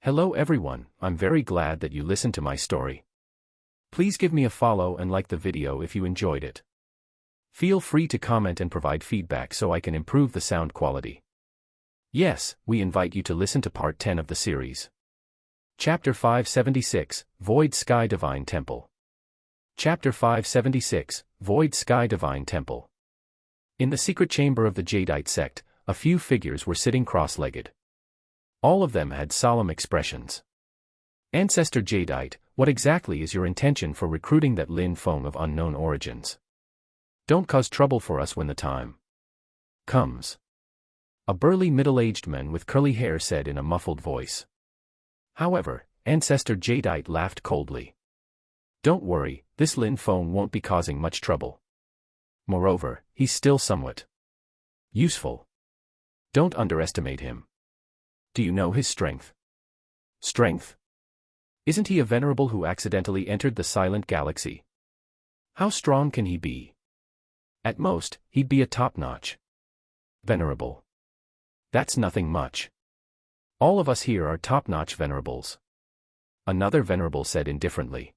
Hello everyone, I'm very glad that you listened to my story. Please give me a follow and like the video if you enjoyed it. Feel free to comment and provide feedback so I can improve the sound quality. Yes, we invite you to listen to part 10 of the series. Chapter 576, Void Sky Divine Temple. Chapter 576, Void Sky Divine Temple. In the secret chamber of the Jadeite sect, a few figures were sitting cross-legged. All of them had solemn expressions. Ancestor Jadeite, what exactly is your intention for recruiting that Lin Feng of unknown origins? Don't cause trouble for us when the time comes. A burly middle-aged man with curly hair said in a muffled voice. However, Ancestor Jadeite laughed coldly. Don't worry, this Lin Feng won't be causing much trouble. Moreover, he's still somewhat useful. Don't underestimate him. Do you know his strength? Strength? Isn't he a venerable who accidentally entered the silent galaxy? How strong can he be? At most, he'd be a top-notch venerable. That's nothing much. All of us here are top-notch venerables. Another venerable said indifferently.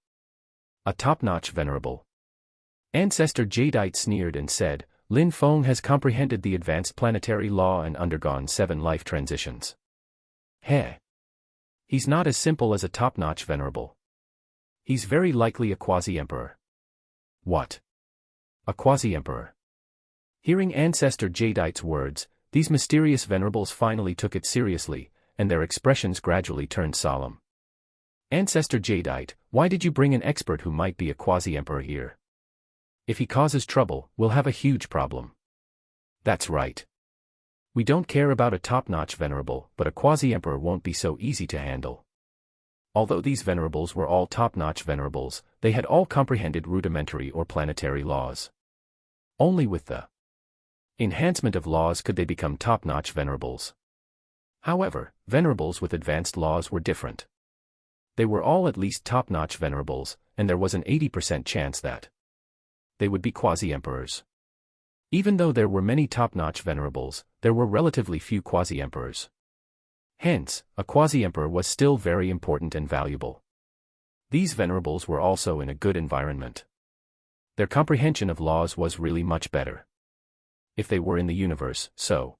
A top-notch venerable. Ancestor Jadeite sneered and said, Lin Feng has comprehended the advanced planetary law and undergone 7 life transitions. Heh. He's not as simple as a top-notch venerable. He's very likely a quasi-emperor. What? A quasi-emperor? Hearing Ancestor Jadeite's words, these mysterious venerables finally took it seriously, and their expressions gradually turned solemn. Ancestor Jadeite, why did you bring an expert who might be a quasi-emperor here? If he causes trouble, we'll have a huge problem. That's right. We don't care about a top-notch venerable, but a quasi-emperor won't be so easy to handle. Although these venerables were all top-notch venerables, they had all comprehended rudimentary or planetary laws. Only with the enhancement of laws could they become top-notch venerables. However, venerables with advanced laws were different. They were all at least top-notch venerables, and there was an 80% chance that they would be quasi-emperors. Even though there were many top-notch venerables, there were relatively few quasi-emperors. Hence, a quasi-emperor was still very important and valuable. These venerables were also in a good environment. Their comprehension of laws was really much better. If they were in the universe, so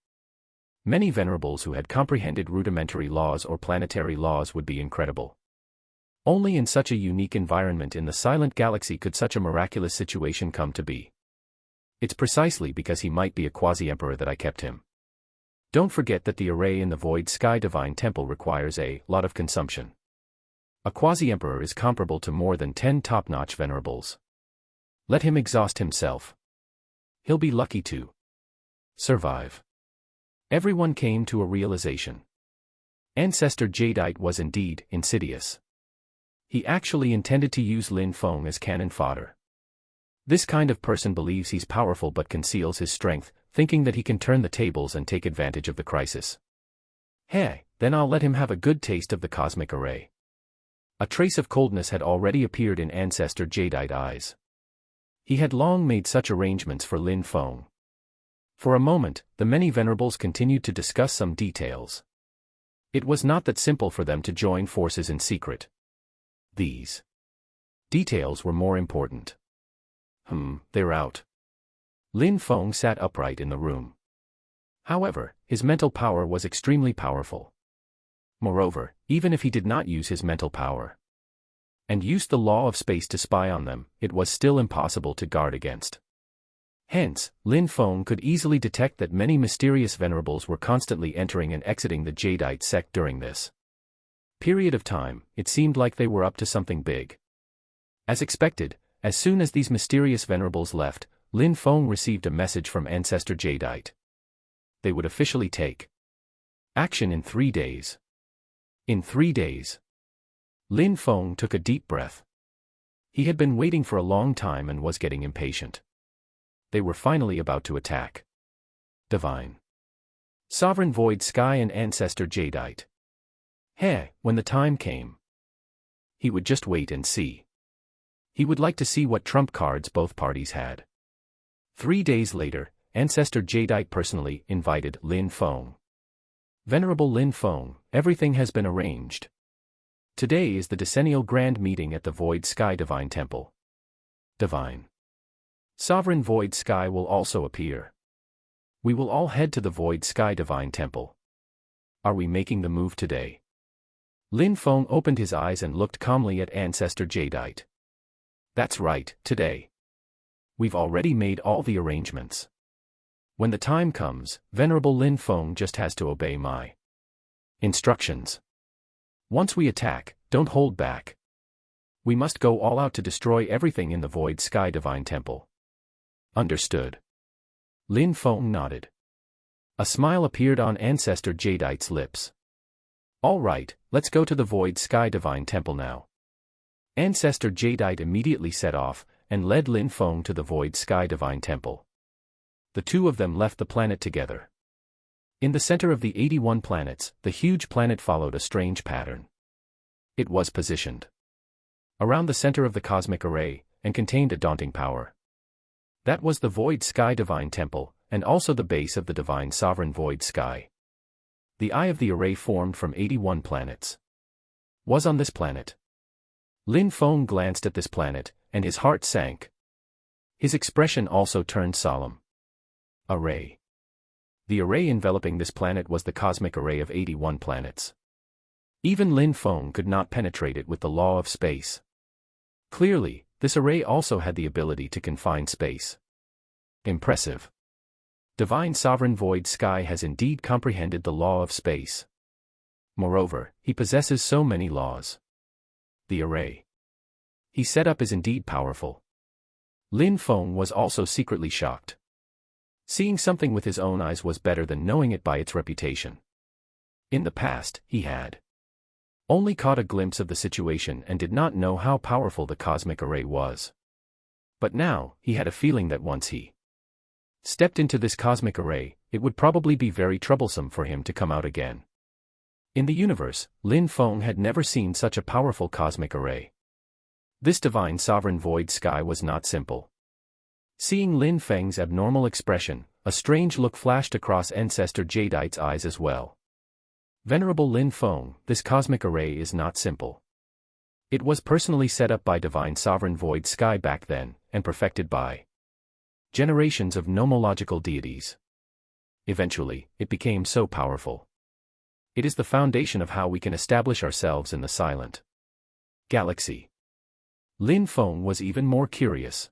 many venerables who had comprehended rudimentary laws or planetary laws would be incredible. Only in such a unique environment in the silent galaxy could such a miraculous situation come to be. It's precisely because he might be a quasi-emperor that I kept him. Don't forget that the array in the Void Sky Divine Temple requires a lot of consumption. A quasi-emperor is comparable to more than 10 top-notch venerables. Let him exhaust himself. He'll be lucky to survive. Everyone came to a realization. Ancestor Jadeite was indeed insidious. He actually intended to use Lin Feng as cannon fodder. This kind of person believes he's powerful but conceals his strength, thinking that he can turn the tables and take advantage of the crisis. Hey, then I'll let him have a good taste of the cosmic array. A trace of coldness had already appeared in Ancestor Jadeite's eyes. He had long made such arrangements for Lin Feng. For a moment, the many venerables continued to discuss some details. It was not that simple for them to join forces in secret. These details were more important. They're out. Lin Feng sat upright in the room. However, his mental power was extremely powerful. Moreover, even if he did not use his mental power and used the law of space to spy on them, it was still impossible to guard against. Hence, Lin Feng could easily detect that many mysterious venerables were constantly entering and exiting the Jadeite sect during this period of time. It seemed like they were up to something big. As expected, as soon as these mysterious venerables left, Lin Feng received a message from Ancestor Jadeite. They would officially take action in 3 days. In 3 days. Lin Feng took a deep breath. He had been waiting for a long time and was getting impatient. They were finally about to attack. Divine Sovereign Void Sky and Ancestor Jadeite. When the time came, he would just wait and see. He would like to see what trump cards both parties had. 3 days later, Ancestor Jadeite personally invited Lin Feng. Venerable Lin Feng, everything has been arranged. Today is the decennial grand meeting at the Void Sky Divine Temple. Divine Sovereign Void Sky will also appear. We will all head to the Void Sky Divine Temple. Are we making the move today? Lin Feng opened his eyes and looked calmly at Ancestor Jadeite. That's right, today. We've already made all the arrangements. When the time comes, Venerable Lin Feng just has to obey my instructions. Once we attack, don't hold back. We must go all out to destroy everything in the Void Sky Divine Temple. Understood. Lin Feng nodded. A smile appeared on Ancestor Jadeite's lips. All right, let's go to the Void Sky Divine Temple now. Ancestor Jadeite immediately set off, and led Lin Feng to the Void Sky Divine Temple. The two of them left the planet together. In the center of the 81 planets, the huge planet followed a strange pattern. It was positioned around the center of the cosmic array, and contained a daunting power. That was the Void Sky Divine Temple, and also the base of the Divine Sovereign Void Sky. The eye of the array formed from 81 planets was on this planet. Lin Feng glanced at this planet, and his heart sank. His expression also turned solemn. Array. The array enveloping this planet was the cosmic array of 81 planets. Even Lin Feng could not penetrate it with the law of space. Clearly, this array also had the ability to confine space. Impressive. Divine Sovereign Void Sky has indeed comprehended the law of space. Moreover, he possesses so many laws. The array he set up is indeed powerful. Lin Feng was also secretly shocked. Seeing something with his own eyes was better than knowing it by its reputation. In the past, he had only caught a glimpse of the situation and did not know how powerful the cosmic array was. But now, he had a feeling that once he stepped into this cosmic array, it would probably be very troublesome for him to come out again. In the universe, Lin Feng had never seen such a powerful cosmic array. This Divine Sovereign Void Sky was not simple. Seeing Lin Feng's abnormal expression, a strange look flashed across Ancestor Jadeite's eyes as well. Venerable Lin Feng, this cosmic array is not simple. It was personally set up by Divine Sovereign Void Sky back then, and perfected by generations of nomological deities. Eventually, it became so powerful. It is the foundation of how we can establish ourselves in the silent galaxy. Lin Feng was even more curious.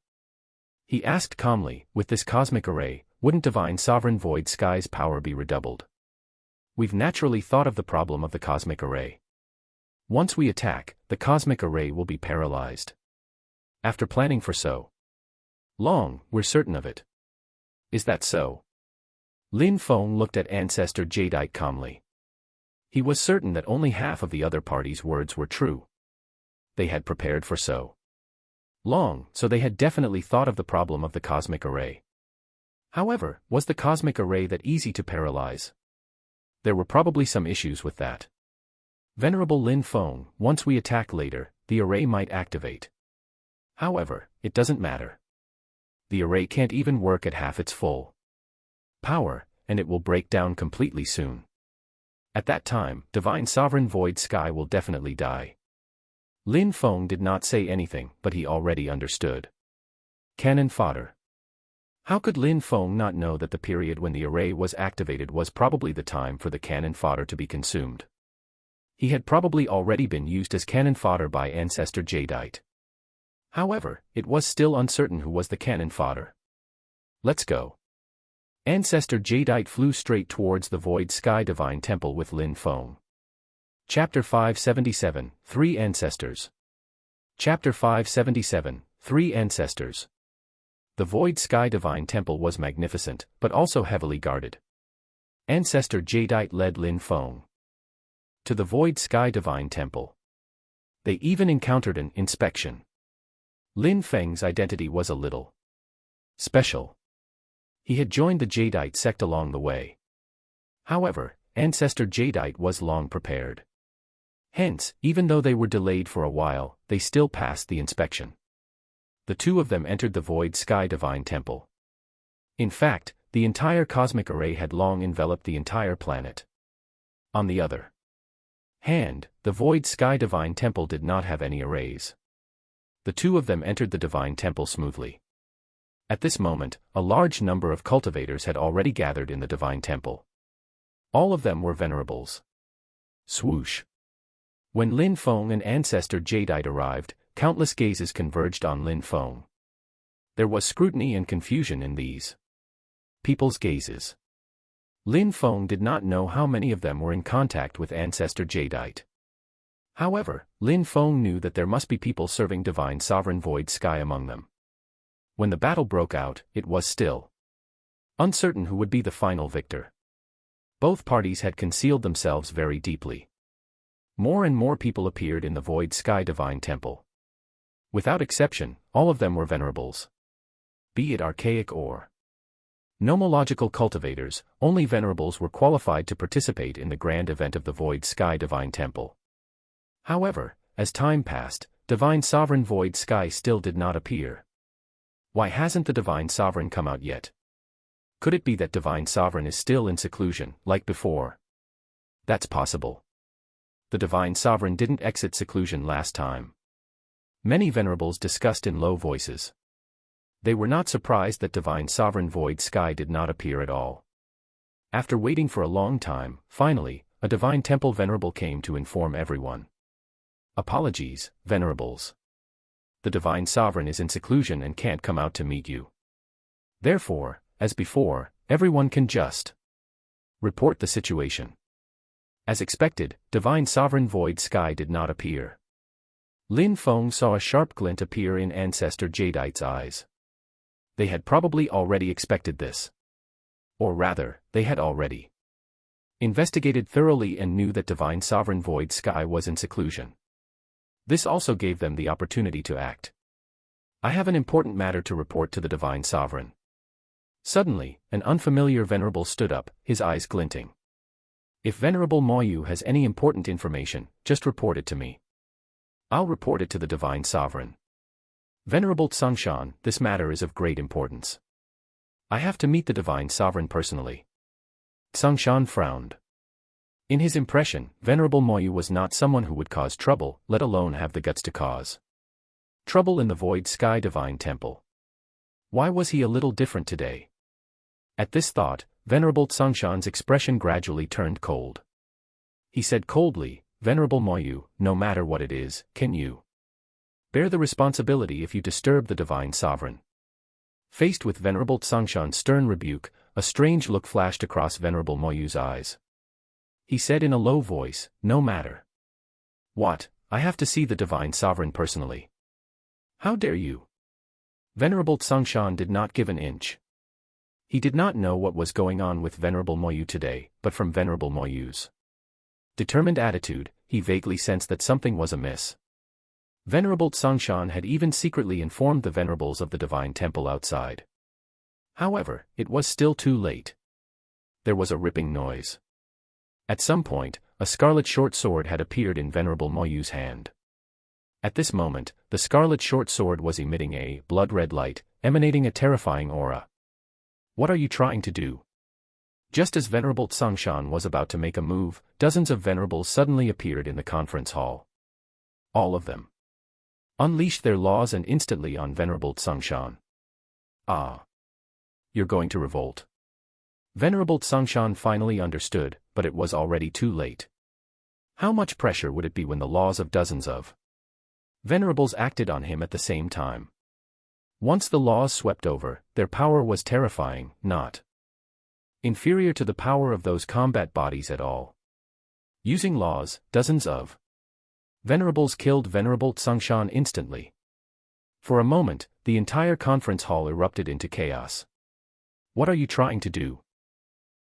He asked calmly, with this cosmic array, wouldn't Divine Sovereign Void Sky's power be redoubled? We've naturally thought of the problem of the cosmic array. Once we attack, the cosmic array will be paralyzed. After planning for so long, we're certain of it. Is that so? Lin Feng looked at Ancestor Jadeite calmly. He was certain that only half of the other party's words were true. They had prepared for so long, so they had definitely thought of the problem of the cosmic array. However, was the cosmic array that easy to paralyze? There were probably some issues with that. Venerable Lin Feng, once we attack later, the array might activate. However, it doesn't matter. The array can't even work at half its full power, and it will break down completely soon. At that time, Divine Sovereign Void Sky will definitely die. Lin Feng did not say anything, but he already understood. Cannon fodder. How could Lin Feng not know that the period when the array was activated was probably the time for the cannon fodder to be consumed? He had probably already been used as cannon fodder by Ancestor Jadeite. However, it was still uncertain who was the cannon fodder. Let's go. Ancestor Jadeite flew straight towards the Void Sky Divine Temple with Lin Feng. Chapter 577, Three Ancestors. Chapter 577, Three Ancestors. The Void Sky Divine Temple was magnificent, but also heavily guarded. Ancestor Jadeite led Lin Feng to the Void Sky Divine Temple. They even encountered an inspection. Lin Feng's identity was a little special. He had joined the Jadeite sect along the way. However, Ancestor Jadeite was long prepared. Hence, even though they were delayed for a while, they still passed the inspection. The two of them entered the Void Sky Divine Temple. In fact, the entire cosmic array had long enveloped the entire planet. On the other hand, the Void Sky Divine Temple did not have any arrays. The two of them entered the Divine Temple smoothly. At this moment, a large number of cultivators had already gathered in the Divine Temple. All of them were venerables. Swoosh. When Lin Feng and Ancestor Jadeite arrived, countless gazes converged on Lin Feng. There was scrutiny and confusion in these people's gazes. Lin Feng did not know how many of them were in contact with Ancestor Jadeite. However, Lin Feng knew that there must be people serving Divine Sovereign Void Sky among them. When the battle broke out, it was still uncertain who would be the final victor. Both parties had concealed themselves very deeply. More and more people appeared in the Void Sky Divine Temple. Without exception, all of them were venerables. Be it archaic or nomological cultivators, only venerables were qualified to participate in the grand event of the Void Sky Divine Temple. However, as time passed, Divine Sovereign Void Sky still did not appear. Why hasn't the Divine Sovereign come out yet? Could it be that Divine Sovereign is still in seclusion, like before? That's possible. The Divine Sovereign didn't exit seclusion last time. Many venerables discussed in low voices. They were not surprised that Divine Sovereign Void Sky did not appear at all. After waiting for a long time, finally, a Divine Temple Venerable came to inform everyone. Apologies, venerables. The Divine Sovereign is in seclusion and can't come out to meet you. Therefore, as before, everyone can just report the situation. As expected, Divine Sovereign Void Sky did not appear. Lin Feng saw a sharp glint appear in Ancestor Jadeite's eyes. They had probably already expected this. Or rather, they had already investigated thoroughly and knew that Divine Sovereign Void Sky was in seclusion. This also gave them the opportunity to act. I have an important matter to report to the Divine Sovereign. Suddenly, an unfamiliar venerable stood up, his eyes glinting. If Venerable Moyu has any important information, just report it to me. I'll report it to the Divine Sovereign. Venerable Tsongshan, this matter is of great importance. I have to meet the Divine Sovereign personally. Tsongshan frowned. In his impression, Venerable Moyu was not someone who would cause trouble, let alone have the guts to cause trouble in the Void Sky Divine Temple. Why was he a little different today? At this thought, Venerable Tsongshan's expression gradually turned cold. He said coldly, Venerable Moyu, no matter what it is, can you bear the responsibility if you disturb the Divine Sovereign? Faced with Venerable Tsongshan's stern rebuke, a strange look flashed across Venerable Moyu's eyes. He said in a low voice, no matter what, I have to see the Divine Sovereign personally. How dare you? Venerable Tsongshan did not give an inch. He did not know what was going on with Venerable Moyu today, but from Venerable Moyu's determined attitude, he vaguely sensed that something was amiss. Venerable Tsongshan had even secretly informed the venerables of the Divine Temple outside. However, it was still too late. There was a ripping noise. At some point, a scarlet short sword had appeared in Venerable Moyu's hand. At this moment, the scarlet short sword was emitting a blood-red light, emanating a terrifying aura. What are you trying to do? Just as Venerable Tsongshan was about to make a move, dozens of venerables suddenly appeared in the conference hall. All of them unleashed their laws and instantly on Venerable Tsongshan. Ah! You're going to revolt. Venerable Tsongshan finally understood, but it was already too late. How much pressure would it be when the laws of dozens of venerables acted on him at the same time? Once the laws swept over, their power was terrifying, not inferior to the power of those combat bodies at all. Using laws, dozens of venerables killed Venerable Tsongshan instantly. For a moment, the entire conference hall erupted into chaos. What are you trying to do?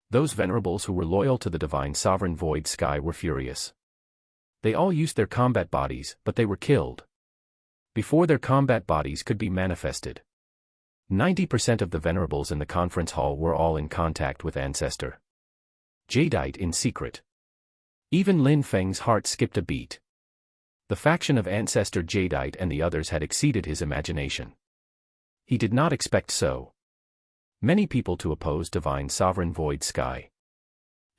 Those venerables who were loyal to the Divine Sovereign Void Sky were furious. They all used their combat bodies, but they were killed before their combat bodies could be manifested. 90% of the venerables in the conference hall were all in contact with Ancestor Jadeite in secret. Even Lin Feng's heart skipped a beat. The faction of Ancestor Jadeite and the others had exceeded his imagination. He did not expect so many people to oppose Divine Sovereign Void Sky.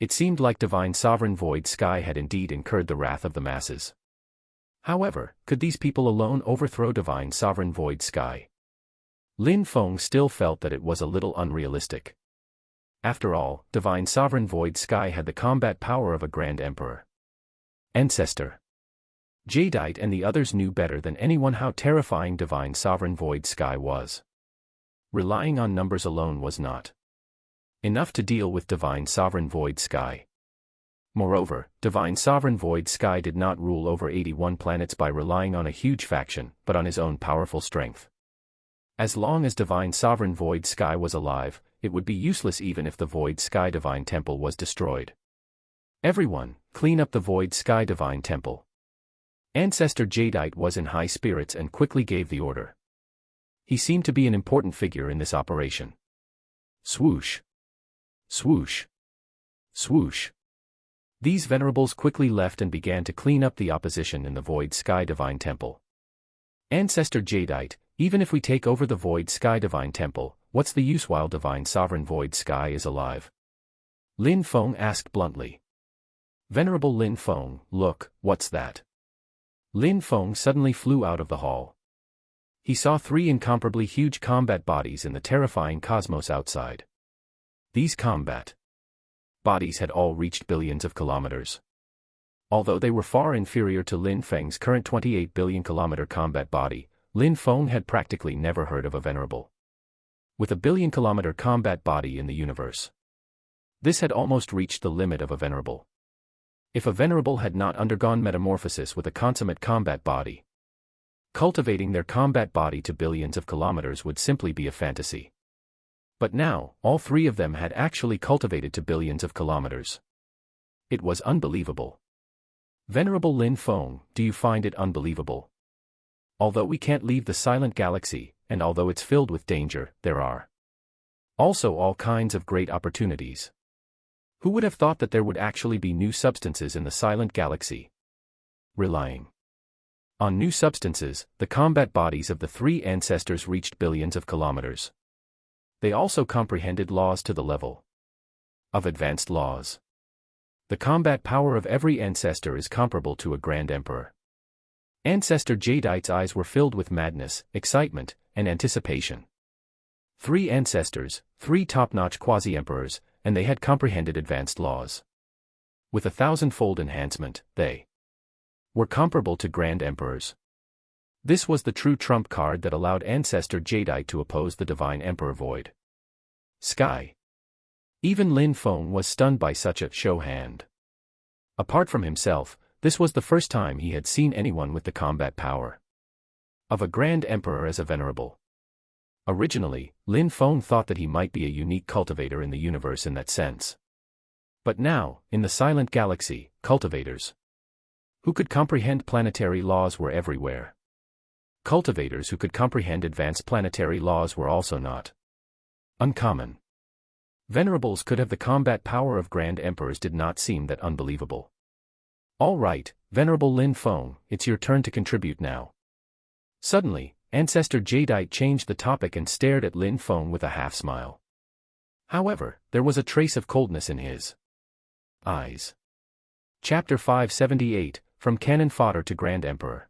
It seemed like divine sovereign void sky had indeed incurred the wrath of the masses. However, could these people alone overthrow divine sovereign void sky? Lin Feng still felt that it was a little unrealistic. After all, divine sovereign void sky had the combat power of a grand emperor. Ancestor Jadeite and the others knew better than anyone how terrifying divine sovereign void sky was. Relying on numbers alone was not enough to deal with divine sovereign void sky. Moreover, divine sovereign void sky did not rule over 81 planets by relying on a huge faction, but on his own powerful strength. As long as divine sovereign void sky was alive, it would be useless even if the void sky divine temple was destroyed. Everyone, clean up the void sky divine temple. Ancestor Jadeite was in high spirits and quickly gave the order. He seemed to be an important figure in this operation. Swoosh. Swoosh. Swoosh. These venerables quickly left and began to clean up the opposition in the void sky divine temple. Ancestor Jadeite, even if we take over the void sky divine temple, what's the use while divine sovereign void sky is alive? Lin Feng asked bluntly. Venerable Lin Feng, look, what's that? Lin Feng suddenly flew out of the hall. He saw 3 incomparably huge combat bodies in the terrifying cosmos outside. These combat bodies had all reached billions of kilometers. Although they were far inferior to Lin Feng's current 28 billion kilometer combat body, Lin Feng had practically never heard of a venerable with a billion-kilometer combat body in the universe. This had almost reached the limit of a venerable. If a venerable had not undergone metamorphosis with a consummate combat body, cultivating their combat body to billions of kilometers would simply be a fantasy. But now, all 3 of them had actually cultivated to billions of kilometers. It was unbelievable. Venerable Lin Feng, do you find it unbelievable? Although we can't leave the silent galaxy, and although it's filled with danger, there are also all kinds of great opportunities. Who would have thought that there would actually be new substances in the silent galaxy? Relying on new substances, the combat bodies of the 3 ancestors reached billions of kilometers. They also comprehended laws to the level of advanced laws. The combat power of every ancestor is comparable to a grand emperor. Ancestor Jadeite's eyes were filled with madness, excitement, and anticipation. 3 ancestors, 3 top-notch quasi-emperors, and they had comprehended advanced laws. With a 1,000-fold enhancement, they were comparable to grand emperors. This was the true trump card that allowed Ancestor Jadeite to oppose the divine emperor void sky. Even Lin Feng was stunned by such a show hand. Apart from himself, this was the first time he had seen anyone with the combat power of a grand emperor as a venerable. Originally, Lin Feng thought that he might be a unique cultivator in the universe in that sense. But now, in the silent galaxy, cultivators who could comprehend planetary laws were everywhere. Cultivators who could comprehend advanced planetary laws were also not uncommon. Venerables could have the combat power of grand emperors did not seem that unbelievable. All right, Venerable Lin Feng, it's your turn to contribute now. Suddenly, Ancestor Jadeite changed the topic and stared at Lin Feng with a half-smile. However, there was a trace of coldness in his eyes. Chapter 578, From Cannon Fodder to Grand Emperor.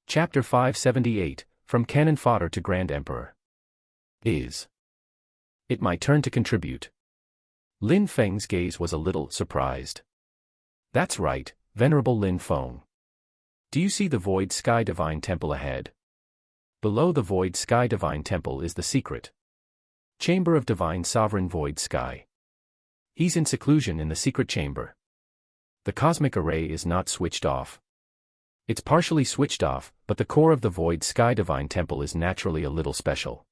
Chapter 578, From Cannon Fodder to Grand Emperor. Is it my turn to contribute? Lin Feng's gaze was a little surprised. That's right, Venerable Lin Feng. Do you see the Void Sky Divine Temple ahead? Below the Void Sky Divine Temple is the secret chamber of Divine Sovereign Void Sky. He's in seclusion in the secret chamber. The cosmic array is not switched off. It's partially switched off, but the core of the Void Sky Divine Temple is naturally a little special.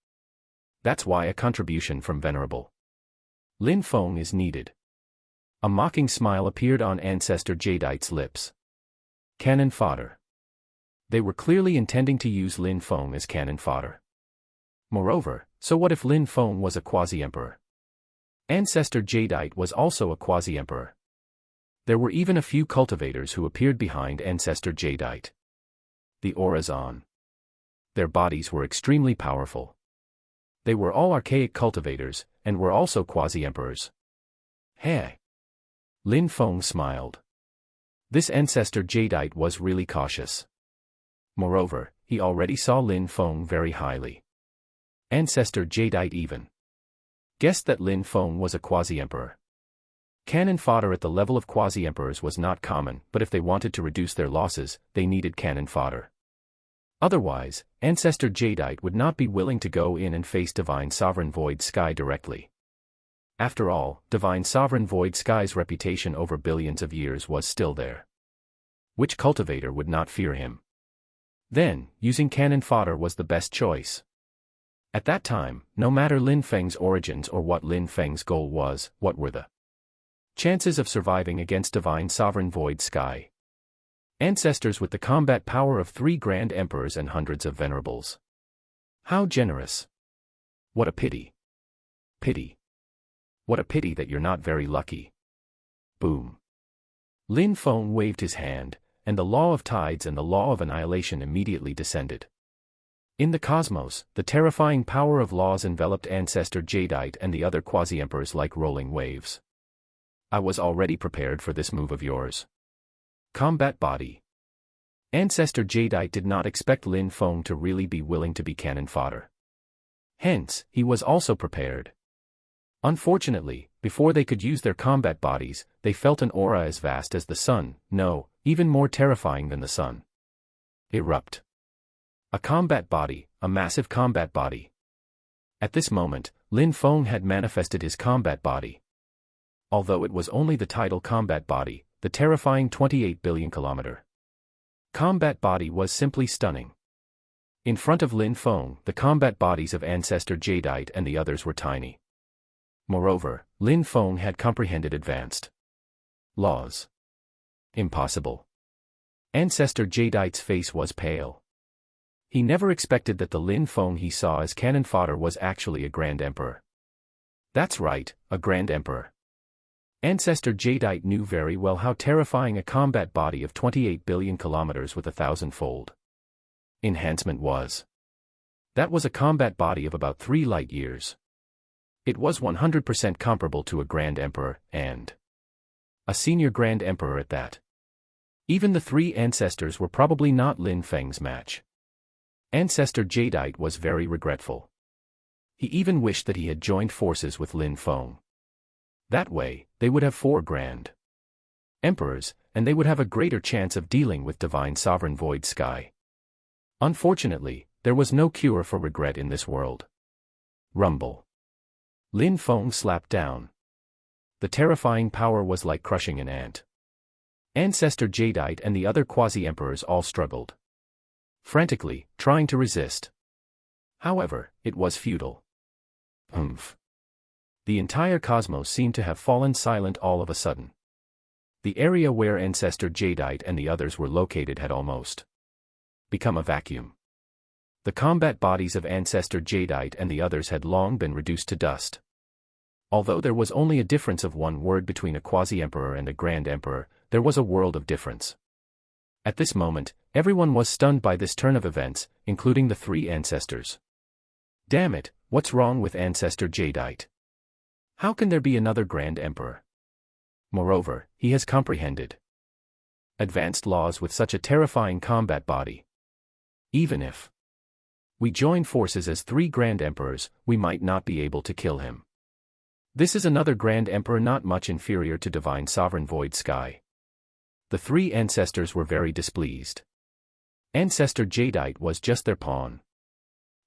That's why a contribution from Venerable Lin Feng is needed. A mocking smile appeared on Ancestor Jadeite's lips. Cannon fodder. They were clearly intending to use Lin Feng as cannon fodder. Moreover, so what if Lin Feng was a quasi-emperor? Ancestor Jadeite was also a quasi-emperor. There were even a few cultivators who appeared behind Ancestor Jadeite. The auras on their bodies were extremely powerful. They were all archaic cultivators, and were also quasi-emperors. Hey! Lin Feng smiled. This ancestor jadeite was really cautious. Moreover, he already saw Lin Feng very highly. Ancestor jadeite even guessed that Lin Feng was a quasi-emperor. Cannon fodder at the level of quasi-emperors was not common, but if they wanted to reduce their losses, they needed cannon fodder. Otherwise, ancestor jadeite would not be willing to go in and face divine sovereign void sky directly. After all, divine sovereign void sky's reputation over billions of years was still there. Which cultivator would not fear him? Then, using cannon fodder was the best choice. At that time, no matter Lin Feng's origins or what Lin Feng's goal was, what were the chances of surviving against divine sovereign void sky? Ancestors with the combat power of 3 grand emperors and hundreds of venerables. How generous. What a pity. Pity. What a pity that you're not very lucky. Boom. Lin Feng waved his hand, and the law of tides and the law of annihilation immediately descended. In the cosmos, the terrifying power of laws enveloped ancestor jadeite and the other quasi-emperors like rolling waves. I was already prepared for this move of yours. Combat body. Ancestor jadeite did not expect Lin Feng to really be willing to be cannon fodder. Hence, he was also prepared. Unfortunately, before they could use their combat bodies, they felt an aura as vast as the sun, no, even more terrifying than the sun. Erupt. A combat body, a massive combat body. At this moment, Lin Feng had manifested his combat body. Although it was only the tidal combat body, the terrifying 28 billion kilometer combat body was simply stunning. In front of Lin Feng, the combat bodies of ancestor jadeite and the others were tiny. Moreover, Lin Feng had comprehended advanced laws. Impossible. Ancestor jadeite's face was pale. He never expected that the Lin Feng he saw as cannon fodder was actually a grand emperor. That's right, a grand emperor. Ancestor jadeite knew very well how terrifying a combat body of 28 billion kilometers with 1,000-fold enhancement was. That was a combat body of about 3 light years. It was 100% comparable to a grand emperor, and a senior grand emperor at that. Even the 3 ancestors were probably not Lin Feng's match. Ancestor jadeite was very regretful. He even wished that he had joined forces with Lin Feng. That way, they would have 4 grand emperors, and they would have a greater chance of dealing with divine sovereign void sky. Unfortunately, there was no cure for regret in this world. Rumble. Lin Feng slapped down. The terrifying power was like crushing an ant. Ancestor jadeite and the other quasi-emperors all struggled, frantically, trying to resist. However, it was futile. Humph. The entire cosmos seemed to have fallen silent all of a sudden. The area where ancestor jadeite and the others were located had almost become a vacuum. The combat bodies of ancestor jadeite and the others had long been reduced to dust. Although there was only a difference of 1 word between a quasi-emperor and a grand emperor, there was a world of difference. At this moment, everyone was stunned by this turn of events, including the 3 ancestors. Damn it, what's wrong with ancestor jadeite? How can there be another grand emperor? Moreover, he has comprehended advanced laws with such a terrifying combat body. Even if we join forces as 3 grand emperors, we might not be able to kill him. This is another grand emperor not much inferior to divine sovereign void sky. The 3 ancestors were very displeased. Ancestor jadeite was just their pawn.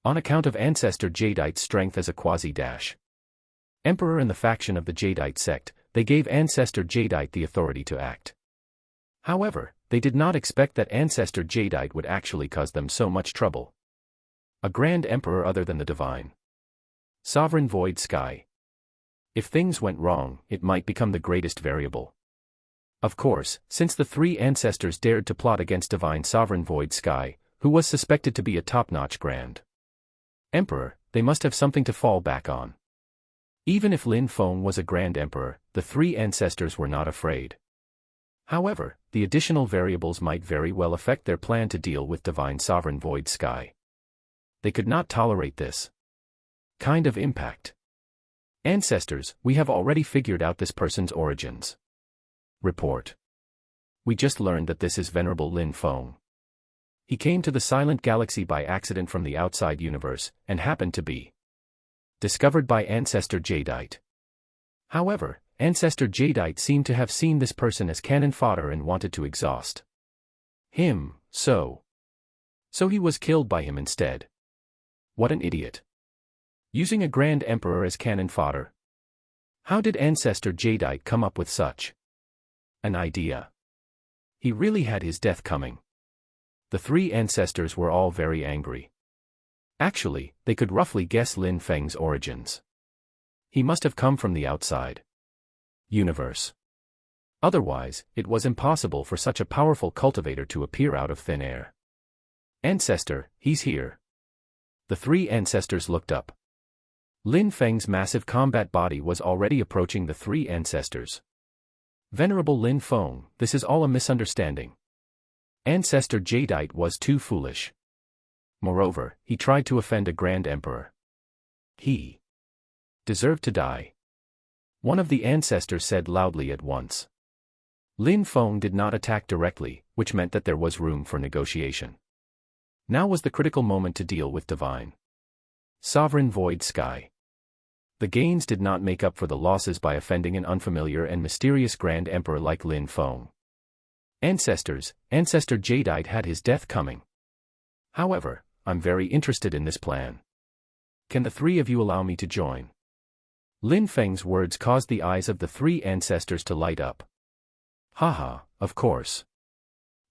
On account of ancestor jadeite's strength as a quasi-emperor in the faction of the jadeite sect, they gave ancestor jadeite the authority to act. However, they did not expect that ancestor jadeite would actually cause them so much trouble. A grand emperor other than the divine sovereign void sky. If things went wrong, it might become the greatest variable. Of course, since the 3 ancestors dared to plot against divine sovereign void sky, who was suspected to be a top-notch grand emperor, they must have something to fall back on. Even if Lin Feng was a grand emperor, the 3 ancestors were not afraid. However, the additional variables might very well affect their plan to deal with divine sovereign void sky. They could not tolerate this kind of impact. Ancestors, we have already figured out this person's origins. Report. We just learned that this is Venerable Lin Feng. He came to the Silent Galaxy by accident from the outside universe, and happened to be discovered by Ancestor Jadeite. However, Ancestor Jadeite seemed to have seen this person as cannon fodder and wanted to exhaust him, so he was killed by him instead. What an idiot. Using a Grand Emperor as cannon fodder. How did Ancestor Jadeite come up with such an idea? He really had his death coming. The three ancestors were all very angry. Actually, they could roughly guess Lin Feng's origins. He must have come from the outside universe. Otherwise, it was impossible for such a powerful cultivator to appear out of thin air. Ancestor, he's here. The three ancestors looked up. Lin Feng's massive combat body was already approaching the three ancestors. Venerable Lin Feng, this is all a misunderstanding. Ancestor Jadeite was too foolish. Moreover, he tried to offend a Grand Emperor. He deserved to die. One of the ancestors said loudly at once. Lin Feng did not attack directly, which meant that there was room for negotiation. Now was the critical moment to deal with divine sovereign void sky. The gains did not make up for the losses by offending an unfamiliar and mysterious Grand Emperor like Lin Feng. Ancestor Jadeite had his death coming. However, I'm very interested in this plan. Can the three of you allow me to join? Lin Feng's words caused the eyes of the three ancestors to light up. Haha, of course.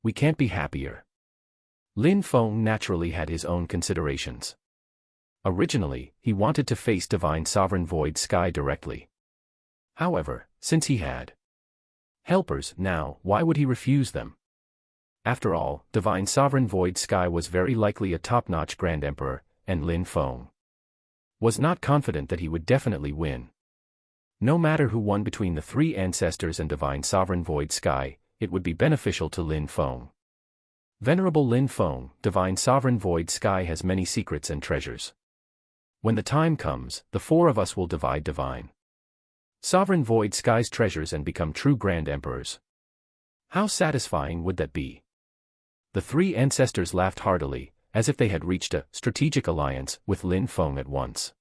We can't be happier. Lin Feng naturally had his own considerations. Originally, he wanted to face Divine Sovereign Void Sky directly. However, since he had helpers now, why would he refuse them? After all, Divine Sovereign Void Sky was very likely a top-notch Grand Emperor, and Lin Feng was not confident that he would definitely win. No matter who won between the three ancestors and Divine Sovereign Void Sky, it would be beneficial to Lin Feng. Venerable Lin Feng, Divine Sovereign Void Sky has many secrets and treasures. When the time comes, the four of us will divide Divine Sovereign Void Sky's treasures and become true Grand Emperors. How satisfying would that be? The three ancestors laughed heartily, as if they had reached a strategic alliance with Lin Feng at once.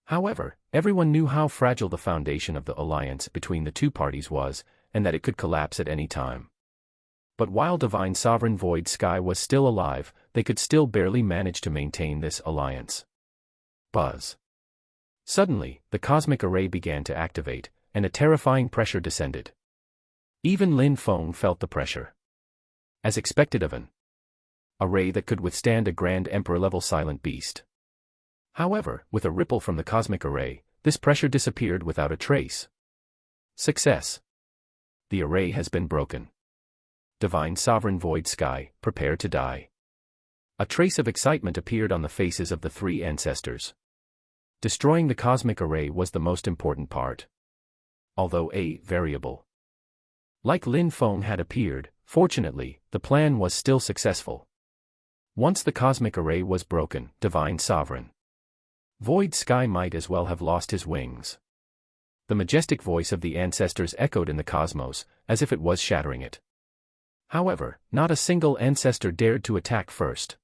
However, everyone knew how fragile the foundation of the alliance between the two parties was, and that it could collapse at any time. But while Divine Sovereign Void Sky was still alive, they could still barely manage to maintain this alliance. Buzz. Suddenly, the cosmic array began to activate, and a terrifying pressure descended. Even Lin Feng felt the pressure. As expected of an array that could withstand a Grand Emperor-level silent beast. However, with a ripple from the cosmic array, this pressure disappeared without a trace. Success. The array has been broken. Divine Sovereign Void Sky, prepare to die. A trace of excitement appeared on the faces of the three ancestors. Destroying the cosmic array was the most important part. Although a variable like Lin Feng had appeared, fortunately, the plan was still successful. Once the cosmic array was broken, Divine Sovereign Void Sky might as well have lost his wings. The majestic voice of the ancestors echoed in the cosmos, as if it was shattering it. However, not a single ancestor dared to attack first.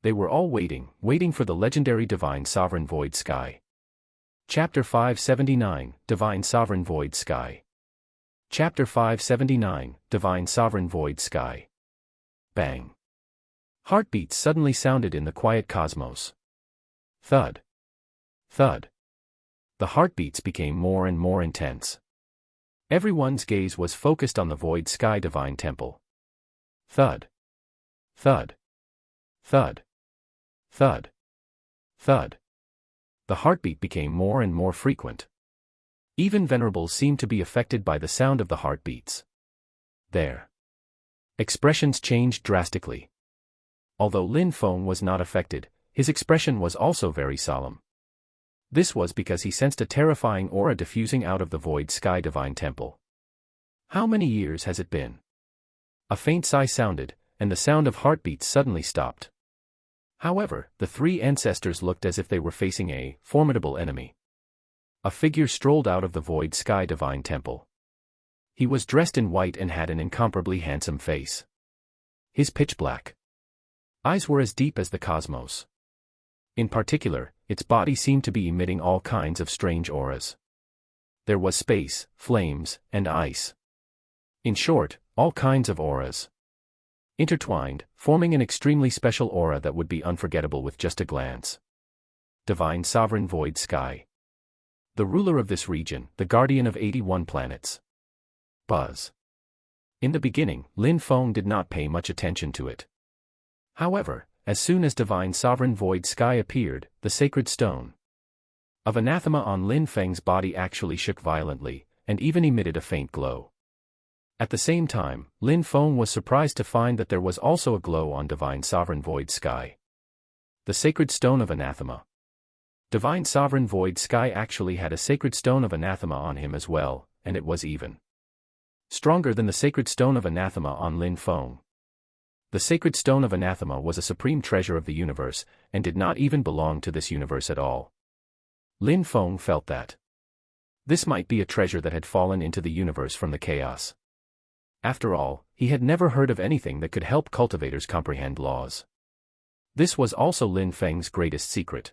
They were all waiting for the legendary Divine Sovereign Void Sky. Chapter 579, Divine Sovereign Void Sky. Chapter 579, Divine Sovereign Void Sky. Bang. Heartbeats suddenly sounded in the quiet cosmos. Thud. Thud. The heartbeats became more and more intense. Everyone's gaze was focused on the Void Sky Divine Temple. Thud. Thud. Thud. Thud. Thud. The heartbeat became more and more frequent. Even venerables seemed to be affected by the sound of the heartbeats. Their expressions changed drastically. Although Lin Feng was not affected, his expression was also very solemn. This was because he sensed a terrifying aura diffusing out of the Void Sky Divine Temple. How many years has it been? A faint sigh sounded, and the sound of heartbeats suddenly stopped. However, the three ancestors looked as if they were facing a formidable enemy. A figure strolled out of the Void Sky Divine Temple. He was dressed in white and had an incomparably handsome face. His pitch-black eyes were as deep as the cosmos. In particular, its body seemed to be emitting all kinds of strange auras. There was space, flames, and ice. In short, all kinds of auras intertwined, forming an extremely special aura that would be unforgettable with just a glance. Divine Sovereign Void Sky. The ruler of this region, the guardian of 81 planets. Buzz. In the beginning, Lin Feng did not pay much attention to it. However, as soon as Divine Sovereign Void Sky appeared, the sacred stone of anathema on Lin Feng's body actually shook violently, and even emitted a faint glow. At the same time, Lin Feng was surprised to find that there was also a glow on Divine Sovereign Void Sky. The sacred stone of anathema. Divine Sovereign Void Sky actually had a sacred stone of anathema on him as well, and it was even stronger than the sacred stone of anathema on Lin Feng. The sacred stone of anathema was a supreme treasure of the universe, and did not even belong to this universe at all. Lin Feng felt that this might be a treasure that had fallen into the universe from the chaos. After all, he had never heard of anything that could help cultivators comprehend laws. This was also Lin Feng's greatest secret.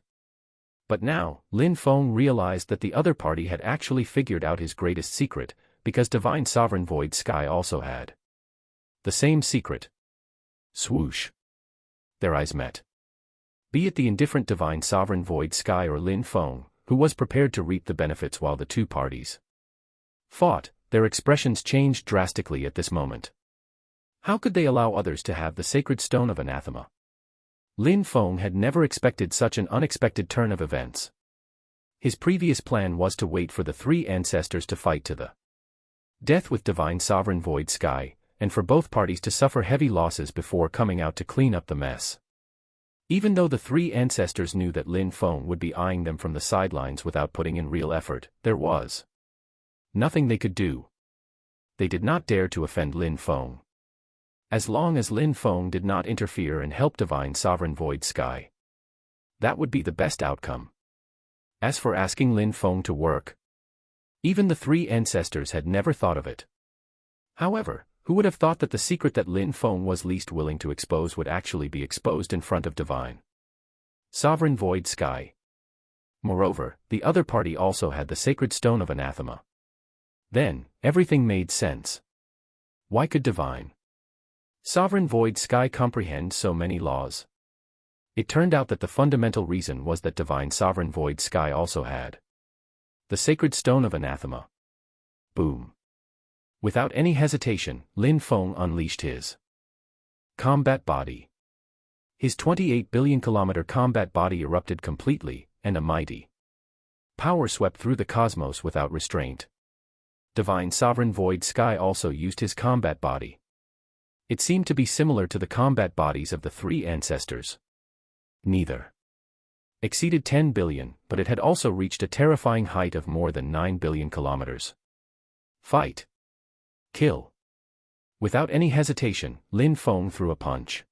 But now, Lin Feng realized that the other party had actually figured out his greatest secret, because Divine Sovereign Void Sky also had the same secret. Swoosh. Their eyes met. Be it the indifferent Divine Sovereign Void Sky or Lin Feng, who was prepared to reap the benefits while the two parties fought, their expressions changed drastically at this moment. How could they allow others to have the sacred stone of anathema? Lin Feng had never expected such an unexpected turn of events. His previous plan was to wait for the three ancestors to fight to the death with Divine Sovereign Void Sky, and for both parties to suffer heavy losses before coming out to clean up the mess. Even though the three ancestors knew that Lin Feng would be eyeing them from the sidelines without putting in real effort, there was nothing they could do. They did not dare to offend Lin Feng. As long as Lin Feng did not interfere and help Divine Sovereign Void Sky, that would be the best outcome. As for asking Lin Feng to work, even the three ancestors had never thought of it. However, who would have thought that the secret that Lin Feng was least willing to expose would actually be exposed in front of Divine Sovereign Void Sky? Moreover, the other party also had the sacred stone of anathema. Then, everything made sense. Why could Divine Sovereign Void Sky comprehend so many laws? It turned out that the fundamental reason was that Divine Sovereign Void Sky also had the sacred stone of anathema. Boom. Without any hesitation, Lin Feng unleashed his combat body. His 28 billion kilometer combat body erupted completely, and a mighty power swept through the cosmos without restraint. Divine Sovereign Void Sky also used his combat body. It seemed to be similar to the combat bodies of the three ancestors. Neither exceeded 10 billion, but it had also reached a terrifying height of more than 9 billion kilometers. Fight. Kill. Without any hesitation, Lin Feng threw a punch.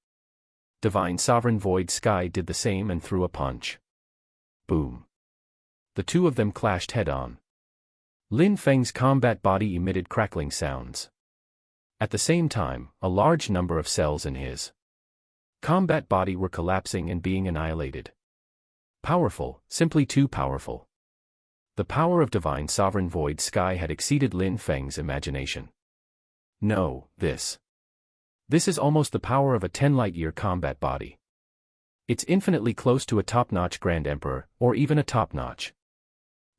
Divine Sovereign Void Sky did the same and threw a punch. Boom. The two of them clashed head-on. Lin Feng's combat body emitted crackling sounds. At the same time, a large number of cells in his combat body were collapsing and being annihilated. Powerful, simply too powerful. The power of Divine Sovereign Void Sky had exceeded Lin Feng's imagination. No, this is almost the power of a 10 light-year combat body. It's infinitely close to a top-notch Grand Emperor, or even a top-notch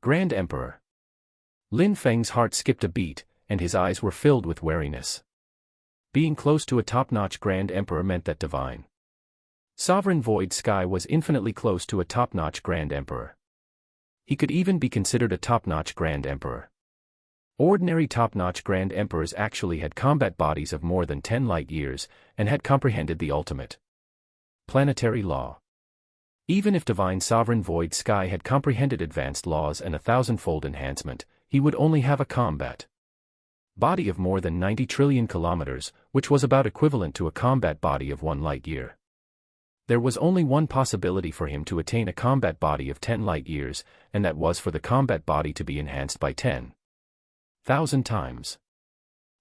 Grand Emperor. Lin Feng's heart skipped a beat, and his eyes were filled with wariness. Being close to a top-notch Grand Emperor meant that Divine Sovereign Void Sky was infinitely close to a top-notch Grand Emperor. He could even be considered a top-notch Grand Emperor. Ordinary top-notch Grand Emperors actually had combat bodies of more than 10 light-years, and had comprehended the ultimate planetary law. Even if Divine Sovereign Void Sky had comprehended advanced laws and a thousand-fold enhancement, he would only have a combat body of more than 90 trillion kilometers, which was about equivalent to a combat body of 1 light-year. There was only one possibility for him to attain a combat body of 10 light-years, and that was for the combat body to be enhanced by 10,000 times.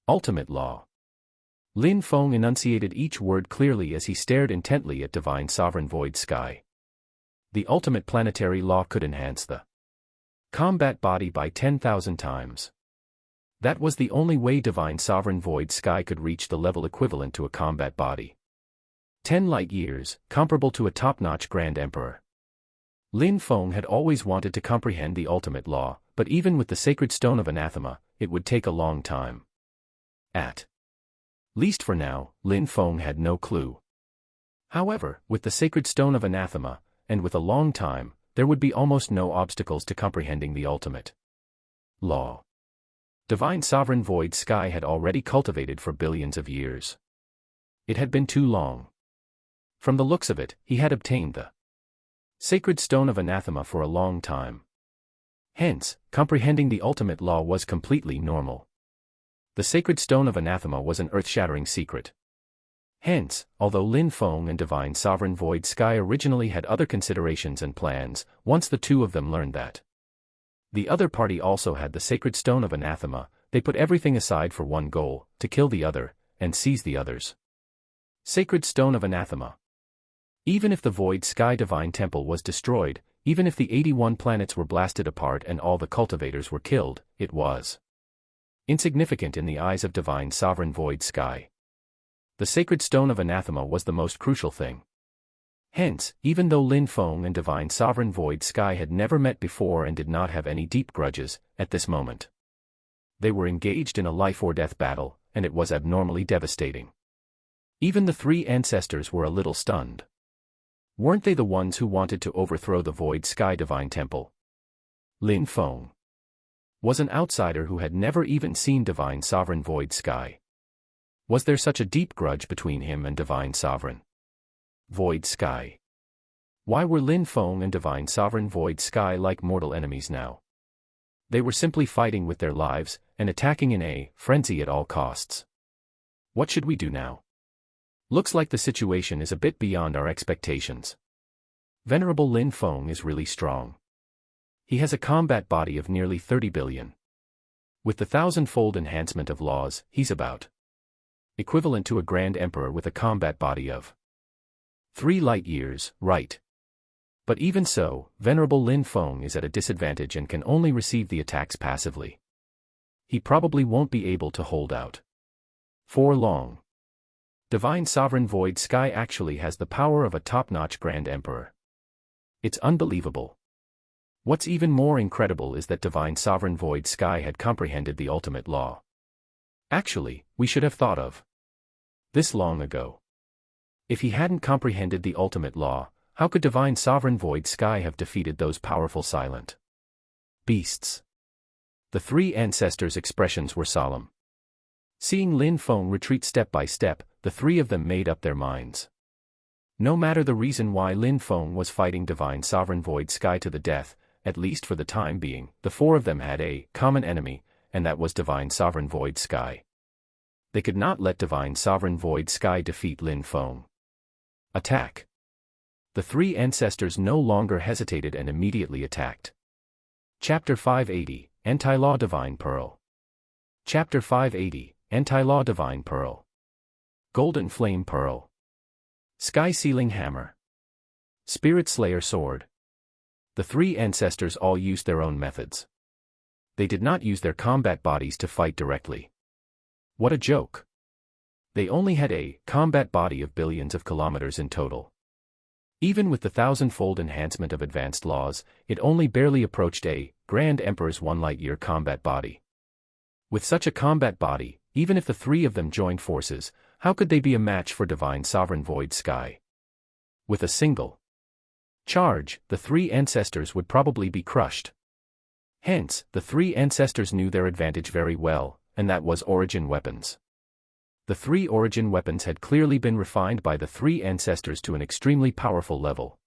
Ultimate Law. Lin Feng enunciated each word clearly as he stared intently at divine sovereign void sky. The ultimate planetary law could enhance the combat body by 10,000 times. That was the only way divine sovereign void sky could reach the level equivalent to a combat body. 10 light years, comparable to a top-notch Grand Emperor. Lin Feng had always wanted to comprehend the ultimate law, but even with the sacred stone of anathema, it would take a long time. At least for now, Lin Feng had no clue. However, with the sacred stone of anathema, and with a long time, there would be almost no obstacles to comprehending the ultimate law. Divine sovereign void sky had already cultivated for billions of years. It had been too long. From the looks of it, he had obtained the sacred stone of anathema for a long time. Hence, comprehending the ultimate law was completely normal. The sacred stone of anathema was an earth-shattering secret. Hence, although Lin Feng and divine sovereign void sky originally had other considerations and plans, once the two of them learned that the other party also had the sacred stone of anathema, they put everything aside for one goal, to kill the other, and seize the other's sacred stone of anathema. Even if the void sky divine temple was destroyed, even if the 81 planets were blasted apart and all the cultivators were killed, it was insignificant in the eyes of divine sovereign void sky. The sacred stone of anathema was the most crucial thing. Hence, even though Lin Feng and divine sovereign void sky had never met before and did not have any deep grudges, at this moment they were engaged in a life-or-death battle, and it was abnormally devastating. Even the three ancestors were a little stunned. Weren't they the ones who wanted to overthrow the void sky divine temple? Lin Feng was an outsider who had never even seen divine sovereign void sky. Was there such a deep grudge between him and divine sovereign void sky? Why were Lin Feng and divine sovereign void sky like mortal enemies now? They were simply fighting with their lives, and attacking in a frenzy at all costs. What should we do now? Looks like the situation is a bit beyond our expectations. Venerable Lin Feng is really strong. He has a combat body of nearly 30 billion. With the 1,000-fold enhancement of laws, he's about equivalent to a Grand Emperor with a combat body of 3 light years, right? But even so, Venerable Lin Feng is at a disadvantage and can only receive the attacks passively. He probably won't be able to hold out for long. Divine Sovereign Void Sky actually has the power of a top-notch Grand Emperor. It's unbelievable. What's even more incredible is that Divine Sovereign Void Sky had comprehended the ultimate law. Actually, we should have thought of this long ago. If he hadn't comprehended the ultimate law, how could Divine Sovereign Void Sky have defeated those powerful silent beasts? The three ancestors' expressions were solemn. Seeing Lin Feng retreat step by step, the three of them made up their minds. No matter the reason why Lin Feng was fighting Divine Sovereign Void Sky to the death, at least for the time being, the four of them had a common enemy, and that was Divine Sovereign Void Sky. They could not let Divine Sovereign Void Sky defeat Lin Feng. Attack! The three ancestors no longer hesitated and immediately attacked. Chapter 580, Anti-Law Divine Pearl. Chapter 580, Anti-Law Divine Pearl. Golden Flame Pearl. Sky Sealing Hammer. Spirit Slayer Sword. The three ancestors all used their own methods. They did not use their combat bodies to fight directly. What a joke. They only had a combat body of billions of kilometers in total. Even with the 1,000-fold enhancement of advanced laws, it only barely approached a Grand Emperor's 1 light-year combat body. With such a combat body, even if the three of them joined forces, how could they be a match for Divine Sovereign Void Sky? With a single charge, the three ancestors would probably be crushed. Hence, the three ancestors knew their advantage very well, and that was origin weapons. The three origin weapons had clearly been refined by the three ancestors to an extremely powerful level.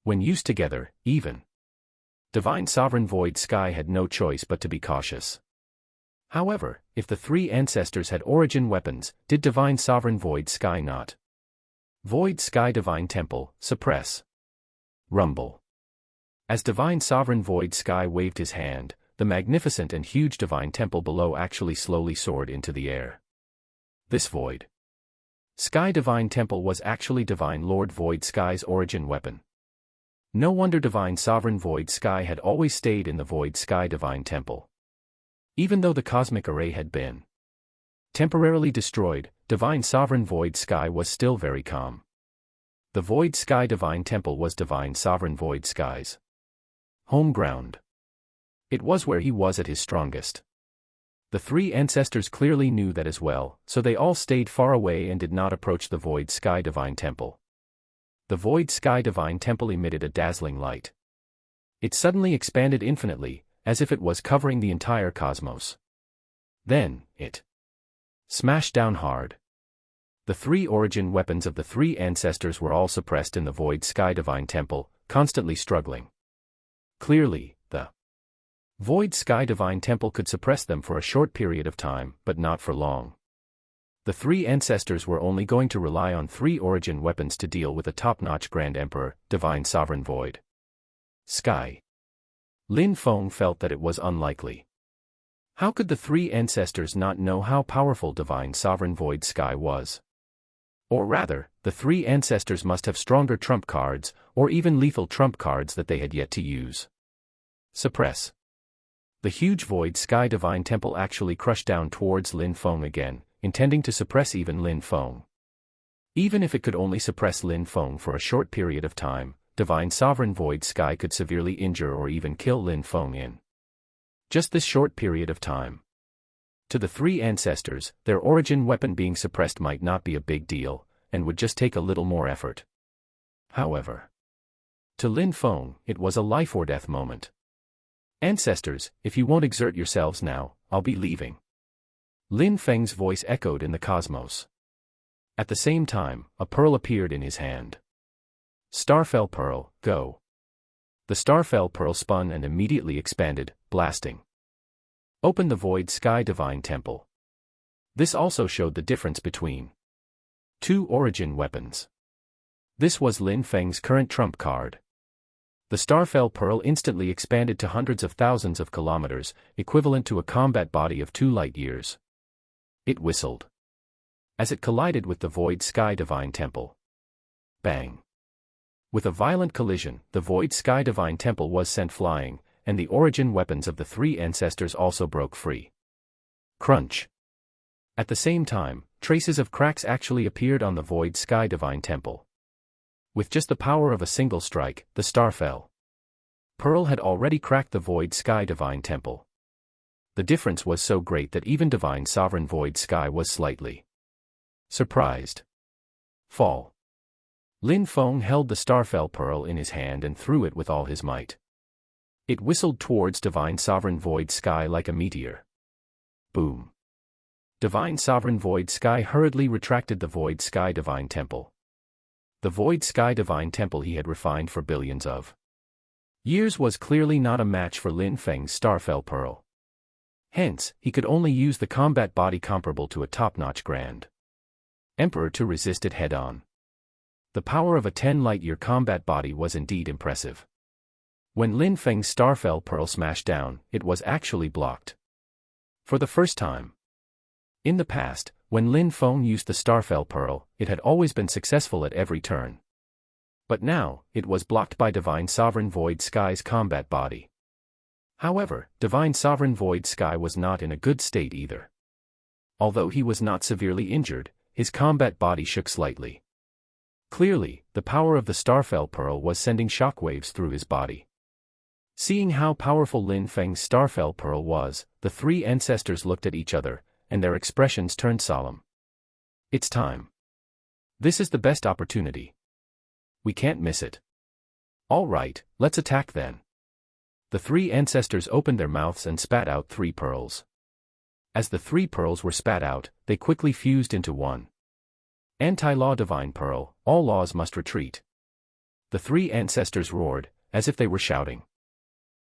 When used together, even Divine Sovereign Void Sky had no choice but to be cautious. However, if the three ancestors had origin weapons, did Divine Sovereign Void Sky not? Void Sky Divine Temple, suppress. Rumble. As Divine Sovereign Void Sky waved his hand, the magnificent and huge divine temple below actually slowly soared into the air. This void sky divine temple was actually divine Lord Void Sky's origin weapon. No wonder divine sovereign Void Sky had always stayed in the Void Sky divine temple. Even though the cosmic array had been temporarily destroyed, divine sovereign Void Sky was still very calm. The Void Sky divine temple was divine sovereign Void Sky's home ground. It was where he was at his strongest. The three ancestors clearly knew that as well, so they all stayed far away and did not approach the Void Sky divine temple. The Void Sky divine temple emitted a dazzling light. It suddenly expanded infinitely, as if it was covering the entire cosmos. Then, it smashed down hard. The three origin weapons of the three ancestors were all suppressed in the Void Sky divine temple, constantly struggling. Clearly, the Void Sky divine temple could suppress them for a short period of time, but not for long. The three ancestors were only going to rely on three origin weapons to deal with a top-notch Grand Emperor, divine sovereign Void Sky. Lin Feng felt that it was unlikely. How could the three ancestors not know how powerful divine sovereign Void Sky was? Or rather, the three ancestors must have stronger trump cards, or even lethal trump cards that they had yet to use. Suppress. The huge Void Sky divine temple actually crushed down towards Lin Feng again, intending to suppress even Lin Feng. Even if it could only suppress Lin Feng for a short period of time, divine sovereign Void Sky could severely injure or even kill Lin Feng in just this short period of time. To the three ancestors, their origin weapon being suppressed might not be a big deal, and would just take a little more effort. However, to Lin Feng, it was a life-or-death moment. Ancestors, if you won't exert yourselves now, I'll be leaving. Lin Feng's voice echoed in the cosmos. At the same time, a pearl appeared in his hand. Starfell Pearl, go. The Starfell Pearl spun and immediately expanded, blasting open the Void Sky divine temple. This also showed the difference between two origin weapons. This was Lin Feng's current trump card. The Starfell Pearl instantly expanded to hundreds of thousands of kilometers, equivalent to a combat body of 2 light years. It whistled as it collided with the Void Sky divine temple. Bang! With a violent collision, the Void Sky divine temple was sent flying, and the origin weapons of the three ancestors also broke free. Crunch! At the same time, traces of cracks actually appeared on the Void Sky divine temple. With just the power of a single strike, the Starfell Pearl had already cracked the Void Sky divine temple. The difference was so great that even divine sovereign Void Sky was slightly surprised. Fall. Lin Feng held the Starfell Pearl in his hand and threw it with all his might. It whistled towards divine sovereign Void Sky like a meteor. Boom. Divine sovereign Void Sky hurriedly retracted the Void Sky divine temple. The Void Sky divine temple he had refined for billions of years was clearly not a match for Lin Feng's Starfell Pearl. Hence, he could only use the combat body comparable to a top-notch Grand Emperor to resist it head-on. The power of a 10 light-year combat body was indeed impressive. When Lin Feng's Starfell Pearl smashed down, it was actually blocked. For the first time. In the past, when Lin Feng used the Starfell Pearl, it had always been successful at every turn. But now, it was blocked by Divine Sovereign Void Sky's combat body. However, Divine Sovereign Void Sky was not in a good state either. Although he was not severely injured, his combat body shook slightly. Clearly, the power of the Starfell Pearl was sending shockwaves through his body. Seeing how powerful Lin Feng's Starfell Pearl was, the three ancestors looked at each other, and their expressions turned solemn. It's time. This is the best opportunity. We can't miss it. All right, let's attack then. The three ancestors opened their mouths and spat out 3 pearls. As the 3 pearls were spat out, they quickly fused into one. Anti-law Divine Pearl, all laws must retreat. The 3 ancestors roared, as if they were shouting.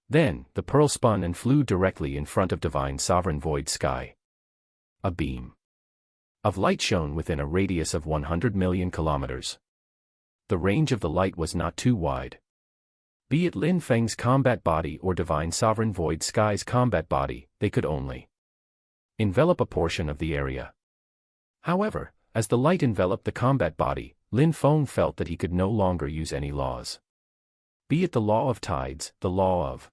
Then, the pearl spun and flew directly in front of Divine Sovereign Void Sky. A beam of light shone within a radius of 100 million kilometers. The range of the light was not too wide. Be it Lin Feng's combat body or Divine Sovereign Void Sky's combat body, they could only envelop a portion of the area. However, as the light enveloped the combat body, Lin Feng felt that he could no longer use any laws. Be it the law of tides, the law of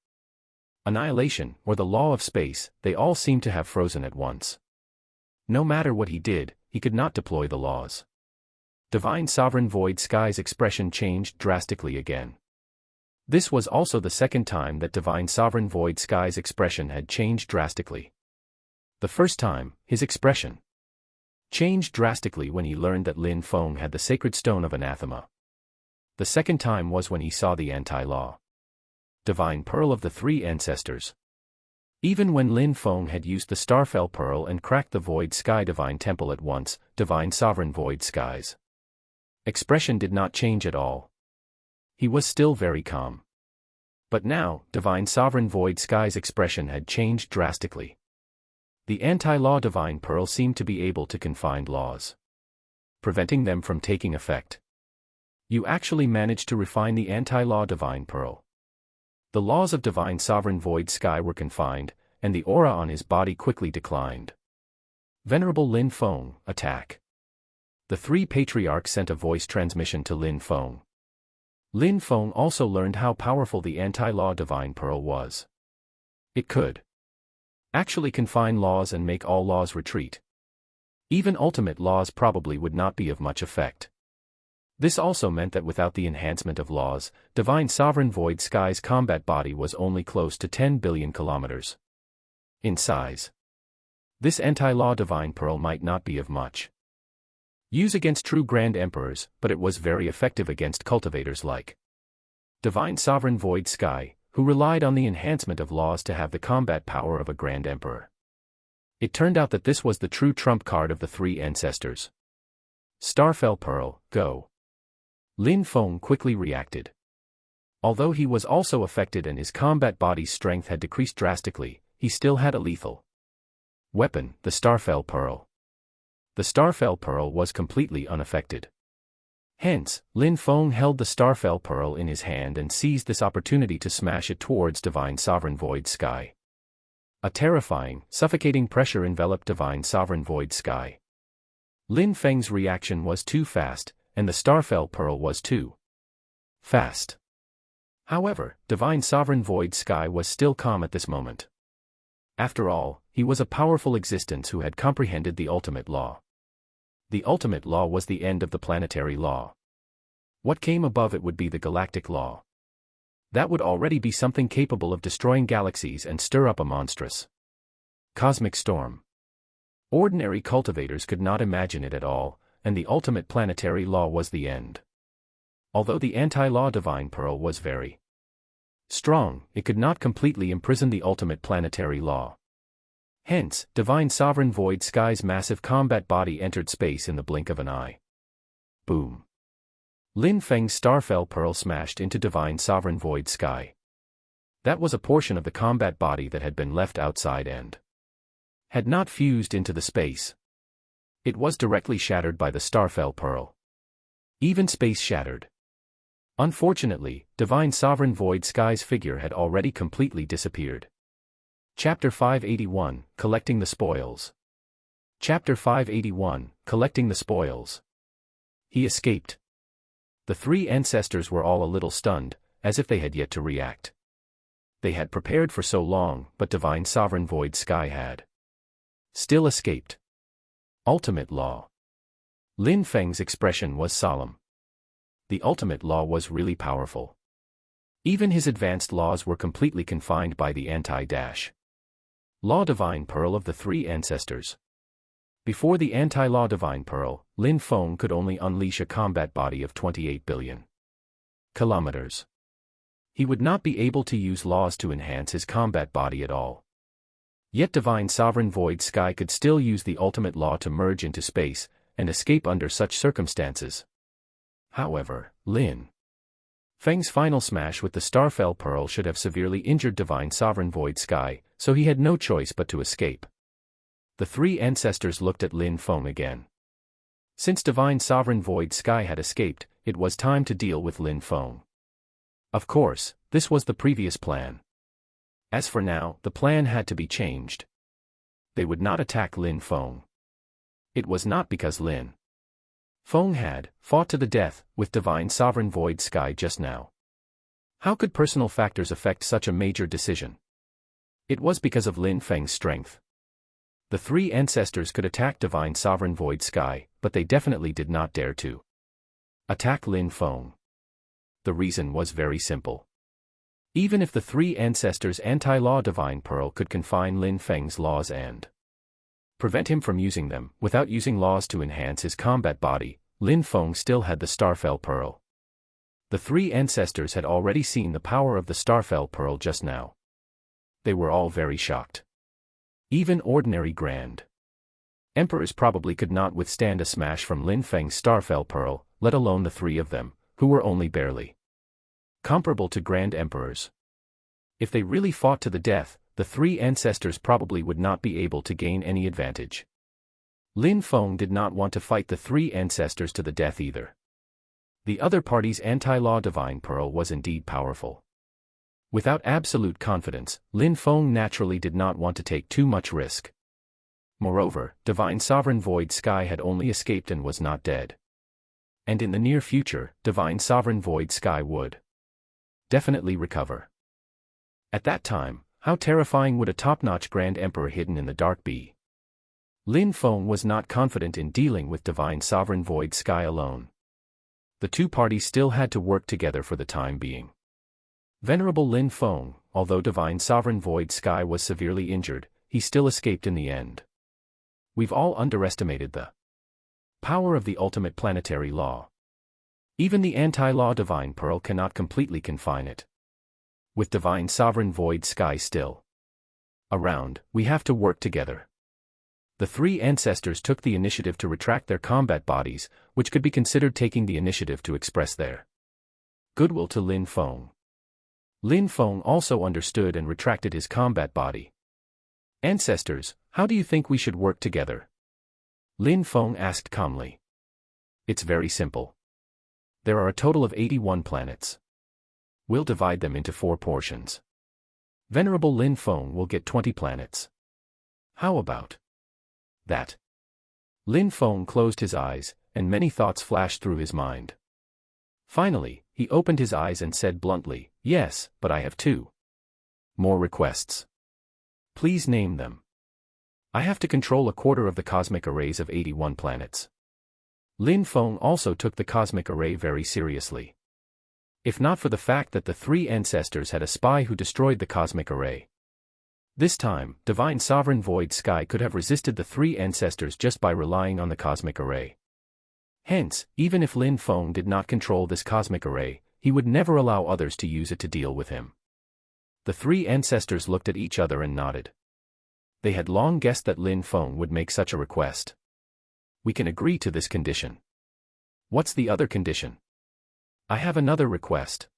annihilation, or the law of space, they all seemed to have frozen at once. No matter what he did, he could not deploy the laws. Divine Sovereign Void Sky's expression changed drastically again. This was also the second time that Divine Sovereign Void Sky's expression had changed drastically. The first time, his expression changed drastically when he learned that Lin Feng had the sacred stone of anathema. The second time was when he saw the anti-law divine pearl of the three ancestors. Even when Lin Feng had used the Starfell Pearl and cracked the Void Sky Divine Temple at once, Divine Sovereign Void Sky's expression did not change at all. He was still very calm. But now, Divine Sovereign Void Sky's expression had changed drastically. The anti-law Divine Pearl seemed to be able to confine laws, preventing them from taking effect. You actually managed to refine the anti-law Divine Pearl. The laws of Divine Sovereign Void Sky were confined, and the aura on his body quickly declined. Venerable Lin Feng, attack. The three patriarchs sent a voice transmission to Lin Feng. Lin Feng also learned how powerful the anti-law Divine Pearl was. It could actually confine laws and make all laws retreat. Even ultimate laws probably would not be of much effect. This also meant that without the enhancement of laws, Divine Sovereign Void Sky's combat body was only close to 10 billion kilometers in size. This anti-law Divine Pearl might not be of much use against true Grand Emperors, but it was very effective against cultivators like Divine Sovereign Void Sky, who relied on the enhancement of laws to have the combat power of a Grand Emperor. It turned out that this was the true trump card of the three ancestors. Starfell Pearl, go. Lin Feng quickly reacted. Although he was also affected and his combat body's strength had decreased drastically, he still had a lethal weapon, the Starfell Pearl. The Starfell Pearl was completely unaffected. Hence, Lin Feng held the Starfell Pearl in his hand and seized this opportunity to smash it towards Divine Sovereign Void Sky. A terrifying, suffocating pressure enveloped Divine Sovereign Void Sky. Lin Feng's reaction was too fast, and the Starfell Pearl was too fast. However, Divine Sovereign Void Sky was still calm at this moment. After all, he was a powerful existence who had comprehended the ultimate law. The ultimate law was the end of the planetary law. What came above it would be the galactic law. That would already be something capable of destroying galaxies and stir up a monstrous cosmic storm. Ordinary cultivators could not imagine it at all, and the ultimate planetary law was the end. Although the anti-law Divine Pearl was very strong, it could not completely imprison the ultimate planetary law. Hence, Divine Sovereign Void Sky's massive combat body entered space in the blink of an eye. Boom. Lin Feng's Starfell Pearl smashed into Divine Sovereign Void Sky. That was a portion of the combat body that had been left outside and had not fused into the space. It was directly shattered by the Starfell Pearl. Even space shattered. Unfortunately, Divine Sovereign Void Sky's figure had already completely disappeared. Chapter 581, Collecting the Spoils. Chapter 581, Collecting the Spoils. He escaped. The three ancestors were all a little stunned, as if they had yet to react. They had prepared for so long, but Divine Sovereign Void Sky had still escaped. Ultimate Law. Lin Feng's expression was solemn. The ultimate law was really powerful. Even his advanced laws were completely confined by the anti-law Divine Pearl of the three ancestors. Before the anti-law Divine Pearl, Lin Feng could only unleash a combat body of 28 billion kilometers. He would not be able to use laws to enhance his combat body at all. Yet Divine Sovereign Void Sky could still use the ultimate law to merge into space, and escape under such circumstances. However, Lin Feng's final smash with the Starfell Pearl should have severely injured Divine Sovereign Void Sky, so he had no choice but to escape. The three ancestors looked at Lin Feng again. Since Divine Sovereign Void Sky had escaped, it was time to deal with Lin Feng. Of course, this was the previous plan. As for now, the plan had to be changed. They would not attack Lin Feng. It was not because Lin Feng had fought to the death with Divine Sovereign Void Sky just now. How could personal factors affect such a major decision? It was because of Lin Feng's strength. The three ancestors could attack Divine Sovereign Void Sky, but they definitely did not dare to attack Lin Feng. The reason was very simple. Even if the three ancestors' anti-law Divine Pearl could confine Lin Feng's laws and prevent him from using them, without using laws to enhance his combat body, Lin Feng still had the Starfell Pearl. The three ancestors had already seen the power of the Starfell Pearl just now. They were all very shocked. Even ordinary Grand Emperors probably could not withstand a smash from Lin Feng's Starfell Pearl, let alone the three of them, who were only barely comparable to Grand Emperors. If they really fought to the death, the three ancestors probably would not be able to gain any advantage. Lin Feng did not want to fight the three ancestors to the death either. The other party's anti-law Divine Pearl was indeed powerful. Without absolute confidence, Lin Feng naturally did not want to take too much risk. Moreover, Divine Sovereign Void Sky had only escaped and was not dead. And in the near future, Divine Sovereign Void Sky would definitely recover. At that time, how terrifying would a top-notch Grand Emperor hidden in the dark be? Lin Feng was not confident in dealing with Divine Sovereign Void Sky alone. The two parties still had to work together for the time being. Venerable Lin Feng, although Divine Sovereign Void Sky was severely injured, he still escaped in the end. We've all underestimated the power of the ultimate planetary law. Even the anti-law Divine Pearl cannot completely confine it. With Divine Sovereign Void Sky still around, we have to work together. The three ancestors took the initiative to retract their combat bodies, which could be considered taking the initiative to express their goodwill to Lin Feng. Lin Feng also understood and retracted his combat body. Ancestors, how do you think we should work together? Lin Feng asked calmly. It's very simple. There are a total of 81 planets. We'll divide them into 4 portions. Venerable Lin Feng will get 20 planets. How about that? Lin Feng closed his eyes, and many thoughts flashed through his mind. Finally, he opened his eyes and said bluntly, "Yes, but I have 2 more requests. Please name them." I have to control a quarter of the cosmic arrays of 81 planets. Lin Feng also took the cosmic array very seriously. If not for the fact that the 3 ancestors had a spy who destroyed the cosmic array. This time, Divine Sovereign Void Sky could have resisted the 3 ancestors just by relying on the cosmic array. Hence, even if Lin Feng did not control this cosmic array, he would never allow others to use it to deal with him. The 3 ancestors looked at each other and nodded. They had long guessed that Lin Feng would make such a request. We can agree to this condition. What's the other condition? I have another request.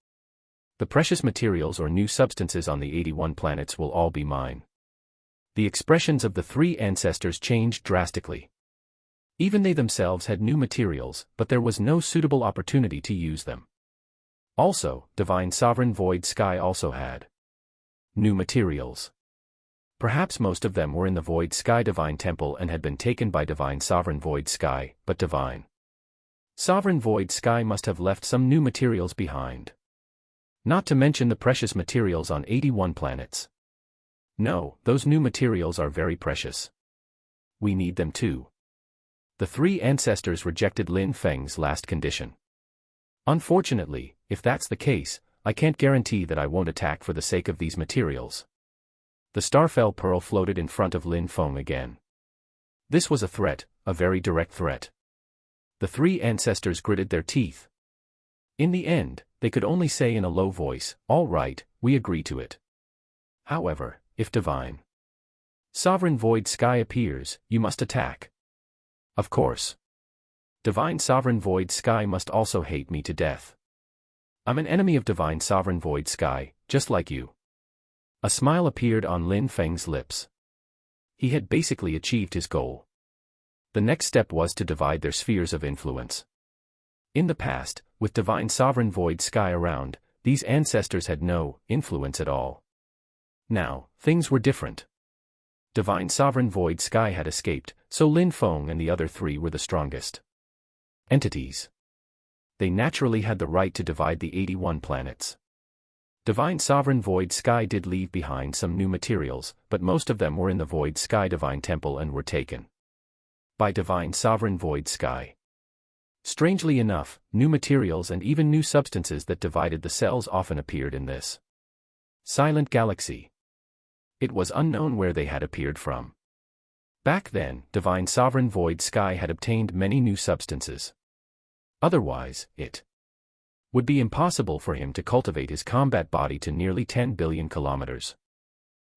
The precious materials or new substances on the 81 planets will all be mine. The expressions of the 3 ancestors changed drastically. Even they themselves had new materials, but there was no suitable opportunity to use them. Also, Divine Sovereign Void Sky also had new materials. Perhaps most of them were in the Void Sky Divine Temple and had been taken by Divine Sovereign Void Sky, but Divine Sovereign Void Sky must have left some new materials behind. Not to mention the precious materials on 81 planets. No, those new materials are very precious. We need them too. The 3 ancestors rejected Lin Feng's last condition. Unfortunately, if that's the case, I can't guarantee that I won't attack for the sake of these materials. The Starfell Pearl floated in front of Lin Feng again. This was a threat, a very direct threat. The 3 ancestors gritted their teeth. In the end, they could only say in a low voice, "All right, we agree to it. However, if Divine Sovereign Void Sky appears, you must attack." Of course. Divine Sovereign Void Sky must also hate me to death. I'm an enemy of Divine Sovereign Void Sky, just like you. A smile appeared on Lin Feng's lips. He had basically achieved his goal. The next step was to divide their spheres of influence. In the past, with Divine Sovereign Void Sky around, these ancestors had no influence at all. Now, things were different. Divine Sovereign Void Sky had escaped, so Lin Feng and the other three were the strongest entities. They naturally had the right to divide the 81 planets. Divine Sovereign Void Sky did leave behind some new materials, but most of them were in the Void Sky Divine Temple and were taken by Divine Sovereign Void Sky. Strangely enough, new materials and even new substances that divided the cells often appeared in this silent galaxy. It was unknown where they had appeared from. Back then, Divine Sovereign Void Sky had obtained many new substances. Otherwise, it would be impossible for him to cultivate his combat body to nearly 10 billion kilometers.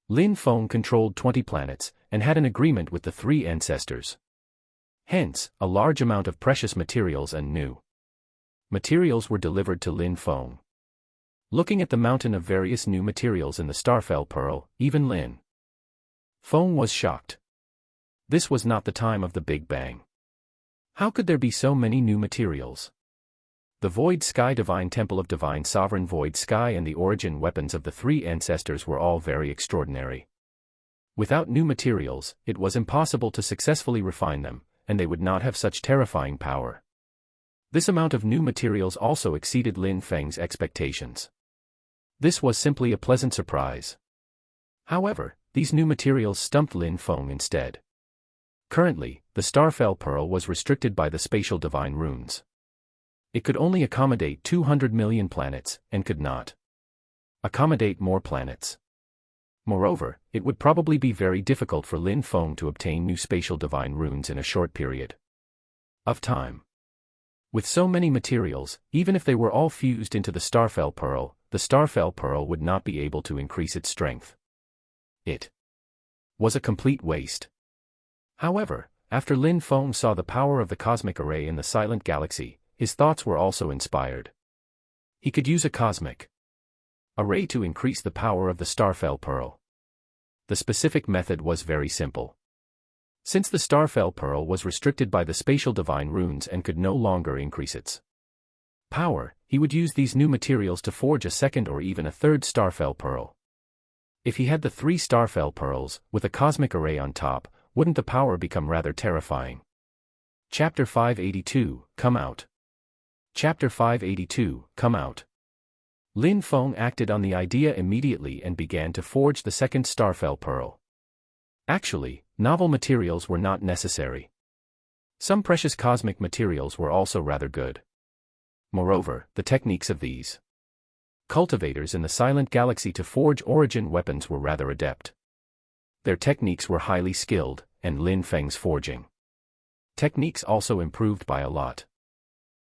Lin Feng controlled 20 planets, and had an agreement with the three ancestors. Hence, a large amount of precious materials and new materials were delivered to Lin Feng. Looking at the mountain of various new materials in the Starfell Pearl, even Lin Feng was shocked. This was not the time of the Big Bang. How could there be so many new materials? The Void Sky Divine Temple of Divine Sovereign Void Sky and the origin weapons of the three ancestors were all very extraordinary. Without new materials, it was impossible to successfully refine them, and they would not have such terrifying power. This amount of new materials also exceeded Lin Feng's expectations. This was simply a pleasant surprise. However, these new materials stumped Lin Feng instead. Currently, the Starfell Pearl was restricted by the spatial divine runes. It could only accommodate 200 million planets, and could not accommodate more planets. Moreover, it would probably be very difficult for Lin Feng to obtain new spatial divine runes in a short period of time. With so many materials, even if they were all fused into the Starfell Pearl, the Starfell Pearl would not be able to increase its strength. It was a complete waste. However, after Lin Feng saw the power of the cosmic array in the silent galaxy, his thoughts were also inspired. He could use a cosmic array to increase the power of the Starfell Pearl. The specific method was very simple. Since the Starfell Pearl was restricted by the spatial divine runes and could no longer increase its power, he would use these new materials to forge a second or even a third Starfell Pearl. If he had the 3 Starfell Pearls, with a cosmic array on top, wouldn't the power become rather terrifying? Chapter 582, Come Out. Chapter 582, Come Out. Lin Feng acted on the idea immediately and began to forge the second Starfell Pearl. Actually, novel materials were not necessary. Some precious cosmic materials were also rather good. Moreover, the techniques of these cultivators in the silent galaxy to forge origin weapons were rather adept. Their techniques were highly skilled, and Lin Feng's forging techniques also improved by a lot.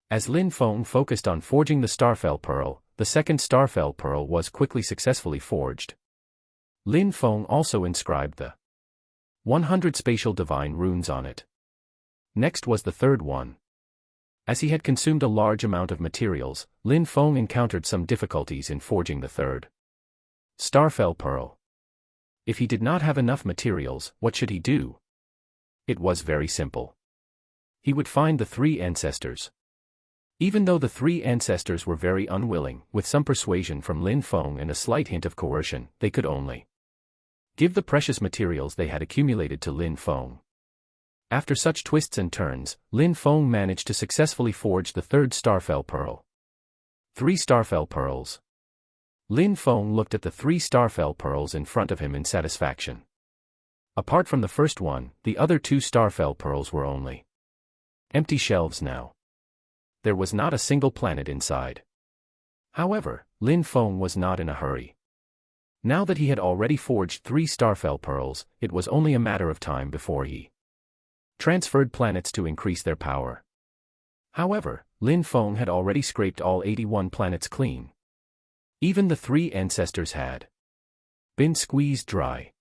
As Lin Feng focused on forging the Starfell Pearl, the second Starfell Pearl was quickly successfully forged. Lin Feng also inscribed the 100 spatial divine runes on it. Next was the third one. As he had consumed a large amount of materials, Lin Feng encountered some difficulties in forging the third Starfell Pearl. If he did not have enough materials, what should he do? It was very simple. He would find the 3 ancestors. Even though the 3 ancestors were very unwilling, with some persuasion from Lin Feng and a slight hint of coercion, they could only give the precious materials they had accumulated to Lin Feng. After such twists and turns, Lin Feng managed to successfully forge the third Starfell Pearl. 3 Starfell Pearls. Lin Feng looked at the 3 Starfell Pearls in front of him in satisfaction. Apart from the first one, the other 2 Starfell Pearls were only empty shelves now. There was not a single planet inside. However, Lin Feng was not in a hurry. Now that he had already forged 3 Starfell Pearls, it was only a matter of time before he transferred planets to increase their power. However, Lin Feng had already scraped all 81 planets clean. Even the 3 ancestors had been squeezed dry.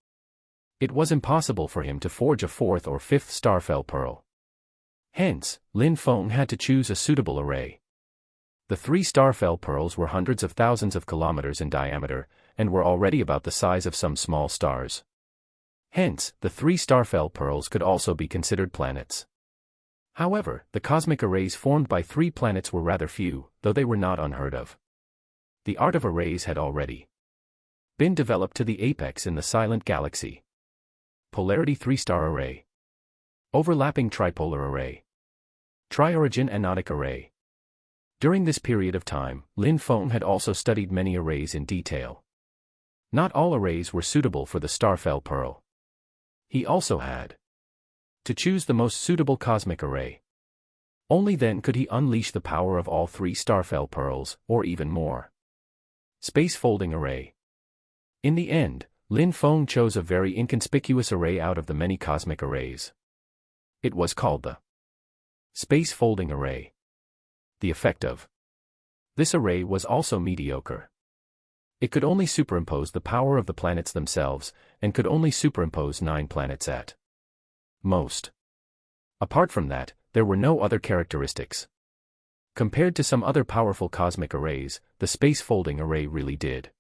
It was impossible for him to forge a 4th or 5th Starfell Pearl. Hence, Lin Feng had to choose a suitable array. The 3 Starfell Pearls were hundreds of thousands of kilometers in diameter, and were already about the size of some small stars. Hence, the 3 Starfell Pearls could also be considered planets. However, the cosmic arrays formed by 3 planets were rather few, though they were not unheard of. The art of arrays had already been developed to the apex in the silent galaxy. Polarity 3-star array. Overlapping tripolar array. Tri-origin anodic array. During this period of time, Lin Feng had also studied many arrays in detail. Not all arrays were suitable for the Starfell Pearl. He also had to choose the most suitable cosmic array. Only then could he unleash the power of all 3 Starfell Pearls, or even more. Space folding array. In the end, Lin Feng chose a very inconspicuous array out of the many cosmic arrays. It was called the space folding array. The effect of this array was also mediocre. It could only superimpose the power of the planets themselves, and could only superimpose 9 planets at most. Apart from that, there were no other characteristics. Compared to some other powerful cosmic arrays, the space folding array really did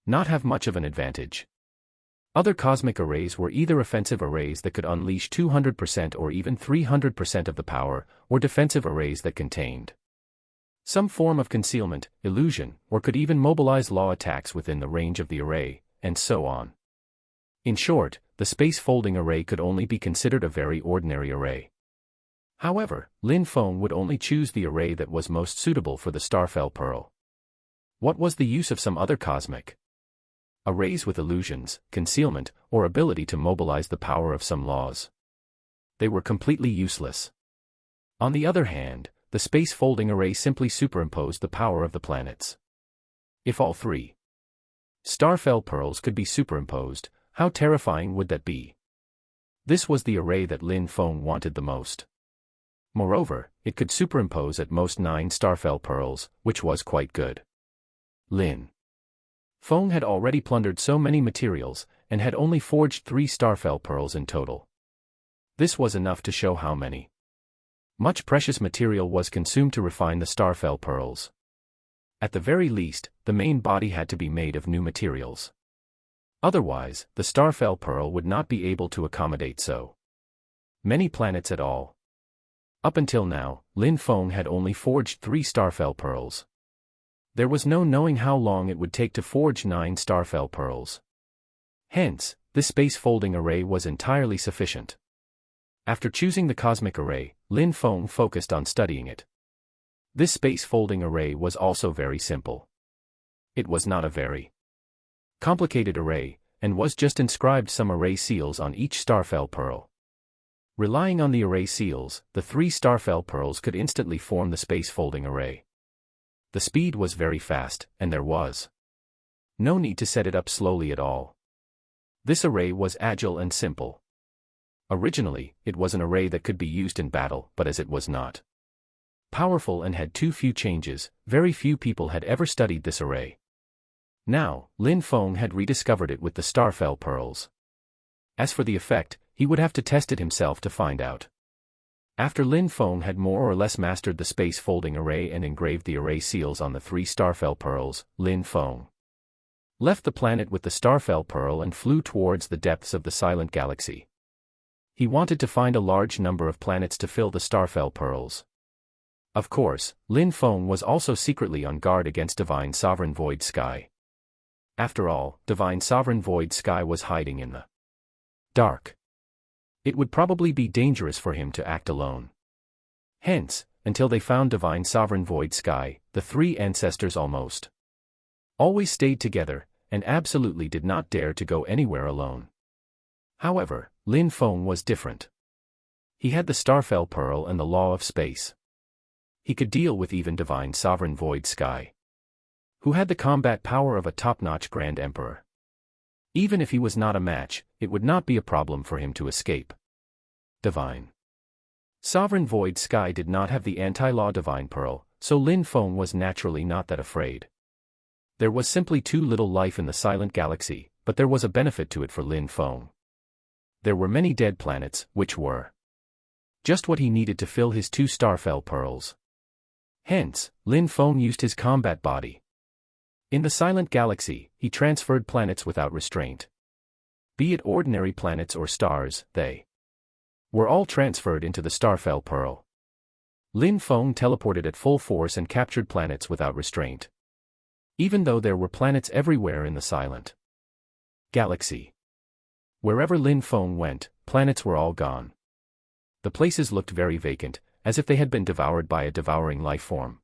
not have much of an advantage. Other cosmic arrays were either offensive arrays that could unleash 200% or even 300% of the power, or defensive arrays that contained some form of concealment, illusion, or could even mobilize law attacks within the range of the array, and so on. In short, the space folding array could only be considered a very ordinary array. However, Lin Feng would only choose the array that was most suitable for the Starfell Pearl. What was the use of some other cosmic arrays with illusions, concealment, or ability to mobilize the power of some laws? They were completely useless. On the other hand, the space folding array simply superimposed the power of the planets. If all 3 Starfell Pearls could be superimposed, how terrifying would that be? This was the array that Lin Feng wanted the most. Moreover, it could superimpose at most 9 Starfell Pearls, which was quite good. Lin Feng had already plundered so many materials, and had only forged 3 Starfell Pearls in total. This was enough to show how much precious material was consumed to refine the Starfell Pearls. At the very least, the main body had to be made of new materials. Otherwise, the Starfell Pearl would not be able to accommodate so many planets at all. Up until now, Lin Feng had only forged 3 Starfell Pearls. There was no knowing how long it would take to forge 9 Starfell Pearls. Hence, this space folding array was entirely sufficient. After choosing the cosmic array, Lin Feng focused on studying it. This space folding array was also very simple. It was not a very complicated array, and was just inscribed some array seals on each Starfell Pearl. Relying on the array seals, the 3 Starfell Pearls could instantly form the space folding array. The speed was very fast, and there was no need to set it up slowly at all. This array was agile and simple. Originally, it was an array that could be used in battle, but as it was not powerful and had too few changes, very few people had ever studied this array. Now, Lin Feng had rediscovered it with the Starfell Pearls. As for the effect, he would have to test it himself to find out. After Lin Feng had more or less mastered the space folding array and engraved the array seals on the 3 Starfell Pearls, Lin Feng left the planet with the Starfell Pearl and flew towards the depths of the silent galaxy. He wanted to find a large number of planets to fill the Starfell Pearls. Of course, Lin Feng was also secretly on guard against Divine Sovereign Void Sky. After all, Divine Sovereign Void Sky was hiding in the dark. It would probably be dangerous for him to act alone. Hence, until they found Divine Sovereign Void Sky, the 3 ancestors almost always stayed together, and absolutely did not dare to go anywhere alone. However, Lin Feng was different. He had the Starfell Pearl and the Law of Space. He could deal with even Divine Sovereign Void Sky, who had the combat power of a top-notch Grand Emperor. Even if he was not a match, it would not be a problem for him to escape. Divine Sovereign Void Sky did not have the anti-law Divine Pearl, so Lin Feng was naturally not that afraid. There was simply too little life in the silent galaxy, but there was a benefit to it for Lin Feng. There were many dead planets, which were just what he needed to fill his 2 Starfell Pearls. Hence, Lin Feng used his combat body. In the silent galaxy, he transferred planets without restraint. Be it ordinary planets or stars, they were all transferred into the Starfell Pearl. Lin Feng teleported at full force and captured planets without restraint. Even though there were planets everywhere in the silent galaxy. Wherever Lin Feng went, planets were all gone. The places looked very vacant, as if they had been devoured by a devouring life form.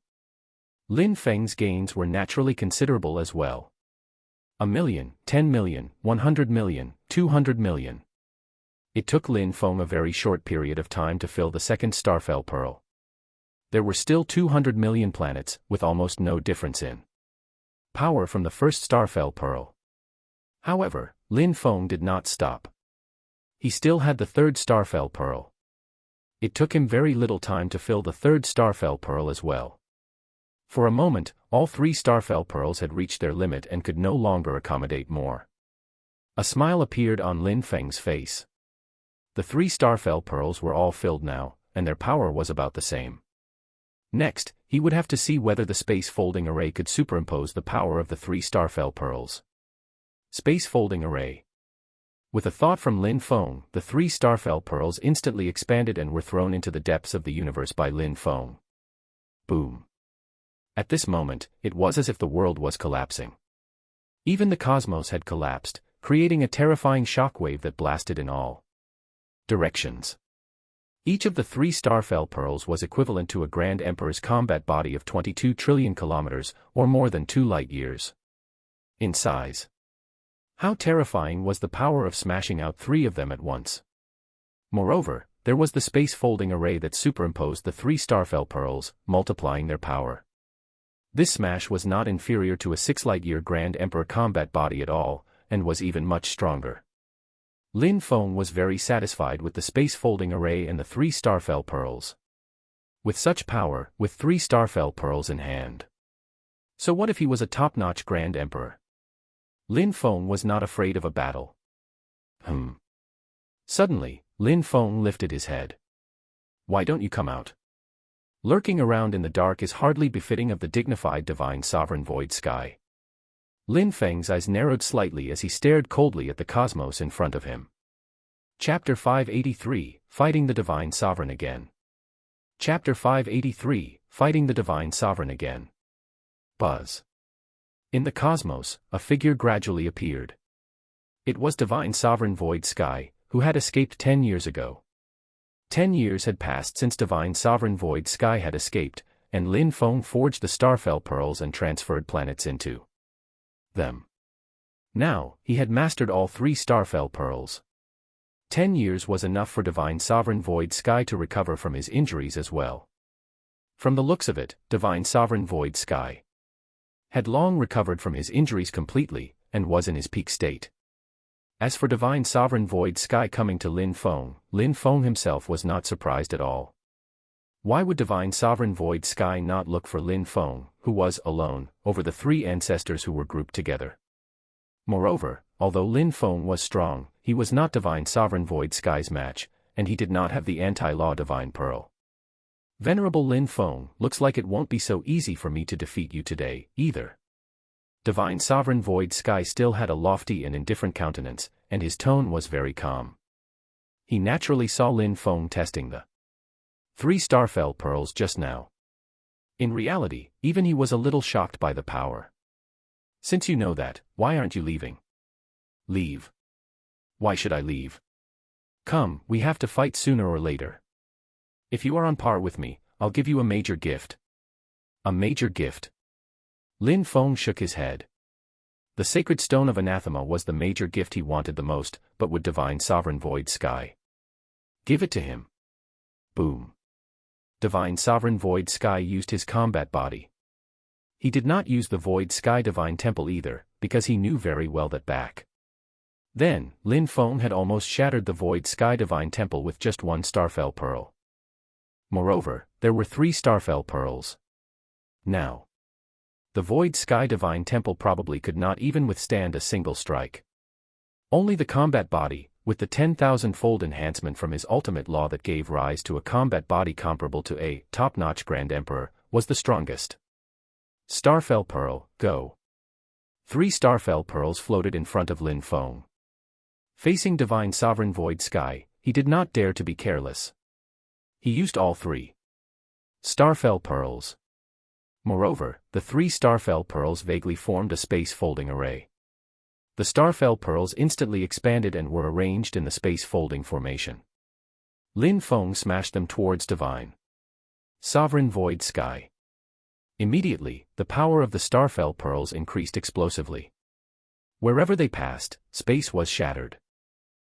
Lin Feng's gains were naturally considerable as well. 1 million, 10 million, 100 million, 200 million. It took Lin Feng a very short period of time to fill the second Starfell Pearl. There were still 200 million planets, with almost no difference in power from the first Starfell Pearl. However, Lin Feng did not stop. He still had the third Starfell Pearl. It took him very little time to fill the third Starfell Pearl as well. For a moment, all three Starfell Pearls had reached their limit and could no longer accommodate more. A smile appeared on Lin Feng's face. The three Starfell Pearls were all filled now, and their power was about the same. Next, he would have to see whether the space folding array could superimpose the power of the three Starfell Pearls. Space folding array. With a thought from Lin Feng, the three Starfell Pearls instantly expanded and were thrown into the depths of the universe by Lin Feng. Boom. At this moment, it was as if the world was collapsing. Even the cosmos had collapsed, creating a terrifying shockwave that blasted in all directions. Each of the three Starfell Pearls was equivalent to a Grand Emperor's combat body of 22 trillion kilometers, or more than 2 light-years in size. How terrifying was the power of smashing out 3 of them at once. Moreover, there was the space folding array that superimposed the 3 Starfell Pearls, multiplying their power. This smash was not inferior to a 6 light-year Grand Emperor combat body at all, and was even much stronger. Lin Feng was very satisfied with the space folding array and the 3 Starfell Pearls. With such power, with 3 Starfell Pearls in hand. So what if he was a top-notch Grand Emperor? Lin Feng was not afraid of a battle. Suddenly, Lin Feng lifted his head. Why don't you come out? Lurking around in the dark is hardly befitting of the dignified divine sovereign void sky. Lin Feng's eyes narrowed slightly as he stared coldly at the cosmos in front of him. Chapter 583, Fighting the Divine Sovereign Again. Chapter 583, Fighting the Divine Sovereign Again. Buzz. In the cosmos, a figure gradually appeared. It was Divine Sovereign Void Sky, who had escaped 10 years ago. 10 years had passed since Divine Sovereign Void Sky had escaped, and Lin Feng forged the Starfell Pearls and transferred planets into them. Now, he had mastered all 3 Starfell Pearls. 10 years was enough for Divine Sovereign Void Sky to recover from his injuries as well. From the looks of it, Divine Sovereign Void Sky had long recovered from his injuries completely, and was in his peak state. As for Divine Sovereign Void Sky coming to Lin Feng himself was not surprised at all. Why would Divine Sovereign Void Sky not look for Lin Feng, who was alone, over the 3 ancestors who were grouped together? Moreover, although Lin Feng was strong, he was not Divine Sovereign Void Sky's match, and he did not have the anti-law Divine Pearl. Venerable Lin Feng, looks like it won't be so easy for me to defeat you today, either. Divine Sovereign Void Sky still had a lofty and indifferent countenance, and his tone was very calm. He naturally saw Lin Feng testing the 3 Starfell Pearls just now. In reality, even he was a little shocked by the power. Since you know that, why aren't you leaving? Leave. Why should I leave? Come, we have to fight sooner or later. If you are on par with me, I'll give you a major gift. A major gift? Lin Feng shook his head. The sacred stone of anathema was the major gift he wanted the most, but would Divine Sovereign Void Sky give it to him? Boom. Divine Sovereign Void Sky used his combat body. He did not use the Void Sky Divine Temple either, because he knew very well that back then, Lin Feng had almost shattered the Void Sky Divine Temple with just 1 Starfell Pearl. Moreover, there were 3 Starfell Pearls. Now, the Void Sky Divine Temple probably could not even withstand a single strike. Only the combat body, with the 10,000-fold enhancement from his ultimate law that gave rise to a combat body comparable to a top-notch Grand Emperor, was the strongest. Starfell Pearl, go. 3 Starfell Pearls floated in front of Lin Feng. Facing Divine Sovereign Void Sky, he did not dare to be careless. He used all 3 Starfell Pearls. Moreover, the 3 starfell pearls vaguely formed a space-folding array. The starfell pearls instantly expanded and were arranged in the space-folding formation. Lin Feng smashed them towards divine sovereign void sky. Immediately, the power of the starfell pearls increased explosively. Wherever they passed, space was shattered.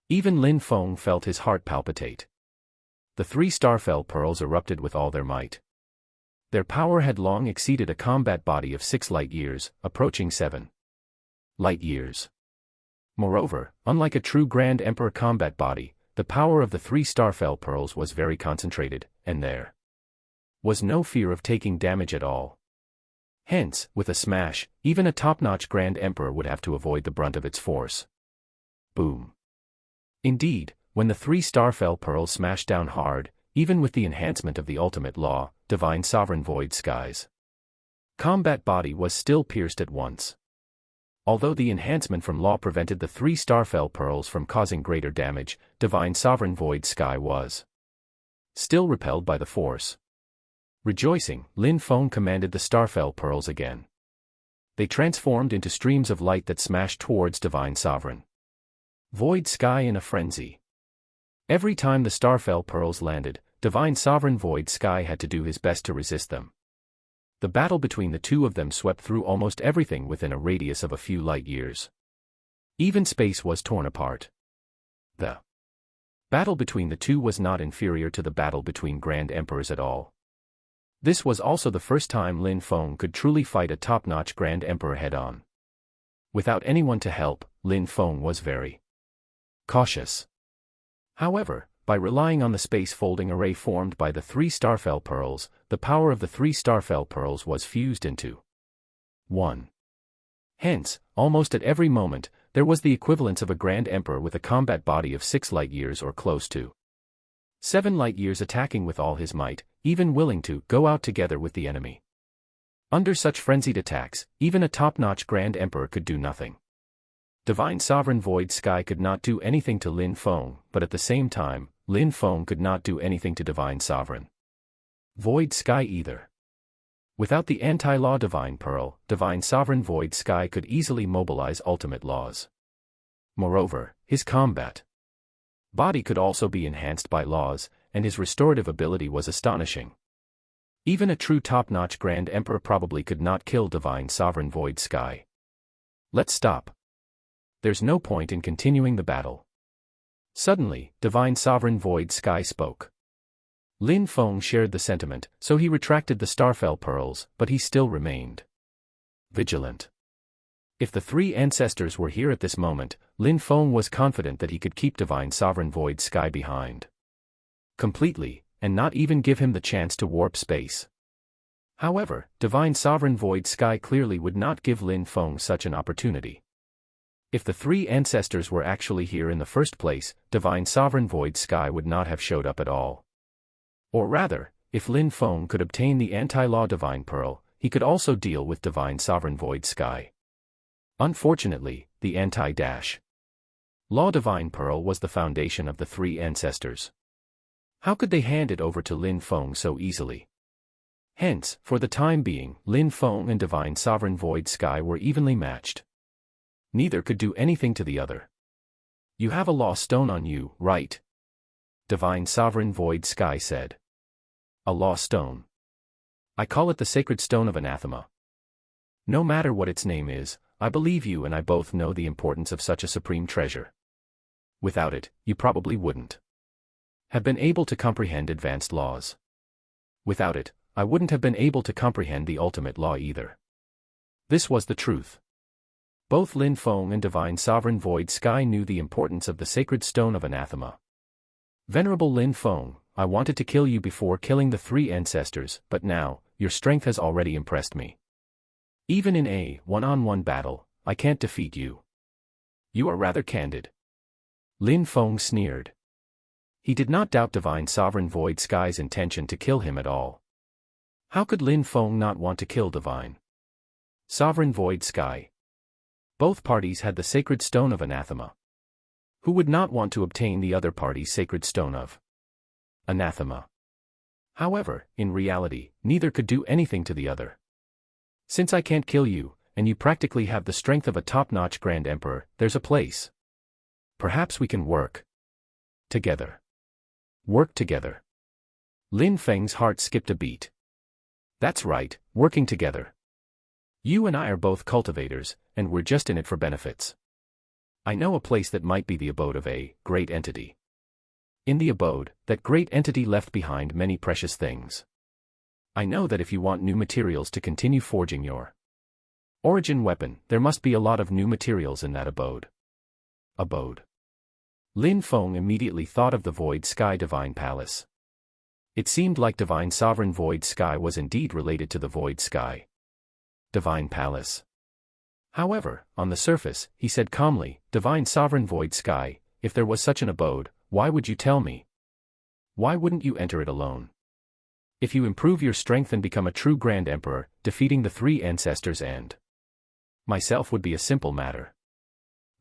Even Lin Feng felt his heart palpitate. The 3 starfell pearls erupted with all their might. Their power had long exceeded a combat body of 6 light-years, approaching 7 light-years. Moreover, unlike a true Grand Emperor combat body, the power of the 3 starfell pearls was very concentrated, and there was no fear of taking damage at all. Hence, with a smash, even a top-notch Grand Emperor would have to avoid the brunt of its force. Boom. Indeed, when the 3 starfell pearls smashed down hard, even with the enhancement of the ultimate law, divine sovereign void skies, combat body was still pierced at once. Although the enhancement from law prevented the 3 starfell pearls from causing greater damage, divine sovereign void sky was still repelled by the force. Rejoicing, Lin Feng commanded the starfell pearls again. They transformed into streams of light that smashed towards divine sovereign void sky in a frenzy. Every time the starfell pearls landed, divine sovereign void sky had to do his best to resist them. The battle between the two of them swept through almost everything within a radius of a few light-years. Even space was torn apart. The battle between the two was not inferior to the battle between Grand Emperors at all. This was also the first time Lin Feng could truly fight a top-notch Grand Emperor head-on. Without anyone to help, Lin Feng was very cautious. However, by relying on the space-folding array formed by the 3 starfell pearls, the power of the 3 starfell pearls was fused into 1. Hence, almost at every moment, there was the equivalence of a Grand Emperor with a combat body of 6 light-years or close to 7 light-years attacking with all his might, even willing to go out together with the enemy. Under such frenzied attacks, even a top-notch Grand Emperor could do nothing. Divine Sovereign Void Sky could not do anything to Lin Feng, but at the same time, Lin Feng could not do anything to Divine Sovereign Void Sky either. Without the anti-law Divine Pearl, Divine Sovereign Void Sky could easily mobilize ultimate laws. Moreover, his combat body could also be enhanced by laws, and his restorative ability was astonishing. Even a true top-notch Grand Emperor probably could not kill Divine Sovereign Void Sky. Let's stop. There's no point in continuing the battle. Suddenly, Divine Sovereign Void Sky spoke. Lin Feng shared the sentiment, so he retracted the starfell pearls, but he still remained vigilant. If the 3 ancestors were here at this moment, Lin Feng was confident that he could keep Divine Sovereign Void Sky behind completely, and not even give him the chance to warp space. However, Divine Sovereign Void Sky clearly would not give Lin Feng such an opportunity. If the 3 ancestors were actually here in the first place, Divine Sovereign Void Sky would not have showed up at all. Or rather, if Lin Feng could obtain the anti-law Divine Pearl, he could also deal with Divine Sovereign Void Sky. Unfortunately, the anti-law Divine Pearl was the foundation of the 3 ancestors. How could they hand it over to Lin Feng so easily? Hence, for the time being, Lin Feng and Divine Sovereign Void Sky were evenly matched. Neither could do anything to the other. You have a law stone on you, right? Divine Sovereign Void Sky said. A law stone. I call it the sacred stone of anathema. No matter what its name is, I believe you and I both know the importance of such a supreme treasure. Without it, you probably wouldn't have been able to comprehend advanced laws. Without it, I wouldn't have been able to comprehend the ultimate law either. This was the truth. Both Lin Feng and Divine Sovereign Void Sky knew the importance of the sacred stone of anathema. Venerable Lin Feng, I wanted to kill you before killing the 3 ancestors, but now, your strength has already impressed me. Even in a one-on-one battle, I can't defeat you. You are rather candid. Lin Feng sneered. He did not doubt Divine Sovereign Void Sky's intention to kill him at all. How could Lin Feng not want to kill Divine Sovereign Void Sky? Both parties had the sacred stone of anathema. Who would not want to obtain the other party's sacred stone of anathema? However, in reality, neither could do anything to the other. Since I can't kill you, and you practically have the strength of a top-notch Grand Emperor, there's a place. Perhaps we can work together. Work together. Lin Feng's heart skipped a beat. That's right, working together. You and I are both cultivators, and we're just in it for benefits. I know a place that might be the abode of a great entity. In the abode, that great entity left behind many precious things. I know that if you want new materials to continue forging your origin weapon, there must be a lot of new materials in that abode. Abode. Lin Feng immediately thought of the Void Sky Divine Palace. It seemed like Divine Sovereign Void Sky was indeed related to the Void Sky Divine Palace. However, on the surface, he said calmly, Divine Sovereign Void Sky, if there was such an abode, why would you tell me? Why wouldn't you enter it alone? If you improve your strength and become a true Grand Emperor, defeating the three ancestors and myself would be a simple matter.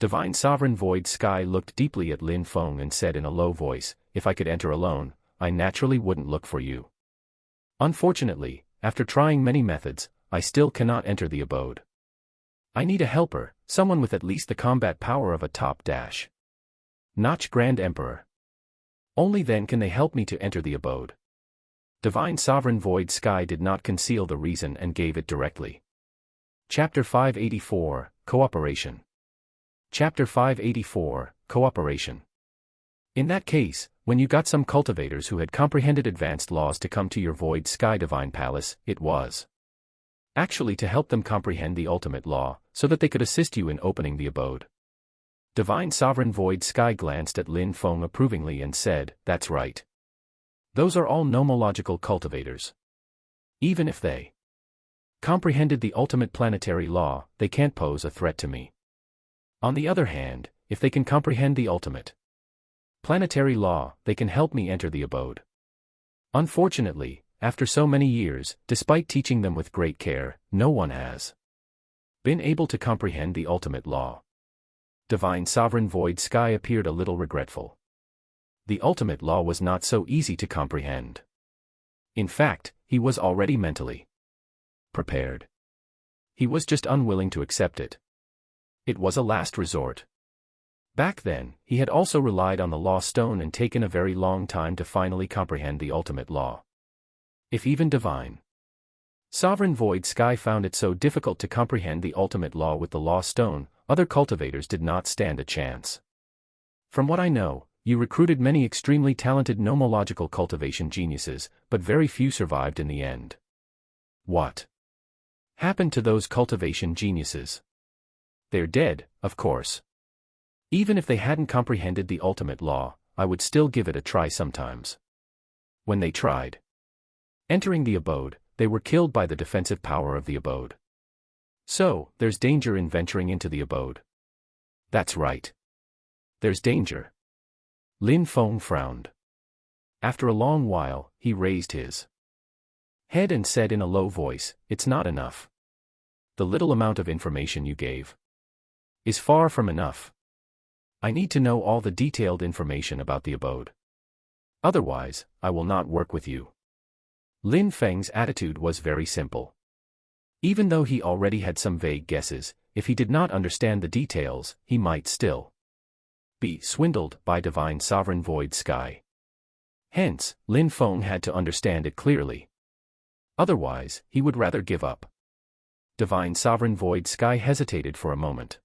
Divine Sovereign Void Sky looked deeply at Lin Feng and said in a low voice, if I could enter alone, I naturally wouldn't look for you. Unfortunately, after trying many methods, I still cannot enter the abode. I need a helper, someone with at least the combat power of a top-notch Grand Emperor. Only then can they help me to enter the abode. Divine Sovereign Void Sky did not conceal the reason and gave it directly. Chapter 584, Cooperation. Chapter 584, Cooperation. In that case, when you got some cultivators who had comprehended advanced laws to come to your Void Sky Divine Palace, it was actually to help them comprehend the ultimate law, so that they could assist you in opening the abode. Divine Sovereign Void Sky glanced at Lin Feng approvingly and said, that's right. Those are all nomological cultivators. Even if they comprehended the ultimate planetary law, they can't pose a threat to me. On the other hand, if they can comprehend the ultimate planetary law, they can help me enter the abode. Unfortunately, after so many years, despite teaching them with great care, no one has been able to comprehend the ultimate law. Divine Sovereign Void Sky appeared a little regretful. The ultimate law was not so easy to comprehend. In fact, he was already mentally prepared. He was just unwilling to accept it. It was a last resort. Back then, he had also relied on the Law Stone and taken a very long time to finally comprehend the ultimate law. If even Divine Sovereign Void Sky found it so difficult to comprehend the ultimate law with the Law Stone, other cultivators did not stand a chance. From what I know, you recruited many extremely talented nomological cultivation geniuses, but very few survived in the end. What happened to those cultivation geniuses? They're dead, of course. Even if they hadn't comprehended the ultimate law, I would still give it a try sometimes. When they tried entering the abode, they were killed by the defensive power of the abode. So, there's danger in venturing into the abode. That's right. There's danger. Lin Feng frowned. After a long while, he raised his head and said in a low voice, it's not enough. The little amount of information you gave is far from enough. I need to know all the detailed information about the abode. Otherwise, I will not work with you. Lin Feng's attitude was very simple. Even though he already had some vague guesses, if he did not understand the details, he might still be swindled by Divine Sovereign Void Sky. Hence, Lin Feng had to understand it clearly. Otherwise, he would rather give up. Divine Sovereign Void Sky hesitated for a moment.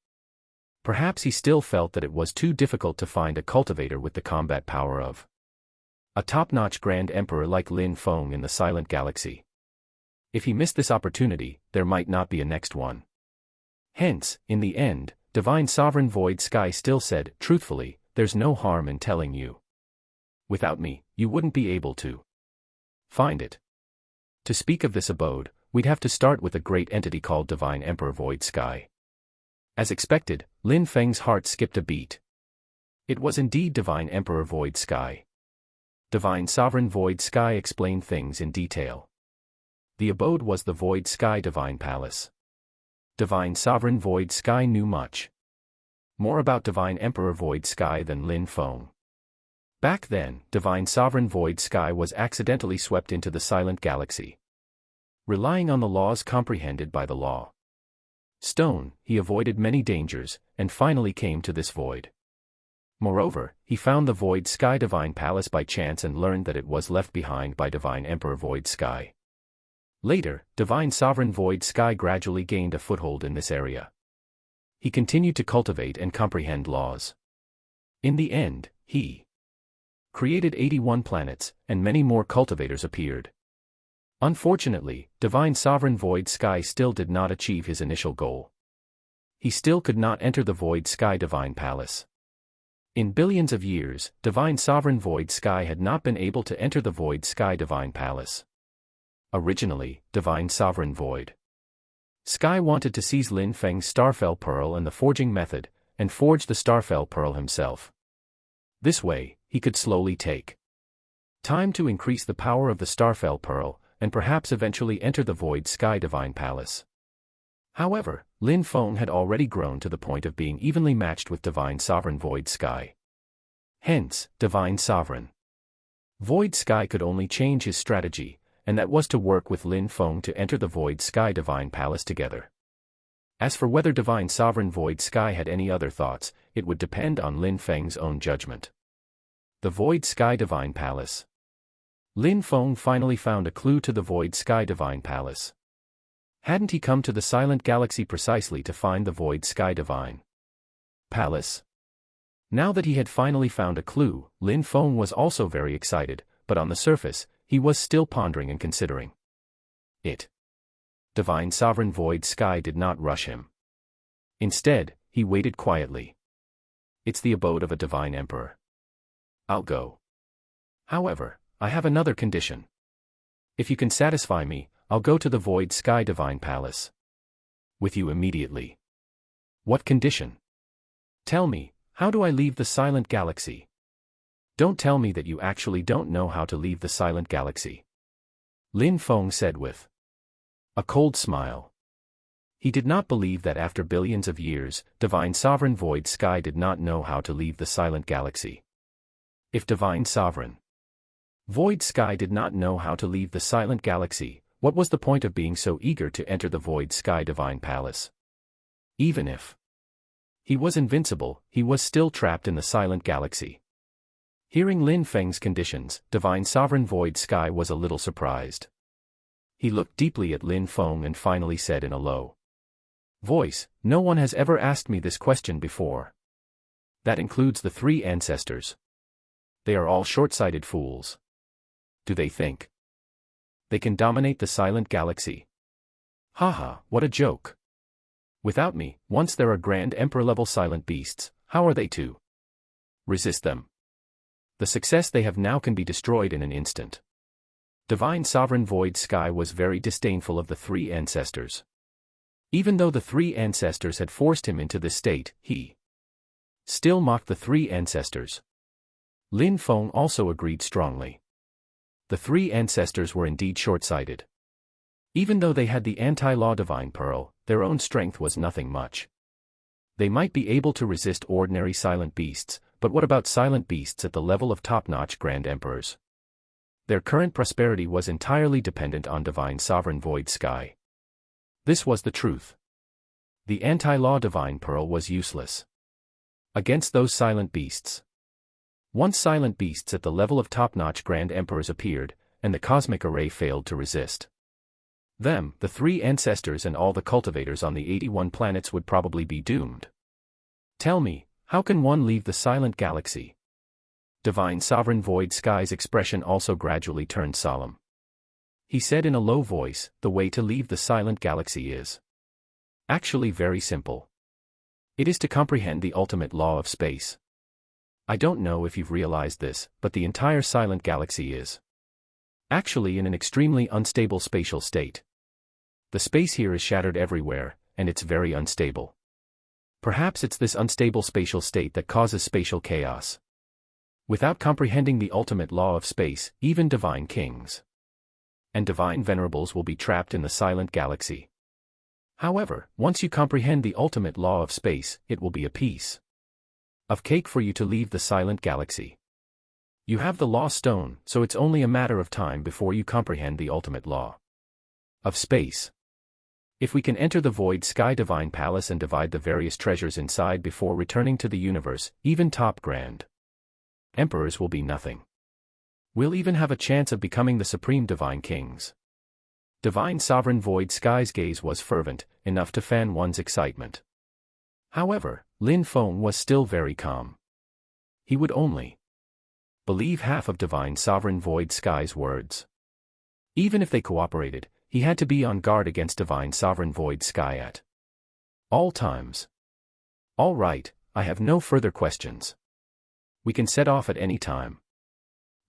Perhaps he still felt that it was too difficult to find a cultivator with the combat power of a top-notch Grand Emperor like Lin Feng in the Silent Galaxy. If he missed this opportunity, there might not be a next one. Hence, in the end, Divine Sovereign Void Sky still said, truthfully, there's no harm in telling you. Without me, you wouldn't be able to find it. To speak of this abode, we'd have to start with a great entity called Divine Emperor Void Sky. As expected, Lin Feng's heart skipped a beat. It was indeed Divine Emperor Void Sky. Divine Sovereign Void Sky explained things in detail. The abode was the Void Sky Divine Palace. Divine Sovereign Void Sky knew much more about Divine Emperor Void Sky than Lin Feng. Back then, Divine Sovereign Void Sky was accidentally swept into the Silent Galaxy. relying on the laws comprehended by the law stone, he avoided many dangers, and finally came to this void. Moreover, he found the Void Sky Divine Palace by chance and learned that it was left behind by Divine Emperor Void Sky. Later, Divine Sovereign Void Sky gradually gained a foothold in this area. He continued to cultivate and comprehend laws. In the end, he created 81 planets, and many more cultivators appeared. Unfortunately, Divine Sovereign Void Sky still did not achieve his initial goal. He still could not enter the Void Sky Divine Palace. In billions of years, Divine Sovereign Void Sky had not been able to enter the Void Sky Divine Palace. Originally, Divine Sovereign Void Sky wanted to seize Lin Feng's Starfell Pearl and the forging method, and forge the Starfell Pearl himself. This way, he could slowly take time to increase the power of the Starfell Pearl, and perhaps eventually enter the Void Sky Divine Palace. However, Lin Feng had already grown to the point of being evenly matched with Divine Sovereign Void Sky. Hence, Divine Sovereign Void Sky could only change his strategy, and that was to work with Lin Feng to enter the Void Sky Divine Palace together. As for whether Divine Sovereign Void Sky had any other thoughts, it would depend on Lin Feng's own judgment. The Void Sky Divine Palace. Lin Feng finally found a clue to the Void Sky Divine Palace. Hadn't he come to the Silent Galaxy precisely to find the Void Sky Divine Palace? Now that he had finally found a clue, Lin Feng was also very excited, but on the surface, he was still pondering and considering it. Divine Sovereign Void Sky did not rush him. Instead, he waited quietly. It's the abode of a Divine Emperor. I'll go. However, I have another condition. If you can satisfy me, I'll go to the Void Sky Divine Palace with you immediately. What condition? Tell me, how do I leave the Silent Galaxy? Don't tell me that you actually don't know how to leave the Silent Galaxy. Lin Feng said with a cold smile. He did not believe that after billions of years, Divine Sovereign Void Sky did not know how to leave the Silent Galaxy. If Divine Sovereign Void Sky did not know how to leave the Silent Galaxy, what was the point of being so eager to enter the Void Sky Divine Palace? Even if he was invincible, he was still trapped in the Silent Galaxy. Hearing Lin Feng's conditions, Divine Sovereign Void Sky was a little surprised. He looked deeply at Lin Feng and finally said in a low voice, "No one has ever asked me this question before. That includes the three ancestors. They are all short-sighted fools. Do they think they can dominate the Silent Galaxy? Haha, what a joke. Without me, once there are Grand Emperor-level silent beasts, how are they to resist them? The success they have now can be destroyed in an instant." Divine Sovereign Void Sky was very disdainful of the three ancestors. Even though the three ancestors had forced him into this state, he still mocked the three ancestors. Lin Feng also agreed strongly. The three ancestors were indeed short-sighted. Even though they had the anti-law Divine Pearl, their own strength was nothing much. They might be able to resist ordinary silent beasts, but what about silent beasts at the level of top-notch Grand Emperors? Their current prosperity was entirely dependent on Divine Sovereign Void Sky. This was the truth. The anti-law Divine Pearl was useless against those silent beasts. Once silent beasts at the level of top-notch Grand Emperors appeared, and the cosmic array failed to resist them, the three ancestors and all the cultivators on the 81 planets would probably be doomed. Tell me, how can one leave the Silent Galaxy? Divine Sovereign Void Sky's expression also gradually turned solemn. He said in a low voice, "The way to leave the Silent Galaxy is actually very simple. It is to comprehend the ultimate law of space. I don't know if you've realized this, but the entire Silent Galaxy is actually in an extremely unstable spatial state. The space here is shattered everywhere, and it's very unstable. Perhaps it's this unstable spatial state that causes spatial chaos. Without comprehending the ultimate law of space, even divine kings and divine venerables will be trapped in the Silent Galaxy. However, once you comprehend the ultimate law of space, it will be a piece of cake for you to leave the Silent Galaxy. You have the Law Stone, so it's only a matter of time before you comprehend the ultimate law. of space. If we can enter the void sky divine palace and divide the various treasures inside before returning to the universe, even top grand emperors will be nothing. We'll even have a chance of becoming the supreme divine kings. Divine sovereign void sky's gaze was fervent, enough to fan one's excitement. However, Lin Feng was still very calm. He would only believe half of divine sovereign void sky's words. Even if they cooperated, he had to be on guard against divine sovereign void sky at all times. All right, I have no further questions. We can set off at any time.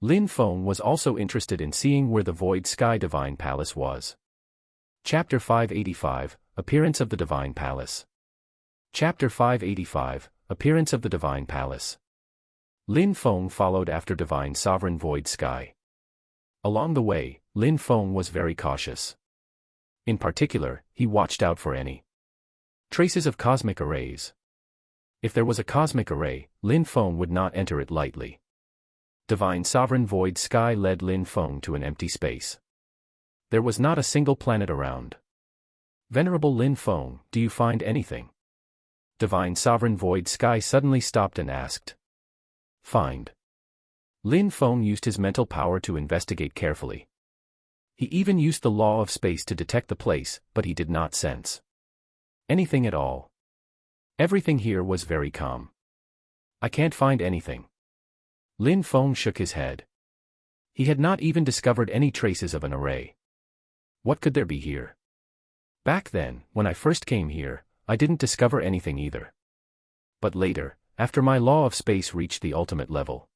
Lin Feng was also interested in seeing where the void sky divine palace was. Chapter 585, Appearance of the Divine Palace. Chapter 585, Appearance of the Divine Palace. Lin Feng followed after divine sovereign void sky. Along the way, Lin Feng was very cautious. In particular, he watched out for any traces of cosmic arrays. If there was a cosmic array, Lin Feng would not enter it lightly. Divine sovereign void sky led Lin Feng to an empty space. There was not a single planet around. Venerable Lin Feng, do you find anything? Divine sovereign void sky suddenly stopped and asked. Find. Lin Feng used his mental power to investigate carefully. He even used the law of space to detect the place, but he did not sense anything at all. Everything here was very calm. I can't find anything. Lin Feng shook his head. He had not even discovered any traces of an array. What could there be here? Back then, when I first came here, I didn't discover anything either. But later, after my law of space reached the ultimate level.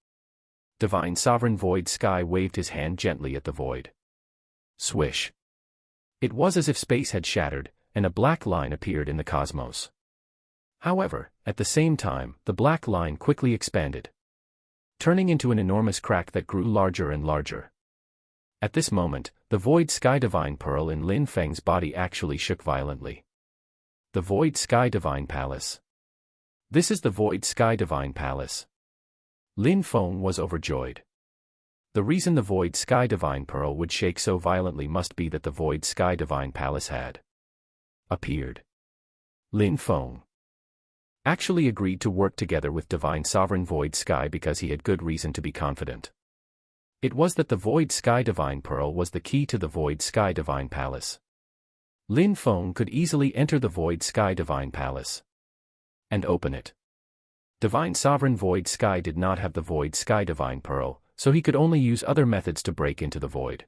Divine sovereign void sky waved his hand gently at the void. Swish. It was as if space had shattered, and a black line appeared in the cosmos. However, at the same time, the black line quickly expanded, turning into an enormous crack that grew larger and larger. At this moment, the void sky divine pearl in Lin Feng's body actually shook violently. The void sky divine palace. This is the void sky divine palace. Lin Feng was overjoyed. The reason the void sky divine pearl would shake so violently must be that the void sky divine palace had appeared. Lin Feng actually agreed to work together with divine sovereign void sky because he had good reason to be confident. It was that the void sky divine pearl was the key to the void sky divine palace. Lin Feng could easily enter the void sky divine palace and open it. Divine sovereign void sky did not have the void sky divine pearl, so he could only use other methods to break into the void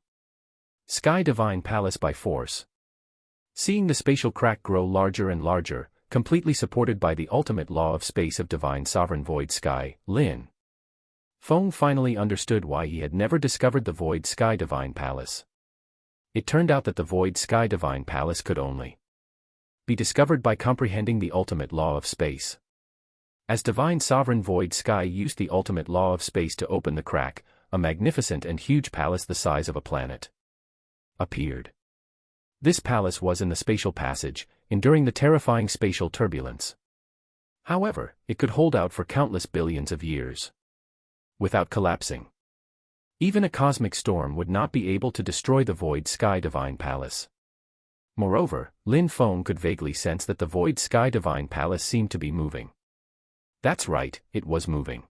sky divine palace by force. Seeing the spatial crack grow larger and larger, completely supported by the ultimate law of space of divine sovereign void sky, Lin Feng finally understood why he had never discovered the void sky divine palace. It turned out that the void sky divine palace could only be discovered by comprehending the ultimate law of space. As divine sovereign void sky used the ultimate law of space to open the crack, a magnificent and huge palace the size of a planet appeared. This palace was in the spatial passage, enduring the terrifying spatial turbulence. However, it could hold out for countless billions of years without collapsing. Even a cosmic storm would not be able to destroy the void sky divine palace. Moreover, Lin Feng could vaguely sense that the void sky divine palace seemed to be moving. That's right, it was moving.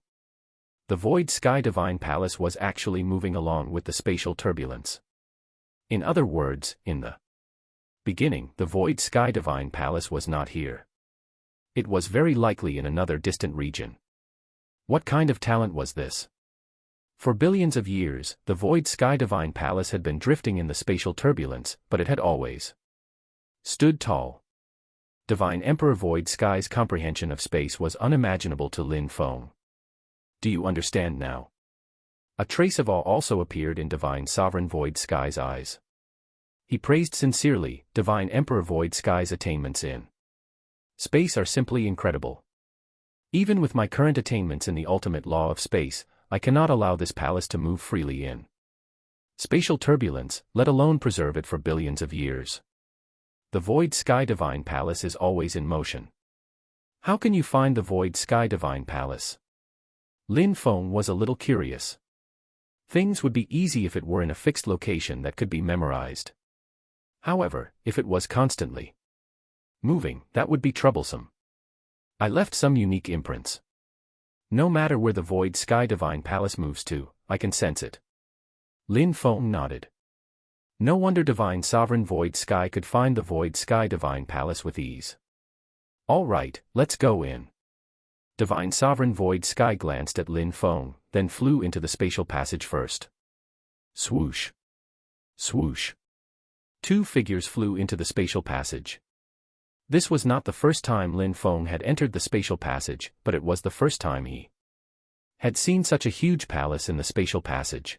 The void sky divine palace was actually moving along with the spatial turbulence. In other words, in the beginning, the void sky divine palace was not here. It was very likely in another distant region. What kind of talent was this? For billions of years, the void sky divine palace had been drifting in the spatial turbulence, but it had always stood tall. Divine Emperor Void Sky's comprehension of space was unimaginable to Lin Feng. Do you understand now? A trace of awe also appeared in Divine Sovereign Void Sky's eyes. He praised sincerely Divine Emperor Void Sky's attainments in space are simply incredible. Even with my current attainments in the ultimate law of space, I cannot allow this palace to move freely in spatial turbulence, let alone preserve it for billions of years. The Void Sky Divine Palace is always in motion. How can you find the Void Sky Divine Palace? Lin Feng was a little curious. Things would be easy if it were in a fixed location that could be memorized. However, if it was constantly moving, that would be troublesome. I left some unique imprints. No matter where the void sky divine palace moves to, I can sense it. Lin Feng nodded. No wonder divine sovereign void sky could find the void sky divine palace with ease. All right, let's go in. Divine sovereign void sky glanced at Lin Feng, then flew into the spatial passage first. Swoosh. Swoosh. Two figures flew into the spatial passage. This was not the first time Lin Feng had entered the spatial passage, but it was the first time he had seen such a huge palace in the spatial passage.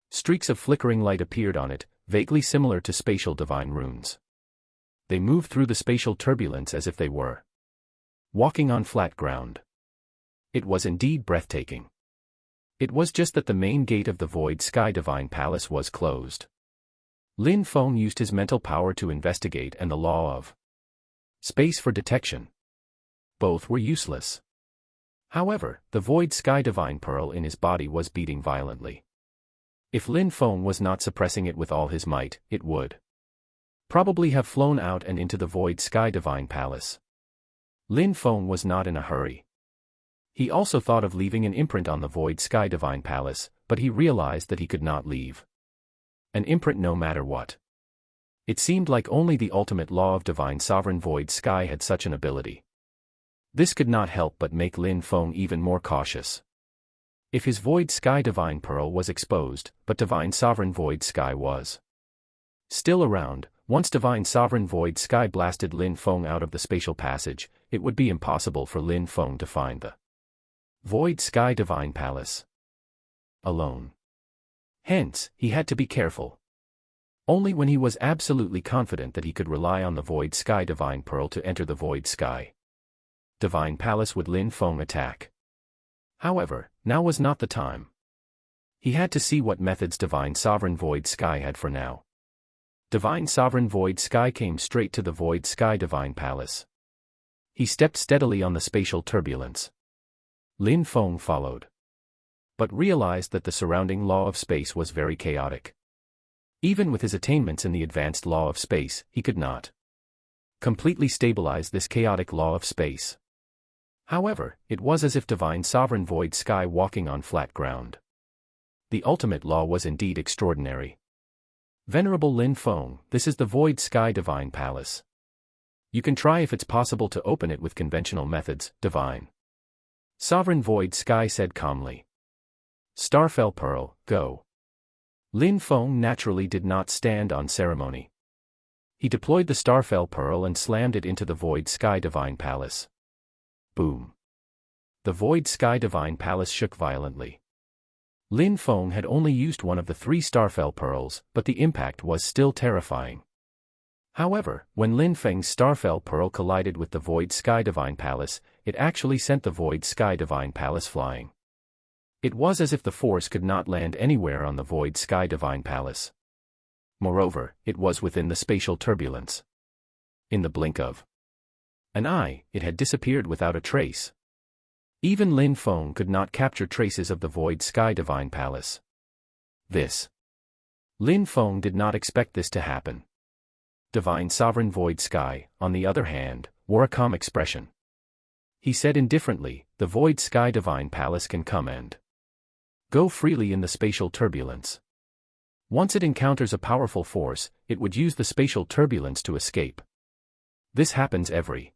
Streaks of flickering light appeared on it, vaguely similar to spatial divine runes. They moved through the spatial turbulence as if they were walking on flat ground. It was indeed breathtaking. It was just that the main gate of the void sky divine palace was closed. Lin Feng used his mental power to investigate and the law of space for detection. Both were useless. However, the void sky divine pearl in his body was beating violently. If Lin Feng was not suppressing it with all his might, it would probably have flown out and into the void sky divine palace. Lin Feng was not in a hurry. He also thought of leaving an imprint on the void sky divine palace, but he realized that he could not leave an imprint no matter what. It seemed like only the ultimate law of divine sovereign void sky had such an ability. This could not help but make Lin Feng even more cautious. If his void sky divine pearl was exposed, but divine sovereign void sky was still around, once divine sovereign void sky blasted Lin Feng out of the spatial passage, it would be impossible for Lin Feng to find the void sky divine palace alone. Hence, he had to be careful. Only when he was absolutely confident that he could rely on the void sky divine pearl to enter the void sky divine palace would Lin Feng attack. However, now was not the time. He had to see what methods divine sovereign void sky had for now. Divine sovereign void sky came straight to the void sky divine palace. He stepped steadily on the spatial turbulence. Lin Feng followed, but realized that the surrounding law of space was very chaotic. Even with his attainments in the advanced law of space, he could not completely stabilize this chaotic law of space. However, it was as if divine sovereign void sky walking on flat ground. The ultimate law was indeed extraordinary. Venerable Lin Feng, this is the void sky divine palace. You can try if it's possible to open it with conventional methods, divine sovereign void sky said calmly. Starfell Pearl, go. Lin Feng naturally did not stand on ceremony. He deployed the Starfell Pearl and slammed it into the void sky divine palace. Boom. The void sky divine palace shook violently. Lin Feng had only used one of the 3 Starfell Pearls, but the impact was still terrifying. However, when Lin Feng's Starfell Pearl collided with the void sky divine palace, it actually sent the void sky divine palace flying. It was as if the force could not land anywhere on the void sky divine palace. Moreover, it was within the spatial turbulence. In the blink of an eye, it had disappeared without a trace. Even Lin Feng could not capture traces of the void sky divine palace. Lin Feng did not expect this to happen. Divine sovereign void sky, on the other hand, wore a calm expression. He said indifferently, the void sky divine palace can come and go freely in the spatial turbulence. Once it encounters a powerful force, it would use the spatial turbulence to escape. This happens every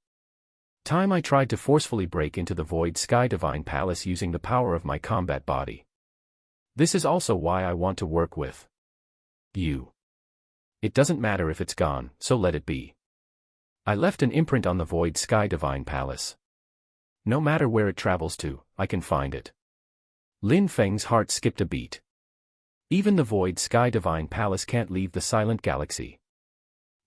time I tried to forcefully break into the void sky divine palace using the power of my combat body. This is also why I want to work with you. It doesn't matter if it's gone, so let it be. I left an imprint on the void sky divine palace. No matter where it travels to, I can find it. Lin Feng's heart skipped a beat. Even the void sky divine palace can't leave the silent galaxy.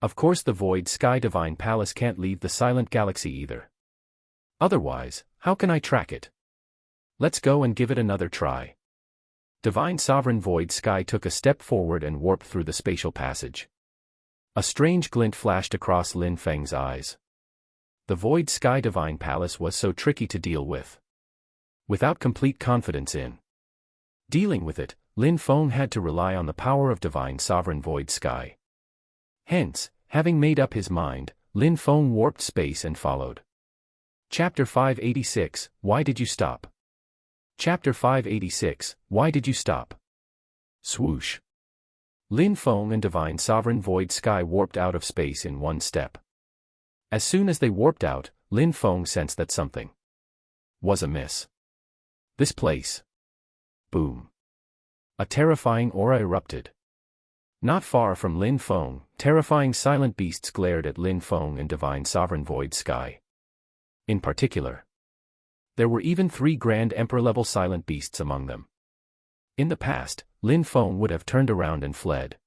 Of course the void sky divine palace can't leave the silent galaxy either. Otherwise, how can I track it? Let's go and give it another try. Divine sovereign void sky took a step forward and warped through the spatial passage. A strange glint flashed across Lin Feng's eyes. The void sky divine palace was so tricky to deal with. Without complete confidence in dealing with it, Lin Feng had to rely on the power of divine sovereign void sky. Hence, having made up his mind, Lin Feng warped space and followed. Chapter 586, Why Did You Stop? Chapter 586, Why Did You Stop? Swoosh. Lin Feng and Divine Sovereign Void Sky warped out of space in one step. As soon as they warped out, Lin Feng sensed that something was amiss. This place. Boom. A terrifying aura erupted. Not far from Lin Feng, terrifying silent beasts glared at Lin Feng and Divine Sovereign Void Sky. In particular, there were even 3 Grand Emperor-level silent beasts among them. In the past, Lin Feng would have turned around and fled.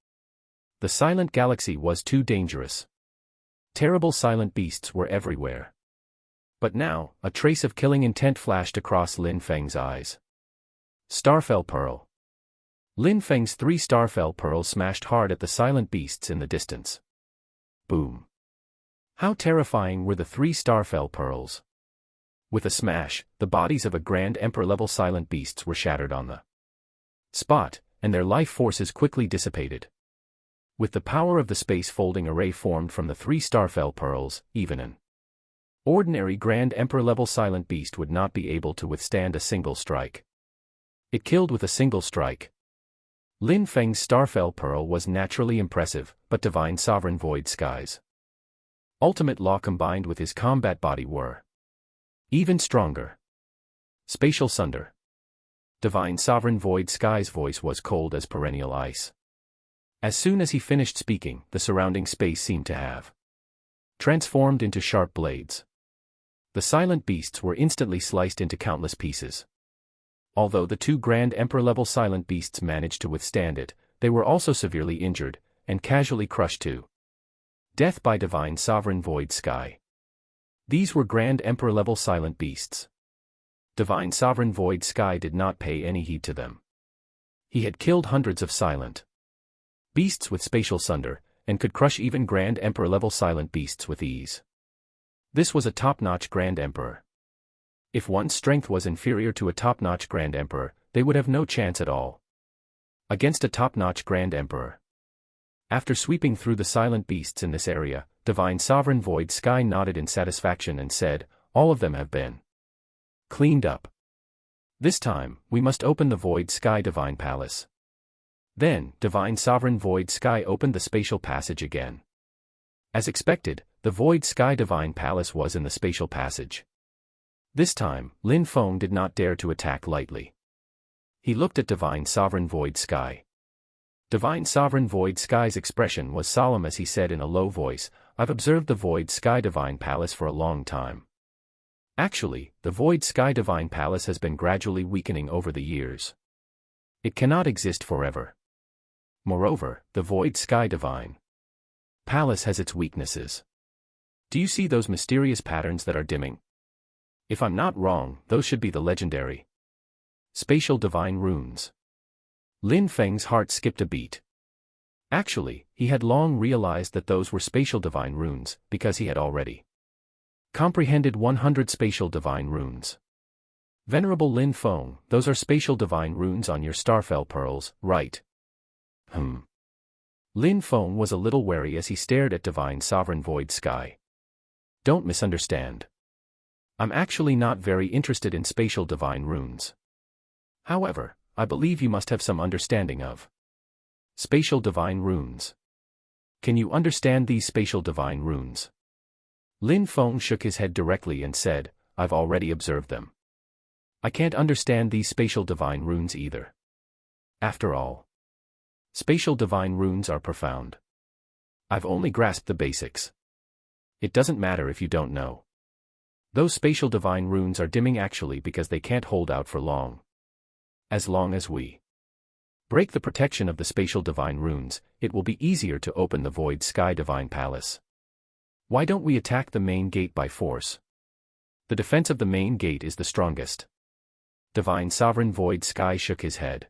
The silent galaxy was too dangerous. Terrible silent beasts were everywhere. But now, a trace of killing intent flashed across Lin Feng's eyes. Starfell Pearl. Lin Feng's 3 Starfell Pearls smashed hard at the silent beasts in the distance. Boom. How terrifying were the 3 Starfell Pearls! With a smash, the bodies of a Grand Emperor-level silent beasts were shattered on the spot, and their life forces quickly dissipated. With the power of the space-folding array formed from the 3 Starfell Pearls, even an ordinary Grand Emperor-level silent beast would not be able to withstand a single strike. It killed with a single strike. Lin Feng's Starfell Pearl was naturally impressive, but Divine Sovereign Void Sky's ultimate law combined with his combat body were even stronger. Spatial Sunder. Divine Sovereign Void Sky's voice was cold as perennial ice. As soon as he finished speaking, the surrounding space seemed to have transformed into sharp blades. The silent beasts were instantly sliced into countless pieces. Although the 2 Grand Emperor-level silent beasts managed to withstand it, they were also severely injured, and casually crushed to death by Divine Sovereign Void Sky. These were Grand Emperor-level silent beasts. Divine Sovereign Void Sky did not pay any heed to them. He had killed hundreds of silent beasts with Spatial Sunder, and could crush even Grand Emperor-level silent beasts with ease. This was a top-notch Grand Emperor. If one's strength was inferior to a top-notch Grand Emperor, they would have no chance at all against a top-notch Grand Emperor. After sweeping through the silent beasts in this area, Divine Sovereign Void Sky nodded in satisfaction and said, "All of them have been cleaned up. This time, we must open the Void Sky Divine Palace." Then, Divine Sovereign Void Sky opened the spatial passage again. As expected, the Void Sky Divine Palace was in the spatial passage. This time, Lin Feng did not dare to attack lightly. He looked at Divine Sovereign Void Sky. Divine Sovereign Void Sky's expression was solemn as he said in a low voice, "I've observed the Void Sky Divine Palace for a long time. Actually, the Void Sky Divine Palace has been gradually weakening over the years. It cannot exist forever. Moreover, the Void Sky Divine Palace has its weaknesses. Do you see those mysterious patterns that are dimming? If I'm not wrong, those should be the legendary Spatial Divine Runes." Lin Feng's heart skipped a beat. Actually, he had long realized that those were Spatial Divine Runes, because he had already comprehended 100 Spatial Divine Runes. "Venerable Lin Feng, those are Spatial Divine Runes on your Starfell Pearls, right?" Lin Feng was a little wary as he stared at Divine Sovereign Void Sky. "Don't misunderstand. I'm actually not very interested in Spatial Divine Runes. However, I believe you must have some understanding of Spatial Divine Runes. Can you understand these Spatial Divine Runes?" Lin Feng shook his head directly and said, "I've already observed them. I can't understand these Spatial Divine Runes either. After all, Spatial Divine Runes are profound. I've only grasped the basics. It doesn't matter if you don't know. Those Spatial Divine Runes are dimming actually because they can't hold out for long. As long as we break the protection of the Spatial Divine Runes, it will be easier to open the Void Sky Divine Palace. Why don't we attack the main gate by force? The defense of the main gate is the strongest." Divine Sovereign Void Sky shook his head.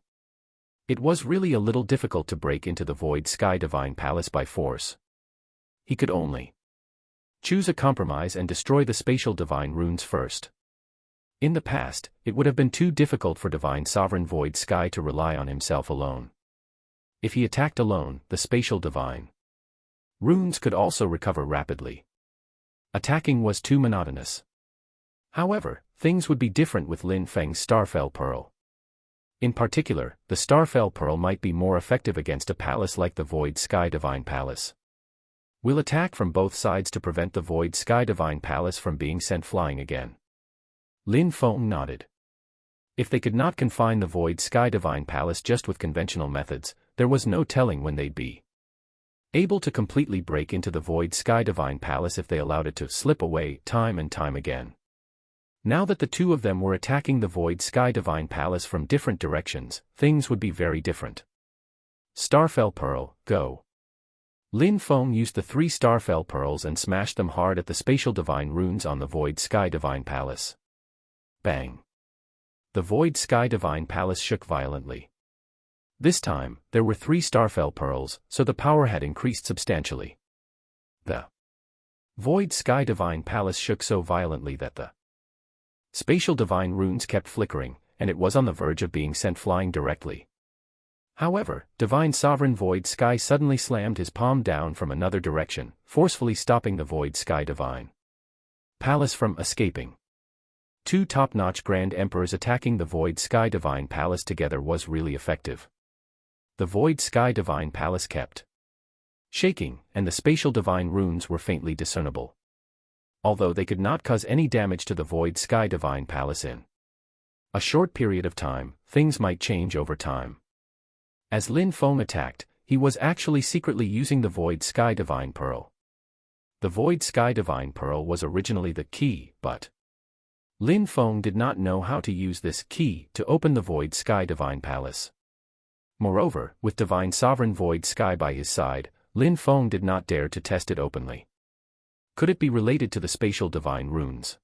It was really a little difficult to break into the Void Sky Divine Palace by force. He could only choose a compromise and destroy the Spatial Divine Runes first. In the past, it would have been too difficult for Divine Sovereign Void Sky to rely on himself alone. If he attacked alone, the Spatial Divine Runes could also recover rapidly. Attacking was too monotonous. However, things would be different with Lin Feng's Starfell Pearl. In particular, the Starfell Pearl might be more effective against a palace like the Void Sky Divine Palace. We'll attack from both sides to prevent the Void Sky Divine Palace from being sent flying again. Lin Feng nodded. If they could not confine the Void Sky Divine Palace just with conventional methods, there was no telling when they'd be able to completely break into the Void Sky Divine Palace if they allowed it to slip away time and time again. Now that the two of them were attacking the Void Sky Divine Palace from different directions, things would be very different. Starfell Pearl, go. Lin Feng used the 3 Starfell Pearls and smashed them hard at the spatial divine runes on the Void Sky Divine Palace. Bang. The Void Sky Divine Palace shook violently. This time, there were 3 Starfell Pearls, so the power had increased substantially. The Void Sky Divine Palace shook so violently that the spatial divine runes kept flickering, and it was on the verge of being sent flying directly. However, Divine Sovereign Void Sky suddenly slammed his palm down from another direction, forcefully stopping the Void Sky Divine Palace from escaping. 2 top-notch Grand Emperors attacking the Void Sky Divine Palace together was really effective. The Void Sky Divine Palace kept shaking, and the spatial divine runes were faintly discernible. Although they could not cause any damage to the Void Sky Divine Palace in a short period of time, things might change over time. As Lin Feng attacked, he was actually secretly using the Void Sky Divine Pearl. The Void Sky Divine Pearl was originally the key, but Lin Feng did not know how to use this key to open the Void Sky Divine Palace. Moreover, with Divine Sovereign Void Sky by his side, Lin Feng did not dare to test it openly. Could it be related to the spatial divine runes?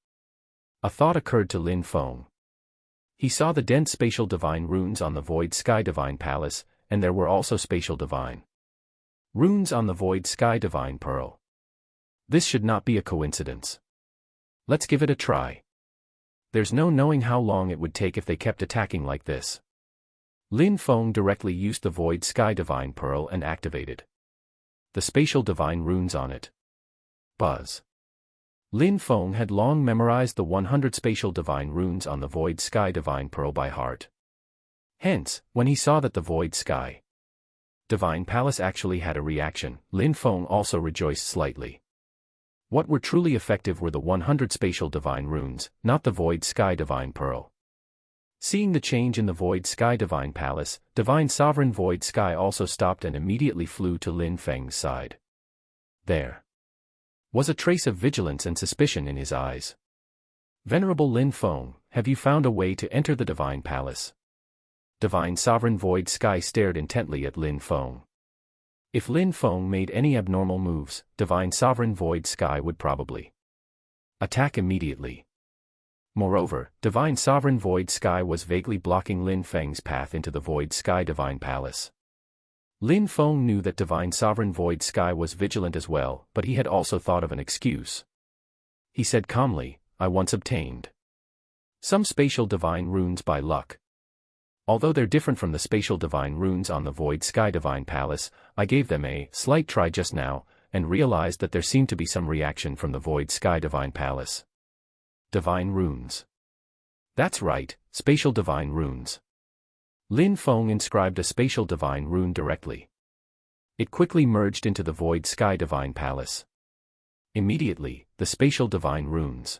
A thought occurred to Lin Feng. He saw the dense spatial divine runes on the Void Sky Divine Palace, and there were also spatial divine runes on the Void Sky Divine Pearl. This should not be a coincidence. Let's give it a try. There's no knowing how long it would take if they kept attacking like this. Lin Feng directly used the Void Sky Divine Pearl and activated the spatial divine runes on it. Buzz. Lin Feng had long memorized the 100 spatial divine runes on the Void Sky Divine Pearl by heart. Hence, when he saw that the Void Sky Divine Palace actually had a reaction, Lin Feng also rejoiced slightly. What were truly effective were the 100 spatial divine runes, not the Void Sky Divine Pearl. Seeing the change in the Void Sky Divine Palace, Divine Sovereign Void Sky also stopped and immediately flew to Lin Feng's side. There was a trace of vigilance and suspicion in his eyes. Venerable Lin Feng, have you found a way to enter the Divine Palace? Divine Sovereign Void Sky stared intently at Lin Feng. If Lin Feng made any abnormal moves, Divine Sovereign Void Sky would probably attack immediately. Moreover, Divine Sovereign Void Sky was vaguely blocking Lin Feng's path into the Void Sky Divine Palace. Lin Feng knew that Divine Sovereign Void Sky was vigilant as well, but he had also thought of an excuse. He said calmly, I once obtained some spatial divine runes by luck. Although they're different from the spatial divine runes on the Void Sky Divine Palace, I gave them a slight try just now, and realized that there seemed to be some reaction from the Void Sky Divine Palace. Divine runes. That's right, spatial divine runes. Lin Feng inscribed a spatial divine rune directly. It quickly merged into the Void Sky Divine Palace. Immediately, the spatial divine runes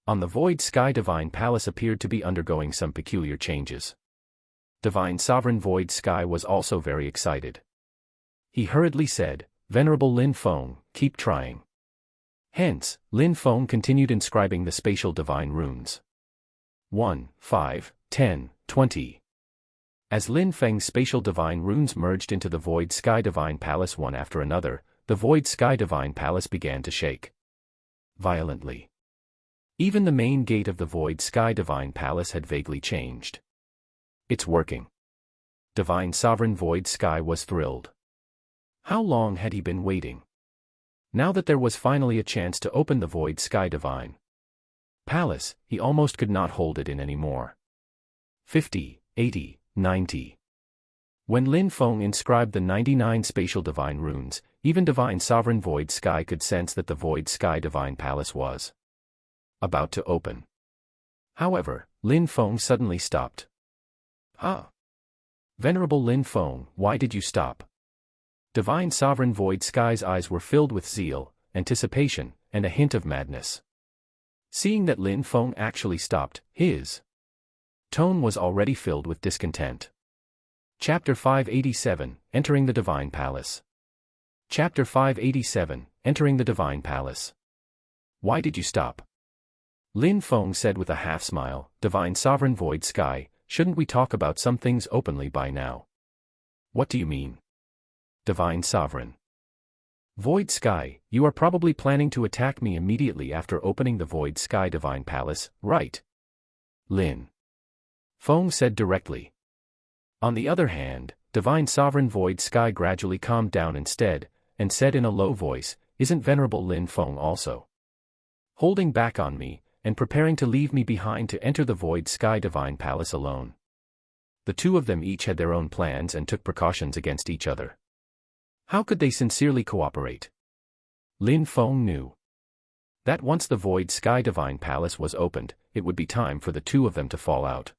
on the Void Sky Divine Palace appeared to be undergoing some peculiar changes. Divine Sovereign Void Sky was also very excited. He hurriedly said, Venerable Lin Feng, keep trying. Hence, Lin Feng continued inscribing the spatial divine runes. 1, 5, 10, 20. As Lin Feng's spatial divine runes merged into the Void Sky Divine Palace one after another, the Void Sky Divine Palace began to shake violently. Even the main gate of the Void Sky Divine Palace had vaguely changed. It's working. Divine Sovereign Void Sky was thrilled. How long had he been waiting? Now that there was finally a chance to open the Void Sky Divine Palace, he almost could not hold it in anymore. 50, 80, 90. When Lin Feng inscribed the 99 spatial divine runes, even divine sovereign void sky could sense that the void sky divine palace was about to open. However, Lin Feng suddenly stopped. Ah! Venerable Lin Feng, why did you stop? Divine sovereign void sky's eyes were filled with zeal, anticipation, and a hint of madness. Seeing that Lin Feng actually stopped, his tone was already filled with discontent. Chapter 587, Entering the Divine Palace. Chapter 587, Entering the Divine Palace. Why did you stop? Lin Feng said with a half-smile, Divine Sovereign Void Sky, shouldn't we talk about some things openly by now? What do you mean? Divine Sovereign Void Sky, you are probably planning to attack me immediately after opening the Void Sky Divine Palace, right? Lin Feng said directly. On the other hand, Divine Sovereign Void Sky gradually calmed down instead, and said in a low voice, Isn't Venerable Lin Feng also holding back on me, and preparing to leave me behind to enter the Void Sky Divine Palace alone? The two of them each had their own plans and took precautions against each other. How could they sincerely cooperate? Lin Feng knew that once the Void Sky Divine Palace was opened, it would be time for the two of them to fall out.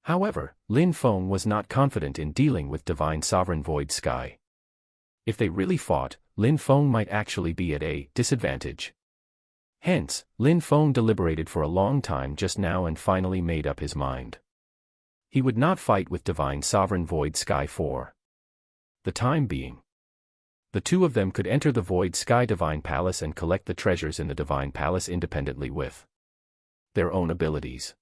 However, Lin Feng was not confident in dealing with Divine Sovereign Void Sky. If they really fought, Lin Feng might actually be at a disadvantage. Hence, Lin Feng deliberated for a long time just now and finally made up his mind. He would not fight with Divine Sovereign Void Sky for the time being. The two of them could enter the Void Sky Divine Palace and collect the treasures in the Divine Palace independently with their own abilities.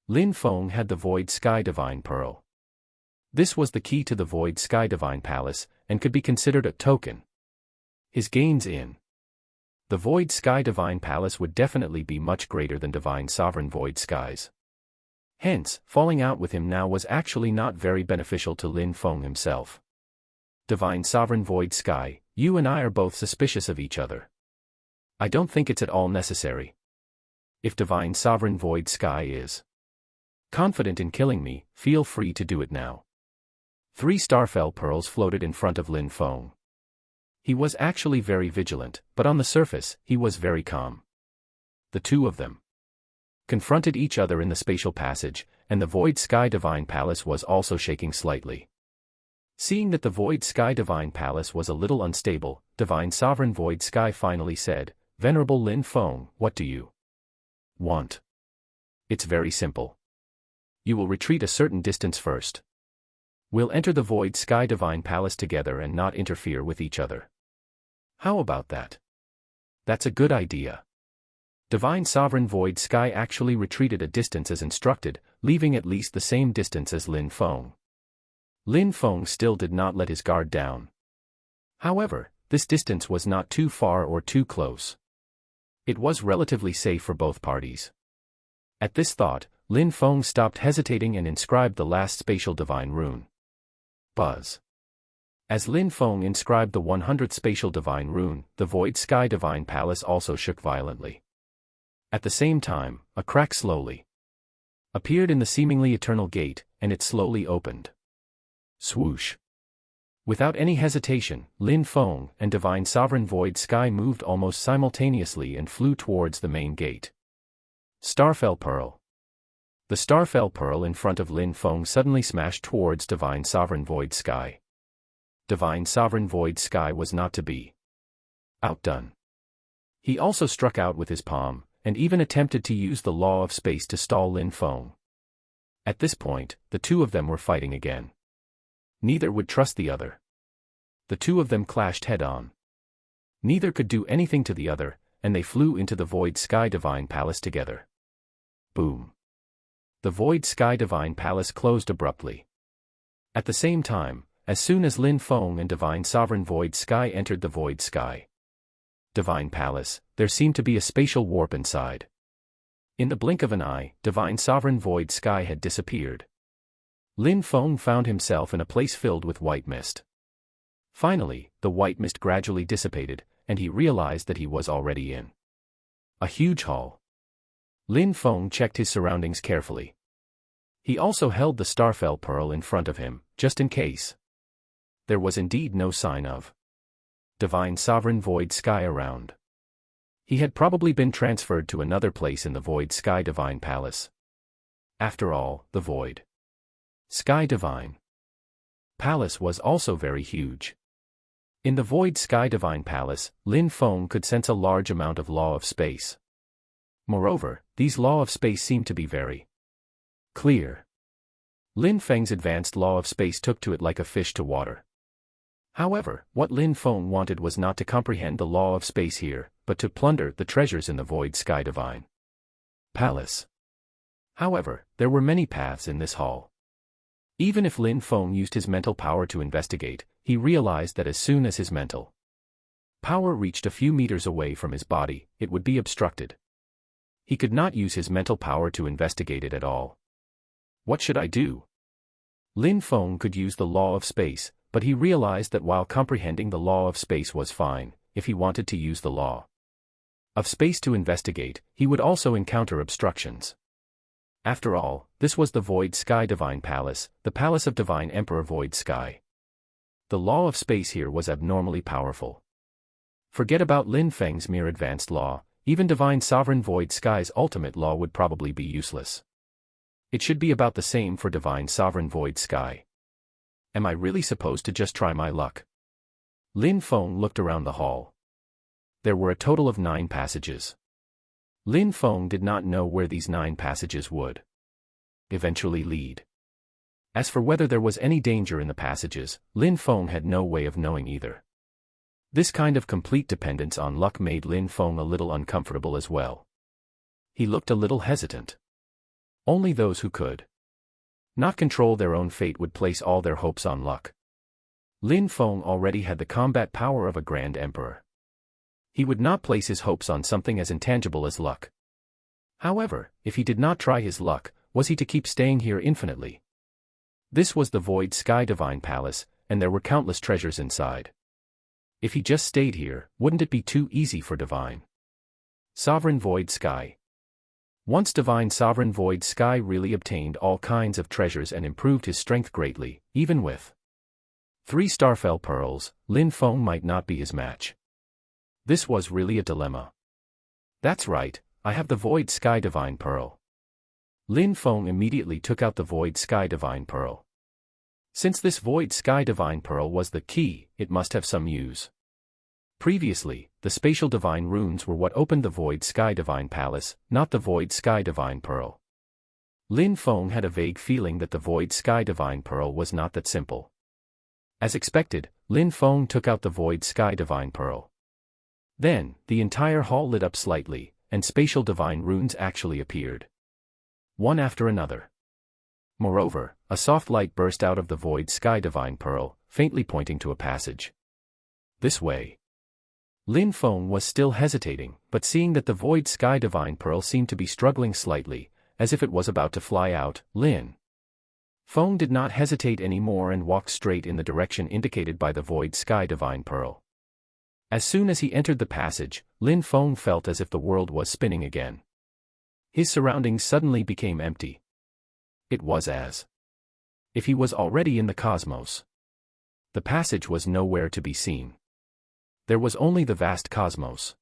Lin Feng had the Void Sky Divine Pearl. This was the key to the Void Sky Divine Palace, and could be considered a token. His gains in the Void Sky Divine Palace would definitely be much greater than Divine Sovereign Void Sky's. Hence, falling out with him now was actually not very beneficial to Lin Feng himself. Divine Sovereign Void Sky, you and I are both suspicious of each other. I don't think it's at all necessary. If Divine Sovereign Void Sky is confident in killing me, feel free to do it now. 3 starfell pearls floated in front of Lin Feng. He was actually very vigilant, but on the surface, he was very calm. The two of them confronted each other in the spatial passage, and the Void Sky Divine Palace was also shaking slightly. Seeing that the Void Sky Divine Palace was a little unstable, Divine Sovereign Void Sky finally said, Venerable Lin Feng, what do you want? It's very simple. You will retreat a certain distance first. We'll enter the Void Sky Divine Palace together and not interfere with each other. How about that? That's a good idea. Divine Sovereign Void Sky actually retreated a distance as instructed, leaving at least the same distance as Lin Feng. Lin Feng still did not let his guard down. However, this distance was not too far or too close. It was relatively safe for both parties. At this thought, Lin Feng stopped hesitating and inscribed the last spatial divine rune. Buzz. As Lin Feng inscribed the 100th spatial divine rune, the Void Sky Divine Palace also shook violently. At the same time, a crack slowly appeared in the seemingly eternal gate, and it slowly opened. Swoosh. Without any hesitation, Lin Feng and Divine Sovereign Void Sky moved almost simultaneously and flew towards the main gate. Starfell Pearl. The Starfell Pearl in front of Lin Feng suddenly smashed towards Divine Sovereign Void Sky. Divine Sovereign Void Sky was not to be outdone. He also struck out with his palm, and even attempted to use the law of space to stall Lin Feng. At this point, the two of them were fighting again. Neither would trust the other. The two of them clashed head-on. Neither could do anything to the other, and they flew into the Void Sky Divine Palace together. Boom. The Void Sky Divine Palace closed abruptly. At the same time, as soon as Lin Feng and Divine Sovereign Void Sky entered the Void Sky Divine Palace, there seemed to be a spatial warp inside. In the blink of an eye, Divine Sovereign Void Sky had disappeared. Lin Feng found himself in a place filled with white mist. Finally, the white mist gradually dissipated, and he realized that he was already in a huge hall. Lin Feng checked his surroundings carefully. He also held the starfell pearl in front of him, just in case. There was indeed no sign of divine sovereign void sky around. He had probably been transferred to another place in the void sky divine palace. After all, the void sky divine palace was also very huge. In the void sky divine palace, Lin Feng could sense a large amount of law of space. Moreover, these law of space seemed to be very clear. Lin Feng's advanced law of space took to it like a fish to water. However, what Lin Feng wanted was not to comprehend the law of space here, but to plunder the treasures in the void sky divine palace. However, there were many paths in this hall. Even if Lin Feng used his mental power to investigate, he realized that as soon as his mental power reached a few meters away from his body, it would be obstructed. He could not use his mental power to investigate it at all. What should I do? Lin Feng could use the law of space, but he realized that while comprehending the law of space was fine, if he wanted to use the law of space to investigate, he would also encounter obstructions. After all, this was the Void Sky Divine Palace, the Palace of Divine Emperor Void Sky. The law of space here was abnormally powerful. Forget about Lin Feng's mere advanced law, even Divine Sovereign Void Sky's ultimate law would probably be useless. It should be about the same for Divine Sovereign Void Sky. Am I really supposed to just try my luck? Lin Feng looked around the hall. There were a total of 9 passages. Lin Feng did not know where these 9 passages would eventually lead. As for whether there was any danger in the passages, Lin Feng had no way of knowing either. This kind of complete dependence on luck made Lin Feng a little uncomfortable as well. He looked a little hesitant. Only those who could not control their own fate would place all their hopes on luck. Lin Feng already had the combat power of a grand emperor. He would not place his hopes on something as intangible as luck. However, if he did not try his luck, was he to keep staying here infinitely? This was the Void Sky Divine Palace, and there were countless treasures inside. If he just stayed here, wouldn't it be too easy for Divine Sovereign Void Sky? Once Divine Sovereign Void Sky really obtained all kinds of treasures and improved his strength greatly, even with 3 starfell pearls, Lin Feng might not be his match. This was really a dilemma. That's right, I have the Void Sky Divine Pearl. Lin Feng immediately took out the Void Sky Divine Pearl. Since this Void Sky Divine Pearl was the key, it must have some use. Previously, the spatial divine runes were what opened the Void Sky Divine Palace, not the Void Sky Divine Pearl. Lin Feng had a vague feeling that the Void Sky Divine Pearl was not that simple. As expected, Lin Feng took out the Void Sky Divine Pearl. Then, the entire hall lit up slightly, and spatial divine runes actually appeared. One after another. Moreover, a soft light burst out of the Void Sky Divine Pearl, faintly pointing to a passage. This way. Lin Feng was still hesitating, but seeing that the Void Sky Divine Pearl seemed to be struggling slightly, as if it was about to fly out, Lin Feng did not hesitate anymore and walked straight in the direction indicated by the Void Sky Divine Pearl. As soon as he entered the passage, Lin Feng felt as if the world was spinning again. His surroundings suddenly became empty. It was as if he was already in the cosmos. The passage was nowhere to be seen. There was only the vast cosmos.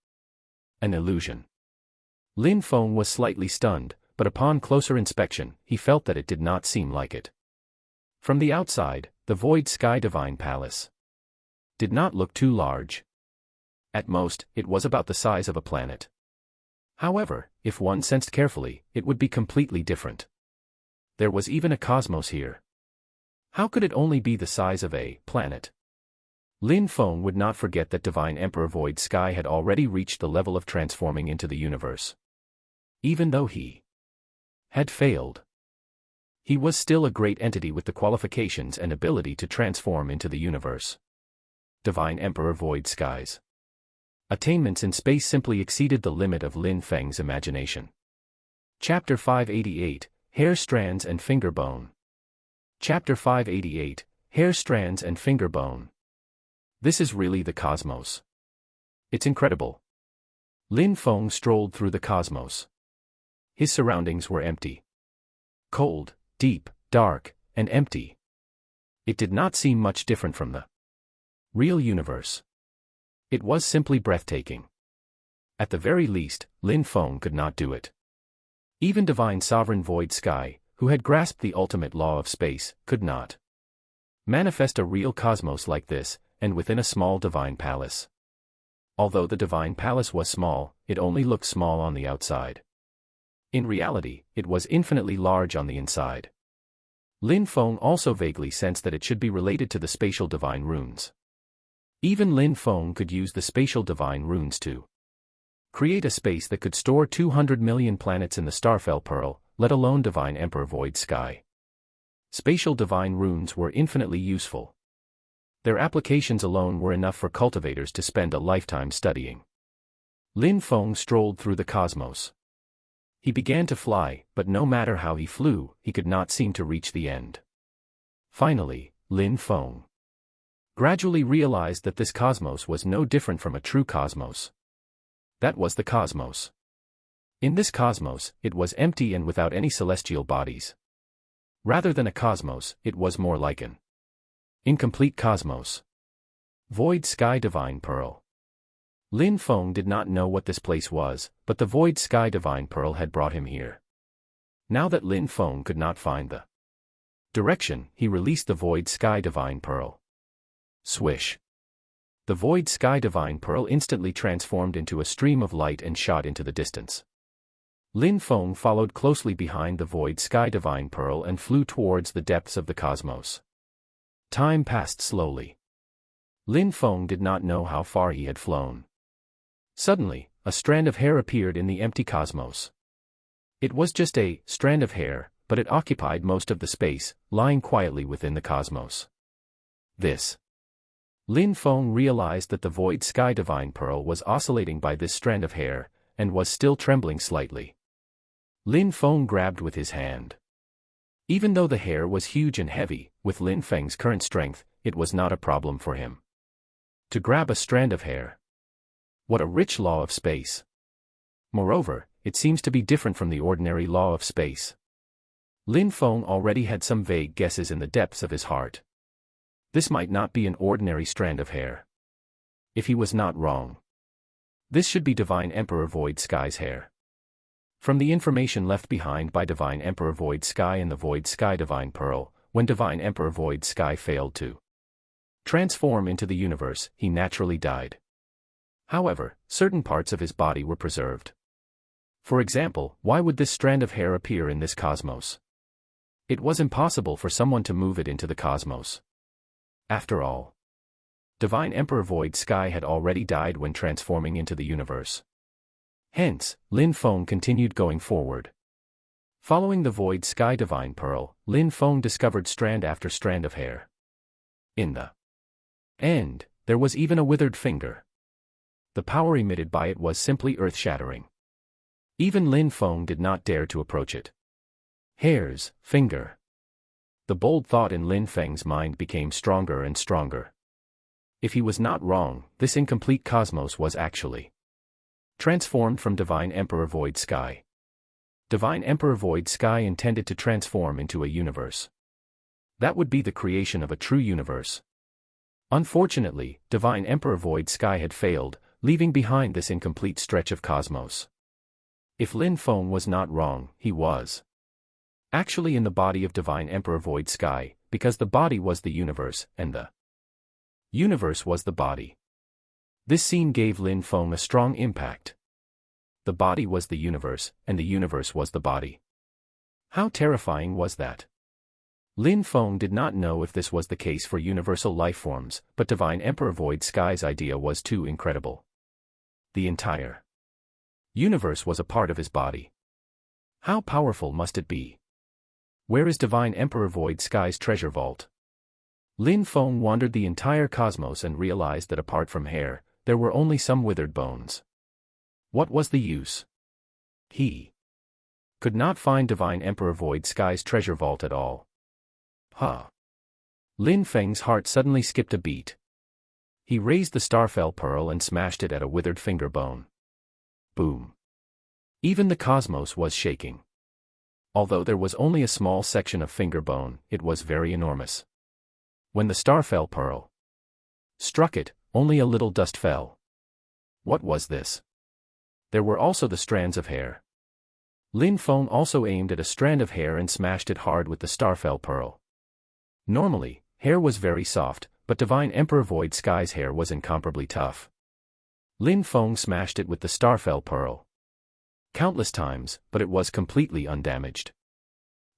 An illusion. Lin Feng was slightly stunned, but upon closer inspection, he felt that it did not seem like it. From the outside, the Void Sky Divine Palace did not look too large. At most, it was about the size of a planet. However, if one sensed carefully, it would be completely different. There was even a cosmos here. How could it only be the size of a planet? Lin Feng would not forget that Divine Emperor Void Sky had already reached the level of transforming into the universe. Even though he had failed, he was still a great entity with the qualifications and ability to transform into the universe. Divine Emperor Void Sky's attainments in space simply exceeded the limit of Lin Feng's imagination. Chapter 588, Hair Strands and Finger Bone. Chapter 588, Hair Strands and Finger Bone. This is really the cosmos. It's incredible. Lin Feng strolled through the cosmos. His surroundings were empty. Cold, deep, dark, and empty. It did not seem much different from the real universe. It was simply breathtaking. At the very least, Lin Feng could not do it. Even divine sovereign void sky, who had grasped the ultimate law of space, could not manifest a real cosmos like this, and within a small divine palace. Although the divine palace was small, it only looked small on the outside. In reality, it was infinitely large on the inside. Lin Feng also vaguely sensed that it should be related to the spatial divine runes. Even Lin Feng could use the spatial divine runes to create a space that could store 200 million planets in the Starfell Pearl, let alone divine emperor void sky. Spatial divine runes were infinitely useful. Their applications alone were enough for cultivators to spend a lifetime studying. Lin Feng strolled through the cosmos. He began to fly, but no matter how he flew, he could not seem to reach the end. Finally, Lin Feng gradually realized that this cosmos was no different from a true cosmos. That was the cosmos. In this cosmos, it was empty and without any celestial bodies. Rather than a cosmos, it was more like an incomplete cosmos. Void Sky Divine Pearl. Lin Feng did not know what this place was, but the Void Sky Divine Pearl had brought him here. Now that Lin Feng could not find the direction, he released the Void Sky Divine Pearl. Swish. The Void Sky Divine Pearl instantly transformed into a stream of light and shot into the distance. Lin Feng followed closely behind the Void Sky Divine Pearl and flew towards the depths of the cosmos. Time passed slowly. Lin Feng did not know how far he had flown. Suddenly, a strand of hair appeared in the empty cosmos. It was just a strand of hair, but it occupied most of the space, lying quietly within the cosmos. Lin Feng realized that the Void Sky Divine Pearl was oscillating by this strand of hair, and was still trembling slightly. Lin Feng grabbed with his hand. Even though the hair was huge and heavy, with Lin Feng's current strength, it was not a problem for him to grab a strand of hair. What a rich law of space! Moreover, it seems to be different from the ordinary law of space. Lin Feng already had some vague guesses in the depths of his heart. This might not be an ordinary strand of hair. If he was not wrong, this should be Divine Emperor Void Sky's hair. From the information left behind by Divine Emperor Void Sky and the Void Sky Divine Pearl, when Divine Emperor Void Sky failed to transform into the universe, he naturally died. However, certain parts of his body were preserved. For example, why would this strand of hair appear in this cosmos? It was impossible for someone to move it into the cosmos. After all, Divine Emperor Void Sky had already died when transforming into the universe. Hence, Lin Feng continued going forward. Following the Void Sky Divine Pearl, Lin Feng discovered strand after strand of hair. In the end, there was even a withered finger. The power emitted by it was simply earth-shattering. Even Lin Feng did not dare to approach it. Hair's finger. The bold thought in Lin Feng's mind became stronger and stronger. If he was not wrong, this incomplete cosmos was actually transformed from Divine Emperor Void Sky. Divine Emperor Void Sky intended to transform into a universe. That would be the creation of a true universe. Unfortunately, Divine Emperor Void Sky had failed, leaving behind this incomplete stretch of cosmos. If Lin Feng was not wrong, he was actually in the body of Divine Emperor Void Sky, because the body was the universe, and the universe was the body. This scene gave Lin Feng a strong impact. The body was the universe, and the universe was the body. How terrifying was that? Lin Feng did not know if this was the case for universal lifeforms, but Divine Emperor Void Sky's idea was too incredible. The entire universe was a part of his body. How powerful must it be? Where is Divine Emperor Void Sky's treasure vault? Lin Feng wandered the entire cosmos and realized that apart from hair, there were only some withered bones. What was the use? He could not find Divine Emperor Void Sky's treasure vault at all. Lin Feng's heart suddenly skipped a beat. He raised the Starfell Pearl and smashed it at a withered finger bone. Boom. Even the cosmos was shaking. Although there was only a small section of finger bone, it was very enormous. When the starfell pearl struck it, only a little dust fell. What was this? There were also the strands of hair. Lin Feng also aimed at a strand of hair and smashed it hard with the starfell pearl. Normally, hair was very soft, but Divine Emperor Void Sky's hair was incomparably tough. Lin Feng smashed it with the starfell pearl countless times, but it was completely undamaged.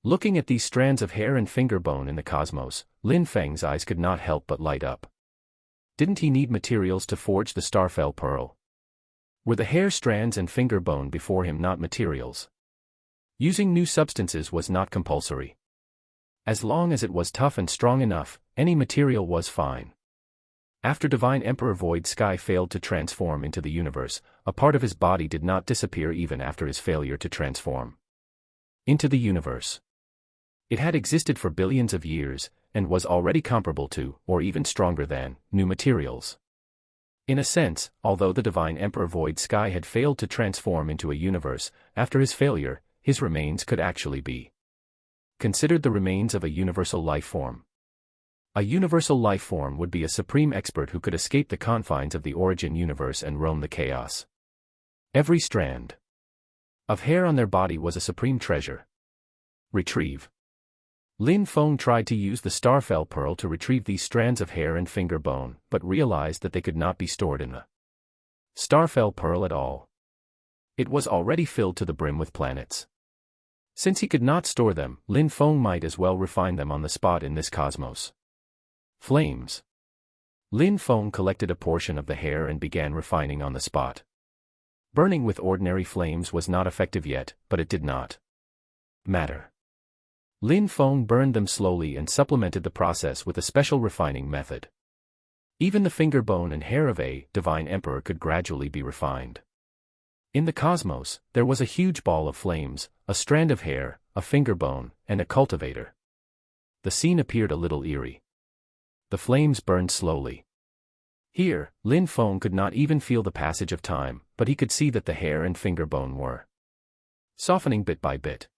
Looking at these strands of hair and finger bone in the cosmos, Lin Feng's eyes could not help but light up. Didn't he need materials to forge the starfell pearl? Were the hair strands and finger bone before him not materials? Using new substances was not compulsory. As long as it was tough and strong enough, any material was fine. After Divine Emperor Void Sky failed to transform into the universe, a part of his body did not disappear even after his failure to transform into the universe. It had existed for billions of years, and was already comparable to, or even stronger than, new materials. In a sense, although the Divine Emperor Void Sky had failed to transform into a universe, after his failure, his remains could actually be considered the remains of a universal life form. A universal life form would be a supreme expert who could escape the confines of the origin universe and roam the chaos. Every strand of hair on their body was a supreme treasure. Retrieve. Lin Feng tried to use the starfell pearl to retrieve these strands of hair and finger bone, but realized that they could not be stored in the starfell pearl at all. It was already filled to the brim with planets. Since he could not store them, Lin Feng might as well refine them on the spot in this cosmos. Flames. Lin Feng collected a portion of the hair and began refining on the spot. Burning with ordinary flames was not effective yet, but it did not matter. Lin Feng burned them slowly and supplemented the process with a special refining method. Even the finger bone and hair of a Divine Emperor could gradually be refined. In the cosmos, there was a huge ball of flames, a strand of hair, a finger bone, and a cultivator. The scene appeared a little eerie. The flames burned slowly. Here, Lin Feng could not even feel the passage of time, but he could see that the hair and finger bone were softening bit by bit.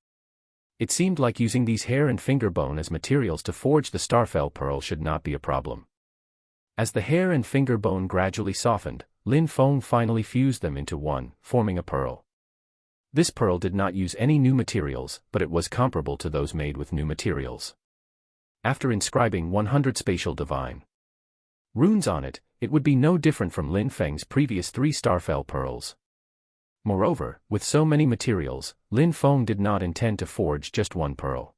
It seemed like using these hair and finger bone as materials to forge the starfell pearl should not be a problem. As the hair and finger bone gradually softened, Lin Feng finally fused them into one, forming a pearl. This pearl did not use any new materials, but it was comparable to those made with new materials. After inscribing 100 spatial divine runes on it, it would be no different from Lin Feng's previous 3 starfell pearls. Moreover, with so many materials, Lin Feng did not intend to forge just one pearl.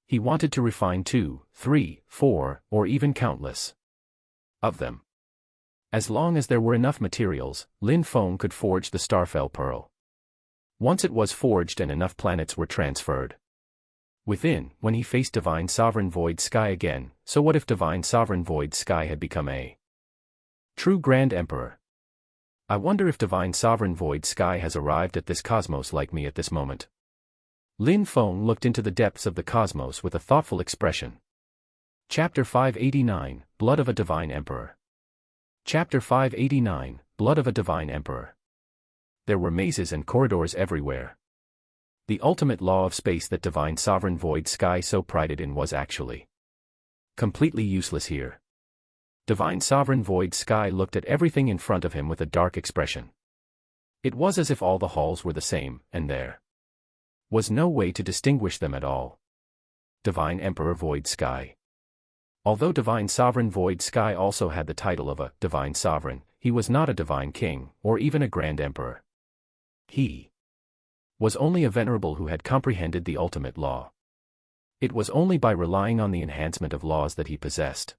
He wanted to refine 2, 3, 4, or even countless of them. As long as there were enough materials, Lin Feng could forge the starfell pearl. Once it was forged and enough planets were transferred within, when he faced Divine Sovereign Void Sky again, so what if Divine Sovereign Void Sky had become a true Grand Emperor? I wonder if Divine Sovereign Void Sky has arrived at this cosmos like me at this moment. Lin Feng looked into the depths of the cosmos with a thoughtful expression. Chapter 589, Blood of a Divine Emperor. Chapter 589, Blood of a Divine Emperor. There were mazes and corridors everywhere. The ultimate law of space that Divine Sovereign Void Sky so prided in was actually completely useless here. Divine Sovereign Void Sky looked at everything in front of him with a dark expression. It was as if all the halls were the same, and there was no way to distinguish them at all. Divine Emperor Void Sky. Although Divine Sovereign Void Sky also had the title of a Divine Sovereign, he was not a Divine King, or even a Grand Emperor. He was only a venerable who had comprehended the ultimate law. It was only by relying on the enhancement of laws that he possessed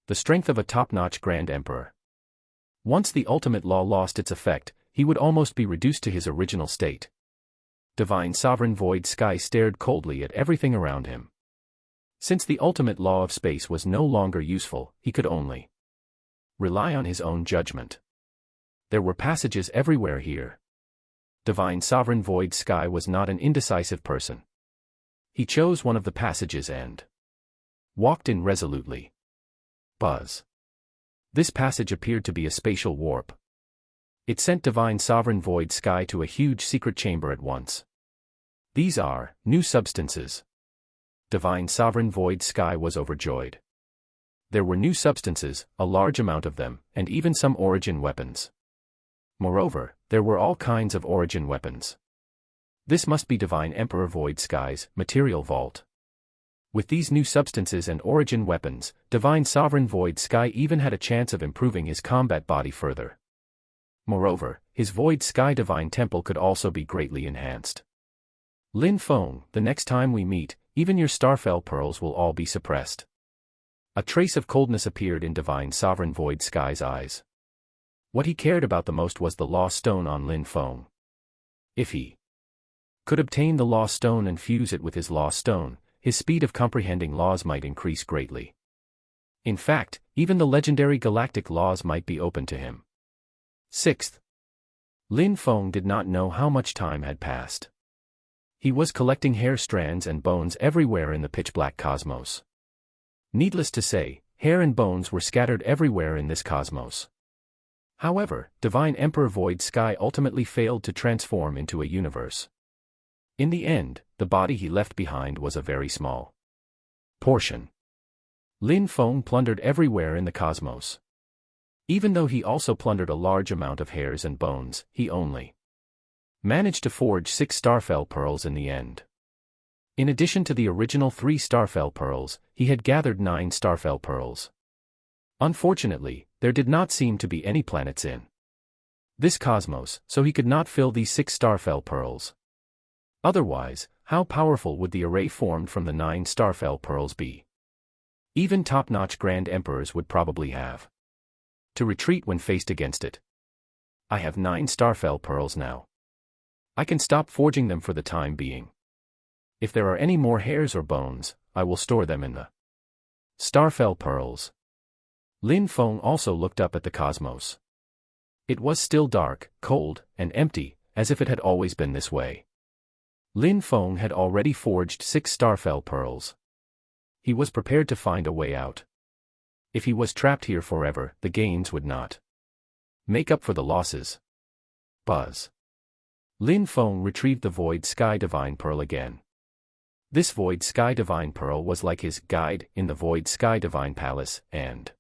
the strength of a top-notch Grand Emperor. Once the ultimate law lost its effect, he would almost be reduced to his original state. Divine Sovereign Void Sky stared coldly at everything around him. Since the ultimate law of space was no longer useful, he could only rely on his own judgment. There were passages everywhere here. Divine Sovereign Void Sky was not an indecisive person. He chose one of the passages and walked in resolutely. Buzz. This passage appeared to be a spatial warp. It sent Divine Sovereign Void Sky to a huge secret chamber at once. These are new substances. Divine Sovereign Void Sky was overjoyed. There were new substances, a large amount of them, and even some origin weapons. Moreover, there were all kinds of origin weapons. This must be Divine Emperor Void Sky's material vault. With these new substances and origin weapons, Divine Sovereign Void Sky even had a chance of improving his combat body further. Moreover, his Void Sky Divine Temple could also be greatly enhanced. Lin Feng, the next time we meet, even your Starfell pearls will all be suppressed. A trace of coldness appeared in Divine Sovereign Void Sky's eyes. What he cared about the most was the Lost Stone on Lin Feng. If he could obtain the Lost Stone and fuse it with his Lost Stone, his speed of comprehending laws might increase greatly. In fact, even the legendary galactic laws might be open to him. 6th. Lin Feng did not know how much time had passed. He was collecting hair strands and bones everywhere in the pitch-black cosmos. Needless to say, hair and bones were scattered everywhere in this cosmos. However, Divine Emperor Void Sky ultimately failed to transform into a universe. In the end, the body he left behind was a very small portion. Lin Feng plundered everywhere in the cosmos. Even though he also plundered a large amount of hairs and bones, he only managed to forge 6 Starfell pearls in the end. In addition to the original 3 Starfell pearls, he had gathered 9 Starfell pearls. Unfortunately, there did not seem to be any planets in this cosmos, so he could not fill these 6 Starfell pearls. Otherwise, how powerful would the array formed from the 9 Starfell pearls be? Even top-notch Grand Emperors would probably have to retreat when faced against it. I have 9 Starfell pearls now. I can stop forging them for the time being. If there are any more hairs or bones, I will store them in the Starfell pearls. Lin Feng also looked up at the cosmos. It was still dark, cold, and empty, as if it had always been this way. Lin Feng had already forged 6 Starfell pearls. He was prepared to find a way out. If he was trapped here forever, the gains would not make up for the losses. Buzz. Lin Feng retrieved the Void Sky Divine Pearl again. This Void Sky Divine Pearl was like his guide in the Void Sky Divine Palace and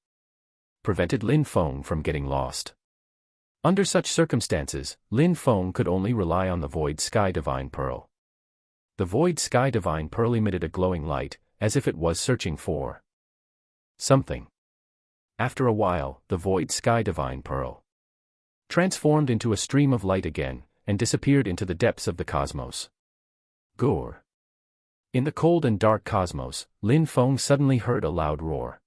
prevented Lin Feng from getting lost. Under such circumstances, Lin Feng could only rely on the Void Sky Divine Pearl. The Void Sky Divine Pearl emitted a glowing light, as if it was searching for something. After a while, the Void Sky Divine Pearl transformed into a stream of light again, and disappeared into the depths of the cosmos. Gore. In the cold and dark cosmos, Lin Feng suddenly heard a loud roar.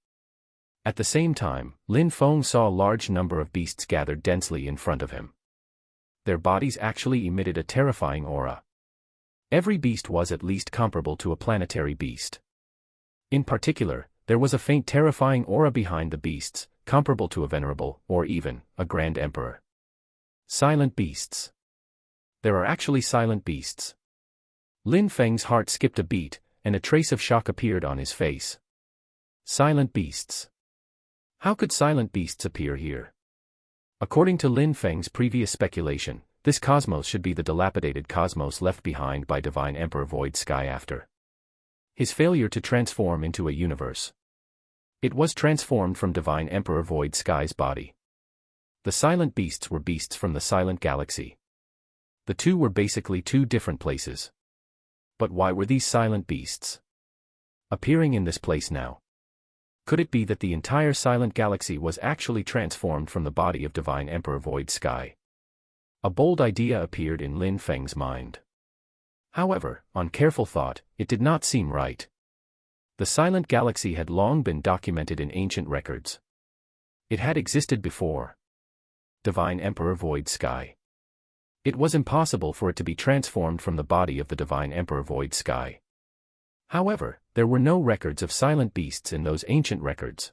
At the same time, Lin Feng saw a large number of beasts gathered densely in front of him. Their bodies actually emitted a terrifying aura. Every beast was at least comparable to a planetary beast. In particular, there was a faint terrifying aura behind the beasts, comparable to a venerable, or even, a grand emperor. Silent beasts. There are actually silent beasts. Lin Feng's heart skipped a beat, and a trace of shock appeared on his face. Silent beasts. How could silent beasts appear here? According to Lin Feng's previous speculation, this cosmos should be the dilapidated cosmos left behind by Divine Emperor Void Sky after his failure to transform into a universe. It was transformed from Divine Emperor Void Sky's body. The silent beasts were beasts from the Silent Galaxy. The two were basically 2 different places. But why were these silent beasts appearing in this place now? Could it be that the entire Silent Galaxy was actually transformed from the body of Divine Emperor Void Sky? A bold idea appeared in Lin Feng's mind. However, on careful thought, it did not seem right. The Silent Galaxy had long been documented in ancient records. It had existed before Divine Emperor Void Sky. It was impossible for it to be transformed from the body of the Divine Emperor Void Sky. However, there were no records of silent beasts in those ancient records.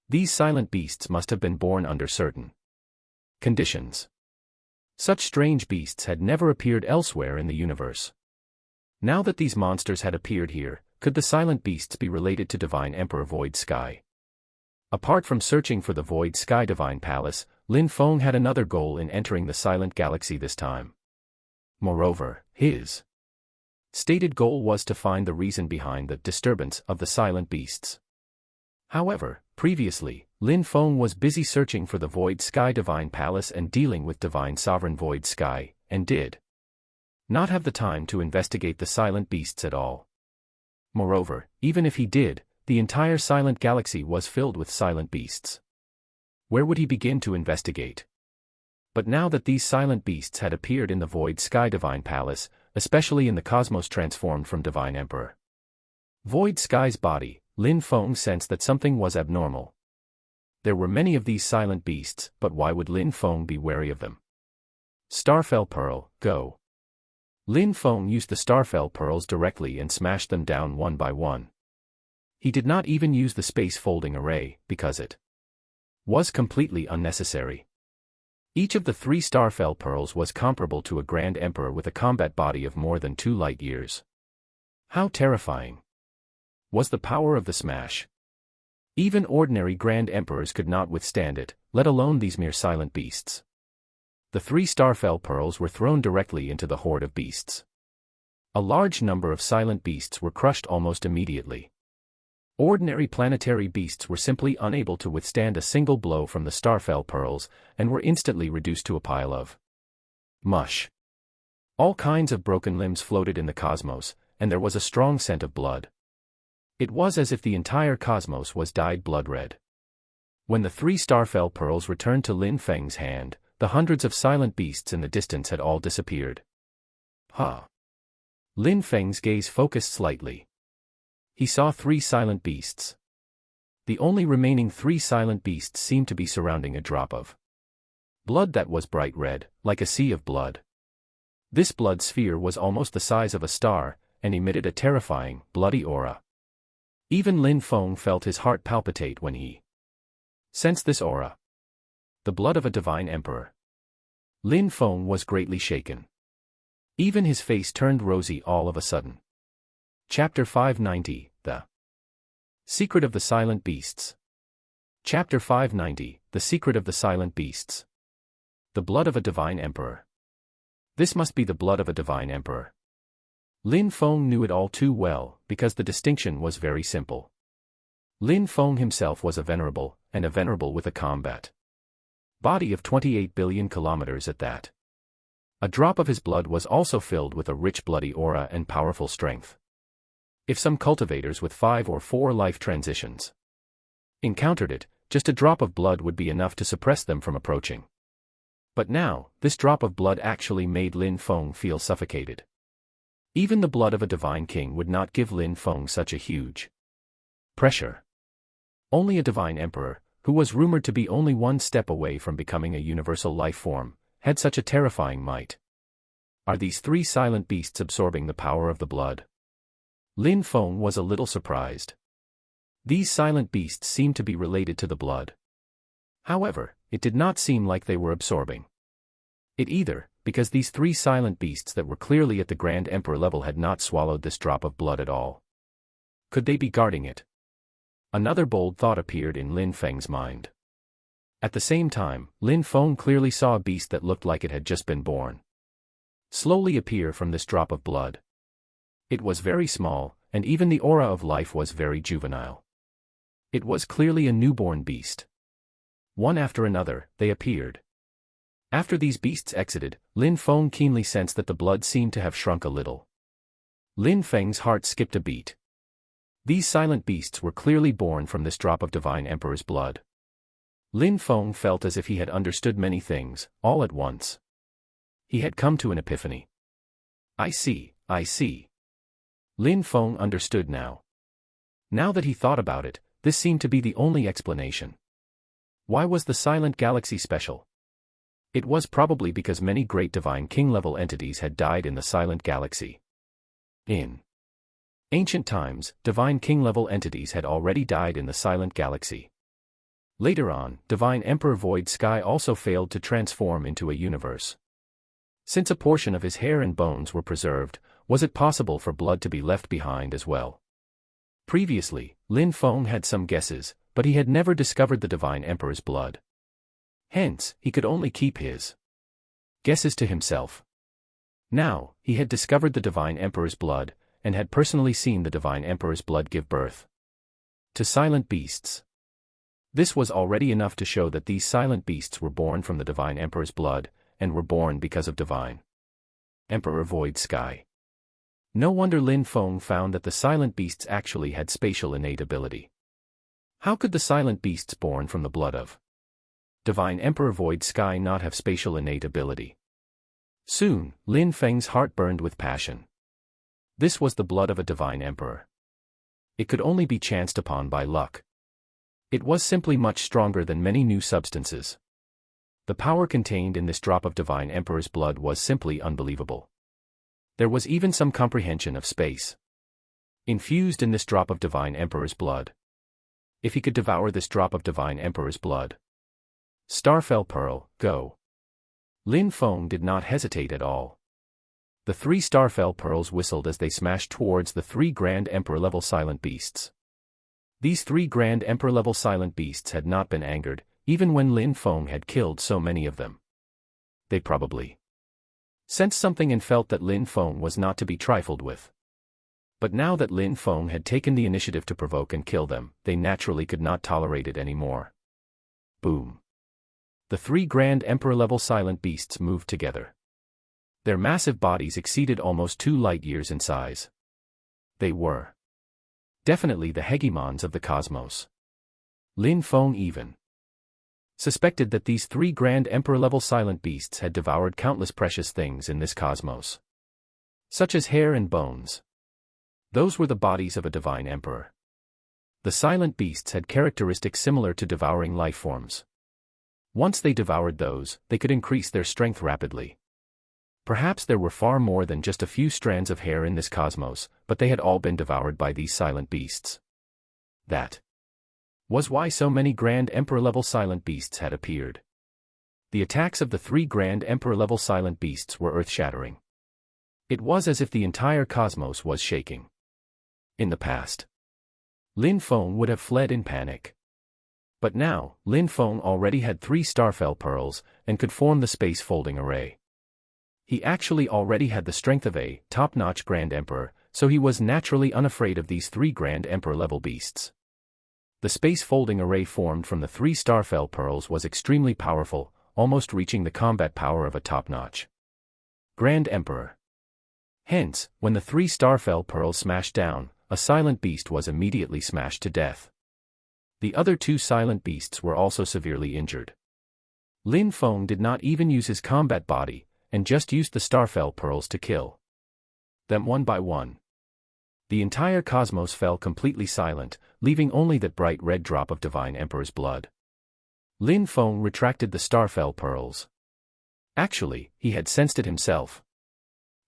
These silent beasts must have been born under certain conditions. Such strange beasts had never appeared elsewhere in the universe. Now that these monsters had appeared here, could the silent beasts be related to Divine Emperor Void Sky? Apart from searching for the Void Sky Divine Palace, Lin Feng had another goal in entering the Silent Galaxy this time. Moreover, his Stated goal was to find the reason behind the disturbance of the silent beasts. However, previously, Lin Feng was busy searching for the Void Sky Divine Palace and dealing with Divine Sovereign Void Sky, and did not have the time to investigate the silent beasts at all. Moreover, even if he did, the entire silent galaxy was filled with silent beasts. Where would he begin to investigate? But now that these silent beasts had appeared in the Void Sky Divine Palace, especially in the cosmos transformed from Divine Emperor Void Sky's body, Lin Feng sensed that something was abnormal. There were many of these silent beasts, but why would Lin Feng be wary of them? Starfell Pearl, go. Lin Feng used the Starfell Pearls directly and smashed them down one by one. He did not even use the space folding array, because it was completely unnecessary. Each of the 3 Starfell Pearls was comparable to a Grand Emperor with a combat body of more than 2 light years. How terrifying was the power of the smash! Even ordinary Grand Emperors could not withstand it, let alone these mere silent beasts. The 3 Starfell Pearls were thrown directly into the horde of beasts. A large number of silent beasts were crushed almost immediately. Ordinary planetary beasts were simply unable to withstand a single blow from the Starfell Pearls, and were instantly reduced to a pile of mush. All kinds of broken limbs floated in the cosmos, and there was a strong scent of blood. It was as if the entire cosmos was dyed blood red. When the 3 Starfell Pearls returned to Lin Feng's hand, the hundreds of silent beasts in the distance had all disappeared. Lin Feng's gaze focused slightly. He saw 3 silent beasts. The only remaining 3 silent beasts seemed to be surrounding a drop of blood that was bright red, like a sea of blood. This blood sphere was almost the size of a star, and emitted a terrifying, bloody aura. Even Lin Feng felt his heart palpitate when he sensed this aura. The blood of a divine emperor. Lin Feng was greatly shaken. Even his face turned rosy all of a sudden. Chapter 590, The Secret of the Silent Beasts. Chapter 590, The Secret of the Silent Beasts. The blood of a divine emperor. This must be the blood of a divine emperor. Lin Feng knew it all too well, because the distinction was very simple. Lin Feng himself was a venerable with a combat body of 28 billion kilometers at that. A drop of his blood was also filled with a rich bloody aura and powerful strength. If some cultivators with 5 or 4 life transitions encountered it, just a drop of blood would be enough to suppress them from approaching. But now, this drop of blood actually made Lin Feng feel suffocated. Even the blood of a divine king would not give Lin Feng such a huge pressure. Only a divine emperor, who was rumored to be only one step away from becoming a universal life form, had such a terrifying might. Are these 3 silent beasts absorbing the power of the blood? Lin Feng was a little surprised. These silent beasts seemed to be related to the blood. However, it did not seem like they were absorbing it either, because these 3 silent beasts that were clearly at the Grand Emperor level had not swallowed this drop of blood at all. Could they be guarding it? Another bold thought appeared in Lin Feng's mind. At the same time, Lin Feng clearly saw a beast that looked like it had just been born slowly appear from this drop of blood. It was very small, and even the aura of life was very juvenile. It was clearly a newborn beast. One after another, they appeared. After these beasts exited, Lin Feng keenly sensed that the blood seemed to have shrunk a little. Lin Feng's heart skipped a beat. These silent beasts were clearly born from this drop of Divine Emperor's blood. Lin Feng felt as if he had understood many things, all at once. He had come to an epiphany. I see. Lin Feng understood now. Now that he thought about it, this seemed to be the only explanation. Why was the silent galaxy special? It was probably because many great divine king-level entities had died in the silent galaxy. In ancient times, divine king-level entities had already died in the silent galaxy. Later on, Divine Emperor Void Sky also failed to transform into a universe. Since a portion of his hair and bones were preserved, was it possible for blood to be left behind as well? Previously, Lin Feng had some guesses, but he had never discovered the Divine Emperor's blood. Hence, he could only keep his guesses to himself. Now, he had discovered the Divine Emperor's blood, and had personally seen the Divine Emperor's blood give birth to silent beasts. This was already enough to show that these silent beasts were born from the Divine Emperor's blood, and were born because of Divine Emperor Void Sky. No wonder Lin Feng found that the silent beasts actually had spatial innate ability. How could the silent beasts born from the blood of Divine Emperor Void Sky not have spatial innate ability? Soon, Lin Feng's heart burned with passion. This was the blood of a Divine Emperor. It could only be chanced upon by luck. It was simply much stronger than many new substances. The power contained in this drop of Divine Emperor's blood was simply unbelievable. There was even some comprehension of space infused in this drop of Divine Emperor's blood. If he could devour this drop of Divine Emperor's blood. Starfell Pearl, go. Lin Feng did not hesitate at all. The 3 Starfell Pearls whistled as they smashed towards the 3 Grand Emperor-level silent beasts. These 3 Grand Emperor-level silent beasts had not been angered, even when Lin Feng had killed so many of them. They probably sensed something and felt that Lin Feng was not to be trifled with. But now that Lin Feng had taken the initiative to provoke and kill them, they naturally could not tolerate it anymore. Boom. The 3 Grand Emperor-level silent beasts moved together. Their massive bodies exceeded almost 2 light-years in size. They were definitely the hegemons of the cosmos. Lin Feng even suspected that these 3 Grand Emperor-level silent beasts had devoured countless precious things in this cosmos, such as hair and bones. Those were the bodies of a Divine Emperor. The silent beasts had characteristics similar to devouring life forms. Once they devoured those, they could increase their strength rapidly. Perhaps there were far more than just a few strands of hair in this cosmos, but they had all been devoured by these silent beasts. That was why so many Grand Emperor-level silent beasts had appeared. The attacks of the 3 Grand Emperor-level silent beasts were earth-shattering. It was as if the entire cosmos was shaking. In the past, Lin Feng would have fled in panic. But now, Lin Feng already had 3 Starfell Pearls, and could form the space-folding array. He actually already had the strength of a top-notch Grand Emperor, so he was naturally unafraid of these 3 Grand Emperor-level beasts. The space-folding array formed from the 3 Starfell Pearls was extremely powerful, almost reaching the combat power of a top-notch Grand Emperor. Hence, when the 3 Starfell Pearls smashed down, a silent beast was immediately smashed to death. The other 2 silent beasts were also severely injured. Lin Feng did not even use his combat body, and just used the Starfell Pearls to kill them one by one. The entire cosmos fell completely silent, leaving only that bright red drop of Divine Emperor's blood. Lin Feng retracted the Starfell Pearls. Actually, he had sensed it himself.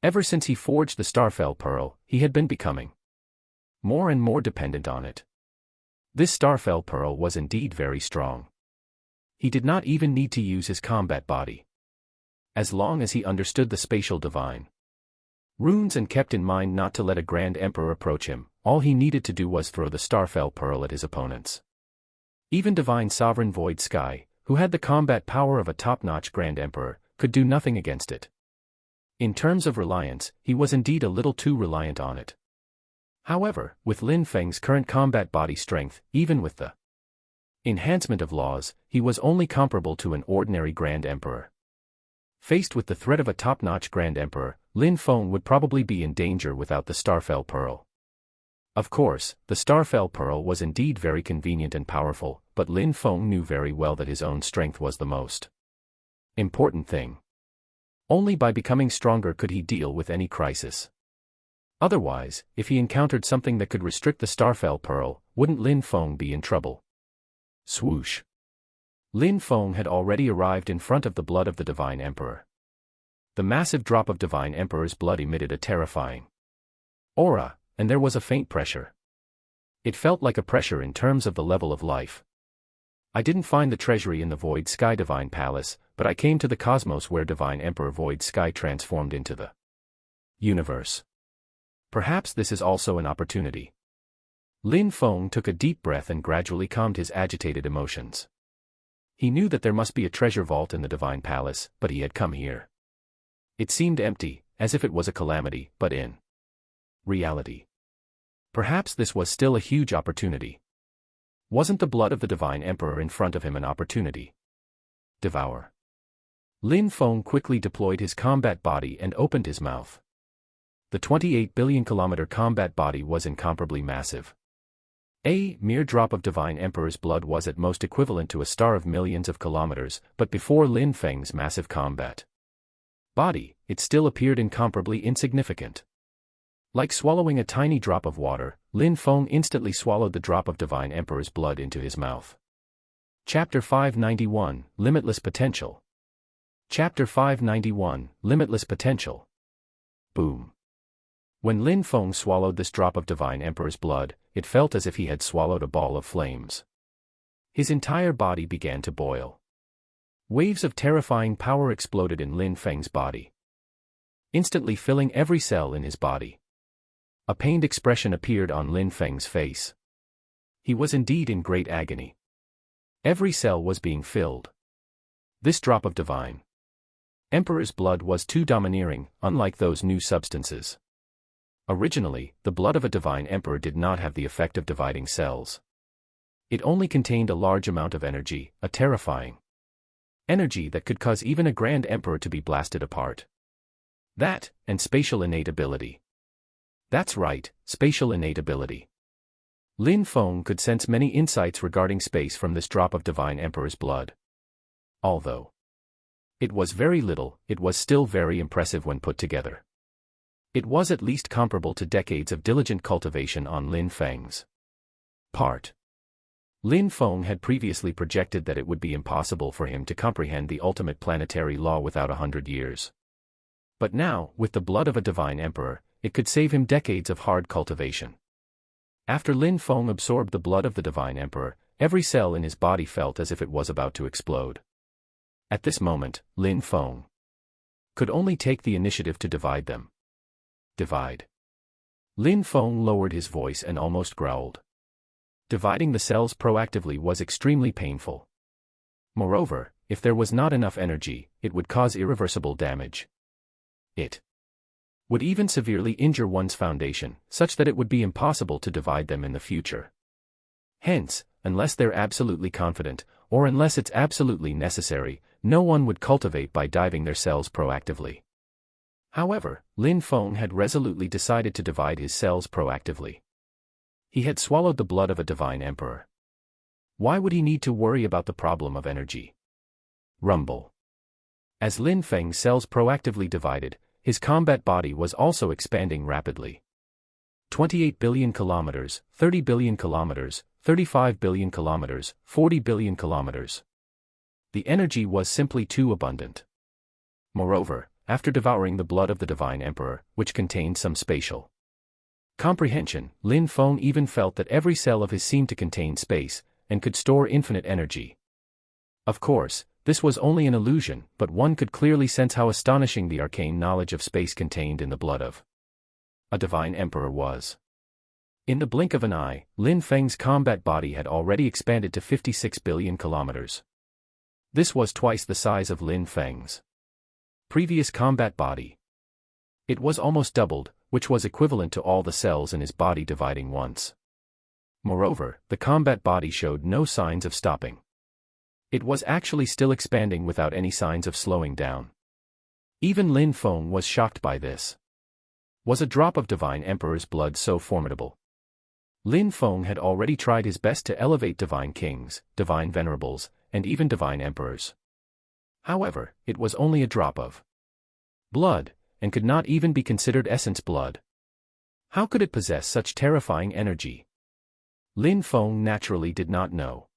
Ever since he forged the Starfell Pearl, he had been becoming more and more dependent on it. This Starfell Pearl was indeed very strong. He did not even need to use his combat body. As long as he understood the spatial divine runes and kept in mind not to let a Grand Emperor approach him, all he needed to do was throw the Starfell Pearl at his opponents. Even Divine Sovereign Void Sky, who had the combat power of a top-notch Grand Emperor, could do nothing against it. In terms of reliance, he was indeed a little too reliant on it. However, with Lin Feng's current combat body strength, even with the enhancement of laws, he was only comparable to an ordinary Grand Emperor. Faced with the threat of a top-notch Grand Emperor, Lin Feng would probably be in danger without the Starfell Pearl. Of course, the Starfell Pearl was indeed very convenient and powerful, but Lin Feng knew very well that his own strength was the most important thing. Only by becoming stronger could he deal with any crisis. Otherwise, if he encountered something that could restrict the Starfell Pearl, wouldn't Lin Feng be in trouble? Swoosh. Lin Feng had already arrived in front of the blood of the Divine Emperor. The massive drop of Divine Emperor's blood emitted a terrifying aura, and there was a faint pressure. It felt like a pressure in terms of the level of life. I didn't find the treasury in the Void Sky Divine Palace, but I came to the cosmos where Divine Emperor Void Sky transformed into the universe. Perhaps this is also an opportunity. Lin Feng took a deep breath and gradually calmed his agitated emotions. He knew that there must be a treasure vault in the Divine Palace, but he had come here. It seemed empty, as if it was a calamity, but in reality, perhaps this was still a huge opportunity. Wasn't the blood of the Divine Emperor in front of him an opportunity? Devour. Lin Feng quickly deployed his combat body and opened his mouth. The 28 billion kilometer combat body was incomparably massive. A mere drop of Divine Emperor's blood was at most equivalent to a star of millions of kilometers, but before Lin Feng's massive combat body, it still appeared incomparably insignificant. Like swallowing a tiny drop of water, Lin Feng instantly swallowed the drop of Divine Emperor's blood into his mouth. Chapter 591, Limitless Potential. Chapter 591, Limitless Potential. Boom. When Lin Feng swallowed this drop of Divine Emperor's blood, it felt as if he had swallowed a ball of flames. His entire body began to boil. Waves of terrifying power exploded in Lin Feng's body, instantly filling every cell in his body. A pained expression appeared on Lin Feng's face. He was indeed in great agony. Every cell was being filled. This drop of Divine Emperor's blood was too domineering, unlike those new substances. Originally, the blood of a Divine Emperor did not have the effect of dividing cells. It only contained a large amount of energy, a terrifying energy that could cause even a Grand Emperor to be blasted apart. That, and spatial innate ability. That's right, spatial innate ability. Lin Feng could sense many insights regarding space from this drop of Divine Emperor's blood. Although it was very little, it was still very impressive when put together. It was at least comparable to decades of diligent cultivation on Lin Feng's part. Lin Feng had previously projected that it would be impossible for him to comprehend the ultimate planetary law without 100 years. But now, with the blood of a Divine Emperor, it could save him decades of hard cultivation. After Lin Feng absorbed the blood of the Divine Emperor, every cell in his body felt as if it was about to explode. At this moment, Lin Feng could only take the initiative to divide them. Divide. Lin Feng lowered his voice and almost growled. Dividing the cells proactively was extremely painful. Moreover, if there was not enough energy, it would cause irreversible damage. It would even severely injure one's foundation, such that it would be impossible to divide them in the future. Hence, unless they're absolutely confident, or unless it's absolutely necessary, no one would cultivate by diving their cells proactively. However, Lin Feng had resolutely decided to divide his cells proactively. He had swallowed the blood of a Divine Emperor. Why would he need to worry about the problem of energy? Rumble. As Lin Feng's cells proactively divided, his combat body was also expanding rapidly. 28 billion kilometers, 30 billion kilometers, 35 billion kilometers, 40 billion kilometers. The energy was simply too abundant. Moreover, after devouring the blood of the Divine Emperor, which contained some spatial comprehension, Lin Feng even felt that every cell of his seemed to contain space, and could store infinite energy. Of course, this was only an illusion, but one could clearly sense how astonishing the arcane knowledge of space contained in the blood of a Divine Emperor was. In the blink of an eye, Lin Feng's combat body had already expanded to 56 billion kilometers. This was twice the size of Lin Feng's previous combat body. It was almost doubled, which was equivalent to all the cells in his body dividing once. Moreover, the combat body showed no signs of stopping. It was actually still expanding without any signs of slowing down. Even Lin Feng was shocked by this. Was a drop of Divine Emperor's blood so formidable? Lin Feng had already tried his best to elevate Divine Kings, Divine Venerables, and even Divine Emperors. However, it was only a drop of blood, and could not even be considered essence blood. How could it possess such terrifying energy? Lin Feng naturally did not know.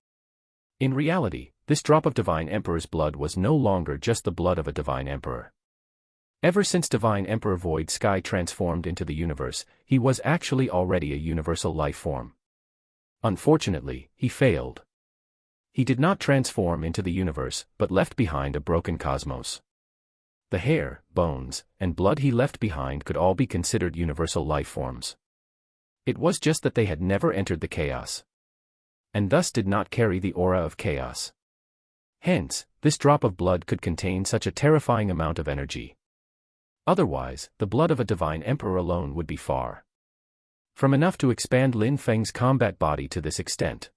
In reality, this drop of Divine Emperor's blood was no longer just the blood of a Divine Emperor. Ever since Divine Emperor Void Sky transformed into the universe, he was actually already a universal life form. Unfortunately, he failed. He did not transform into the universe, but left behind a broken cosmos. The hair, bones, and blood he left behind could all be considered universal life forms. It was just that they had never entered the chaos, and thus did not carry the aura of chaos. Hence, this drop of blood could contain such a terrifying amount of energy. Otherwise, the blood of a divine emperor alone would be far from enough to expand Lin Feng's combat body to this extent.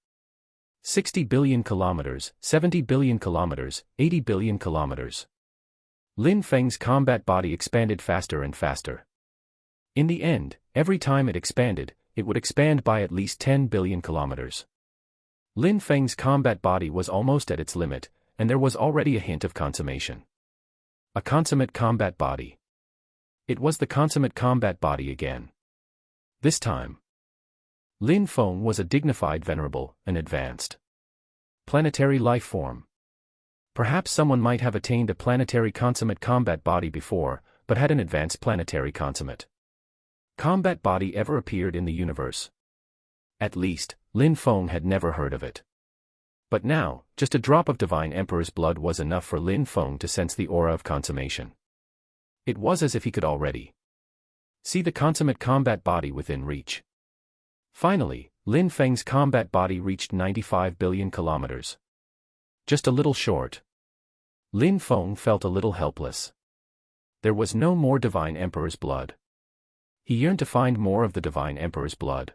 60 billion kilometers, 70 billion kilometers, 80 billion kilometers. Lin Feng's combat body expanded faster and faster. In the end, every time it expanded, it would expand by at least 10 billion kilometers. Lin Feng's combat body was almost at its limit, and there was already a hint of consummation. A consummate combat body. It was the consummate combat body again. This time, Lin Feng was a dignified venerable, an advanced planetary life form. Perhaps someone might have attained a planetary consummate combat body before, but had an advanced planetary consummate combat body ever appeared in the universe? At least, Lin Feng had never heard of it. But now, just a drop of Divine Emperor's blood was enough for Lin Feng to sense the aura of consummation. It was as if he could already see the consummate combat body within reach. Finally, Lin Feng's combat body reached 95 billion kilometers. Just a little short. Lin Feng felt a little helpless. There was no more Divine Emperor's blood. He yearned to find more of the Divine Emperor's blood.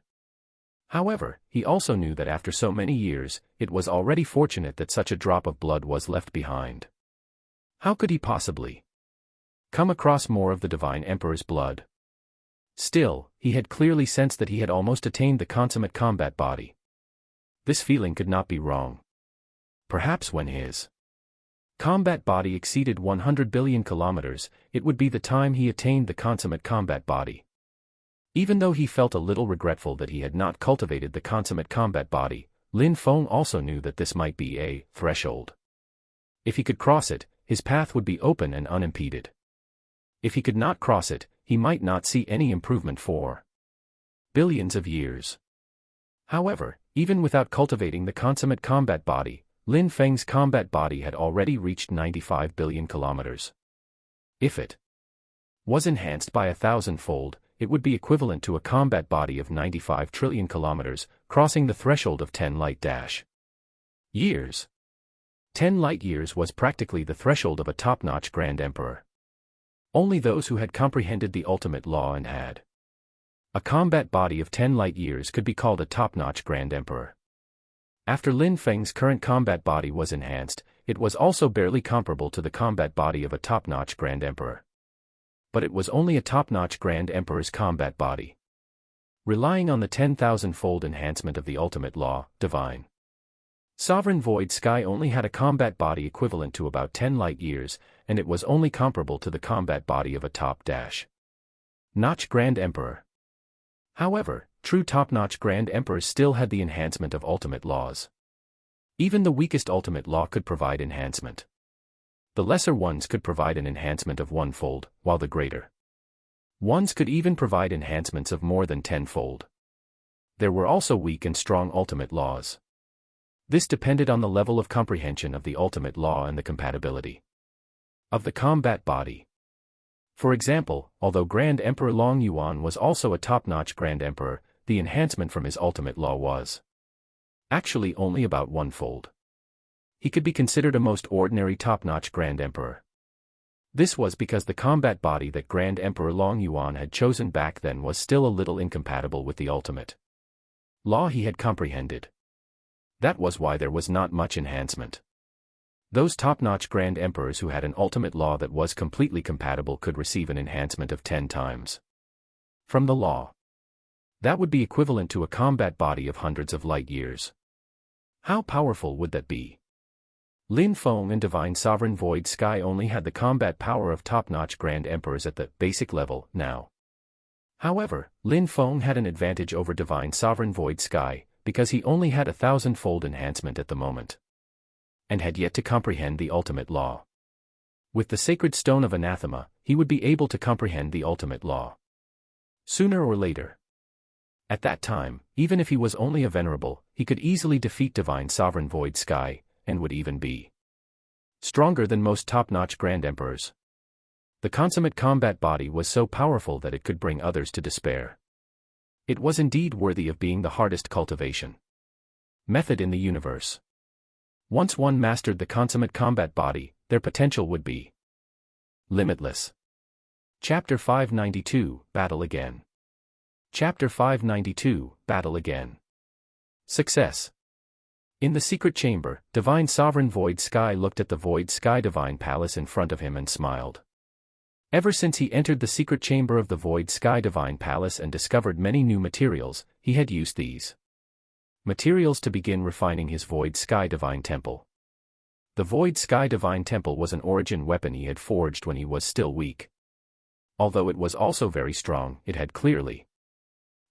However, he also knew that after so many years, it was already fortunate that such a drop of blood was left behind. How could he possibly come across more of the Divine Emperor's blood? Still, he had clearly sensed that he had almost attained the consummate combat body. This feeling could not be wrong. Perhaps when his combat body exceeded 100 billion kilometers, it would be the time he attained the consummate combat body. Even though he felt a little regretful that he had not cultivated the consummate combat body, Lin Feng also knew that this might be a threshold. If he could cross it, his path would be open and unimpeded. If he could not cross it, he might not see any improvement for billions of years. However, even without cultivating the consummate combat body, Lin Feng's combat body had already reached 95 billion kilometers. If it was enhanced by 1,000-fold, it would be equivalent to a combat body of 95 trillion kilometers, crossing the threshold of 10 light-years. 10 light-years was practically the threshold of a top-notch Grand Emperor. Only those who had comprehended the ultimate law and had a combat body of 10 light-years could be called a top-notch Grand Emperor. After Lin Feng's current combat body was enhanced, it was also barely comparable to the combat body of a top-notch Grand Emperor. But it was only a top-notch Grand Emperor's combat body. Relying on the 10,000-fold enhancement of the ultimate law, divine Sovereign Void Sky only had a combat body equivalent to about 10 light-years, and it was only comparable to the combat body of a top-notch Grand Emperor. However, true top-notch Grand Emperors still had the enhancement of ultimate laws. Even the weakest ultimate law could provide enhancement. The lesser ones could provide an enhancement of 1-fold, while the greater ones could even provide enhancements of more than 10-fold. There were also weak and strong ultimate laws. This depended on the level of comprehension of the ultimate law and the compatibility of the combat body. For example, although Grand Emperor Long Yuan was also a top-notch Grand Emperor, the enhancement from his ultimate law was actually only about 1-fold. He could be considered a most ordinary top-notch Grand Emperor. This was because the combat body that Grand Emperor Long Yuan had chosen back then was still a little incompatible with the ultimate law he had comprehended. That was why there was not much enhancement. Those top-notch Grand Emperors who had an ultimate law that was completely compatible could receive an enhancement of 10 times from the law. That would be equivalent to a combat body of hundreds of light-years. How powerful would that be? Lin Feng and Divine Sovereign Void Sky only had the combat power of top-notch Grand Emperors at the basic level now. However, Lin Feng had an advantage over Divine Sovereign Void Sky, because he only had 1,000-fold enhancement at the moment, and had yet to comprehend the ultimate law. With the sacred stone of anathema, he would be able to comprehend the ultimate law sooner or later. At that time, even if he was only a venerable, he could easily defeat Divine Sovereign Void Sky, and would even be stronger than most top-notch Grand Emperors. The consummate combat body was so powerful that it could bring others to despair. It was indeed worthy of being the hardest cultivation method in the universe. Once one mastered the consummate combat body, their potential would be limitless. Chapter 592, Battle Again. Chapter 592, Battle Again. Success. In the secret chamber, Divine Sovereign Void Sky looked at the Void Sky Divine Palace in front of him and smiled. Ever since he entered the secret chamber of the Void Sky Divine Palace and discovered many new materials, he had used these materials to begin refining his Void Sky Divine Temple. The Void Sky Divine Temple was an origin weapon he had forged when he was still weak. Although it was also very strong, it had clearly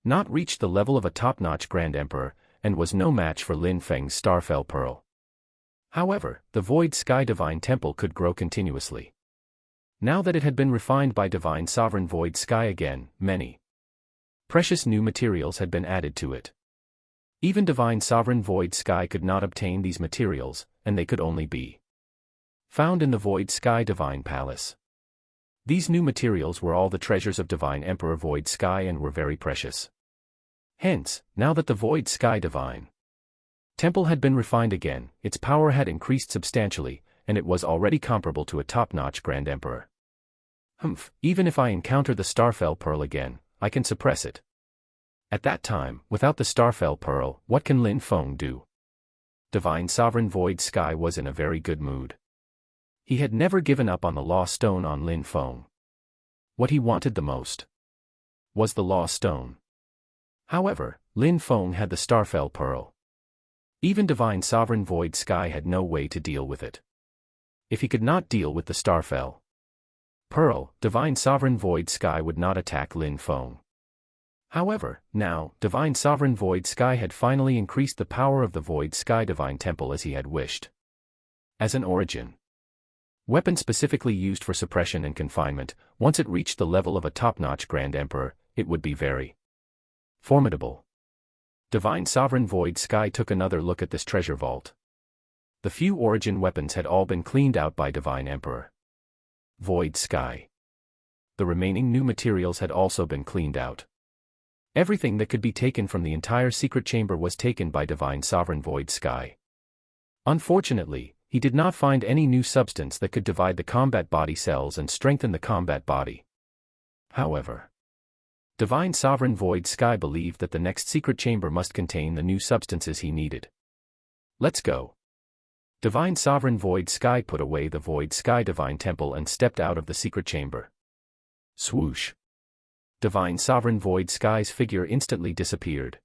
not reached the level of a top-notch Grand Emperor, and was no match for Lin Feng's Starfell Pearl. However, the Void Sky Divine Temple could grow continuously. Now that it had been refined by Divine Sovereign Void Sky again, many precious new materials had been added to it. Even Divine Sovereign Void Sky could not obtain these materials, and they could only be found in the Void Sky Divine Palace. These new materials were all the treasures of Divine Emperor Void Sky and were very precious. Hence, now that the Void Sky Divine Temple had been refined again, its power had increased substantially, and it was already comparable to a top-notch Grand Emperor. Even if I encounter the Starfell Pearl again, I can suppress it. At that time, without the Starfell Pearl, what can Lin Feng do? Divine Sovereign Void Sky was in a very good mood. He had never given up on the Law Stone on Lin Feng. What he wanted the most was the Law Stone. However, Lin Feng had the Starfell Pearl. Even Divine Sovereign Void Sky had no way to deal with it. If he could not deal with the Starfell Pearl, Divine Sovereign Void Sky would not attack Lin Feng. However, now, Divine Sovereign Void Sky had finally increased the power of the Void Sky Divine Temple as he had wished. As an origin weapon specifically used for suppression and confinement, once it reached the level of a top-notch Grand Emperor, it would be very formidable. Divine Sovereign Void Sky took another look at this treasure vault. The few origin weapons had all been cleaned out by Divine Emperor Void Sky. The remaining new materials had also been cleaned out. Everything that could be taken from the entire secret chamber was taken by Divine Sovereign Void Sky. Unfortunately, he did not find any new substance that could divide the combat body cells and strengthen the combat body. However, Divine Sovereign Void Sky believed that the next secret chamber must contain the new substances he needed. Let's go. Divine Sovereign Void Sky put away the Void Sky Divine Temple and stepped out of the secret chamber. Swoosh. Divine Sovereign Void Sky's figure instantly disappeared.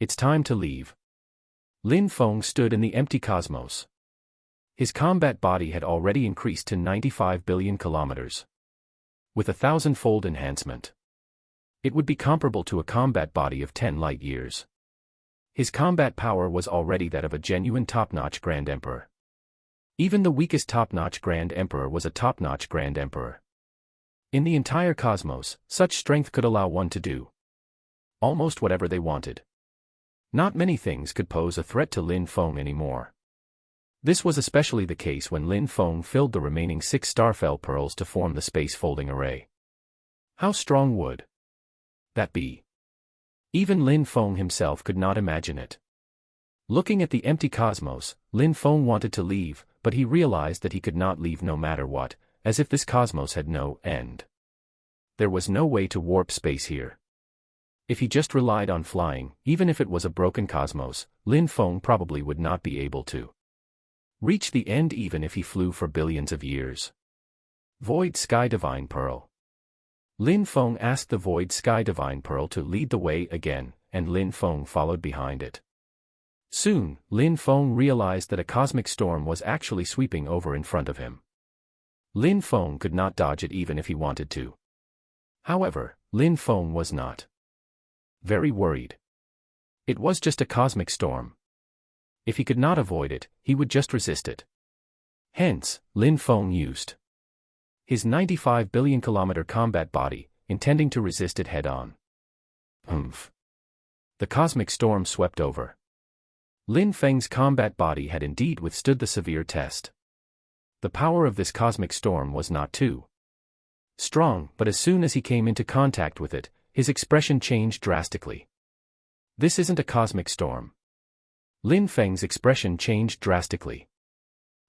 It's time to leave. Lin Feng stood in the empty cosmos. His combat body had already increased to 95 billion kilometers. With a 1,000-fold enhancement, it would be comparable to a combat body of 10 light years. His combat power was already that of a genuine top-notch Grand Emperor. Even the weakest top-notch Grand Emperor was a top-notch Grand Emperor. In the entire cosmos, such strength could allow one to do almost whatever they wanted. Not many things could pose a threat to Lin Feng anymore. This was especially the case when Lin Feng filled the remaining 6 Starfell Pearls to form the space-folding array. How strong would that be? Even Lin Feng himself could not imagine it. Looking at the empty cosmos, Lin Feng wanted to leave, but he realized that he could not leave no matter what, as if this cosmos had no end. There was no way to warp space here. If he just relied on flying, even if it was a broken cosmos, Lin Feng probably would not be able to reach the end even if he flew for billions of years. Void Sky Divine Pearl. Lin Feng asked the Void Sky Divine Pearl to lead the way again, and Lin Feng followed behind it. Soon, Lin Feng realized that a cosmic storm was actually sweeping over in front of him. Lin Feng could not dodge it even if he wanted to. However, Lin Feng was not very worried. It was just a cosmic storm. If he could not avoid it, he would just resist it. Hence, Lin Feng used his 95 billion kilometer combat body, intending to resist it head-on. The cosmic storm swept over. Lin Feng's combat body had indeed withstood the severe test. The power of this cosmic storm was not too strong, but as soon as he came into contact with it, his expression changed drastically. This isn't a cosmic storm. Lin Feng's expression changed drastically.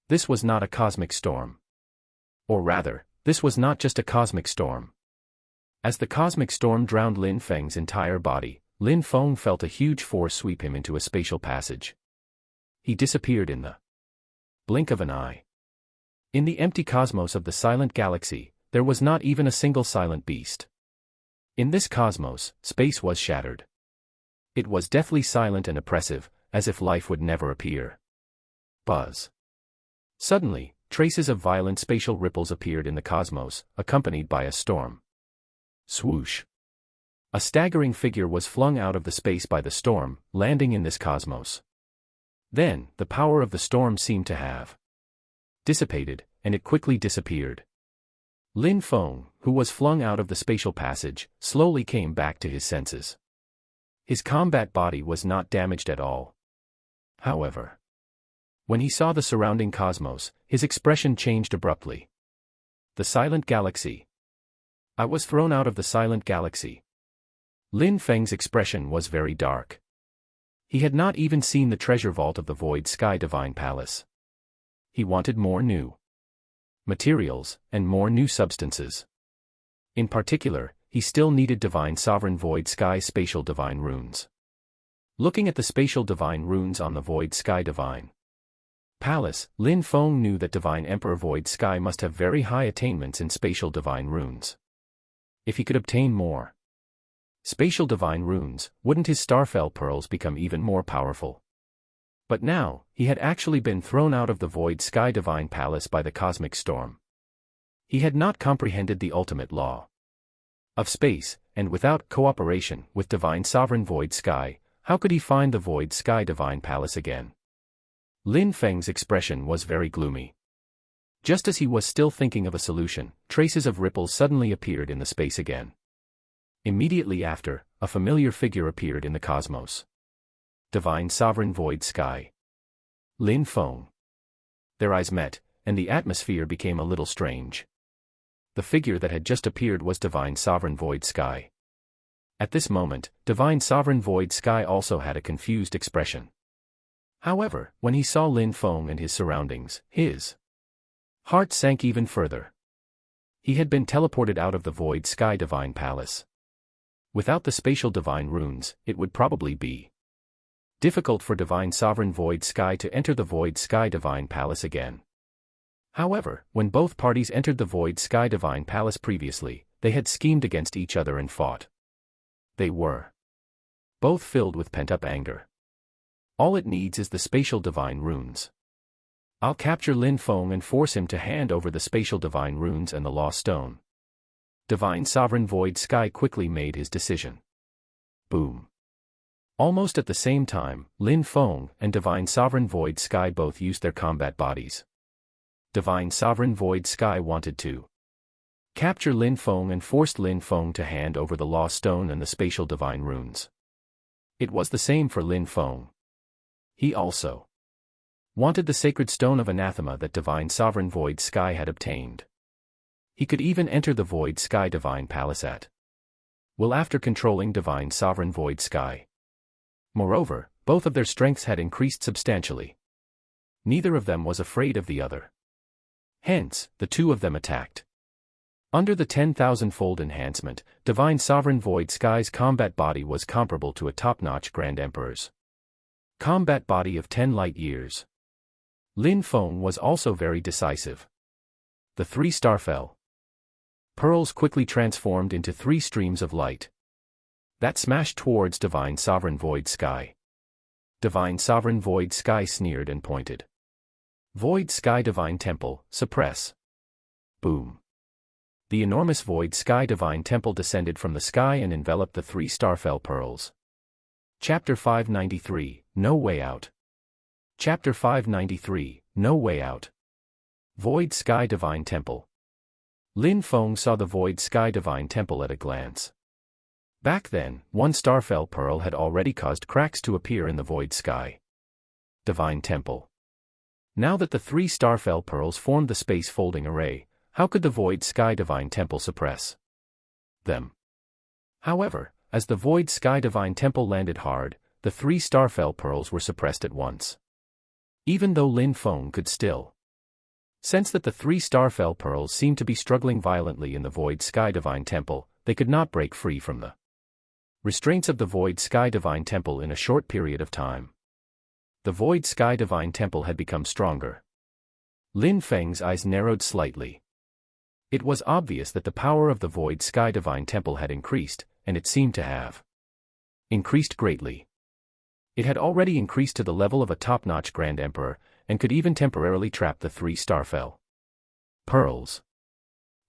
This was not a cosmic storm. Or rather, this was not just a cosmic storm. As the cosmic storm drowned Lin Feng's entire body, Lin Feng felt a huge force sweep him into a spatial passage. He disappeared in the blink of an eye. In the empty cosmos of the silent galaxy, there was not even a single silent beast. In this cosmos, space was shattered. It was deathly silent and oppressive, as if life would never appear. Buzz. Suddenly, traces of violent spatial ripples appeared in the cosmos, accompanied by a storm. Swoosh. A staggering figure was flung out of the space by the storm, landing in this cosmos. Then, the power of the storm seemed to have dissipated, and it quickly disappeared. Lin Feng, who was flung out of the spatial passage, slowly came back to his senses. His combat body was not damaged at all. However, when he saw the surrounding cosmos, his expression changed abruptly. The silent galaxy. I was thrown out of the silent galaxy. Lin Feng's expression was very dark. He had not even seen the treasure vault of the Void Sky Divine Palace. He wanted more new materials, and more new substances. In particular, he still needed Divine Sovereign Void Sky Spatial Divine Runes. Looking at the Spatial Divine Runes on the Void Sky Divine Palace, Lin Feng knew that Divine Emperor Void Sky must have very high attainments in Spatial Divine Runes. If he could obtain more Spatial Divine Runes, wouldn't his Starfell Pearls become even more powerful? But now, he had actually been thrown out of the Void Sky Divine Palace by the cosmic storm. He had not comprehended the ultimate law of space, and without cooperation with Divine Sovereign Void Sky, how could he find the Void Sky Divine Palace again? Lin Feng's expression was very gloomy. Just as he was still thinking of a solution, traces of ripples suddenly appeared in the space again. Immediately after, a familiar figure appeared in the cosmos. Divine Sovereign Void Sky. Lin Feng. Their eyes met, and the atmosphere became a little strange. The figure that had just appeared was Divine Sovereign Void Sky. At this moment, Divine Sovereign Void Sky also had a confused expression. However, when he saw Lin Feng and his surroundings, his heart sank even further. He had been teleported out of the Void Sky Divine Palace. Without the Spatial Divine Runes, it would probably be difficult for Divine Sovereign Void Sky to enter the Void Sky Divine Palace again. However, when both parties entered the Void Sky Divine Palace previously, they had schemed against each other and fought. They were both filled with pent-up anger. All it needs is the Spatial Divine Runes. I'll capture Lin Feng and force him to hand over the Spatial Divine Runes and the Law Stone. Divine Sovereign Void Sky quickly made his decision. Boom. Almost at the same time, Lin Feng and Divine Sovereign Void Sky both used their combat bodies. Divine Sovereign Void Sky wanted to capture Lin Feng and forced Lin Feng to hand over the Law Stone and the Spatial Divine Runes. It was the same for Lin Feng. He also wanted the Sacred Stone of Anathema that Divine Sovereign Void Sky had obtained. He could even enter the Void Sky Divine Palace at will after controlling Divine Sovereign Void Sky. Moreover, both of their strengths had increased substantially. Neither of them was afraid of the other. Hence, the two of them attacked. Under the 10,000-fold enhancement, Divine Sovereign Void Sky's combat body was comparable to a top-notch Grand Emperor's combat body of 10 light years. Lin Feng was also very decisive. The 3 Starfell Pearls quickly transformed into 3 streams of light that smashed towards Divine Sovereign Void Sky. Divine Sovereign Void Sky sneered and pointed. Void Sky Divine Temple, suppress. Boom. The enormous Void Sky Divine Temple descended from the sky and enveloped the 3 Starfell Pearls. Chapter 593, No Way Out. Chapter 593, No Way Out. Void Sky Divine Temple. Lin Feng saw the Void Sky Divine Temple at a glance. Back then, 1 Starfell Pearl had already caused cracks to appear in the Void Sky Divine Temple. Now that the 3 Starfell Pearls formed the space-folding array, how could the Void Sky Divine Temple suppress them? However, as the Void Sky Divine Temple landed hard, the 3 Starfell Pearls were suppressed at once. Even though Lin Feng could still Sensed that the 3 starfell pearls seemed to be struggling violently in the Void Sky Divine Temple, they could not break free from the restraints of the Void Sky Divine Temple in a short period of time. The Void Sky Divine Temple had become stronger. Lin Feng's eyes narrowed slightly. It was obvious that the power of the Void Sky Divine Temple had increased, and it seemed to have increased greatly. It had already increased to the level of a top-notch Grand Emperor, and could even temporarily trap the 3 starfell pearls.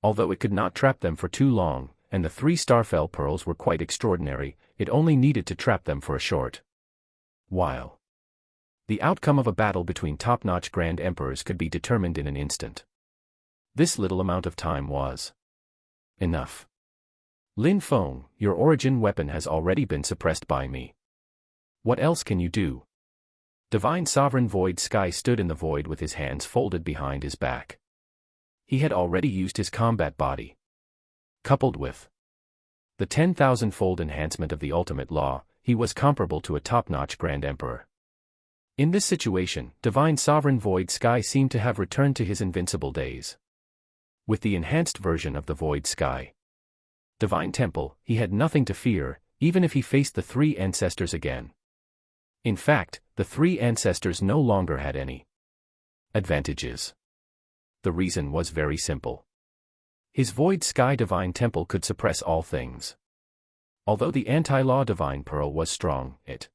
Although it could not trap them for too long, and the 3 starfell pearls were quite extraordinary, it only needed to trap them for a short while. The outcome of a battle between top-notch Grand Emperors could be determined in an instant. This little amount of time was enough. Lin Feng, your origin weapon has already been suppressed by me. What else can you do? Divine Sovereign Void Sky stood in the void with his hands folded behind his back. He had already used his combat body. Coupled with the 10,000-fold enhancement of the ultimate law, he was comparable to a top-notch Grand Emperor. In this situation, Divine Sovereign Void Sky seemed to have returned to his invincible days. With the enhanced version of the Void Sky Divine Temple, he had nothing to fear, even if he faced the 3 ancestors again. In fact, the 3 ancestors no longer had any advantages. The reason was very simple. His Void Sky Divine Temple could suppress all things. Although the anti-law Divine Pearl was strong, it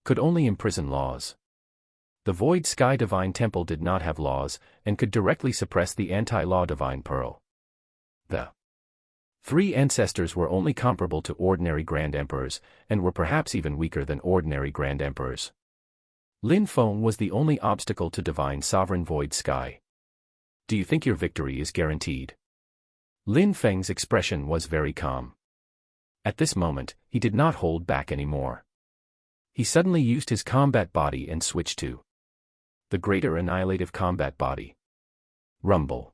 could only imprison laws. The Void Sky Divine Temple did not have laws, and could directly suppress the anti-law Divine Pearl. The 3 ancestors were only comparable to ordinary Grand Emperors, and were perhaps even weaker than ordinary Grand Emperors. Lin Feng was the only obstacle to Divine Sovereign Void Sky. Do you think your victory is guaranteed? Lin Feng's expression was very calm. At this moment, he did not hold back anymore. He suddenly used his combat body and switched to the Greater Annihilative Combat Body. Rumble.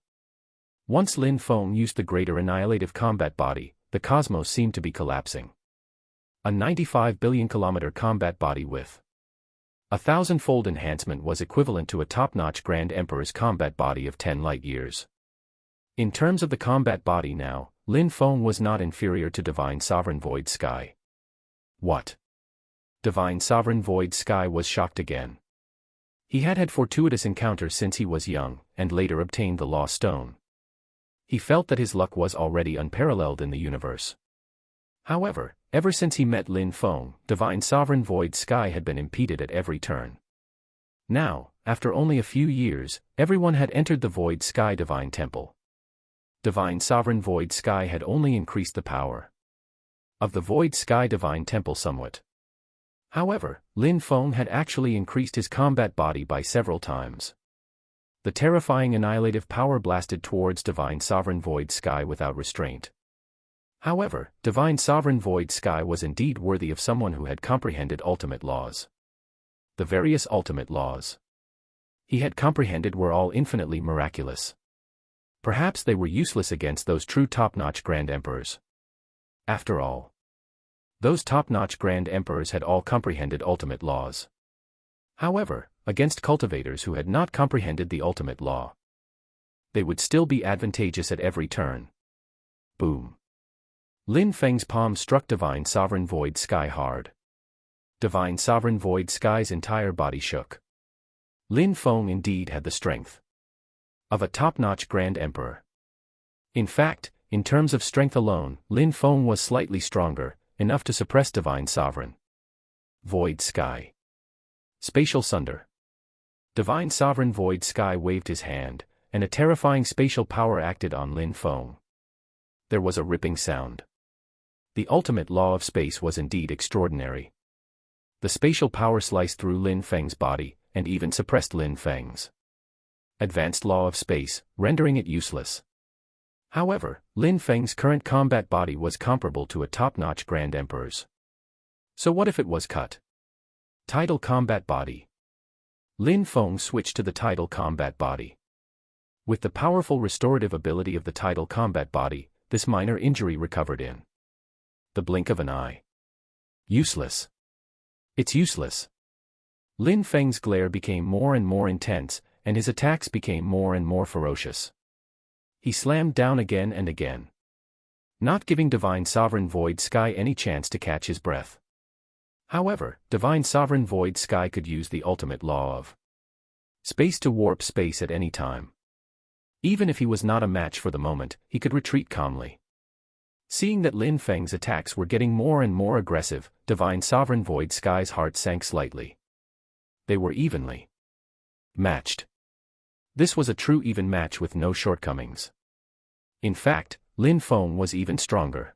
Once Lin Feng used the Greater Annihilative Combat Body, the cosmos seemed to be collapsing. A 95 billion kilometer combat body with a 1,000-fold enhancement was equivalent to a top-notch Grand Emperor's combat body of 10 light-years. In terms of the combat body now, Lin Feng was not inferior to Divine Sovereign Void Sky. What? Divine Sovereign Void Sky was shocked again. He had had fortuitous encounters since he was young, and later obtained the Law Stone. He felt that his luck was already unparalleled in the universe. However, ever since he met Lin Feng, Divine Sovereign Void Sky had been impeded at every turn. Now, after only a few years, everyone had entered the Void Sky Divine Temple. Divine Sovereign Void Sky had only increased the power of the Void Sky Divine Temple somewhat. However, Lin Feng had actually increased his combat body by several times. The terrifying annihilative power blasted towards Divine Sovereign Void Sky without restraint. However, Divine Sovereign Void Sky was indeed worthy of someone who had comprehended ultimate laws. The various ultimate laws he had comprehended were all infinitely miraculous. Perhaps they were useless against those true top-notch Grand Emperors. After all, those top-notch Grand Emperors had all comprehended ultimate laws. However, against cultivators who had not comprehended the ultimate law, they would still be advantageous at every turn. Boom. Lin Feng's palm struck Divine Sovereign Void Sky hard. Divine Sovereign Void Sky's entire body shook. Lin Feng indeed had the strength of a top-notch Grand Emperor. In fact, in terms of strength alone, Lin Feng was slightly stronger, enough to suppress Divine Sovereign Void Sky. Spatial Sunder. Divine Sovereign Void Sky waved his hand, and a terrifying spatial power acted on Lin Feng. There was a ripping sound. The ultimate law of space was indeed extraordinary. The spatial power sliced through Lin Feng's body, and even suppressed Lin Feng's advanced law of space, rendering it useless. However, Lin Feng's current combat body was comparable to a top-notch Grand Emperor's. So what if it was cut? Tidal Combat Body. Lin Feng switched to the Tidal Combat Body. With the powerful restorative ability of the Tidal Combat Body, this minor injury recovered in the blink of an eye. Useless. It's useless. Lin Feng's glare became more and more intense, and his attacks became more and more ferocious. He slammed down again and again, not giving Divine Sovereign Void Sky any chance to catch his breath. However, Divine Sovereign Void Sky could use the ultimate law of space to warp space at any time. Even if he was not a match for the moment, he could retreat calmly. Seeing that Lin Feng's attacks were getting more and more aggressive, Divine Sovereign Void Sky's heart sank slightly. They were evenly matched. This was a true even match with no shortcomings. In fact, Lin Feng was even stronger.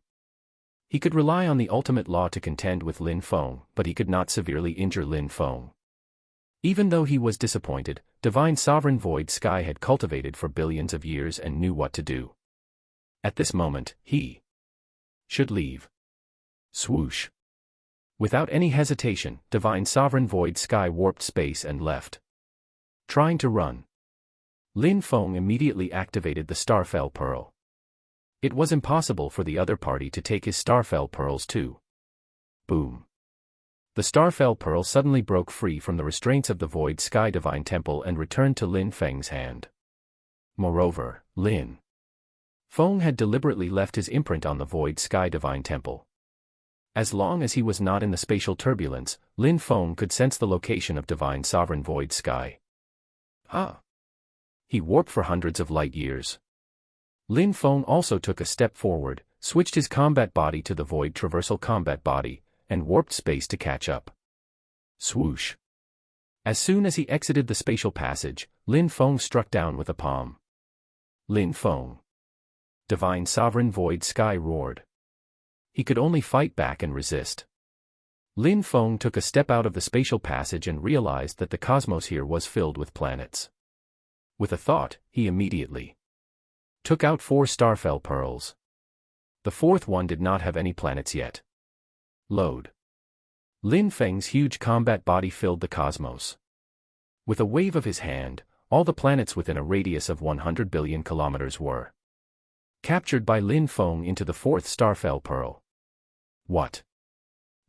He could rely on the ultimate law to contend with Lin Feng, but he could not severely injure Lin Feng. Even though he was disappointed, Divine Sovereign Void Sky had cultivated for billions of years and knew what to do. At this moment, he should leave. Swoosh. Without any hesitation, Divine Sovereign Void Sky warped space and left. Trying to run, Lin Feng immediately activated the Starfell Pearl. It was impossible for the other party to take his Starfell Pearls too. Boom. The Starfell Pearl suddenly broke free from the restraints of the Void Sky Divine Temple and returned to Lin Feng's hand. Moreover, Lin Feng had deliberately left his imprint on the Void Sky Divine Temple. As long as he was not in the spatial turbulence, Lin Feng could sense the location of Divine Sovereign Void Sky. He warped for hundreds of light years. Lin Feng also took a step forward, switched his combat body to the Void Traversal Combat Body, and warped space to catch up. Swoosh. As soon as he exited the spatial passage, Lin Feng struck down with a palm. Lin Feng. Divine Sovereign Void Sky roared. He could only fight back and resist. Lin Feng took a step out of the spatial passage and realized that the cosmos here was filled with planets. With a thought, he immediately took out 4 Starfell Pearls. The 4th one did not have any planets yet. Load. Lin Feng's huge combat body filled the cosmos. With a wave of his hand, all the planets within a radius of 100 billion kilometers were captured by Lin Feng into the 4th Starfell Pearl. What?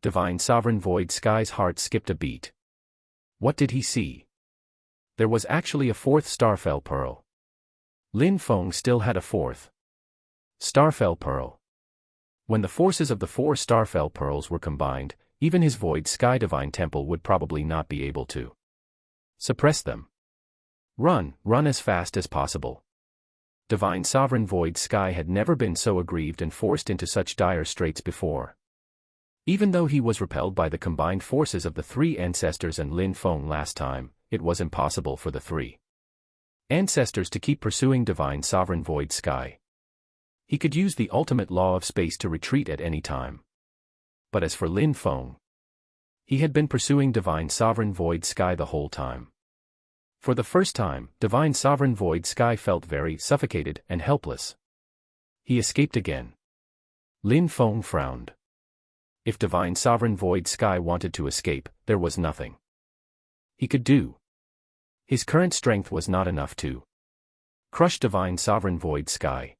Divine Sovereign Void Sky's heart skipped a beat. What did he see? There was actually a 4th Starfell Pearl. Lin Feng still had a 4th Starfell Pearl. When the forces of the 4 Starfell Pearls were combined, even his Void Sky Divine Temple would probably not be able to suppress them. Run as fast as possible. Divine Sovereign Void Sky had never been so aggrieved and forced into such dire straits before. Even though he was repelled by the combined forces of the 3 ancestors and Lin Feng last time, it was impossible for the 3 ancestors to keep pursuing Divine Sovereign Void Sky. He could use the ultimate law of space to retreat at any time. But as for Lin Feng, he had been pursuing Divine Sovereign Void Sky the whole time. For the first time, Divine Sovereign Void Sky felt very suffocated and helpless. He escaped again. Lin Feng frowned. If Divine Sovereign Void Sky wanted to escape, there was nothing he could do. His current strength was not enough to crush Divine Sovereign Void Sky.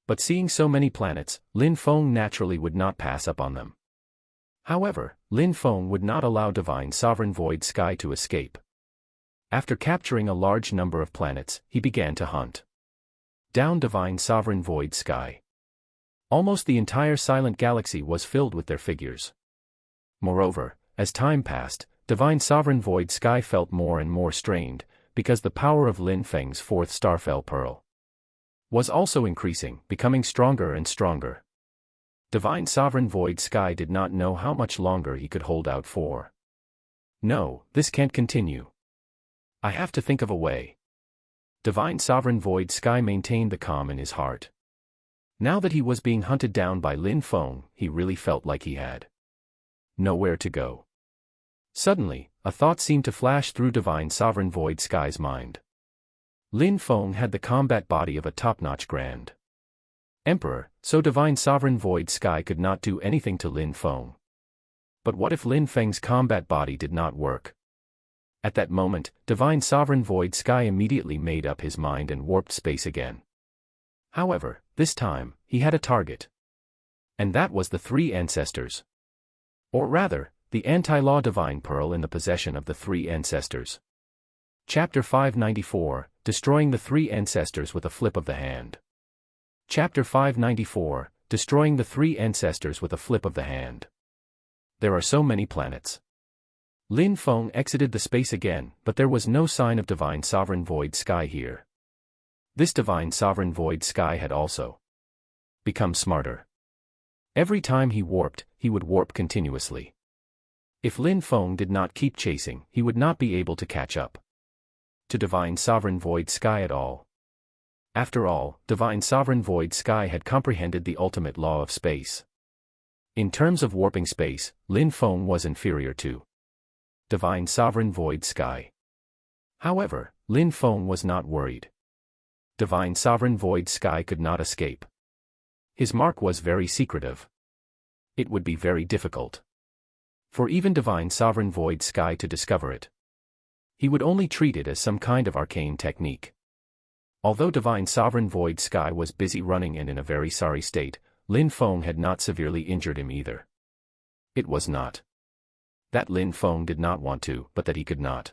But seeing so many planets, Lin Feng naturally would not pass up on them. However, Lin Feng would not allow Divine Sovereign Void Sky to escape. After capturing a large number of planets, he began to hunt down Divine Sovereign Void Sky. Almost the entire silent galaxy was filled with their figures. Moreover, as time passed, Divine Sovereign Void Sky felt more and more strained, because the power of Lin Feng's 4th Starfell Pearl was also increasing, becoming stronger and stronger. Divine Sovereign Void Sky did not know how much longer he could hold out for. No, this can't continue. I have to think of a way. Divine Sovereign Void Sky maintained the calm in his heart. Now that he was being hunted down by Lin Feng, he really felt like he had nowhere to go. Suddenly, a thought seemed to flash through Divine Sovereign Void Sky's mind. Lin Feng had the combat body of a top-notch Grand Emperor, so Divine Sovereign Void Sky could not do anything to Lin Feng. But what if Lin Feng's combat body did not work? At that moment, Divine Sovereign Void Sky immediately made up his mind and warped space again. However, this time, he had a target. And that was the 3 ancestors. Or rather, the anti-law Divine Pearl in the possession of the 3 ancestors. Chapter 594, Destroying the Three Ancestors with a Flip of the Hand. Chapter 594, Destroying the Three Ancestors with a Flip of the Hand. There are so many planets. Lin Feng exited the space again, but there was no sign of Divine Sovereign Void Sky here. This Divine Sovereign Void Sky had also become smarter. Every time he warped, he would warp continuously. If Lin Feng did not keep chasing, he would not be able to catch up to Divine Sovereign Void Sky at all. After all, Divine Sovereign Void Sky had comprehended the ultimate law of space. In terms of warping space, Lin Feng was inferior to Divine Sovereign Void Sky. However, Lin Feng was not worried. Divine Sovereign Void Sky could not escape. His mark was very secretive. It would be very difficult for even Divine Sovereign Void Sky to discover it. He would only treat it as some kind of arcane technique. Although Divine Sovereign Void Sky was busy running and in a very sorry state, Lin Feng had not severely injured him either. It was not that Lin Feng did not want to, but that he could not.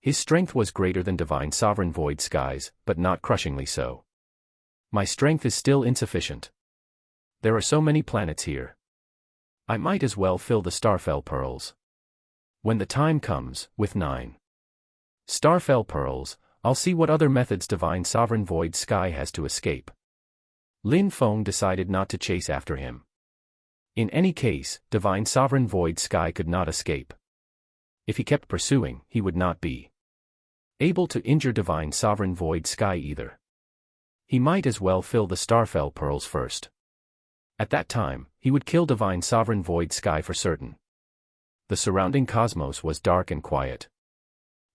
His strength was greater than Divine Sovereign Void Sky's, but not crushingly so. My strength is still insufficient. There are so many planets here. I might as well fill the Starfell Pearls. When the time comes, with 9 Starfell Pearls, I'll see what other methods Divine Sovereign Void Sky has to escape. Lin Feng decided not to chase after him. In any case, Divine Sovereign Void Sky could not escape. If he kept pursuing, he would not be able to injure Divine Sovereign Void Sky either. He might as well fill the Starfell Pearls first. At that time, he would kill Divine Sovereign Void Sky for certain. The surrounding cosmos was dark and quiet.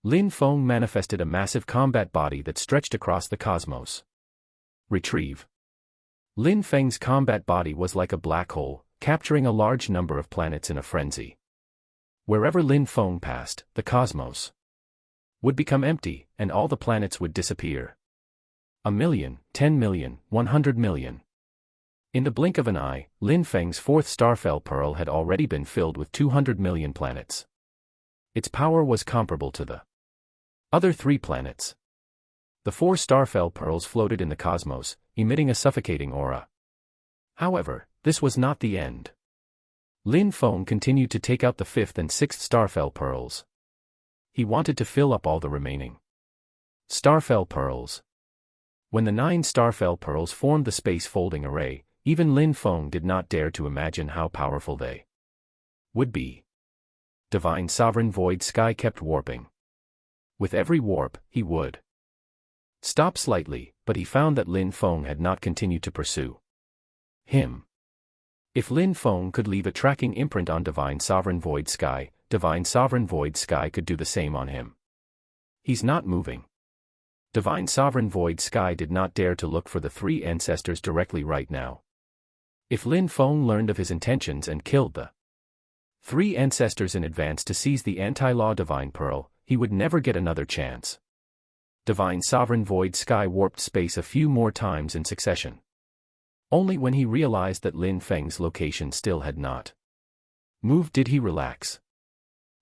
Lin Feng manifested a massive combat body that stretched across the cosmos. Retrieve. Lin Feng's combat body was like a black hole, capturing a large number of planets in a frenzy. Wherever Lin Feng passed, the cosmos would become empty, and all the planets would disappear. 1 million, 10 million, 100 million. In the blink of an eye, Lin Feng's fourth Starfell Pearl had already been filled with 200 million planets. Its power was comparable to the other 3 planets. The 4 Starfell Pearls floated in the cosmos, emitting a suffocating aura. However, this was not the end. Lin Feng continued to take out the 5th and 6th Starfell Pearls. He wanted to fill up all the remaining Starfell Pearls. When the 9 Starfell Pearls formed the space-folding array, even Lin Feng did not dare to imagine how powerful they would be. Divine Sovereign Void Sky kept warping. With every warp, he would stop slightly, but he found that Lin Feng had not continued to pursue him. If Lin Feng could leave a tracking imprint on Divine Sovereign Void Sky, Divine Sovereign Void Sky could do the same on him. He's not moving. Divine Sovereign Void Sky did not dare to look for the 3 ancestors directly right now. If Lin Feng learned of his intentions and killed the 3 ancestors in advance to seize the anti-law Divine Pearl, he would never get another chance. Divine Sovereign Void Sky warped space a few more times in succession. Only when he realized that Lin Feng's location still had not moved did he relax.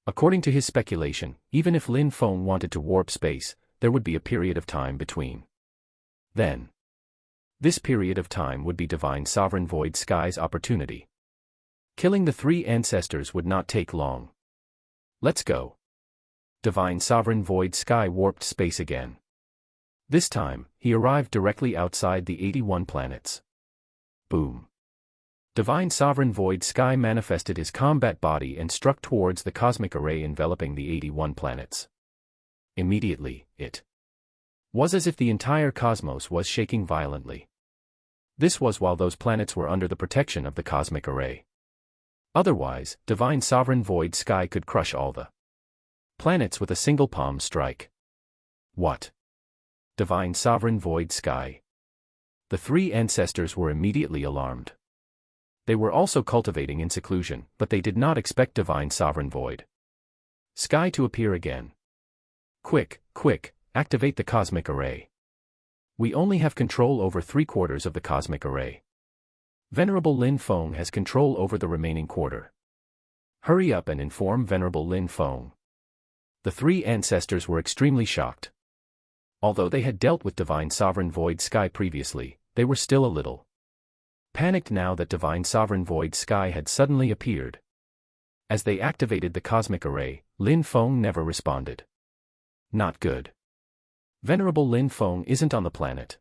According to his speculation, even if Lin Feng wanted to warp space, there would be a period of time between then. This period of time would be Divine Sovereign Void Sky's opportunity. Killing the 3 ancestors would not take long. Let's go. Divine Sovereign Void Sky warped space again. This time, he arrived directly outside the 81 planets. Boom. Divine Sovereign Void Sky manifested his combat body and struck towards the cosmic array enveloping the 81 planets. Immediately, it was as if the entire cosmos was shaking violently. This was while those planets were under the protection of the cosmic array. Otherwise, Divine Sovereign Void Sky could crush all the planets with a single palm strike. What? Divine Sovereign Void Sky. The 3 ancestors were immediately alarmed. They were also cultivating in seclusion, but they did not expect Divine Sovereign Void Sky to appear again. Quick, quick, activate the cosmic array. We only have control over 3/4 of the cosmic array. Venerable Lin Feng has control over the remaining quarter. Hurry up and inform Venerable Lin Feng. The three ancestors were extremely shocked. Although they had dealt with Divine Sovereign Void Sky previously, they were still a little panicked now that Divine Sovereign Void Sky had suddenly appeared. As they activated the cosmic array, Lin Feng never responded. Not good. Venerable Lin Feng isn't on the planet.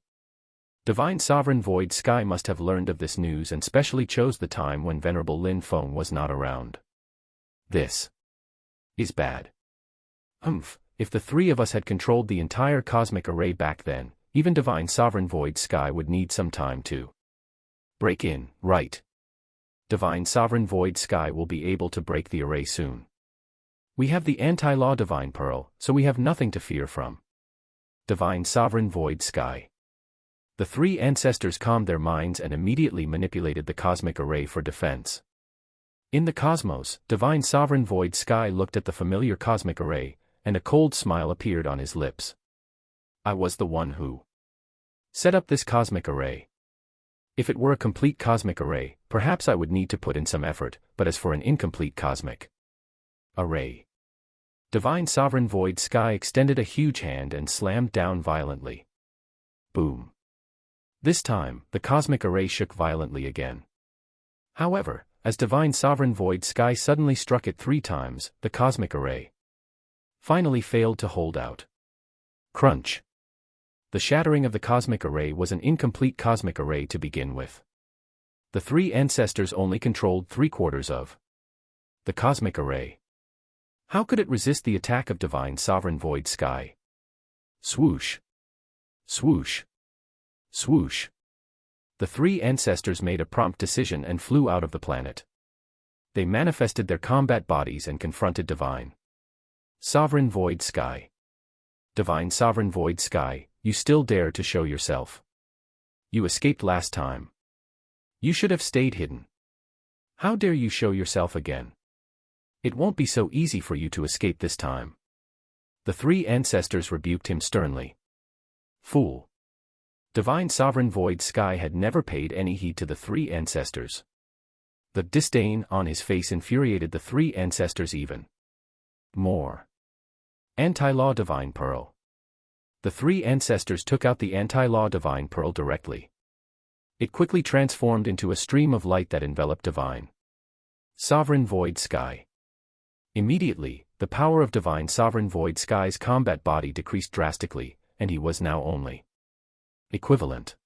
Divine Sovereign Void Sky must have learned of this news and specially chose the time when Venerable Lin Feng was not around. This is bad. If the three of us had controlled the entire cosmic array back then, even Divine Sovereign Void Sky would need some time to break in, right? Divine Sovereign Void Sky will be able to break the array soon. We have the anti-law Divine Pearl, so we have nothing to fear from Divine Sovereign Void Sky. The three ancestors calmed their minds and immediately manipulated the cosmic array for defense. In the cosmos, Divine Sovereign Void Sky looked at the familiar cosmic array, and a cold smile appeared on his lips. I was the one who set up this cosmic array. If it were a complete cosmic array, perhaps I would need to put in some effort, but as for an incomplete cosmic array. Divine Sovereign Void Sky extended a huge hand and slammed down violently. Boom. This time, the cosmic array shook violently again. However, as Divine Sovereign Void Sky suddenly struck it 3 times, the cosmic array finally failed to hold out. Crunch. The shattering of the cosmic array was an incomplete cosmic array to begin with. The three ancestors only controlled 3/4 of the cosmic array. How could it resist the attack of Divine Sovereign Void Sky? Swoosh. Swoosh. Swoosh. The three ancestors made a prompt decision and flew out of the planet. They manifested their combat bodies and confronted Divine Sovereign Void Sky. Divine Sovereign Void Sky, you still dare to show yourself. You escaped last time. You should have stayed hidden. How dare you show yourself again? It won't be so easy for you to escape this time. The three ancestors rebuked him sternly. Fool. Divine Sovereign Void Sky had never paid any heed to the three ancestors. The disdain on his face infuriated the three ancestors even more. Anti-law Divine Pearl. The three ancestors took out the anti-law Divine Pearl directly. It quickly transformed into a stream of light that enveloped Divine Sovereign Void Sky. Immediately, the power of Divine Sovereign Void Sky's combat body decreased drastically, and he was now only equivalent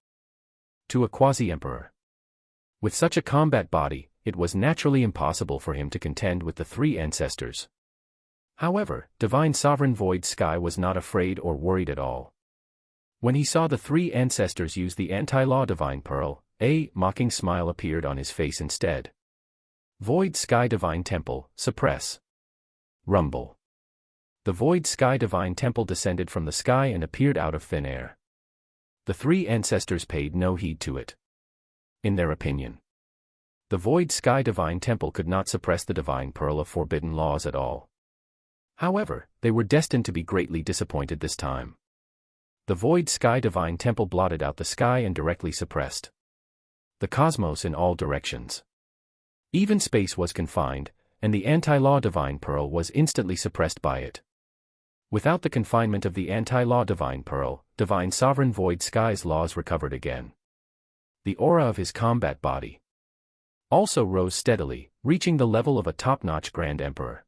to a quasi-emperor. With such a combat body, it was naturally impossible for him to contend with the three ancestors. However, Divine Sovereign Void Sky was not afraid or worried at all. When he saw the three ancestors use the anti-law Divine Pearl, a mocking smile appeared on his face instead. Void Sky Divine Temple, suppress. Rumble. The Void Sky Divine Temple descended from the sky and appeared out of thin air. The three ancestors paid no heed to it. In their opinion, the Void Sky Divine Temple could not suppress the Divine Pearl of Forbidden Laws at all. However, they were destined to be greatly disappointed this time. The Void Sky Divine Temple blotted out the sky and directly suppressed the cosmos in all directions. Even space was confined, and the anti-law Divine Pearl was instantly suppressed by it. Without the confinement of the anti-law Divine Pearl, Divine Sovereign Void Sky's laws recovered again. The aura of his combat body also rose steadily, reaching the level of a top-notch Grand Emperor.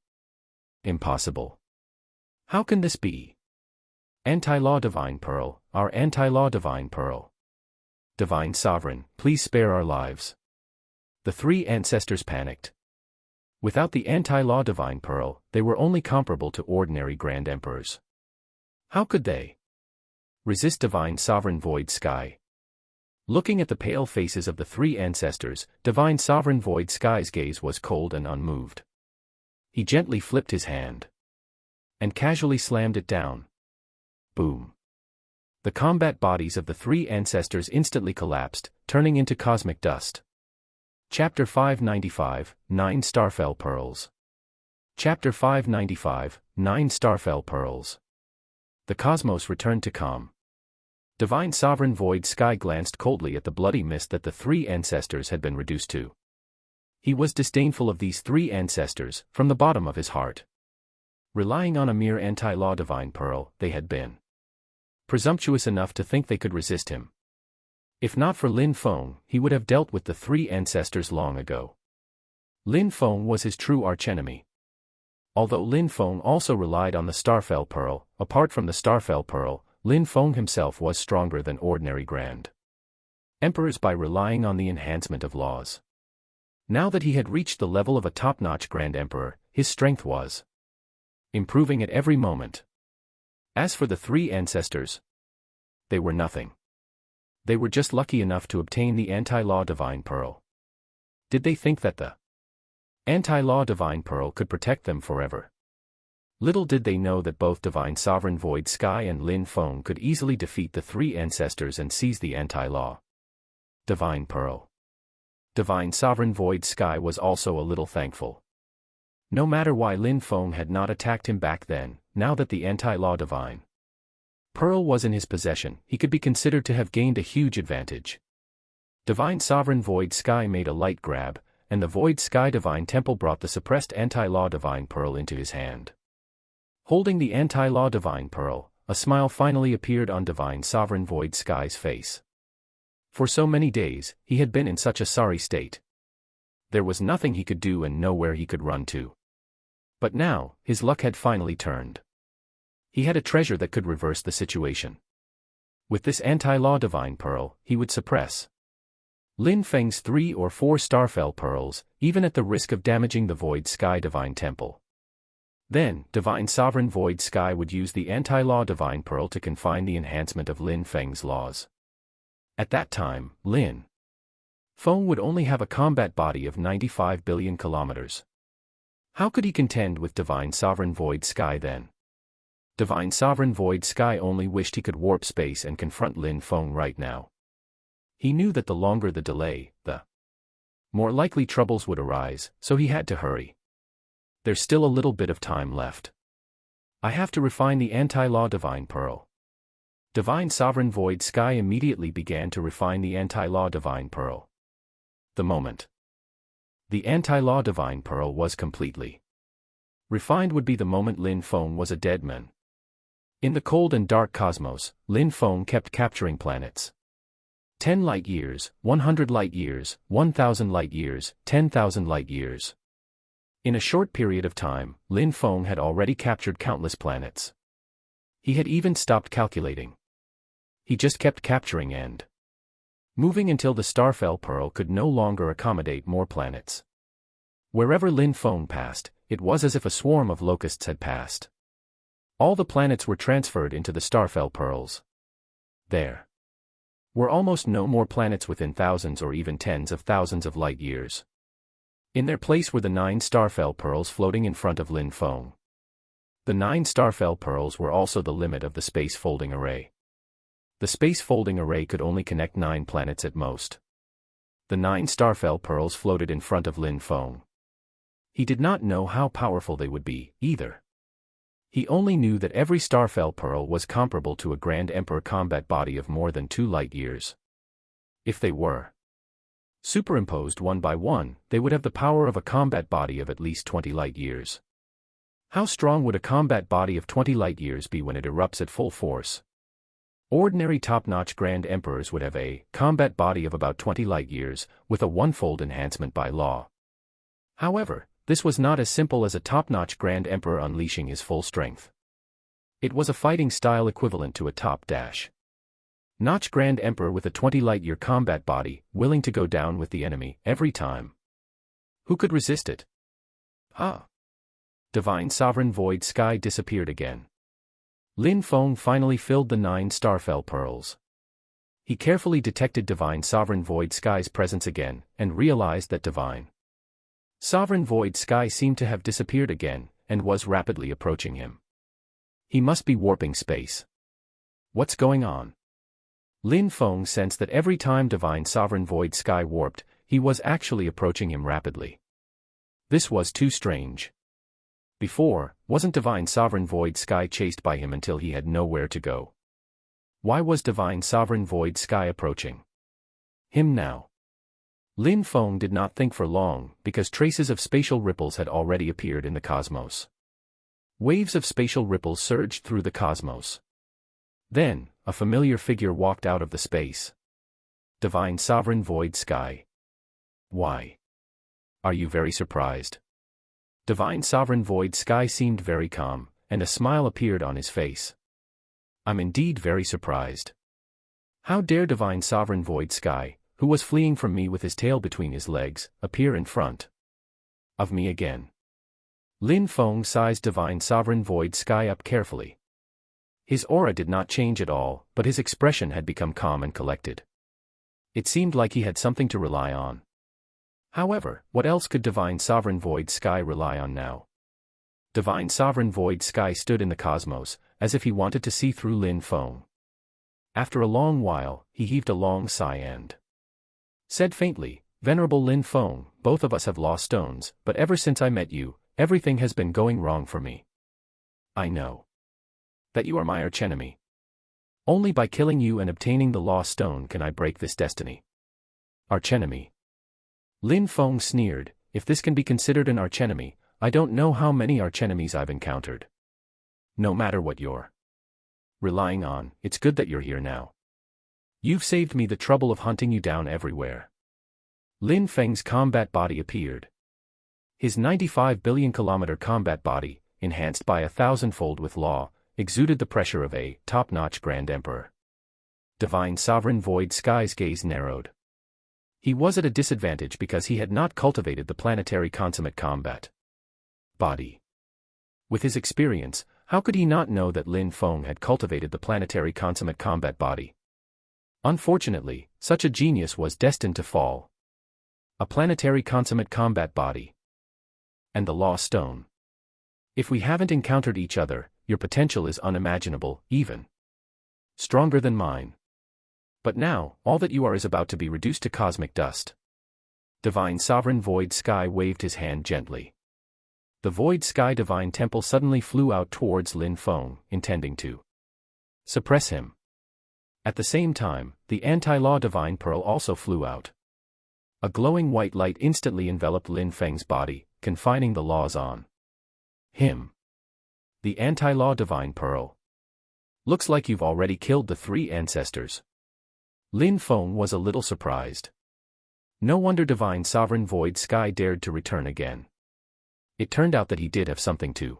Impossible. How can this be? Anti-law Divine Pearl, our anti-law Divine Pearl. Divine Sovereign, please spare our lives. The three ancestors panicked. Without the anti-law Divine Pearl, they were only comparable to ordinary Grand Emperors. How could they resist Divine Sovereign Void Sky? Looking at the pale faces of the three ancestors, Divine Sovereign Void Sky's gaze was cold and unmoved. He gently flipped his hand and casually slammed it down. Boom. The combat bodies of the three ancestors instantly collapsed, turning into cosmic dust. Chapter 595, 9 Starfell Pearls. Chapter 595, 9 Starfell Pearls. The cosmos returned to calm. Divine Sovereign Void Sky glanced coldly at the bloody mist that the three ancestors had been reduced to. He was disdainful of these three ancestors, from the bottom of his heart. Relying on a mere anti-law divine pearl, they had been presumptuous enough to think they could resist him. If not for Lin Feng, he would have dealt with the three ancestors long ago. Lin Feng was his true archenemy. Although Lin Feng also relied on the Starfell Pearl, apart from the Starfell Pearl, Lin Feng himself was stronger than ordinary Grand Emperors by relying on the enhancement of laws. Now that he had reached the level of a top-notch Grand Emperor, his strength was improving at every moment. As for the three ancestors, they were nothing. They were just lucky enough to obtain the anti-law divine pearl. Did they think that the anti-law divine pearl could protect them forever? Little did they know that both Divine Sovereign Void Sky and Lin Feng could easily defeat the three ancestors and seize the anti-law divine pearl. Divine Sovereign Void Sky was also a little thankful. No matter why Lin Feng had not attacked him back then, now that the anti-law divine pearl was in his possession, he could be considered to have gained a huge advantage. Divine Sovereign Void Sky made a light grab, and the Void Sky Divine Temple brought the suppressed anti-law divine pearl into his hand. Holding the anti-law divine pearl, a smile finally appeared on Divine Sovereign Void Sky's face. For so many days, he had been in such a sorry state. There was nothing he could do and nowhere he could run to. But now, his luck had finally turned. He had a treasure that could reverse the situation. With this anti-law divine pearl, he would suppress Lin Feng's 3 or 4 Starfell pearls, even at the risk of damaging the Void Sky Divine Temple. Then, Divine Sovereign Void Sky would use the anti-law divine pearl to confine the enhancement of Lin Feng's laws. At that time, Lin Feng would only have a combat body of 95 billion kilometers. How could he contend with Divine Sovereign Void Sky then? Divine Sovereign Void Sky only wished he could warp space and confront Lin Feng right now. He knew that the longer the delay, the more likely troubles would arise, so he had to hurry. There's still a little bit of time left. I have to refine the anti-law divine pearl. Divine Sovereign Void Sky immediately began to refine the anti-law divine pearl. The moment the anti-law divine pearl was completely refined would be the moment Lin Feng was a dead man. In the cold and dark cosmos, Lin Feng kept capturing planets. 10 light years, 100 light years, 1,000 light years, 10,000 light years. In a short period of time, Lin Feng had already captured countless planets. He had even stopped calculating. He just kept capturing and moving until the Starfell Pearl could no longer accommodate more planets. Wherever Lin Feng passed, it was as if a swarm of locusts had passed. All the planets were transferred into the Starfell Pearls. There were almost no more planets within thousands or even tens of thousands of light years. In their place were the 9 Starfell Pearls floating in front of Lin Feng. The 9 Starfell Pearls were also the limit of the Space Folding Array. The Space Folding Array could only connect 9 planets at most. The 9 Starfell Pearls floated in front of Lin Feng. He did not know how powerful they would be, either. He only knew that every Starfell Pearl was comparable to a Grand Emperor combat body of more than 2 light years. If they were superimposed one by one, they would have the power of a combat body of at least 20 light years. How strong would a combat body of 20 light years be when it erupts at full force? Ordinary top-notch Grand Emperors would have a combat body of about 20 light years, with a one-fold enhancement by law. However, this was not as simple as a top-notch Grand Emperor unleashing his full strength. It was a fighting style equivalent to a top-notch Grand Emperor with a 20 light-year combat body, willing to go down with the enemy every time. Who could resist it? Divine Sovereign Void Sky disappeared again. Lin Feng finally filled the 9 Starfell Pearls. He carefully detected Divine Sovereign Void Sky's presence again, and realized that Divine Sovereign Void Sky seemed to have disappeared again, and was rapidly approaching him. He must be warping space. What's going on? Lin Feng sensed that every time Divine Sovereign Void Sky warped, he was actually approaching him rapidly. This was too strange. Before, wasn't Divine Sovereign Void Sky chased by him until he had nowhere to go? Why was Divine Sovereign Void Sky approaching him now? Lin Feng did not think for long, because traces of spatial ripples had already appeared in the cosmos. Waves of spatial ripples surged through the cosmos. Then, a familiar figure walked out of the space. Divine Sovereign Void Sky. Why? Are you very surprised? Divine Sovereign Void Sky seemed very calm, and a smile appeared on his face. I'm indeed very surprised. How dare Divine Sovereign Void Sky, who was fleeing from me with his tail between his legs, appear in front of me again? Lin Feng sized Divine Sovereign Void Sky up carefully. His aura did not change at all, but his expression had become calm and collected. It seemed like he had something to rely on. However, what else could Divine Sovereign Void Sky rely on now? Divine Sovereign Void Sky stood in the cosmos, as if he wanted to see through Lin Feng. After a long while, he heaved a long sigh and said faintly, Venerable Lin Feng, both of us have lost stones, but ever since I met you, everything has been going wrong for me. I know that you are my archenemy. Only by killing you and obtaining the lost stone can I break this destiny. Archenemy. Lin Feng sneered, if this can be considered an archenemy, I don't know how many archenemies I've encountered. No matter what you're relying on, it's good that you're here now. You've saved me the trouble of hunting you down everywhere. Lin Feng's combat body appeared. His 95 billion kilometer combat body, enhanced by 1,000-fold with law, exuded the pressure of a top-notch Grand Emperor. Divine Sovereign Void Sky's gaze narrowed. He was at a disadvantage because he had not cultivated the planetary consummate combat body. With his experience, how could he not know that Lin Feng had cultivated the planetary consummate combat body? Unfortunately, such a genius was destined to fall. A planetary consummate combat body. And the Lost Stone. If we haven't encountered each other, your potential is unimaginable, even stronger than mine. But now, all that you are is about to be reduced to cosmic dust. Divine Sovereign Void Sky waved his hand gently. The Void Sky Divine Temple suddenly flew out towards Lin Feng, intending to suppress him. At the same time, the Anti-Law Divine Pearl also flew out. A glowing white light instantly enveloped Lin Feng's body, confining the laws on him. The Anti-Law Divine Pearl. Looks like you've already killed the 3 ancestors. Lin Feng was a little surprised. No wonder Divine Sovereign Void Sky dared to return again. It turned out that he did have something to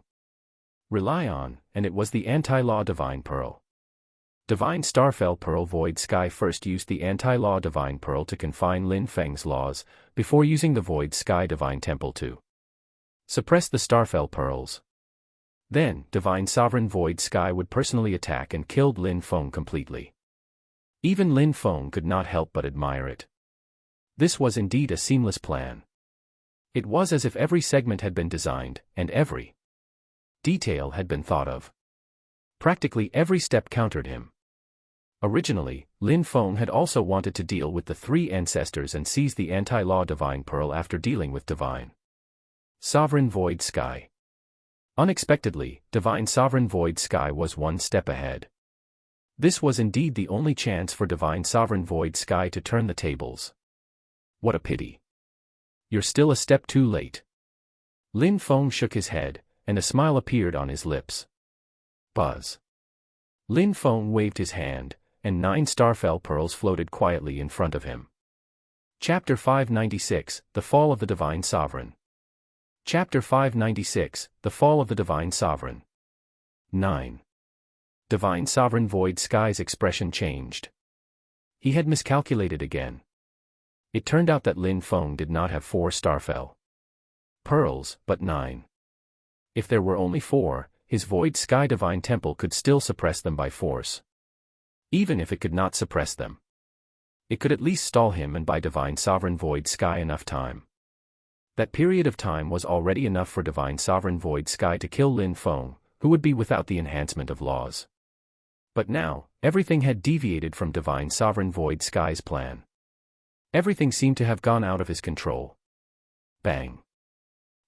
rely on, and it was the Anti-Law Divine Pearl. Divine Starfell Pearl Void Sky first used the Anti-Law Divine Pearl to confine Lin Feng's laws, before using the Void Sky Divine Temple to suppress the Starfell Pearls. Then, Divine Sovereign Void Sky would personally attack and killed Lin Feng completely. Even Lin Feng could not help but admire it. This was indeed a seamless plan. It was as if every segment had been designed, and every detail had been thought of. Practically every step countered him. Originally, Lin Feng had also wanted to deal with the 3 ancestors and seize the Anti-Law Divine Pearl after dealing with Divine Sovereign Void Sky. Unexpectedly, Divine Sovereign Void Sky was one step ahead. This was indeed the only chance for Divine Sovereign Void Sky to turn the tables. What a pity. You're still a step too late. Lin Feng shook his head, and a smile appeared on his lips. Buzz. Lin Feng waved his hand, and 9 Starfell Pearls floated quietly in front of him. Chapter 596, The Fall of the Divine Sovereign. Chapter 596, The Fall of the Divine Sovereign. 9. Divine Sovereign Void Sky's expression changed. He had miscalculated again. It turned out that Lin Feng did not have 4 Starfell Pearls, but 9. If there were only 4, his Void Sky Divine Temple could still suppress them by force. Even if it could not suppress them, it could at least stall him and buy Divine Sovereign Void Sky enough time. That period of time was already enough for Divine Sovereign Void Sky to kill Lin Feng, who would be without the enhancement of laws. But now, everything had deviated from Divine Sovereign Void Sky's plan. Everything seemed to have gone out of his control. Bang.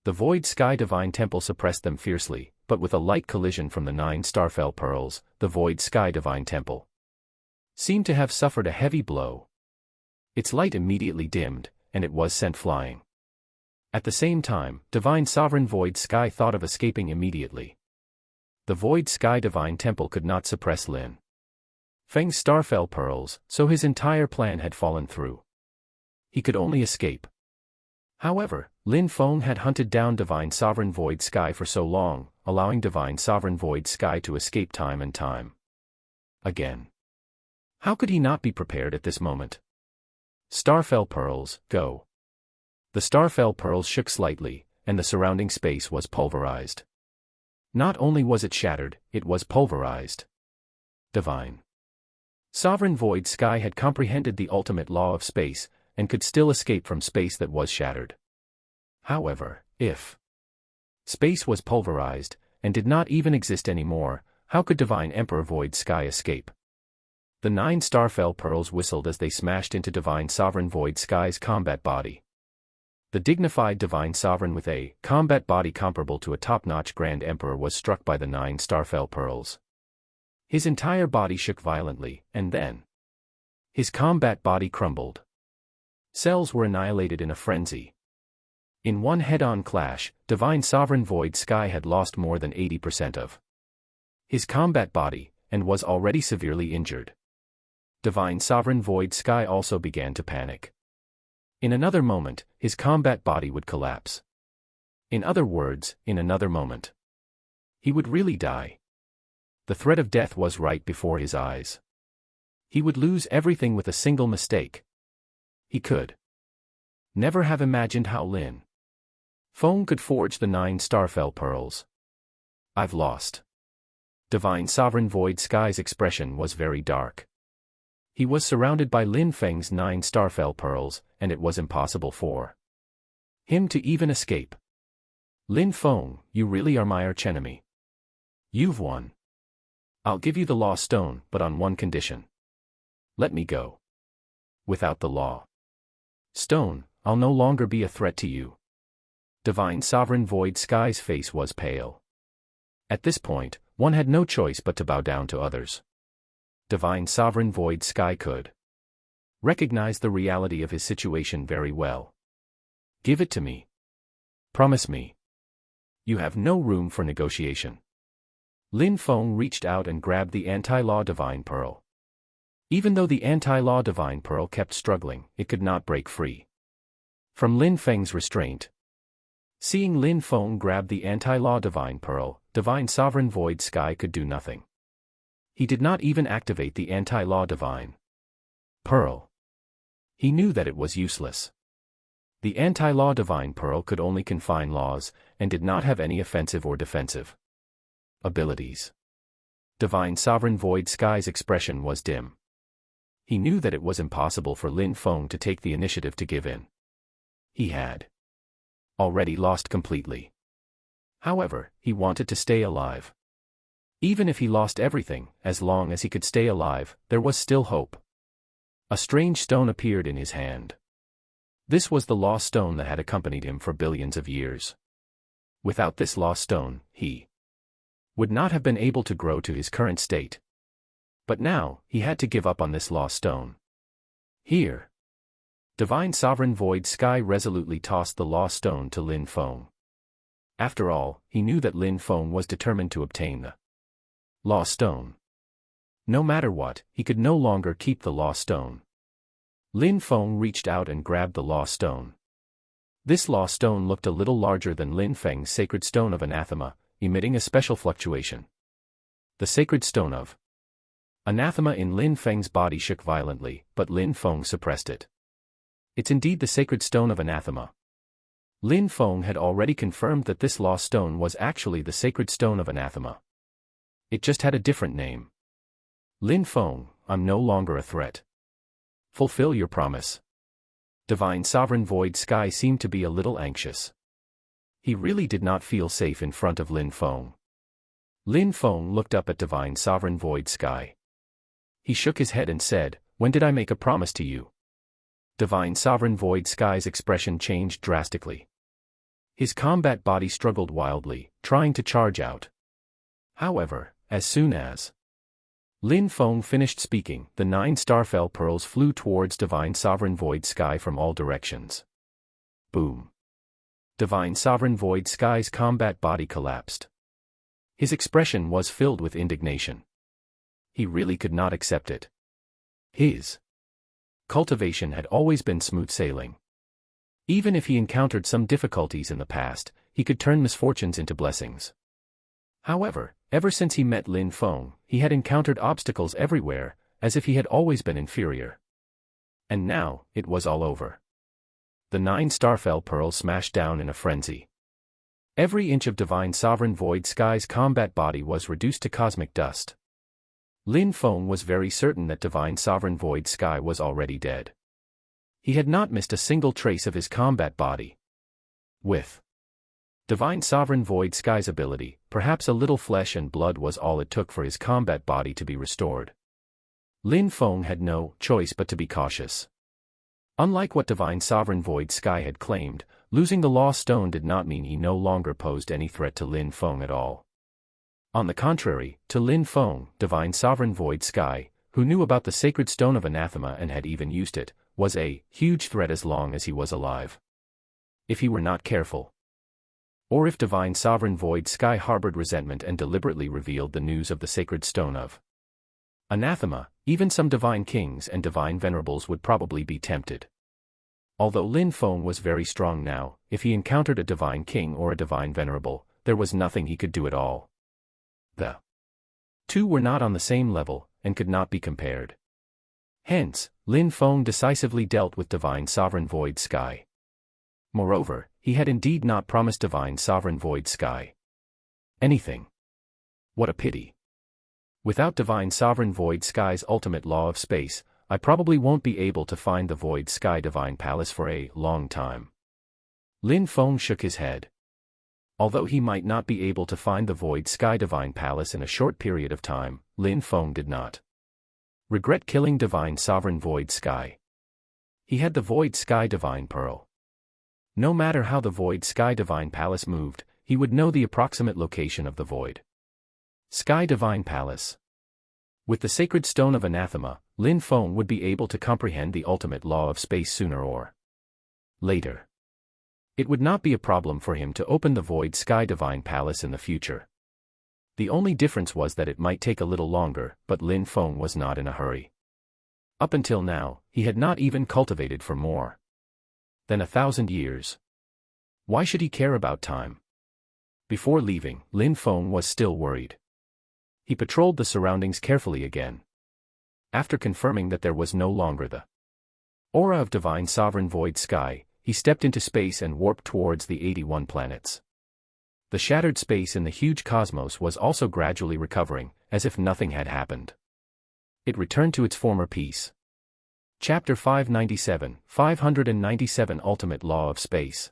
The Void Sky Divine Temple suppressed them fiercely, but with a light collision from the 9 Starfell Pearls, the Void Sky Divine Temple seemed to have suffered a heavy blow. Its light immediately dimmed, and it was sent flying. At the same time, Divine Sovereign Void Sky thought of escaping immediately. The Void Sky Divine Temple could not suppress Lin Feng's Starfell Pearls, so his entire plan had fallen through. He could only escape. However, Lin Feng had hunted down Divine Sovereign Void Sky for so long, allowing Divine Sovereign Void Sky to escape time and time again. How could he not be prepared at this moment? Starfell Pearls, go. The Starfell Pearls shook slightly, and the surrounding space was pulverized. Not only was it shattered, it was pulverized. Divine Sovereign Void Sky had comprehended the ultimate law of space, and could still escape from space that was shattered. However, if space was pulverized, and did not even exist anymore, how could Divine Emperor Void Sky escape? The 9 Starfell Pearls whistled as they smashed into Divine Sovereign Void Sky's combat body. The dignified Divine Sovereign with a combat body comparable to a top-notch Grand Emperor was struck by the 9 Starfell Pearls. His entire body shook violently, and then his combat body crumbled. Cells were annihilated in a frenzy. In one head-on clash, Divine Sovereign Void Sky had lost more than 80% of his combat body, and was already severely injured. Divine Sovereign Void Sky also began to panic. In another moment, his combat body would collapse. In other words, in another moment, he would really die. The threat of death was right before his eyes. He would lose everything with a single mistake. He could never have imagined how Lin Feng could forge the 9 Starfell Pearls. I've lost. Divine Sovereign Void Sky's expression was very dark. He was surrounded by Lin Feng's 9 Starfell Pearls, and it was impossible for him to even escape. Lin Feng, you really are my archenemy. You've won. I'll give you the Law Stone, but on one condition. Let me go. Without the Law Stone, I'll no longer be a threat to you. Divine Sovereign Void Sky's face was pale. At this point, one had no choice but to bow down to others. Divine Sovereign Void Sky could recognize the reality of his situation very well. Give it to me. Promise me. You have no room for negotiation. Lin Feng reached out and grabbed the Anti-Law Divine Pearl. Even though the Anti-Law Divine Pearl kept struggling, it could not break free from Lin Feng's restraint. Seeing Lin Feng grab the Anti-Law Divine Pearl, Divine Sovereign Void Sky could do nothing. He did not even activate the Anti-Law Divine Pearl. He knew that it was useless. The Anti-Law Divine Pearl could only confine laws, and did not have any offensive or defensive abilities. Divine Sovereign Void Sky's expression was dim. He knew that it was impossible for Lin Feng to take the initiative to give in. He had already lost completely. However, he wanted to stay alive. Even if he lost everything, as long as he could stay alive, there was still hope. A strange stone appeared in his hand. This was the Law Stone that had accompanied him for billions of years. Without this Law Stone, he would not have been able to grow to his current state. But now, he had to give up on this Law Stone. Here. Divine Sovereign Void Sky resolutely tossed the Law Stone to Lin Feng. After all, he knew that Lin Feng was determined to obtain the Law Stone. No matter what, he could no longer keep the Law Stone. Lin Feng reached out and grabbed the Law Stone. This Law Stone looked a little larger than Lin Feng's Sacred Stone of Anathema, emitting a special fluctuation. The Sacred Stone of Anathema in Lin Feng's body shook violently, but Lin Feng suppressed it. It's indeed the Sacred Stone of Anathema. Lin Feng had already confirmed that this Law Stone was actually the Sacred Stone of Anathema. It just had a different name. Lin Feng, I'm no longer a threat. Fulfill your promise. Divine Sovereign Void Sky seemed to be a little anxious. He really did not feel safe in front of Lin Feng. Lin Feng looked up at Divine Sovereign Void Sky. He shook his head and said, "When did I make a promise to you?" Divine Sovereign Void Sky's expression changed drastically. His combat body struggled wildly, trying to charge out. However, as soon as Lin Feng finished speaking, the 9 Starfell Pearls flew towards Divine Sovereign Void Sky from all directions. Boom. Divine Sovereign Void Sky's combat body collapsed. His expression was filled with indignation. He really could not accept it. His cultivation had always been smooth sailing. Even if he encountered some difficulties in the past, he could turn misfortunes into blessings. However, ever since he met Lin Feng, he had encountered obstacles everywhere, as if he had always been inferior. And now, it was all over. The 9 starfell pearls smashed down in a frenzy. Every inch of Divine Sovereign Void Sky's combat body was reduced to cosmic dust. Lin Feng was very certain that Divine Sovereign Void Sky was already dead. He had not missed a single trace of his combat body. With Divine Sovereign Void Sky's ability, perhaps a little flesh and blood was all it took for his combat body to be restored. Lin Feng had no choice but to be cautious. Unlike what Divine Sovereign Void Sky had claimed, losing the Law Stone did not mean he no longer posed any threat to Lin Feng at all. On the contrary, to Lin Feng, Divine Sovereign Void Sky, who knew about the Sacred Stone of Anathema and had even used it, was a huge threat as long as he was alive. If he were not careful. Or if Divine Sovereign Void Sky harbored resentment and deliberately revealed the news of the Sacred Stone of Anathema, even some Divine Kings and Divine Venerables would probably be tempted. Although Lin Feng was very strong now, if he encountered a Divine King or a Divine Venerable, there was nothing he could do at all. The two were not on the same level, and could not be compared. Hence, Lin Feng decisively dealt with Divine Sovereign Void Sky. Moreover, he had indeed not promised Divine Sovereign Void Sky anything. What a pity. Without Divine Sovereign Void Sky's ultimate law of space, I probably won't be able to find the Void Sky Divine Palace for a long time. Lin Feng shook his head. Although he might not be able to find the Void Sky Divine Palace in a short period of time, Lin Feng did not regret killing Divine Sovereign Void Sky. He had the Void Sky Divine Pearl. No matter how the Void Sky Divine Palace moved, he would know the approximate location of the Void Sky Divine Palace. With the Sacred Stone of Anathema, Lin Feng would be able to comprehend the ultimate law of space sooner or later. It would not be a problem for him to open the Void Sky Divine Palace in the future. The only difference was that it might take a little longer, but Lin Feng was not in a hurry. Up until now, he had not even cultivated for more than 1,000 years. Why should he care about time? Before leaving, Lin Feng was still worried. He patrolled the surroundings carefully again. After confirming that there was no longer the aura of Divine Sovereign Void Sky, he stepped into space and warped towards the 81 planets. The shattered space in the huge cosmos was also gradually recovering, as if nothing had happened. It returned to its former peace. Chapter 597, 597 Ultimate Law of Space.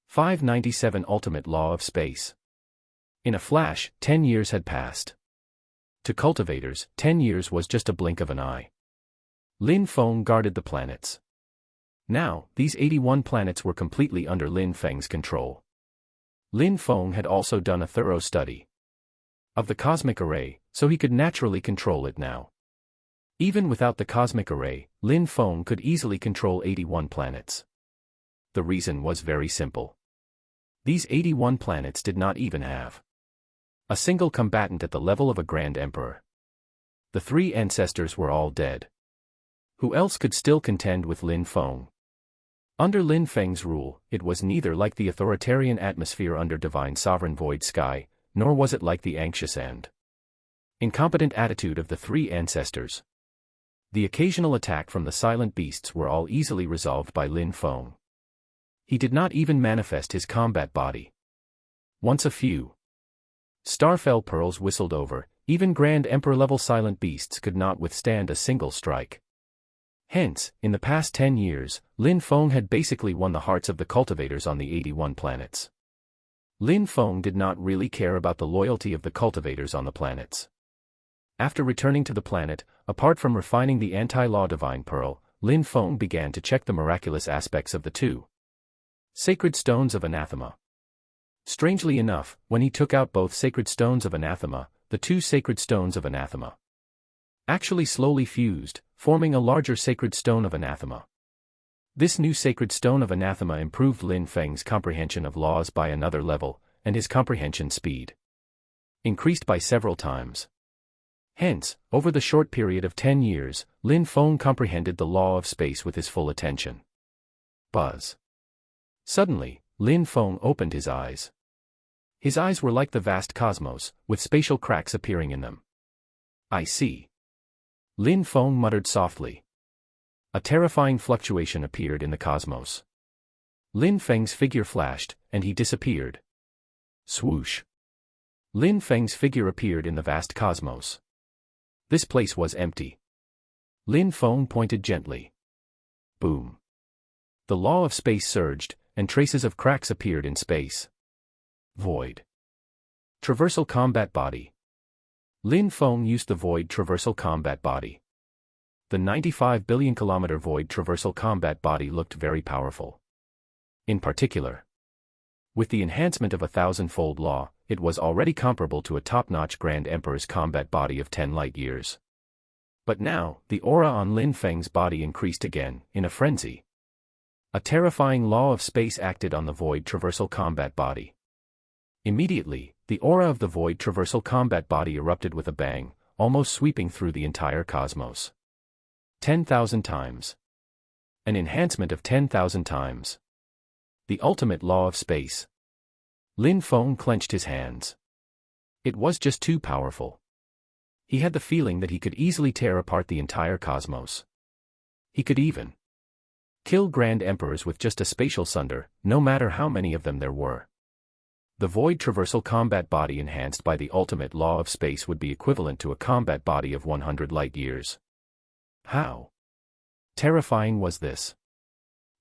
597 Ultimate Law of Space. In a flash, 10 years had passed. To cultivators, 10 years was just a blink of an eye. Lin Feng guarded the planets. Now, these 81 planets were completely under Lin Feng's control. Lin Feng had also done a thorough study of the cosmic array, so he could naturally control it now. Even without the cosmic array, Lin Feng could easily control 81 planets. The reason was very simple. These 81 planets did not even have a single combatant at the level of a Grand Emperor. The 3 ancestors were all dead. Who else could still contend with Lin Feng? Under Lin Feng's rule, it was neither like the authoritarian atmosphere under Divine Sovereign Void Sky, nor was it like the anxious and incompetent attitude of the 3 ancestors. The occasional attack from the silent beasts were all easily resolved by Lin Feng. He did not even manifest his combat body. Once a few starfell pearls whistled over, even Grand Emperor-level silent beasts could not withstand a single strike. Hence, in the past 10 years, Lin Feng had basically won the hearts of the cultivators on the 81 planets. Lin Feng did not really care about the loyalty of the cultivators on the planets. After returning to the planet, apart from refining the anti-law Divine Pearl, Lin Feng began to check the miraculous aspects of the 2 Sacred Stones of Anathema. Strangely enough, when he took out both Sacred Stones of Anathema, the 2 Sacred Stones of Anathema actually slowly fused, forming a larger Sacred Stone of Anathema. This new Sacred Stone of Anathema improved Lin Feng's comprehension of laws by another level, and his comprehension speed increased by several times. Hence, over the short period of 10 years, Lin Feng comprehended the law of space with his full attention. Buzz. Suddenly, Lin Feng opened his eyes. His eyes were like the vast cosmos, with spatial cracks appearing in them. I see. Lin Feng muttered softly. A terrifying fluctuation appeared in the cosmos. Lin Feng's figure flashed, and he disappeared. Swoosh. Lin Feng's figure appeared in the vast cosmos. This place was empty. Lin Feng pointed gently. Boom. The law of space surged, and traces of cracks appeared in space. Void. Traversal combat body. Lin Feng used the void traversal combat body. The 95 billion kilometer void traversal combat body looked very powerful. In particular, with the enhancement of 1,000-fold law, it was already comparable to a top-notch Grand Emperor's combat body of 10 light-years. But now, the aura on Lin Feng's body increased again, in a frenzy. A terrifying law of space acted on the void traversal combat body. Immediately, the aura of the void traversal combat body erupted with a bang, almost sweeping through the entire cosmos. 10,000 times. An enhancement of 10,000 times. The ultimate law of space. Lin Feng clenched his hands. It was just too powerful. He had the feeling that he could easily tear apart the entire cosmos. He could even kill Grand Emperors with just a spatial sunder, no matter how many of them there were. The void traversal combat body enhanced by the ultimate law of space would be equivalent to a combat body of 100 light-years. How terrifying was this?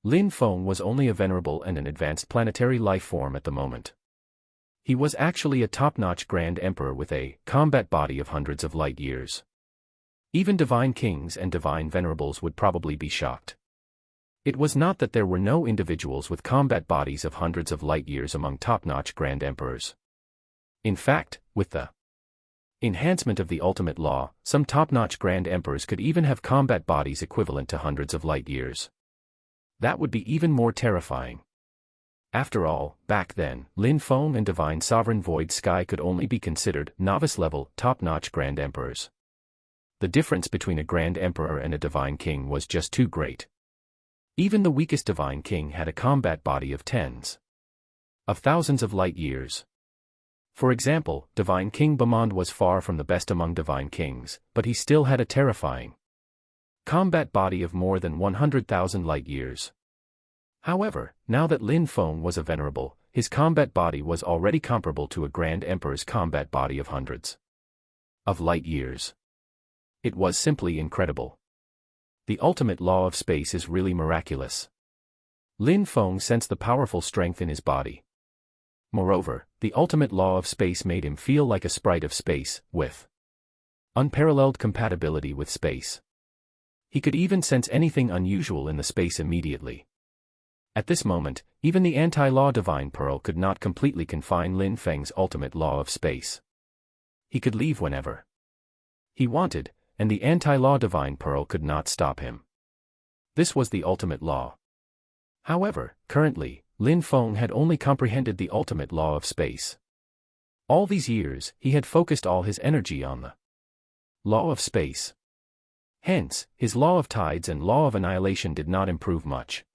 Lin Feng was only a venerable and an advanced planetary life form at the moment. He was actually a top-notch Grand Emperor with a combat body of hundreds of light-years. Even divine kings and divine venerables would probably be shocked. It was not that there were no individuals with combat bodies of hundreds of light-years among top-notch Grand Emperors. In fact, with the enhancement of the ultimate law, some top-notch Grand Emperors could even have combat bodies equivalent to hundreds of light-years. That would be even more terrifying. After all, back then, Lin Feng and Divine Sovereign Void Sky could only be considered novice-level, top-notch Grand Emperors. The difference between a Grand Emperor and a Divine King was just too great. Even the weakest Divine King had a combat body of tens of thousands of light-years. For example, Divine King Bamond was far from the best among Divine Kings, but he still had a terrifying combat body of more than 100,000 light-years. However, now that Lin Feng was a venerable, his combat body was already comparable to a Grand Emperor's combat body of hundreds of light-years. It was simply incredible. The ultimate law of space is really miraculous. Lin Feng sensed the powerful strength in his body. Moreover, the ultimate law of space made him feel like a sprite of space, with unparalleled compatibility with space. He could even sense anything unusual in the space immediately. At this moment, even the anti-law Divine Pearl could not completely confine Lin Feng's ultimate law of space. He could leave whenever he wanted, and the anti-law Divine Pearl could not stop him. This was the ultimate law. However, currently, Lin Feng had only comprehended the ultimate law of space. All these years, he had focused all his energy on the law of space. Hence, his law of tides and law of annihilation did not improve much.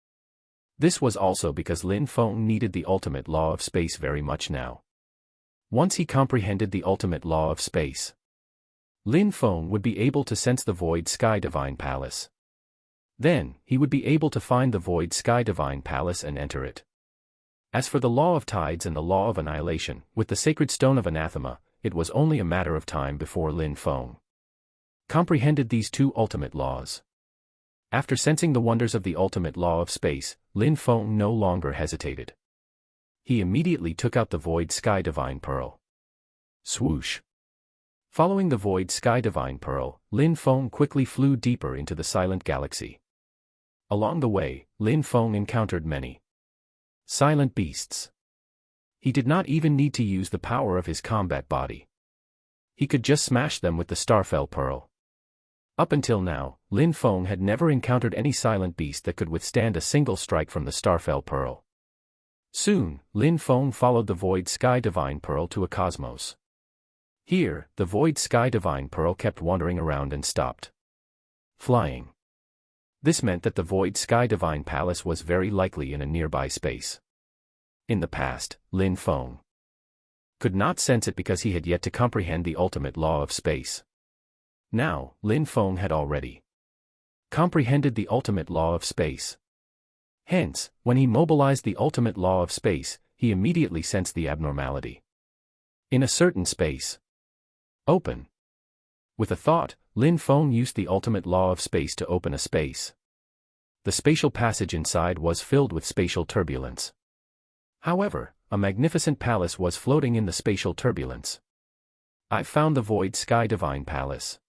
This was also because Lin Feng needed the ultimate law of space very much now. Once he comprehended the ultimate law of space, Lin Feng would be able to sense the Void Sky Divine Palace. Then, he would be able to find the Void Sky Divine Palace and enter it. As for the law of tides and the law of annihilation, with the sacred stone of anathema, it was only a matter of time before Lin Feng comprehended these two ultimate laws. After sensing the wonders of the ultimate law of space, Lin Feng no longer hesitated. He immediately took out the Void Sky Divine Pearl. Swoosh. Following the Void Sky Divine Pearl, Lin Feng quickly flew deeper into the silent galaxy. Along the way, Lin Feng encountered many silent beasts. He did not even need to use the power of his combat body. He could just smash them with the Starfell Pearl. Up until now, Lin Feng had never encountered any silent beast that could withstand a single strike from the Starfell Pearl. Soon, Lin Feng followed the Void Sky Divine Pearl to a cosmos Here, the void sky divine pearl kept wandering around and stopped flying. This meant that the void sky divine palace was very likely in a nearby space. In the past, Lin Feng could not sense it because he had yet to comprehend the ultimate law of space. Now, Lin Feng had already comprehended the ultimate law of space. Hence, when he mobilized the ultimate law of space, he immediately sensed the abnormality in a certain space. Open. With a thought, Lin Feng used the ultimate law of space to open a space. The spatial passage inside was filled with spatial turbulence. However, a magnificent palace was floating in the spatial turbulence. I found the void sky divine palace.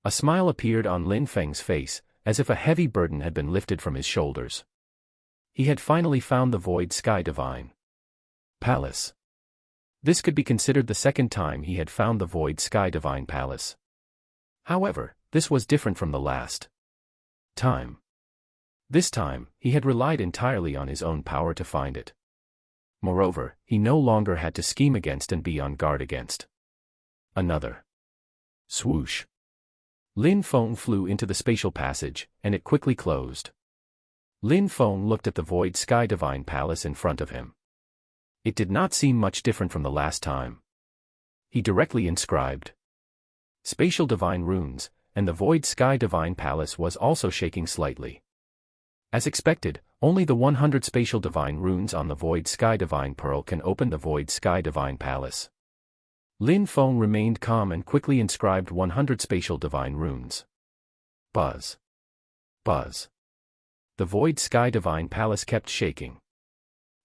A smile appeared on Lin Feng's face, as if a heavy burden had been lifted from his shoulders. He had finally found the void sky divine palace. This could be considered the second time he had found the void sky divine palace. However, this was different from the last time. This time, he had relied entirely on his own power to find it. Moreover, he no longer had to scheme against and be on guard against another. Swoosh. Lin Feng flew into the spatial passage, and it quickly closed. Lin Feng looked at the void sky divine palace in front of him. It did not seem much different from the last time. He directly inscribed spatial divine runes, and the void sky divine palace was also shaking slightly. As expected, only the 100 spatial divine runes on the void sky divine pearl can open the void sky divine palace. Lin Feng remained calm and quickly inscribed 100 spatial divine runes. Buzz. Buzz. The void sky divine palace kept shaking.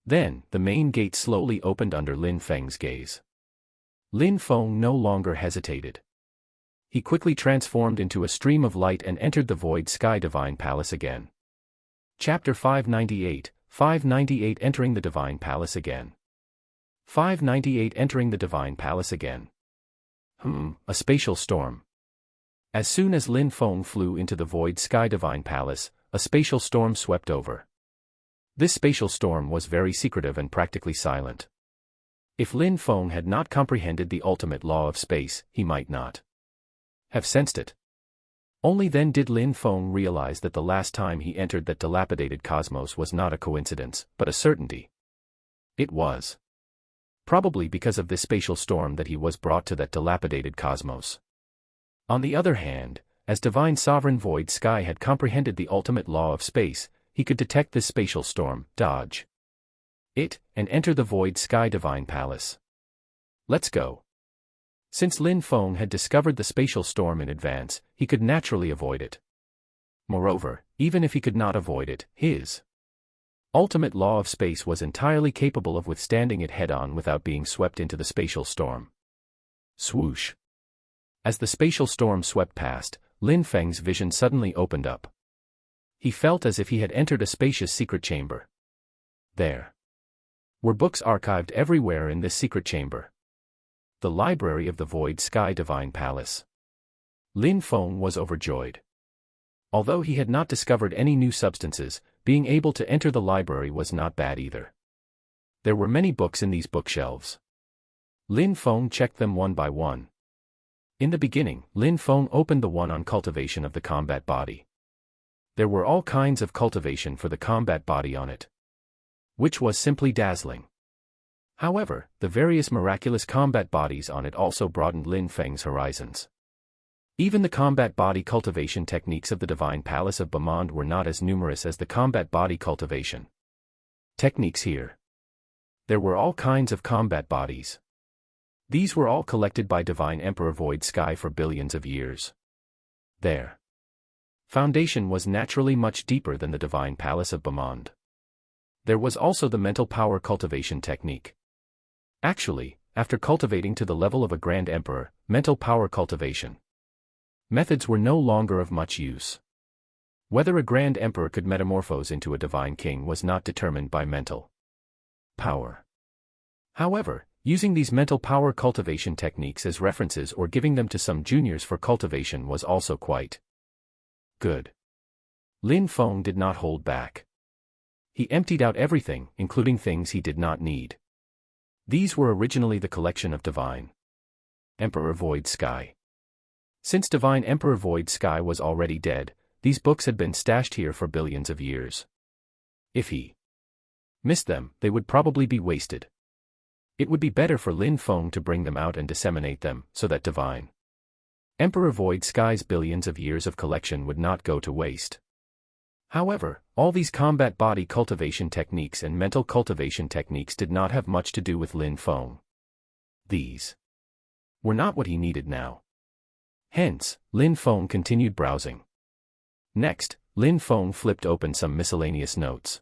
Then, the main gate slowly opened under Lin Feng's gaze. Lin Feng no longer hesitated. He quickly transformed into a stream of light and entered the void sky divine palace again. Chapter 598, 598 Entering the Divine Palace Again. 598 Entering the Divine Palace Again. A spatial storm. As soon as Lin Feng flew into the void sky divine palace, a spatial storm swept over. This spatial storm was very secretive and practically silent. If Lin Feng had not comprehended the ultimate law of space, he might not have sensed it. Only then did Lin Feng realize that the last time he entered that dilapidated cosmos was not a coincidence, but a certainty. It was probably because of this spatial storm that he was brought to that dilapidated cosmos. On the other hand, as Divine Sovereign Void Sky had comprehended the ultimate law of space, he could detect this spatial storm, dodge it, and enter the Void Sky Divine Palace. Let's go. Since Lin Feng had discovered the spatial storm in advance, he could naturally avoid it. Moreover, even if he could not avoid it, his ultimate law of space was entirely capable of withstanding it head-on without being swept into the spatial storm. Swoosh. As the spatial storm swept past, Lin Feng's vision suddenly opened up. He felt as if he had entered a spacious secret chamber. There were books archived everywhere in this secret chamber. The library of the Void Sky Divine Palace. Lin Feng was overjoyed. Although he had not discovered any new substances, being able to enter the library was not bad either. There were many books in these bookshelves. Lin Feng checked them one by one. In the beginning, Lin Feng opened the one on cultivation of the combat body. There were all kinds of cultivation for the combat body on it, which was simply dazzling. However, the various miraculous combat bodies on it also broadened Lin Feng's horizons. Even the combat body cultivation techniques of the Divine Palace of Bamond were not as numerous as the combat body cultivation techniques here. There were all kinds of combat bodies. These were all collected by Divine Emperor Void Sky for billions of years. Their foundation was naturally much deeper than the Divine Palace of Bamond. There was also the mental power cultivation technique. Actually, after cultivating to the level of a Grand Emperor, mental power cultivation methods were no longer of much use. Whether a Grand Emperor could metamorphose into a Divine King was not determined by mental power. However, using these mental power cultivation techniques as references or giving them to some juniors for cultivation was also quite good. Lin Feng did not hold back. He emptied out everything, including things he did not need. These were originally the collection of divine Emperor Void Sky. Since Divine Emperor Void Sky was already dead, these books had been stashed here for billions of years. If he missed them, they would probably be wasted. It would be better for Lin Feng to bring them out and disseminate them, so that Divine Emperor Void Sky's billions of years of collection would not go to waste. However, all these combat body cultivation techniques and mental cultivation techniques did not have much to do with Lin Feng. These were not what he needed now. Hence, Lin Feng continued browsing. Next, Lin Feng flipped open some miscellaneous notes.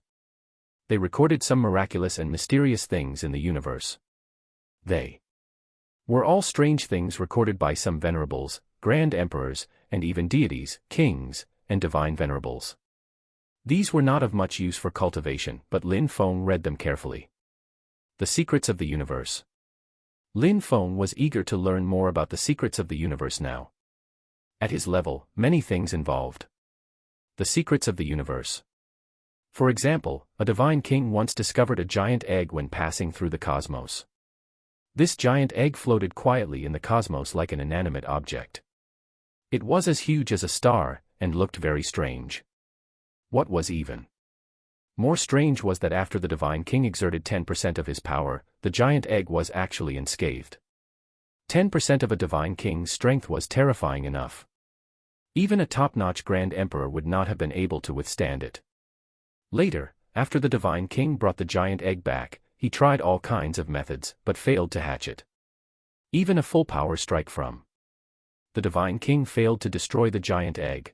They recorded some miraculous and mysterious things in the universe. They were all strange things recorded by some venerables, grand emperors, and even deities, kings, and divine venerables. These were not of much use for cultivation, but Lin Feng read them carefully. The secrets of the universe. Lin Feng was eager to learn more about the secrets of the universe now. At his level, many things involved the secrets of the universe. For example, a divine king once discovered a giant egg when passing through the cosmos. This giant egg floated quietly in the cosmos like an inanimate object. It was as huge as a star, and looked very strange. What was even more strange was that after the divine king exerted 10% of his power, the giant egg was actually unscathed. 10% of a divine king's strength was terrifying enough. Even a top-notch grand emperor would not have been able to withstand it. Later, after the divine king brought the giant egg back, he tried all kinds of methods, but failed to hatch it. Even a full power strike from the divine king failed to destroy the giant egg.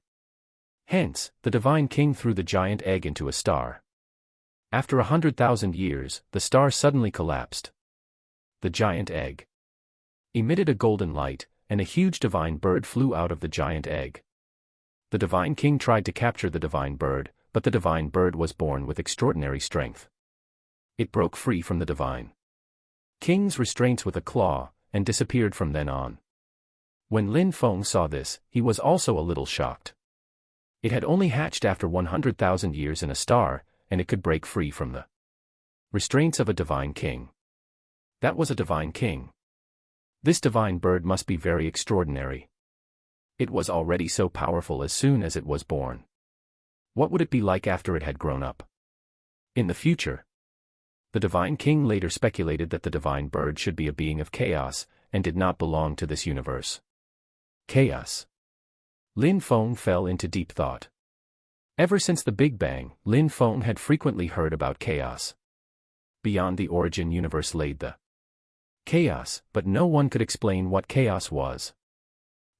Hence, the divine king threw the giant egg into a star. After 100,000 years, the star suddenly collapsed. The giant egg emitted a golden light, and a huge divine bird flew out of the giant egg. The divine king tried to capture the divine bird, but the divine bird was born with extraordinary strength. It broke free from the divine king's restraints with a claw, and disappeared from then on. When Lin Feng saw this, he was also a little shocked. It had only hatched after 100,000 years in a star, and it could break free from the restraints of a divine king. That was a divine king. This divine bird must be very extraordinary. It was already so powerful as soon as it was born. What would it be like after it had grown up? In the future? The divine king later speculated that the divine bird should be a being of chaos, and did not belong to this universe. Chaos. Lin Feng fell into deep thought. Ever since the Big Bang, Lin Feng had frequently heard about chaos. Beyond the origin universe laid the chaos, but no one could explain what chaos was.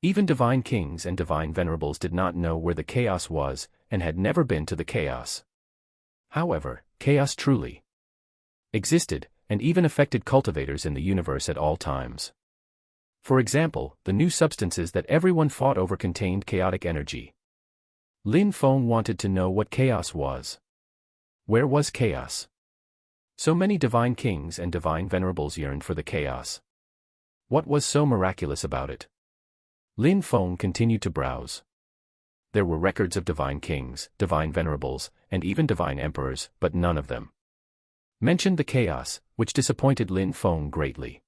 Even divine kings and divine venerables did not know where the chaos was, and had never been to the chaos. However, chaos truly existed, and even affected cultivators in the universe at all times. For example, the new substances that everyone fought over contained chaotic energy. Lin Feng wanted to know what chaos was. Where was chaos? So many divine kings and divine venerables yearned for the chaos. What was so miraculous about it? Lin Feng continued to browse. There were records of divine kings, divine venerables, and even divine emperors, but none of them mentioned the chaos, which disappointed Lin Feng greatly.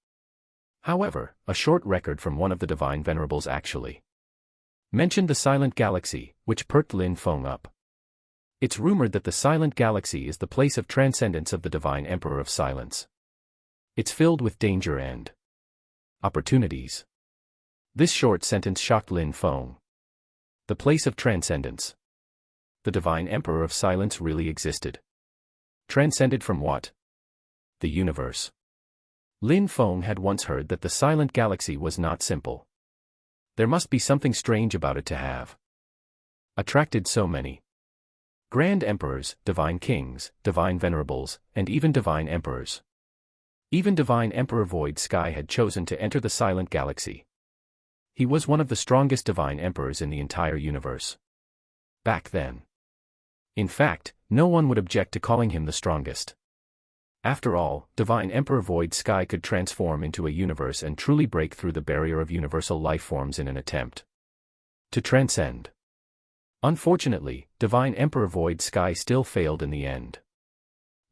However, a short record from one of the divine venerables actually mentioned the silent galaxy, which perked Lin Feng up. It's rumored that the silent galaxy is the place of transcendence of the divine emperor of silence. It's filled with danger and opportunities. This short sentence shocked Lin Feng. The place of transcendence. The divine emperor of silence really existed. Transcended from what? The universe. Lin Feng had once heard that the silent galaxy was not simple. There must be something strange about it to have attracted so many grand emperors, divine kings, divine venerables, and even divine emperors. Even divine Emperor Void Sky had chosen to enter the silent galaxy. He was one of the strongest divine emperors in the entire universe. Back then. In fact, no one would object to calling him the strongest. After all, divine Emperor Void Sky could transform into a universe and truly break through the barrier of universal life forms in an attempt to transcend. Unfortunately, divine Emperor Void Sky still failed in the end.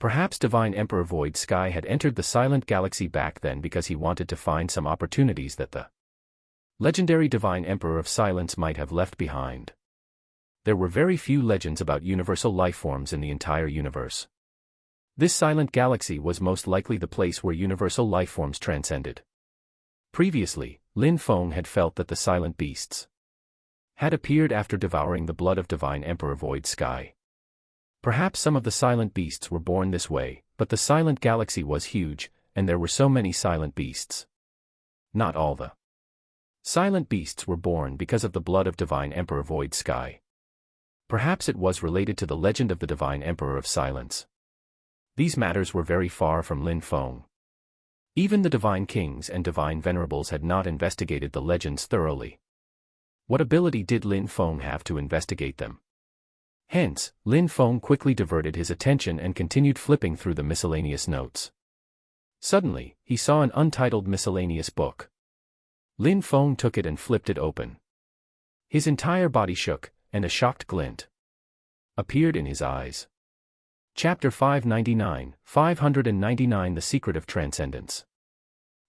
Perhaps Divine Emperor Void Sky had entered the silent galaxy back then because he wanted to find some opportunities that the legendary Divine Emperor of Silence might have left behind. There were very few legends about universal lifeforms in the entire universe. This silent galaxy was most likely the place where universal lifeforms transcended. Previously, Lin Feng had felt that the silent beasts had appeared after devouring the blood of Divine Emperor Void Sky. Perhaps some of the silent beasts were born this way, but the silent galaxy was huge, and there were so many silent beasts. Not all the silent beasts were born because of the blood of Divine Emperor Void Sky. Perhaps it was related to the legend of the Divine Emperor of Silence. These matters were very far from Lin Feng. Even the Divine Kings and Divine Venerables had not investigated the legends thoroughly. What ability did Lin Feng have to investigate them? Hence, Lin Feng quickly diverted his attention and continued flipping through the miscellaneous notes. Suddenly, he saw an untitled miscellaneous book. Lin Feng took it and flipped it open. His entire body shook, and a shocked glint appeared in his eyes. Chapter 599, 599 The Secret of Transcendence.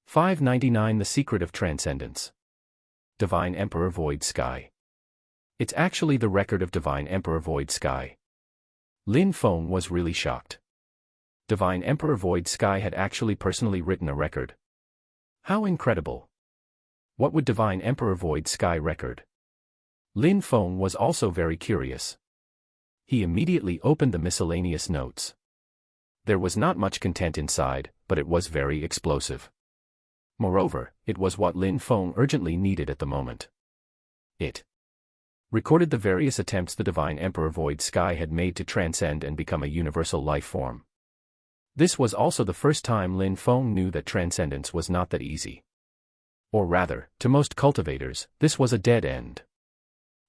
599 The Secret of Transcendence. Divine Emperor Void Sky. It's actually the record of Divine Emperor Void Sky. Lin Feng was really shocked. Divine Emperor Void Sky had actually personally written a record. How incredible! What would Divine Emperor Void Sky record? Lin Feng was also very curious. He immediately opened the miscellaneous notes. There was not much content inside, but it was very explosive. Moreover, it was what Lin Feng urgently needed at the moment. It recorded the various attempts the Divine Emperor Void Sky had made to transcend and become a universal life form. This was also the first time Lin Feng knew that transcendence was not that easy. Or rather, to most cultivators, this was a dead end.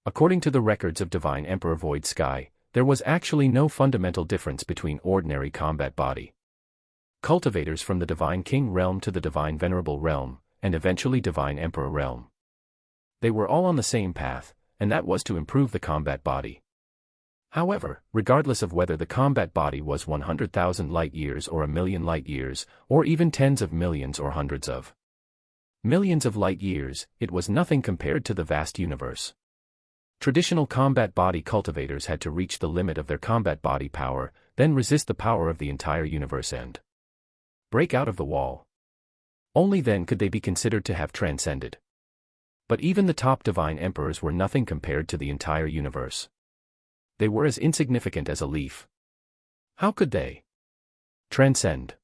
According to the records of Divine Emperor Void Sky, there was actually no fundamental difference between ordinary combat body cultivators from the Divine King realm to the Divine Venerable realm, and eventually Divine Emperor realm. They were all on the same path, and that was to improve the combat body. However, regardless of whether the combat body was 100,000 light-years or 1,000,000 light-years, or even tens of millions or hundreds of millions of light-years, it was nothing compared to the vast universe. Traditional combat body cultivators had to reach the limit of their combat body power, then resist the power of the entire universe and break out of the wall. Only then could they be considered to have transcended. But even the top Divine Emperors were nothing compared to the entire universe. They were as insignificant as a leaf. How could they transcend?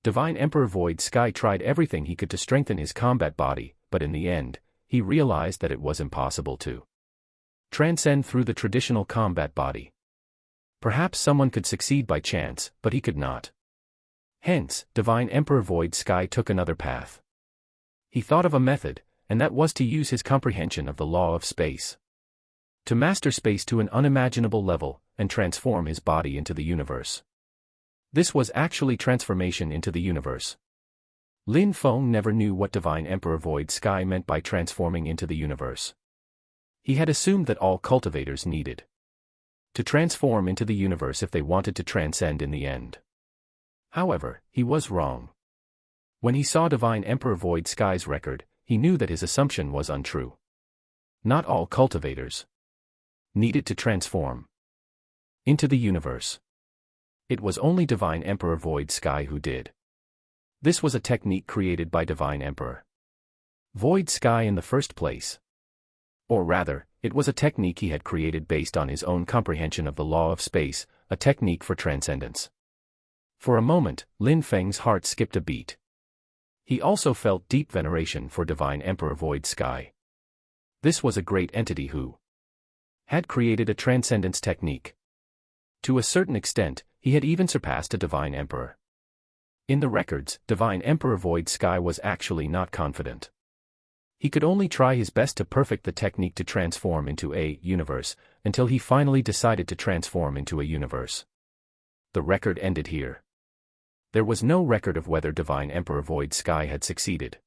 Divine Emperor Void Sky tried everything he could to strengthen his combat body, but in the end, he realized that it was impossible to transcend through the traditional combat body. Perhaps someone could succeed by chance, but he could not. Hence, Divine Emperor Void Sky took another path. He thought of a method, and that was to use his comprehension of the law of space to master space to an unimaginable level, and transform his body into the universe. This was actually transformation into the universe. Lin Feng never knew what Divine Emperor Void Sky meant by transforming into the universe. He had assumed that all cultivators needed to transform into the universe if they wanted to transcend in the end. However, he was wrong. When he saw Divine Emperor Void Sky's record, he knew that his assumption was untrue. Not all cultivators needed to transform into the universe. It was only Divine Emperor Void Sky who did. This was a technique created by Divine Emperor Void Sky in the first place. Or rather, it was a technique he had created based on his own comprehension of the law of space, a technique for transcendence. For a moment, Lin Feng's heart skipped a beat. He also felt deep veneration for Divine Emperor Void Sky. This was a great entity who had created a transcendence technique. To a certain extent, he had even surpassed a Divine Emperor. In the records, Divine Emperor Void Sky was actually not confident. He could only try his best to perfect the technique to transform into a universe, until he finally decided to transform into a universe. The record ended here. There was no record of whether Divine Emperor Void Sky had succeeded.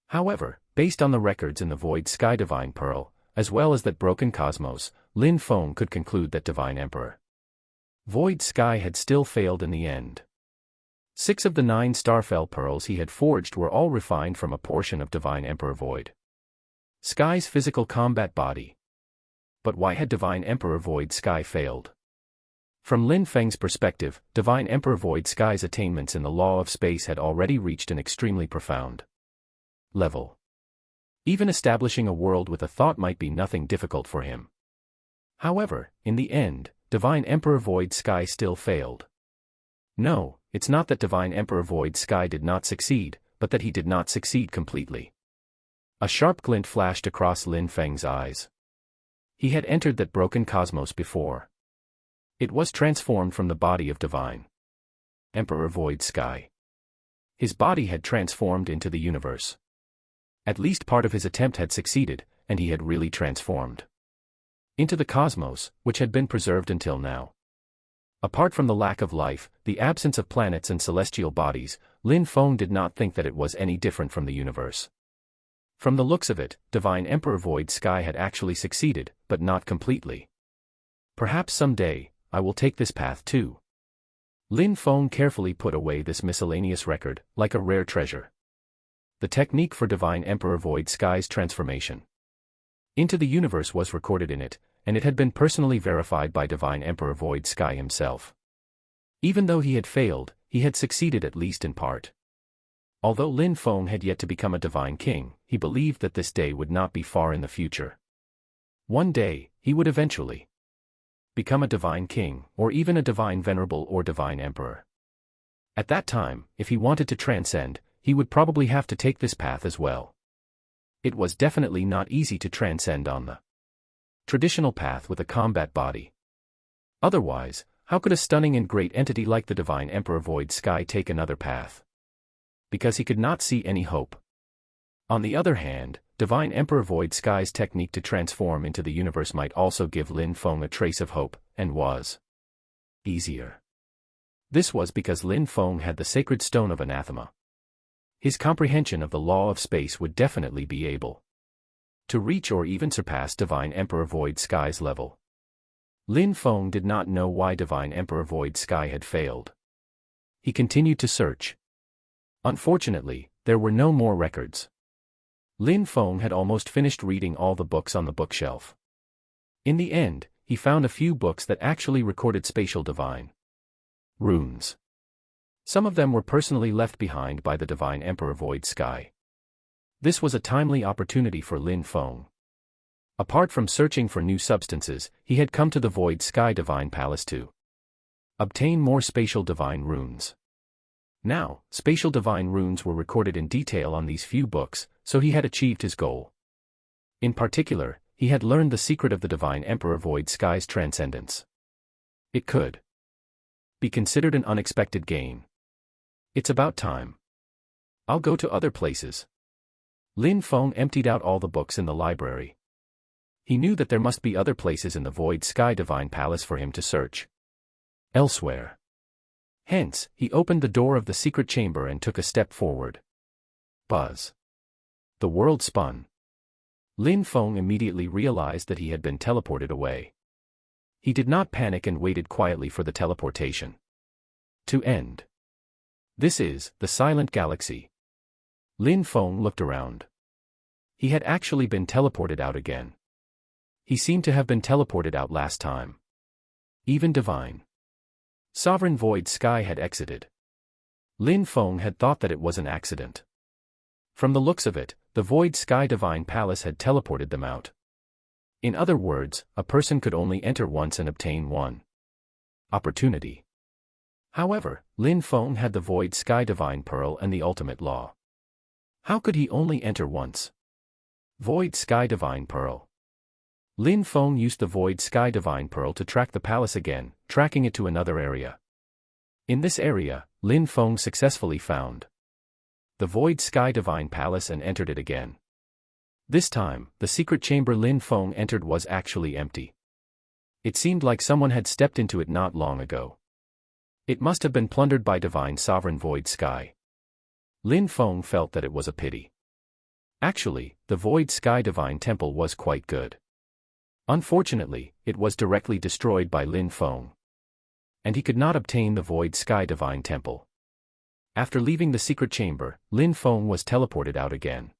However, based on the records in the Void Sky Divine Pearl, as well as that Broken Cosmos, Lin Feng could conclude that Divine Emperor Void Sky had still failed in the end. 6 of the 9 Starfell pearls he had forged were all refined from a portion of Divine Emperor Void Sky's physical combat body. But why had Divine Emperor Void Sky failed? From Lin Feng's perspective, Divine Emperor Void Sky's attainments in the law of space had already reached an extremely profound level. Even establishing a world with a thought might be nothing difficult for him. However, in the end, Divine Emperor Void Sky still failed. No, it's not that Divine Emperor Void Sky did not succeed, but that he did not succeed completely. A sharp glint flashed across Lin Feng's eyes. He had entered that broken cosmos before. It was transformed from the body of Divine Emperor Void Sky. His body had transformed into the universe. At least part of his attempt had succeeded, and he had really transformed into the cosmos, which had been preserved until now. Apart from the lack of life, the absence of planets and celestial bodies, Lin Feng did not think that it was any different from the universe. From the looks of it, Divine Emperor Void Sky had actually succeeded, but not completely. Perhaps someday, I will take this path too. Lin Feng carefully put away this miscellaneous record, like a rare treasure. The technique for Divine Emperor Void Sky's transformation into the universe was recorded in it, and it had been personally verified by Divine Emperor Void Sky himself. Even though he had failed, he had succeeded at least in part. Although Lin Feng had yet to become a divine king, he believed that this day would not be far in the future. One day, he would eventually become a divine king, or even a divine venerable or divine emperor. At that time, if he wanted to transcend, he would probably have to take this path as well. It was definitely not easy to transcend on the traditional path with a combat body. Otherwise, how could a stunning and great entity like the Divine Emperor Void Sky take another path? Because he could not see any hope. On the other hand, Divine Emperor Void Sky's technique to transform into the universe might also give Lin Feng a trace of hope, and was easier. This was because Lin Feng had the sacred stone of anathema. His comprehension of the law of space would definitely be able to reach or even surpass Divine Emperor Void Sky's level. Lin Feng did not know why Divine Emperor Void Sky had failed. He continued to search. Unfortunately, there were no more records. Lin Feng had almost finished reading all the books on the bookshelf. In the end, he found a few books that actually recorded spatial divine runes. Some of them were personally left behind by the Divine Emperor Void Sky. This was a timely opportunity for Lin Feng. Apart from searching for new substances, he had come to the Void Sky Divine Palace to obtain more spatial divine runes. Now, spatial divine runes were recorded in detail on these few books, so he had achieved his goal. In particular, he had learned the secret of the Divine Emperor Void Sky's transcendence. It could be considered an unexpected gain. It's about time. I'll go to other places. Lin Feng emptied out all the books in the library. He knew that there must be other places in the Void Sky Divine Palace for him to search elsewhere. Hence, he opened the door of the secret chamber and took a step forward. Buzz. The world spun. Lin Feng immediately realized that he had been teleported away. He did not panic and waited quietly for the teleportation to end. This is the silent galaxy. Lin Feng looked around. He had actually been teleported out again. He seemed to have been teleported out last time. Even Divine Sovereign Void Sky had exited. Lin Feng had thought that it was an accident. From the looks of it, the Void Sky Divine Palace had teleported them out. In other words, a person could only enter once and obtain one opportunity. However, Lin Feng had the Void Sky Divine Pearl and the ultimate law. How could he only enter once? Void Sky Divine Pearl. Lin Feng used the Void Sky Divine Pearl to track the palace again, tracking it to another area. In this area, Lin Feng successfully found the Void Sky Divine Palace and entered it again. This time, the secret chamber Lin Feng entered was actually empty. It seemed like someone had stepped into it not long ago. It must have been plundered by Divine Sovereign Void Sky. Lin Feng felt that it was a pity. Actually, the Void Sky Divine Temple was quite good. Unfortunately, it was directly destroyed by Lin Feng. And he could not obtain the Void Sky Divine Temple. After leaving the secret chamber, Lin Feng was teleported out again.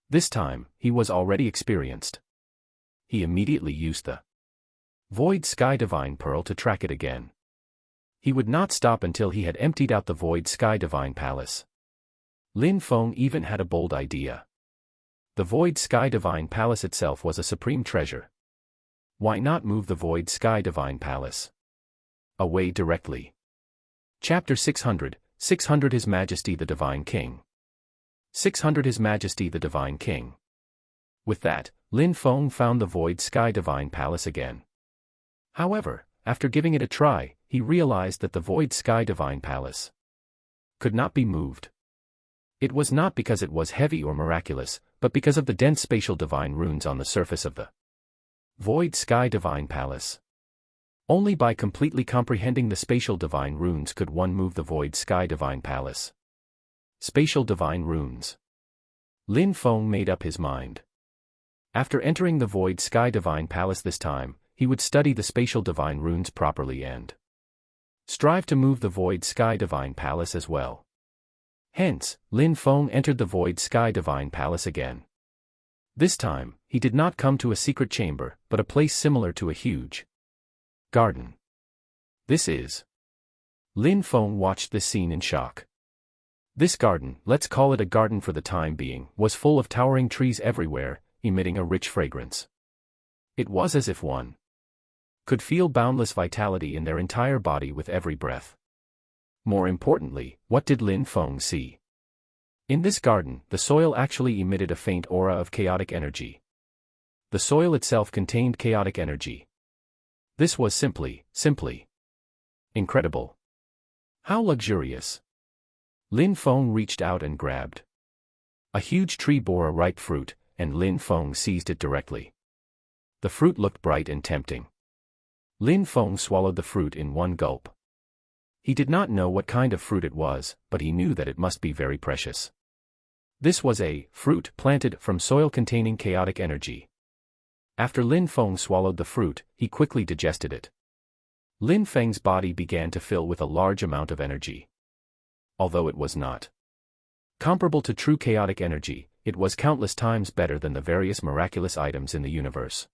This time, he was already experienced. He immediately used the Void Sky Divine Pearl to track it again. He would not stop until he had emptied out the Void Sky Divine Palace. Lin Feng even had a bold idea. The Void Sky Divine Palace itself was a supreme treasure. Why not move the Void Sky Divine Palace away directly? Chapter 600, 600 His Majesty the Divine King. 600 His Majesty the Divine King. With that, Lin Feng found the Void Sky Divine Palace again. However, after giving it a try, he realized that the Void Sky Divine Palace could not be moved. It was not because it was heavy or miraculous, but because of the dense spatial divine runes on the surface of the Void Sky Divine Palace. Only by completely comprehending the spatial divine runes could one move the Void Sky Divine Palace. Spatial divine runes. Lin Feng made up his mind. After entering the Void Sky Divine Palace this time, he would study the spatial divine runes properly and strive to move the Void Sky Divine Palace as well. Hence, Lin Feng entered the Void Sky Divine Palace again. This time, he did not come to a secret chamber, but a place similar to a huge garden. This is. Lin Feng watched this scene in shock. This garden, let's call it a garden for the time being, was full of towering trees everywhere, emitting a rich fragrance. It was as if one could feel boundless vitality in their entire body with every breath. More importantly, what did Lin Feng see? In this garden, the soil actually emitted a faint aura of chaotic energy. The soil itself contained chaotic energy. This was simply incredible. How luxurious. Lin Feng reached out and grabbed. A huge tree bore a ripe fruit, and Lin Feng seized it directly. The fruit looked bright and tempting. Lin Feng swallowed the fruit in one gulp. He did not know what kind of fruit it was, but he knew that it must be very precious. This was a fruit planted from soil containing chaotic energy. After Lin Feng swallowed the fruit, he quickly digested it. Lin Feng's body began to fill with a large amount of energy. Although it was not comparable to true chaotic energy, it was countless times better than the various miraculous items in the universe.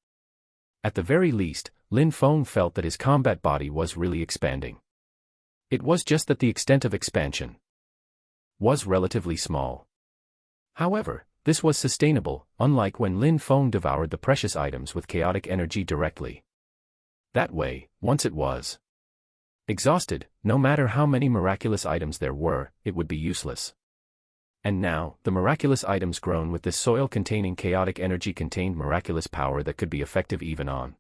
At the very least, Lin Feng felt that his combat body was really expanding. It was just that the extent of expansion was relatively small. However, this was sustainable, unlike when Lin Feng devoured the precious items with chaotic energy directly. That way, once it was exhausted, no matter how many miraculous items there were, it would be useless. And now, the miraculous items grown with this soil containing chaotic energy contained miraculous power that could be effective even on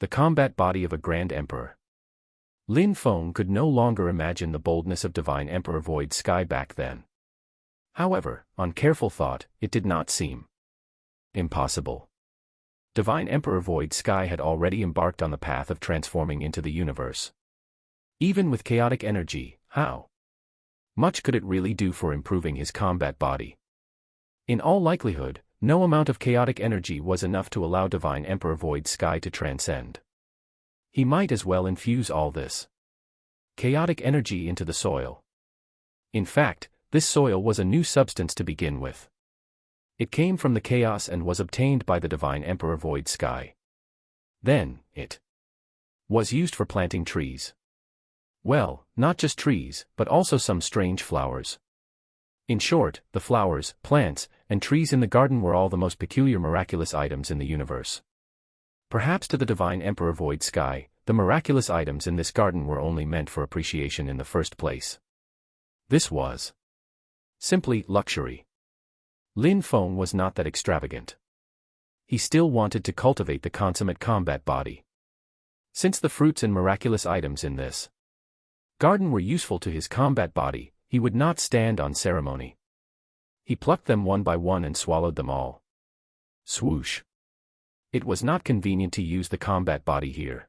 the combat body of a Grand Emperor. Lin Feng could no longer imagine the boldness of Divine Emperor Void Sky back then. However, on careful thought, it did not seem impossible. Divine Emperor Void Sky had already embarked on the path of transforming into the universe. Even with chaotic energy, how much could it really do for improving his combat body? In all likelihood, no amount of chaotic energy was enough to allow Divine Emperor Void Sky to transcend. He might as well infuse all this chaotic energy into the soil. In fact, this soil was a new substance to begin with. It came from the chaos and was obtained by the Divine Emperor Void Sky. Then, it was used for planting trees. Well, not just trees, but also some strange flowers. In short, the flowers, plants, and trees in the garden were all the most peculiar miraculous items in the universe. Perhaps to the Divine Emperor Void Sky, the miraculous items in this garden were only meant for appreciation in the first place. This was simply luxury. Lin Feng was not that extravagant. He still wanted to cultivate the consummate combat body. Since the fruits and miraculous items in this garden were useful to his combat body, he would not stand on ceremony. He plucked them one by one and swallowed them all. Swoosh. It was not convenient to use the combat body here.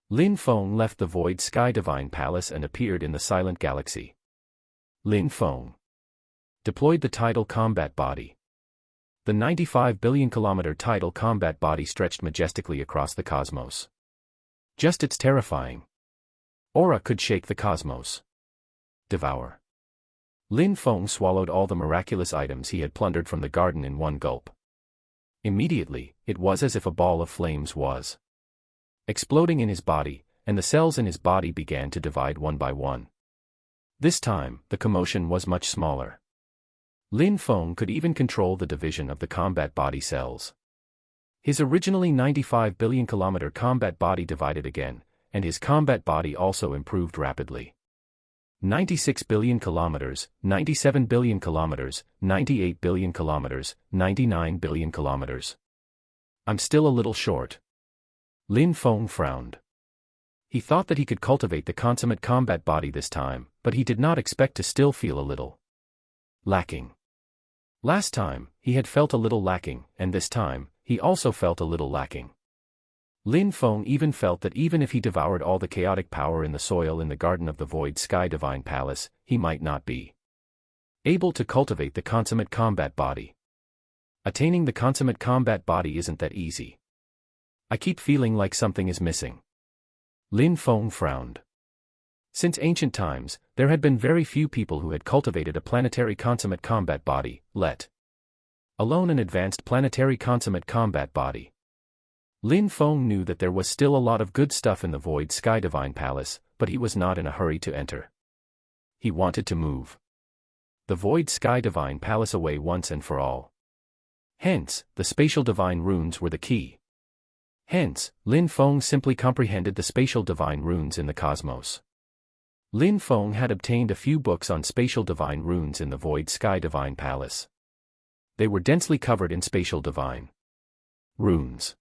Lin Feng left the Void Sky Divine Palace and appeared in the Silent Galaxy. Lin Feng deployed the tidal combat body. The 95 billion kilometer tidal combat body stretched majestically across the cosmos. Just it's terrifying. Aura could shake the cosmos. Devour. Lin Feng swallowed all the miraculous items he had plundered from the garden in one gulp. Immediately, it was as if a ball of flames was exploding in his body, and the cells in his body began to divide one by one. This time, the commotion was much smaller. Lin Feng could even control the division of the combat body cells. His originally 95 billion kilometer combat body divided again, and his combat body also improved rapidly. 96 billion kilometers, 97 billion kilometers, 98 billion kilometers, 99 billion kilometers. I'm still a little short. Lin Feng frowned. He thought that he could cultivate the consummate combat body this time, but he did not expect to still feel a little lacking. Last time, he had felt a little lacking, and this time, he also felt a little lacking. Lin Feng even felt that even if he devoured all the chaotic power in the soil in the Garden of the Void Sky Divine Palace, he might not be able to cultivate the consummate combat body. Attaining the consummate combat body isn't that easy. I keep feeling like something is missing. Lin Feng frowned. Since ancient times, there had been very few people who had cultivated a planetary consummate combat body, let alone an advanced planetary consummate combat body. Lin Feng knew that there was still a lot of good stuff in the Void Sky Divine Palace, but he was not in a hurry to enter. He wanted to move the Void Sky Divine Palace away once and for all. Hence, the spatial divine runes were the key. Hence, Lin Feng simply comprehended the spatial divine runes in the cosmos. Lin Feng had obtained a few books on spatial divine runes in the Void Sky Divine Palace. They were densely covered in spatial divine runes.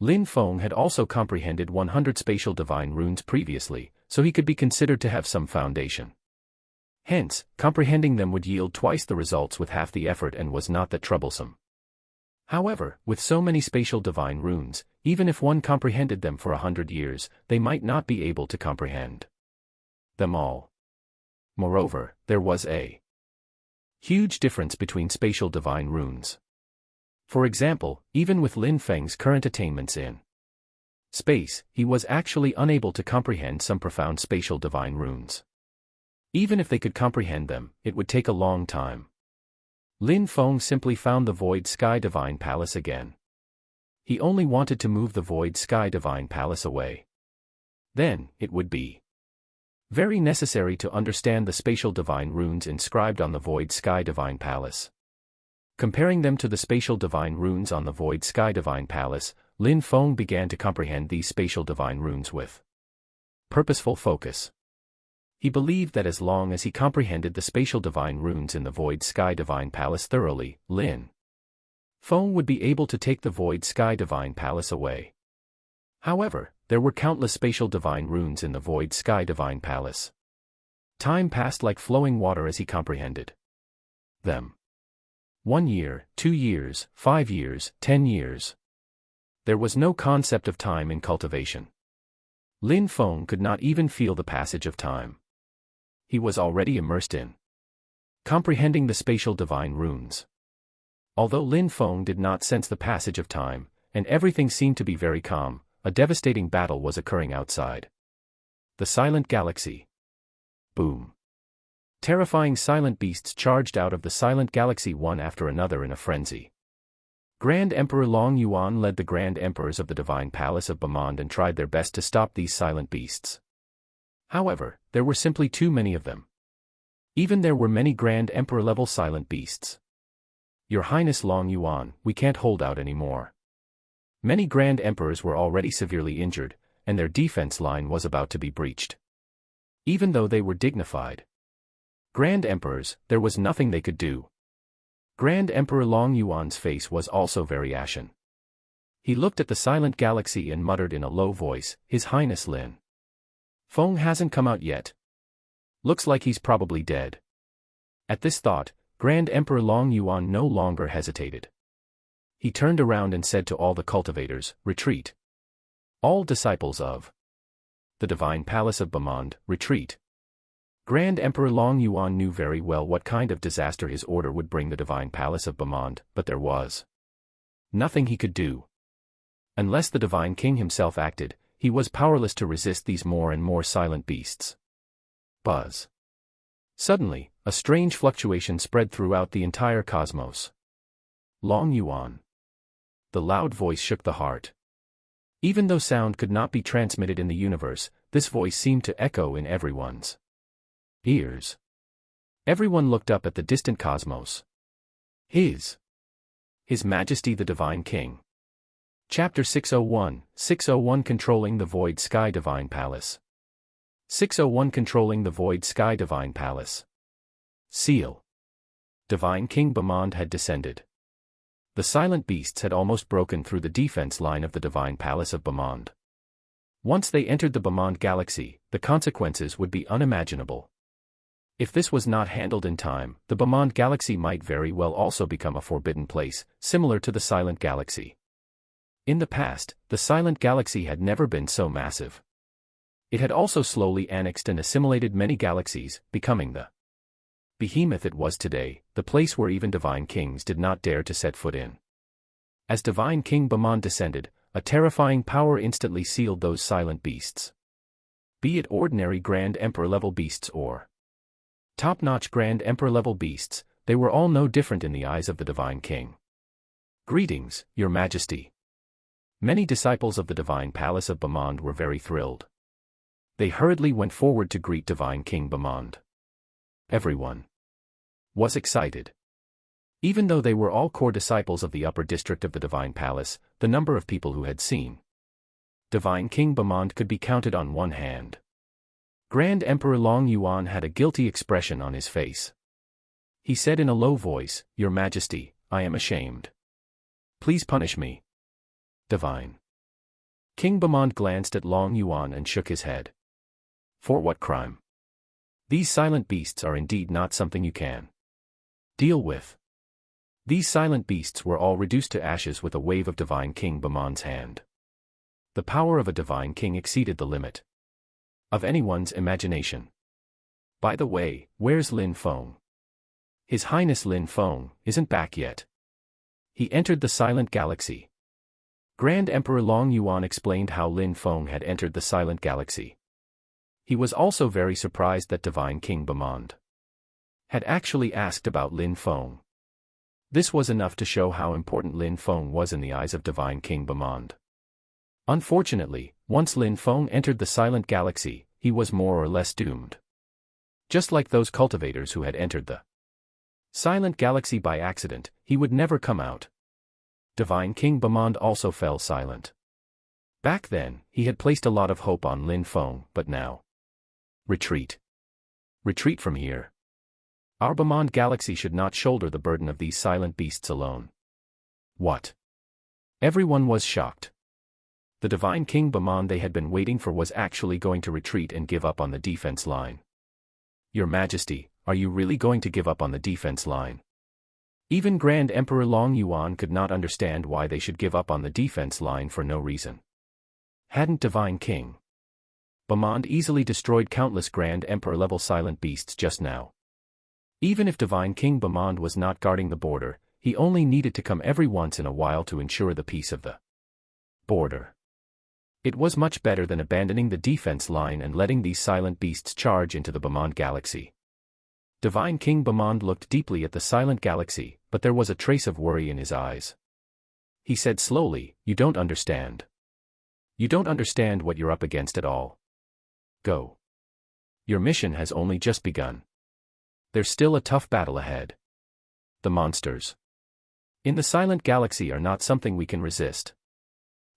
Lin Feng had also comprehended 100 spatial divine runes previously, so he could be considered to have some foundation. Hence, comprehending them would yield twice the results with half the effort and was not that troublesome. However, with so many spatial divine runes, even if one comprehended them for 100 years, they might not be able to comprehend them all. Moreover, there was a huge difference between spatial divine runes. For example, even with Lin Feng's current attainments in space, he was actually unable to comprehend some profound spatial divine runes. Even if they could comprehend them, it would take a long time. Lin Feng simply found the Void Sky Divine Palace again. He only wanted to move the Void Sky Divine Palace away. Then, it would be very necessary to understand the spatial divine runes inscribed on the Void Sky Divine Palace. Comparing them to the spatial divine runes on the Void Sky Divine Palace, Lin Feng began to comprehend these spatial divine runes with purposeful focus. He believed that as long as he comprehended the spatial divine runes in the Void Sky Divine Palace thoroughly, Lin Feng would be able to take the Void Sky Divine Palace away. However, there were countless spatial divine runes in the Void Sky Divine Palace. Time passed like flowing water as he comprehended them. 1 year, 2 years, 5 years, 10 years. There was no concept of time in cultivation. Lin Feng could not even feel the passage of time. He was already immersed in comprehending the spatial divine runes. Although Lin Feng did not sense the passage of time, and everything seemed to be very calm, a devastating battle was occurring outside the silent galaxy. Boom. Terrifying silent beasts charged out of the silent galaxy one after another in a frenzy. Grand Emperor Long Yuan led the Grand Emperors of the Divine Palace of Bamand and tried their best to stop these silent beasts. However, there were simply too many of them. Even there were many Grand Emperor-level silent beasts. Your Highness Long Yuan, we can't hold out anymore. Many Grand Emperors were already severely injured, and their defense line was about to be breached. Even though they were dignified Grand Emperors, there was nothing they could do. Grand Emperor Long Yuan's face was also very ashen. He looked at the silent galaxy and muttered in a low voice, His Highness Lin Feng hasn't come out yet. Looks like he's probably dead. At this thought, Grand Emperor Long Yuan no longer hesitated. He turned around and said to all the cultivators, Retreat. All disciples of the Divine Palace of Bamand, retreat. Grand Emperor Long Yuan knew very well what kind of disaster his order would bring the Divine Palace of Bamand, but there was nothing he could do. Unless the Divine King himself acted, he was powerless to resist these more and more silent beasts. Buzz. Suddenly, a strange fluctuation spread throughout the entire cosmos. Long Yuan. The loud voice shook the heart. Even though sound could not be transmitted in the universe, this voice seemed to echo in everyone's ears. Everyone looked up at the distant cosmos. His Majesty the Divine King. Chapter 601, 601 Controlling the Void Sky Divine Palace. 601 Controlling the Void Sky Divine Palace. Seal. Divine King Bamand had descended. The silent beasts had almost broken through the defense line of the Divine Palace of Bamand. Once they entered the Bamand galaxy, the consequences would be unimaginable. If this was not handled in time, the Bamand galaxy might very well also become a forbidden place, similar to the Silent Galaxy. In the past, the Silent Galaxy had never been so massive. It had also slowly annexed and assimilated many galaxies, becoming the behemoth it was today, the place where even divine kings did not dare to set foot in. As Divine King Bamand descended, a terrifying power instantly sealed those silent beasts. Be it ordinary Grand Emperor-level beasts or top-notch Grand Emperor-level beasts, they were all no different in the eyes of the Divine King. Greetings, Your Majesty. Many disciples of the Divine Palace of Bamand were very thrilled. They hurriedly went forward to greet Divine King Bamand. Everyone was excited. Even though they were all core disciples of the upper district of the Divine Palace, the number of people who had seen Divine King Bamand could be counted on one hand. Grand Emperor Long Yuan had a guilty expression on his face. He said in a low voice, Your Majesty, I am ashamed. Please punish me. Divine King Bamand glanced at Long Yuan and shook his head. For what crime? These silent beasts are indeed not something you can deal with. These silent beasts were all reduced to ashes with a wave of Divine King Bamand's hand. The power of a Divine King exceeded the limit of anyone's imagination. By the way, where's Lin Feng? His Highness Lin Feng isn't back yet. He entered the Silent Galaxy. Grand Emperor Long Yuan explained how Lin Feng had entered the Silent Galaxy. He was also very surprised that Divine King Bamand had actually asked about Lin Feng. This was enough to show how important Lin Feng was in the eyes of Divine King Bamand. Unfortunately, once Lin Feng entered the Silent Galaxy, he was more or less doomed. Just like those cultivators who had entered the Silent Galaxy by accident, he would never come out. Divine King Bamand also fell silent. Back then, he had placed a lot of hope on Lin Feng, but now. Retreat. Retreat from here. Our Bamand Galaxy should not shoulder the burden of these silent beasts alone. What? Everyone was shocked. The Divine King Bamand they had been waiting for was actually going to retreat and give up on the defense line. Your Majesty, are you really going to give up on the defense line? Even Grand Emperor Long Yuan could not understand why they should give up on the defense line for no reason. Hadn't Divine King Bamand easily destroyed countless Grand Emperor-level silent beasts just now? Even if Divine King Bamand was not guarding the border, he only needed to come every once in a while to ensure the peace of the border. It was much better than abandoning the defense line and letting these silent beasts charge into the Bamand Galaxy. Divine King Bamand looked deeply at the Silent Galaxy, but there was a trace of worry in his eyes. He said slowly, You don't understand. You don't understand what you're up against at all. Go. Your mission has only just begun. There's still a tough battle ahead. The monsters in the Silent Galaxy are not something we can resist.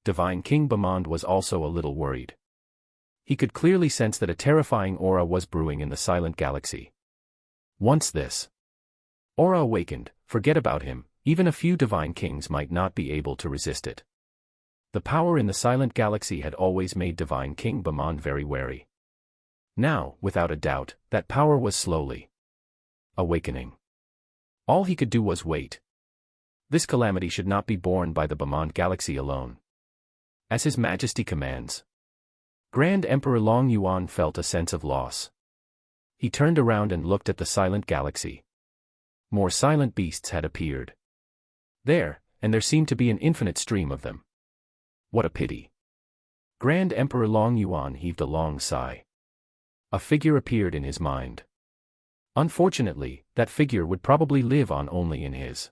Divine King Bamand was also a little worried. He could clearly sense that a terrifying aura was brewing in the Silent Galaxy. Once this aura awakened, forget about him, even a few Divine Kings might not be able to resist it. The power in the Silent Galaxy had always made Divine King Bamand very wary. Now, without a doubt, that power was slowly awakening. All he could do was wait. This calamity should not be borne by the Bamand Galaxy alone. As His Majesty commands. Grand Emperor Long Yuan felt a sense of loss. He turned around and looked at the Silent Galaxy. More silent beasts had appeared there, and there seemed to be an infinite stream of them. What a pity. Grand Emperor Long Yuan heaved a long sigh. A figure appeared in his mind. Unfortunately, that figure would probably live on only in his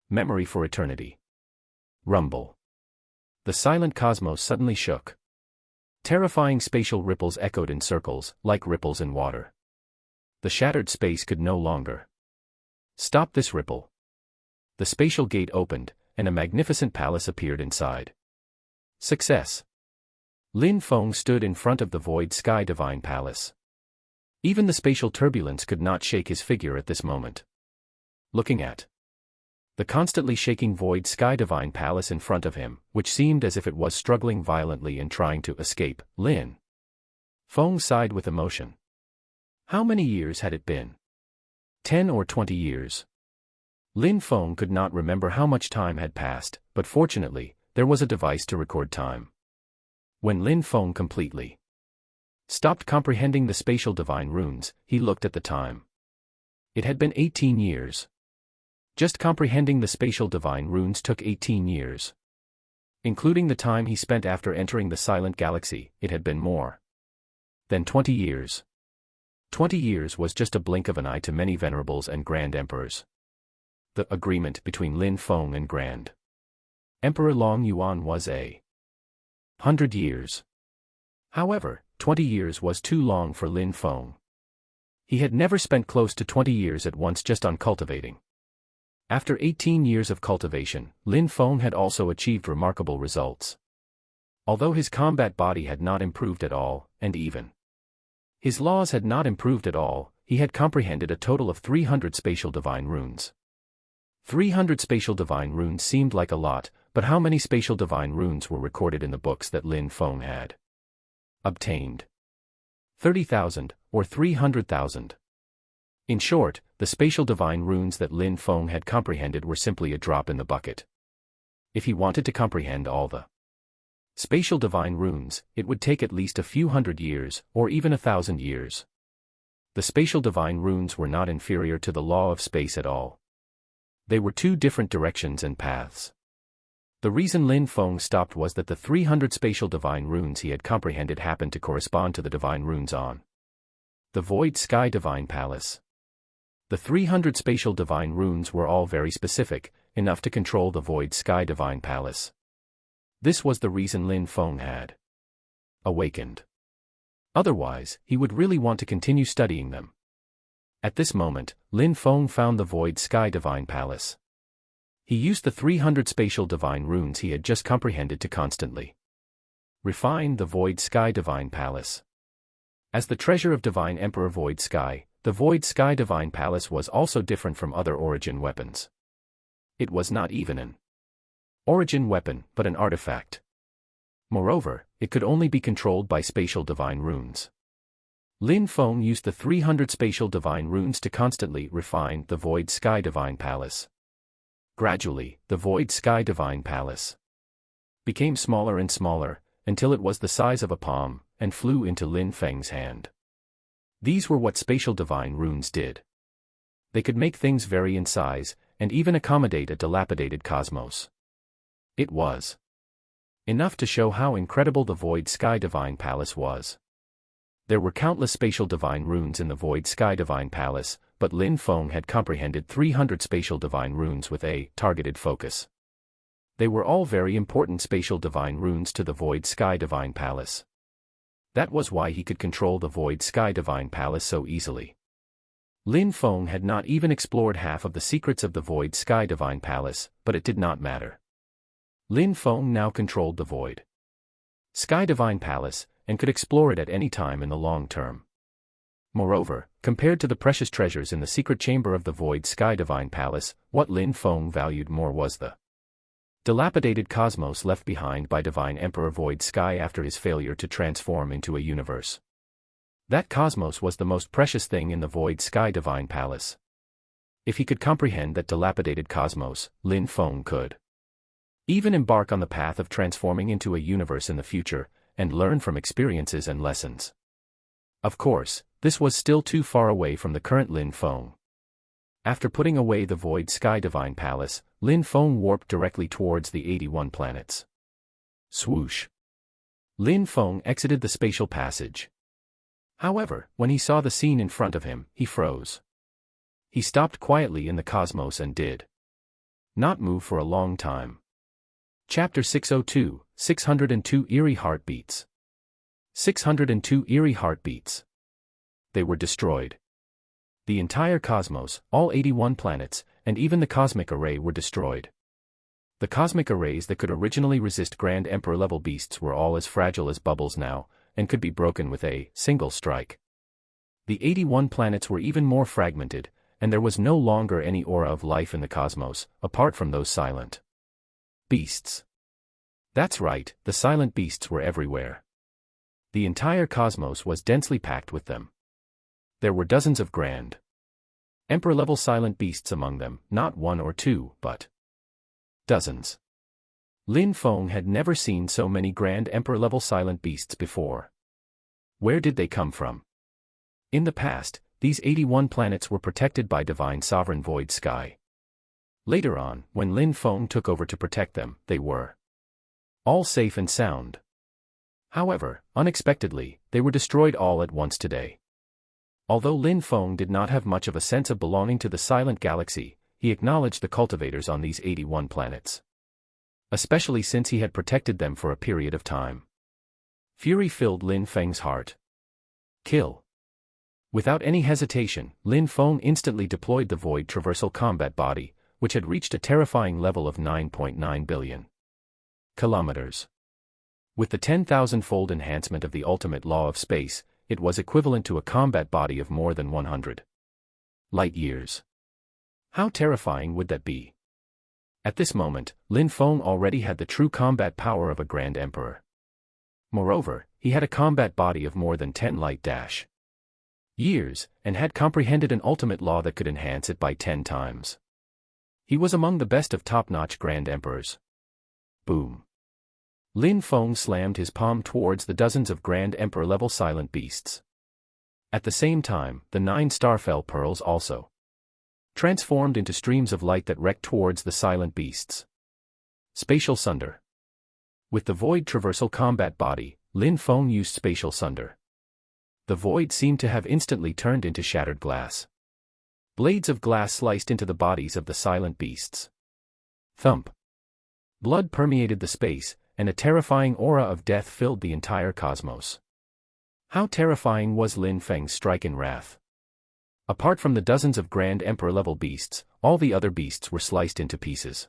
memory for eternity. Rumble. The silent cosmos suddenly shook. Terrifying spatial ripples echoed in circles, like ripples in water. The shattered space could no longer stop this ripple. The spatial gate opened, and a magnificent palace appeared inside. Success. Lin Feng stood in front of the void sky divine palace. Even the spatial turbulence could not shake his figure at this moment. Looking at the constantly shaking void sky divine palace in front of him, which seemed as if it was struggling violently and trying to escape, Lin Feng sighed with emotion. How many years had it been? 10 or 20 years. Lin Feng could not remember how much time had passed, but fortunately, there was a device to record time. When Lin Feng completely stopped comprehending the spatial divine runes, he looked at the time. It had been 18 years. Just comprehending the spatial divine runes took 18 years. Including the time he spent after entering the silent galaxy, it had been more than 20 years. 20 years was just a blink of an eye to many venerables and grand emperors. The agreement between Lin Feng and Grand Emperor Long Yuan was 100 years. However, 20 years was too long for Lin Feng. He had never spent close to 20 years at once just on cultivating. After 18 years of cultivation, Lin Feng had also achieved remarkable results. Although his combat body had not improved at all, and even his laws had not improved at all, he had comprehended a total of 300 spatial divine runes. 300 spatial divine runes seemed like a lot, but how many spatial divine runes were recorded in the books that Lin Feng had obtained? 30,000, or 300,000. In short, the spatial divine runes that Lin Feng had comprehended were simply a drop in the bucket. If he wanted to comprehend all the spatial divine runes, it would take at least a few hundred years, or even 1,000 years. The spatial divine runes were not inferior to the law of space at all. They were two different directions and paths. The reason Lin Feng stopped was that the 300 spatial divine runes he had comprehended happened to correspond to the divine runes on the void sky divine palace. The 300 spatial divine runes were all very specific, enough to control the void sky divine palace. This was the reason Lin Feng had awakened. Otherwise, he would really want to continue studying them. At this moment, Lin Feng found the void sky divine palace. He used the 300 spatial divine runes he had just comprehended to constantly refine the void sky divine palace. As the treasure of divine emperor void sky, the void sky divine palace was also different from other origin weapons. It was not even an origin weapon, but an artifact. Moreover, it could only be controlled by spatial divine runes. Lin Feng used the 300 spatial divine runes to constantly refine the void sky divine palace. Gradually, the void sky divine palace became smaller and smaller, until it was the size of a palm, and flew into Lin Feng's hand. These were what spatial divine runes did. They could make things vary in size, and even accommodate a dilapidated cosmos. It was enough to show how incredible the void sky divine palace was. There were countless spatial divine runes in the void sky divine palace, but Lin Feng had comprehended 300 spatial divine runes with a targeted focus. They were all very important spatial divine runes to the void sky divine palace. That was why he could control the void sky divine palace so easily. Lin Feng had not even explored half of the secrets of the void sky divine palace, but it did not matter. Lin Feng now controlled the void sky divine palace, and could explore it at any time in the long term. Moreover, compared to the precious treasures in the secret chamber of the void sky divine palace, what Lin Feng valued more was the dilapidated cosmos left behind by divine emperor void sky after his failure to transform into a universe. That cosmos was the most precious thing in the void sky divine palace. If he could comprehend that dilapidated cosmos, Lin Feng could even embark on the path of transforming into a universe in the future, and learn from experiences and lessons. Of course, this was still too far away from the current Lin Feng. After putting away the void sky divine palace, Lin Feng warped directly towards the 81 planets. Swoosh! Lin Feng exited the spatial passage. However, when he saw the scene in front of him, he froze. He stopped quietly in the cosmos and did not move for a long time. Chapter 602, 602 Eerie Heartbeats. 602 Eerie Heartbeats. They were destroyed. The entire cosmos, all 81 planets, and even the cosmic array were destroyed. The cosmic arrays that could originally resist Grand Emperor-level beasts were all as fragile as bubbles now, and could be broken with a single strike. The 81 planets were even more fragmented, and there was no longer any aura of life in the cosmos, apart from those silent beasts. That's right, the silent beasts were everywhere. The entire cosmos was densely packed with them. There were dozens of Grand Emperor-level silent beasts among them, not one or two, but dozens. Lin Feng had never seen so many Grand Emperor-level silent beasts before. Where did they come from? In the past, these 81 planets were protected by divine sovereign void sky. Later on, when Lin Feng took over to protect them, they were all safe and sound. However, unexpectedly, they were destroyed all at once today. Although Lin Feng did not have much of a sense of belonging to the silent galaxy, he acknowledged the cultivators on these 81 planets. Especially since he had protected them for a period of time. Fury filled Lin Feng's heart. Kill. Without any hesitation, Lin Feng instantly deployed the Void Traversal Combat Body, which had reached a terrifying level of 9.9 billion kilometers. With the 10,000-fold enhancement of the ultimate law of space, it was equivalent to a combat body of more than 100 light-years. How terrifying would that be? At this moment, Lin Feng already had the true combat power of a Grand Emperor. Moreover, he had a combat body of more than 10 light-years, and had comprehended an ultimate law that could enhance it by 10 times. He was among the best of top-notch Grand Emperors. Boom. Lin Feng slammed his palm towards the dozens of Grand Emperor-level silent beasts. At the same time, the 9 Starfell pearls also transformed into streams of light that wrecked towards the silent beasts. Spatial Sunder. With the Void Traversal Combat Body, Lin Feng used Spatial Sunder. The void seemed to have instantly turned into shattered glass. Blades of glass sliced into the bodies of the silent beasts. Thump. Blood permeated the space, and a terrifying aura of death filled the entire cosmos. How terrifying was Lin Feng's strike in wrath? Apart from the dozens of Grand Emperor-level beasts, all the other beasts were sliced into pieces.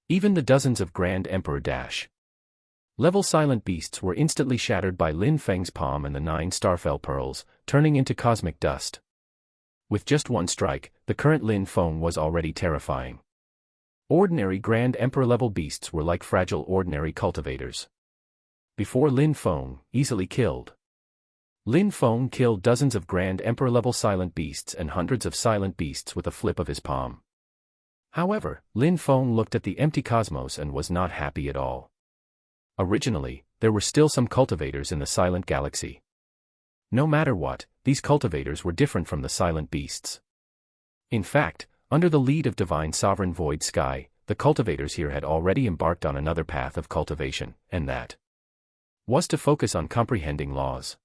Even the dozens of Grand Emperor-level silent beasts were instantly shattered by Lin Feng's palm and the 9 Starfell pearls, turning into cosmic dust. With just one strike, the current Lin Feng was already terrifying. Ordinary Grand Emperor-level beasts were like fragile ordinary cultivators. Before Lin Feng, easily killed. Lin Feng killed dozens of Grand Emperor-level silent beasts and hundreds of silent beasts with a flip of his palm. However, Lin Feng looked at the empty cosmos and was not happy at all. Originally, there were still some cultivators in the silent galaxy. No matter what, these cultivators were different from the silent beasts. In fact, under the lead of Divine Sovereign Void Sky, the cultivators here had already embarked on another path of cultivation, and that was to focus on comprehending laws.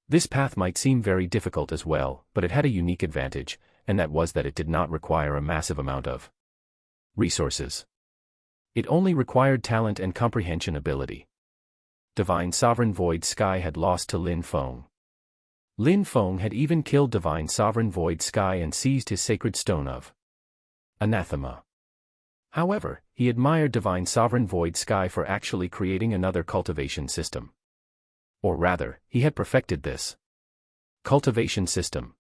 This path might seem very difficult as well, but it had a unique advantage, and that was that it did not require a massive amount of resources. It only required talent and comprehension ability. Divine Sovereign Void Sky had lost to Lin Feng. Lin Feng had even killed Divine Sovereign Void Sky and seized his sacred stone of anathema. However, he admired Divine Sovereign Void Sky for actually creating another cultivation system. Or rather, he had perfected this cultivation system.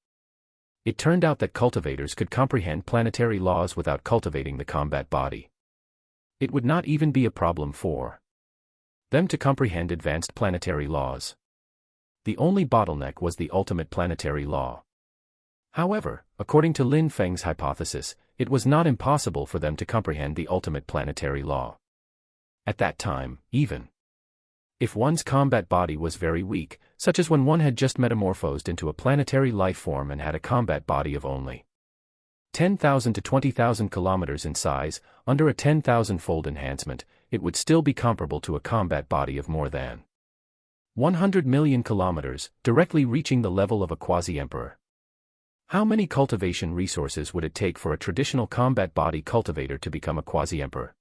It turned out that cultivators could comprehend planetary laws without cultivating the combat body. It would not even be a problem for them to comprehend advanced planetary laws. The only bottleneck was the ultimate planetary law. However, according to Lin Feng's hypothesis, it was not impossible for them to comprehend the ultimate planetary law. At that time, even if one's combat body was very weak, such as when one had just metamorphosed into a planetary life form and had a combat body of only 10,000 to 20,000 kilometers in size, under a 10,000-fold enhancement, it would still be comparable to a combat body of more than 100 million kilometers, directly reaching the level of a quasi-emperor. How many cultivation resources would it take for a traditional combat body cultivator to become a quasi-emperor?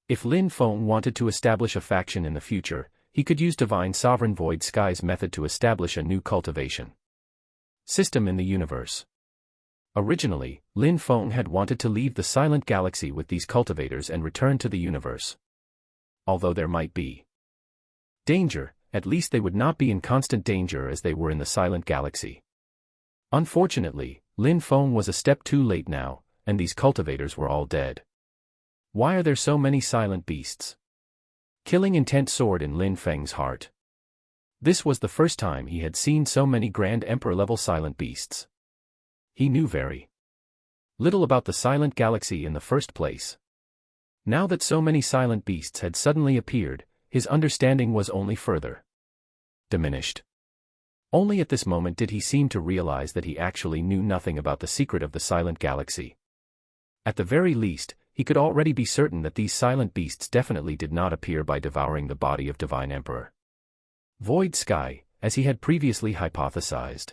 If Lin Feng wanted to establish a faction in the future, he could use Divine Sovereign Void Sky's method to establish a new cultivation system in the universe. Originally, Lin Feng had wanted to leave the Silent Galaxy with these cultivators and return to the universe. Although there might be danger, at least they would not be in constant danger as they were in the Silent Galaxy. Unfortunately, Lin Feng was a step too late now, and these cultivators were all dead. Why are there so many silent beasts? Killing intent soared in Lin Feng's heart. This was the first time he had seen so many Grand Emperor-level silent beasts. He knew very little about the Silent Galaxy in the first place. Now that so many silent beasts had suddenly appeared, his understanding was only further diminished. Only at this moment did he seem to realize that he actually knew nothing about the secret of the Silent Galaxy. At the very least, he could already be certain that these silent beasts definitely did not appear by devouring the body of Divine Emperor Void Sky, as he had previously hypothesized.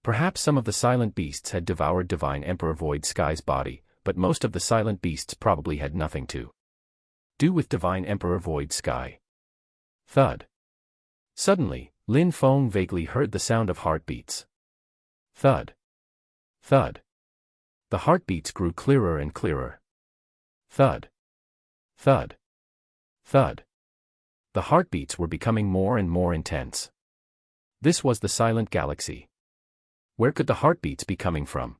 Perhaps some of the silent beasts had devoured Divine Emperor Void Sky's body, but most of the silent beasts probably had nothing to do with Divine Emperor Void Sky. Thud. Suddenly, Lin Feng vaguely heard the sound of heartbeats. Thud. Thud. The heartbeats grew clearer and clearer. Thud. Thud. Thud. The heartbeats were becoming more and more intense. This was the Silent Galaxy. Where could the heartbeats be coming from?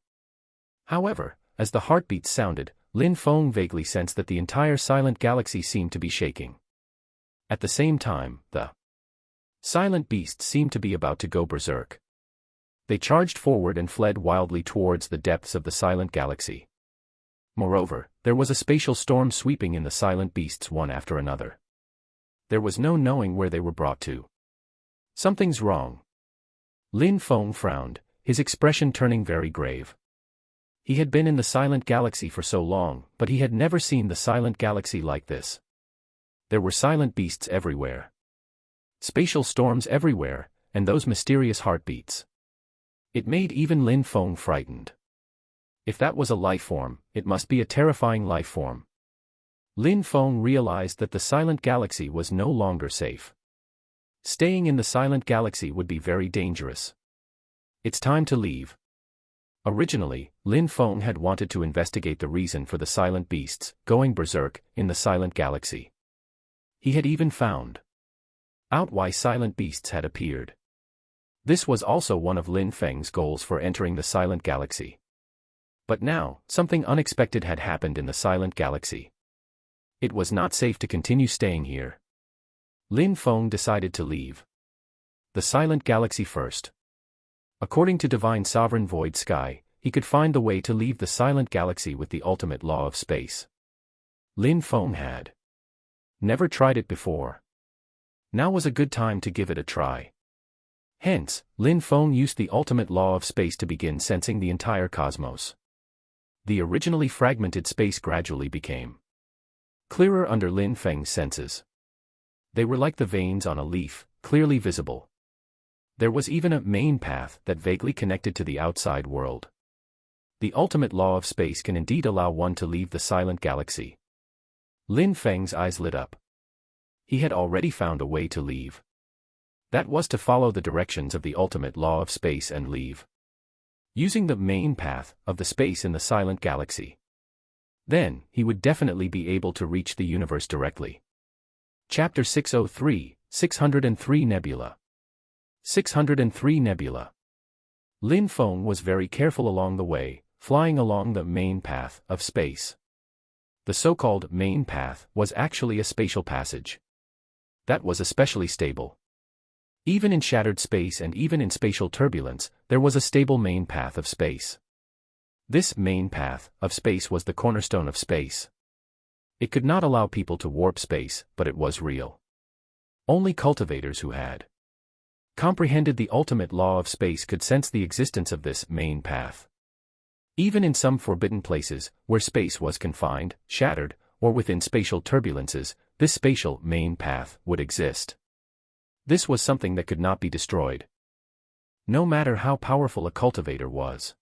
However, as the heartbeats sounded, Lin Feng vaguely sensed that the entire Silent Galaxy seemed to be shaking. At the same time, the silent beasts seemed to be about to go berserk. They charged forward and fled wildly towards the depths of the Silent Galaxy. Moreover, there was a spatial storm sweeping in the silent beasts one after another. There was no knowing where they were brought to. Something's wrong. Lin Feng frowned, his expression turning very grave. He had been in the Silent Galaxy for so long, but he had never seen the Silent Galaxy like this. There were silent beasts everywhere. Spatial storms everywhere, and those mysterious heartbeats. It made even Lin Feng frightened. If that was a life form, it must be a terrifying life form. Lin Feng realized that the Silent Galaxy was no longer safe. Staying in the Silent Galaxy would be very dangerous. It's time to leave. Originally, Lin Feng had wanted to investigate the reason for the silent beasts going berserk in the Silent Galaxy. He had even found out why silent beasts had appeared. This was also one of Lin Feng's goals for entering the Silent Galaxy. But now, something unexpected had happened in the Silent Galaxy. It was not safe to continue staying here. Lin Feng decided to leave the Silent Galaxy first. According to Divine Sovereign Void Sky, he could find the way to leave the Silent Galaxy with the ultimate law of space. Lin Feng had never tried it before. Now was a good time to give it a try. Hence, Lin Feng used the ultimate law of space to begin sensing the entire cosmos. The originally fragmented space gradually became clearer under Lin Feng's senses. They were like the veins on a leaf, clearly visible. There was even a main path that vaguely connected to the outside world. The ultimate law of space can indeed allow one to leave the Silent Galaxy. Lin Feng's eyes lit up. He had already found a way to leave. That was to follow the directions of the ultimate law of space and leave, using the main path of the space in the Silent Galaxy. Then, he would definitely be able to reach the universe directly. Chapter 603, 603 Nebula. 603 Nebula. Lin Feng was very careful along the way, flying along the main path of space. The so-called main path was actually a spatial passage that was especially stable. Even in shattered space and even in spatial turbulence, there was a stable main path of space. This main path of space was the cornerstone of space. It could not allow people to warp space, but it was real. Only cultivators who had comprehended the ultimate law of space could sense the existence of this main path. Even in some forbidden places, where space was confined, shattered, or within spatial turbulences, this spatial main path would exist. This was something that could not be destroyed, no matter how powerful a cultivator was.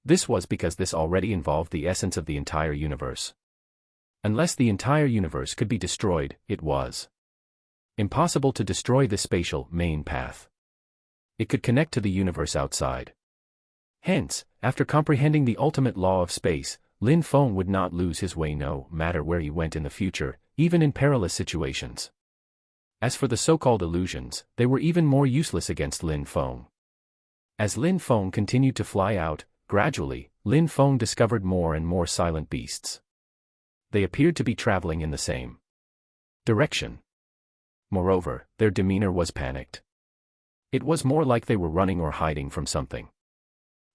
This was because this already involved the essence of the entire universe. Unless the entire universe could be destroyed, it was impossible to destroy the spatial main path. It could connect to the universe outside. Hence, after comprehending the ultimate law of space, Lin Feng would not lose his way no matter where he went in the future, even in perilous situations. As for the so-called illusions, they were even more useless against Lin Feng. As Lin Feng continued to fly out, gradually, Lin Feng discovered more and more silent beasts. They appeared to be traveling in the same direction. Moreover, their demeanor was panicked. It was more like they were running or hiding from something.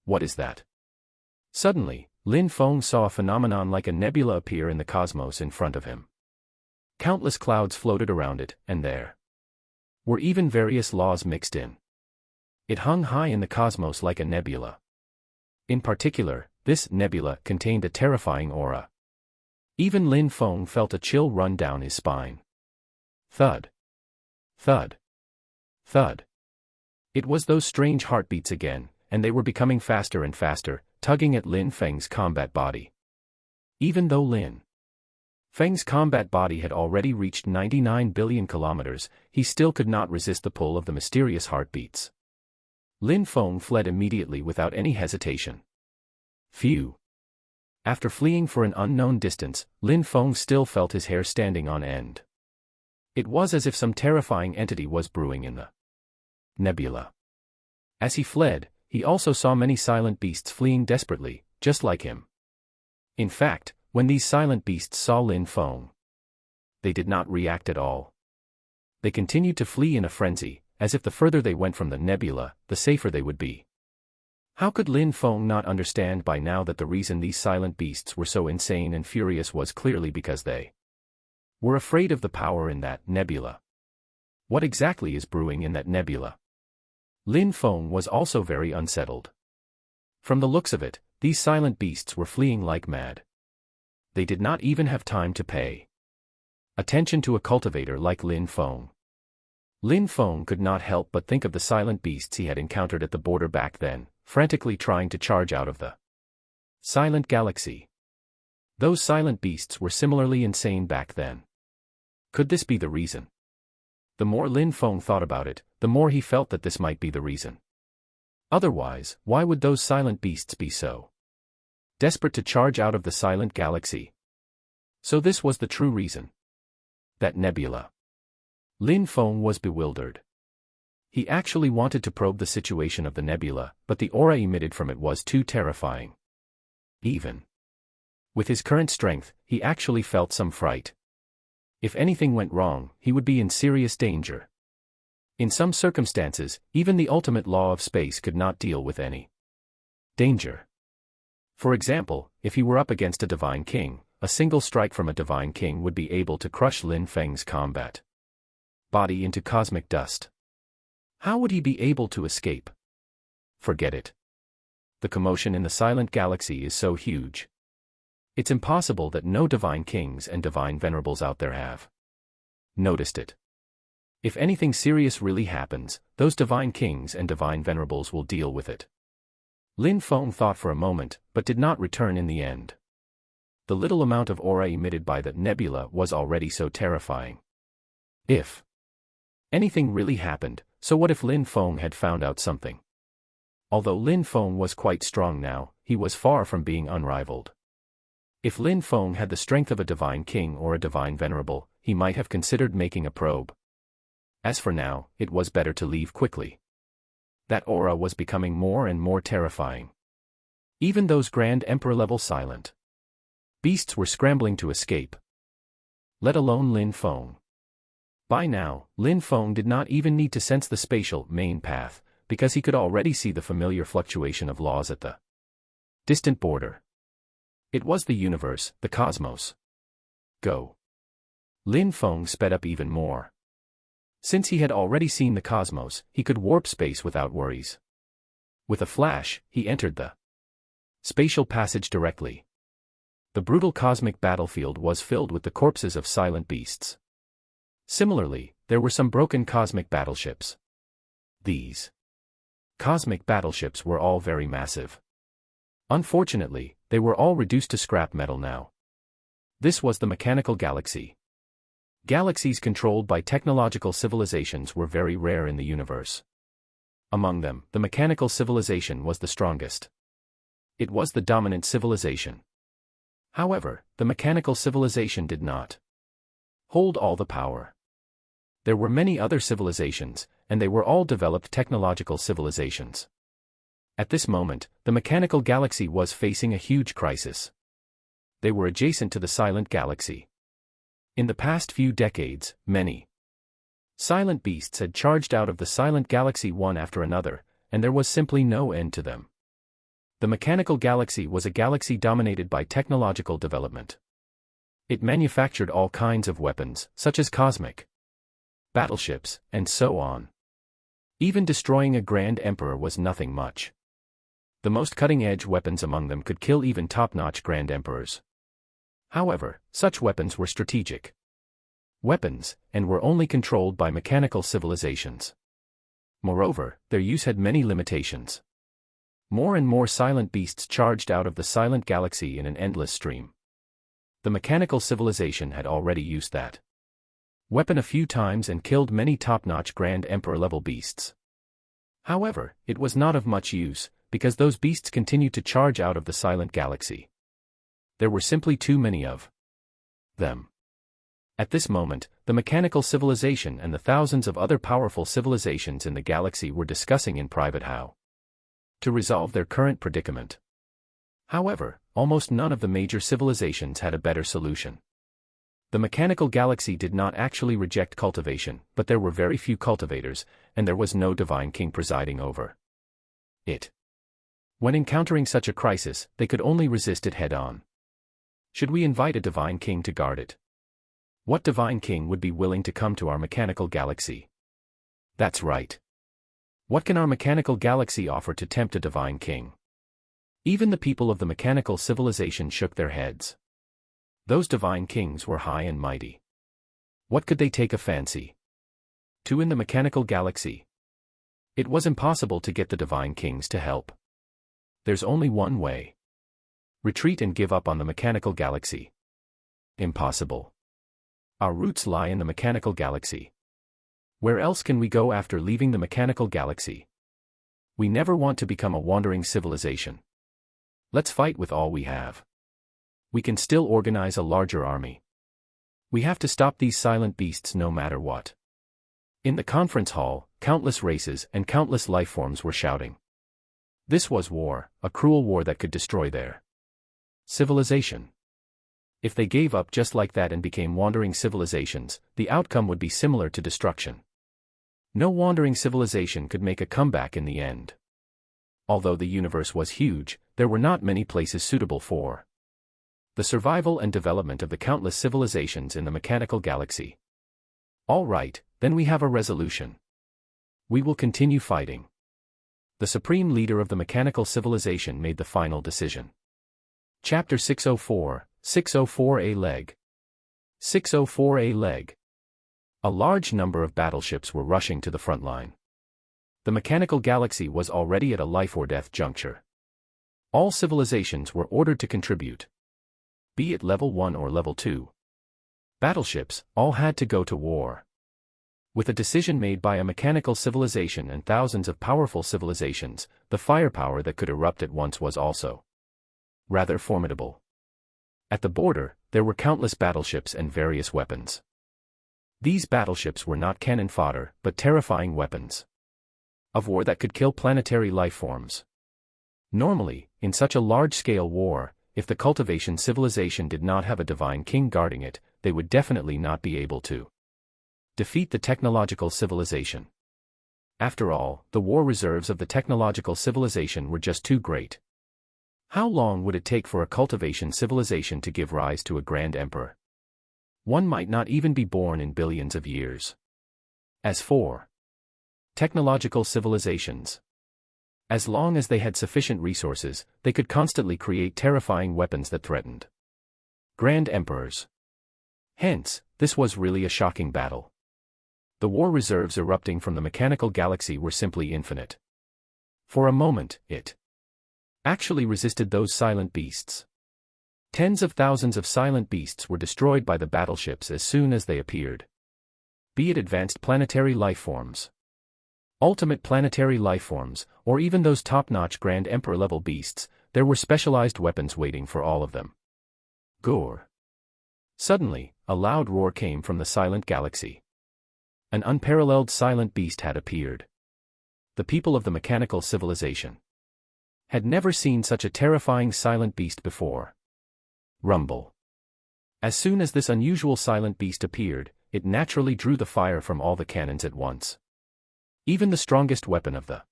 What is that? Suddenly, Lin Feng saw a phenomenon like a nebula appear in the cosmos in front of him. Countless clouds floated around it, and there were even various laws mixed in. It hung high in the cosmos like a nebula. In particular, this nebula contained a terrifying aura. Even Lin Feng felt a chill run down his spine. Thud. Thud. Thud. It was those strange heartbeats again, and they were becoming faster and faster, tugging at Lin Feng's combat body. Even though Lin Feng's combat body had already reached 99 billion kilometers, he still could not resist the pull of the mysterious heartbeats. Lin Feng fled immediately without any hesitation. Phew. After fleeing for an unknown distance, Lin Feng still felt his hair standing on end. It was as if some terrifying entity was brewing in the nebula. As he fled, he also saw many silent beasts fleeing desperately, just like him. In fact, when these silent beasts saw Lin Feng, they did not react at all. They continued to flee in a frenzy, as if the further they went from the nebula, the safer they would be. How could Lin Feng not understand by now that the reason these silent beasts were so insane and furious was clearly because they were afraid of the power in that nebula? What exactly is brewing in that nebula? Lin Feng was also very unsettled. From the looks of it, these silent beasts were fleeing like mad. They did not even have time to pay attention to a cultivator like Lin Feng. Lin Feng could not help but think of the silent beasts he had encountered at the border back then, frantically trying to charge out of the silent galaxy. Those silent beasts were similarly insane back then. Could this be the reason? The more Lin Feng thought about it, the more he felt that this might be the reason. Otherwise, why would those silent beasts be so desperate to charge out of the silent galaxy? So this was the true reason. That nebula. Lin Feng was bewildered. He actually wanted to probe the situation of the nebula, but the aura emitted from it was too terrifying. Even with his current strength, he actually felt some fright. If anything went wrong, he would be in serious danger. In some circumstances, even the ultimate law of space could not deal with any danger. For example, if he were up against a divine king, a single strike from a divine king would be able to crush Lin Feng's combat body into cosmic dust. How would he be able to escape? Forget it. The commotion in the silent galaxy is so huge. It's impossible that no divine kings and divine venerables out there have noticed it. If anything serious really happens, those divine kings and divine venerables will deal with it. Lin Feng thought for a moment, but did not return in the end. The little amount of aura emitted by the nebula was already so terrifying. If anything really happened, so what if Lin Feng had found out something? Although Lin Feng was quite strong now, he was far from being unrivaled. If Lin Feng had the strength of a divine king or a divine venerable, he might have considered making a probe. As for now, it was better to leave quickly. That aura was becoming more and more terrifying. Even those grand emperor-level silent beasts were scrambling to escape. Let alone Lin Feng. By now, Lin Feng did not even need to sense the spatial main path, because he could already see the familiar fluctuation of laws at the distant border. It was the universe, the cosmos. Go. Lin Feng sped up even more. Since he had already seen the cosmos, he could warp space without worries. With a flash, he entered the spatial passage directly. The brutal cosmic battlefield was filled with the corpses of silent beasts. Similarly, there were some broken cosmic battleships. These cosmic battleships were all very massive. Unfortunately, they were all reduced to scrap metal now. This was the mechanical galaxy. Galaxies controlled by technological civilizations were very rare in the universe. Among them, the mechanical civilization was the strongest. It was the dominant civilization. However, the mechanical civilization did not hold all the power. There were many other civilizations, and they were all developed technological civilizations. At this moment, the mechanical galaxy was facing a huge crisis. They were adjacent to the silent galaxy. In the past few decades, many silent beasts had charged out of the silent galaxy one after another, and there was simply no end to them. The mechanical galaxy was a galaxy dominated by technological development. It manufactured all kinds of weapons, such as cosmic battleships, and so on. Even destroying a grand emperor was nothing much. The most cutting-edge weapons among them could kill even top-notch grand emperors. However, such weapons were strategic weapons, and were only controlled by mechanical civilizations. Moreover, their use had many limitations. More and more silent beasts charged out of the silent galaxy in an endless stream. The mechanical civilization had already used that weapon a few times and killed many top-notch Grand Emperor-level beasts. However, it was not of much use, because those beasts continued to charge out of the silent galaxy. There were simply too many of them. At this moment, the mechanical civilization and the thousands of other powerful civilizations in the galaxy were discussing in private how to resolve their current predicament. However, almost none of the major civilizations had a better solution. The mechanical galaxy did not actually reject cultivation, but there were very few cultivators, and there was no divine king presiding over it. When encountering such a crisis, they could only resist it head-on. Should we invite a divine king to guard it? What divine king would be willing to come to our mechanical galaxy? That's right. What can our mechanical galaxy offer to tempt a divine king? Even the people of the mechanical civilization shook their heads. Those divine kings were high and mighty. What could they take a fancy to in the mechanical galaxy? It was impossible to get the divine kings to help. There's only one way. Retreat and give up on the mechanical galaxy. Impossible. Our roots lie in the mechanical galaxy. Where else can we go after leaving the mechanical galaxy? We never want to become a wandering civilization. Let's fight with all we have. We can still organize a larger army. We have to stop these silent beasts no matter what. In the conference hall, countless races and countless lifeforms were shouting. This was war, a cruel war that could destroy their civilization. If they gave up just like that and became wandering civilizations, the outcome would be similar to destruction. No wandering civilization could make a comeback in the end. Although the universe was huge, there were not many places suitable for the survival and development of the countless civilizations in the mechanical galaxy. All right, then we have a resolution. We will continue fighting. The supreme leader of the mechanical civilization made the final decision. Chapter 604, 604A Leg. 604A Leg. A large number of battleships were rushing to the front line. The mechanical galaxy was already at a life-or-death juncture. All civilizations were ordered to contribute. Be it level 1 or level 2. Battleships, all had to go to war. With a decision made by a mechanical civilization and thousands of powerful civilizations, the firepower that could erupt at once was also rather formidable. At the border, there were countless battleships and various weapons. These battleships were not cannon fodder, but terrifying weapons of war that could kill planetary lifeforms. Normally, in such a large-scale war, if the cultivation civilization did not have a divine king guarding it, they would definitely not be able to defeat the technological civilization. After all, the war reserves of the technological civilization were just too great. How long would it take for a cultivation civilization to give rise to a grand emperor? One might not even be born in billions of years. As for technological civilizations, as long as they had sufficient resources, they could constantly create terrifying weapons that threatened grand emperors. Hence, this was really a shocking battle. The war reserves erupting from the mechanical galaxy were simply infinite. For a moment, it actually resisted those silent beasts. Tens of thousands of silent beasts were destroyed by the battleships as soon as they appeared. Be it advanced planetary lifeforms, ultimate planetary lifeforms, or even those top-notch Grand Emperor-level beasts, there were specialized weapons waiting for all of them. Gore. Suddenly, a loud roar came from the silent galaxy. An unparalleled silent beast had appeared. The people of the mechanical civilization had never seen such a terrifying silent beast before. Rumble. As soon as this unusual silent beast appeared, it naturally drew the fire from all the cannons at once. Even the strongest weapon of the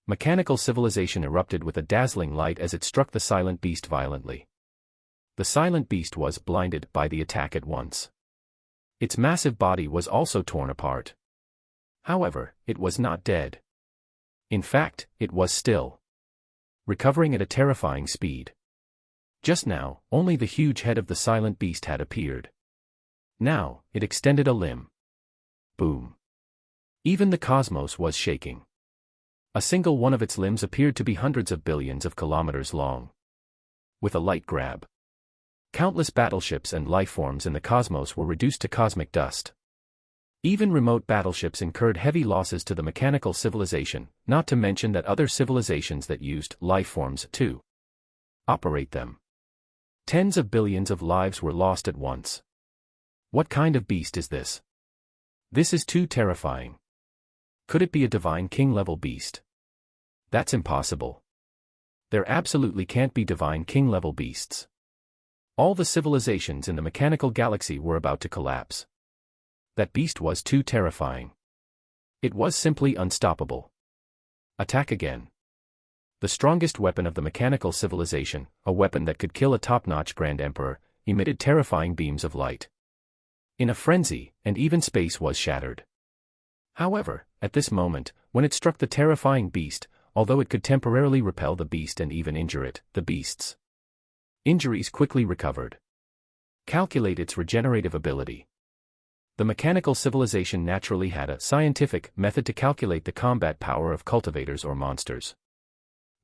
mechanical civilization erupted with a dazzling light as it struck the silent beast violently. The silent beast was blinded by the attack at once. Its massive body was also torn apart. However, it was not dead. In fact, it was still recovering at a terrifying speed. Just now, only the huge head of the silent beast had appeared. Now, it extended a limb. Boom. Even the cosmos was shaking. A single one of its limbs appeared to be hundreds of billions of kilometers long. With a light grab, countless battleships and lifeforms in the cosmos were reduced to cosmic dust. Even remote battleships incurred heavy losses to the mechanical civilization, not to mention that other civilizations that used lifeforms to operate them. Tens of billions of lives were lost at once. What kind of beast is this? This is too terrifying. Could it be a divine king-level beast? That's impossible. There absolutely can't be divine king-level beasts. All the civilizations in the mechanical galaxy were about to collapse. That beast was too terrifying. It was simply unstoppable. Attack again. The strongest weapon of the mechanical civilization, a weapon that could kill a top-notch Grand Emperor, emitted terrifying beams of light. In a frenzy, and even space was shattered. However, at this moment, when it struck the terrifying beast, although it could temporarily repel the beast and even injure it, the beast's injuries quickly recovered. Calculate its regenerative ability. The mechanical civilization naturally had a scientific method to calculate the combat power of cultivators or monsters.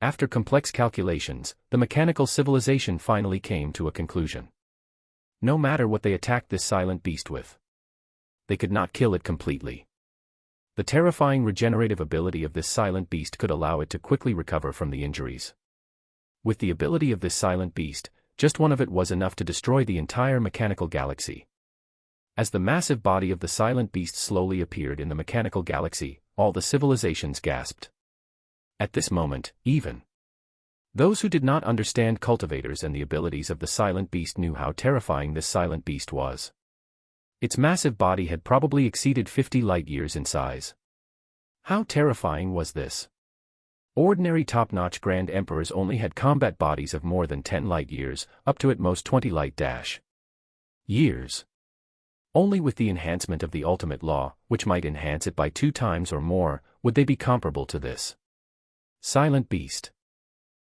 After complex calculations, the mechanical civilization finally came to a conclusion. No matter what they attacked this silent beast with, they could not kill it completely. The terrifying regenerative ability of this silent beast could allow it to quickly recover from the injuries. With the ability of this silent beast, just one of it was enough to destroy the entire mechanical galaxy. As the massive body of the silent beast slowly appeared in the mechanical galaxy, all the civilizations gasped. At this moment, even those who did not understand cultivators and the abilities of the silent beast knew how terrifying this silent beast was. Its massive body had probably exceeded 50 light-years in size. How terrifying was this? Ordinary top-notch Grand Emperors only had combat bodies of more than 10 light-years, up to at most 20 light-years. Only with the enhancement of the ultimate law, which might enhance it by 2 times or more, would they be comparable to this silent beast.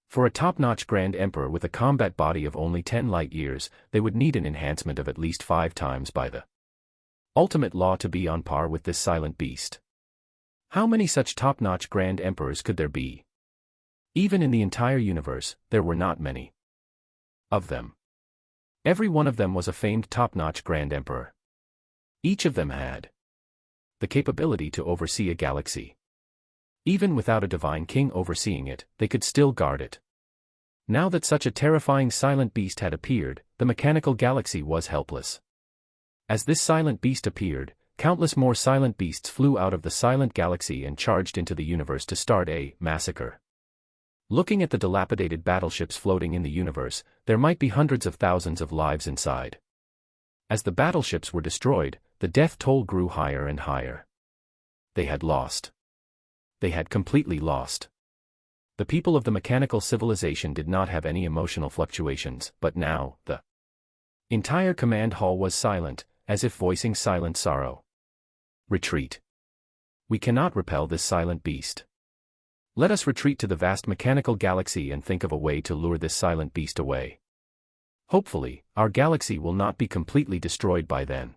For a top-notch Grand Emperor with a combat body of only 10 light-years, they would need an enhancement of at least 5 times by the ultimate law to be on par with this silent beast. How many such top-notch Grand Emperors could there be? Even in the entire universe, there were not many of them. Every one of them was a famed top-notch Grand Emperor. Each of them had the capability to oversee a galaxy. Even without a divine king overseeing it, they could still guard it. Now that such a terrifying silent beast had appeared, the mechanical galaxy was helpless. As this silent beast appeared, countless more silent beasts flew out of the silent galaxy and charged into the universe to start a massacre. Looking at the dilapidated battleships floating in the universe, there might be hundreds of thousands of lives inside. As the battleships were destroyed, the death toll grew higher and higher. They had lost. They had completely lost. The people of the mechanical civilization did not have any emotional fluctuations, but now, the entire command hall was silent, as if voicing silent sorrow. Retreat. We cannot repel this silent beast. Let us retreat to the vast mechanical galaxy and think of a way to lure this silent beast away. Hopefully, our galaxy will not be completely destroyed by then.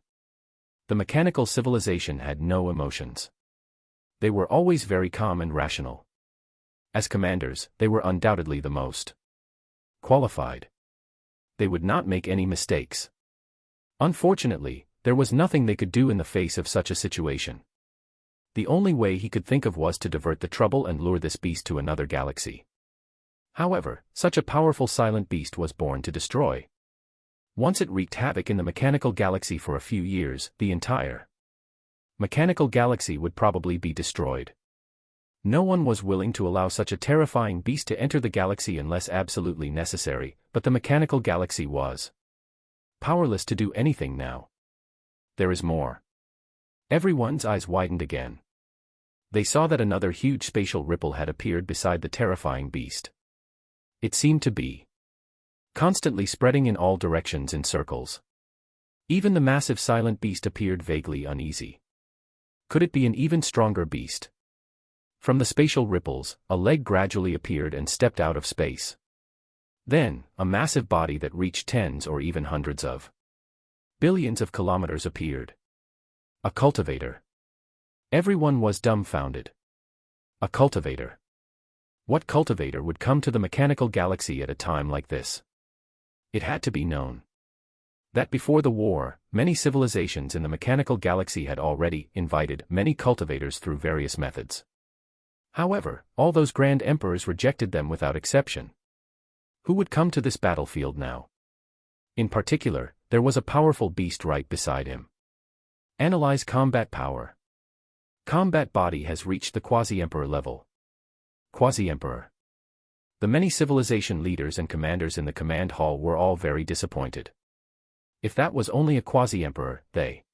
The mechanical civilization had no emotions. They were always very calm and rational. As commanders, they were undoubtedly the most qualified. They would not make any mistakes. Unfortunately, there was nothing they could do in the face of such a situation. The only way he could think of was to divert the trouble and lure this beast to another galaxy. However, such a powerful silent beast was born to destroy. Once it wreaked havoc in the mechanical galaxy for a few years, the entire mechanical galaxy would probably be destroyed. No one was willing to allow such a terrifying beast to enter the galaxy unless absolutely necessary, but the mechanical galaxy was powerless to do anything now. There is more. Everyone's eyes widened again. They saw that another huge spatial ripple had appeared beside the terrifying beast. It seemed to be constantly spreading in all directions in circles. Even the massive silent beast appeared vaguely uneasy. Could it be an even stronger beast? From the spatial ripples, a leg gradually appeared and stepped out of space. Then, a massive body that reached tens or even hundreds of billions of kilometers appeared. A cultivator. Everyone was dumbfounded. A cultivator. What cultivator would come to the mechanical galaxy at a time like this? It had to be known that before the war, many civilizations in the mechanical galaxy had already invited many cultivators through various methods. However, all those grand emperors rejected them without exception. Who would come to this battlefield now? In particular, there was a powerful beast right beside him. Analyze combat power. Combat body has reached the quasi-emperor level. Quasi-emperor. The many civilization leaders and commanders in the command hall were all very disappointed. If that was only a quasi-emperor, they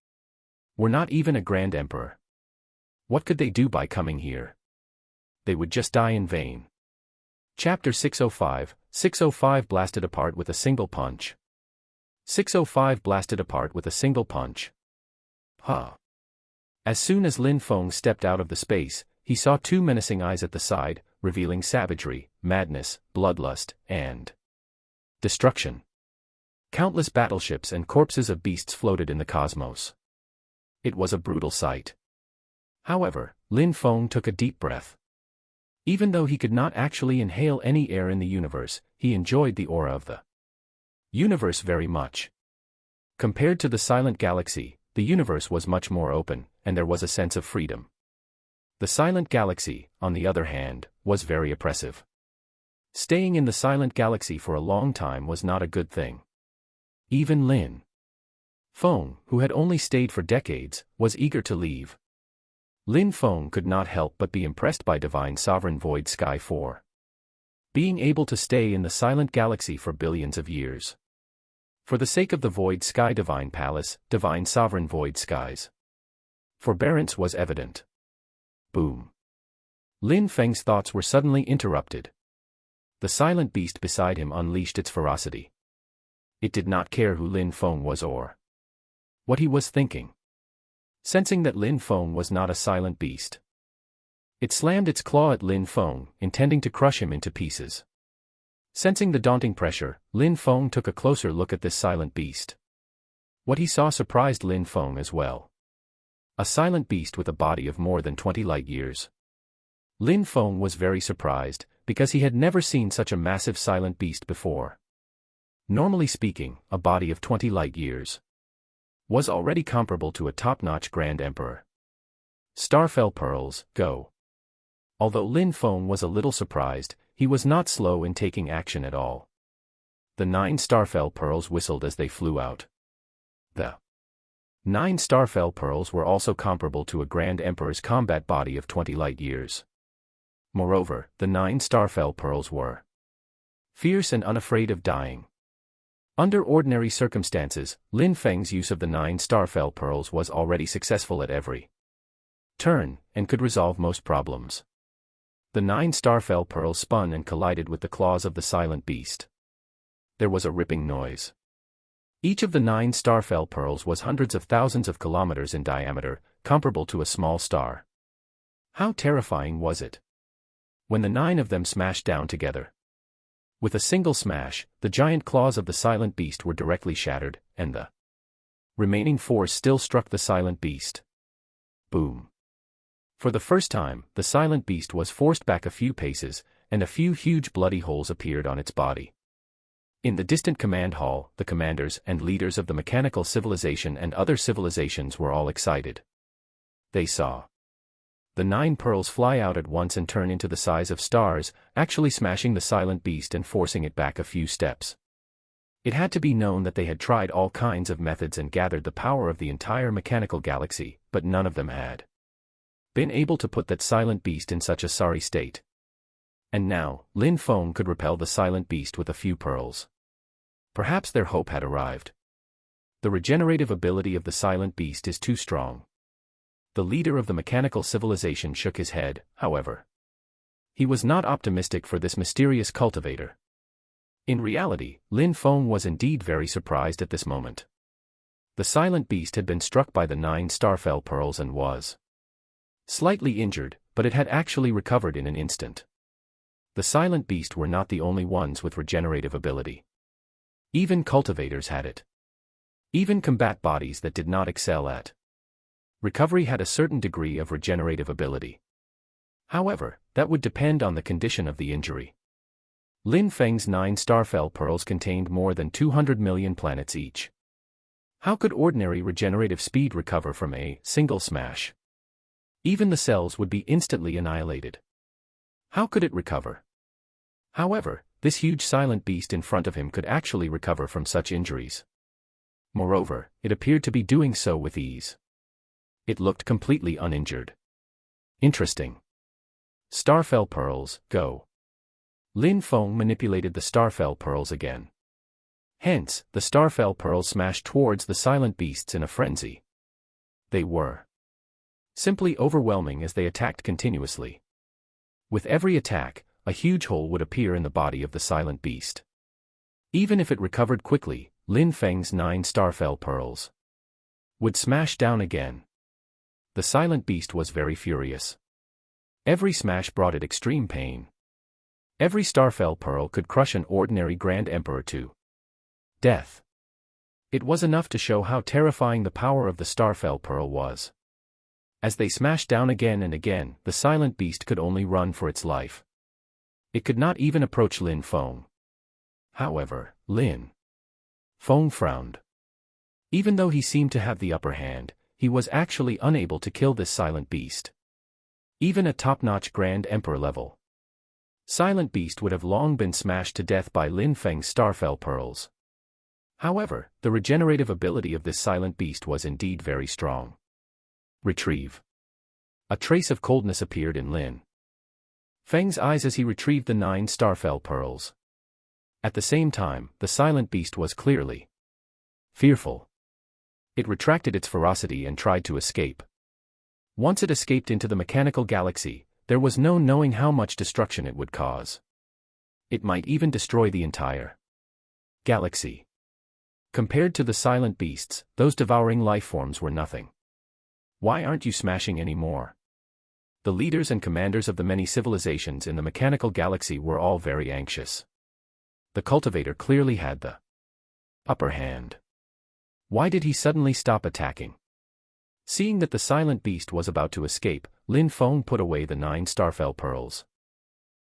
were not even a grand emperor. What could they do by coming here? They would just die in vain. Chapter 605, 605 blasted apart with a single punch. 605 blasted apart with a single punch. As soon as Lin Feng stepped out of the space, he saw two menacing eyes at the side, revealing savagery, madness, bloodlust, and destruction. Countless battleships and corpses of beasts floated in the cosmos. It was a brutal sight. However, Lin Feng took a deep breath. Even though he could not actually inhale any air in the universe, he enjoyed the aura of the universe very much. Compared to the silent galaxy, the universe was much more open, and there was a sense of freedom. The silent galaxy, on the other hand, was very oppressive. Staying in the silent galaxy for a long time was not a good thing. Even Lin Feng, who had only stayed for decades, was eager to leave. Lin Feng could not help but be impressed by Divine Sovereign Void Sky 4. Being able to stay in the silent galaxy for billions of years. For the sake of the Void Sky Divine Palace, Divine Sovereign Void Skies. Forbearance was evident. Boom. Lin Feng's thoughts were suddenly interrupted. The silent beast beside him unleashed its ferocity. It did not care who Lin Feng was or what he was thinking. Sensing that Lin Feng was not a silent beast, it slammed its claw at Lin Feng, intending to crush him into pieces. Sensing the daunting pressure, Lin Feng took a closer look at this silent beast. What he saw surprised Lin Feng as well. A silent beast with a body of more than 20 light-years. Lin Feng was very surprised, because he had never seen such a massive silent beast before. Normally speaking, a body of 20 light-years was already comparable to a top-notch Grand Emperor. Starfell Pearls, go. Although Lin Feng was a little surprised, he was not slow in taking action at all. The 9 Starfell Pearls whistled as they flew out. The 9 Starfell Pearls were also comparable to a Grand Emperor's combat body of 20 light-years. Moreover, the 9 Starfell Pearls were fierce and unafraid of dying. Under ordinary circumstances, Lin Feng's use of the 9 Starfell Pearls was already successful at every turn, and could resolve most problems. The 9 Starfell Pearls spun and collided with the claws of the silent beast. There was a ripping noise. Each of the 9 Starfell Pearls was hundreds of thousands of kilometers in diameter, comparable to a small star. How terrifying was it when the 9 of them smashed down together? With a single smash, the giant claws of the silent beast were directly shattered, and the Remaining force still struck the silent beast. Boom. For the first time, the silent beast was forced back a few paces, and a few huge bloody holes appeared on its body. In the distant command hall, the commanders and leaders of the mechanical civilization and other civilizations were all excited. They saw the 9 pearls fly out at once and turn into the size of stars, actually smashing the silent beast and forcing it back a few steps. It had to be known that they had tried all kinds of methods and gathered the power of the entire mechanical galaxy, but none of them had been able to put that silent beast in such a sorry state. And now, Lin Feng could repel the silent beast with a few pearls. Perhaps their hope had arrived. The regenerative ability of the silent beast is too strong. The leader of the mechanical civilization shook his head, however. He was not optimistic for this mysterious cultivator. In reality, Lin Feng was indeed very surprised at this moment. The silent beast had been struck by the 9 starfell pearls and was slightly injured, but it had actually recovered in an instant. The silent beast were not the only ones with regenerative ability. Even cultivators had it. Even combat bodies that did not excel at recovery had a certain degree of regenerative ability. However, that would depend on the condition of the injury. Lin Feng's 9 starfell pearls contained more than 200 million planets each. How could ordinary regenerative speed recover from a single smash? Even the cells would be instantly annihilated. How could it recover? However, this huge silent beast in front of him could actually recover from such injuries. Moreover, it appeared to be doing so with ease. It looked completely uninjured. Interesting. Starfell pearls, go. Lin Feng manipulated the starfell pearls again. Hence, the starfell pearls smashed towards the silent beasts in a frenzy. They were simply overwhelming as they attacked continuously. With every attack, a huge hole would appear in the body of the silent beast. Even if it recovered quickly, Lin Feng's 9 starfell pearls would smash down again. The silent beast was very furious. Every smash brought it extreme pain. Every starfell pearl could crush an ordinary Grand Emperor to death. It was enough to show how terrifying the power of the starfell pearl was. As they smashed down again and again, the silent beast could only run for its life. It could not even approach Lin Feng. However, Lin Feng frowned. Even though he seemed to have the upper hand, he was actually unable to kill this silent beast. Even at top-notch Grand Emperor level, silent beast would have long been smashed to death by Lin Feng's starfell pearls. However, the regenerative ability of this silent beast was indeed very strong. Retrieve. A trace of coldness appeared in Lin Feng's eyes as he retrieved the 9 starfell pearls. At the same time, the silent beast was clearly fearful. It retracted its ferocity and tried to escape. Once it escaped into the mechanical galaxy, there was no knowing how much destruction it would cause. It might even destroy the entire galaxy. Compared to the silent beasts, those devouring life forms were nothing. Why aren't you smashing any more? The leaders and commanders of the many civilizations in the mechanical galaxy were all very anxious. The cultivator clearly had the upper hand. Why did he suddenly stop attacking? Seeing that the silent beast was about to escape, Lin Feng put away the 9 starfell pearls.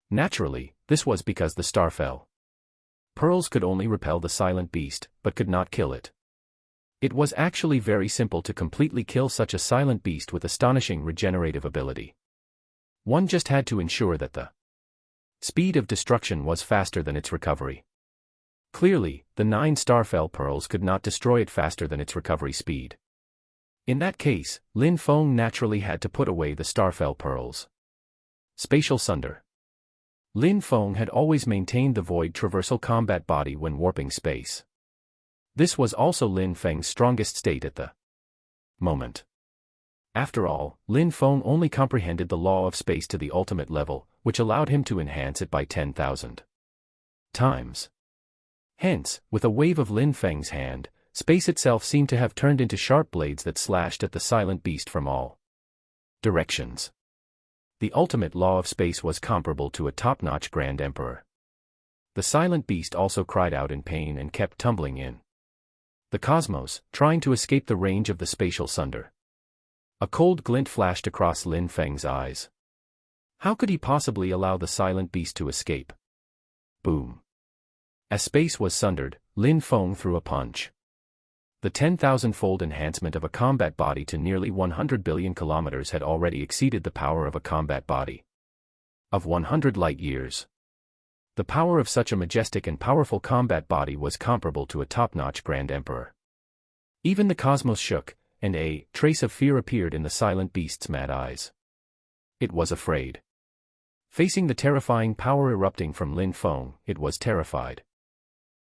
Naturally, this was because the starfell pearls could only repel the silent beast, but could not kill it. It was actually very simple to completely kill such a silent beast with astonishing regenerative ability. One just had to ensure that the speed of destruction was faster than its recovery. Clearly, the 9 starfell pearls could not destroy it faster than its recovery speed. In that case, Lin Feng naturally had to put away the starfell pearls. Spatial sunder. Lin Feng had always maintained the void traversal combat body when warping space. This was also Lin Feng's strongest state at the moment. After all, Lin Feng only comprehended the law of space to the ultimate level, which allowed him to enhance it by 10,000 times. Hence, with a wave of Lin Feng's hand, space itself seemed to have turned into sharp blades that slashed at the silent beast from all directions. The ultimate law of space was comparable to a top-notch Grand Emperor. The silent beast also cried out in pain and kept tumbling in The cosmos, trying to escape the range of the spatial sunder. A cold glint flashed across Lin Feng's eyes. How could he possibly allow the silent beast to escape? Boom. As space was sundered, Lin Feng threw a punch. The 10,000-fold enhancement of a combat body to nearly 100 billion kilometers had already exceeded the power of a combat body of 100 light-years. The power of such a majestic and powerful combat body was comparable to a top-notch Grand Emperor. Even the cosmos shook, and a trace of fear appeared in the silent beast's mad eyes. It was afraid. Facing the terrifying power erupting from Lin Feng, it was terrified.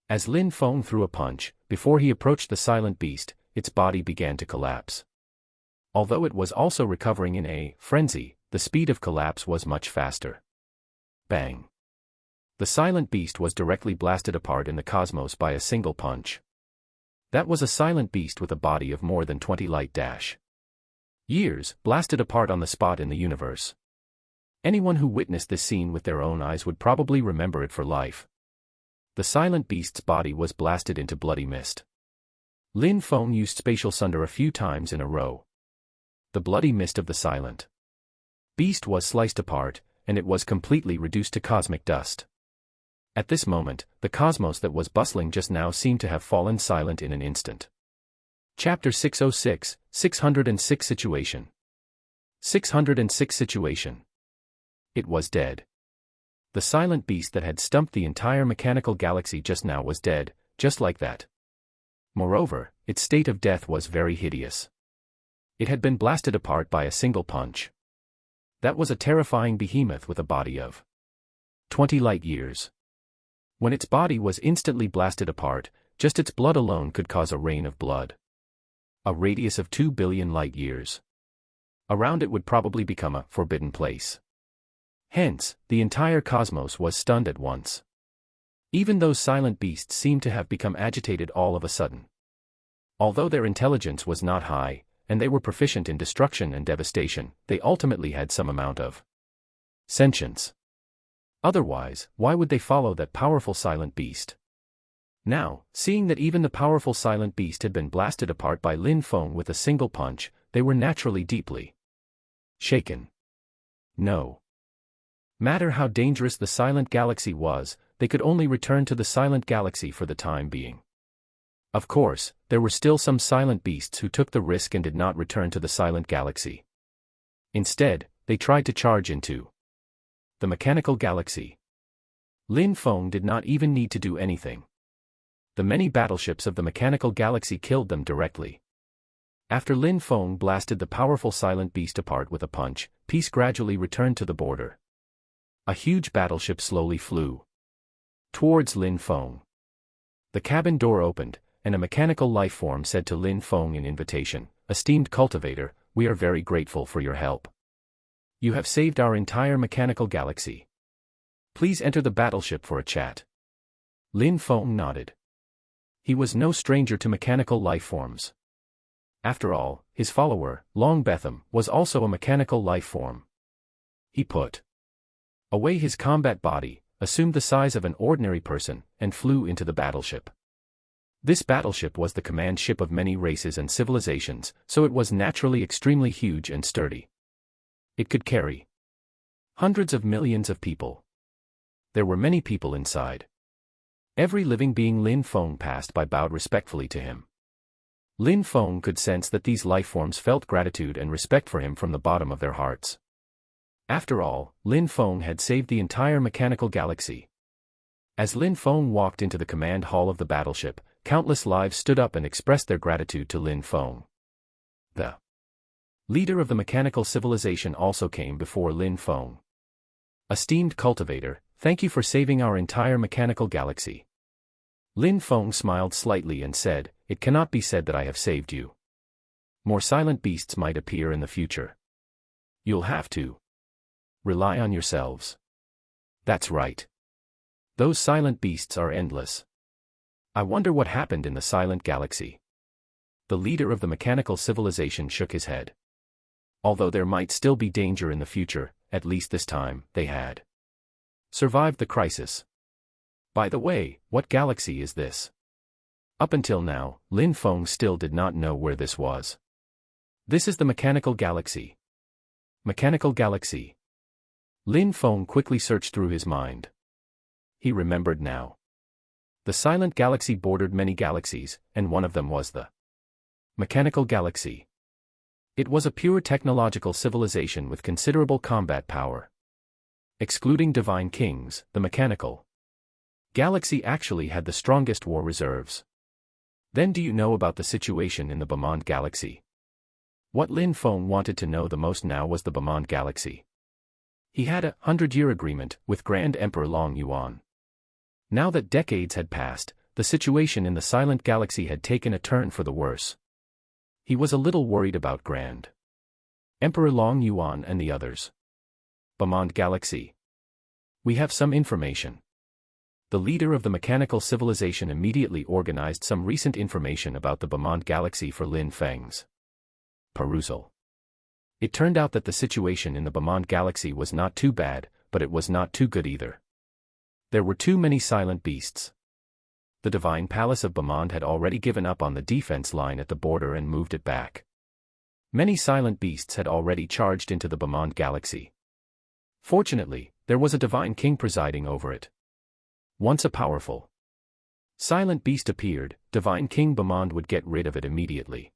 As Lin Feng threw a punch, before he approached the silent beast, its body began to collapse. Although it was also recovering in a frenzy, the speed of collapse was much faster. Bang! The silent beast was directly blasted apart in the cosmos by a single punch. That was a silent beast with a body of more than 20 light-years, blasted apart on the spot in the universe. Anyone who witnessed this scene with their own eyes would probably remember it for life. The silent beast's body was blasted into bloody mist. Lin Feng used spatial sunder a few times in a row. The bloody mist of the silent beast was sliced apart, and it was completely reduced to cosmic dust. At this moment, the cosmos that was bustling just now seemed to have fallen silent in an instant. Chapter 606, 606 Situation. 606 Situation. It was dead. The silent beast that had stumped the entire mechanical galaxy just now was dead, just like that. Moreover, its state of death was very hideous. It had been blasted apart by a single punch. That was a terrifying behemoth with a body of 20 light-years. When its body was instantly blasted apart, just its blood alone could cause a rain of blood. A radius of 2 billion light-years. Around it would probably become a forbidden place. Hence, the entire cosmos was stunned at once. Even those silent beasts seemed to have become agitated all of a sudden. Although their intelligence was not high, and they were proficient in destruction and devastation, they ultimately had some amount of sentience. Otherwise, why would they follow that powerful silent beast? Now, seeing that even the powerful silent beast had been blasted apart by Lin Feng with a single punch, they were naturally deeply shaken. No matter how dangerous the silent galaxy was, they could only return to the silent galaxy for the time being. Of course, there were still some silent beasts who took the risk and did not return to the silent galaxy. Instead, they tried to charge into the mechanical galaxy. Lin Feng did not even need to do anything. The many battleships of the mechanical galaxy killed them directly. After Lin Feng blasted the powerful silent beast apart with a punch, peace gradually returned to the border. A huge battleship slowly flew towards Lin Feng. The cabin door opened, and a mechanical life form said to Lin Feng in invitation, "Esteemed cultivator, we are very grateful for your help. You have saved our entire mechanical galaxy. Please enter the battleship for a chat." Lin Feng nodded. He was no stranger to mechanical life forms. After all, his follower, Long Betham, was also a mechanical life form. He put away his combat body, assumed the size of an ordinary person, and flew into the battleship. This battleship was the command ship of many races and civilizations, so it was naturally extremely huge and sturdy. It could carry hundreds of millions of people. There were many people inside. Every living being Lin Feng passed by bowed respectfully to him. Lin Feng could sense that these life forms felt gratitude and respect for him from the bottom of their hearts. After all, Lin Feng had saved the entire mechanical galaxy. As Lin Feng walked into the command hall of the battleship, countless lives stood up and expressed their gratitude to Lin Feng. The leader of the mechanical civilization also came before Lin Feng. "Esteemed cultivator, thank you for saving our entire mechanical galaxy." Lin Feng smiled slightly and said, "It cannot be said that I have saved you. More silent beasts might appear in the future. You'll have to rely on yourselves." "That's right. Those silent beasts are endless. I wonder what happened in the silent galaxy." The leader of the mechanical civilization shook his head. Although there might still be danger in the future, at least this time, they had survived the crisis. "By the way, what galaxy is this?" Up until now, Lin Feng still did not know where this was. This is the mechanical galaxy. Mechanical galaxy. Lin Feng quickly searched through his mind. He remembered now. The silent galaxy bordered many galaxies, and one of them was the mechanical galaxy. It was a pure technological civilization with considerable combat power. Excluding divine kings, the mechanical galaxy actually had the strongest war reserves. Then do you know about the situation in the Bemond galaxy? What Lin Feng wanted to know the most now was the Bemond galaxy. He had a 100-year agreement with Grand Emperor Long Yuan. Now that decades had passed, the situation in the silent galaxy had taken a turn for the worse. He was a little worried about Grand Emperor Long Yuan and the others. Bemond galaxy. We have some information. The leader of the mechanical civilization immediately organized some recent information about the Bemond galaxy for Lin Feng's perusal. It turned out that the situation in the Bemond galaxy was not too bad, but it was not too good either. There were too many silent beasts. The divine palace of Bemond had already given up on the defense line at the border and moved it back. Many silent beasts had already charged into the Bemond galaxy. Fortunately, there was a divine king presiding over it. Once a powerful silent beast appeared, divine King Bemond would get rid of it immediately.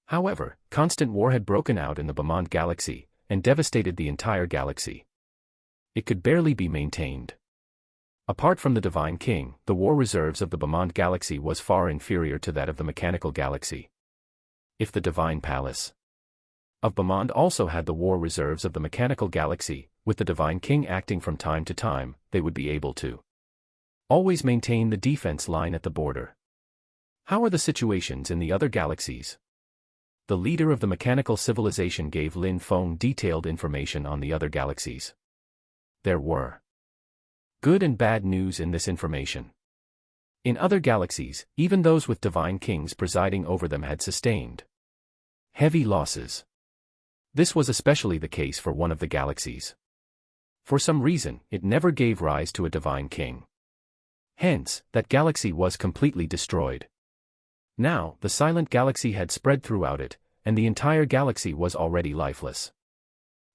However, constant war had broken out in the Bemond galaxy, and devastated the entire galaxy. It could barely be maintained. Apart from the divine king, the war reserves of the Bemond galaxy was far inferior to that of the mechanical galaxy. If the divine palace of Bemond also had the war reserves of the mechanical galaxy, with the divine king acting from time to time, they would be able to always maintain the defense line at the border. How are the situations in the other galaxies? The leader of the mechanical civilization gave Lin Feng detailed information on the other galaxies. There were good and bad news in this information. In other galaxies, even those with divine kings presiding over them had sustained heavy losses. This was especially the case for one of the galaxies. For some reason, it never gave rise to a divine king. Hence, that galaxy was completely destroyed. Now, the silent galaxy had spread throughout it, and the entire galaxy was already lifeless.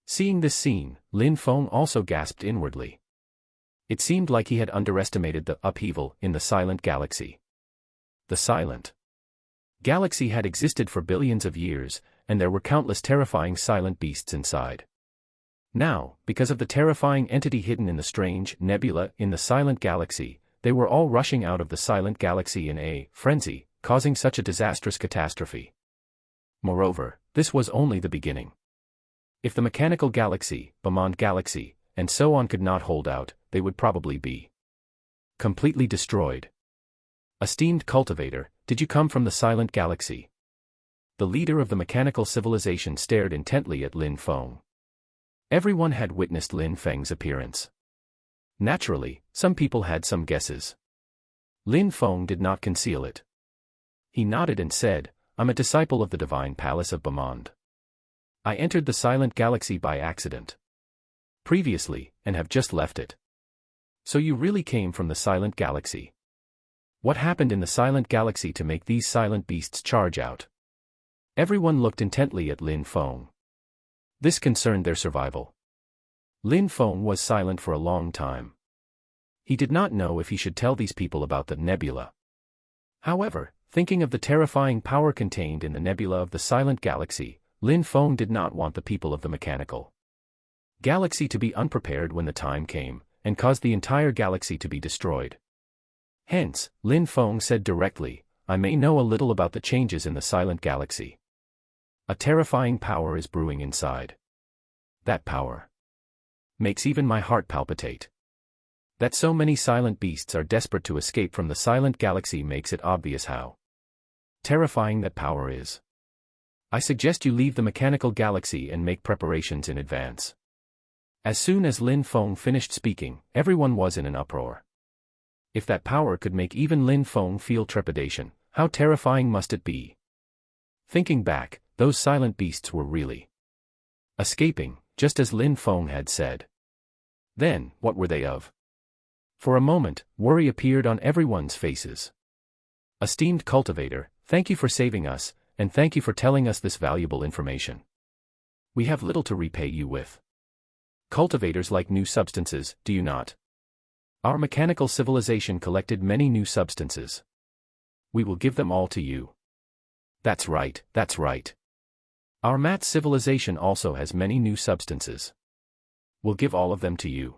Seeing this scene, Lin Feng also gasped inwardly. It seemed like he had underestimated the upheaval in the silent galaxy. The silent galaxy had existed for billions of years, and there were countless terrifying silent beasts inside. Now, because of the terrifying entity hidden in the strange nebula in the silent galaxy, they were all rushing out of the silent galaxy in a frenzy, causing such a disastrous catastrophe. Moreover, this was only the beginning. If the mechanical galaxy, Bemond galaxy, and so on could not hold out, they would probably be completely destroyed. Esteemed cultivator, did you come from the silent galaxy? The leader of the mechanical civilization stared intently at Lin Feng. Everyone had witnessed Lin Feng's appearance. Naturally, some people had some guesses. Lin Feng did not conceal it. He nodded and said, I'm a disciple of the divine palace of Bemond. I entered the silent galaxy by accident previously, and have just left it. So you really came from the silent galaxy. What happened in the silent galaxy to make these silent beasts charge out? Everyone looked intently at Lin Feng. This concerned their survival. Lin Feng was silent for a long time. He did not know if he should tell these people about the nebula. However, thinking of the terrifying power contained in the nebula of the silent galaxy, Lin Feng did not want the people of the mechanical galaxy to be unprepared when the time came, and cause the entire galaxy to be destroyed. Hence, Lin Feng said directly, I may know a little about the changes in the silent galaxy. A terrifying power is brewing inside. That power makes even my heart palpitate. That so many silent beasts are desperate to escape from the silent galaxy makes it obvious how terrifying that power is. I suggest you leave the mechanical galaxy and make preparations in advance. As soon as Lin Feng finished speaking, everyone was in an uproar. If that power could make even Lin Feng feel trepidation, how terrifying must it be? Thinking back, those silent beasts were really escaping, just as Lin Feng had said. Then, what were they of? For a moment, worry appeared on everyone's faces. Esteemed cultivator, thank you for saving us, and thank you for telling us this valuable information. We have little to repay you with. Cultivators like new substances, do you not? Our mechanical civilization collected many new substances. We will give them all to you. That's right, that's right. Our mat civilization also has many new substances. We'll give all of them to you.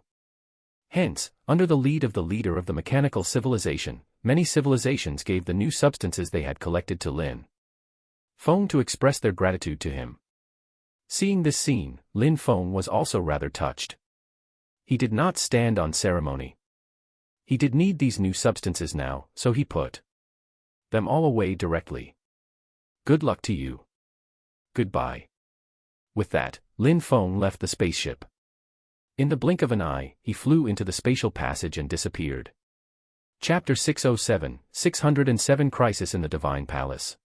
Hence, under the lead of the leader of the mechanical civilization, many civilizations gave the new substances they had collected to Lin Feng to express their gratitude to him. Seeing this scene, Lin Feng was also rather touched. He did not stand on ceremony. He did need these new substances now, so he put them all away directly. Good luck to you. Goodbye. With that, Lin Feng left the spaceship. In the blink of an eye, he flew into the spatial passage and disappeared. Chapter 607, 607 Crisis in the Divine Palace.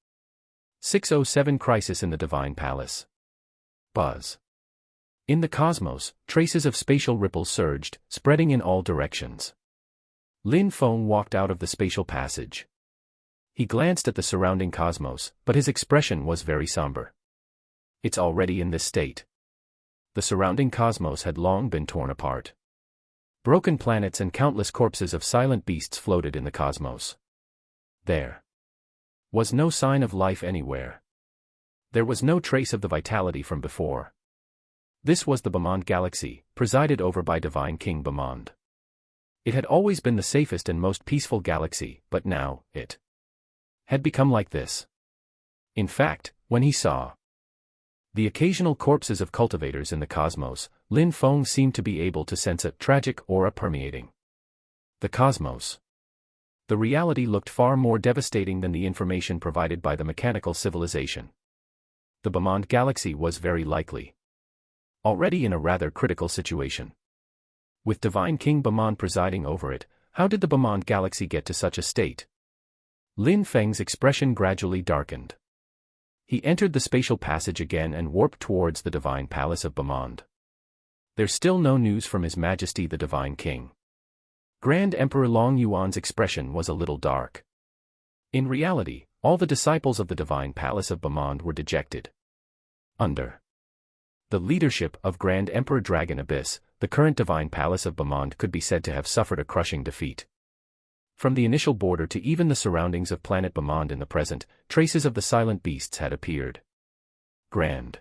607 Crisis in the Divine Palace. Buzz. In the cosmos, traces of spatial ripples surged, spreading in all directions. Lin Feng walked out of the spatial passage. He glanced at the surrounding cosmos, but his expression was very somber. It's already in this state. The surrounding cosmos had long been torn apart. Broken planets and countless corpses of silent beasts floated in the cosmos. There was no sign of life anywhere. There was no trace of the vitality from before. This was the Bamond Galaxy, presided over by Divine King Bamond. It had always been the safest and most peaceful galaxy, but now, it had become like this. In fact, when he saw the occasional corpses of cultivators in the cosmos, Lin Feng seemed to be able to sense a tragic aura permeating the cosmos. The reality looked far more devastating than the information provided by the mechanical civilization. The Bamond Galaxy was very likely already in a rather critical situation. With Divine King Bamond presiding over it, how did the Bamond Galaxy get to such a state? Lin Feng's expression gradually darkened. He entered the spatial passage again and warped towards the Divine Palace of Bamond. There's still no news from His Majesty the Divine King. Grand Emperor Long Yuan's expression was a little dark. In reality, all the disciples of the Divine Palace of Bamond were dejected. Under the leadership of Grand Emperor Dragon Abyss, the current Divine Palace of Bamond could be said to have suffered a crushing defeat. From the initial border to even the surroundings of planet Bamond in the present, traces of the silent beasts had appeared. Grand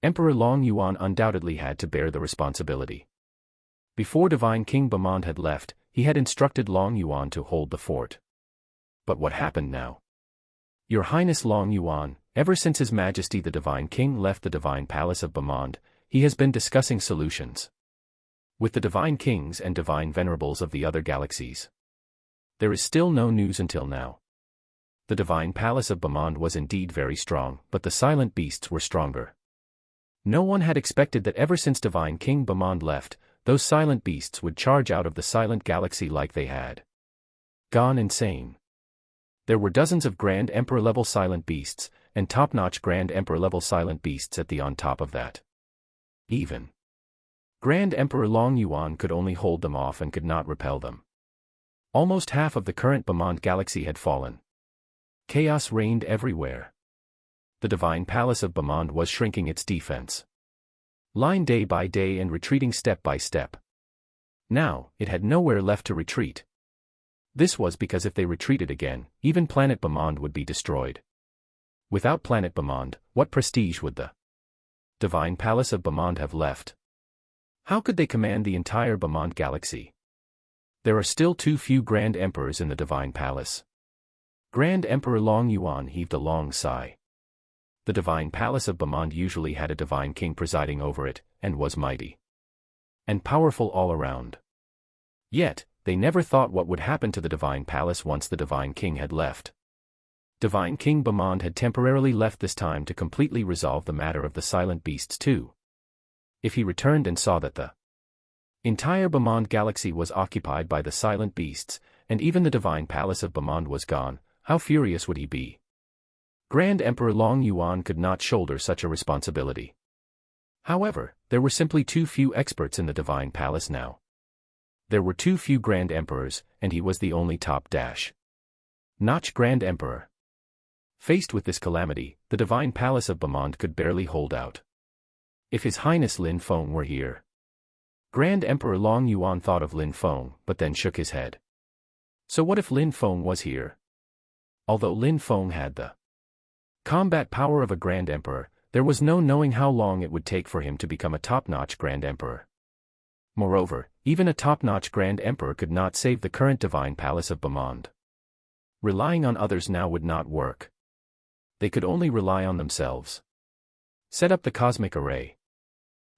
Emperor Long Yuan undoubtedly had to bear the responsibility. Before Divine King Bamond had left, he had instructed Long Yuan to hold the fort. But what happened now? Your Highness Long Yuan, ever since His Majesty the Divine King left the Divine Palace of Bamond, he has been discussing solutions with the Divine Kings and Divine Venerables of the other galaxies. There is still no news until now. The Divine Palace of Bamond was indeed very strong, but the silent beasts were stronger. No one had expected that ever since Divine King Bamond left, those silent beasts would charge out of the silent galaxy like they had gone insane. There were dozens of Grand Emperor-level silent beasts, and top-notch Grand Emperor-level silent beasts at the on top of that. Even Grand Emperor Long Yuan could only hold them off and could not repel them. Almost half of the current Bamond Galaxy had fallen. Chaos reigned everywhere. The Divine Palace of Bamond was shrinking its defense line day by day and retreating step by step. Now, it had nowhere left to retreat. This was because if they retreated again, even planet Bamond would be destroyed. Without planet Bamond, what prestige would the Divine Palace of Bamond have left? How could they command the entire Bamond Galaxy? There are still too few Grand Emperors in the Divine Palace. Grand Emperor Long Yuan heaved a long sigh. The Divine Palace of Bamond usually had a Divine King presiding over it, and was mighty and powerful all around. Yet, they never thought what would happen to the Divine Palace once the Divine King had left. Divine King Bamond had temporarily left this time to completely resolve the matter of the silent beasts too. If he returned and saw that the entire Bamond Galaxy was occupied by the silent beasts, and even the Divine Palace of Bamond was gone, how furious would he be? Grand Emperor Long Yuan could not shoulder such a responsibility. However, there were simply too few experts in the Divine Palace now. There were too few Grand Emperors, and he was the only top dash. Notch Grand Emperor. Faced with this calamity, the divine palace of Bamand could barely hold out. If His Highness Lin Feng were here. Grand Emperor Long Yuan thought of Lin Feng, but then shook his head. So what if Lin Feng was here? Although Lin Feng had the combat power of a Grand Emperor, there was no knowing how long it would take for him to become a top-notch Grand Emperor. Moreover, even a top-notch Grand Emperor could not save the current divine palace of Bamand. Relying on others now would not work. They could only rely on themselves. Set up the cosmic array.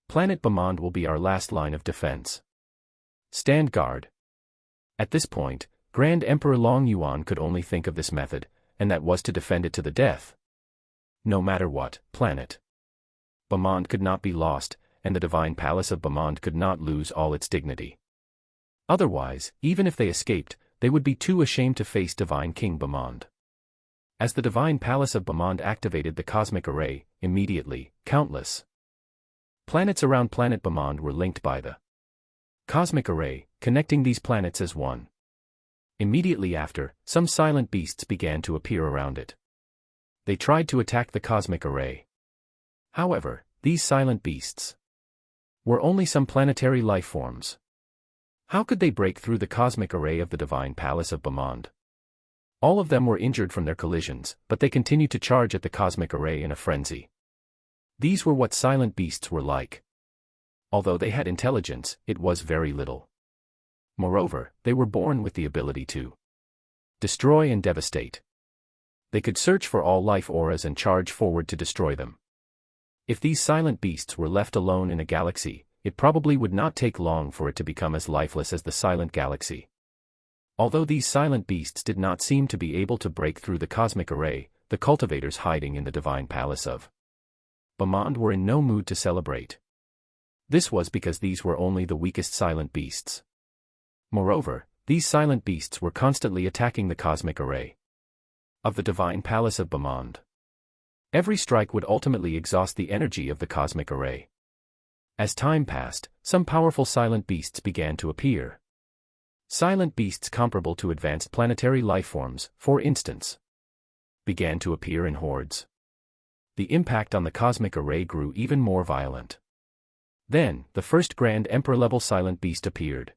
Planet Bamand will be our last line of defense. Stand guard. At this point, Grand Emperor Long Yuan could only think of this method, and that was to defend it to the death. No matter what, planet Bamand could not be lost, and the divine palace of Bamand could not lose all its dignity. Otherwise, even if they escaped, they would be too ashamed to face Divine King Bamand. As the divine palace of Bamand activated the cosmic array, immediately, countless planets around planet Bamand were linked by the cosmic array, connecting these planets as one. Immediately after, some silent beasts began to appear around it. They tried to attack the cosmic array. However, these silent beasts were only some planetary life forms. How could they break through the cosmic array of the divine palace of Bamand? All of them were injured from their collisions, but they continued to charge at the cosmic array in a frenzy. These were what silent beasts were like. Although they had intelligence, it was very little. Moreover, they were born with the ability to destroy and devastate. They could search for all life auras and charge forward to destroy them. If these silent beasts were left alone in a galaxy, it probably would not take long for it to become as lifeless as the silent galaxy. Although these silent beasts did not seem to be able to break through the cosmic array, the cultivators hiding in the divine palace of Bamand were in no mood to celebrate. This was because these were only the weakest silent beasts. Moreover, these silent beasts were constantly attacking the cosmic array of the divine palace of Bamand. Every strike would ultimately exhaust the energy of the cosmic array. As time passed, some powerful silent beasts began to appear. Silent beasts comparable to advanced planetary lifeforms, for instance, began to appear in hordes. The impact on the cosmic array grew even more violent. Then, the first Grand Emperor-level silent beast appeared.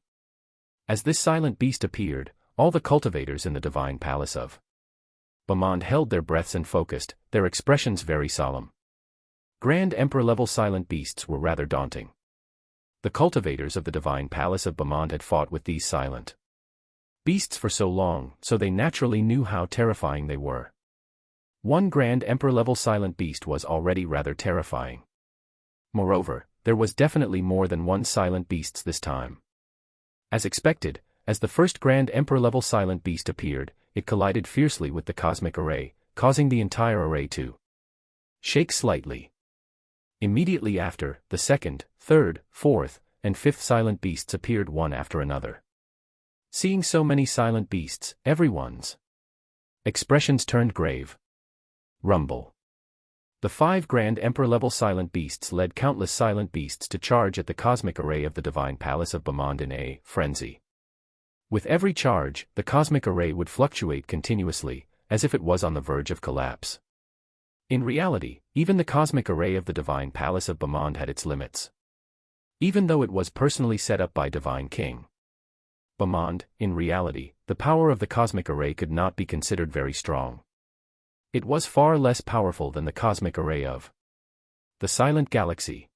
As this silent beast appeared, all the cultivators in the divine palace of Bamand held their breaths and focused, their expressions very solemn. Grand Emperor-level silent beasts were rather daunting. The cultivators of the divine palace of Bamand had fought with these silent beasts for so long, so they naturally knew how terrifying they were. One Grand Emperor-level silent beast was already rather terrifying. Moreover, there was definitely more than one silent beast this time. As expected, as the first Grand Emperor-level silent beast appeared, it collided fiercely with the cosmic array, causing the entire array to shake slightly. Immediately after, the second, third, fourth, and fifth silent beasts appeared one after another. Seeing so many silent beasts, everyone's expressions turned grave. Rumble. The 5 Grand Emperor-level silent beasts led countless silent beasts to charge at the cosmic array of the divine palace of Bamand in a frenzy. With every charge, the cosmic array would fluctuate continuously, as if it was on the verge of collapse. In reality, even the cosmic array of the divine palace of Bamand had its limits. Even though it was personally set up by Divine King Bamand, in reality, the power of the cosmic array could not be considered very strong. It was far less powerful than the cosmic array of the silent galaxy.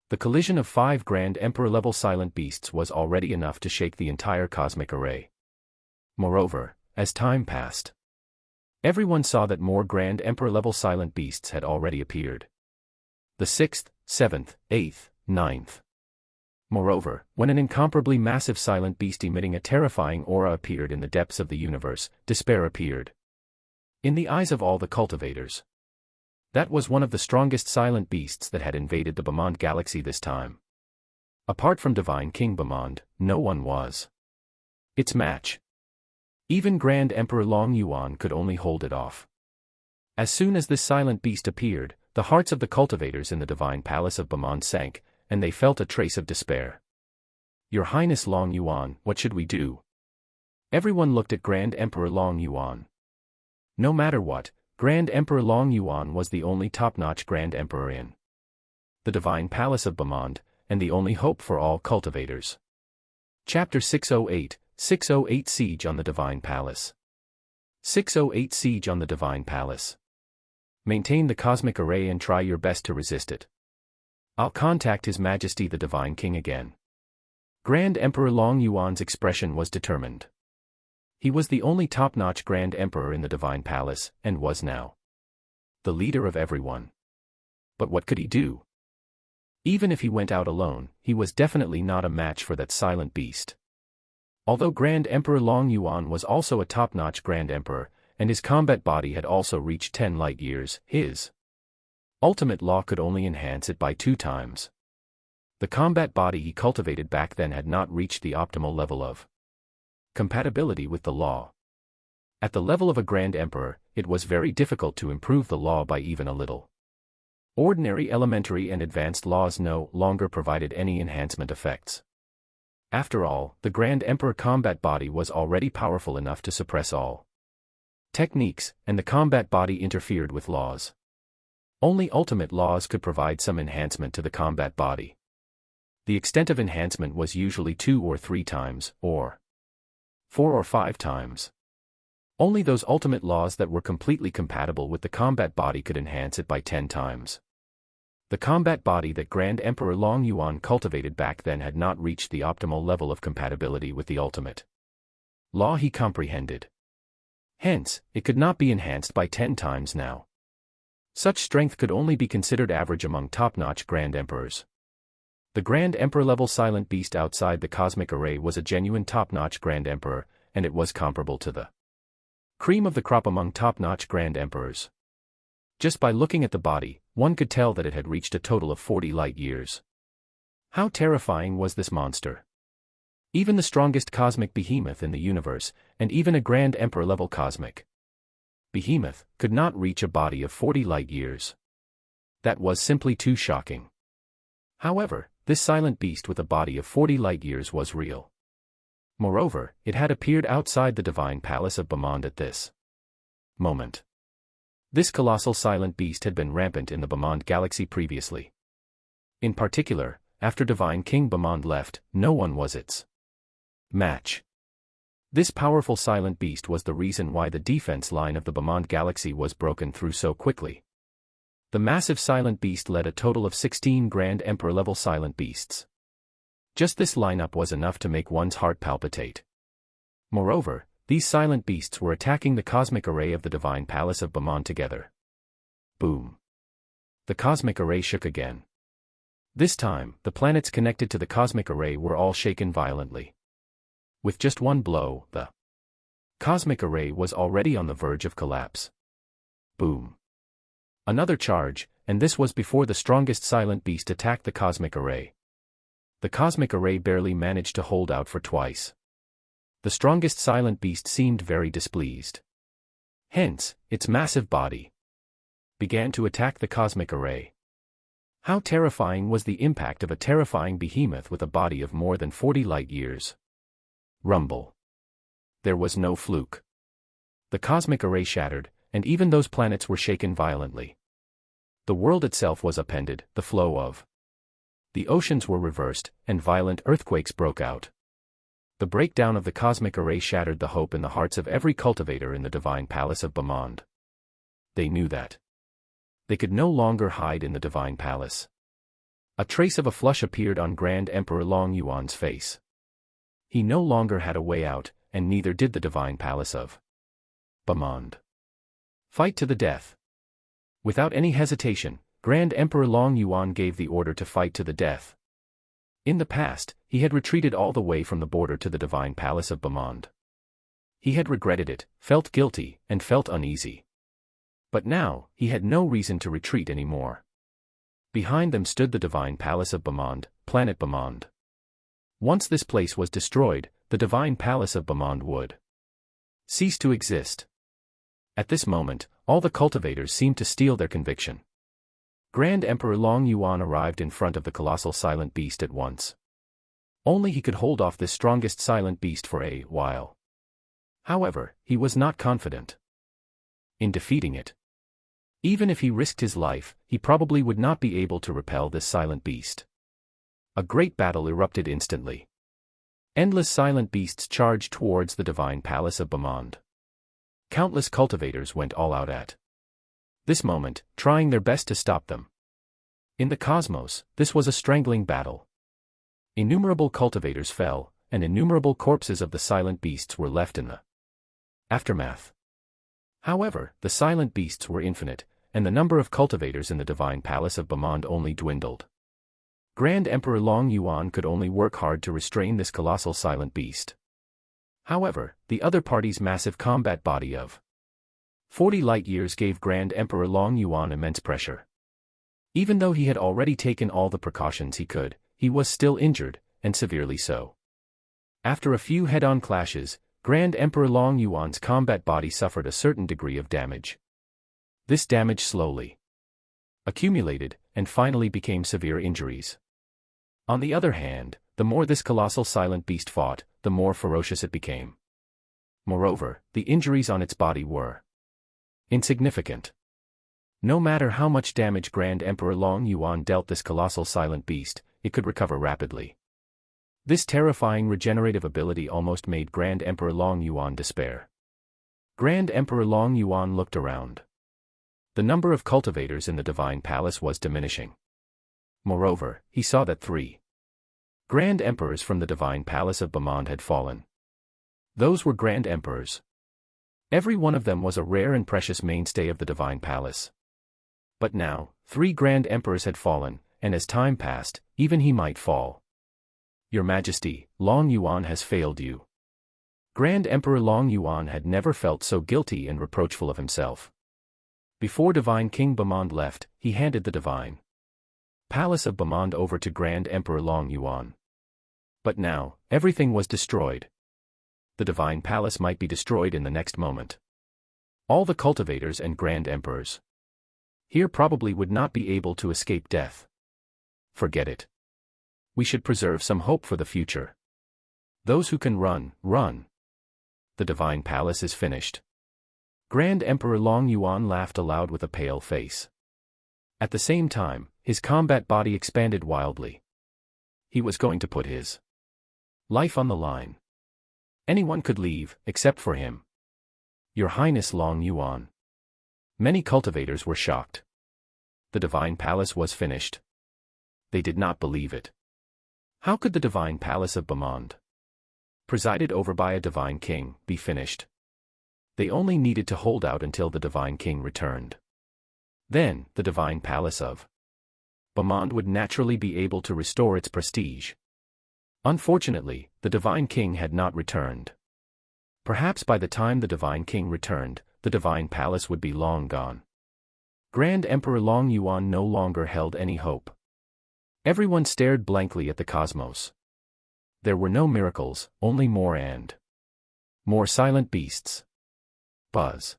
The collision of 5 Grand Emperor-level silent beasts was already enough to shake the entire cosmic array. Moreover, as time passed, everyone saw that more Grand Emperor-level silent beasts had already appeared. The 6th, 7th, 8th, 9th. Moreover, when an incomparably massive silent beast emitting a terrifying aura appeared in the depths of the universe, despair appeared in the eyes of all the cultivators. That was one of the strongest silent beasts that had invaded the Bamand galaxy this time. Apart from Divine King Bamand, no one was its match. Even Grand Emperor Long Yuan could only hold it off. As soon as this silent beast appeared, the hearts of the cultivators in the divine palace of Bamand sank, and they felt a trace of despair. Your Highness Long Yuan, what should we do? Everyone looked at Grand Emperor Long Yuan. No matter what, Grand Emperor Long Yuan was the only top-notch Grand Emperor in the Divine Palace of Bamand, and the only hope for all cultivators. Chapter 608, 608 Siege on the Divine Palace. 608 Siege on the Divine Palace. Maintain the cosmic array and try your best to resist it. I'll contact His Majesty the Divine King again. Grand Emperor Long Yuan's expression was determined. He was the only top-notch Grand Emperor in the Divine Palace, and was now the leader of everyone. But what could he do? Even if he went out alone, he was definitely not a match for that silent beast. Although Grand Emperor Long Yuan was also a top-notch Grand Emperor, and his combat body had also reached 10 light years, his ultimate law could only enhance it by 2 times. The combat body he cultivated back then had not reached the optimal level of compatibility with the law. At the level of a Grand Emperor, it was very difficult to improve the law by even a little. Ordinary, elementary and advanced laws no longer provided any enhancement effects. After all, the Grand Emperor combat body was already powerful enough to suppress all techniques, and the combat body interfered with laws. Only ultimate laws could provide some enhancement to the combat body. The extent of enhancement was usually 2 or 3 times, or 4 or 5 times. Only those ultimate laws that were completely compatible with the combat body could enhance it by 10 times. The combat body that Grand Emperor Long Yuan cultivated back then had not reached the optimal level of compatibility with the ultimate law he comprehended. Hence, it could not be enhanced by 10 times now. Such strength could only be considered average among top-notch Grand Emperors. The Grand Emperor level silent beast outside the cosmic array was a genuine top-notch Grand Emperor, and it was comparable to the cream of the crop among top-notch Grand Emperors. Just by looking at the body, one could tell that it had reached a total of 40 light years. How terrifying was this monster? Even the strongest cosmic behemoth in the universe, and even a Grand Emperor-level cosmic behemoth, could not reach a body of 40 light years. That was simply too shocking. However, this silent beast with a body of 40 light years was real. Moreover, it had appeared outside the Divine Palace of Bamand at this moment. This colossal silent beast had been rampant in the Bamand galaxy previously. In particular, after Divine King Bamand left, no one was its match. This powerful silent beast was the reason why the defense line of the Bamand galaxy was broken through so quickly. The massive silent beast led a total of 16 Grand Emperor-level silent beasts. Just this lineup was enough to make one's heart palpitate. Moreover, these silent beasts were attacking the cosmic array of the Divine Palace of Bamand together. Boom. The cosmic array shook again. This time, the planets connected to the cosmic array were all shaken violently. With just one blow, the cosmic array was already on the verge of collapse. Boom. Another charge, and this was before the strongest silent beast attacked the cosmic array. The cosmic array barely managed to hold out for twice. The strongest silent beast seemed very displeased. Hence, its massive body began to attack the cosmic array. How terrifying was the impact of a terrifying behemoth with a body of more than 40 light years. Rumble. There was no fluke. The cosmic array shattered, and even those planets were shaken violently. The world itself was upended, the flow of the oceans were reversed, and violent earthquakes broke out. The breakdown of the cosmic array shattered the hope in the hearts of every cultivator in the Divine Palace of Bamand. They knew that they could no longer hide in the Divine Palace. A trace of a flush appeared on Grand Emperor Long Yuan's face. He no longer had a way out, and neither did the Divine Palace of Bamand. Fight to the death. Without any hesitation, Grand Emperor Long Yuan gave the order to fight to the death. In the past, he had retreated all the way from the border to the Divine Palace of Bamand. He had regretted it, felt guilty, and felt uneasy. But now, he had no reason to retreat anymore. Behind them stood the Divine Palace of Bamand, planet Bamand. Once this place was destroyed, the Divine Palace of Bamand would cease to exist. At this moment, all the cultivators seemed to steal their conviction. Grand Emperor Long Yuan arrived in front of the colossal silent beast at once. Only he could hold off this strongest silent beast for a while. However, he was not confident in defeating it. Even if he risked his life, he probably would not be able to repel this silent beast. A great battle erupted instantly. Endless silent beasts charged towards the divine palace of Bamand. Countless cultivators went all out at this moment, trying their best to stop them. In the cosmos, this was a strangling battle. Innumerable cultivators fell, and innumerable corpses of the silent beasts were left in the aftermath. However, the silent beasts were infinite, and the number of cultivators in the divine palace of Bamand only dwindled. Grand Emperor Long Yuan could only work hard to restrain this colossal silent beast. However, the other party's massive combat body of 40 light-years gave Grand Emperor Long Yuan immense pressure. Even though he had already taken all the precautions he could, he was still injured, and severely so. After a few head-on clashes, Grand Emperor Long Yuan's combat body suffered a certain degree of damage. This damage slowly accumulated, and finally became severe injuries. On the other hand, the more this colossal silent beast fought, the more ferocious it became. Moreover, the injuries on its body were insignificant. No matter how much damage Grand Emperor Long Yuan dealt this colossal silent beast, it could recover rapidly. This terrifying regenerative ability almost made Grand Emperor Long Yuan despair. Grand Emperor Long Yuan looked around. The number of cultivators in the divine palace was diminishing. Moreover, he saw that 3 Grand Emperors from the divine palace of Bamand had fallen. Those were Grand Emperors. Every one of them was a rare and precious mainstay of the divine palace. But now, 3 Grand Emperors had fallen, and as time passed, even he might fall. Your Majesty, Long Yuan has failed you. Grand Emperor Long Yuan had never felt so guilty and reproachful of himself. Before Divine King Bamand left, he handed the divine palace of Bamand over to Grand Emperor Long Yuan. But now, everything was destroyed. The divine palace might be destroyed in the next moment. All the cultivators and Grand Emperors here probably would not be able to escape death. Forget it. We should preserve some hope for the future. Those who can run, run. The divine palace is finished. Grand Emperor Long Yuan laughed aloud with a pale face. At the same time, his combat body expanded wildly. He was going to put his life on the line. Anyone could leave, except for him. Your Highness Long Yuan. Many cultivators were shocked. The divine palace was finished. They did not believe it. How could the divine palace of Bamand, presided over by a divine king, be finished? They only needed to hold out until the divine king returned. Then, the divine palace of Bamand would naturally be able to restore its prestige. Unfortunately, the divine king had not returned. Perhaps by the time the divine king returned, the divine palace would be long gone. Grand Emperor Long Yuan no longer held any hope. Everyone stared blankly at the cosmos. There were no miracles, only more and more silent beasts. Buzz.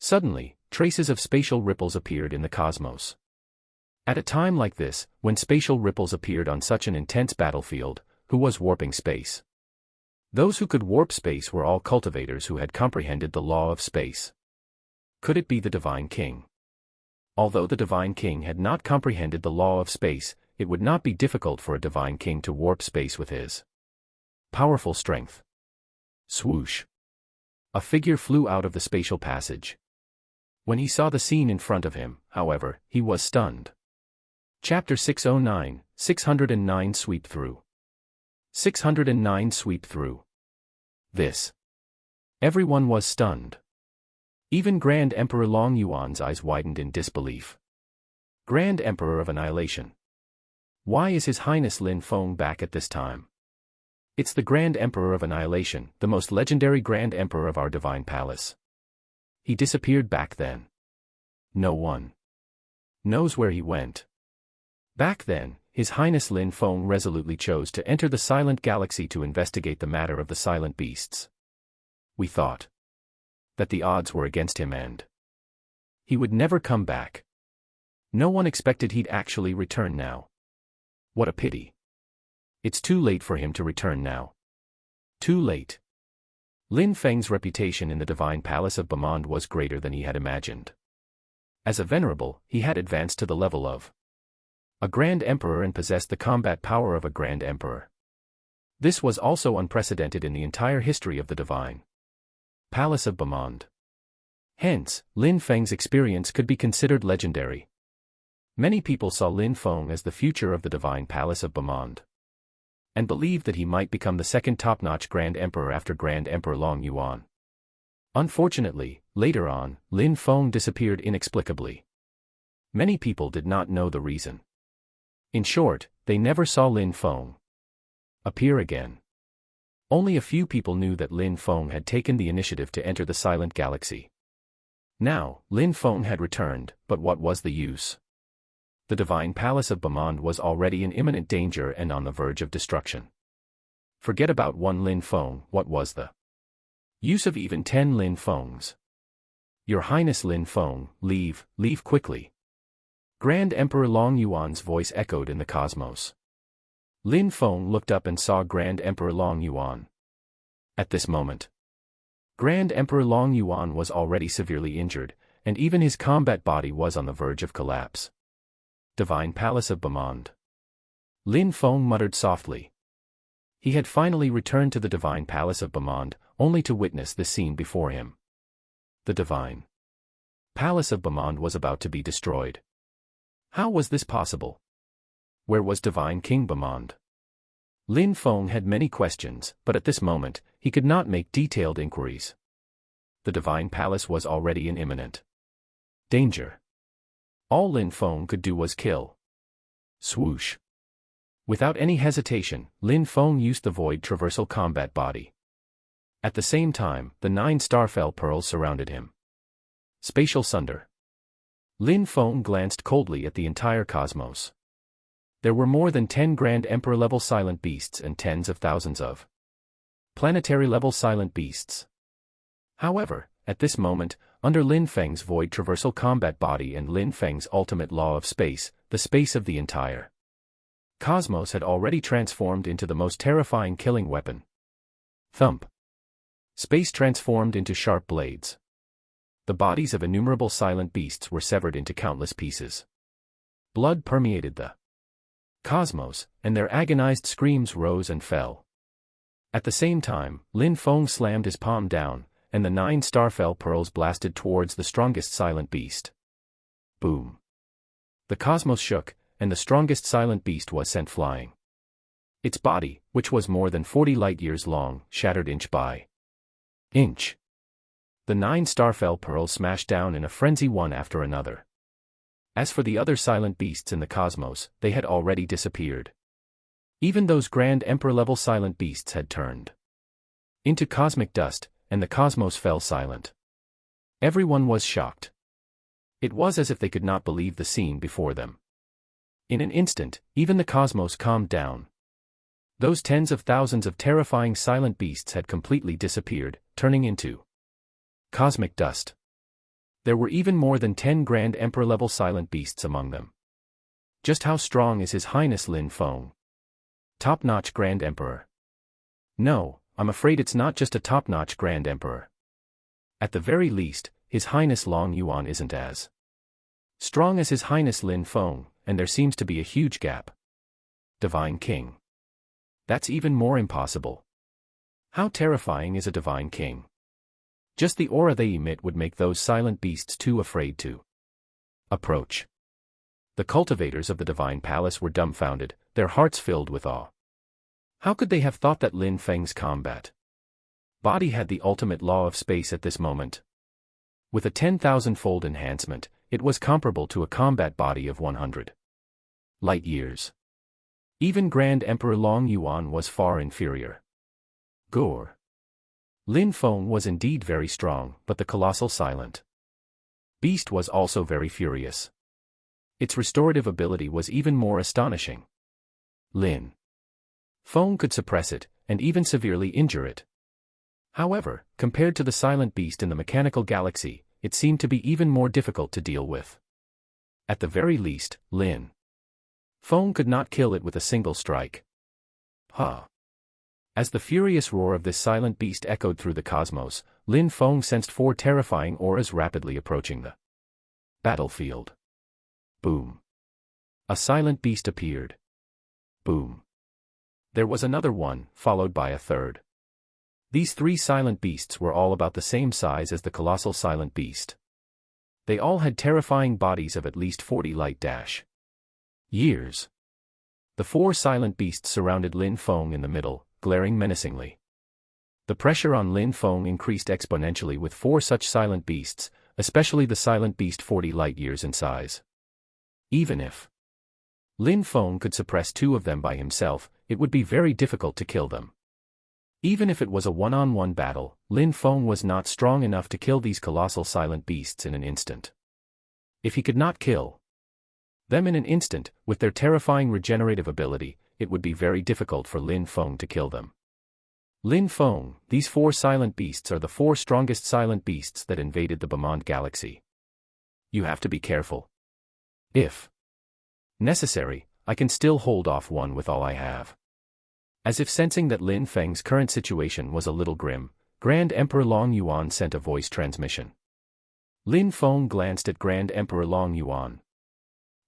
Suddenly, traces of spatial ripples appeared in the cosmos. At a time like this, when spatial ripples appeared on such an intense battlefield, who was warping space? Those who could warp space were all cultivators who had comprehended the law of space. Could it be the Divine King? Although the Divine King had not comprehended the law of space, it would not be difficult for a Divine King to warp space with his powerful strength. Swoosh. A figure flew out of the spatial passage. When he saw the scene in front of him, however, he was stunned. Chapter 609, 609 Sweep Through. 609 Sweep Through. This. Everyone was stunned. Even Grand Emperor Long Yuan's eyes widened in disbelief. Grand Emperor of Annihilation. Why is His Highness Lin Feng back at this time? It's the Grand Emperor of Annihilation, the most legendary Grand Emperor of our Divine Palace. He disappeared back then. No one knows where he went. Back then, His Highness Lin Feng resolutely chose to enter the Silent Galaxy to investigate the matter of the silent beasts. We thought that the odds were against him and he would never come back. No one expected he'd actually return now. What a pity. It's too late for him to return now. Too late. Lin Feng's reputation in the divine palace of Bamand was greater than he had imagined. As a venerable, he had advanced to the level of a Grand Emperor and possessed the combat power of a Grand Emperor. This was also unprecedented in the entire history of the divine palace of Bamand. Hence, Lin Feng's experience could be considered legendary. Many people saw Lin Feng as the future of the divine palace of Bamand, and believed that he might become the second top-notch Grand Emperor after Grand Emperor Long Yuan. Unfortunately, later on, Lin Feng disappeared inexplicably. Many people did not know the reason. In short, they never saw Lin Feng appear again. Only a few people knew that Lin Feng had taken the initiative to enter the Silent Galaxy. Now, Lin Feng had returned, but what was the use? The divine palace of Bamand was already in imminent danger and on the verge of destruction. Forget about one Lin Feng, what was the use of even 10 Lin Fengs? Your Highness Lin Feng, leave quickly. Grand Emperor Long Yuan's voice echoed in the cosmos. Lin Feng looked up and saw Grand Emperor Long Yuan. At this moment, Grand Emperor Long Yuan was already severely injured, and even his combat body was on the verge of collapse. Divine Palace of Bamand. Lin Feng muttered softly. He had finally returned to the Divine Palace of Bamand, only to witness the scene before him. The Divine Palace of Bamand was about to be destroyed. How was this possible? Where was Divine King Bamand? Lin Feng had many questions, but at this moment, he could not make detailed inquiries. The Divine Palace was already in imminent danger. All Lin Feng could do was kill. Swoosh. Without any hesitation, Lin Feng used the void traversal combat body. At the same time, the 9 starfell pearls surrounded him. Spatial sunder. Lin Feng glanced coldly at the entire cosmos. There were more than 10 Grand Emperor-level silent beasts and tens of thousands of planetary-level silent beasts. However, at this moment, under Lin Feng's void traversal combat body and Lin Feng's ultimate law of space, the space of the entire cosmos had already transformed into the most terrifying killing weapon. Thump. Space transformed into sharp blades. The bodies of innumerable silent beasts were severed into countless pieces. Blood permeated the cosmos, and their agonized screams rose and fell. At the same time, Lin Feng slammed his palm down, and the 9 starfell pearls blasted towards the strongest silent beast. Boom. The cosmos shook, and the strongest silent beast was sent flying. Its body, which was more than 40 light-years long, shattered inch by inch. The 9 starfell pearls smashed down in a frenzy one after another. As for the other silent beasts in the cosmos, they had already disappeared. Even those Grand Emperor-level silent beasts had turned into cosmic dust, and the cosmos fell silent. Everyone was shocked. It was as if they could not believe the scene before them. In an instant, even the cosmos calmed down. Those tens of thousands of terrifying silent beasts had completely disappeared, turning into cosmic dust. There were even more than 10 Grand Emperor-level silent beasts among them. Just how strong is His Highness Lin Feng? Top-notch Grand Emperor. No, I'm afraid it's not just a top-notch Grand Emperor. At the very least, His Highness Long Yuan isn't as strong as His Highness Lin Feng, and there seems to be a huge gap. Divine King. That's even more impossible. How terrifying is a Divine King? Just the aura they emit would make those silent beasts too afraid to approach. The cultivators of the Divine Palace were dumbfounded, their hearts filled with awe. How could they have thought that Lin Feng's combat body had the ultimate law of space at this moment? With a 10,000-fold enhancement, it was comparable to a combat body of 100 light-years. Even Grand Emperor Long Yuan was far inferior. Gore. Lin Feng was indeed very strong, but the colossal silent beast was also very furious. Its restorative ability was even more astonishing. Lin Feng could suppress it, and even severely injure it. However, compared to the silent beast in the mechanical galaxy, it seemed to be even more difficult to deal with. At the very least, Lin Feng could not kill it with a single strike. Ha! As the furious roar of this silent beast echoed through the cosmos, Lin Feng sensed 4 terrifying auras rapidly approaching the battlefield. Boom. A silent beast appeared. Boom. There was another one, followed by a third. These 3 silent beasts were all about the same size as the colossal silent beast. They all had terrifying bodies of at least 40 light-years. The 4 silent beasts surrounded Lin Feng in the middle, glaring menacingly. The pressure on Lin Feng increased exponentially with 4 such silent beasts, especially the silent beast 40 light-years in size. Even if Lin Feng could suppress 2 of them by himself, it would be very difficult to kill them. Even if it was a one-on-one battle, Lin Feng was not strong enough to kill these colossal silent beasts in an instant. If he could not kill them in an instant, with their terrifying regenerative ability, it would be very difficult for Lin Feng to kill them. Lin Feng, these 4 silent beasts are the 4 strongest silent beasts that invaded the Bemond galaxy. You have to be careful. If necessary, I can still hold off one with all I have. As if sensing that Lin Feng's current situation was a little grim, Grand Emperor Long Yuan sent a voice transmission. Lin Feng glanced at Grand Emperor Long Yuan.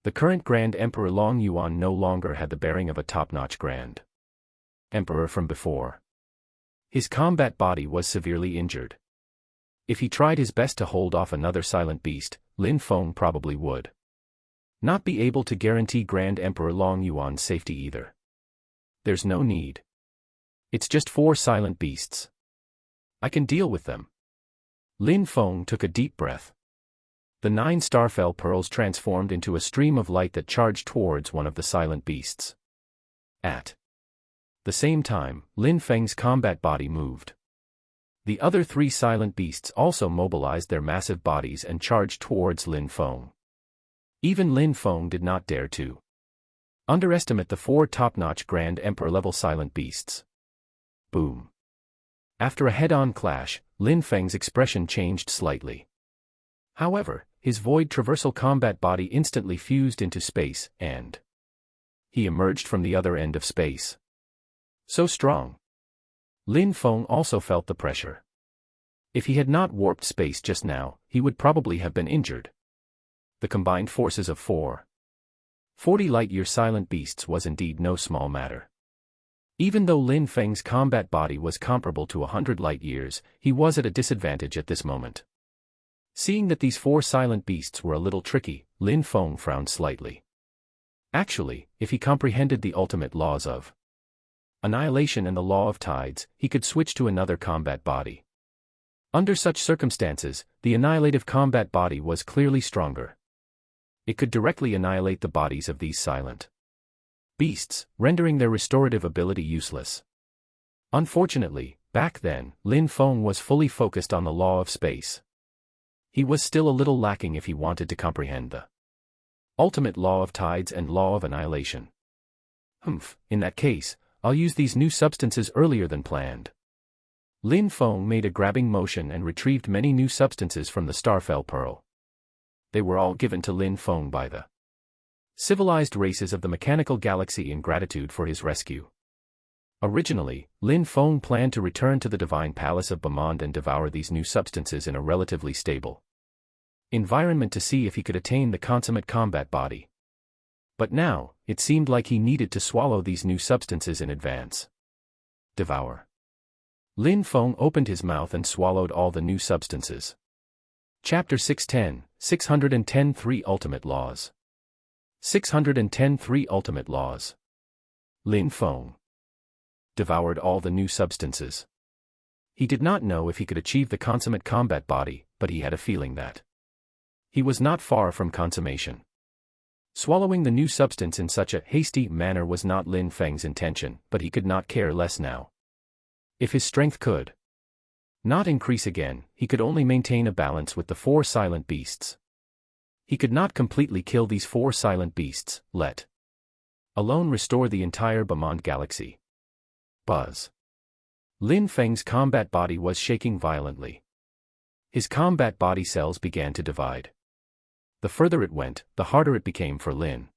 The current Grand Emperor Long Yuan no longer had the bearing of a top-notch Grand Emperor from before. His combat body was severely injured. If he tried his best to hold off another silent beast, Lin Feng probably would not be able to guarantee Grand Emperor Long Yuan's safety either. There's no need. It's just 4 silent beasts. I can deal with them. Lin Feng took a deep breath. The 9 starfell pearls transformed into a stream of light that charged towards one of the silent beasts. At the same time, Lin Feng's combat body moved. The other 3 silent beasts also mobilized their massive bodies and charged towards Lin Feng. Even Lin Feng did not dare to underestimate the 4 top-notch Grand Emperor-level silent beasts. Boom. After a head-on clash, Lin Feng's expression changed slightly. However, his void traversal combat body instantly fused into space, and he emerged from the other end of space. So strong. Lin Feng also felt the pressure. If he had not warped space just now, he would probably have been injured. The combined forces of 40 light-year silent beasts was indeed no small matter. Even though Lin Feng's combat body was comparable to 100 light-years, he was at a disadvantage at this moment. Seeing that these 4 silent beasts were a little tricky, Lin Feng frowned slightly. Actually, if he comprehended the ultimate laws of annihilation and the law of tides, he could switch to another combat body. Under such circumstances, the annihilative combat body was clearly stronger. It could directly annihilate the bodies of these silent beasts, rendering their restorative ability useless. Unfortunately, back then, Lin Feng was fully focused on the law of space. He was still a little lacking if he wanted to comprehend the ultimate law of tides and law of annihilation. In that case, I'll use these new substances earlier than planned. Lin Feng made a grabbing motion and retrieved many new substances from the Starfell Pearl. They were all given to Lin Feng by the civilized races of the mechanical galaxy in gratitude for his rescue. Originally, Lin Feng planned to return to the Divine Palace of Bemond and devour these new substances in a relatively stable environment to see if he could attain the consummate combat body. But now, it seemed like he needed to swallow these new substances in advance. Devour. Lin Feng opened his mouth and swallowed all the new substances. Chapter 610, 610 3 Ultimate Laws. 610 3 Ultimate Laws. Lin Feng devoured all the new substances. He did not know if he could achieve the consummate combat body, but he had a feeling that he was not far from consummation. Swallowing the new substance in such a hasty manner was not Lin Feng's intention, but he could not care less now. If his strength could not increase again, he could only maintain a balance with the 4 silent beasts. He could not completely kill these 4 silent beasts, let alone restore the entire Bemond galaxy. Buzz. Lin Feng's combat body was shaking violently. His combat body cells began to divide. The further it went, the harder it became for Lin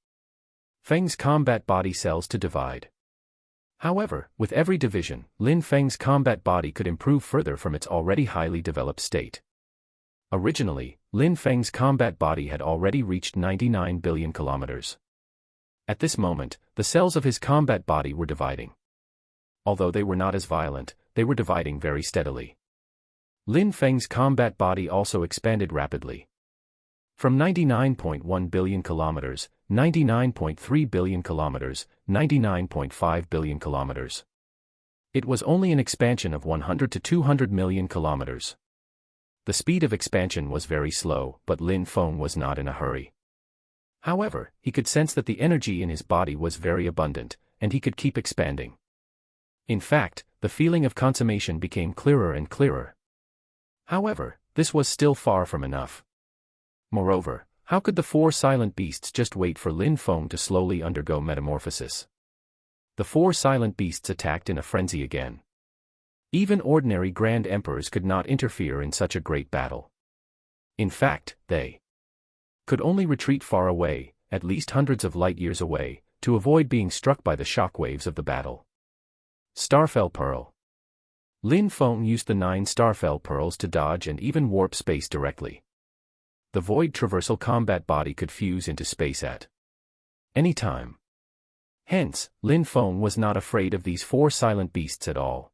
Feng's combat body cells to divide. However, with every division, Lin Feng's combat body could improve further from its already highly developed state. Originally, Lin Feng's combat body had already reached 99 billion kilometers. At this moment, the cells of his combat body were dividing. Although they were not as violent, they were dividing very steadily. Lin Feng's combat body also expanded rapidly. From 99.1 billion kilometers, 99.3 billion kilometers, 99.5 billion kilometers. It was only an expansion of 100 to 200 million kilometers. The speed of expansion was very slow, but Lin Feng was not in a hurry. However, he could sense that the energy in his body was very abundant, and he could keep expanding. In fact, the feeling of consummation became clearer and clearer. However, this was still far from enough. Moreover, how could the four silent beasts just wait for Lin Feng to slowly undergo metamorphosis? The four silent beasts attacked in a frenzy again. Even ordinary grand emperors could not interfere in such a great battle. In fact, they could only retreat far away, at least hundreds of light years away, to avoid being struck by the shockwaves of the battle. Starfell Pearl. Lin Feng used the 9 Starfell Pearls to dodge and even warp space directly. The void traversal combat body could fuse into space at any time. Hence, Lin Feng was not afraid of these 4 silent beasts at all.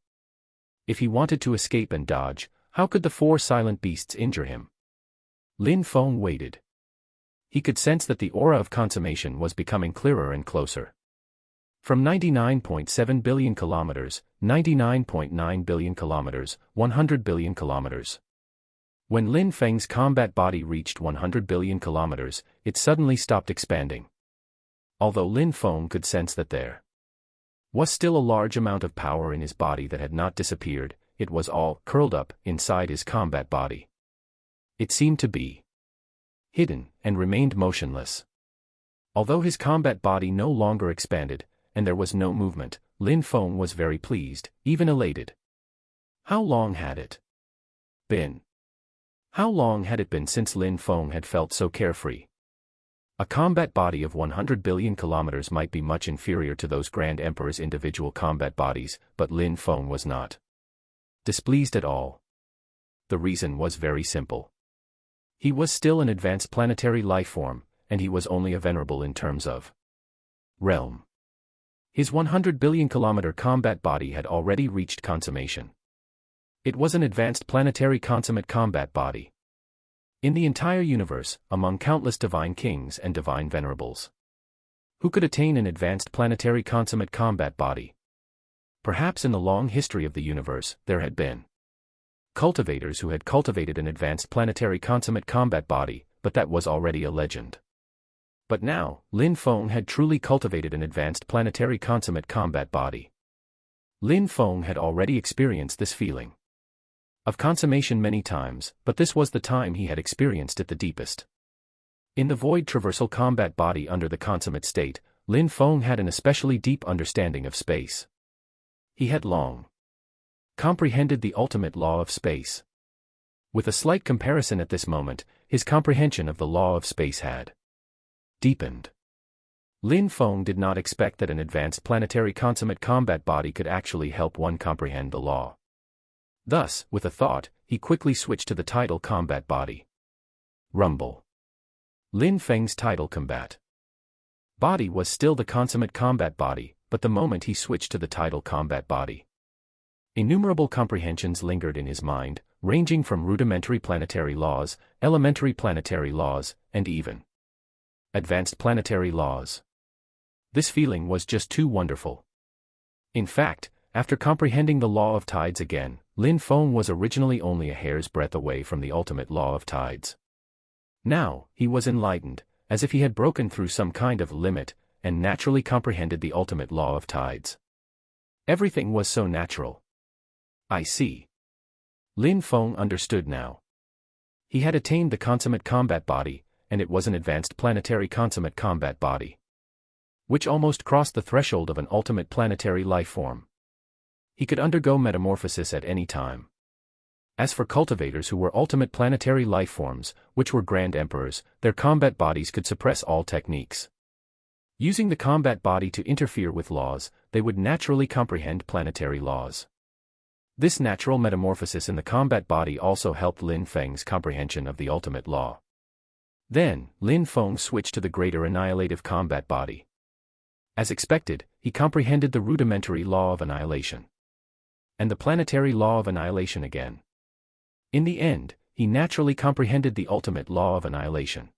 If he wanted to escape and dodge, how could the 4 silent beasts injure him? Lin Feng waited. He could sense that the aura of consummation was becoming clearer and closer. From 99.7 billion kilometers, 99.9 billion kilometers, 100 billion kilometers. When Lin Feng's combat body reached 100 billion kilometers, it suddenly stopped expanding. Although Lin Feng could sense that there was still a large amount of power in his body that had not disappeared, it was all curled up inside his combat body. It seemed to be hidden and remained motionless. Although his combat body no longer expanded, and there was no movement, Lin Feng was very pleased, even elated. How long had it been? How long had it been since Lin Feng had felt so carefree? A combat body of 100 billion kilometers might be much inferior to those Grand Emperor's individual combat bodies, but Lin Feng was not displeased at all. The reason was very simple. He was still an advanced planetary life form, and he was only a venerable in terms of realm. His 100 billion kilometer combat body had already reached consummation. It was an advanced planetary consummate combat body. In the entire universe, among countless divine kings and divine venerables, who could attain an advanced planetary consummate combat body? Perhaps in the long history of the universe, there had been cultivators who had cultivated an advanced planetary consummate combat body, but that was already a legend. But now, Lin Feng had truly cultivated an advanced planetary consummate combat body. Lin Feng had already experienced this feeling of consummation many times, but this was the time he had experienced it the deepest. In the void traversal combat body under the consummate state, Lin Feng had an especially deep understanding of space. He had long comprehended the ultimate law of space. With a slight comparison at this moment, his comprehension of the law of space had deepened. Lin Feng did not expect that an advanced planetary consummate combat body could actually help one comprehend the law. Thus, with a thought, he quickly switched to the tidal combat body. Rumble. Lin Feng's tidal combat body was still the consummate combat body, but the moment he switched to the tidal combat body, innumerable comprehensions lingered in his mind, ranging from rudimentary planetary laws, elementary planetary laws, and even advanced planetary laws. This feeling was just too wonderful. In fact, after comprehending the law of tides again, Lin Feng was originally only a hair's breadth away from the ultimate law of tides. Now, he was enlightened, as if he had broken through some kind of limit, and naturally comprehended the ultimate law of tides. Everything was so natural. I see. Lin Feng understood now. He had attained the consummate combat body, and it was an advanced planetary consummate combat body, which almost crossed the threshold of an ultimate planetary life form. He could undergo metamorphosis at any time. As for cultivators who were ultimate planetary life forms, which were grand emperors, their combat bodies could suppress all techniques. Using the combat body to interfere with laws, they would naturally comprehend planetary laws. This natural metamorphosis in the combat body also helped Lin Feng's comprehension of the ultimate law. Then, Lin Feng switched to the greater annihilative combat body. As expected, he comprehended the rudimentary law of annihilation. And the planetary law of annihilation again. In the end, he naturally comprehended the ultimate law of annihilation.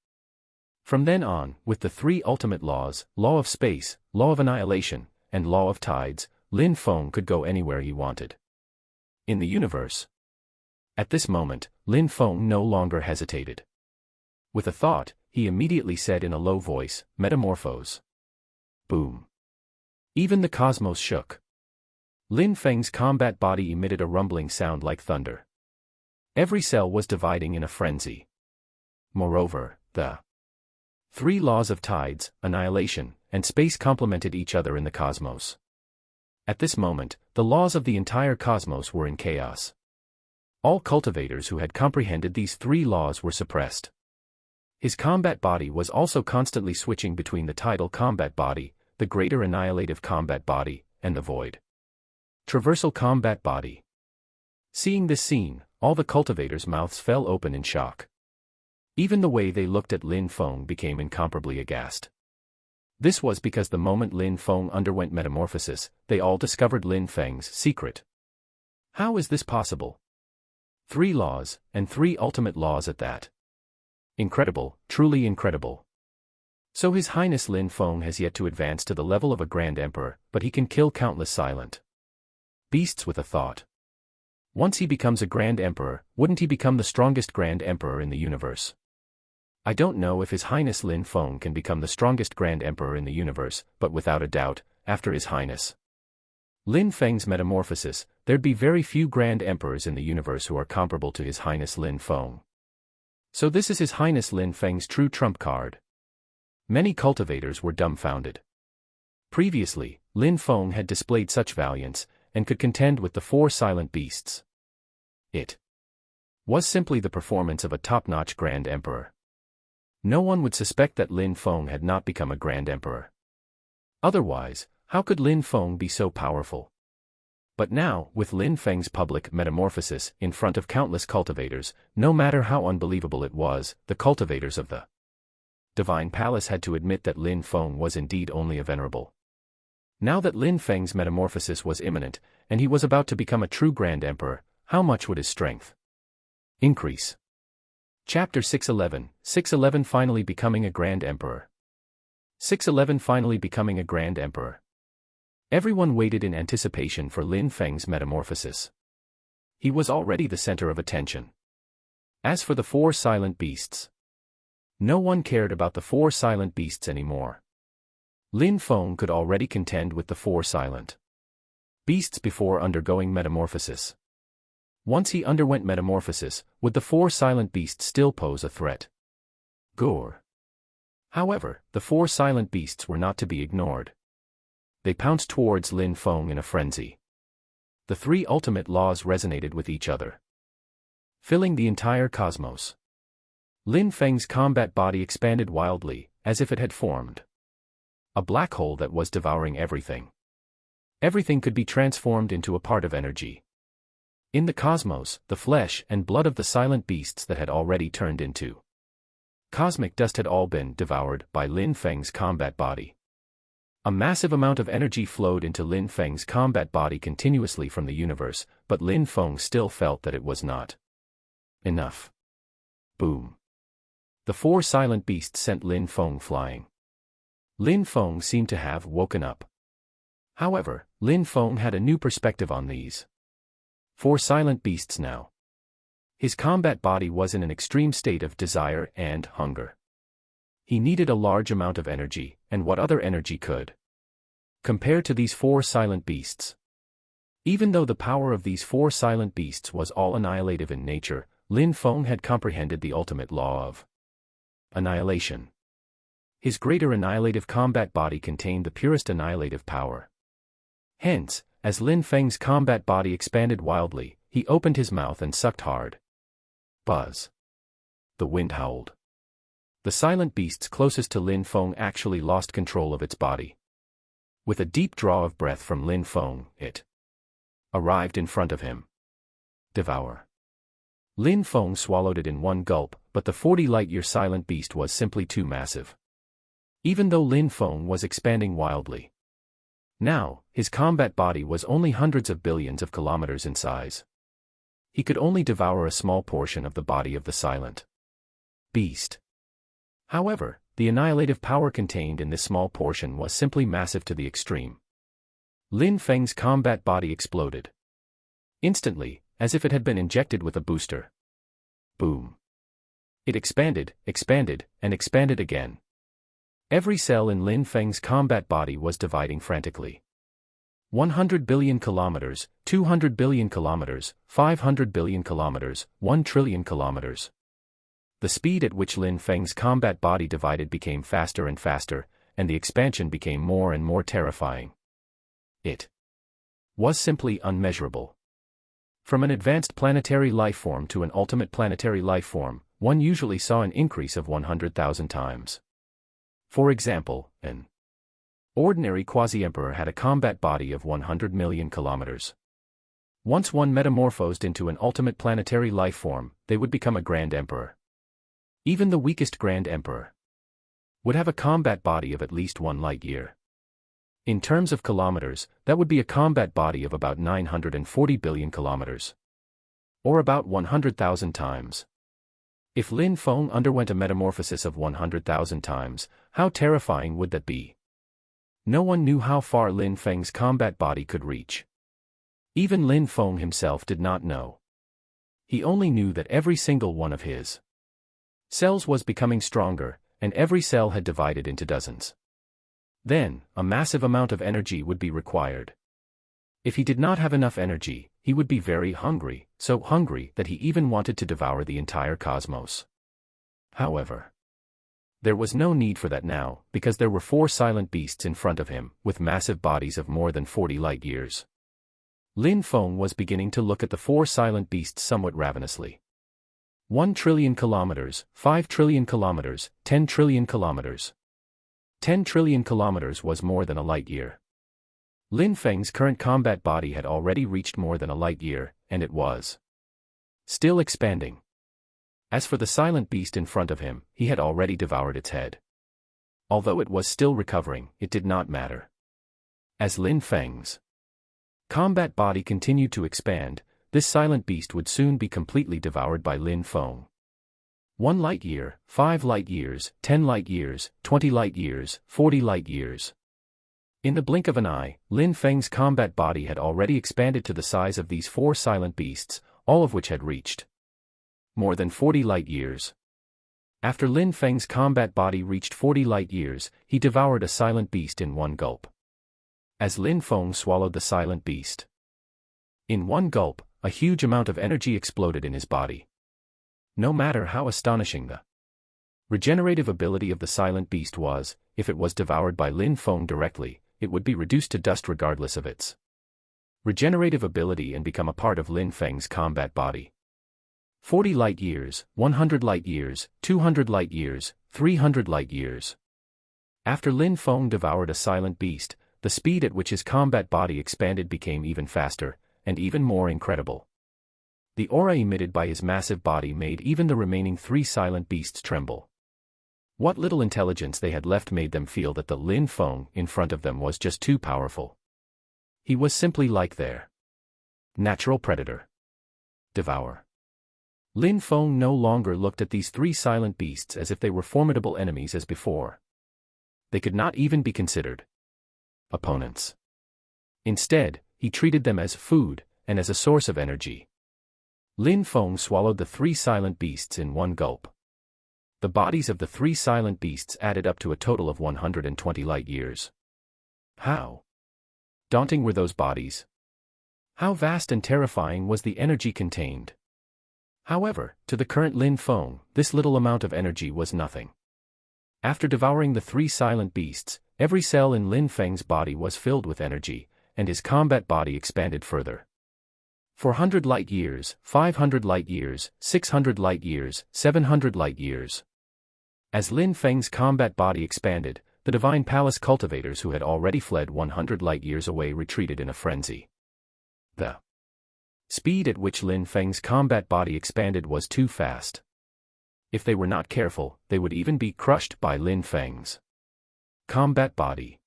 From then on, with the three ultimate laws, law of space, law of annihilation, and law of tides, Lin Feng could go anywhere he wanted. In the universe. At this moment, Lin Feng no longer hesitated. With a thought, he immediately said in a low voice, "Metamorphose." Boom. Even the cosmos shook. Lin Feng's combat body emitted a rumbling sound like thunder. Every cell was dividing in a frenzy. Moreover, the three laws of tides, annihilation, and space complemented each other in the cosmos. At this moment, the laws of the entire cosmos were in chaos. All cultivators who had comprehended these three laws were suppressed. His combat body was also constantly switching between the tidal combat body, the greater annihilative combat body, and the void traversal combat body. Seeing this scene, all the cultivators' mouths fell open in shock. Even the way they looked at Lin Feng became incomparably aghast. This was because the moment Lin Feng underwent metamorphosis, they all discovered Lin Feng's secret. How is this possible? 3 laws, and 3 ultimate laws at that. Incredible, truly incredible. So His Highness Lin Feng has yet to advance to the level of a Grand Emperor, but he can kill countless silent beasts with a thought. Once he becomes a Grand Emperor, wouldn't he become the strongest Grand Emperor in the universe? I don't know if His Highness Lin Feng can become the strongest Grand Emperor in the universe, but without a doubt, after His Highness Lin Feng's metamorphosis, there'd be very few Grand Emperors in the universe who are comparable to His Highness Lin Feng. So this is His Highness Lin Feng's true trump card. Many cultivators were dumbfounded. Previously, Lin Feng had displayed such valiance, and could contend with the 4 silent beasts. It was simply the performance of a top-notch Grand Emperor. No one would suspect that Lin Feng had not become a Grand Emperor. Otherwise, how could Lin Feng be so powerful? But now, with Lin Feng's public metamorphosis in front of countless cultivators, no matter how unbelievable it was, the cultivators of the Divine Palace had to admit that Lin Feng was indeed only a venerable. Now that Lin Feng's metamorphosis was imminent, and he was about to become a true Grand Emperor, how much would his strength increase? Chapter 611, 611 Finally Becoming a Grand Emperor. 611 Finally Becoming a Grand Emperor. Everyone waited in anticipation for Lin Feng's metamorphosis. He was already the center of attention. As for the 4 silent beasts, no one cared about the 4 silent beasts anymore. Lin Feng could already contend with the 4 silent beasts before undergoing metamorphosis. Once he underwent metamorphosis, would the 4 silent beasts still pose a threat? Gore. However, the 4 silent beasts were not to be ignored. They pounced towards Lin Feng in a frenzy. The 3 ultimate laws resonated with each other, filling the entire cosmos. Lin Feng's combat body expanded wildly, as if it had formed a black hole that was devouring everything. Everything could be transformed into a part of energy. In the cosmos, the flesh and blood of the silent beasts that had already turned into cosmic dust had all been devoured by Lin Feng's combat body. A massive amount of energy flowed into Lin Feng's combat body continuously from the universe, but Lin Feng still felt that it was not enough. Boom. The 4 silent beasts sent Lin Feng flying. Lin Feng seemed to have woken up. However, Lin Feng had a new perspective on these 4 silent beasts now. His combat body was in an extreme state of desire and hunger. He needed a large amount of energy, and what other energy could compare to these 4 silent beasts? Even though the power of these 4 silent beasts was all annihilative in nature, Lin Feng had comprehended the ultimate law of annihilation. His greater annihilative combat body contained the purest annihilative power. Hence, as Lin Feng's combat body expanded wildly, he opened his mouth and sucked hard. Buzz. The wind howled. The silent beasts closest to Lin Feng actually lost control of its body. With a deep draw of breath from Lin Feng, it arrived in front of him. Devour. Lin Feng swallowed it in one gulp, but the 40 light-year silent beast was simply too massive. Even though Lin Feng was expanding wildly. Now, his combat body was only hundreds of billions of kilometers in size. He could only devour a small portion of the body of the silent beast. However, the annihilative power contained in this small portion was simply massive to the extreme. Lin Feng's combat body exploded. Instantly, as if it had been injected with a booster. Boom. It expanded, and expanded again. Every cell in Lin Feng's combat body was dividing frantically. 100 billion kilometers, 200 billion kilometers, 500 billion kilometers, 1 trillion kilometers. The speed at which Lin Feng's combat body divided became faster and faster, and the expansion became more and more terrifying. It was simply unmeasurable. From an advanced planetary lifeform to an ultimate planetary lifeform, one usually saw an increase of 100,000 times. For example, an ordinary quasi-emperor had a combat body of 100 million kilometers. Once one metamorphosed into an ultimate planetary lifeform, they would become a grand emperor. Even the weakest grand emperor would have a combat body of at least 1 light-year. In terms of kilometers, that would be a combat body of about 940 billion kilometers. Or about 100,000 times. If Lin Feng underwent a metamorphosis of 100,000 times, how terrifying would that be? No one knew how far Lin Feng's combat body could reach. Even Lin Feng himself did not know. He only knew that every single one of his cells was becoming stronger, and every cell had divided into dozens. Then, a massive amount of energy would be required. If he did not have enough energy, he would be very hungry, so hungry that he even wanted to devour the entire cosmos. However, there was no need for that now, because there were 4 silent beasts in front of him, with massive bodies of more than 40 light-years. Lin Feng was beginning to look at the 4 silent beasts somewhat ravenously. 1 trillion kilometers, 5 trillion kilometers, 10 trillion kilometers. 10 trillion kilometers was more than a light-year. Lin Feng's current combat body had already reached more than a light-year, and it was still expanding. As for the silent beast in front of him, he had already devoured its head. Although it was still recovering, it did not matter. As Lin Feng's combat body continued to expand, this silent beast would soon be completely devoured by Lin Feng. 1 light-year, 5 light-years, 10 light-years, 20 light-years, 40 light-years. In the blink of an eye, Lin Feng's combat body had already expanded to the size of these 4 silent beasts, all of which had reached more than 40 light-years. After Lin Feng's combat body reached 40 light-years, he devoured a silent beast in one gulp. As Lin Feng swallowed the silent beast, in one gulp, a huge amount of energy exploded in his body. No matter how astonishing the regenerative ability of the silent beast was, if it was devoured by Lin Feng directly, it would be reduced to dust regardless of its regenerative ability and become a part of Lin Feng's combat body. 40 light-years, 100 light-years, 200 light-years, 300 light-years. After Lin Feng devoured a silent beast, the speed at which his combat body expanded became even faster, and even more incredible. The aura emitted by his massive body made even the remaining 3 silent beasts tremble. What little intelligence they had left made them feel that the Lin Feng in front of them was just too powerful. He was simply like their natural predator. Devour. Lin Feng no longer looked at these 3 silent beasts as if they were formidable enemies as before. They could not even be considered opponents. Instead, he treated them as food, and as a source of energy. Lin Feng swallowed the 3 silent beasts in one gulp. The bodies of the 3 silent beasts added up to a total of 120 light-years. How daunting were those bodies? How vast and terrifying was the energy contained? However, to the current Lin Feng, this little amount of energy was nothing. After devouring the 3 silent beasts, every cell in Lin Feng's body was filled with energy, and his combat body expanded further. 400 light-years, 500 light-years, 600 light-years, 700 light-years. As Lin Feng's combat body expanded, the Divine Palace cultivators who had already fled 100 light-years away retreated in a frenzy. The speed at which Lin Feng's combat body expanded was too fast. If they were not careful, they would even be crushed by Lin Feng's combat body.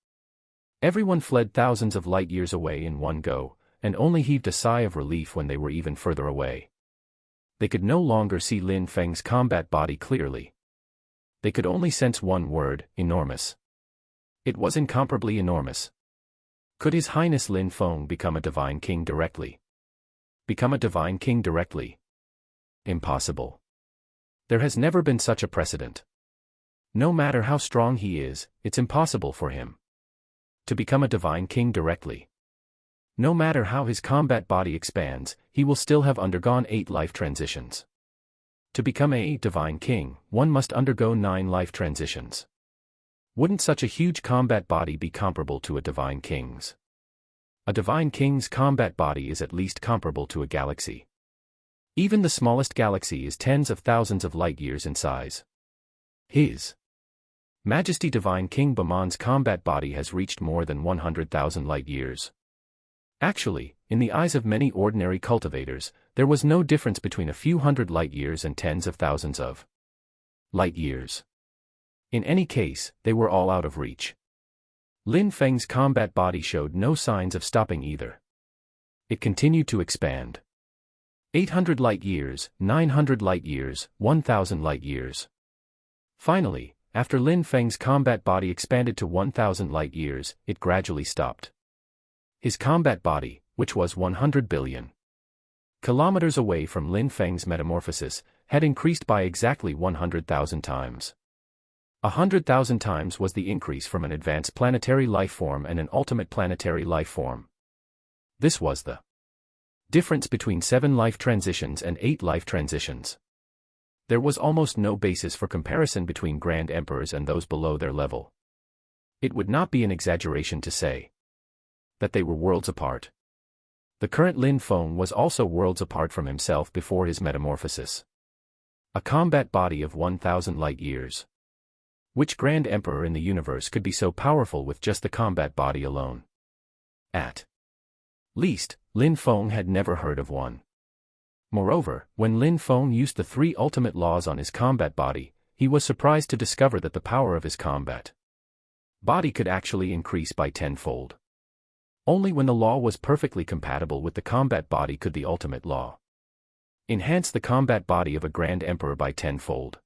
Everyone fled thousands of light-years away in one go, and only heaved a sigh of relief when they were even further away. They could no longer see Lin Feng's combat body clearly. They could only sense one word: enormous. It was incomparably enormous. Could His Highness Lin Feng become a divine king directly? Become a divine king directly? Impossible. There has never been such a precedent. No matter how strong he is, it's impossible for him to become a divine king directly. No matter how his combat body expands, he will still have undergone 8 life transitions. To become a divine king, one must undergo 9 life transitions. Wouldn't such a huge combat body be comparable to a divine king's? A divine king's combat body is at least comparable to a galaxy. Even the smallest galaxy is tens of thousands of light-years in size. His Majesty Divine King Bamon's combat body has reached more than 100,000 light-years. Actually, in the eyes of many ordinary cultivators, there was no difference between a few hundred light-years and tens of thousands of light-years. In any case, they were all out of reach. Lin Feng's combat body showed no signs of stopping either. It continued to expand. 800 light-years, 900 light-years, 1,000 light-years. Finally, after Lin Feng's combat body expanded to 1,000 light-years, it gradually stopped. His combat body, which was 100 billion kilometers away from Lin Feng's metamorphosis, had increased by exactly 100,000 times. 100,000 times was the increase from an advanced planetary life form and an ultimate planetary life form. This was the difference between 7 life transitions and 8 life transitions. There was almost no basis for comparison between Grand Emperors and those below their level. It would not be an exaggeration to say that they were worlds apart. The current Lin Feng was also worlds apart from himself before his metamorphosis. A combat body of 1,000 light-years. Which Grand Emperor in the universe could be so powerful with just the combat body alone? At least, Lin Feng had never heard of one. Moreover, when Lin Feng used the 3 ultimate laws on his combat body, he was surprised to discover that the power of his combat body could actually increase by 10-fold. Only when the law was perfectly compatible with the combat body could the ultimate law enhance the combat body of a Grand Emperor by 10-fold.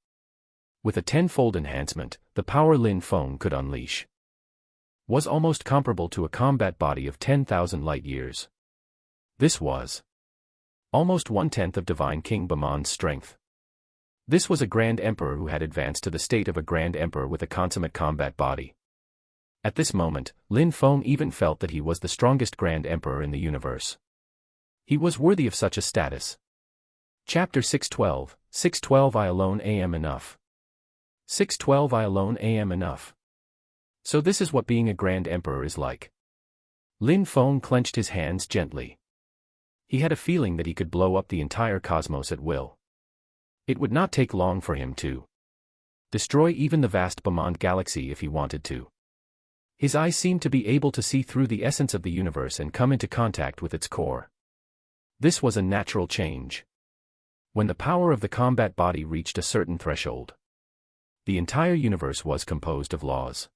With a 10-fold enhancement, the power Lin Feng could unleash was almost comparable to a combat body of 10,000 light-years. This was almost 1/10 of Divine King Bamon's strength. This was a Grand Emperor who had advanced to the state of a Grand Emperor with a consummate combat body. At this moment, Lin Feng even felt that he was the strongest Grand Emperor in the universe. He was worthy of such a status. Chapter 612, 612 I alone am enough. 612 I alone am enough. So this is what being a Grand Emperor is like. Lin Feng clenched his hands gently. He had a feeling that he could blow up the entire cosmos at will. It would not take long for him to destroy even the vast Bamond galaxy if he wanted to. His eyes seemed to be able to see through the essence of the universe and come into contact with its core. This was a natural change. When the power of the combat body reached a certain threshold, the entire universe was composed of laws.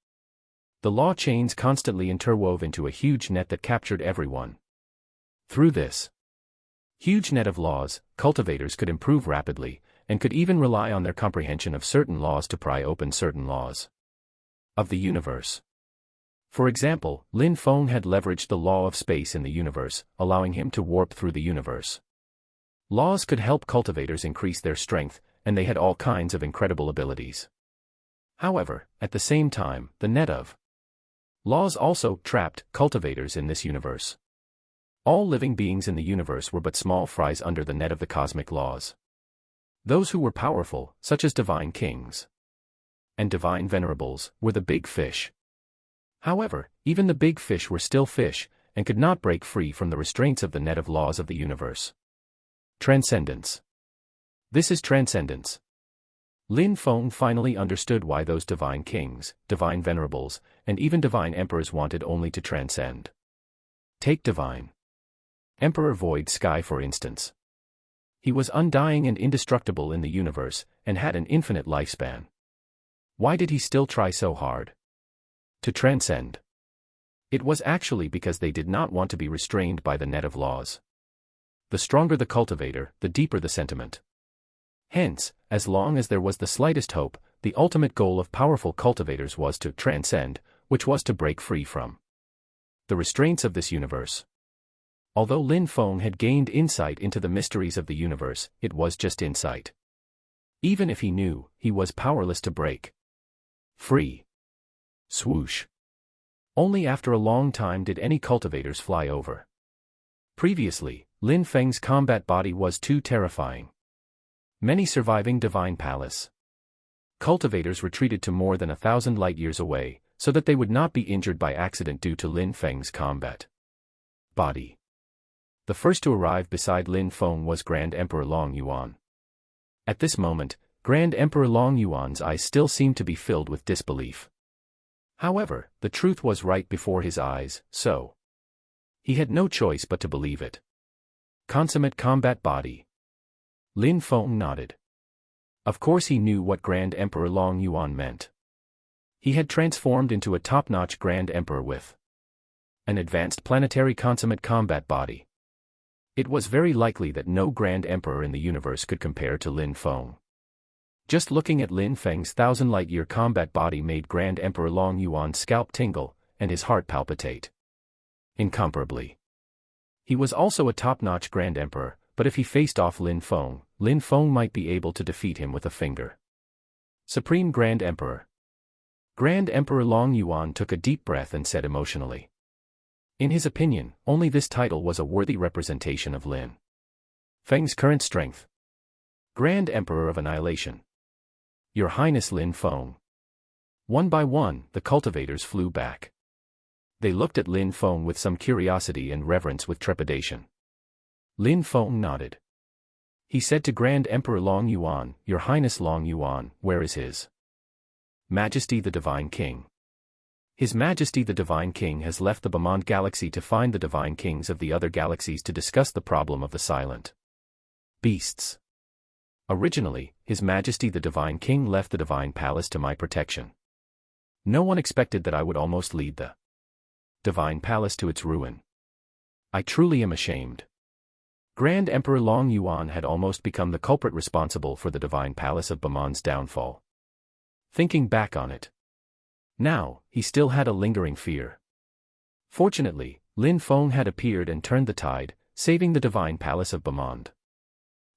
The law chains constantly interwove into a huge net that captured everyone. Through this huge net of laws, cultivators could improve rapidly, and could even rely on their comprehension of certain laws to pry open certain laws of the universe. For example, Lin Feng had leveraged the law of space in the universe, allowing him to warp through the universe. Laws could help cultivators increase their strength, and they had all kinds of incredible abilities. However, at the same time, the net of laws also trapped cultivators in this universe. All living beings in the universe were but small fries under the net of the cosmic laws. Those who were powerful, such as divine kings and divine venerables, were the big fish. However, even the big fish were still fish, and could not break free from the restraints of the net of laws of the universe. Transcendence. This is transcendence. Lin Feng finally understood why those divine kings, divine venerables, and even divine emperors wanted only to transcend. Take divine Emperor Void Sky for instance. He was undying and indestructible in the universe, and had an infinite lifespan. Why did he still try so hard to transcend? It was actually because they did not want to be restrained by the net of laws. The stronger the cultivator, the deeper the sentiment. Hence, as long as there was the slightest hope, the ultimate goal of powerful cultivators was to transcend, which was to break free from the restraints of this universe. Although Lin Feng had gained insight into the mysteries of the universe, it was just insight. Even if he knew, he was powerless to break free. Swoosh. Only after a long time did any cultivators fly over. Previously, Lin Feng's combat body was too terrifying. Many surviving divine palace cultivators retreated to more than 1,000 light-years away, so that they would not be injured by accident due to Lin Feng's combat body. The first to arrive beside Lin Feng was Grand Emperor Long Yuan. At this moment, Grand Emperor Long Yuan's eyes still seemed to be filled with disbelief. However, the truth was right before his eyes, so he had no choice but to believe it. Consummate combat body. Lin Feng nodded. Of course he knew what Grand Emperor Long Yuan meant. He had transformed into a top-notch Grand Emperor with an advanced planetary consummate combat body. It was very likely that no Grand Emperor in the universe could compare to Lin Feng. Just looking at Lin Feng's 1,000 light-year combat body made Grand Emperor Long Yuan's scalp tingle, and his heart palpitate. Incomparably. He was also a top-notch Grand Emperor, but if he faced off Lin Feng might be able to defeat him with a finger. Supreme Grand Emperor. Grand Emperor Long Yuan took a deep breath and said emotionally. In his opinion, only this title was a worthy representation of Lin Feng's current strength. Grand Emperor of Annihilation. Your Highness Lin Feng. One by one, the cultivators flew back. They looked at Lin Feng with some curiosity and reverence with trepidation. Lin Feng nodded. He said to Grand Emperor Long Yuan, Your Highness Long Yuan, where is His Majesty the Divine King? His Majesty the Divine King has left the Bemond Galaxy to find the Divine Kings of the other galaxies to discuss the problem of the silent beasts. Originally, His Majesty the Divine King left the Divine Palace to my protection. No one expected that I would almost lead the Divine Palace to its ruin. I truly am ashamed. Grand Emperor Long Yuan had almost become the culprit responsible for the Divine Palace of Bemond's downfall. Thinking back on it, now, he still had a lingering fear. Fortunately, Lin Feng had appeared and turned the tide, saving the Divine Palace of Bemond.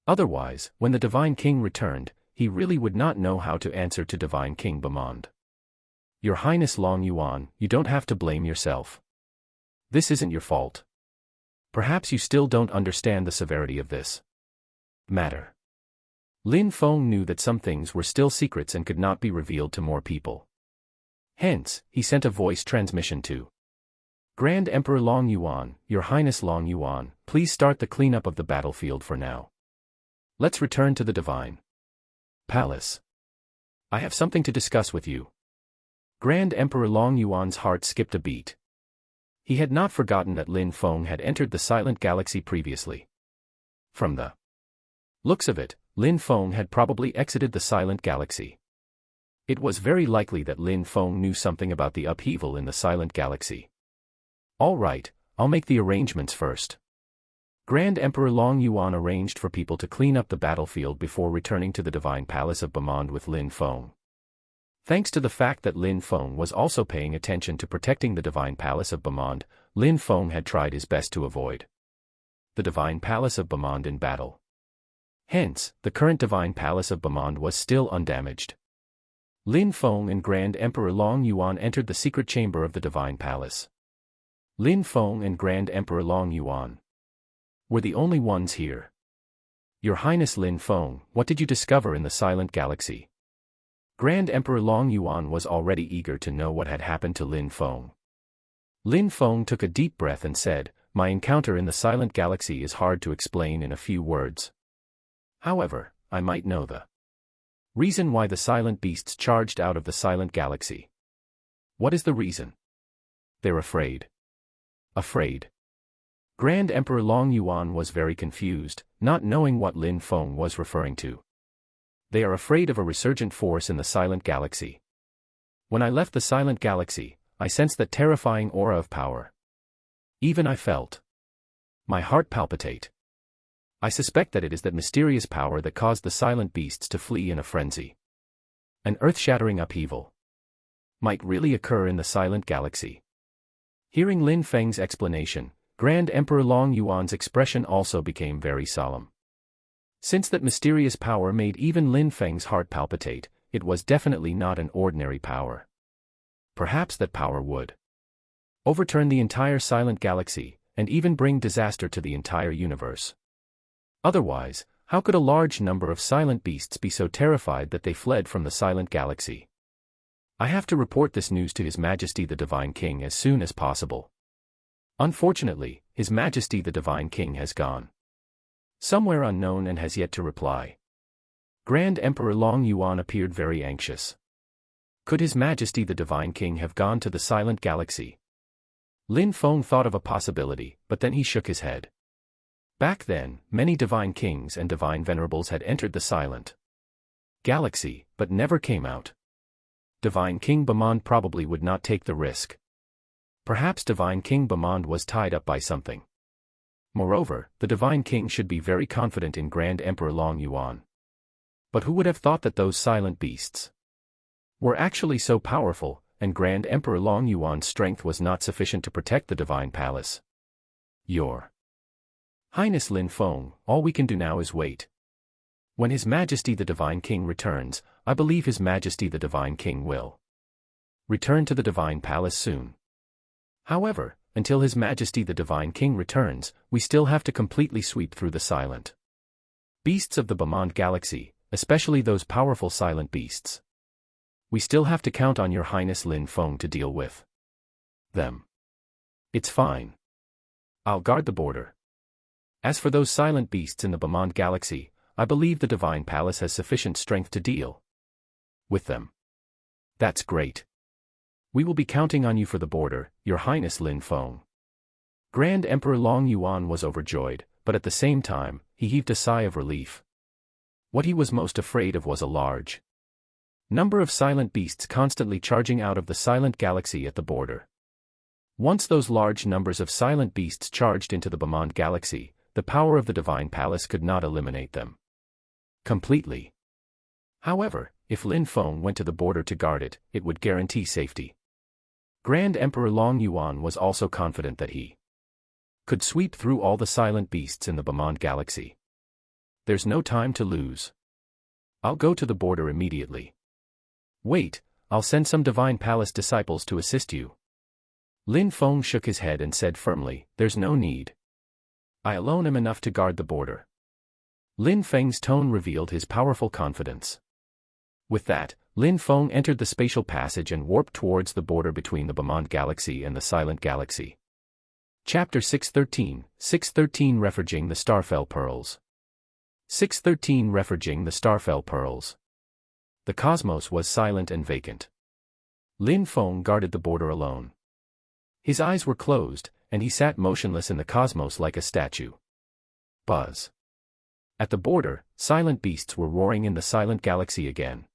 Otherwise, when the Divine King returned, he really would not know how to answer to Divine King Bemond. Your Highness Long Yuan, you don't have to blame yourself. This isn't your fault. Perhaps you still don't understand the severity of this matter. Lin Feng knew that some things were still secrets and could not be revealed to more people. Hence, he sent a voice transmission to Grand Emperor Long Yuan, Your Highness Long Yuan, please start the cleanup of the battlefield for now. Let's return to the Divine Palace. I have something to discuss with you. Grand Emperor Long Yuan's heart skipped a beat. He had not forgotten that Lin Feng had entered the Silent Galaxy previously. From the looks of it, Lin Feng had probably exited the Silent Galaxy. It was very likely that Lin Feng knew something about the upheaval in the Silent Galaxy. All right, I'll make the arrangements first. Grand Emperor Long Yuan arranged for people to clean up the battlefield before returning to the Divine Palace of Bemond with Lin Feng. Thanks to the fact that Lin Feng was also paying attention to protecting the Divine Palace of Bemond, Lin Feng had tried his best to avoid the Divine Palace of Bemond in battle. Hence, the current Divine Palace of Bemond was still undamaged. Lin Feng and Grand Emperor Long Yuan entered the secret chamber of the Divine Palace. Lin Feng and Grand Emperor Long Yuan were the only ones here. Your Highness Lin Feng, what did you discover in the Silent Galaxy? Grand Emperor Long Yuan was already eager to know what had happened to Lin Feng. Lin Feng took a deep breath and said, My encounter in the Silent Galaxy is hard to explain in a few words. However, I might know the Reason why the silent beasts charged out of the silent galaxy. What is the reason? They're afraid. Afraid. Grand Emperor Long Yuan was very confused, not knowing what Lin Feng was referring to. They are afraid of a resurgent force in the silent galaxy. When I left the silent galaxy, I sensed that terrifying aura of power. Even I felt my heart palpitate. I suspect that it is that mysterious power that caused the silent beasts to flee in a frenzy. An earth-shattering upheaval might really occur in the silent galaxy. Hearing Lin Feng's explanation, Grand Emperor Long Yuan's expression also became very solemn. Since that mysterious power made even Lin Feng's heart palpitate, it was definitely not an ordinary power. Perhaps that power would overturn the entire silent galaxy, and even bring disaster to the entire universe. Otherwise, how could a large number of silent beasts be so terrified that they fled from the silent galaxy? I have to report this news to His Majesty the Divine King as soon as possible. Unfortunately, His Majesty the Divine King has gone somewhere unknown and has yet to reply. Grand Emperor Long Yuan appeared very anxious. Could His Majesty the Divine King have gone to the silent galaxy? Lin Feng thought of a possibility, but then he shook his head. Back then, many divine kings and divine venerables had entered the silent galaxy, but never came out. Divine King Bamand probably would not take the risk. Perhaps Divine King Bamand was tied up by something. Moreover, the Divine King should be very confident in Grand Emperor Long Yuan. But who would have thought that those silent beasts were actually so powerful, and Grand Emperor Long Yuan's strength was not sufficient to protect the Divine Palace? Your Highness Lin Feng, all we can do now is wait. When His Majesty the Divine King returns, I believe His Majesty the Divine King will return to the Divine Palace soon. However, until His Majesty the Divine King returns, we still have to completely sweep through the silent beasts of the Bamand Galaxy, especially those powerful silent beasts. We still have to count on Your Highness Lin Feng to deal with them. It's fine. I'll guard the border. As for those silent beasts in the Bamand Galaxy, I believe the Divine Palace has sufficient strength to deal with them. That's great. We will be counting on you for the border, Your Highness Lin Feng. Grand Emperor Long Yuan was overjoyed, but at the same time, he heaved a sigh of relief. What he was most afraid of was a large number of silent beasts constantly charging out of the silent galaxy at the border. Once those large numbers of silent beasts charged into the Bamand Galaxy, the power of the Divine Palace could not eliminate them completely. However, if Lin Feng went to the border to guard it, it would guarantee safety. Grand Emperor Long Yuan was also confident that he could sweep through all the silent beasts in the Bamand Galaxy. There's no time to lose. I'll go to the border immediately. Wait, I'll send some Divine Palace disciples to assist you. Lin Feng shook his head and said firmly, there's no need. I alone am enough to guard the border. Lin Feng's tone revealed his powerful confidence. With that, Lin Feng entered the spatial passage and warped towards the border between the Bamand Galaxy and the Silent Galaxy. Chapter 613, 613 Refuging the Starfell Pearls. 613 Refuging the Starfell Pearls. The cosmos was silent and vacant. Lin Feng guarded the border alone. His eyes were closed, and he sat motionless in the cosmos like a statue. Buzz. At the border, silent beasts were roaring in the silent galaxy again.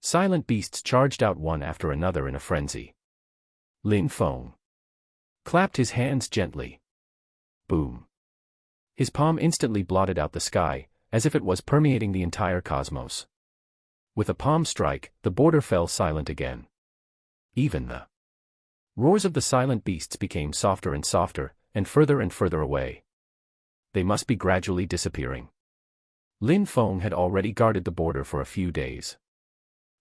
Silent beasts charged out one after another in a frenzy. Lin Feng clapped his hands gently. Boom. His palm instantly blotted out the sky, as if it was permeating the entire cosmos. With a palm strike, the border fell silent again. Even the roars of the silent beasts became softer and softer, and further away. They must be gradually disappearing. Lin Feng had already guarded the border for a few days.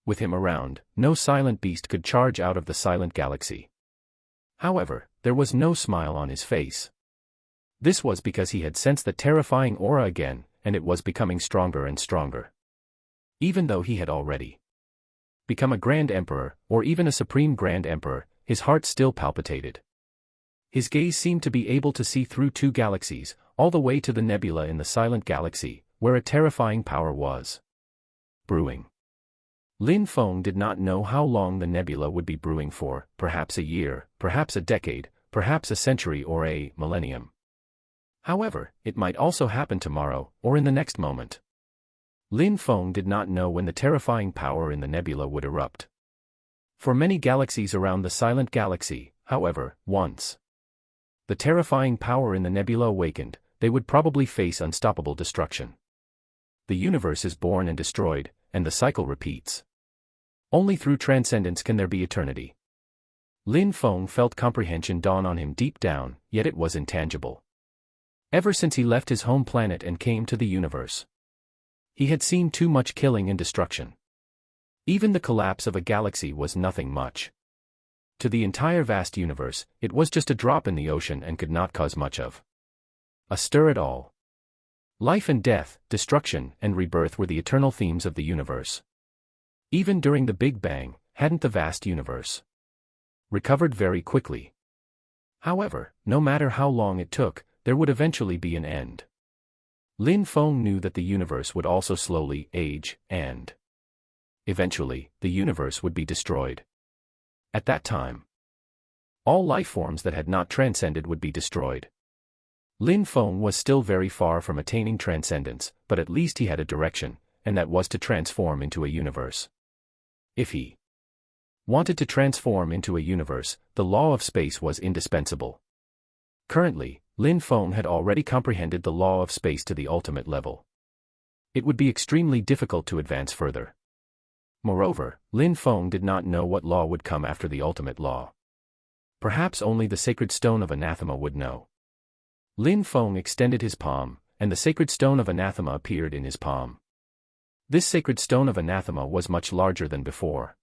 With him around, no silent beast could charge out of the silent galaxy. However, there was no smile on his face. This was because he had sensed the terrifying aura again, and it was becoming stronger and stronger. Even though he had already become a Grand Emperor, or even a Supreme Grand Emperor, his heart still palpitated. His gaze seemed to be able to see through two galaxies, all the way to the nebula in the silent galaxy, where a terrifying power was. brewing. Lin Feng did not know how long the nebula would be brewing for, perhaps a year, perhaps a decade, perhaps a century or a millennium. However, it might also happen tomorrow, or in the next moment. Lin Feng did not know when the terrifying power in the nebula would erupt. For many galaxies around the silent galaxy, however, once the terrifying power in the nebula awakened, they would probably face unstoppable destruction. The universe is born and destroyed, and the cycle repeats. Only through transcendence can there be eternity. Lin Feng felt comprehension dawn on him deep down, yet it was intangible. Ever since he left his home planet and came to the universe, he had seen too much killing and destruction. Even the collapse of a galaxy was nothing much. To the entire vast universe, it was just a drop in the ocean and could not cause much of a stir at all. Life and death, destruction and rebirth were the eternal themes of the universe. Even during the Big Bang, hadn't the vast universe recovered very quickly? However, no matter how long it took, there would eventually be an end. Lin Feng knew that the universe would also slowly age, and eventually, the universe would be destroyed. At that time, all life forms that had not transcended would be destroyed. Lin Feng was still very far from attaining transcendence, but at least he had a direction, and that was to transform into a universe. If he wanted to transform into a universe, the law of space was indispensable. Currently, Lin Feng had already comprehended the law of space to the ultimate level. It would be extremely difficult to advance further. Moreover, Lin Feng did not know what law would come after the ultimate law. Perhaps only the sacred stone of anathema would know. Lin Feng extended his palm, and the sacred stone of anathema appeared in his palm. This sacred stone of anathema was much larger than before.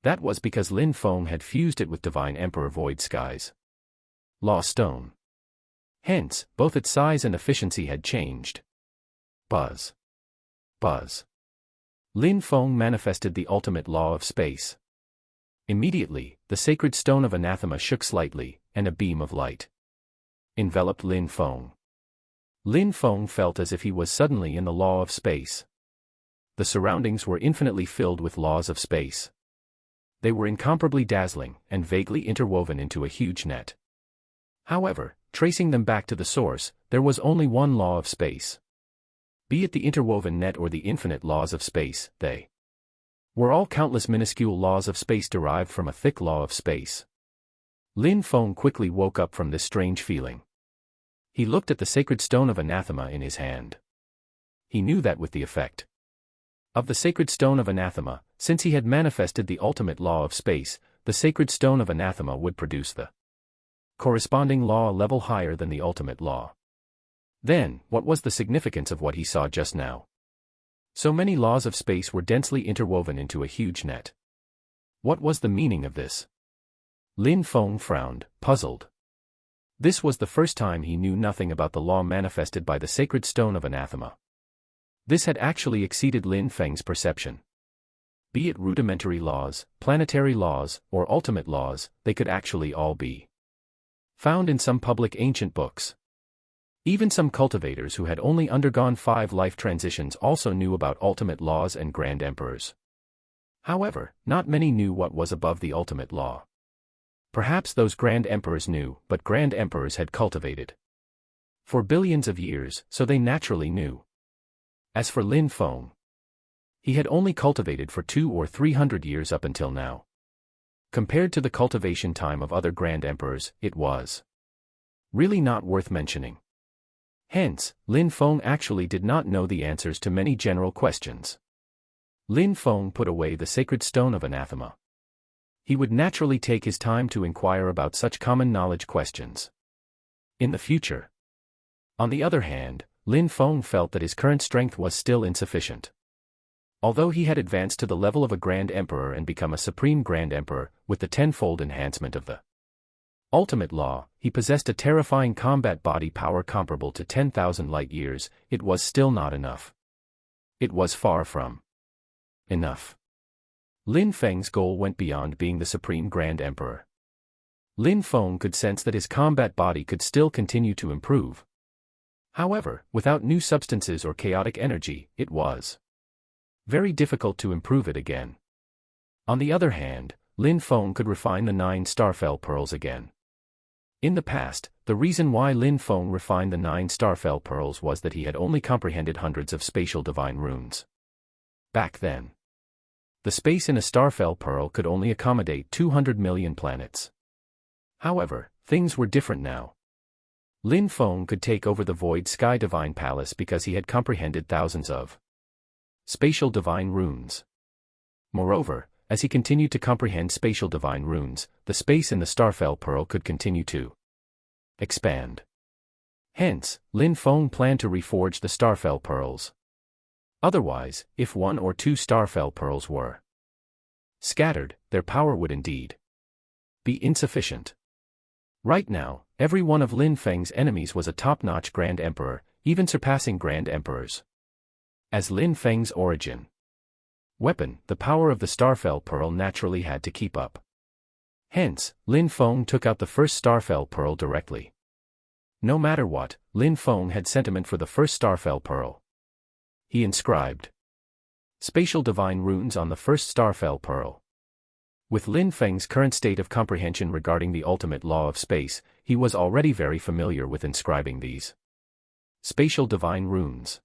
That was because Lin Feng had fused it with Divine Emperor Void Sky's Law Stone. Hence, both its size and efficiency had changed. Buzz. Buzz. Lin Feng manifested the ultimate law of space. Immediately, the sacred stone of anathema shook slightly, and a beam of light enveloped Lin Feng. Lin Feng felt as if he was suddenly in the law of space. The surroundings were infinitely filled with laws of space. They were incomparably dazzling, and vaguely interwoven into a huge net. However, tracing them back to the source, there was only one law of space. Be it the interwoven net or the infinite laws of space, they were all countless minuscule laws of space derived from a thick law of space. Lin Feng quickly woke up from this strange feeling. He looked at the sacred stone of anathema in his hand. He knew that with the effect of the sacred stone of anathema, since he had manifested the ultimate law of space, the sacred stone of anathema would produce the corresponding law a level higher than the ultimate law. Then, what was the significance of what he saw just now? So many laws of space were densely interwoven into a huge net. What was the meaning of this? Lin Feng frowned, puzzled. This was the first time he knew nothing about the law manifested by the sacred stone of anathema. This had actually exceeded Lin Feng's perception. Be it rudimentary laws, planetary laws, or ultimate laws, they could actually all be found in some public ancient books. Even some cultivators who had only undergone 5 life transitions also knew about ultimate laws and grand emperors. However, not many knew what was above the ultimate law. Perhaps those grand emperors knew, but grand emperors had cultivated for billions of years, so they naturally knew. As for Lin Feng, he had only cultivated for 200 or 300 years up until now. Compared to the cultivation time of other grand emperors, it was really not worth mentioning. Hence, Lin Feng actually did not know the answers to many general questions. Lin Feng put away the sacred stone of anathema. He would naturally take his time to inquire about such common knowledge questions in the future. On the other hand, Lin Feng felt that his current strength was still insufficient. Although he had advanced to the level of a Grand Emperor and become a Supreme Grand Emperor, with the tenfold enhancement of the ultimate law, he possessed a terrifying combat body power comparable to 10,000 light-years. It was still not enough. It was far from enough. Lin Feng's goal went beyond being the Supreme Grand Emperor. Lin Feng could sense that his combat body could still continue to improve. However, without new substances or chaotic energy, it was Very difficult to improve it again. On the other hand, Lin Feng could refine the 9 Starfell pearls again. In the past, the reason why Lin Feng refined the 9 Starfell pearls was that he had only comprehended hundreds of spatial divine runes. Back then, the space in a Starfell pearl could only accommodate 200 million planets. However, things were different now. Lin Feng could take over the Void Sky Divine Palace because he had comprehended thousands of spatial divine runes. Moreover, as he continued to comprehend spatial divine runes, the space in the Starfell pearl could continue to expand. Hence, Lin Feng planned to reforge the Starfell pearls. Otherwise, if 1 or 2 Starfell pearls were scattered, their power would indeed be insufficient. Right now, every one of Lin Feng's enemies was a top-notch Grand Emperor, even surpassing Grand Emperors. As Lin Feng's origin weapon, the power of the Starfell pearl naturally had to keep up. Hence, Lin Feng took out the first Starfell pearl directly. No matter what, Lin Feng had sentiment for the first Starfell pearl. He inscribed spatial divine runes on the first Starfell pearl. With Lin Feng's current state of comprehension regarding the ultimate law of space, he was already very familiar with inscribing these spatial divine runes.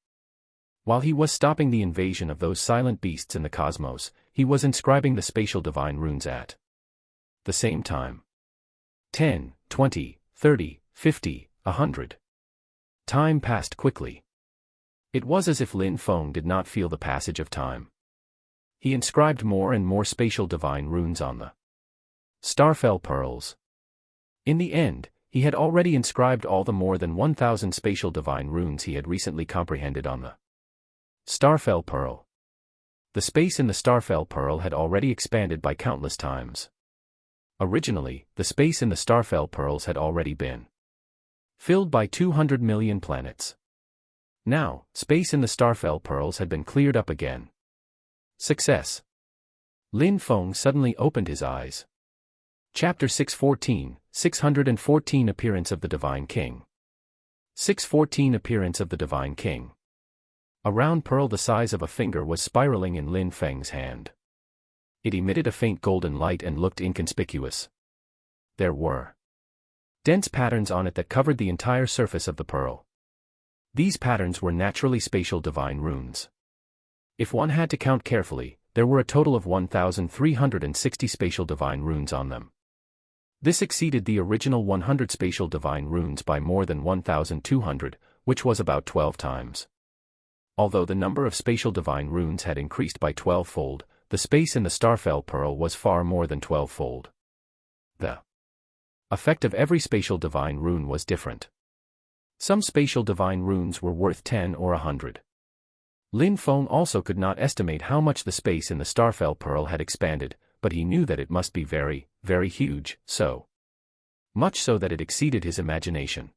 While he was stopping the invasion of those silent beasts in the cosmos, he was inscribing the spatial divine runes at the same time. 10, 20, 30, 50, 100. Time passed quickly. It was as if Lin Feng did not feel the passage of time. He inscribed more and more spatial divine runes on the Starfell pearls. In the end, he had already inscribed all the more than 1,000 spatial divine runes he had recently comprehended on the Starfell pearl. The space in the Starfell pearl had already expanded by countless times. Originally, the space in the Starfell pearls had already been filled by 200 million planets. Now, space in the Starfell pearls had been cleared up again. Success. Lin Feng suddenly opened his eyes. Chapter 614, 614 Appearance of the Divine King. 614 Appearance of the Divine King. A round pearl the size of a finger was spiraling in Lin Feng's hand. It emitted a faint golden light and looked inconspicuous. There were dense patterns on it that covered the entire surface of the pearl. These patterns were naturally spatial divine runes. If one had to count carefully, there were a total of 1,360 spatial divine runes on them. This exceeded the original 100 spatial divine runes by more than 1,200, which was about 12 times. Although the number of spatial divine runes had increased by 12-fold, the space in the Starfell pearl was far more than 12-fold. The effect of every spatial divine rune was different. Some spatial divine runes were worth 10 or 100. Lin Feng also could not estimate how much the space in the Starfell pearl had expanded, but he knew that it must be very, very huge, so much so that it exceeded his imagination.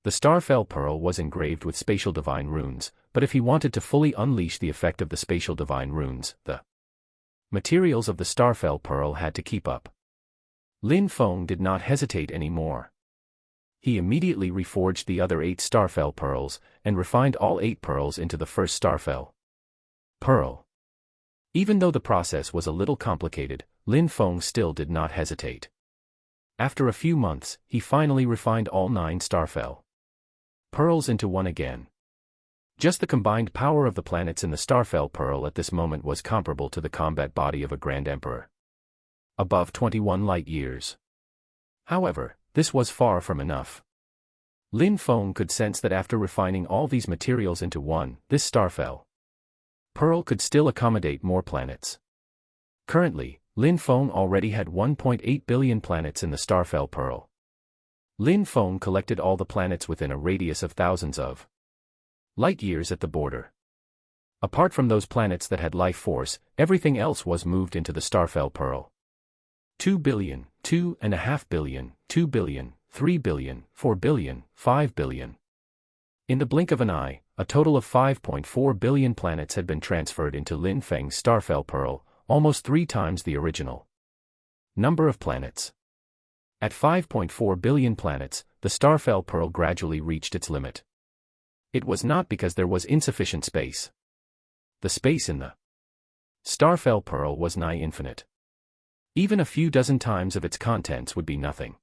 The Starfell pearl was engraved with spatial divine runes, but if he wanted to fully unleash the effect of the spatial divine runes, the materials of the Starfell pearl had to keep up. Lin Feng did not hesitate anymore. He immediately reforged the other 8 Starfell pearls, and refined all 8 pearls into the first Starfell pearl. Even though the process was a little complicated, Lin Feng still did not hesitate. After a few months, he finally refined all 9 Starfell pearls into one again. Just the combined power of the planets in the Starfell pearl at this moment was comparable to the combat body of a Grand Emperor. Above 21 light-years. However, this was far from enough. Lin Feng could sense that after refining all these materials into one, this Starfell pearl could still accommodate more planets. Currently, Lin Feng already had 1.8 billion planets in the Starfell pearl. Lin Feng collected all the planets within a radius of thousands of light-years at the border. Apart from those planets that had life force, everything else was moved into the Starfell pearl. 2 billion, 2.5 billion, 2 billion, 3 billion, 4 billion, 5 billion. In the blink of an eye, a total of 5.4 billion planets had been transferred into Lin Feng's Starfell pearl, almost 3 times the original number of planets. At 5.4 billion planets, the Starfell pearl gradually reached its limit. It was not because there was insufficient space. The space in the Starfell Pearl was nigh infinite. Even a few dozen times of its contents would be nothing.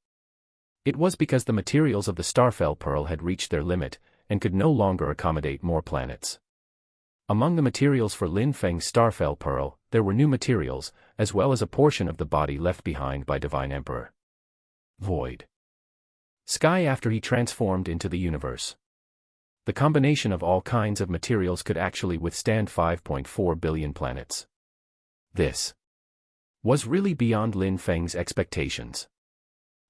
It was because the materials of the Starfell Pearl had reached their limit, and could no longer accommodate more planets. Among the materials for Lin Feng's Starfell Pearl, there were new materials, as well as a portion of the body left behind by Divine Emperor. Void Sky after he transformed into the universe. The combination of all kinds of materials could actually withstand 5.4 billion planets. This was really beyond Lin Feng's expectations.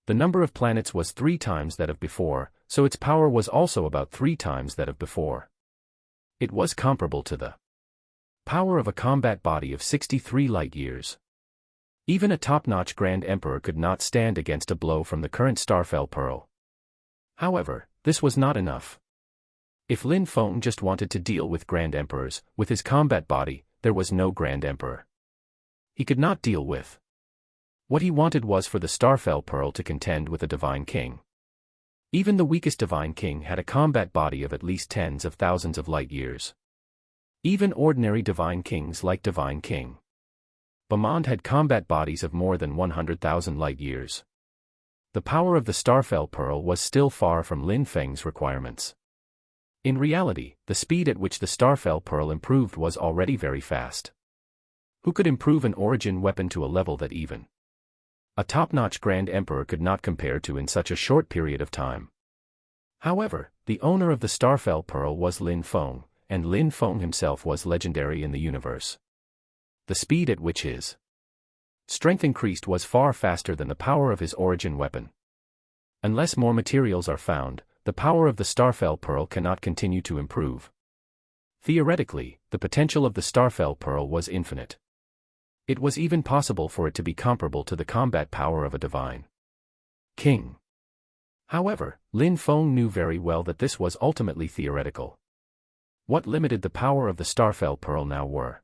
The number of planets was 3 times that of before, so its power was also about 3 times that of before. It was comparable to the power of a combat body of 63 light-years. Even a top-notch Grand Emperor could not stand against a blow from the current Starfell Pearl. However, this was not enough. If Lin Feng just wanted to deal with Grand Emperors, with his combat body, there was no Grand Emperor he could not deal with. What he wanted was for the Starfell Pearl to contend with a Divine King. Even the weakest Divine King had a combat body of at least tens of thousands of light-years. Even ordinary Divine Kings like Divine King Bamond had combat bodies of more than 100,000 light-years. The power of the Starfell Pearl was still far from Lin Feng's requirements. In reality, the speed at which the Starfell Pearl improved was already very fast. Who could improve an origin weapon to a level that even a top-notch Grand Emperor could not compare to in such a short period of time? However, the owner of the Starfell Pearl was Lin Feng, and Lin Feng himself was legendary in the universe. The speed at which his strength increased was far faster than the power of his origin weapon. Unless more materials are found, the power of the Starfell Pearl cannot continue to improve. Theoretically, the potential of the Starfell Pearl was infinite. It was even possible for it to be comparable to the combat power of a Divine King. However, Lin Feng knew very well that this was ultimately theoretical. What limited the power of the Starfell Pearl now were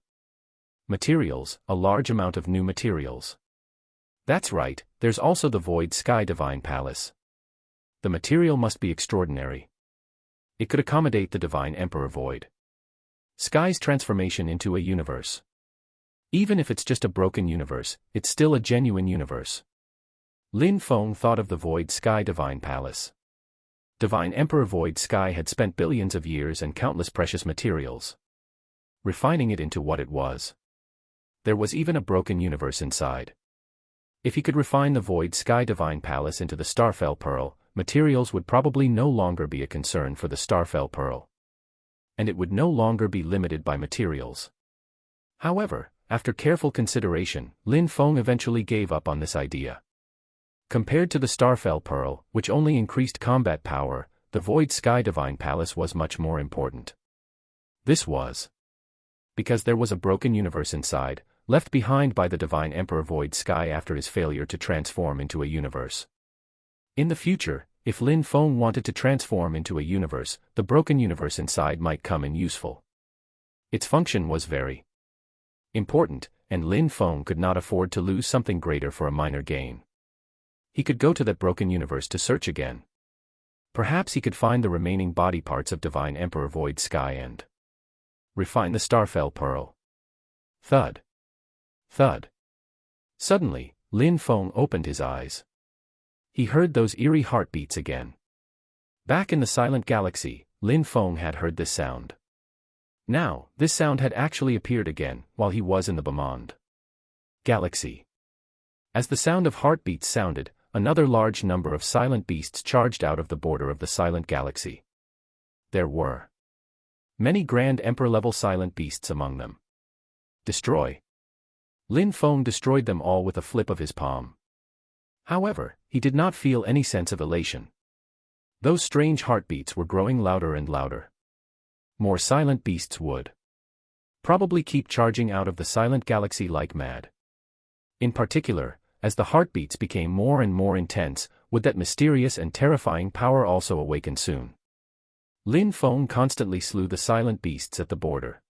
materials, a large amount of new materials. That's right, there's also the Void Sky Divine Palace. The material must be extraordinary. It could accommodate the Divine Emperor Void Sky's transformation into a universe. Even if it's just a broken universe, it's still a genuine universe. Lin Feng thought of the Void Sky Divine Palace. Divine Emperor Void Sky had spent billions of years and countless precious materials refining it into what it was. There was even a broken universe inside. If he could refine the Void Sky Divine Palace into the Starfell Pearl, materials would probably no longer be a concern for the Starfell Pearl. And it would no longer be limited by materials. However, after careful consideration, Lin Feng eventually gave up on this idea. Compared to the Starfell Pearl, which only increased combat power, the Void Sky Divine Palace was much more important. This was because there was a broken universe inside, left behind by the Divine Emperor Void Sky after his failure to transform into a universe. In the future, if Lin Feng wanted to transform into a universe, the broken universe inside might come in useful. Its function was very important, and Lin Feng could not afford to lose something greater for a minor gain. He could go to that broken universe to search again. Perhaps he could find the remaining body parts of Divine Emperor Void Sky and refine the Starfell Pearl. Thud. Thud. Suddenly, Lin Feng opened his eyes. He heard those eerie heartbeats again. Back in the silent galaxy, Lin Feng had heard this sound. Now, this sound had actually appeared again, while he was in the Bamond galaxy. As the sound of heartbeats sounded, another large number of silent beasts charged out of the border of the silent galaxy. There were many Grand Emperor-level silent beasts among them. Destroy. Lin Feng destroyed them all with a flip of his palm. However, he did not feel any sense of elation. Those strange heartbeats were growing louder and louder. More silent beasts would probably keep charging out of the silent galaxy like mad. In particular, as the heartbeats became more and more intense, would that mysterious and terrifying power also awaken soon? Lin Feng constantly slew the silent beasts at the border.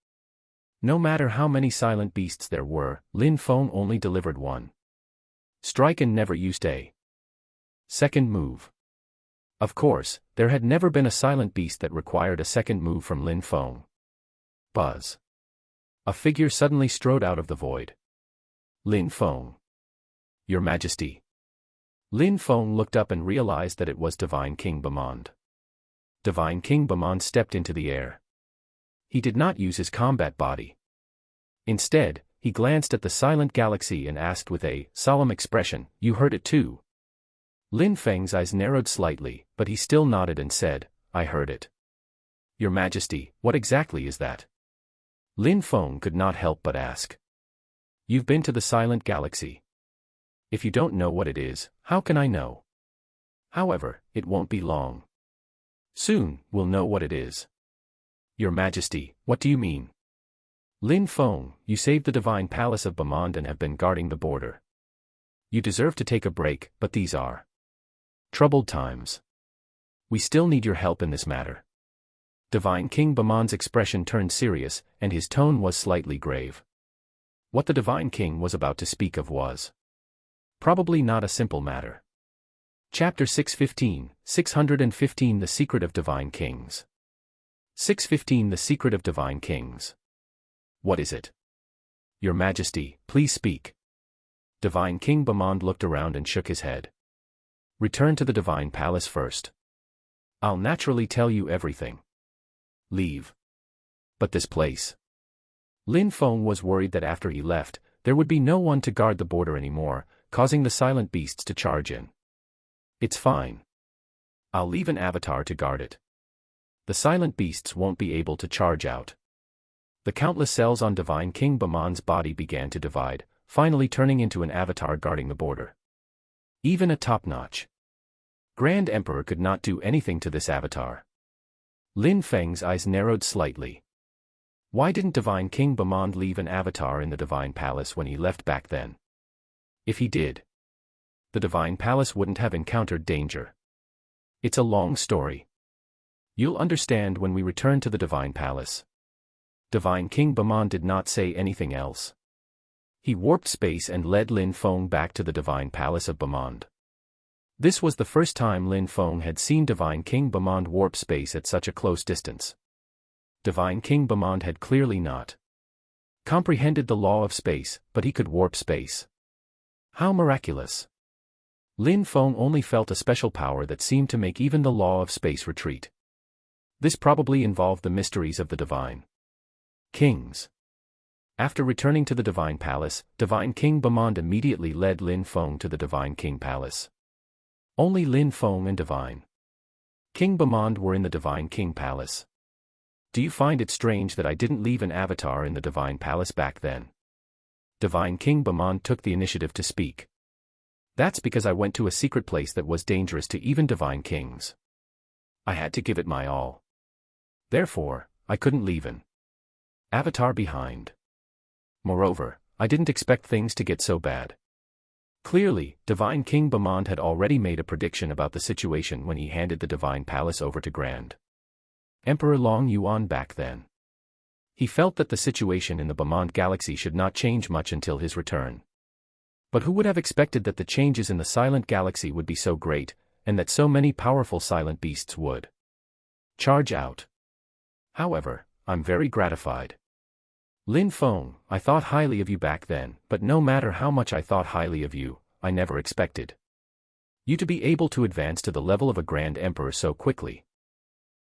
No matter how many silent beasts there were, Lin Feng only delivered one strike and never used a second move. Of course, there had never been a silent beast that required a second move from Lin Feng. Buzz. A figure suddenly strode out of the void. Lin Feng. Your Majesty. Lin Feng looked up and realized that it was Divine King Bamand. Divine King Bamand stepped into the air. He did not use his combat body. Instead, he glanced at the silent galaxy and asked with a solemn expression, "You heard it too?" Lin Feng's eyes narrowed slightly, but he still nodded and said, "I heard it." Your Majesty, what exactly is that? Lin Feng could not help but ask. You've been to the silent galaxy. If you don't know what it is, how can I know? However, it won't be long. Soon, we'll know what it is. Your Majesty, what do you mean? Lin Feng, you saved the divine palace of Bamand and have been guarding the border. You deserve to take a break, but these are troubled times. We still need your help in this matter. Divine King Bamand's expression turned serious, and his tone was slightly grave. What the Divine King was about to speak of was probably not a simple matter. Chapter 615, The Secret of Divine Kings. 615 The Secret of Divine Kings. What is it? Your Majesty, please speak. Divine King Bamand looked around and shook his head. Return to the Divine Palace first. I'll naturally tell you everything. Leave. But this place. Lin Feng was worried that after he left, there would be no one to guard the border anymore, causing the silent beasts to charge in. It's fine. I'll leave an avatar to guard it. The silent beasts won't be able to charge out. The countless cells on Divine King Bamand's body began to divide, finally turning into an avatar guarding the border. Even a top-notch Grand Emperor could not do anything to this avatar. Lin Feng's eyes narrowed slightly. Why didn't Divine King Bamand leave an avatar in the Divine Palace when he left back then? If he did, the Divine Palace wouldn't have encountered danger. It's a long story. You'll understand when we return to the Divine Palace. Divine King Bamand did not say anything else. He warped space and led Lin Feng back to the Divine Palace of Bamand. This was the first time Lin Feng had seen Divine King Bamand warp space at such a close distance. Divine King Bamand had clearly not comprehended the law of space, but he could warp space. How miraculous! Lin Feng only felt a special power that seemed to make even the law of space retreat. This probably involved the mysteries of the Divine Kings. After returning to the Divine Palace, Divine King Bamand immediately led Lin Feng to the Divine King Palace. Only Lin Feng and Divine King Bamand were in the Divine King Palace. Do you find it strange that I didn't leave an avatar in the Divine Palace back then? Divine King Bamand took the initiative to speak. That's because I went to a secret place that was dangerous to even Divine Kings. I had to give it my all. Therefore, I couldn't leave an avatar behind. Moreover, I didn't expect things to get so bad. Clearly, Divine King Bamand had already made a prediction about the situation when he handed the Divine Palace over to Grand Emperor Long Yuan back then. He felt that the situation in the Bamand galaxy should not change much until his return. But who would have expected that the changes in the silent galaxy would be so great, and that so many powerful silent beasts would charge out? However, I'm very gratified. Lin Feng, I thought highly of you back then, but no matter how much I thought highly of you, I never expected you to be able to advance to the level of a Grand Emperor so quickly.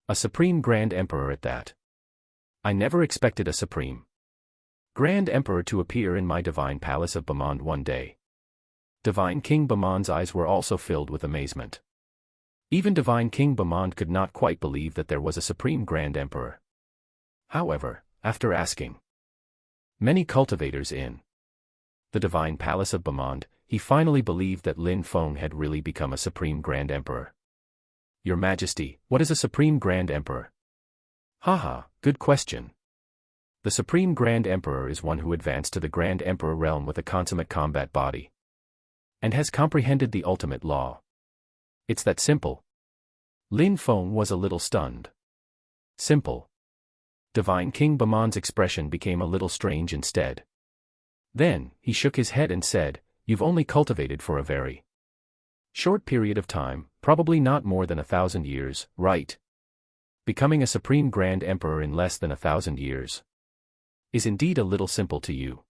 A Supreme Grand Emperor at that. I never expected a Supreme Grand Emperor to appear in my Divine Palace of Bamand one day. Divine King Bamand's eyes were also filled with amazement. Even Divine King Bamand could not quite believe that there was a Supreme Grand Emperor. However, after asking many cultivators in the Divine Palace of Bamand, he finally believed that Lin Feng had really become a Supreme Grand Emperor. Your Majesty, what is a Supreme Grand Emperor? Haha, good question. The Supreme Grand Emperor is one who advanced to the Grand Emperor realm with a consummate combat body and has comprehended the ultimate law. It's that simple. Lin Feng was a little stunned. Simple. Divine King Bamand's expression became a little strange instead. Then, he shook his head and said, "You've only cultivated for a very short period of time, probably not more than 1,000 years, right? Becoming a Supreme Grand Emperor in less than 1,000 years. is indeed a little simple to you.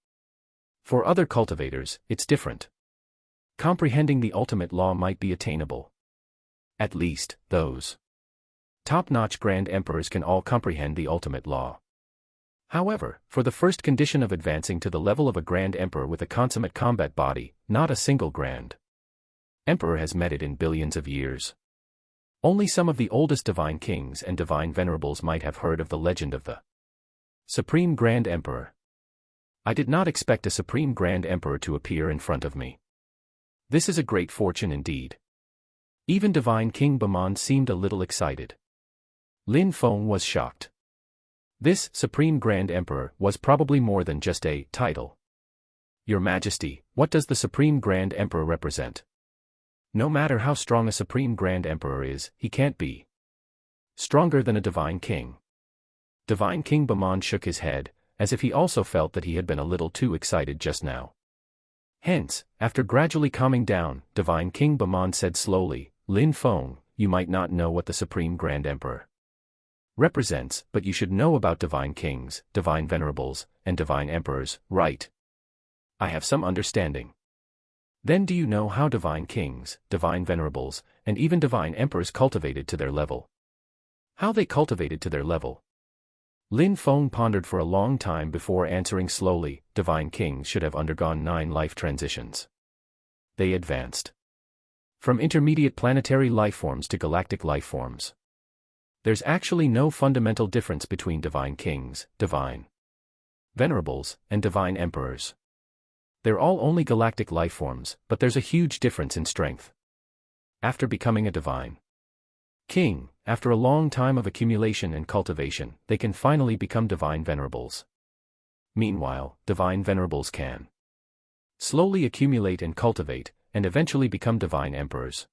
For other cultivators, it's different. Comprehending the ultimate law might be attainable. At least, those top-notch Grand Emperors can all comprehend the ultimate law. However, for the first condition of advancing to the level of a Grand Emperor with a consummate combat body, not a single Grand Emperor has met it in billions of years. Only some of the oldest divine kings and divine venerables might have heard of the legend of the Supreme Grand Emperor. I did not expect a Supreme Grand Emperor to appear in front of me. This is a great fortune indeed. Even Divine King Bamand seemed a little excited. Lin Feng was shocked. This Supreme Grand Emperor was probably more than just a title. Your Majesty, what does the Supreme Grand Emperor represent? No matter how strong a Supreme Grand Emperor is, he can't be stronger than a Divine King. Divine King Bamand shook his head, as if he also felt that he had been a little too excited just now. Hence, after gradually calming down, Divine King Bamand said slowly, Lin Feng, you might not know what the Supreme Grand Emperor represents, but you should know about divine kings, divine venerables, and divine emperors, right? I have some understanding. Then do you know how divine kings, divine venerables, and even divine emperors cultivated to their level? How they cultivated to their level? Lin Feng pondered for a long time before answering slowly, divine kings should have undergone 9 life transitions. They advanced from intermediate planetary lifeforms to galactic lifeforms. There's actually no fundamental difference between divine kings, divine venerables, and divine emperors. They're all only galactic lifeforms, but there's a huge difference in strength. After becoming a divine king, after a long time of accumulation and cultivation, they can finally become divine venerables. Meanwhile, divine venerables can slowly accumulate and cultivate, and eventually become divine emperors.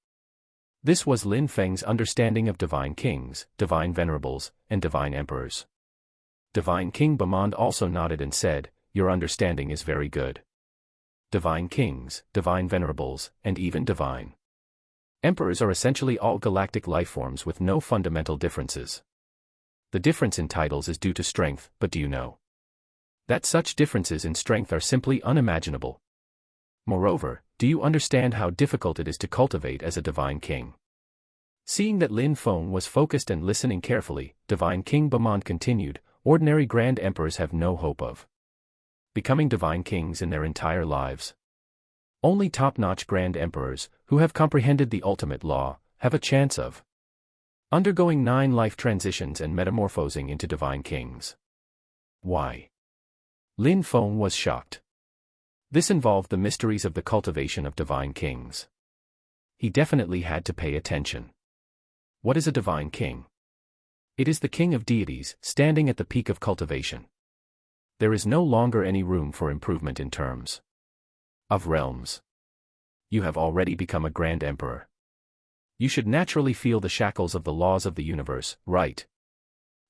This was Lin Feng's understanding of divine kings, divine venerables, and divine emperors. Divine King Bamand also nodded and said, your understanding is very good. Divine kings, divine venerables, and even divine emperors are essentially all galactic lifeforms with no fundamental differences. The difference in titles is due to strength, but do you know that such differences in strength are simply unimaginable? Moreover, do you understand how difficult it is to cultivate as a divine king? Seeing that Lin Feng was focused and listening carefully, Divine King Bamand continued, ordinary grand emperors have no hope of becoming divine kings in their entire lives. Only top-notch grand emperors, who have comprehended the ultimate law, have a chance of undergoing 9 life transitions and metamorphosing into divine kings. Why? Lin Feng was shocked. This involved the mysteries of the cultivation of divine kings. He definitely had to pay attention. What is a divine king? It is the king of deities, standing at the peak of cultivation. There is no longer any room for improvement in terms of realms. You have already become a grand emperor. You should naturally feel the shackles of the laws of the universe, right?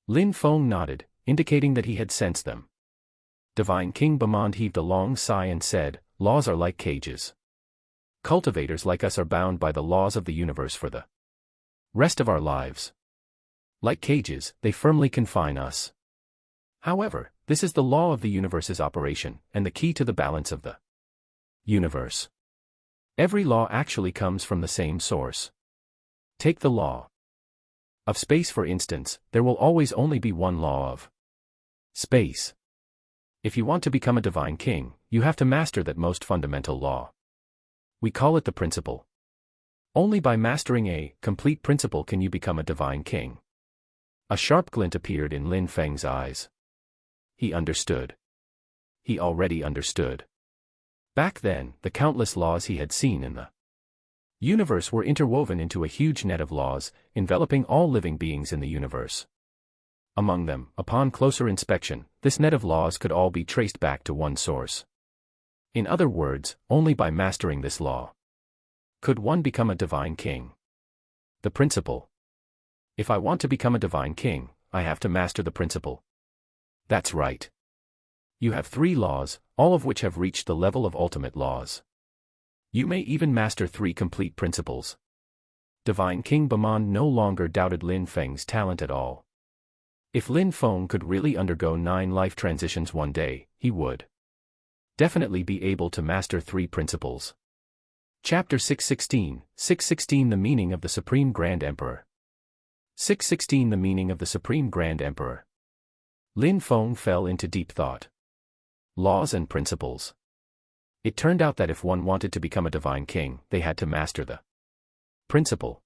Lin Feng nodded, indicating that he had sensed them. Divine King Bamand heaved a long sigh and said, laws are like cages. Cultivators like us are bound by the laws of the universe for the rest of our lives. Like cages, they firmly confine us. However, this is the law of the universe's operation, and the key to the balance of the universe. Every law actually comes from the same source. Take the law of space for instance, there will always only be one law of space. If you want to become a divine king, you have to master that most fundamental law. We call it the principle. Only by mastering a complete principle can you become a divine king. A sharp glint appeared in Lin Feng's eyes. He understood. He already understood. Back then, the countless laws he had seen in the universe were interwoven into a huge net of laws, enveloping all living beings in the universe. Among them, upon closer inspection, this net of laws could all be traced back to one source. In other words, only by mastering this law could one become a divine king. The principle. If I want to become a divine king, I have to master the principle. That's right. You have 3 laws, all of which have reached the level of ultimate laws. You may even master 3 complete principles. Divine King Bamand no longer doubted Lin Feng's talent at all. If Lin Feng could really undergo 9 life transitions one day, he would definitely be able to master 3 principles. Chapter 616, 616 The Meaning of the Supreme Grand Emperor. 616 The Meaning of the Supreme Grand Emperor. Lin Feng fell into deep thought. Laws and principles. It turned out that if one wanted to become a divine king, they had to master the principle.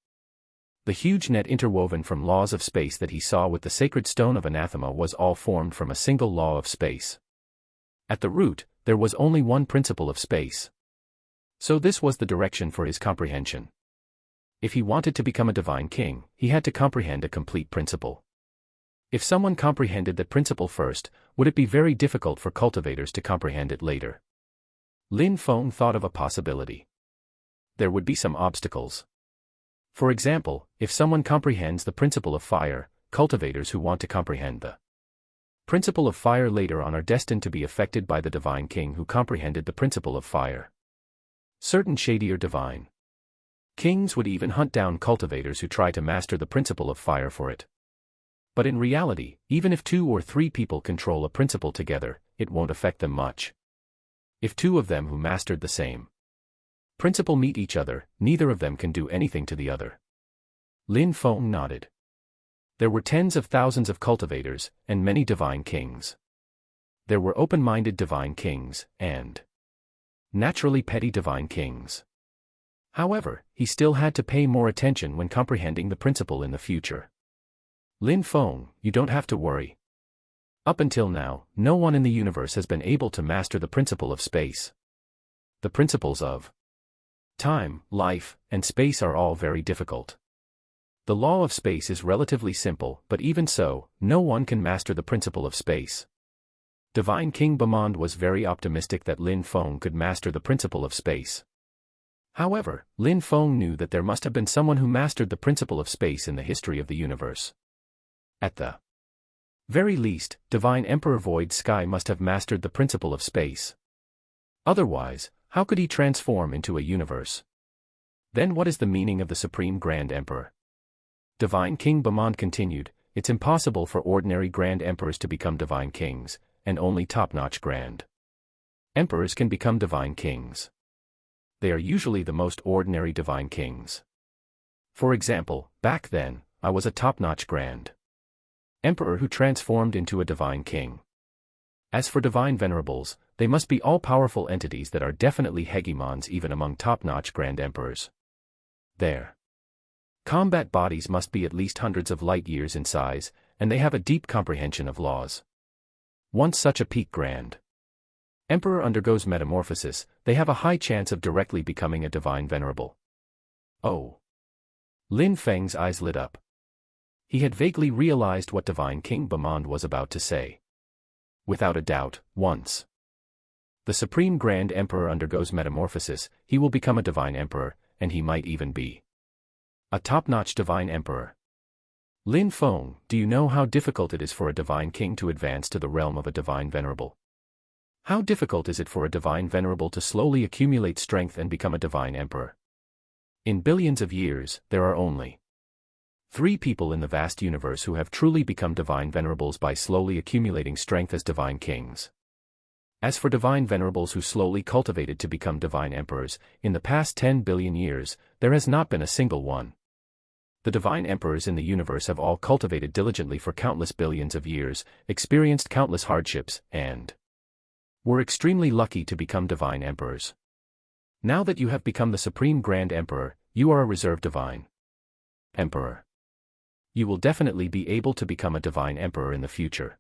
The huge net interwoven from laws of space that he saw with the sacred stone of anathema was all formed from a single law of space. At the root, there was only one principle of space. So this was the direction for his comprehension. If he wanted to become a divine king, he had to comprehend a complete principle. If someone comprehended that principle first, would it be very difficult for cultivators to comprehend it later? Lin Feng thought of a possibility. There would be some obstacles. For example, if someone comprehends the principle of fire, cultivators who want to comprehend the principle of fire later on are destined to be affected by the divine king who comprehended the principle of fire. Certain shadier divine kings would even hunt down cultivators who try to master the principle of fire for it. But in reality, even if 2 or 3 people control a principle together, it won't affect them much. If 2 of them who mastered the same principle meet each other, neither of them can do anything to the other. Lin Feng nodded. There were tens of thousands of cultivators, and many divine kings. There were open-minded divine kings, and naturally petty divine kings. However, he still had to pay more attention when comprehending the principle in the future. Lin Feng, you don't have to worry. Up until now, no one in the universe has been able to master the principle of space. The principles of time, life, and space are all very difficult. The law of space is relatively simple, but even so, no one can master the principle of space. Divine King Bamand was very optimistic that Lin Feng could master the principle of space. However, Lin Feng knew that there must have been someone who mastered the principle of space in the history of the universe. At the very least, Divine Emperor Void Sky must have mastered the principle of space. Otherwise, how could he transform into a universe? Then what is the meaning of the Supreme Grand Emperor? Divine King Bamand continued, it's impossible for ordinary Grand Emperors to become Divine Kings, and only top-notch Grand Emperors can become Divine Kings. They are usually the most ordinary Divine Kings. For example, back then, I was a top-notch Grand Emperor who transformed into a Divine King. As for Divine Venerables, they must be all-powerful entities that are definitely hegemons even among top-notch Grand Emperors. Their combat bodies must be at least hundreds of light years in size, and they have a deep comprehension of laws. Once such a peak Grand Emperor undergoes metamorphosis, they have a high chance of directly becoming a Divine Venerable. Oh! Lin Feng's eyes lit up. He had vaguely realized what Divine King Bamand was about to say. Without a doubt, once the Supreme Grand Emperor undergoes metamorphosis, he will become a Divine Emperor, and he might even be a top-notch Divine Emperor. Lin Feng, do you know how difficult it is for a Divine King to advance to the realm of a Divine Venerable? How difficult is it for a Divine Venerable to slowly accumulate strength and become a Divine Emperor? In billions of years, there are only 3 people in the vast universe who have truly become Divine Venerables by slowly accumulating strength as Divine Kings. As for Divine Venerables who slowly cultivated to become Divine Emperors, in the past 10 billion years, there has not been a single one. The Divine Emperors in the universe have all cultivated diligently for countless billions of years, experienced countless hardships, and were extremely lucky to become Divine Emperors. Now that you have become the Supreme Grand Emperor, you are a reserved Divine Emperor. You will definitely be able to become a Divine Emperor in the future.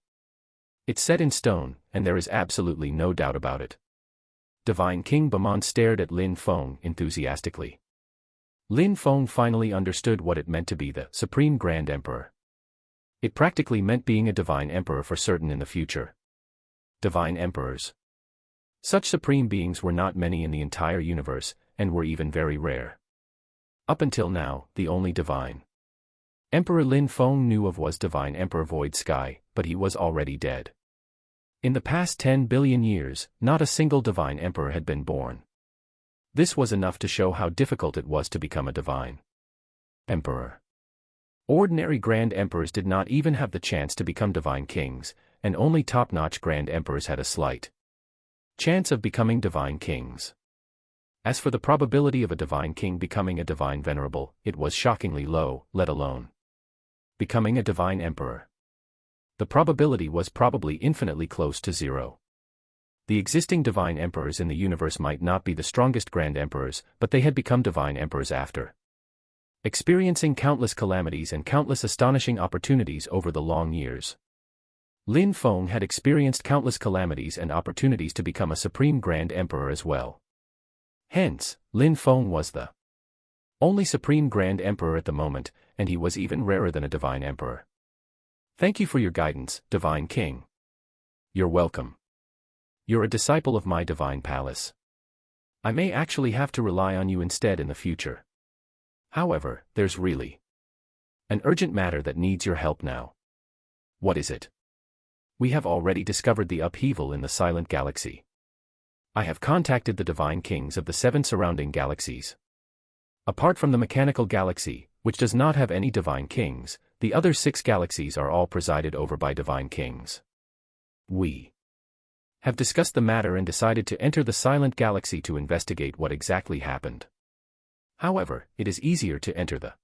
It's set in stone, and there is absolutely no doubt about it. Divine King Bamand stared at Lin Feng enthusiastically. Lin Feng finally understood what it meant to be the Supreme Grand Emperor. It practically meant being a Divine Emperor for certain in the future. Divine Emperors. Such supreme beings were not many in the entire universe, and were even very rare. Up until now, the only Divine Emperor Lin Feng knew of was Divine Emperor Void Sky, but he was already dead. In the past 10 billion years, not a single Divine Emperor had been born. This was enough to show how difficult it was to become a Divine Emperor. Ordinary Grand Emperors did not even have the chance to become divine kings, and only top-notch Grand Emperors had a slight chance of becoming divine kings. As for the probability of a divine king becoming a divine venerable, it was shockingly low, let alone becoming a divine emperor. The probability was probably infinitely close to zero. The existing divine emperors in the universe might not be the strongest Grand Emperors, but they had become divine emperors after experiencing countless calamities and countless astonishing opportunities over the long years. Lin Feng had experienced countless calamities and opportunities to become a supreme Grand Emperor as well. Hence, Lin Feng was the only supreme Grand Emperor at the moment, and he was even rarer than a divine emperor. Thank you for your guidance, Divine King. You're welcome. You're a disciple of my divine palace. I may actually have to rely on you instead in the future. However, there's really an urgent matter that needs your help now. What is it? We have already discovered the upheaval in the silent galaxy. I have contacted the divine kings of the 7 surrounding galaxies. Apart from the mechanical galaxy, which does not have any divine kings, the other 6 galaxies are all presided over by divine kings. We have discussed the matter and decided to enter the silent galaxy to investigate what exactly happened. However, it is easier to enter the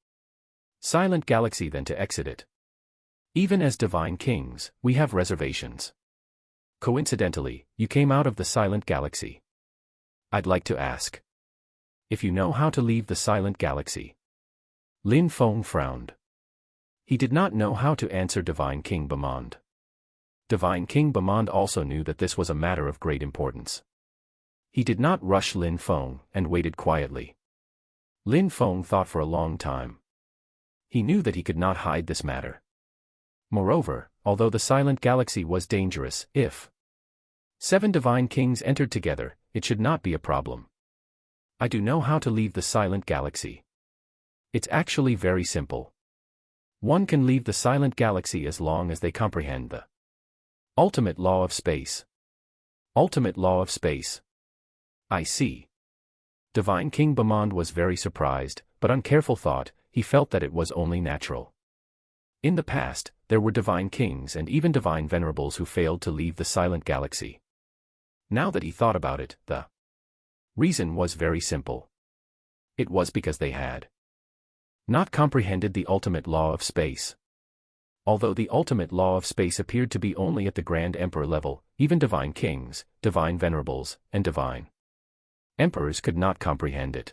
silent galaxy than to exit it. Even as divine kings, we have reservations. Coincidentally, you came out of the silent galaxy. I'd like to ask if you know how to leave the silent galaxy. Lin Feng frowned. He did not know how to answer Divine King Bamand. Divine King Bamand also knew that this was a matter of great importance. He did not rush Lin Feng and waited quietly. Lin Feng thought for a long time. He knew that he could not hide this matter. Moreover, although the silent galaxy was dangerous, if 7 divine kings entered together, it should not be a problem. I do know how to leave the silent galaxy. It's actually very simple. One can leave the silent galaxy as long as they comprehend the ultimate law of space. Ultimate law of space. I see. Divine King Bamand was very surprised, but on careful thought, he felt that it was only natural. In the past, there were divine kings and even divine venerables who failed to leave the silent galaxy. Now that he thought about it, the reason was very simple. It was because they had not comprehended the ultimate law of space. Although the ultimate law of space appeared to be only at the Grand Emperor level, even divine kings, divine venerables, and divine emperors could not comprehend it.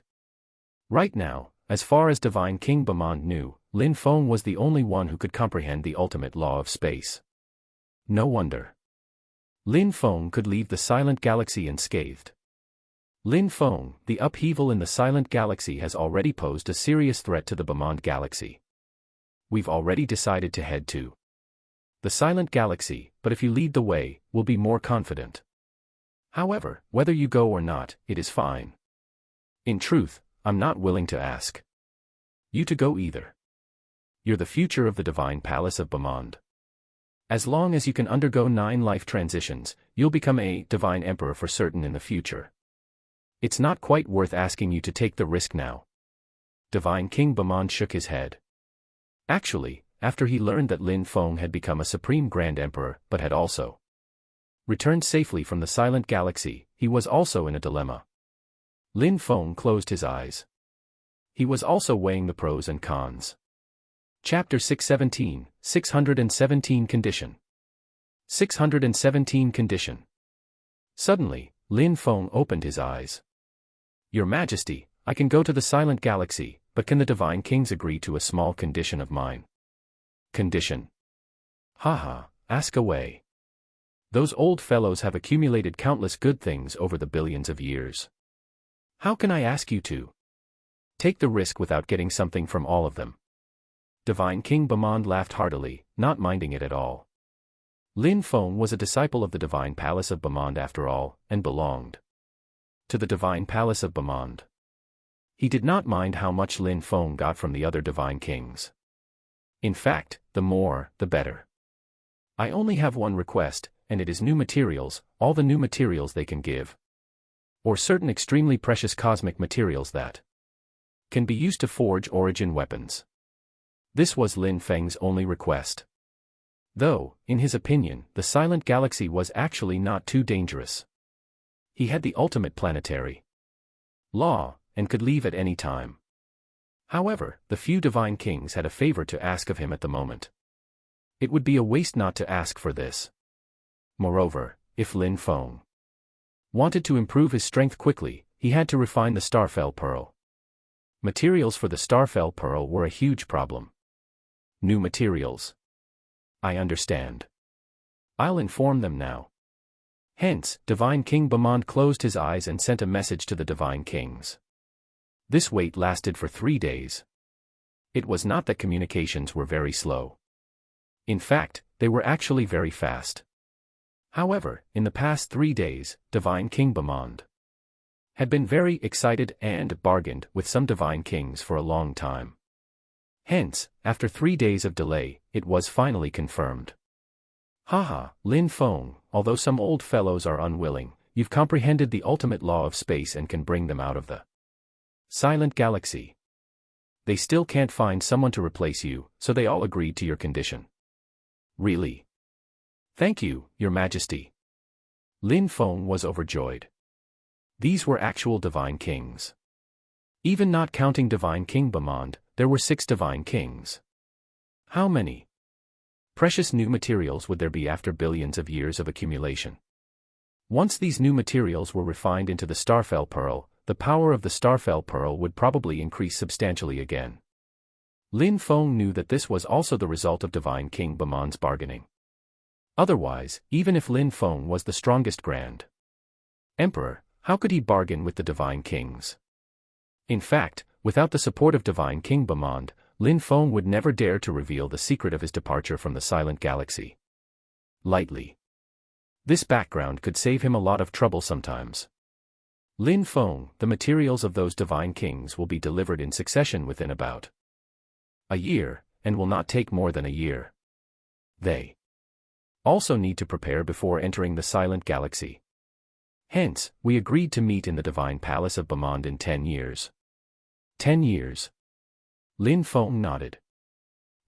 Right now, as far as Divine King Bamand knew, Lin Feng was the only one who could comprehend the ultimate law of space. No wonder Lin Feng could leave the silent galaxy unscathed. Lin Feng, the upheaval in the silent galaxy has already posed a serious threat to the Bamand galaxy. We've already decided to head to the silent galaxy, but if you lead the way, we'll be more confident. However, whether you go or not, it is fine. In truth, I'm not willing to ask you to go either. You're the future of the divine palace of Bamand. As long as you can undergo 9 life transitions, you'll become a divine emperor for certain in the future. It's not quite worth asking you to take the risk now. Divine King Bamand shook his head. Actually, after he learned that Lin Feng had become a supreme grand emperor, but had also returned safely from the silent galaxy, he was also in a dilemma. Lin Feng closed his eyes. He was also weighing the pros and cons. Chapter 617, 617 Condition. 617 Condition. Suddenly, Lin Feng opened his eyes. Your Majesty, I can go to the silent galaxy, but can the divine kings agree to a small condition of mine? Condition? Haha, ask away. Those old fellows have accumulated countless good things over the billions of years. How can I ask you to take the risk without getting something from all of them? Divine King Bamand laughed heartily, not minding it at all. Lin Feng was a disciple of the divine palace of Bamand after all, and belonged to the divine palace of Bamand. He did not mind how much Lin Feng got from the other divine kings. In fact, the more, the better. I only have one request, and it is new materials, all the new materials they can give. Or certain extremely precious cosmic materials that can be used to forge origin weapons. This was Lin Feng's only request. Though, in his opinion, the silent galaxy was actually not too dangerous. He had the ultimate planetary law, and could leave at any time. However, the few divine kings had a favor to ask of him at the moment. It would be a waste not to ask for this. Moreover, if Lin Feng wanted to improve his strength quickly, he had to refine the Starfell Pearl. Materials for the Starfell Pearl were a huge problem. New materials. I understand. I'll inform them now. Hence, Divine King Bamand closed his eyes and sent a message to the Divine Kings. This wait lasted for 3 days. It was not that communications were very slow. In fact, they were actually very fast. However, in the past 3 days, Divine King Bamand had been very excited and bargained with some Divine Kings for a long time. Hence, after 3 days of delay, it was finally confirmed. Haha, Lin Feng, although some old fellows are unwilling, you've comprehended the ultimate law of space and can bring them out of the silent galaxy. They still can't find someone to replace you, so they all agreed to your condition. Really? Thank you, Your Majesty. Lin Feng was overjoyed. These were actual divine kings. Even not counting Divine King Bamand, there were 6 divine kings. How many precious new materials would there be after billions of years of accumulation? Once these new materials were refined into the Starfell Pearl, the power of the Starfell Pearl would probably increase substantially again. Lin Feng knew that this was also the result of Divine King Bamand's bargaining. Otherwise, even if Lin Feng was the strongest Grand Emperor, how could he bargain with the Divine Kings? In fact, without the support of Divine King Bamand, Lin Feng would never dare to reveal the secret of his departure from the silent galaxy lightly. This background could save him a lot of trouble sometimes. Lin Feng, the materials of those divine kings will be delivered in succession within about a year, and will not take more than a year. They also need to prepare before entering the silent galaxy. Hence, we agreed to meet in the divine palace of Bamand in 10 years. 10 years. Lin Feng nodded.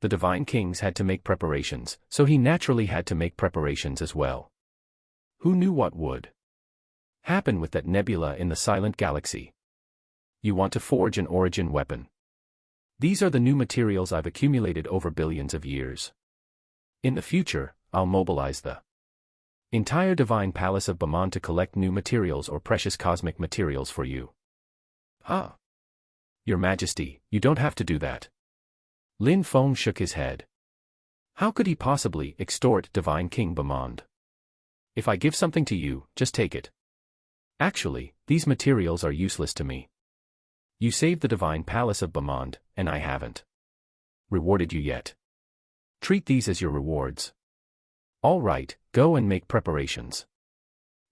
The divine kings had to make preparations, so he naturally had to make preparations as well. Who knew what would happen with that nebula in the silent galaxy? You want to forge an origin weapon. These are the new materials I've accumulated over billions of years. In the future, I'll mobilize the entire divine palace of Bamand to collect new materials or precious cosmic materials for you. Ah. Your Majesty, you don't have to do that. Lin Feng shook his head. How could he possibly extort Divine King Bamand? If I give something to you, just take it. Actually, these materials are useless to me. You saved the divine palace of Bamand, and I haven't rewarded you yet. Treat these as your rewards. All right, go and make preparations.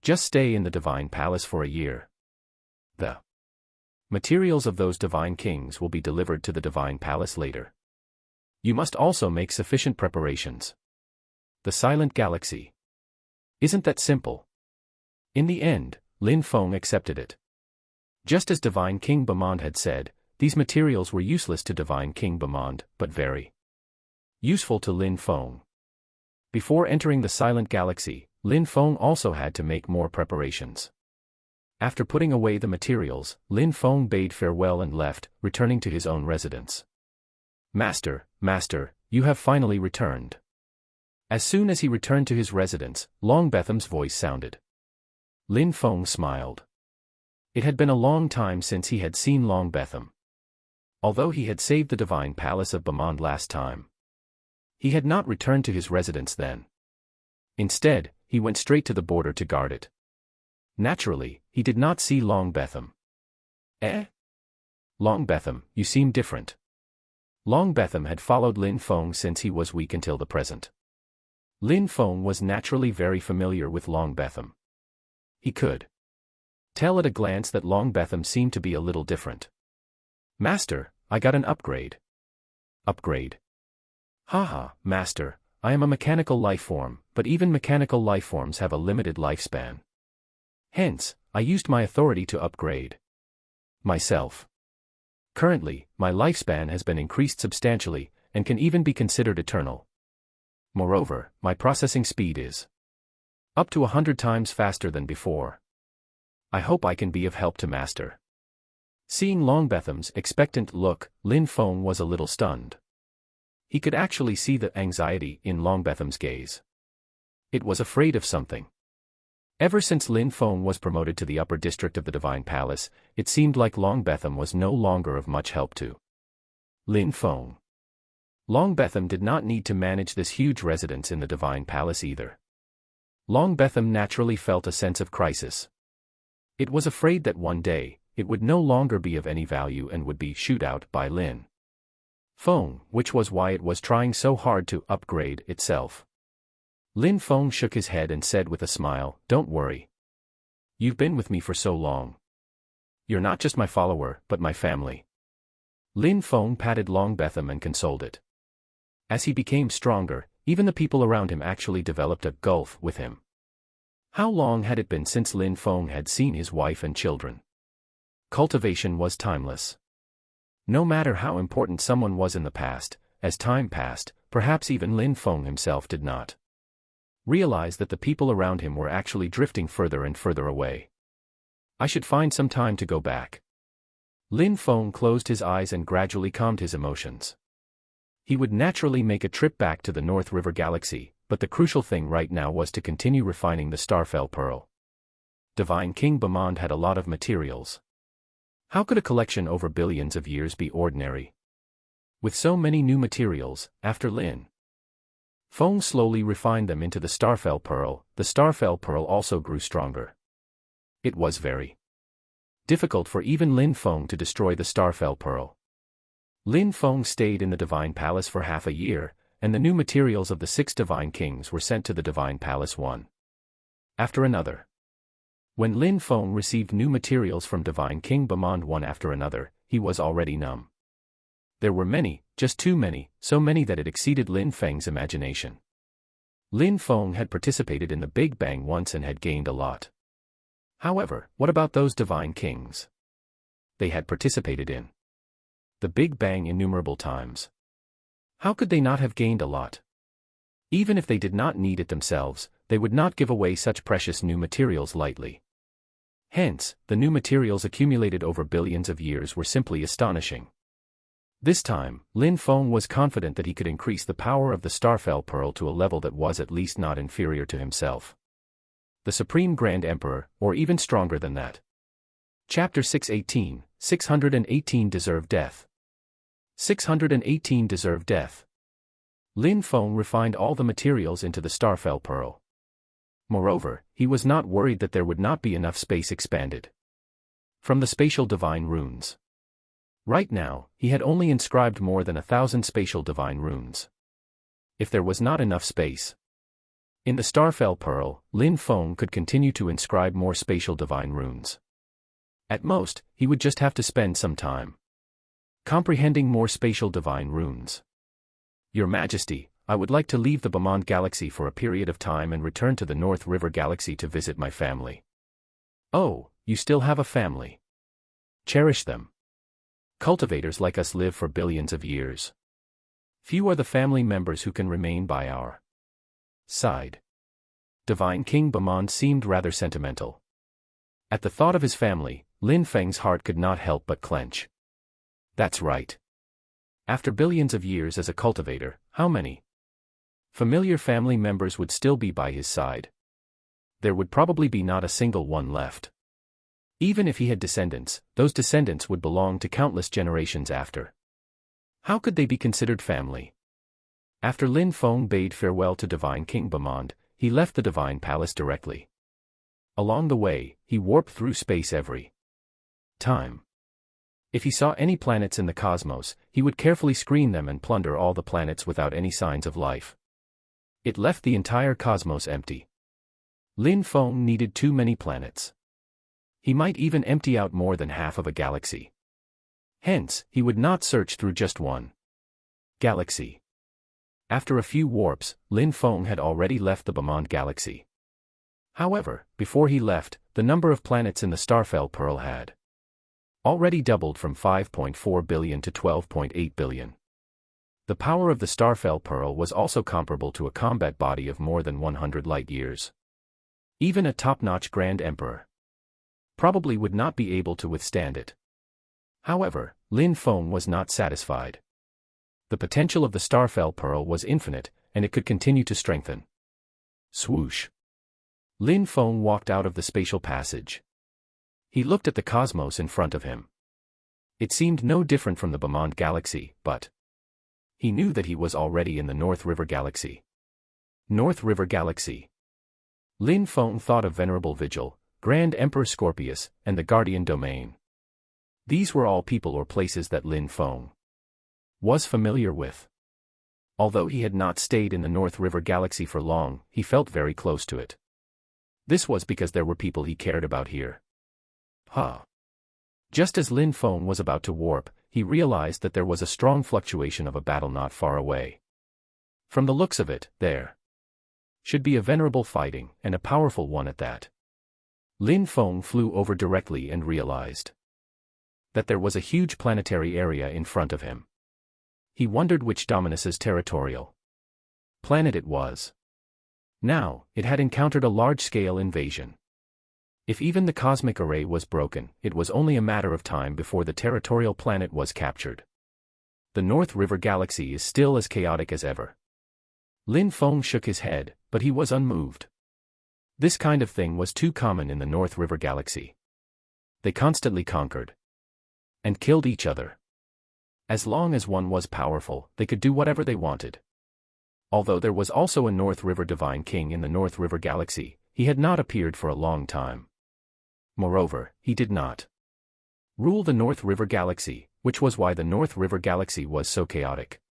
Just stay in the divine palace for a year. The materials of those divine kings will be delivered to the divine palace later. You must also make sufficient preparations. The silent galaxy. Isn't that simple? In the end, Lin Feng accepted it. Just as Divine King Bamand had said, these materials were useless to Divine King Bamand, but very useful to Lin Feng. Before entering the silent galaxy, Lin Feng also had to make more preparations. After putting away the materials, Lin Feng bade farewell and left, returning to his own residence. Master, you have finally returned. As soon as he returned to his residence, Long Betham's voice sounded. Lin Feng smiled. It had been a long time since he had seen Long Betham. Although he had saved the divine palace of Bamand last time, he had not returned to his residence then. Instead, he went straight to the border to guard it. Naturally, he did not see Long Betham. Long Betham, you seem different. Long Betham had followed Lin Feng since he was weak until the present. Lin Feng was naturally very familiar with Long Betham. He could tell at a glance that Long Betham seemed to be a little different. Master, I got an upgrade. Upgrade? Haha, Master, I am a mechanical life form, but even mechanical life forms have a limited lifespan. Hence, I used my authority to upgrade myself. Currently, my lifespan has been increased substantially, and can even be considered eternal. Moreover, my processing speed is up to 100 times faster than before. I hope I can be of help to Master. Seeing Longbetham's expectant look, Lin Feng was a little stunned. He could actually see the anxiety in Longbetham's gaze. It was afraid of something. Ever since Lin Feng was promoted to the upper district of the Divine Palace, it seemed like Longbetham was no longer of much help to Lin Feng. Longbetham did not need to manage this huge residence in the Divine Palace either. Longbetham naturally felt a sense of crisis. It was afraid that one day, it would no longer be of any value and would be shooed out by Lin Feng, which was why it was trying so hard to upgrade itself. Lin Feng shook his head and said with a smile, "Don't worry. You've been with me for so long. You're not just my follower, but my family." Lin Feng patted Longbetham and consoled it. As he became stronger, even the people around him actually developed a gulf with him. How long had it been since Lin Feng had seen his wife and children? Cultivation was timeless. No matter how important someone was in the past, as time passed, perhaps even Lin Feng himself did not realize that the people around him were actually drifting further and further away. I should find some time to go back. Lin Feng closed his eyes and gradually calmed his emotions. He would naturally make a trip back to the North River Galaxy, but the crucial thing right now was to continue refining the Starfell Pearl. Divine King Bamond had a lot of materials. How could a collection over billions of years be ordinary? With so many new materials, after Lin Feng slowly refined them into the Starfell Pearl, the Starfell Pearl also grew stronger. It was very difficult for even Lin Feng to destroy the Starfell Pearl. Lin Feng stayed in the Divine Palace for half a year, and the new materials of the 6 Divine Kings were sent to the Divine Palace one after another. When Lin Feng received new materials from Divine King Bamond one after another, he was already numb. There were many, just too many, so many that it exceeded Lin Feng's imagination. Lin Feng had participated in the Big Bang once and had gained a lot. However, what about those Divine Kings? They had participated in the Big Bang innumerable times. How could they not have gained a lot? Even if they did not need it themselves, they would not give away such precious new materials lightly. Hence, the new materials accumulated over billions of years were simply astonishing. This time, Lin Feng was confident that he could increase the power of the Starfell Pearl to a level that was at least not inferior to himself. The Supreme Grand Emperor, or even stronger than that. Chapter 618, 618 Deserve Death. 618 Deserve Death. Lin Feng refined all the materials into the Starfell Pearl. Moreover, he was not worried that there would not be enough space expanded from the spatial divine runes. Right now, he had only inscribed more than 1,000 spatial divine runes. If there was not enough space in the Starfell Pearl, Lin Feng could continue to inscribe more spatial divine runes. At most, he would just have to spend some time comprehending more spatial divine runes. Your Majesty, I would like to leave the Bamond Galaxy for a period of time and return to the North River Galaxy to visit my family. Oh, you still have a family. Cherish them. Cultivators like us live for billions of years. Few are the family members who can remain by our side. Divine King Bamond seemed rather sentimental. At the thought of his family, Lin Feng's heart could not help but clench. That's right. After billions of years as a cultivator, how many familiar family members would still be by his side? There would probably be not a single one left. Even if he had descendants, those descendants would belong to countless generations after. How could they be considered family? After Lin Feng bade farewell to Divine King Bamond, he left the Divine Palace directly. Along the way, he warped through space every time. If he saw any planets in the cosmos, he would carefully screen them and plunder all the planets without any signs of life. It left the entire cosmos empty. Lin Feng needed too many planets. He might even empty out more than half of a galaxy. Hence, he would not search through just one galaxy. After a few warps, Lin Feng had already left the Bamond Galaxy. However, before he left, the number of planets in the Starfell Pearl had already doubled from 5.4 billion to 12.8 billion. The power of the Starfell Pearl was also comparable to a combat body of more than 100 light-years. Even a top-notch Grand Emperor probably would not be able to withstand it. However, Lin Feng was not satisfied. The potential of the Starfell Pearl was infinite, and it could continue to strengthen. Swoosh! Lin Feng walked out of the spatial passage. He looked at the cosmos in front of him. It seemed no different from the Beaumont Galaxy, but he knew that he was already in the North River Galaxy. North River Galaxy. Lin Feng thought of Venerable Vigil, Grand Emperor Scorpius, and the Guardian Domain. These were all people or places that Lin Feng was familiar with. Although he had not stayed in the North River Galaxy for long, he felt very close to it. This was because there were people he cared about here. Just as Lin Feng was about to warp, he realized that there was a strong fluctuation of a battle not far away. From the looks of it, there should be a venerable fighting, and a powerful one at that. Lin Feng flew over directly and realized that there was a huge planetary area in front of him. He wondered which Dominus's territorial planet it was. Now, it had encountered a large-scale invasion. If even the cosmic array was broken, it was only a matter of time before the territorial planet was captured. The North River Galaxy is still as chaotic as ever. Lin Feng shook his head, but he was unmoved. This kind of thing was too common in the North River Galaxy. They constantly conquered and killed each other. As long as one was powerful, they could do whatever they wanted. Although there was also a North River Divine King in the North River Galaxy, he had not appeared for a long time. Moreover, he did not rule the North River Galaxy, which was why the North River Galaxy was so chaotic.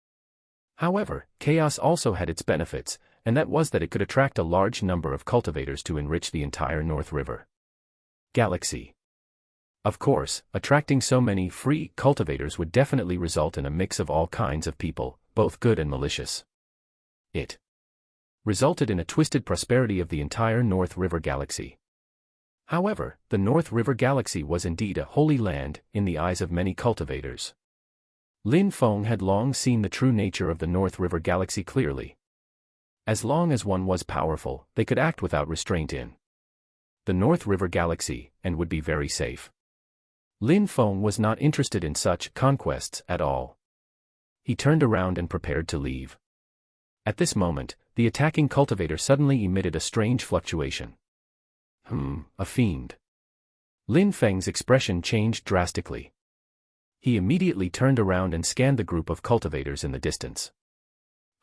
However, chaos also had its benefits, and that was that it could attract a large number of cultivators to enrich the entire North River Galaxy. Of course, attracting so many free cultivators would definitely result in a mix of all kinds of people, both good and malicious. It resulted in a twisted prosperity of the entire North River Galaxy. However, the North River Galaxy was indeed a holy land in the eyes of many cultivators. Lin Feng had long seen the true nature of the North River Galaxy clearly. As long as one was powerful, they could act without restraint in the North River Galaxy, and would be very safe. Lin Feng was not interested in such conquests at all. He turned around and prepared to leave. At this moment, the attacking cultivator suddenly emitted a strange fluctuation. A fiend. Lin Feng's expression changed drastically. He immediately turned around and scanned the group of cultivators in the distance.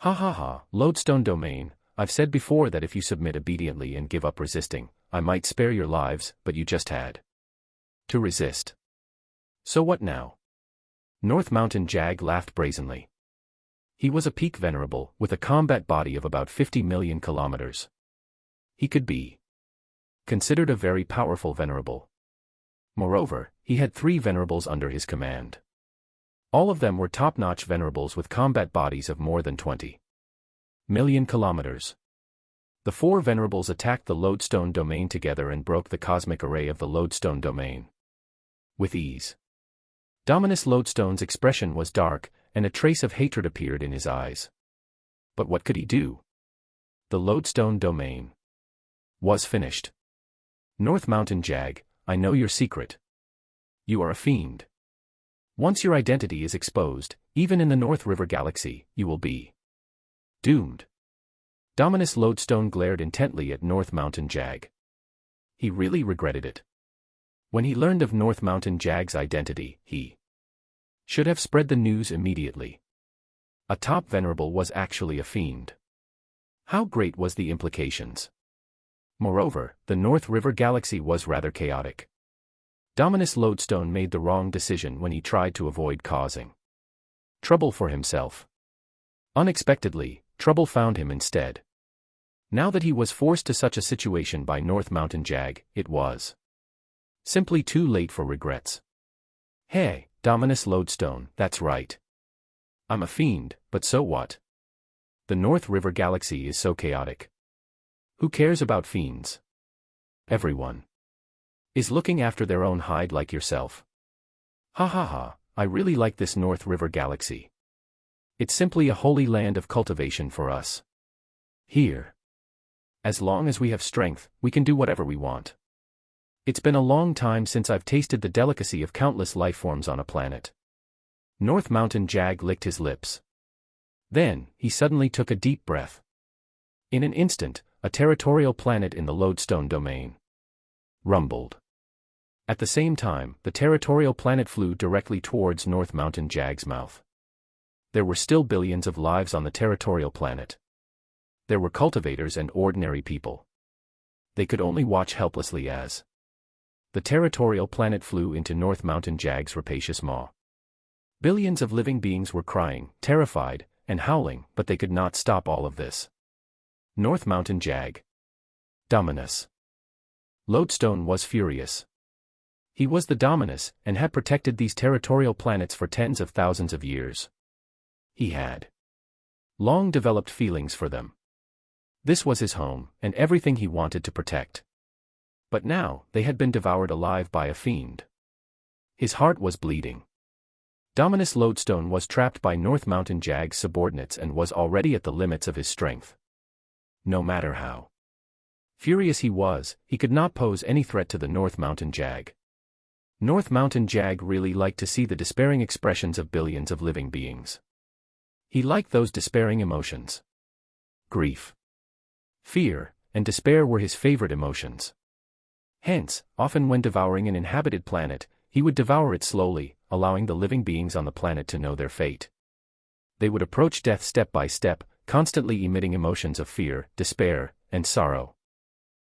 Lodestone Domain, I've said before that if you submit obediently and give up resisting, I might spare your lives, but you just had to resist. So what now? North Mountain Jag laughed brazenly. He was a peak venerable, with a combat body of about 50 million kilometers. He could be considered a very powerful venerable. Moreover, he had 3 venerables under his command. All of them were top-notch venerables with combat bodies of more than 20 million kilometers. The 4 venerables attacked the Lodestone Domain together and broke the cosmic array of the Lodestone Domain with ease. Dominus Lodestone's expression was dark, and a trace of hatred appeared in his eyes. But what could he do? The Lodestone Domain was finished. North Mountain Jag, I know your secret. You are a fiend. Once your identity is exposed, even in the North River Galaxy, you will be doomed. Dominus Lodestone glared intently at North Mountain Jag. He really regretted it. When he learned of North Mountain Jag's identity, he should have spread the news immediately. A top venerable was actually a fiend. How great was the implications? Moreover, the North River Galaxy was rather chaotic. Dominus Lodestone made the wrong decision when he tried to avoid causing trouble for himself. Unexpectedly, trouble found him instead. Now that he was forced to such a situation by North Mountain Jag, it was simply too late for regrets. Hey, Dominus Lodestone, that's right. I'm a fiend, but so what? The North River Galaxy is so chaotic. Who cares about fiends? Everyone is looking after their own hide like yourself. I really like this North River Galaxy. It's simply a holy land of cultivation for us. Here. As long as we have strength, we can do whatever we want. It's been a long time since I've tasted the delicacy of countless lifeforms on a planet. North Mountain Jag licked his lips. Then, he suddenly took a deep breath. In an instant, a territorial planet in the Lodestone domain rumbled. At the same time, the territorial planet flew directly towards North Mountain Jag's mouth. There were still billions of lives on the territorial planet. There were cultivators and ordinary people. They could only watch helplessly as the territorial planet flew into North Mountain Jag's rapacious maw. Billions of living beings were crying, terrified, and howling, but they could not stop all of this. North Mountain Jag. Dominus. Lodestone was furious. He was the Dominus, and had protected these territorial planets for tens of thousands of years. He had long developed feelings for them. This was his home, and everything he wanted to protect. But now, they had been devoured alive by a fiend. His heart was bleeding. Dominus Lodestone was trapped by North Mountain Jag's subordinates and was already at the limits of his strength. No matter how furious he was, he could not pose any threat to the North Mountain Jag. North Mountain Jag really liked to see the despairing expressions of billions of living beings. He liked those despairing emotions. Grief, fear, and despair were his favorite emotions. Hence, often when devouring an inhabited planet, he would devour it slowly, allowing the living beings on the planet to know their fate. They would approach death step by step, constantly emitting emotions of fear, despair, and sorrow.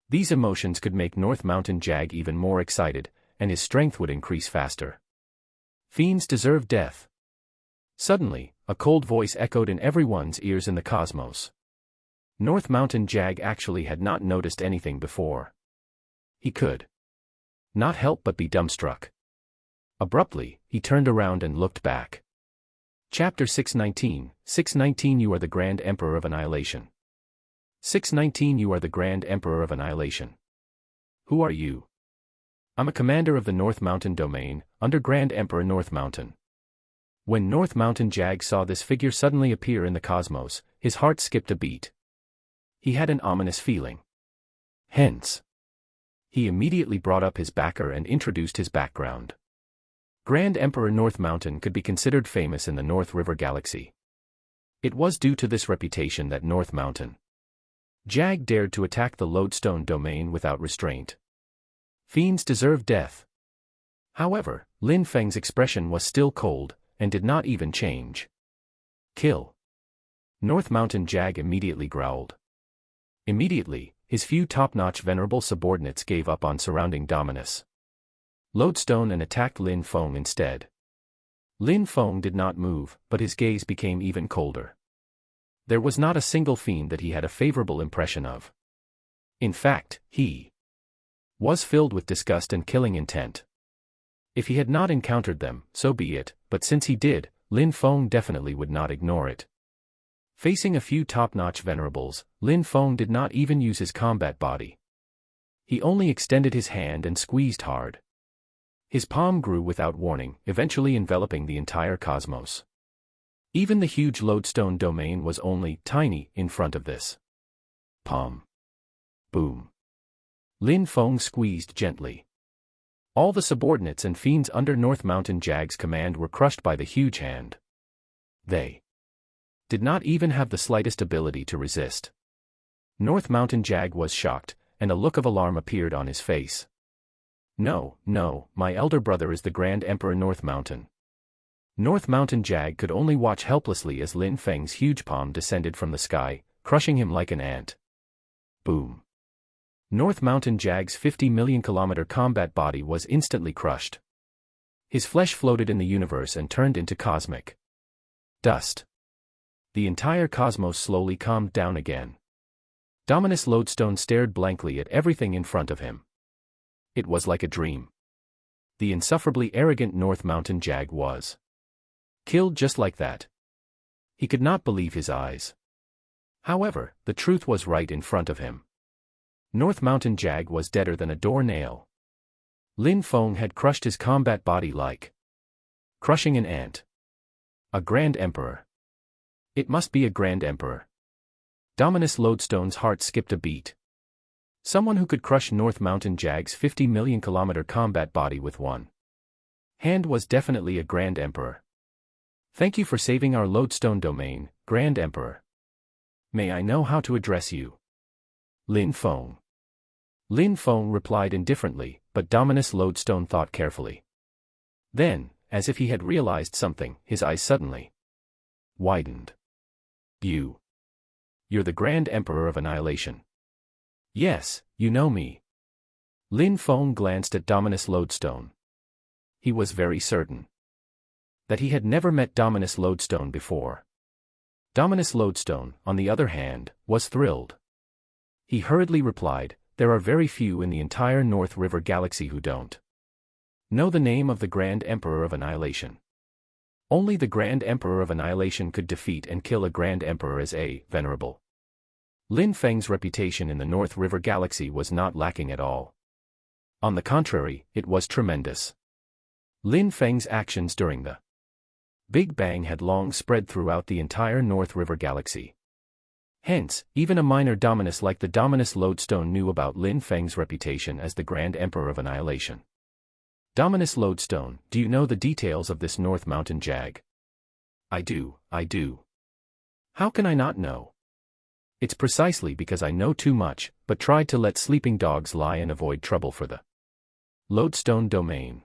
These emotions could make North Mountain Jag even more excited, and his strength would increase faster. Fiends deserve death. Suddenly, a cold voice echoed in everyone's ears in the cosmos. North Mountain Jag actually had not noticed anything before. He could not help but be dumbstruck. Abruptly, he turned around and looked back. Chapter 619, 619 You are the Grand Emperor of Annihilation. 619 You are the Grand Emperor of Annihilation. Who are you? I'm a commander of the North Mountain domain, under Grand Emperor North Mountain. When North Mountain Jag saw this figure suddenly appear in the cosmos, his heart skipped a beat. He had an ominous feeling. Hence, he immediately brought up his backer and introduced his background. Grand Emperor North Mountain could be considered famous in the North River Galaxy. It was due to this reputation that North Mountain Jag dared to attack the Lodestone domain without restraint. Fiends deserve death. However, Lin Feng's expression was still cold, and did not even change. Kill. North Mountain Jag immediately growled. Immediately, his few top-notch venerable subordinates gave up on surrounding Dominus Lodestone and attacked Lin Feng instead. Lin Feng did not move, but his gaze became even colder. There was not a single fiend that he had a favorable impression of. In fact, he was filled with disgust and killing intent. If he had not encountered them, so be it, but since he did, Lin Feng definitely would not ignore it. Facing a few top-notch venerables, Lin Feng did not even use his combat body. He only extended his hand and squeezed hard. His palm grew without warning, eventually enveloping the entire cosmos. Even the huge Lodestone domain was only tiny in front of this palm. Boom. Lin Feng squeezed gently. All the subordinates and fiends under North Mountain Jag's command were crushed by the huge hand. They did not even have the slightest ability to resist. North Mountain Jag was shocked, and a look of alarm appeared on his face. No, my elder brother is the Grand Emperor North Mountain. North Mountain Jag could only watch helplessly as Lin Feng's huge palm descended from the sky, crushing him like an ant. Boom. North Mountain Jag's 50 million kilometer combat body was instantly crushed. His flesh floated in the universe and turned into cosmic dust. The entire cosmos slowly calmed down again. Dominus Lodestone stared blankly at everything in front of him. It was like a dream. The insufferably arrogant North Mountain Jag was killed just like that. He could not believe his eyes. However, the truth was right in front of him. North Mountain Jag was deader than a doornail. Lin Feng had crushed his combat body like crushing an ant. A Grand Emperor. It must be a Grand Emperor. Dominus Lodestone's heart skipped a beat. Someone who could crush North Mountain Jag's 50 million kilometer combat body with one hand was definitely a Grand Emperor. Thank you for saving our Lodestone domain, Grand Emperor. May I know how to address you? Lin Feng. Lin Feng replied indifferently, but Dominus Lodestone thought carefully. Then, as if he had realized something, his eyes suddenly widened. You're the Grand Emperor of Annihilation. Yes, you know me. Lin Feng glanced at Dominus Lodestone. He was very certain that he had never met Dominus Lodestone before. Dominus Lodestone, on the other hand, was thrilled. He hurriedly replied, there are very few in the entire North River Galaxy who don't know the name of the Grand Emperor of Annihilation. Only the Grand Emperor of Annihilation could defeat and kill a Grand Emperor as a venerable. Lin Feng's reputation in the North River Galaxy was not lacking at all. On the contrary, it was tremendous. Lin Feng's actions during the Big Bang had long spread throughout the entire North River Galaxy. Hence, even a minor Dominus like the Dominus Lodestone knew about Lin Feng's reputation as the Grand Emperor of Annihilation. Dominus Lodestone, do you know the details of this North Mountain Jag? I do. How can I not know? It's precisely because I know too much, but tried to let sleeping dogs lie and avoid trouble for the Lodestone domain.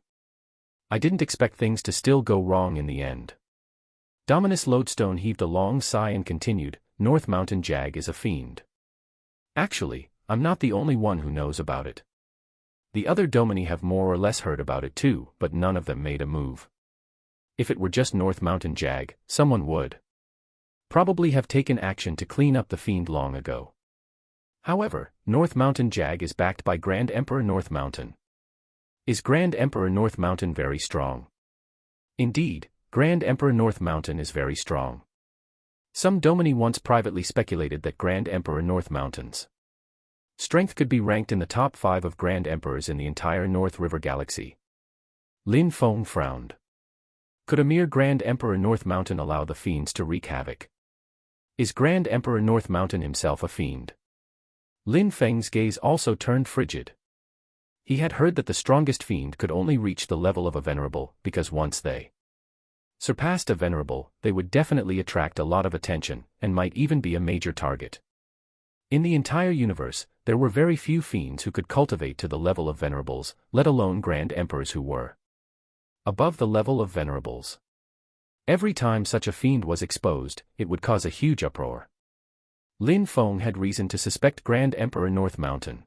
I didn't expect things to still go wrong in the end. Dominus Lodestone heaved a long sigh and continued, North Mountain Jag is a fiend. Actually, I'm not the only one who knows about it. The other Domini have more or less heard about it too, but none of them made a move. If it were just North Mountain Jag, someone would probably have taken action to clean up the fiend long ago. However, North Mountain Jag is backed by Grand Emperor North Mountain. Is Grand Emperor North Mountain very strong? Indeed, Grand Emperor North Mountain is very strong. Some Domini once privately speculated that Grand Emperor North Mountain's strength could be ranked in the top 5 of Grand Emperors in the entire North River Galaxy. Lin Feng frowned. Could a mere Grand Emperor North Mountain allow the fiends to wreak havoc? Is Grand Emperor North Mountain himself a fiend? Lin Feng's gaze also turned frigid. He had heard that the strongest fiend could only reach the level of a venerable, because once they surpassed a venerable, they would definitely attract a lot of attention, and might even be a major target. In the entire universe, there were very few fiends who could cultivate to the level of venerables, let alone Grand Emperors who were above the level of venerables. Every time such a fiend was exposed, it would cause a huge uproar. Lin Feng had reason to suspect Grand Emperor North Mountain.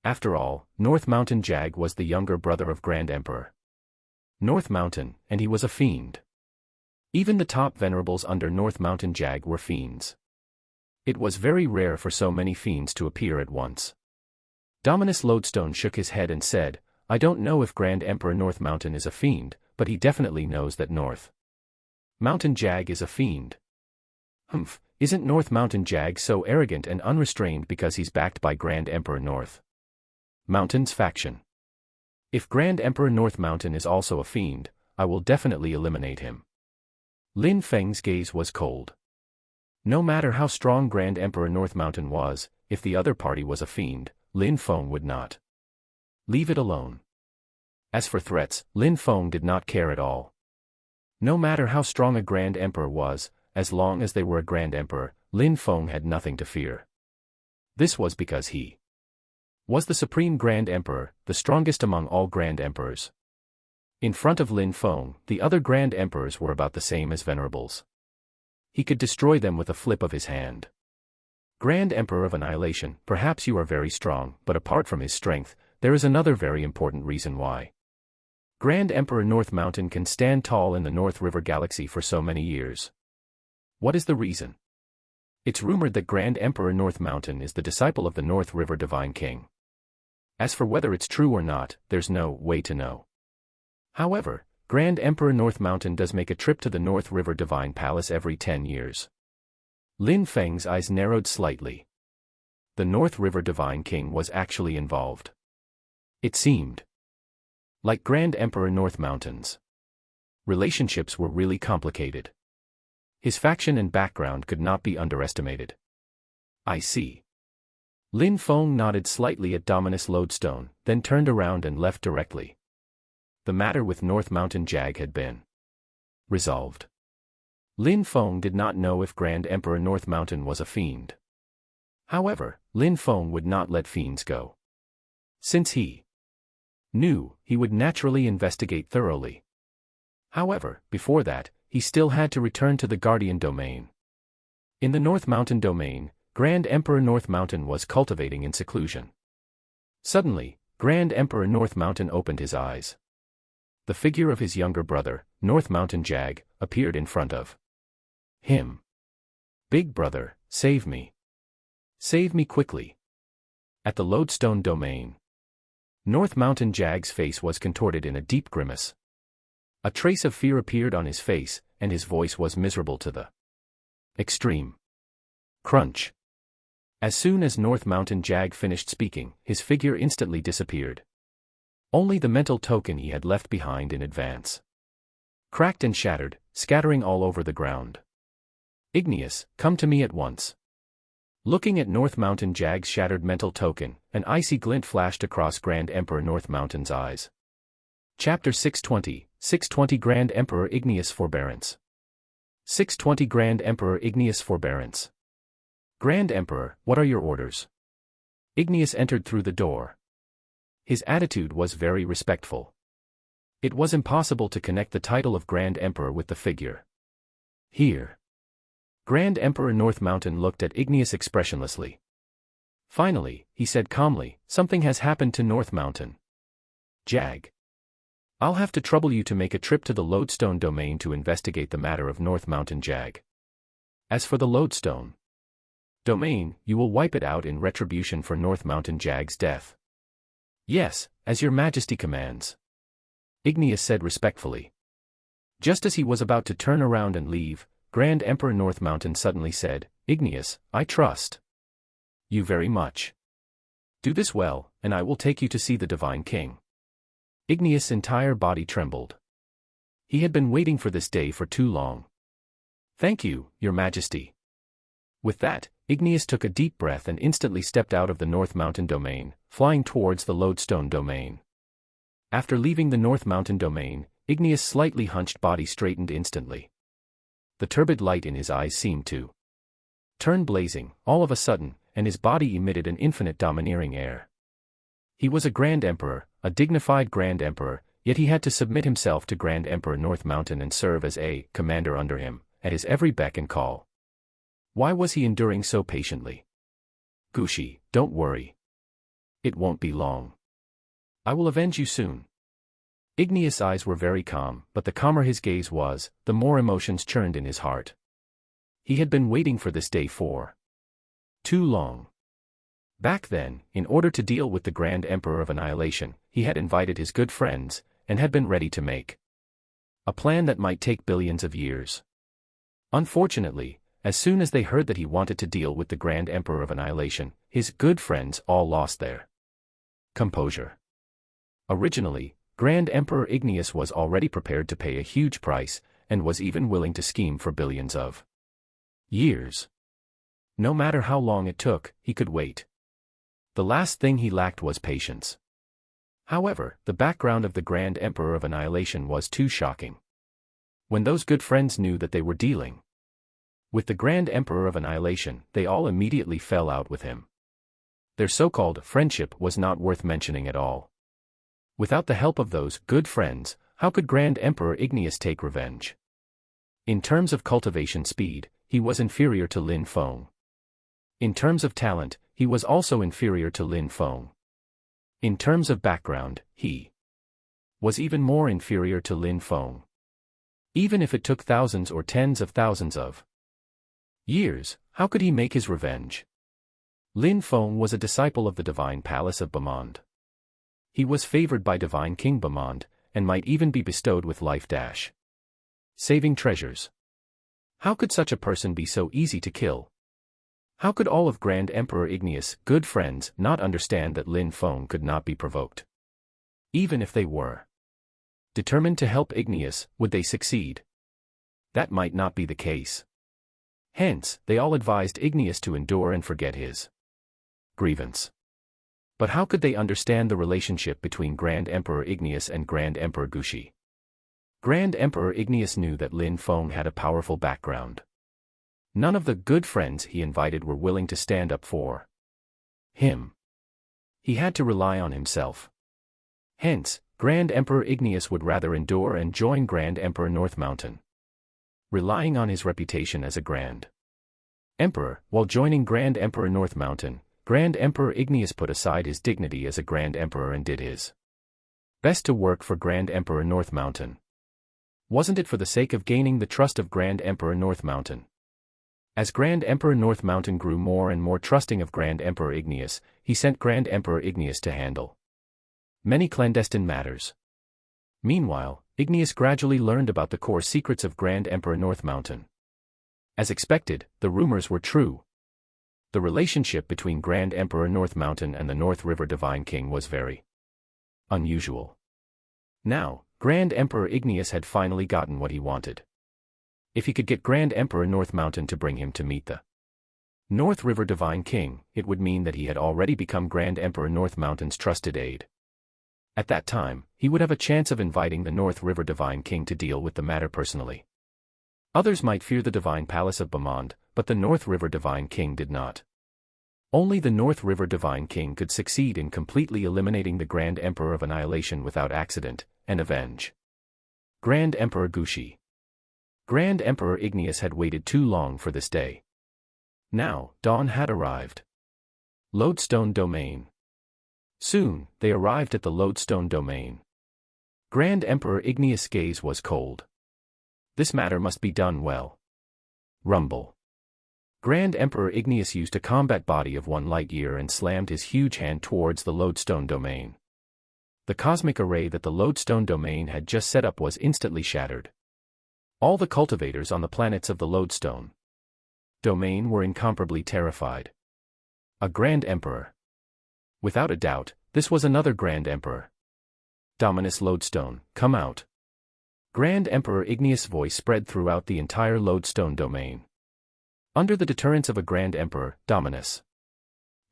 After all, North Mountain Jag was the younger brother of Grand Emperor North Mountain, and he was a fiend. Even the top venerables under North Mountain Jag were fiends. It was very rare for so many fiends to appear at once. Dominus Lodestone shook his head and said, I don't know if Grand Emperor North Mountain is a fiend, but he definitely knows that North Mountain Jag is a fiend. Isn't North Mountain Jag so arrogant and unrestrained because he's backed by Grand Emperor North Mountain's faction? If Grand Emperor North Mountain is also a fiend, I will definitely eliminate him. Lin Feng's gaze was cold. No matter how strong Grand Emperor North Mountain was, if the other party was a fiend, Lin Feng would not leave it alone. As for threats, Lin Feng did not care at all. No matter how strong a Grand Emperor was, as long as they were a Grand Emperor, Lin Feng had nothing to fear. This was because he was the Supreme Grand Emperor, the strongest among all Grand Emperors. In front of Lin Feng, the other Grand Emperors were about the same as venerables. He could destroy them with a flip of his hand. Grand Emperor of Annihilation, perhaps you are very strong, but apart from his strength, there is another very important reason why Grand Emperor North Mountain can stand tall in the North River Galaxy for so many years. What is the reason? It's rumored that Grand Emperor North Mountain is the disciple of the North River Divine King. As for whether it's true or not, there's no way to know. However, Grand Emperor North Mountain does make a trip to the North River Divine Palace every 10 years. Lin Feng's eyes narrowed slightly. The North River Divine King was actually involved. It seemed like Grand Emperor North Mountain's relationships were really complicated. His faction and background could not be underestimated. I see. Lin Feng nodded slightly at Dominus Lodestone, then turned around and left directly. The matter with North Mountain Jag had been resolved. Lin Feng did not know if Grand Emperor North Mountain was a fiend. However, Lin Feng would not let fiends go. Since he knew, he would naturally investigate thoroughly. However, before that, he still had to return to the Guardian Domain. In the North Mountain Domain, Grand Emperor North Mountain was cultivating in seclusion. Suddenly, Grand Emperor North Mountain opened his eyes. The figure of his younger brother, North Mountain Jag, appeared in front of him. Big brother, save me. Save me quickly. At the Lodestone Domain, North Mountain Jag's face was contorted in a deep grimace. A trace of fear appeared on his face, and his voice was miserable to the extreme. Crunch. As soon as North Mountain Jag finished speaking, his figure instantly disappeared. Only the mental token he had left behind in advance cracked and shattered, scattering all over the ground. Igneous, come to me at once. Looking at North Mountain Jag's shattered mental token, an icy glint flashed across Grand Emperor North Mountain's eyes. Chapter 620 Grand Emperor Igneous Forbearance. 620 Grand Emperor Igneous Forbearance. Grand Emperor, what are your orders? Igneous entered through the door. His attitude was very respectful. It was impossible to connect the title of Grand Emperor with the figure. Here. Grand Emperor North Mountain looked at Igneous expressionlessly. Finally, he said calmly, something has happened to North Mountain Jag. I'll have to trouble you to make a trip to the Lodestone Domain to investigate the matter of North Mountain Jag. As for the Lodestone Domain, you will wipe it out in retribution for North Mountain Jag's death. Yes, as your Majesty commands. Igneous said respectfully. Just as he was about to turn around and leave, Grand Emperor North Mountain suddenly said, Igneous, I trust you very much. Do this well, and I will take you to see the Divine King. Igneous' entire body trembled. He had been waiting for this day for too long. Thank you, Your Majesty. With that, Igneous took a deep breath and instantly stepped out of the North Mountain Domain, flying towards the Lodestone Domain. After leaving the North Mountain Domain, Igneous' slightly hunched body straightened instantly. The turbid light in his eyes seemed to turn blazing, all of a sudden, and his body emitted an infinite domineering air. He was a Grand Emperor, a dignified Grand Emperor, yet he had to submit himself to Grand Emperor North Mountain and serve as a commander under him, at his every beck and call. Why was he enduring so patiently? Gushi, don't worry. It won't be long. I will avenge you soon. Igneous' eyes were very calm, but the calmer his gaze was, the more emotions churned in his heart. He had been waiting for this day for too long. Back then, in order to deal with the Grand Emperor of Annihilation, he had invited his good friends, and had been ready to make a plan that might take billions of years. Unfortunately, as soon as they heard that he wanted to deal with the Grand Emperor of Annihilation, his good friends all lost their composure. Originally, Grand Emperor Igneous was already prepared to pay a huge price, and was even willing to scheme for billions of years. No matter how long it took, he could wait. The last thing he lacked was patience. However, the background of the Grand Emperor of Annihilation was too shocking. When those good friends knew that they were dealing with the Grand Emperor of Annihilation, they all immediately fell out with him. Their so-called friendship was not worth mentioning at all. Without the help of those good friends, how could Grand Emperor Igneous take revenge? In terms of cultivation speed, he was inferior to Lin Feng. In terms of talent, he was also inferior to Lin Feng. In terms of background, he was even more inferior to Lin Feng. Even if it took thousands or tens of thousands of years, how could he make his revenge? Lin Feng was a disciple of the Divine Palace of Bamond. He was favored by Divine King Bamond, and might even be bestowed with life-saving treasures. How could such a person be so easy to kill? How could all of Grand Emperor Igneous' good friends not understand that Lin Feng could not be provoked? Even if they were determined to help Igneous, would they succeed? That might not be the case. Hence, they all advised Igneous to endure and forget his grievance. But how could they understand the relationship between Grand Emperor Igneous and Grand Emperor Gushi? Grand Emperor Igneous knew that Lin Feng had a powerful background. None of the good friends he invited were willing to stand up for him. He had to rely on himself. Hence, Grand Emperor Igneous would rather endure and join Grand Emperor North Mountain, relying on his reputation as a Grand Emperor. While joining Grand Emperor North Mountain, Grand Emperor Igneous put aside his dignity as a Grand Emperor and did his best to work for Grand Emperor North Mountain. Wasn't it for the sake of gaining the trust of Grand Emperor North Mountain? As Grand Emperor North Mountain grew more and more trusting of Grand Emperor Igneous, he sent Grand Emperor Igneous to handle many clandestine matters. Meanwhile, Igneous gradually learned about the core secrets of Grand Emperor North Mountain. As expected, the rumors were true. The relationship between Grand Emperor North Mountain and the North River Divine King was very unusual. Now, Grand Emperor Igneous had finally gotten what he wanted. If he could get Grand Emperor North Mountain to bring him to meet the North River Divine King, it would mean that he had already become Grand Emperor North Mountain's trusted aide. At that time, he would have a chance of inviting the North River Divine King to deal with the matter personally. Others might fear the Divine Palace of Bamand, but the North River Divine King did not. Only the North River Divine King could succeed in completely eliminating the Grand Emperor of Annihilation without accident, and avenge Grand Emperor Gushi. Grand Emperor Igneous had waited too long for this day. Now, dawn had arrived. Lodestone Domain. Soon, they arrived at the Lodestone Domain. Grand Emperor Igneous' gaze was cold. This matter must be done well. Rumble. Grand Emperor Igneous used a combat body of 1 light year and slammed his huge hand towards the Lodestone Domain. The cosmic array that the Lodestone Domain had just set up was instantly shattered. All the cultivators on the planets of the Lodestone Domain were incomparably terrified. A Grand Emperor. Without a doubt, this was another Grand Emperor. Dominus Lodestone, come out. Grand Emperor Igneous' voice spread throughout the entire Lodestone Domain. Under the deterrence of a Grand Emperor, Dominus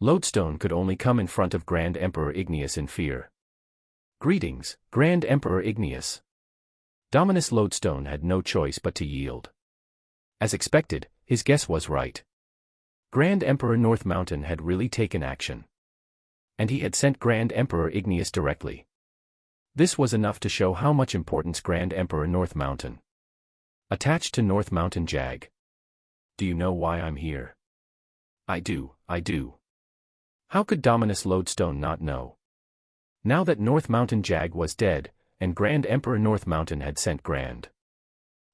Lodestone could only come in front of Grand Emperor Igneous in fear. Greetings, Grand Emperor Igneous. Dominus Lodestone had no choice but to yield. As expected, his guess was right. Grand Emperor North Mountain had really taken action. And he had sent Grand Emperor Igneous directly. This was enough to show how much importance Grand Emperor North Mountain attached to North Mountain Jag. Do you know why I'm here? I do. How could Dominus Lodestone not know? Now that North Mountain Jag was dead, and Grand Emperor North Mountain had sent Grand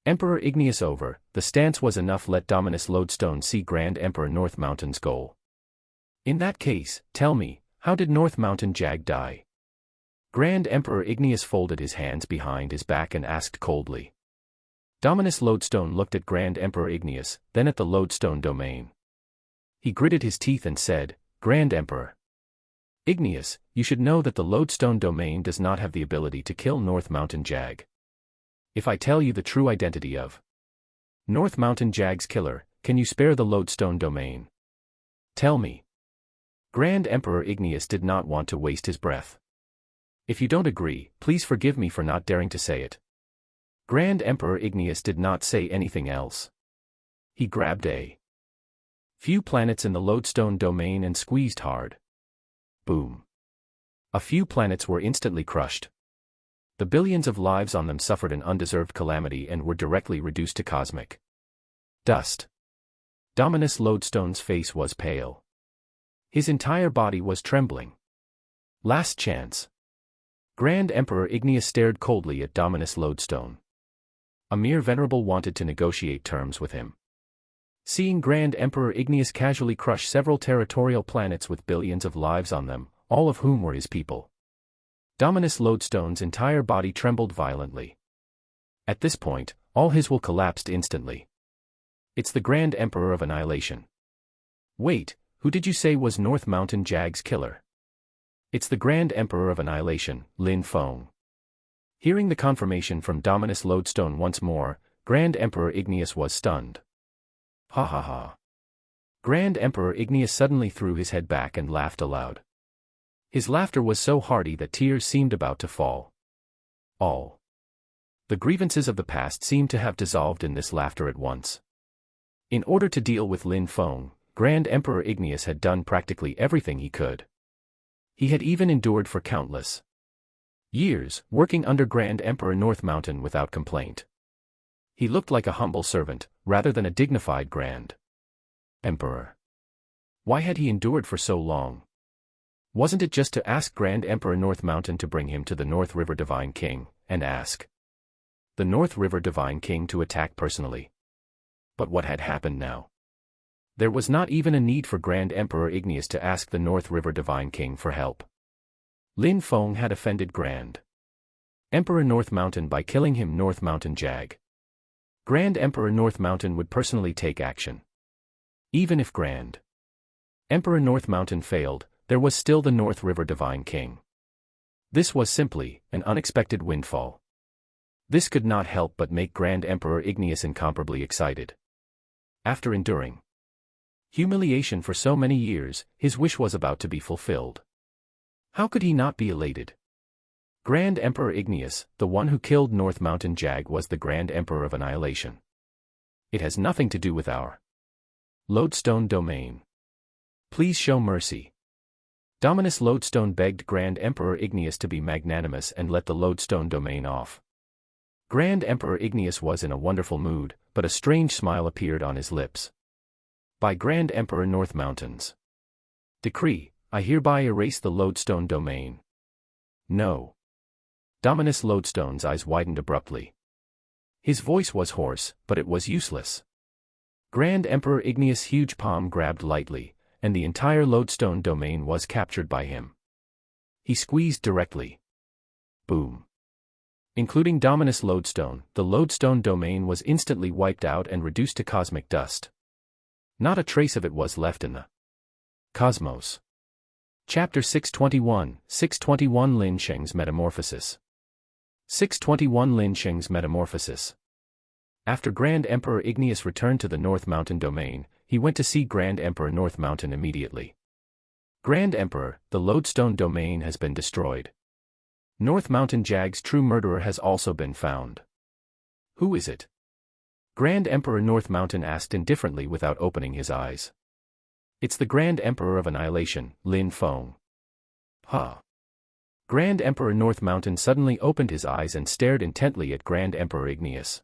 Emperor Igneous over, the stance was enough. Let Dominus Lodestone see Grand Emperor North Mountain's goal. In that case, tell me, how did North Mountain Jag die? Grand Emperor Igneous folded his hands behind his back and asked coldly. Dominus Lodestone looked at Grand Emperor Igneous, then at the Lodestone Domain. He gritted his teeth and said, Grand Emperor Igneous, you should know that the Lodestone Domain does not have the ability to kill North Mountain Jag. If I tell you the true identity of North Mountain Jag's killer, can you spare the Lodestone Domain? Tell me. Grand Emperor Igneous did not want to waste his breath. If you don't agree, please forgive me for not daring to say it. Grand Emperor Igneous did not say anything else. He grabbed a few planets in the Lodestone Domain and squeezed hard. Boom. A few planets were instantly crushed. The billions of lives on them suffered an undeserved calamity and were directly reduced to cosmic dust. Dominus Lodestone's face was pale. His entire body was trembling. Last chance. Grand Emperor Igneous stared coldly at Dominus Lodestone. A mere venerable wanted to negotiate terms with him. Seeing Grand Emperor Igneous casually crush several territorial planets with billions of lives on them, all of whom were his people, Dominus Lodestone's entire body trembled violently. At this point, all his will collapsed instantly. It's the Grand Emperor of Annihilation. Wait, who did you say was North Mountain Jag's killer? It's the Grand Emperor of Annihilation, Lin Feng. Hearing the confirmation from Dominus Lodestone once more, Grand Emperor Igneous was stunned. Ha ha ha. Grand Emperor Igneous suddenly threw his head back and laughed aloud. His laughter was so hearty that tears seemed about to fall. All the grievances of the past seemed to have dissolved in this laughter at once. In order to deal with Lin Feng, Grand Emperor Igneous had done practically everything he could. He had even endured for countless years, working under Grand Emperor North Mountain without complaint. He looked like a humble servant, rather than a dignified Grand Emperor. Why had he endured for so long? Wasn't it just to ask Grand Emperor North Mountain to bring him to the North River Divine King, and ask the North River Divine King to attack personally? But what had happened now? There was not even a need for Grand Emperor Igneous to ask the North River Divine King for help. Lin Feng had offended Grand Emperor North Mountain by killing him. North Mountain Jag. Grand Emperor North Mountain would personally take action. Even if Grand Emperor North Mountain failed, there was still the North River Divine King. This was simply an unexpected windfall. This could not help but make Grand Emperor Igneous incomparably excited. After enduring humiliation for so many years, his wish was about to be fulfilled. How could he not be elated? Grand Emperor Igneous, the one who killed North Mountain Jag, was the Grand Emperor of Annihilation. It has nothing to do with our Lodestone domain. Please show mercy. Dominus Lodestone begged Grand Emperor Igneous to be magnanimous and let the Lodestone domain off. Grand Emperor Igneous was in a wonderful mood, but a strange smile appeared on his lips. By Grand Emperor North Mountain's decree, I hereby erase the Lodestone domain. No. Dominus Lodestone's eyes widened abruptly. His voice was hoarse, but it was useless. Grand Emperor Igneous' huge palm grabbed lightly, and the entire Lodestone domain was captured by him. He squeezed directly. Boom. Including Dominus Lodestone, the Lodestone domain was instantly wiped out and reduced to cosmic dust. Not a trace of it was left in the cosmos. Chapter 621, 621 Lin Sheng's Metamorphosis. 621 Lin Sheng's Metamorphosis. After Grand Emperor Igneous returned to the North Mountain domain, he went to see Grand Emperor North Mountain immediately. Grand Emperor, the Lodestone domain has been destroyed. North Mountain Jag's true murderer has also been found. Who is it? Grand Emperor North Mountain asked indifferently without opening his eyes. It's the Grand Emperor of Annihilation, Lin Feng. Huh. Grand Emperor North Mountain suddenly opened his eyes and stared intently at Grand Emperor Igneous.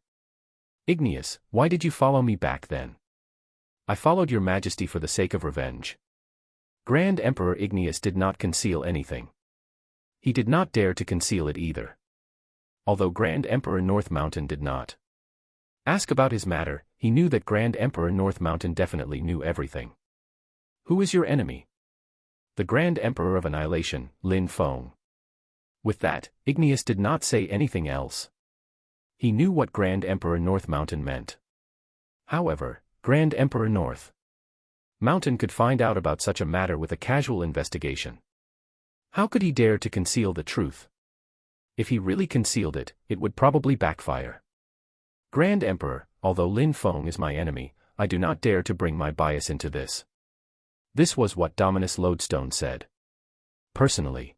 Igneous, why did you follow me back then? I followed your majesty for the sake of revenge. Grand Emperor Igneous did not conceal anything. He did not dare to conceal it either. Although Grand Emperor North Mountain did not ask about his matter, he knew that Grand Emperor North Mountain definitely knew everything. Who is your enemy? The Grand Emperor of Annihilation, Lin Feng. With that, Igneous did not say anything else. He knew what Grand Emperor North Mountain meant. However, Grand Emperor North Mountain could find out about such a matter with a casual investigation. How could he dare to conceal the truth? If he really concealed it, it would probably backfire. Grand Emperor, although Lin Feng is my enemy, I do not dare to bring my bias into this. This was what Dominus Lodestone said. Personally,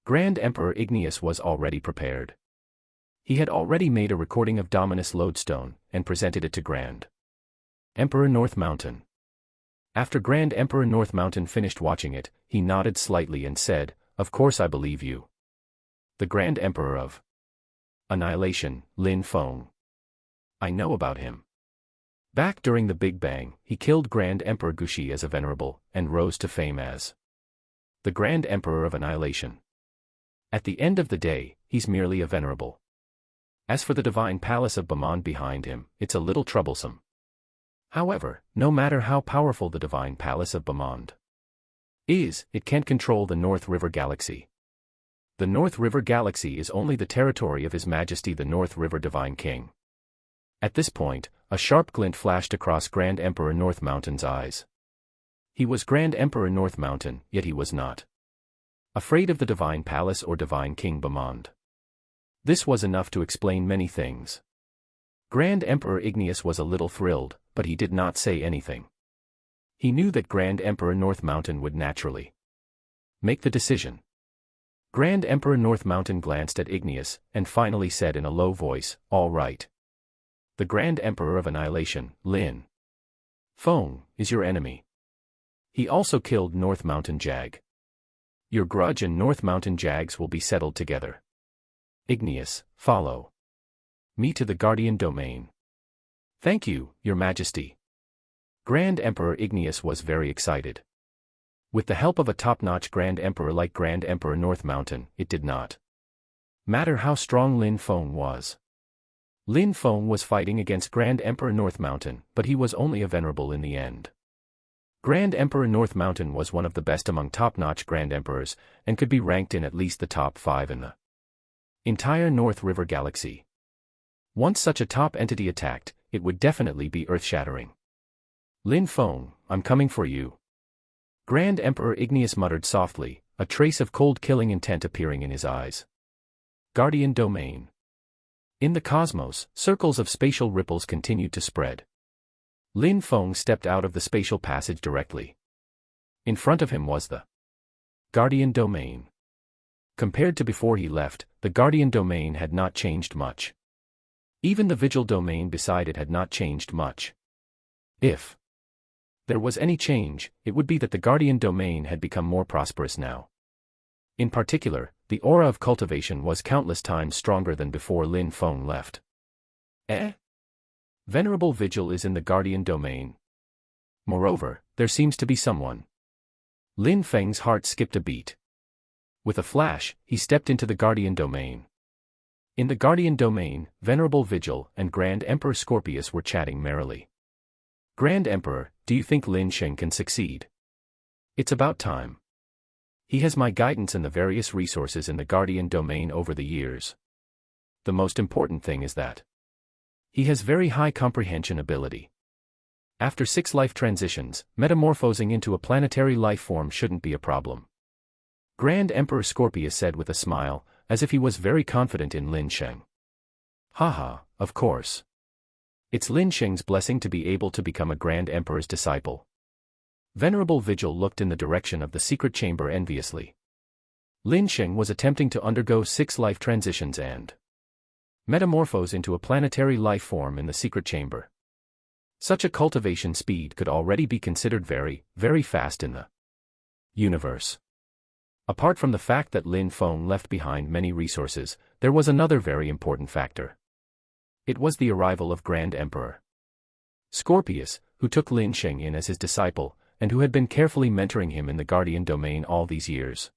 Grand Emperor Igneous was already prepared. He had already made a recording of Dominus Lodestone, and presented it to Grand Emperor North Mountain. After Grand Emperor North Mountain finished watching it, he nodded slightly and said, "Of course I believe you. The Grand Emperor of Annihilation, Lin Feng. I know about him. Back during the Big Bang, he killed Grand Emperor Gushi as a venerable, and rose to fame as the Grand Emperor of Annihilation. At the end of the day, he's merely a venerable. As for the divine palace of Bamand behind him, it's a little troublesome. However, no matter how powerful the divine palace of Bamand is, it can't control the North River Galaxy. The North River Galaxy is only the territory of His Majesty the North River Divine King." At this point, a sharp glint flashed across Grand Emperor North Mountain's eyes. He was Grand Emperor North Mountain, yet he was not afraid of the Divine Palace or Divine King Bamand. This was enough to explain many things. Grand Emperor Igneous was a little thrilled, but he did not say anything. He knew that Grand Emperor North Mountain would naturally make the decision. Grand Emperor North Mountain glanced at Igneous, and finally said in a low voice, "All right. The Grand Emperor of Annihilation, Lin Feng, is your enemy. He also killed North Mountain Jag. Your grudge and North Mountain Jags will be settled together. Igneous, follow me to the Guardian Domain." "Thank you, Your Majesty." Grand Emperor Igneous was very excited. With the help of a top-notch Grand Emperor like Grand Emperor North Mountain, it did not matter how strong Lin Feng was. Lin Feng was fighting against Grand Emperor North Mountain, but he was only a venerable in the end. Grand Emperor North Mountain was one of the best among top-notch Grand Emperors, and could be ranked in at least the top 5 in the entire North River Galaxy. Once such a top entity attacked, it would definitely be earth-shattering. "Lin Feng, I'm coming for you." Grand Emperor Igneous muttered softly, a trace of cold-killing intent appearing in his eyes. Guardian Domain. In the cosmos, circles of spatial ripples continued to spread. Lin Feng stepped out of the spatial passage directly. In front of him was the Guardian Domain. Compared to before he left, the Guardian Domain had not changed much. Even the Vigil Domain beside it had not changed much. If there was any change, it would be that the Guardian Domain had become more prosperous now. In particular, the aura of cultivation was countless times stronger than before Lin Feng left. Venerable Vigil is in the Guardian Domain. Moreover, there seems to be someone. Lin Feng's heart skipped a beat. With a flash, he stepped into the Guardian Domain. In the Guardian Domain, Venerable Vigil and Grand Emperor Scorpius were chatting merrily. "Grand Emperor, do you think Lin Sheng can succeed? It's about time. He has my guidance and the various resources in the Guardian Domain over the years. The most important thing is that he has very high comprehension ability. After 6 life transitions, metamorphosing into a planetary life form shouldn't be a problem." Grand Emperor Scorpius said with a smile, as if he was very confident in Lin Sheng. "Haha, of course. It's Lin Sheng's blessing to be able to become a Grand Emperor's disciple." Venerable Vigil looked in the direction of the secret chamber enviously. Lin Sheng was attempting to undergo 6 life transitions and metamorphose into a planetary life form in the secret chamber. Such a cultivation speed could already be considered very, very fast in the universe. Apart from the fact that Lin Feng left behind many resources, there was another very important factor. It was the arrival of Grand Emperor Scorpius, who took Lin Sheng in as his disciple, and who had been carefully mentoring him in the Guardian Domain all these years.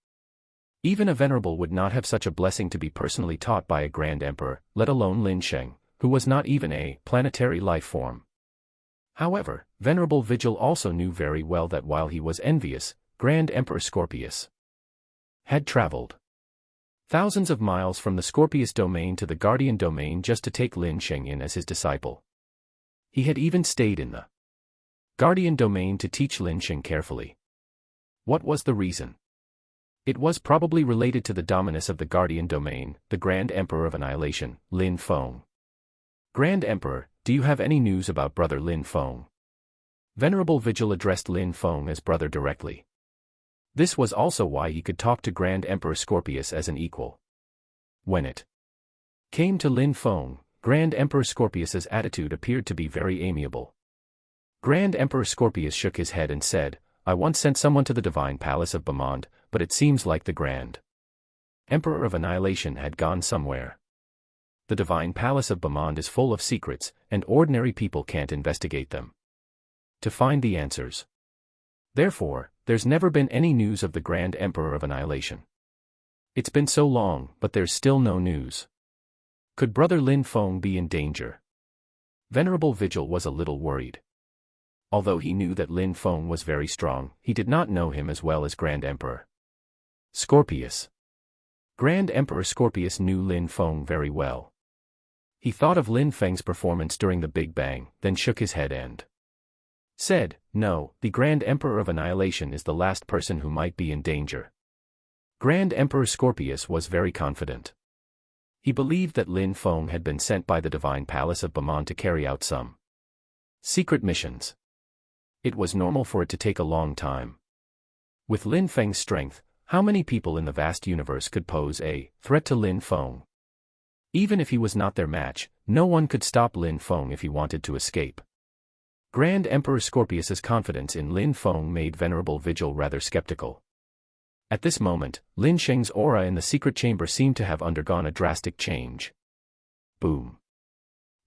Even a venerable would not have such a blessing to be personally taught by a Grand Emperor, let alone Lin Sheng, who was not even a planetary life form. However, Venerable Vigil also knew very well that while he was envious, Grand Emperor Scorpius had traveled thousands of miles from the Scorpius Domain to the Guardian Domain just to take Lin Sheng in as his disciple. He had even stayed in the Guardian Domain to teach Lin Sheng carefully. What was the reason? It was probably related to the dominus of the Guardian Domain, the Grand Emperor of Annihilation, Lin Feng. "Grand Emperor, do you have any news about brother Lin Feng?" Venerable Vigil addressed Lin Feng as brother directly. This was also why he could talk to Grand Emperor Scorpius as an equal. When it came to Lin Feng, Grand Emperor Scorpius's attitude appeared to be very amiable. Grand Emperor Scorpius shook his head and said, "I once sent someone to the Divine Palace of Bamond, but it seems like the Grand Emperor of Annihilation had gone somewhere. The Divine Palace of Bamond is full of secrets, and ordinary people can't investigate them to find the answers. Therefore, there's never been any news of the Grand Emperor of Annihilation. It's been so long, but there's still no news. Could brother Lin Feng be in danger?" Venerable Vigil was a little worried. Although he knew that Lin Feng was very strong, he did not know him as well as Grand Emperor Scorpius. Grand Emperor Scorpius knew Lin Feng very well. He thought of Lin Feng's performance during the Big Bang, then shook his head and said, "No, the Grand Emperor of Annihilation is the last person who might be in danger." Grand Emperor Scorpius was very confident. He believed that Lin Feng had been sent by the Divine Palace of Bamond to carry out some Secret missions. It was normal for it to take a long time. With Lin Feng's strength, how many people in the vast universe could pose a threat to Lin Feng? Even if he was not their match, no one could stop Lin Feng if he wanted to escape. Grand Emperor Scorpius's confidence in Lin Feng made Venerable Vigil rather skeptical. At this moment, Lin Sheng's aura in the secret chamber seemed to have undergone a drastic change. Boom.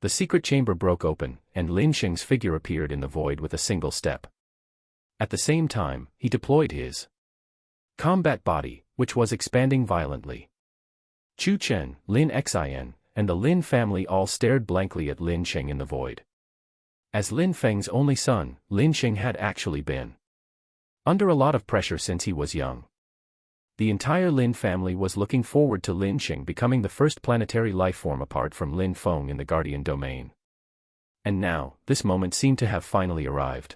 The secret chamber broke open, and Lin Sheng's figure appeared in the void with a single step. At the same time, he deployed his combat body, which was expanding violently. Chu Chen, Lin Xin, and the Lin family all stared blankly at Lin Sheng in the void. As Lin Feng's only son, Lin Sheng had actually been under a lot of pressure since he was young. The entire Lin family was looking forward to Lin Sheng becoming the first planetary life form apart from Lin Feng in the Guardian Domain. And now, this moment seemed to have finally arrived.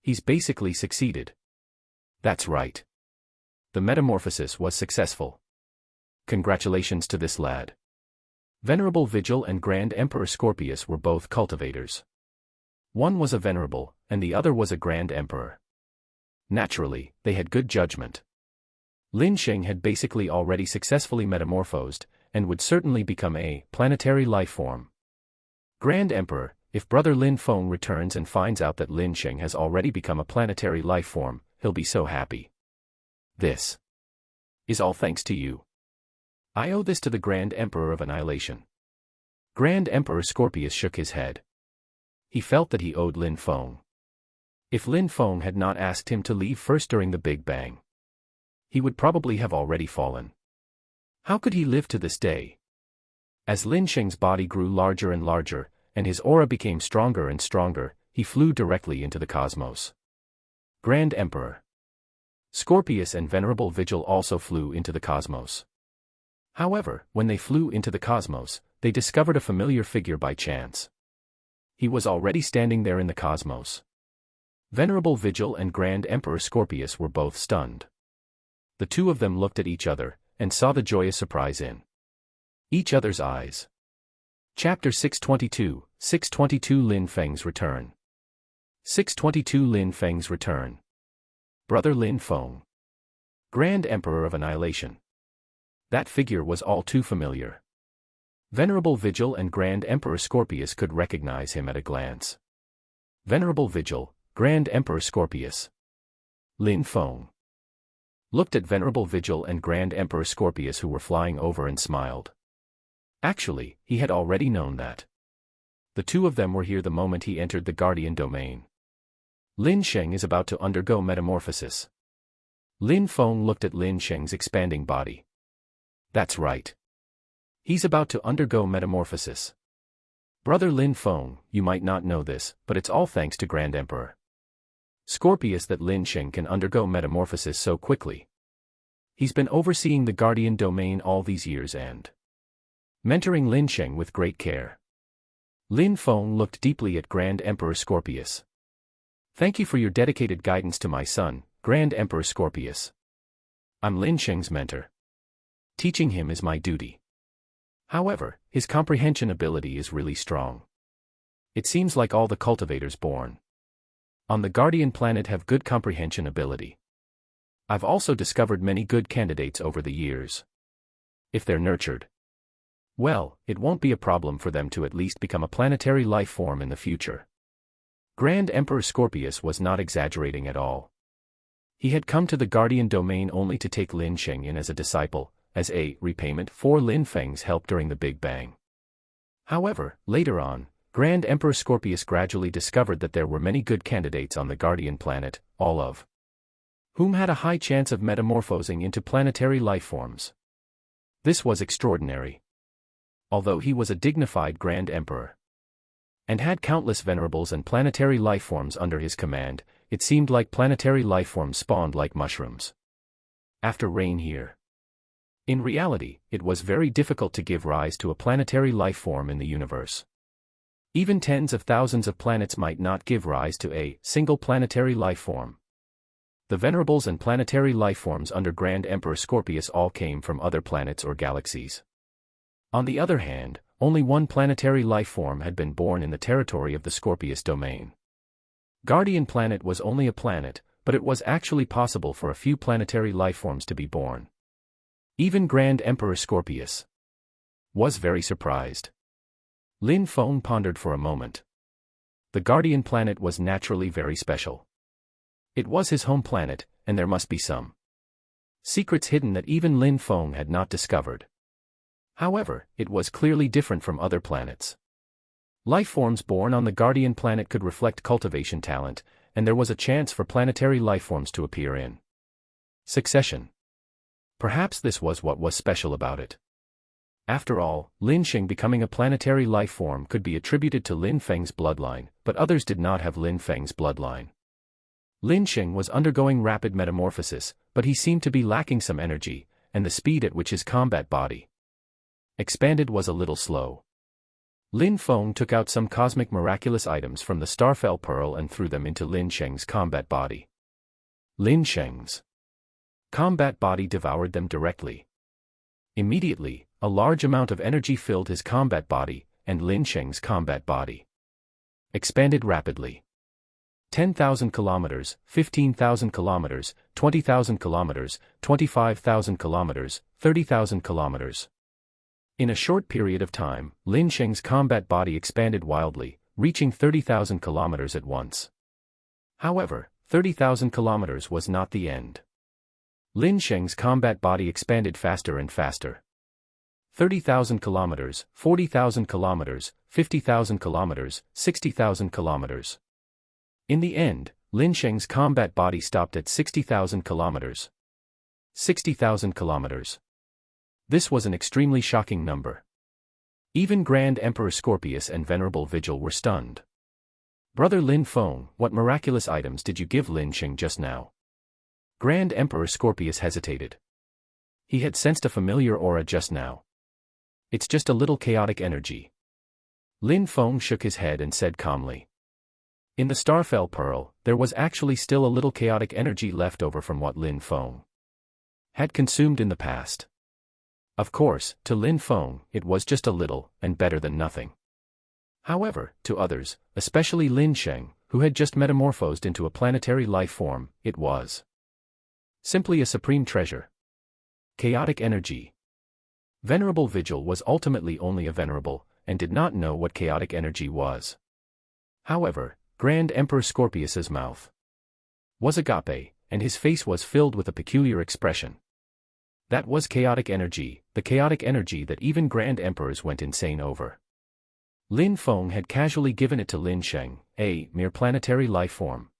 He's basically succeeded. That's right. The metamorphosis was successful. Congratulations to this lad. Venerable Vigil and Grand Emperor Scorpius were both cultivators. One was a venerable, and the other was a Grand Emperor. Naturally, they had good judgment. Lin Sheng had basically already successfully metamorphosed, and would certainly become a planetary life form. Grand Emperor, if Brother Lin Feng returns and finds out that Lin Sheng has already become a planetary life form, he'll be so happy. This is all thanks to you. I owe this to the Grand Emperor of Annihilation. Grand Emperor Scorpius shook his head. He felt that he owed Lin Feng. If Lin Feng had not asked him to leave first during the Big Bang, he would probably have already fallen. How could he live to this day? As Lin Sheng's body grew larger and larger, and his aura became stronger and stronger, he flew directly into the cosmos. Grand Emperor Scorpius and Venerable Vigil also flew into the cosmos. However, when they flew into the cosmos, they discovered a familiar figure by chance. He was already standing there in the cosmos. Venerable Vigil and Grand Emperor Scorpius were both stunned. The two of them looked at each other, and saw the joyous surprise in each other's eyes. Chapter 622, 622 Lin Feng's Return. 622 Lin Feng's Return. Brother Lin Feng. Grand Emperor of Annihilation. That figure was all too familiar. Venerable Vigil and Grand Emperor Scorpius could recognize him at a glance. Venerable Vigil, Grand Emperor Scorpius. Lin Feng looked at Venerable Vigil and Grand Emperor Scorpius, who were flying over, and smiled. Actually, he had already known that. The two of them were here the moment he entered the Guardian Domain. Lin Sheng is about to undergo metamorphosis. Lin Feng looked at Lin Sheng's expanding body. That's right. He's about to undergo metamorphosis. Brother Lin Feng, you might not know this, but it's all thanks to Grand Emperor Scorpius that Lin Sheng can undergo metamorphosis so quickly. He's been overseeing the Guardian Domain all these years and mentoring Lin Sheng with great care. Lin Feng looked deeply at Grand Emperor Scorpius. Thank you for your dedicated guidance to my son, Grand Emperor Scorpius. I'm Lin Sheng's mentor. Teaching him is my duty. However, his comprehension ability is really strong. It seems like all the cultivators born on the Guardian planet have good comprehension ability. I've also discovered many good candidates over the years. If they're nurtured well, it won't be a problem for them to at least become a planetary life form in the future. Grand Emperor Scorpius was not exaggerating at all. He had come to the Guardian Domain only to take Lin Sheng in as a disciple, as a repayment for Lin Feng's help during the Big Bang. However, later on, Grand Emperor Scorpius gradually discovered that there were many good candidates on the Guardian planet, all of whom had a high chance of metamorphosing into planetary life forms. This was extraordinary. Although he was a dignified Grand Emperor and had countless venerables and planetary life forms under his command, it seemed like planetary life forms spawned like mushrooms after rain here. In reality, it was very difficult to give rise to a planetary life form in the universe. Even tens of thousands of planets might not give rise to a single planetary life form. The venerables and planetary life forms under Grand Emperor Scorpius all came from other planets or galaxies. On the other hand, only one planetary life form had been born in the territory of the Scorpius domain. Guardian Planet was only a planet, but it was actually possible for a few planetary lifeforms to be born. Even Grand Emperor Scorpius was very surprised. Lin Feng pondered for a moment. The Guardian Planet was naturally very special. It was his home planet, and there must be some secrets hidden that even Lin Feng had not discovered. However, it was clearly different from other planets. Lifeforms born on the Guardian Planet could reflect cultivation talent, and there was a chance for planetary lifeforms to appear in succession. Perhaps this was what was special about it. After all, Lin Sheng becoming a planetary lifeform could be attributed to Lin Feng's bloodline, but others did not have Lin Feng's bloodline. Lin Sheng was undergoing rapid metamorphosis, but he seemed to be lacking some energy, and the speed at which his combat body expanded was a little slow. Lin Feng took out some cosmic miraculous items from the Starfell Pearl and threw them into Lin Sheng's combat body. Lin Sheng's combat body devoured them directly. Immediately, a large amount of energy filled his combat body, and Lin Sheng's combat body expanded rapidly. 10,000 kilometers, 15,000 kilometers, 20,000 kilometers, 25,000 kilometers, 30,000 kilometers. In a short period of time, Lin Sheng's combat body expanded wildly, reaching 30,000 kilometers at once. However, 30,000 kilometers was not the end. Lin Sheng's combat body expanded faster and faster. 30,000 kilometers, 40,000 kilometers, 50,000 kilometers, 60,000 kilometers. In the end, Lin Sheng's combat body stopped at 60,000 kilometers. 60,000 kilometers. This was an extremely shocking number. Even Grand Emperor Scorpius and Venerable Vigil were stunned. Brother Lin Feng, what miraculous items did you give Lin Sheng just now? Grand Emperor Scorpius hesitated. He had sensed a familiar aura just now. It's just a little chaotic energy. Lin Feng shook his head and said calmly. In the Starfell Pearl, there was actually still a little chaotic energy left over from what Lin Feng had consumed in the past. Of course, to Lin Feng, it was just a little, and better than nothing. However, to others, especially Lin Sheng, who had just metamorphosed into a planetary life form, it was simply a supreme treasure. Chaotic energy. Venerable Vigil was ultimately only a venerable, and did not know what chaotic energy was. However, Grand Emperor Scorpius's mouth was agape, and his face was filled with a peculiar expression. That was chaotic energy, the chaotic energy that even Grand Emperors went insane over. Lin Feng had casually given it to Lin Sheng, a mere planetary life form.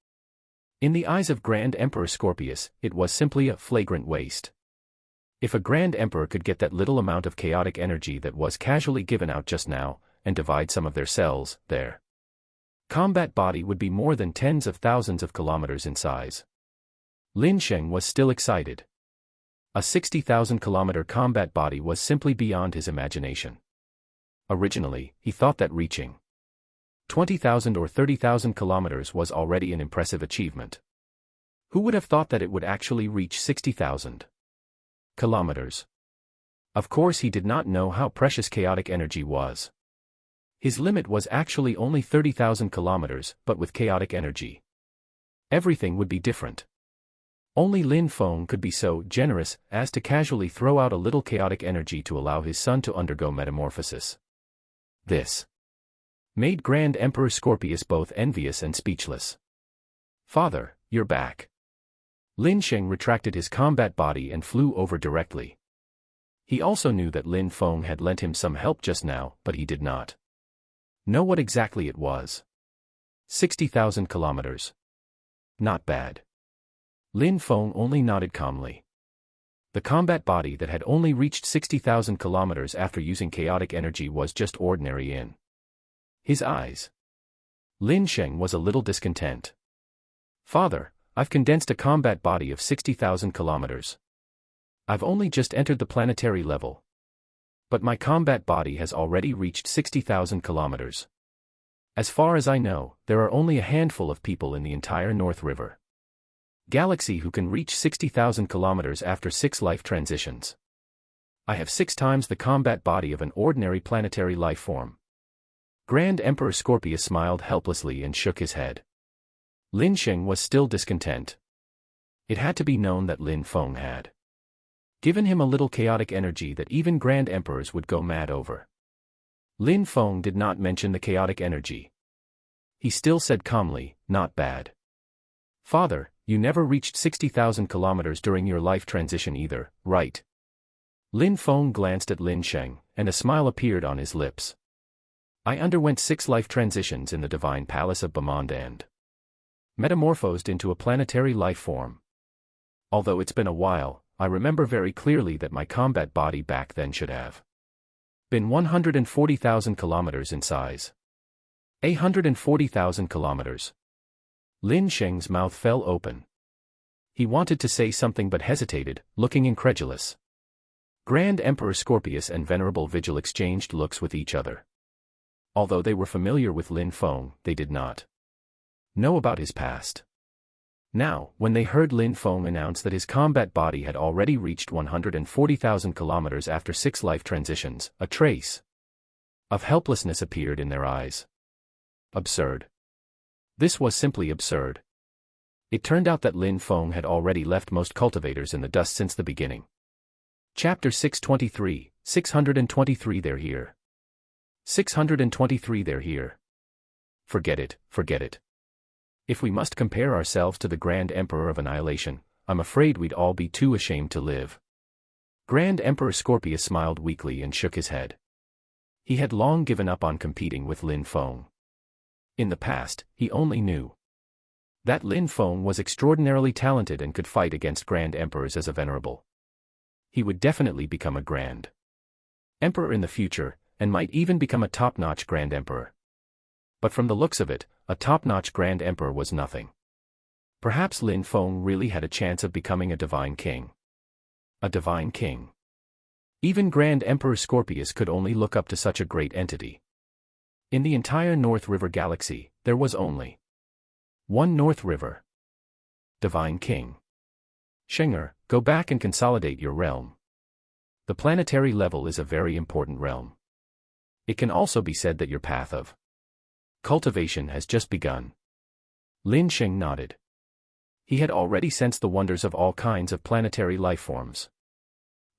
In the eyes of Grand Emperor Scorpius, it was simply a flagrant waste. If a Grand Emperor could get that little amount of chaotic energy that was casually given out just now, and divide some of their cells, their combat body would be more than tens of thousands of kilometers in size. Lin Sheng was still excited. A 60,000 kilometer combat body was simply beyond his imagination. Originally, he thought that reaching 20,000 or 30,000 kilometers was already an impressive achievement. Who would have thought that it would actually reach 60,000 kilometers? Of course, he did not know how precious chaotic energy was. His limit was actually only 30,000 kilometers, but with chaotic energy, everything would be different. Only Lin Feng could be so generous as to casually throw out a little chaotic energy to allow his son to undergo metamorphosis. This made Grand Emperor Scorpius both envious and speechless. Father, you're back. Lin Sheng retracted his combat body and flew over directly. He also knew that Lin Feng had lent him some help just now, but he did not know what exactly it was. 60,000 kilometers. Not bad. Lin Feng only nodded calmly. The combat body that had only reached 60,000 kilometers after using chaotic energy was just ordinary in his eyes. Lin Sheng was a little discontent. Father, I've condensed a combat body of 60,000 kilometers. I've only just entered the planetary level. But my combat body has already reached 60,000 kilometers. As far as I know, there are only a handful of people in the entire North River Galaxy who can reach 60,000 kilometers after 6 life transitions. I have 6 times the combat body of an ordinary planetary life form. Grand Emperor Scorpius smiled helplessly and shook his head. Lin Sheng was still discontent. It had to be known that Lin Feng had given him a little chaotic energy that even Grand Emperors would go mad over. Lin Feng did not mention the chaotic energy. He still said calmly, "Not bad. Father, you never reached 60,000 kilometers during your life transition either, right?" Lin Feng glanced at Lin Sheng, and a smile appeared on his lips. "I underwent 6 life transitions in the divine palace of Bamond and metamorphosed into a planetary life form. Although it's been a while, I remember very clearly that my combat body back then should have been 140,000 kilometers in size. 140,000 kilometers. Lin Sheng's mouth fell open. He wanted to say something but hesitated, looking incredulous. Grand Emperor Scorpius and Venerable Vigil exchanged looks with each other. Although they were familiar with Lin Feng, they did not know about his past. Now, when they heard Lin Feng announce that his combat body had already reached 140,000 kilometers after 6 life transitions, a trace of helplessness appeared in their eyes. Absurd. This was simply absurd. It turned out that Lin Feng had already left most cultivators in the dust since the beginning. Chapter 623, 623 They're here. 623 They're here. Forget it, forget it. If we must compare ourselves to the Grand Emperor of Annihilation, I'm afraid we'd all be too ashamed to live. Grand Emperor Scorpius smiled weakly and shook his head. He had long given up on competing with Lin Feng. In the past, he only knew that Lin Feng was extraordinarily talented and could fight against Grand Emperors as a venerable. He would definitely become a Grand Emperor in the future, and might even become a top-notch Grand Emperor. But from the looks of it, a top-notch Grand Emperor was nothing. Perhaps Lin Feng really had a chance of becoming a divine king. A divine king. Even Grand Emperor Scorpius could only look up to such a great entity. In the entire North River galaxy, there was only one North River. Divine King. Shenger, go back and consolidate your realm. The planetary level is a very important realm. It can also be said that your path of cultivation has just begun. Lin Sheng nodded. He had already sensed the wonders of all kinds of planetary life forms.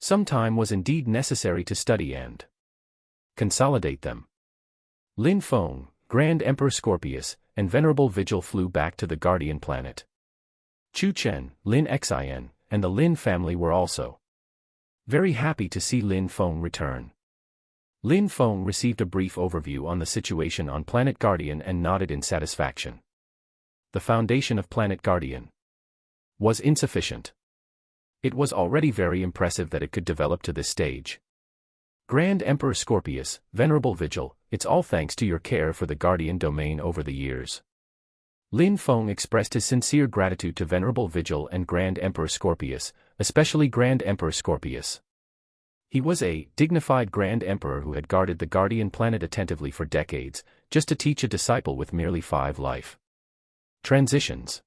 Some time was indeed necessary to study and consolidate them. Lin Feng, Grand Emperor Scorpius, and Venerable Vigil flew back to the Guardian planet. Chu Chen, Lin Xin, and the Lin family were also very happy to see Lin Feng return. Lin Feng received a brief overview on the situation on Planet Guardian and nodded in satisfaction. The foundation of Planet Guardian was insufficient. It was already very impressive that it could develop to this stage. Grand Emperor Scorpius, Venerable Vigil, it's all thanks to your care for the Guardian domain over the years. Lin Feng expressed his sincere gratitude to Venerable Vigil and Grand Emperor Scorpius, especially Grand Emperor Scorpius. He was a dignified Grand Emperor who had guarded the Guardian planet attentively for decades, just to teach a disciple with merely 5 life transitions.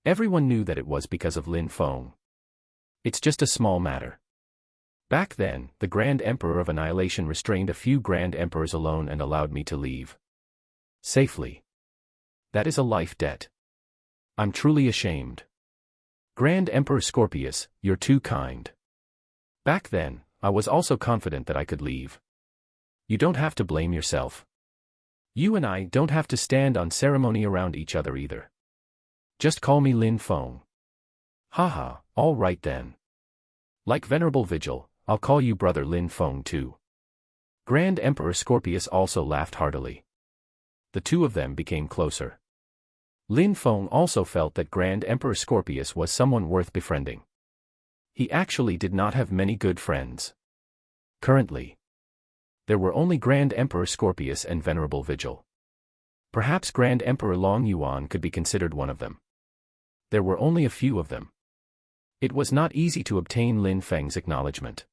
Everyone knew that it was because of Lin Feng. It's just a small matter. Back then, the Grand Emperor of Annihilation restrained a few Grand Emperors alone and allowed me to leave safely. That is a life debt. I'm truly ashamed. Grand Emperor Scorpius, you're too kind. Back then, I was also confident that I could leave. You don't have to blame yourself. You and I don't have to stand on ceremony around each other either. Just call me Lin Feng. Haha, all right then. Like Venerable Vigil, I'll call you Brother Lin Feng too. Grand Emperor Scorpius also laughed heartily. The two of them became closer. Lin Feng also felt that Grand Emperor Scorpius was someone worth befriending. He actually did not have many good friends. Currently, there were only Grand Emperor Scorpius and Venerable Vigil. Perhaps Grand Emperor Long Yuan could be considered one of them. There were only a few of them. It was not easy to obtain Lin Feng's acknowledgement.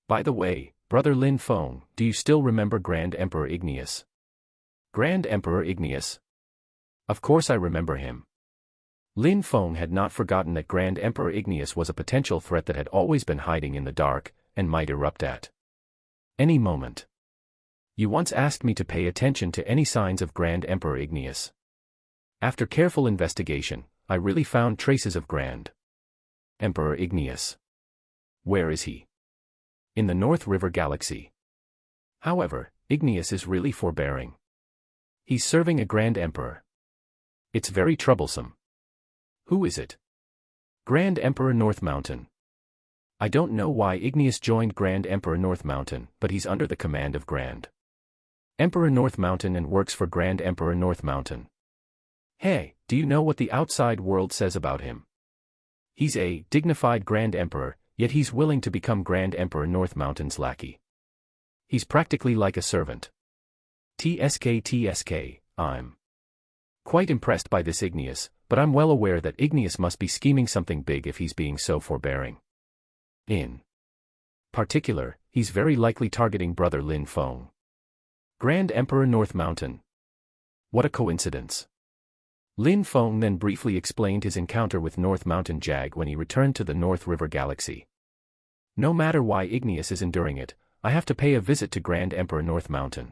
By the way, Brother Lin Feng, do you still remember Grand Emperor Igneous? Grand Emperor Igneous? Of course I remember him. Lin Feng had not forgotten that Grand Emperor Igneous was a potential threat that had always been hiding in the dark, and might erupt at any moment. You once asked me to pay attention to any signs of Grand Emperor Igneous. After careful investigation, I really found traces of Grand Emperor Igneous. Where is he? In the North River Galaxy. However, Igneous is really forbearing. He's serving a Grand Emperor. It's very troublesome. Who is it? Grand Emperor North Mountain. I don't know why Igneous joined Grand Emperor North Mountain, but he's under the command of Grand Emperor North Mountain and works for Grand Emperor North Mountain. Hey, do you know what the outside world says about him? He's a dignified Grand Emperor, yet he's willing to become Grand Emperor North Mountain's lackey. He's practically like a servant. TSK, I'm quite impressed by this Igneous, but I'm well aware that Igneous must be scheming something big if he's being so forbearing. In particular, he's very likely targeting Brother Lin Feng, Grand Emperor North Mountain. What a coincidence. Lin Feng then briefly explained his encounter with North Mountain Jag when he returned to the North River Galaxy. No matter why Igneous is enduring it, I have to pay a visit to Grand Emperor North Mountain.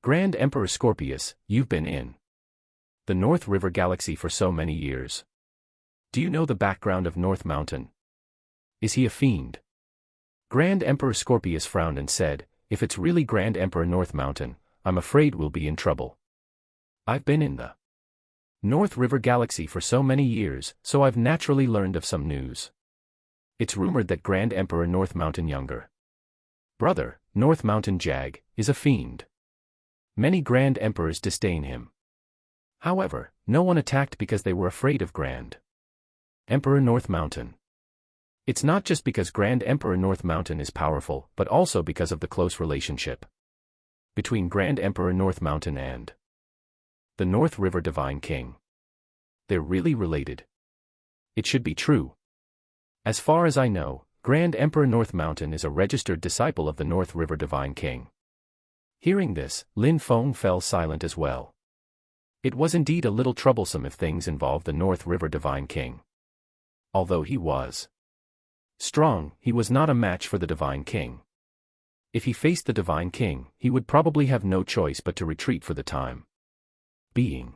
Grand Emperor Scorpius, you've been in the North River Galaxy for so many years. Do you know the background of North Mountain? Is he a fiend? Grand Emperor Scorpius frowned and said, if it's really Grand Emperor North Mountain, I'm afraid we'll be in trouble. I've been in the North River Galaxy for so many years, so I've naturally learned of some news. It's rumored that Grand Emperor North Mountain younger brother, North Mountain Jag, is a fiend. Many Grand Emperors disdain him. However, no one attacked because they were afraid of Grand Emperor North Mountain. It's not just because Grand Emperor North Mountain is powerful, but also because of the close relationship between Grand Emperor North Mountain and the North River Divine King. They're really related. It should be true. As far as I know, Grand Emperor North Mountain is a registered disciple of the North River Divine King. Hearing this, Lin Feng fell silent as well. It was indeed a little troublesome if things involved the North River Divine King. Although he was strong, he was not a match for the Divine King. If he faced the Divine King, he would probably have no choice but to retreat for the time being.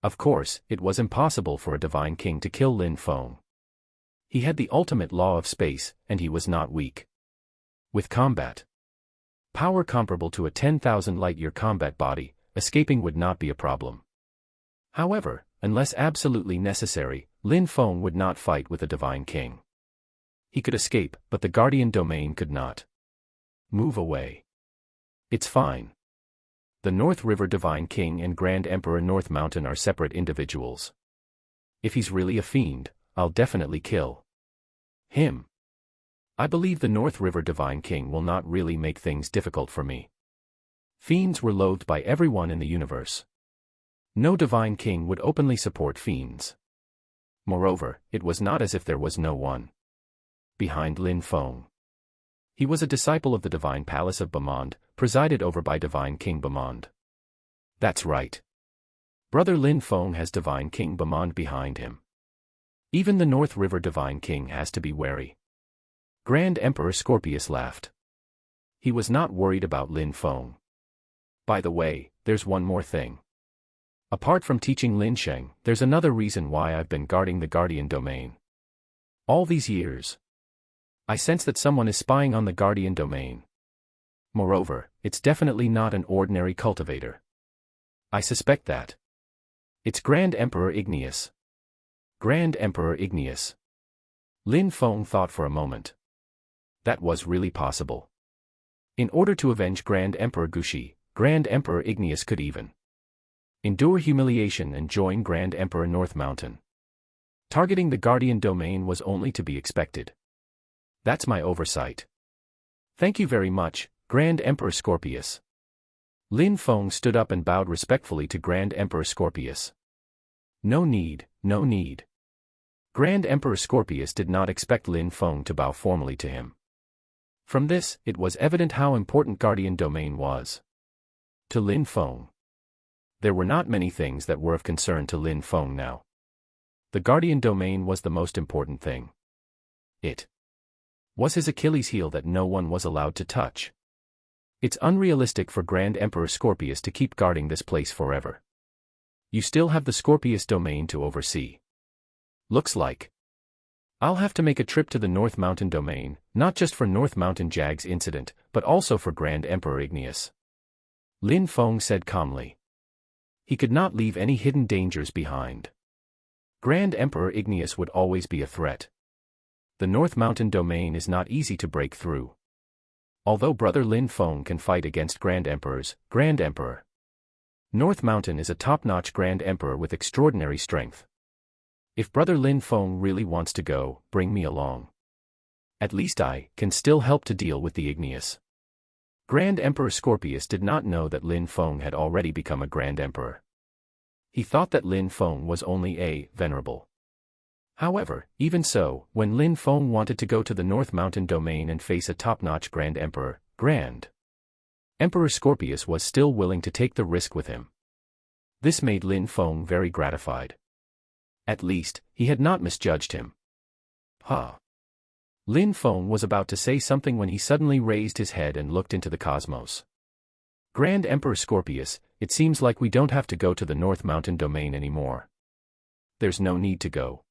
Of course, it was impossible for a Divine King to kill Lin Feng. He had the ultimate law of space, and he was not weak. With combat power comparable to a 10,000 light-year combat body, escaping would not be a problem. However, unless absolutely necessary, Lin Feng would not fight with a Divine King. He could escape, but the Guardian Domain could not move away. It's fine. The North River Divine King and Grand Emperor North Mountain are separate individuals. If he's really a fiend, I'll definitely kill him. I believe the North River Divine King will not really make things difficult for me. Fiends were loathed by everyone in the universe. No Divine King would openly support fiends. Moreover, it was not as if there was no one behind Lin Feng. He was a disciple of the Divine Palace of Bamond, presided over by Divine King Bamond. That's right. Brother Lin Feng has Divine King Bamond behind him. Even the North River Divine King has to be wary. Grand Emperor Scorpius laughed. He was not worried about Lin Feng. By the way, there's one more thing. Apart from teaching Lin Sheng, there's another reason why I've been guarding the Guardian Domain. All these years, I sense that someone is spying on the Guardian Domain. Moreover, it's definitely not an ordinary cultivator. I suspect that it's Grand Emperor Igneous. Grand Emperor Igneous. Lin Feng thought for a moment. That was really possible. In order to avenge Grand Emperor Gushi, Grand Emperor Igneous could even endure humiliation and join Grand Emperor North Mountain. Targeting the Guardian Domain was only to be expected. That's my oversight. Thank you very much, Grand Emperor Scorpius. Lin Feng stood up and bowed respectfully to Grand Emperor Scorpius. No need, no need. Grand Emperor Scorpius did not expect Lin Feng to bow formally to him. From this, it was evident how important Guardian Domain was to Lin Feng. There were not many things that were of concern to Lin Feng now. The Guardian Domain was the most important thing. It Was his Achilles heel that no one was allowed to touch. It's unrealistic for Grand Emperor Scorpius to keep guarding this place forever. You still have the Scorpius domain to oversee. Looks like I'll have to make a trip to the North Mountain domain, not just for North Mountain Jag's incident, but also for Grand Emperor Igneous. Lin Feng said calmly. He could not leave any hidden dangers behind. Grand Emperor Igneous would always be a threat. The North Mountain domain is not easy to break through. Although Brother Lin Feng can fight against Grand Emperors, Grand Emperor North Mountain is a top-notch Grand Emperor with extraordinary strength. If Brother Lin Feng really wants to go, bring me along. At least I can still help to deal with the Igneous. Grand Emperor Scorpius did not know that Lin Feng had already become a Grand Emperor. He thought that Lin Feng was only a venerable. However, even so, when Lin Feng wanted to go to the North Mountain domain and face a top-notch Grand Emperor, Grand Emperor Scorpius was still willing to take the risk with him. This made Lin Feng very gratified. At least, he had not misjudged him. Lin Feng was about to say something when he suddenly raised his head and looked into the cosmos. Grand Emperor Scorpius, it seems like we don't have to go to the North Mountain domain anymore. There's no need to go.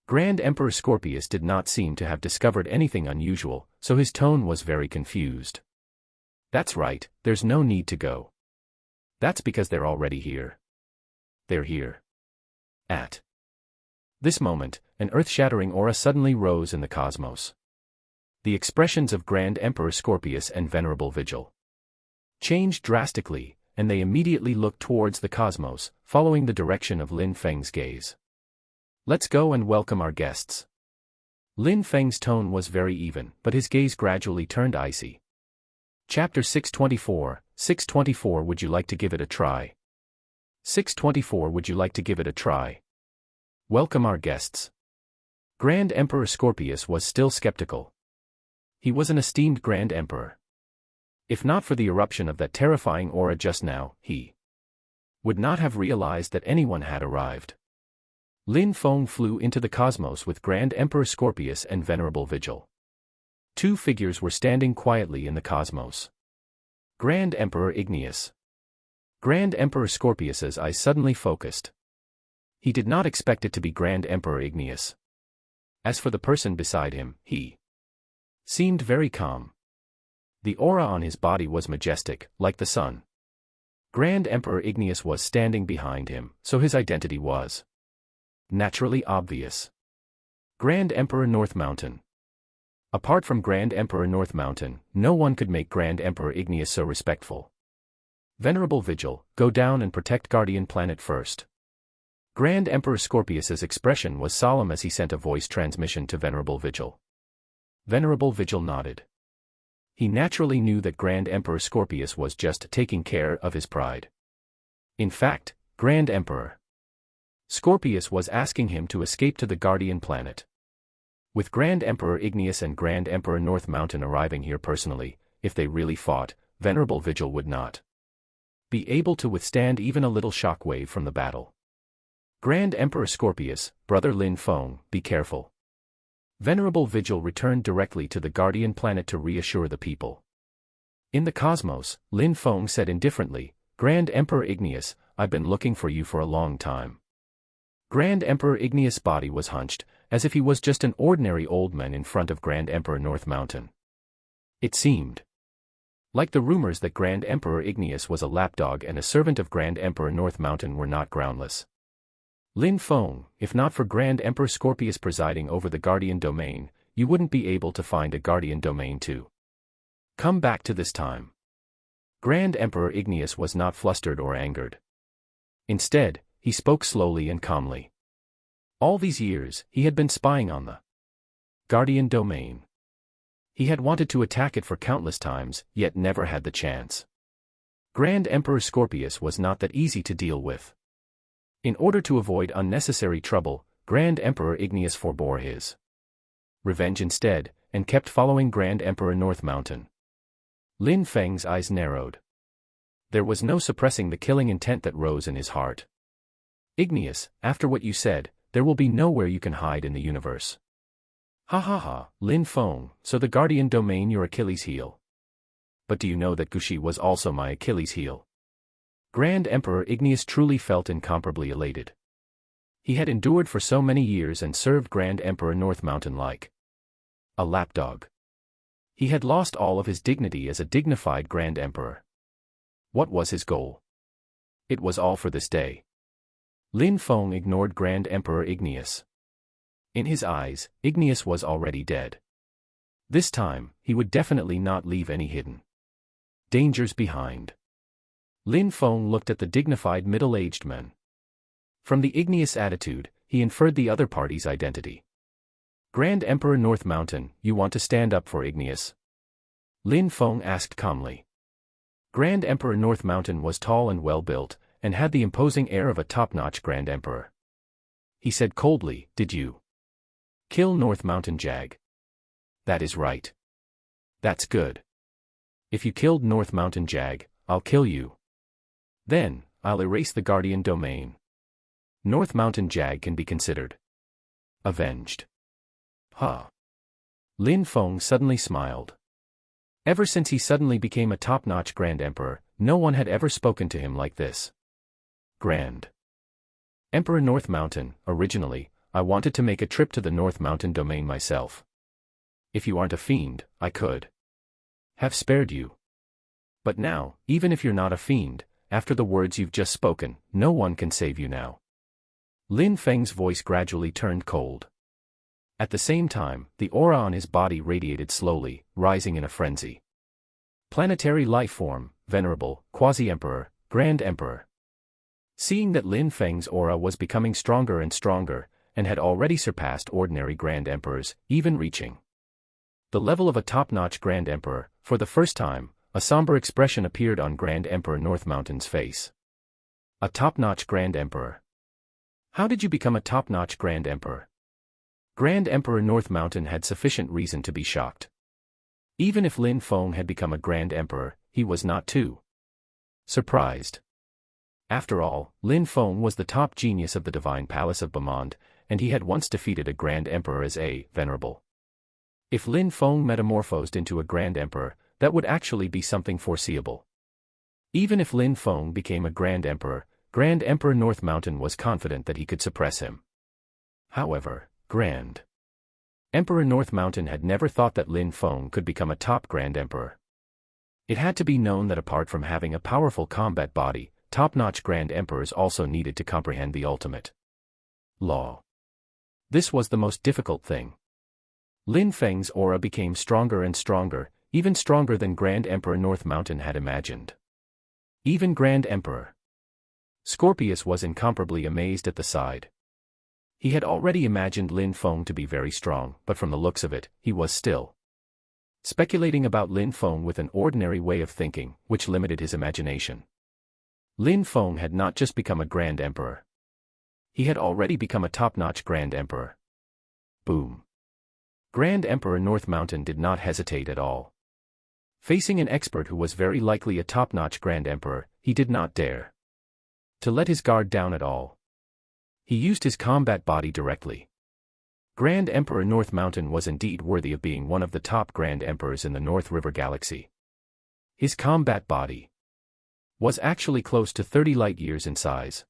Grand Emperor Scorpius did not seem to have discovered anything unusual, so his tone was very confused. That's right, there's no need to go. That's because they're already here. They're here. At this moment, an earth-shattering aura suddenly rose in the cosmos. The expressions of Grand Emperor Scorpius and Venerable Vigil changed drastically, and they immediately looked towards the cosmos, following the direction of Lin Feng's gaze. Let's go and welcome our guests. Lin Feng's tone was very even, but his gaze gradually turned icy. Chapter 624, 624 Would you like to give it a try? 624 Would you like to give it a try? Welcome our guests. Grand Emperor Scorpius was still skeptical. He was an esteemed Grand Emperor. If not for the eruption of that terrifying aura just now, he would not have realized that anyone had arrived. Lin Feng flew into the cosmos with Grand Emperor Scorpius and Venerable Vigil. Two figures were standing quietly in the cosmos. Grand Emperor Igneous. Grand Emperor Scorpius's eyes suddenly focused. He did not expect it to be Grand Emperor Igneous. As for the person beside him, he seemed very calm. The aura on his body was majestic, like the sun. Grand Emperor Igneous was standing behind him, so his identity was naturally obvious. Grand Emperor North Mountain. Apart from Grand Emperor North Mountain, no one could make Grand Emperor Igneous so respectful. Venerable Vigil, go down and protect Guardian Planet first. Grand Emperor Scorpius's expression was solemn as he sent a voice transmission to Venerable Vigil. Venerable Vigil nodded. He naturally knew that Grand Emperor Scorpius was just taking care of his pride. In fact, Grand Emperor Scorpius was asking him to escape to the Guardian Planet. With Grand Emperor Igneous and Grand Emperor North Mountain arriving here personally, if they really fought, Venerable Vigil would not be able to withstand even a little shockwave from the battle. Grand Emperor Scorpius, Brother Lin Feng, be careful. Venerable Vigil returned directly to the Guardian Planet to reassure the people. In the cosmos, Lin Feng said indifferently, Grand Emperor Igneous, I've been looking for you for a long time. Grand Emperor Igneous' body was hunched, as if he was just an ordinary old man in front of Grand Emperor North Mountain. It seemed like the rumors that Grand Emperor Igneous was a lapdog and a servant of Grand Emperor North Mountain were not groundless. Lin Feng, if not for Grand Emperor Scorpius presiding over the Guardian Domain, you wouldn't be able to find a Guardian Domain to come back to this time. Grand Emperor Igneous was not flustered or angered. Instead, he spoke slowly and calmly. All these years, he had been spying on the Guardian Domain. He had wanted to attack it for countless times, yet never had the chance. Grand Emperor Scorpius was not that easy to deal with. In order to avoid unnecessary trouble, Grand Emperor Igneous forbore his revenge instead, and kept following Grand Emperor North Mountain. Lin Feng's eyes narrowed. There was no suppressing the killing intent that rose in his heart. Igneous, after what you said, there will be nowhere you can hide in the universe. Ha ha ha, Lin Feng, so the guardian domain your Achilles heel. But do you know that Gushi was also my Achilles heel? Grand Emperor Igneous truly felt incomparably elated. He had endured for so many years and served Grand Emperor North Mountain like a lapdog. He had lost all of his dignity as a dignified Grand Emperor. What was his goal? It was all for this day. Lin Feng ignored Grand Emperor Igneous. In his eyes, Igneous was already dead. This time, he would definitely not leave any hidden dangers behind. Lin Feng looked at the dignified middle-aged man. From the igneous attitude, he inferred the other party's identity. Grand Emperor North Mountain, you want to stand up for Igneous? Lin Feng asked calmly. Grand Emperor North Mountain was tall and well-built, and had the imposing air of a top-notch Grand Emperor. He said coldly, did you kill North Mountain Jag? That is right. That's good. If you killed North Mountain Jag, I'll kill you. Then, I'll erase the guardian domain. North Mountain Jag can be considered avenged. Huh. Lin Feng suddenly smiled. Ever since he suddenly became a top-notch Grand Emperor, no one had ever spoken to him like this. Grand Emperor North Mountain, originally, I wanted to make a trip to the North Mountain domain myself. If you aren't a fiend, I could have spared you. But now, even if you're not a fiend, after the words you've just spoken, no one can save you now. Lin Feng's voice gradually turned cold. At the same time, the aura on his body radiated slowly, rising in a frenzy. Planetary life form, venerable, quasi-emperor, Grand Emperor. Seeing that Lin Feng's aura was becoming stronger and stronger, and had already surpassed ordinary Grand Emperors, even reaching the level of a top-notch Grand Emperor, for the first time, a somber expression appeared on Grand Emperor North Mountain's face. A top-notch Grand Emperor. How did you become a top-notch Grand Emperor? Grand Emperor North Mountain had sufficient reason to be shocked. Even if Lin Feng had become a Grand Emperor, he was not too surprised. After all, Lin Feng was the top genius of the Divine Palace of Bamand, and he had once defeated a Grand Emperor as a venerable. If Lin Feng metamorphosed into a Grand Emperor, that would actually be something foreseeable. Even if Lin Feng became a Grand Emperor North Mountain was confident that he could suppress him. However, Grand Emperor North Mountain had never thought that Lin Feng could become a top Grand Emperor. It had to be known that apart from having a powerful combat body, top-notch Grand Emperors also needed to comprehend the ultimate law. This was the most difficult thing. Lin Feng's aura became stronger and stronger, even stronger than Grand Emperor North Mountain had imagined. Even Grand Emperor Scorpius was incomparably amazed at the sight. He had already imagined Lin Feng to be very strong, but from the looks of it, he was still speculating about Lin Feng with an ordinary way of thinking, which limited his imagination. Lin Feng had not just become a Grand Emperor. He had already become a top-notch Grand Emperor. Boom. Grand Emperor North Mountain did not hesitate at all. Facing an expert who was very likely a top-notch Grand Emperor, he did not dare to let his guard down at all. He used his combat body directly. Grand Emperor North Mountain was indeed worthy of being one of the top Grand Emperors in the North River Galaxy. His combat body was actually close to 30 light-years in size.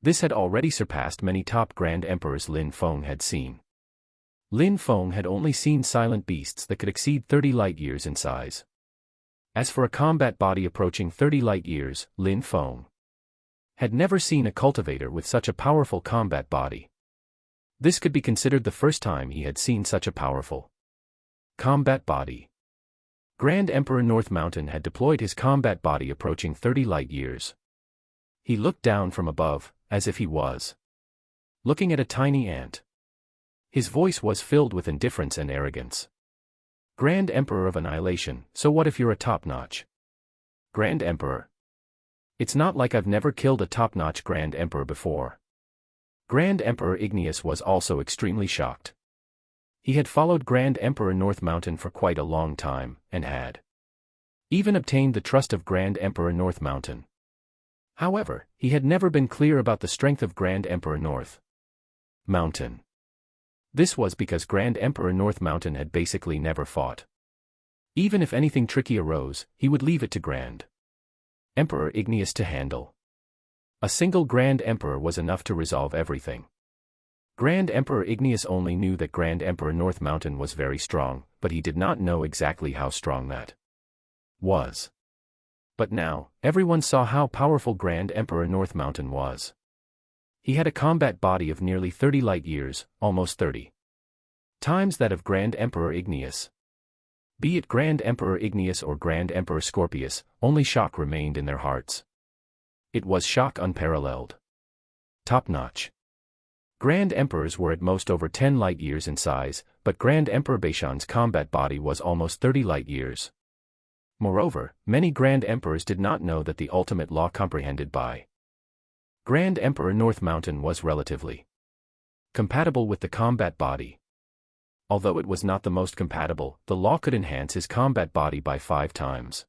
This had already surpassed many top Grand Emperors Lin Feng had seen. Lin Feng had only seen silent beasts that could exceed 30 light-years in size. As for a combat body approaching 30 light-years, Lin Feng had never seen a cultivator with such a powerful combat body. This could be considered the first time he had seen such a powerful combat body. Grand Emperor North Mountain had deployed his combat body approaching 30 light-years. He looked down from above, as if he was looking at a tiny ant. His voice was filled with indifference and arrogance. Grand Emperor of Annihilation, so what if you're a top-notch Grand Emperor? It's not like I've never killed a top-notch Grand Emperor before. Grand Emperor Igneous was also extremely shocked. He had followed Grand Emperor North Mountain for quite a long time, and had even obtained the trust of Grand Emperor North Mountain. However, he had never been clear about the strength of Grand Emperor North Mountain. This was because Grand Emperor North Mountain had basically never fought. Even if anything tricky arose, he would leave it to Grand Emperor Igneous to handle. A single Grand Emperor was enough to resolve everything. Grand Emperor Igneous only knew that Grand Emperor North Mountain was very strong, but he did not know exactly how strong that was. But now, everyone saw how powerful Grand Emperor North Mountain was. He had a combat body of nearly 30 light years, almost 30 times that of Grand Emperor Igneous. Be it Grand Emperor Igneous or Grand Emperor Scorpius, only shock remained in their hearts. It was shock unparalleled. Top-notch. Grand Emperors were at most over 10 light years in size, but Grand Emperor Baishan's combat body was almost 30 light years. Moreover, many Grand Emperors did not know that the ultimate law comprehended by Grand Emperor North Mountain was relatively compatible with the combat body. Although it was not the most compatible, the law could enhance his combat body by 5 times.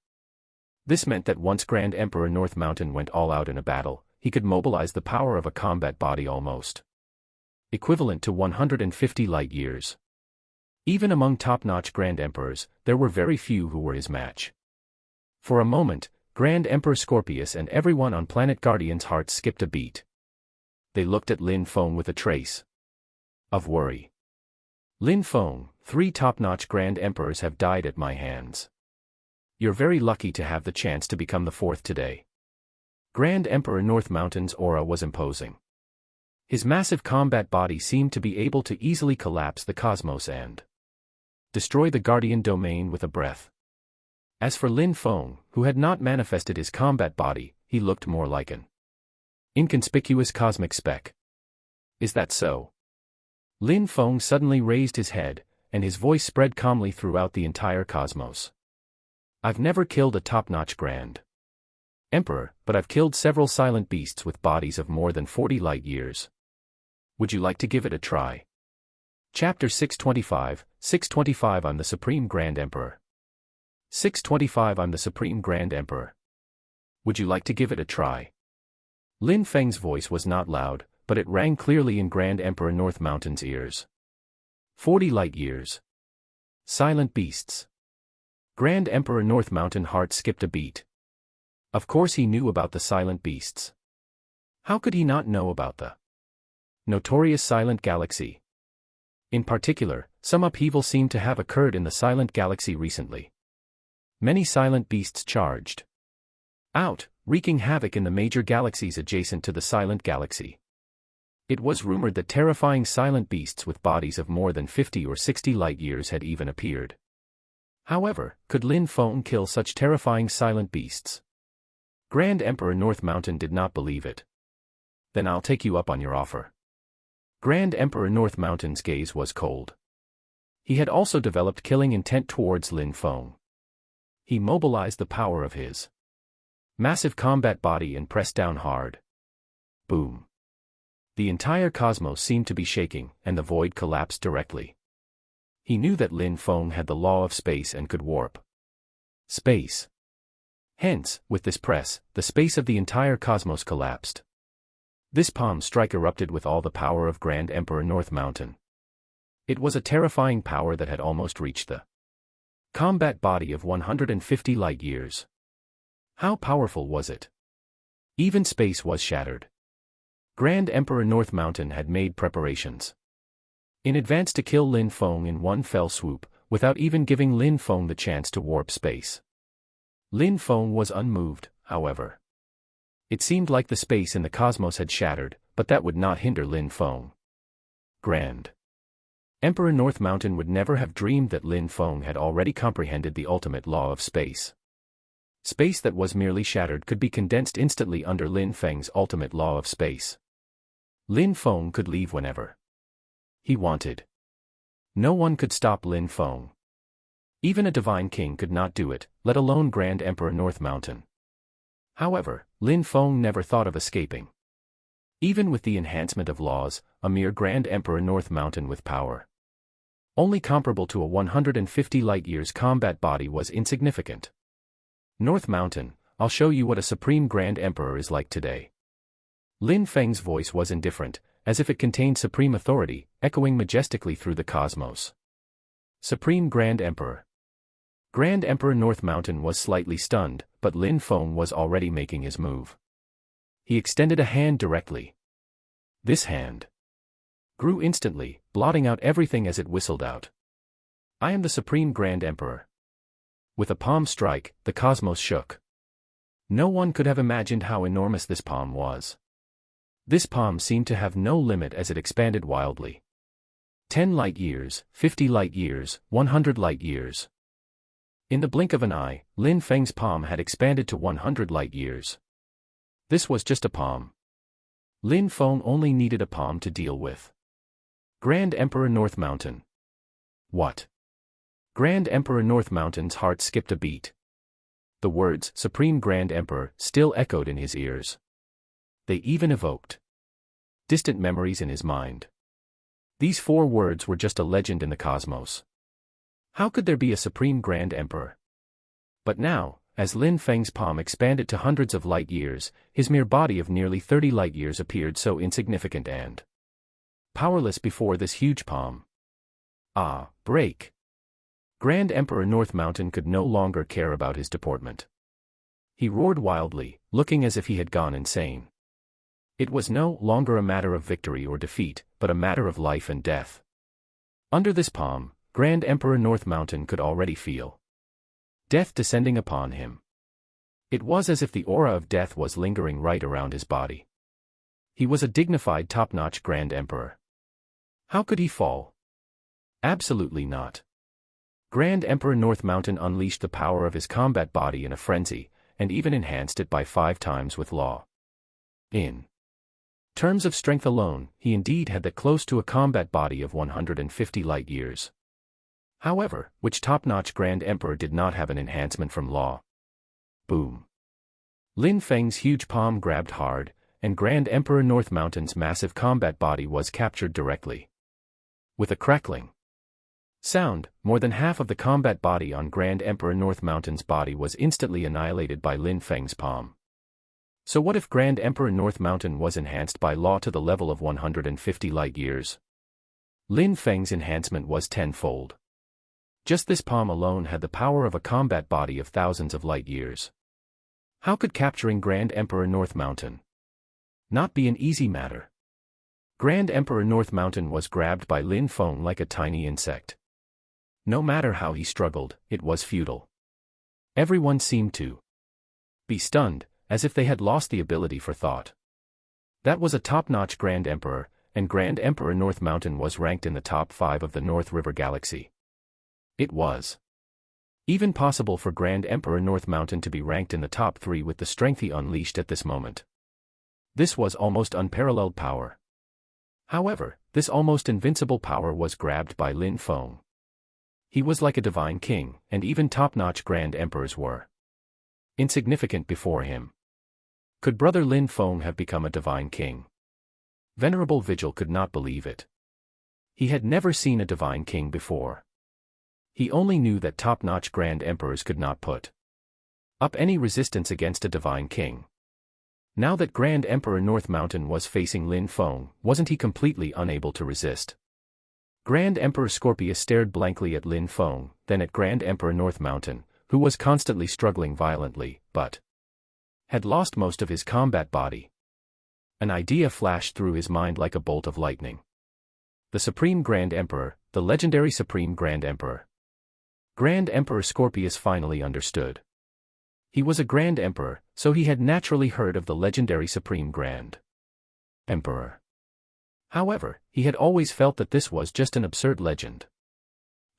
This meant that once Grand Emperor North Mountain went all out in a battle, he could mobilize the power of a combat body almost equivalent to 150 light years. Even among top-notch Grand Emperors, there were very few who were his match. For a moment, Grand Emperor Scorpius and everyone on Planet Guardian's hearts skipped a beat. They looked at Lin Feng with a trace of worry. Lin Feng, 3 top-notch Grand Emperors have died at my hands. You're very lucky to have the chance to become the 4th today. Grand Emperor North Mountain's aura was imposing. His massive combat body seemed to be able to easily collapse the cosmos and destroy the Guardian domain with a breath. As for Lin Feng, who had not manifested his combat body, he looked more like an inconspicuous cosmic speck. Is that so? Lin Feng suddenly raised his head, and his voice spread calmly throughout the entire cosmos. I've never killed a top-notch Grand Emperor, but I've killed several silent beasts with bodies of more than 40 light years. Would you like to give it a try? Chapter 625, 625 I'm the Supreme Grand Emperor. 625 I'm the Supreme Grand Emperor. Would you like to give it a try? Lin Feng's voice was not loud, but it rang clearly in Grand Emperor North Mountain's ears. 40 light years. Silent beasts. Grand Emperor North Mountain heart skipped a beat. Of course he knew about the silent beasts. How could he not know about the notorious Silent Galaxy? In particular, some upheaval seemed to have occurred in the Silent Galaxy recently. Many silent beasts charged out, wreaking havoc in the major galaxies adjacent to the Silent Galaxy. It was rumored that terrifying silent beasts with bodies of more than 50 or 60 light years had even appeared. However, could Lin Feng kill such terrifying silent beasts? Grand Emperor North Mountain did not believe it. Then I'll take you up on your offer. Grand Emperor North Mountain's gaze was cold. He had also developed killing intent towards Lin Feng. He mobilized the power of his massive combat body and pressed down hard. Boom. The entire cosmos seemed to be shaking, and the void collapsed directly. He knew that Lin Feng had the law of space and could warp space. Hence, with this press, the space of the entire cosmos collapsed. This palm strike erupted with all the power of Grand Emperor North Mountain. It was a terrifying power that had almost reached the combat body of 150 light years. How powerful was it? Even space was shattered. Grand Emperor North Mountain had made preparations in advance to kill Lin Feng in one fell swoop, without even giving Lin Feng the chance to warp space. Lin Feng was unmoved, however. It seemed like the space in the cosmos had shattered, but that would not hinder Lin Feng. Grand Emperor North Mountain would never have dreamed that Lin Feng had already comprehended the ultimate law of space. Space that was merely shattered could be condensed instantly under Lin Feng's ultimate law of space. Lin Feng could leave whenever he wanted. No one could stop Lin Feng. Even a divine king could not do it, let alone Grand Emperor North Mountain. However, Lin Feng never thought of escaping. Even with the enhancement of laws, a mere Grand Emperor North Mountain with power only comparable to a 150 light years combat body was insignificant. North Mountain, I'll show you what a Supreme Grand Emperor is like today. Lin Feng's voice was indifferent, as if it contained supreme authority, echoing majestically through the cosmos. Supreme Grand Emperor. Grand Emperor North Mountain was slightly stunned, but Lin Feng was already making his move. He extended a hand directly. This hand grew instantly, blotting out everything as it whistled out. I am the Supreme Grand Emperor. With a palm strike, the cosmos shook. No one could have imagined how enormous this palm was. This palm seemed to have no limit as it expanded wildly. 10 light years, 50 light years, 100 light years. In the blink of an eye, Lin Feng's palm had expanded to 100 light years. This was just a palm. Lin Feng only needed a palm to deal with. Grand Emperor North Mountain. What? Grand Emperor North Mountain's heart skipped a beat. The words, Supreme Grand Emperor, still echoed in his ears. They even evoked distant memories in his mind. These 4 words were just a legend in the cosmos. How could there be a Supreme Grand Emperor? But now, as Lin Feng's palm expanded to hundreds of light years, his mere body of nearly 30 light years appeared so insignificant and powerless before this huge palm. Ah, break! Grand Emperor North Mountain could no longer care about his deportment. He roared wildly, looking as if he had gone insane. It was no longer a matter of victory or defeat, but a matter of life and death. Under this palm, Grand Emperor North Mountain could already feel death descending upon him. It was as if the aura of death was lingering right around his body. He was a dignified top-notch Grand Emperor. How could he fall? Absolutely not. Grand Emperor North Mountain unleashed the power of his combat body in a frenzy, and even enhanced it by 5 times with law. In terms of strength alone, he indeed had that close to a combat body of 150 light years. However, which top-notch Grand Emperor did not have an enhancement from law? Boom. Lin Feng's huge palm grabbed hard, and Grand Emperor North Mountain's massive combat body was captured directly. With a crackling sound, more than half of the combat body on Grand Emperor North Mountain's body was instantly annihilated by Lin Feng's palm. So what if Grand Emperor North Mountain was enhanced by law to the level of 150 light years? Lin Feng's enhancement was 10-fold. Just this palm alone had the power of a combat body of thousands of light years. How could capturing Grand Emperor North Mountain not be an easy matter? Grand Emperor North Mountain was grabbed by Lin Feng like a tiny insect. No matter how he struggled, it was futile. Everyone seemed to be stunned, as if they had lost the ability for thought. That was a top-notch Grand Emperor, and Grand Emperor North Mountain was ranked in the top 5 of the North River Galaxy. It was even possible for Grand Emperor North Mountain to be ranked in the top 3 with the strength he unleashed at this moment. This was almost unparalleled power. However, this almost invincible power was grabbed by Lin Feng. He was like a divine king, and even top-notch Grand Emperors were insignificant before him. Could Brother Lin Feng have become a divine king? Venerable Vigil could not believe it. He had never seen a divine king before. He only knew that top-notch Grand Emperors could not put up any resistance against a divine king. Now that Grand Emperor North Mountain was facing Lin Feng, wasn't he completely unable to resist? Grand Emperor Scorpius stared blankly at Lin Feng, then at Grand Emperor North Mountain, who was constantly struggling violently, but had lost most of his combat body. An idea flashed through his mind like a bolt of lightning. The Supreme Grand Emperor, the legendary Supreme Grand Emperor. Grand Emperor Scorpius finally understood. He was a Grand Emperor, so he had naturally heard of the legendary Supreme Grand Emperor. However, he had always felt that this was just an absurd legend.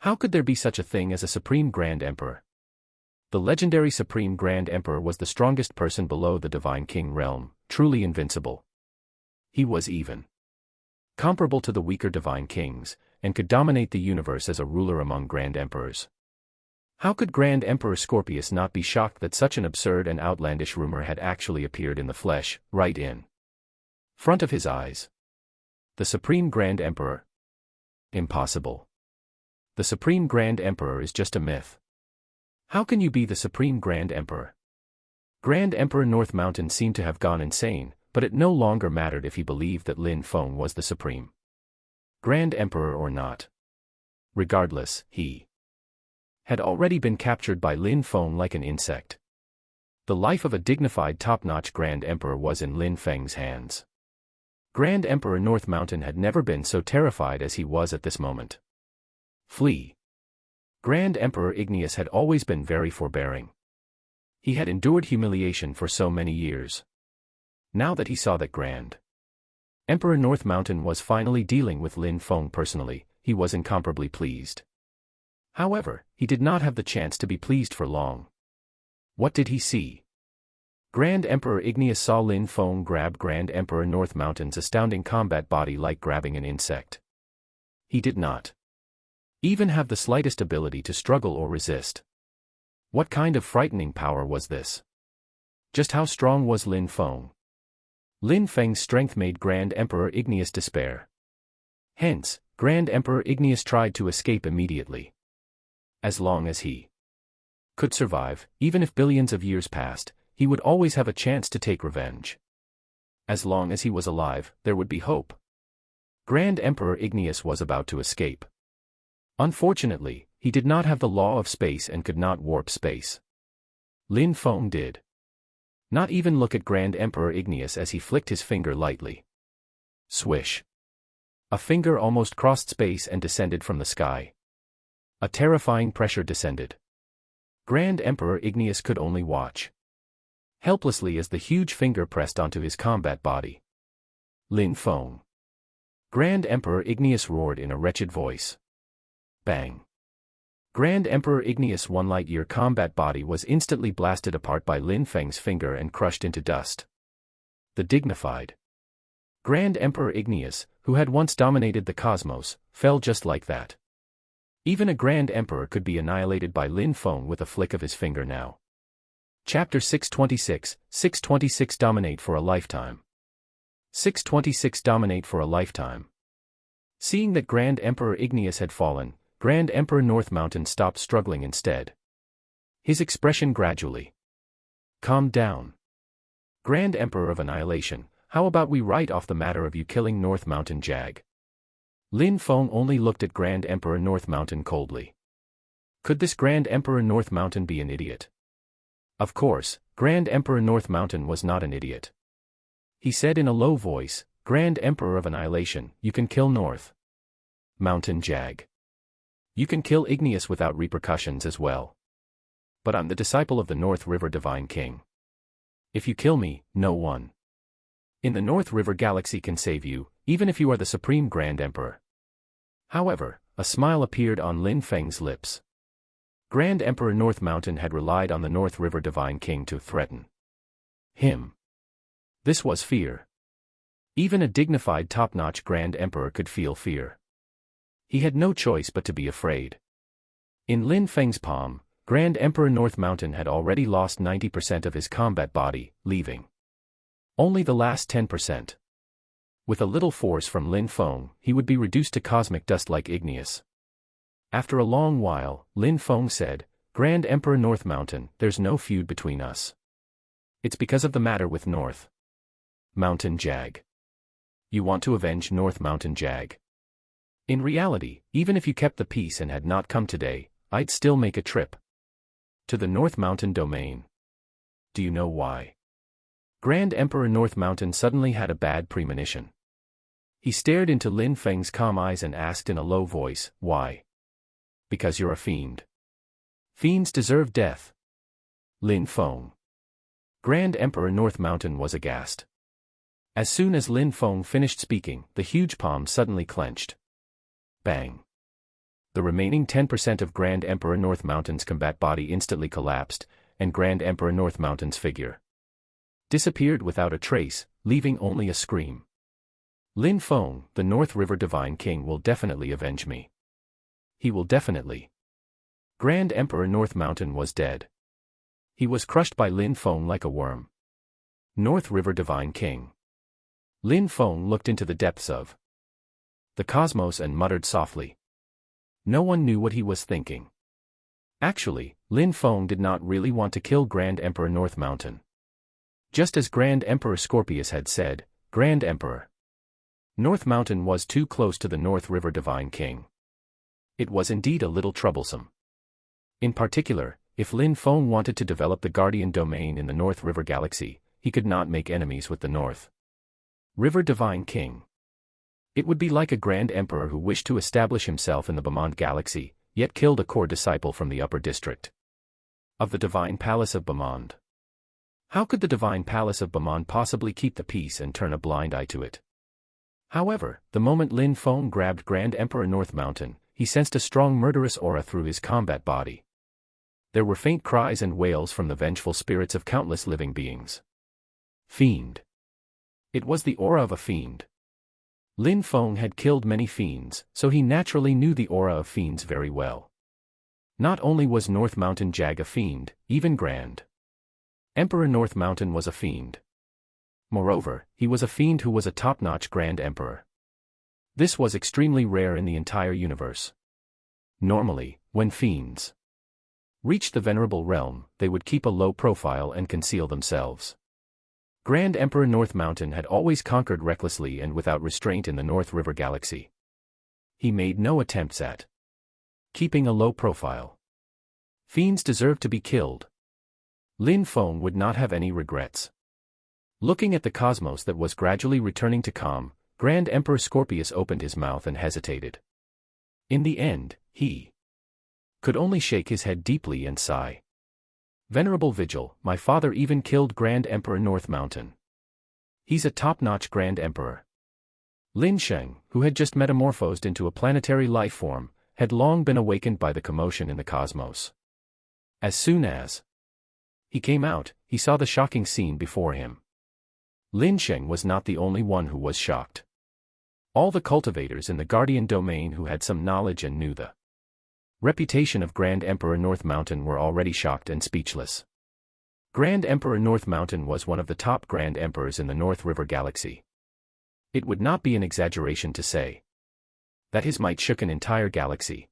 How could there be such a thing as a Supreme Grand Emperor? The legendary Supreme Grand Emperor was the strongest person below the Divine King realm, truly invincible. He was even comparable to the weaker Divine Kings, and could dominate the universe as a ruler among Grand Emperors. How could Grand Emperor Scorpius not be shocked that such an absurd and outlandish rumor had actually appeared in the flesh, right in front of his eyes? The Supreme Grand Emperor? Impossible. The Supreme Grand Emperor is just a myth. How can you be the Supreme Grand Emperor? Grand Emperor North Mountain seemed to have gone insane, But it no longer mattered if he believed that Lin Feng was the supreme Grand Emperor or not. Regardless, he had already been captured by Lin Feng like an insect. The life of a dignified top-notch Grand Emperor was in Lin Feng's hands. Grand Emperor North Mountain had never been so terrified as he was at this moment. Flee. Grand Emperor Igneous had always been very forbearing. He had endured humiliation for so many years. Now that he saw that Grand Emperor North Mountain was finally dealing with Lin Feng personally, he was incomparably pleased. However, he did not have the chance to be pleased for long. What did he see? Grand Emperor Igneous saw Lin Feng grab Grand Emperor North Mountain's astounding combat body like grabbing an insect. He did not even have the slightest ability to struggle or resist. What kind of frightening power was this? Just how strong was Lin Feng? Lin Feng's strength made Grand Emperor Igneous despair. Hence, Grand Emperor Igneous tried to escape immediately. As long as he could survive, even if billions of years passed, he would always have a chance to take revenge. As long as he was alive, there would be hope. Grand Emperor Igneous was about to escape. Unfortunately, he did not have the law of space and could not warp space. Lin Feng did not even look at Grand Emperor Igneous as he flicked his finger lightly. Swish. A finger almost crossed space and descended from the sky. A terrifying pressure descended. Grand Emperor Igneous could only watch helplessly as the huge finger pressed onto his combat body. Lin Feng. Grand Emperor Igneous roared in a wretched voice. Bang. Grand Emperor Igneous' one light-year combat body was instantly blasted apart by Lin Feng's finger and crushed into dust. The dignified Grand Emperor Igneous, who had once dominated the cosmos, fell just like that. Even a Grand Emperor could be annihilated by Lin Feng with a flick of his finger now. Chapter 626, 626 Dominate for a Lifetime. 626 Dominate for a Lifetime. Seeing that Grand Emperor Igneous had fallen, Grand Emperor North Mountain stopped struggling instead. His expression gradually calmed down. Grand Emperor of Annihilation, how about we write off the matter of you killing North Mountain Jag? Lin Feng only looked at Grand Emperor North Mountain coldly. Could this Grand Emperor North Mountain be an idiot? Of course, Grand Emperor North Mountain was not an idiot. He said in a low voice, Grand Emperor of Annihilation, you can kill North Mountain Jag. You can kill Igneous without repercussions as well. But I'm the disciple of the North River Divine King. If you kill me, no one in the North River Galaxy can save you, even if you are the Supreme Grand Emperor. However, a smile appeared on Lin Feng's lips. Grand Emperor North Mountain had relied on the North River Divine King to threaten him. This was fear. Even a dignified top-notch Grand Emperor could feel fear. He had no choice but to be afraid. In Lin Feng's palm, Grand Emperor North Mountain had already lost 90% of his combat body, leaving only the last 10%. With a little force from Lin Feng, he would be reduced to cosmic dust like Igneous. After a long while, Lin Feng said, Grand Emperor North Mountain, there's no feud between us. It's because of the matter with North Mountain Jag. You want to avenge North Mountain Jag. In reality, even if you kept the peace and had not come today, I'd still make a trip to the North Mountain domain. Do you know why? Grand Emperor North Mountain suddenly had a bad premonition. He stared into Lin Feng's calm eyes and asked in a low voice, why? Because you're a fiend. Fiends deserve death. Lin Feng. Grand Emperor North Mountain was aghast. As soon as Lin Feng finished speaking, the huge palm suddenly clenched. Bang. The remaining 10% of Grand Emperor North Mountain's combat body instantly collapsed, and Grand Emperor North Mountain's figure disappeared without a trace, leaving only a scream. Lin Feng, the North River Divine King, will definitely avenge me. He will definitely. Grand Emperor North Mountain was dead. He was crushed by Lin Feng like a worm. North River Divine King. Lin Feng looked into the depths of the cosmos and muttered softly. No one knew what he was thinking. Actually, Lin Feng did not really want to kill Grand Emperor North Mountain. Just as Grand Emperor Scorpius had said, Grand Emperor North Mountain was too close to the North River Divine King. It was indeed a little troublesome. In particular, if Lin Feng wanted to develop the Guardian Domain in the North River Galaxy, he could not make enemies with the North River Divine King. It would be like a Grand Emperor who wished to establish himself in the Bamand Galaxy, yet killed a core disciple from the upper district of the Divine Palace of Bamand. How could the Divine Palace of Bamand possibly keep the peace and turn a blind eye to it? However, the moment Lin Feng grabbed Grand Emperor North Mountain, he sensed a strong murderous aura through his combat body. There were faint cries and wails from the vengeful spirits of countless living beings. Fiend. It was the aura of a fiend. Lin Feng had killed many fiends, so he naturally knew the aura of fiends very well. Not only was North Mountain Jag a fiend, even Grand Emperor North Mountain was a fiend. Moreover, he was a fiend who was a top-notch Grand Emperor. This was extremely rare in the entire universe. Normally, when fiends reached the venerable realm, they would keep a low profile and conceal themselves. Grand Emperor North Mountain had always conquered recklessly and without restraint in the North River Galaxy. He made no attempts at keeping a low profile. Fiends deserved to be killed. Lin Feng would not have any regrets. Looking at the cosmos that was gradually returning to calm, Grand Emperor Scorpius opened his mouth and hesitated. In the end, he could only shake his head deeply and sigh. Venerable Vigil, my father even killed Grand Emperor North Mountain. He's a top-notch Grand Emperor. Lin Sheng, who had just metamorphosed into a planetary life form, had long been awakened by the commotion in the cosmos. As soon as he came out, he saw the shocking scene before him. Lin Sheng was not the only one who was shocked. All the cultivators in the Guardian Domain who had some knowledge and knew the reputation of Grand Emperor North Mountain were already shocked and speechless. Grand Emperor North Mountain was one of the top Grand Emperors in the North River Galaxy. It would not be an exaggeration to say that his might shook an entire galaxy.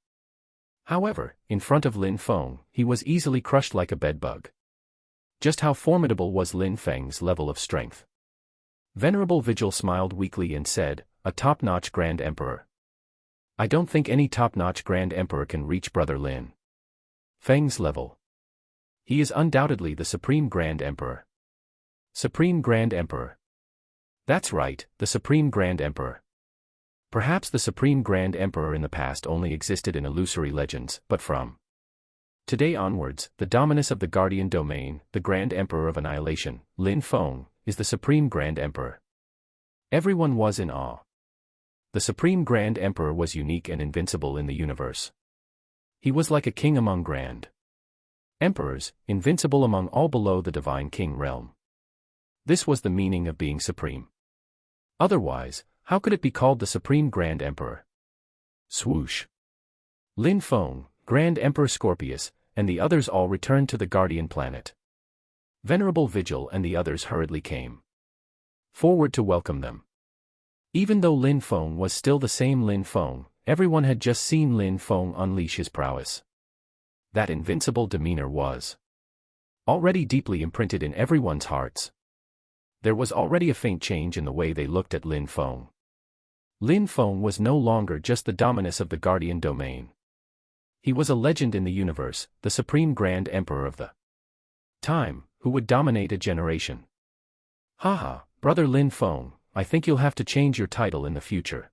However, in front of Lin Feng, he was easily crushed like a bedbug. Just how formidable was Lin Feng's level of strength? Venerable Vigil smiled weakly and said, a top-notch Grand Emperor. I don't think any top-notch Grand Emperor can reach Brother Lin Feng's level. He is undoubtedly the Supreme Grand Emperor. Supreme Grand Emperor. That's right, the Supreme Grand Emperor. Perhaps the Supreme Grand Emperor in the past only existed in illusory legends, but from today onwards, the dominus of the Guardian Domain, the Grand Emperor of Annihilation, Lin Feng, is the Supreme Grand Emperor. Everyone was in awe. The Supreme Grand Emperor was unique and invincible in the universe. He was like a king among Grand Emperors, invincible among all below the Divine King realm. This was the meaning of being supreme. Otherwise, how could it be called the Supreme Grand Emperor? Swoosh. Lin Feng, Grand Emperor Scorpius, and the others all returned to the Guardian Planet. Venerable Vigil and the others hurriedly came forward to welcome them. Even though Lin Feng was still the same Lin Feng, everyone had just seen Lin Feng unleash his prowess. That invincible demeanor was already deeply imprinted in everyone's hearts. There was already a faint change in the way they looked at Lin Feng. Lin Feng was no longer just the dominus of the Guardian Domain. He was a legend in the universe, the Supreme Grand Emperor of the time, who would dominate a generation. Haha, Brother Lin Feng, I think you'll have to change your title in the future.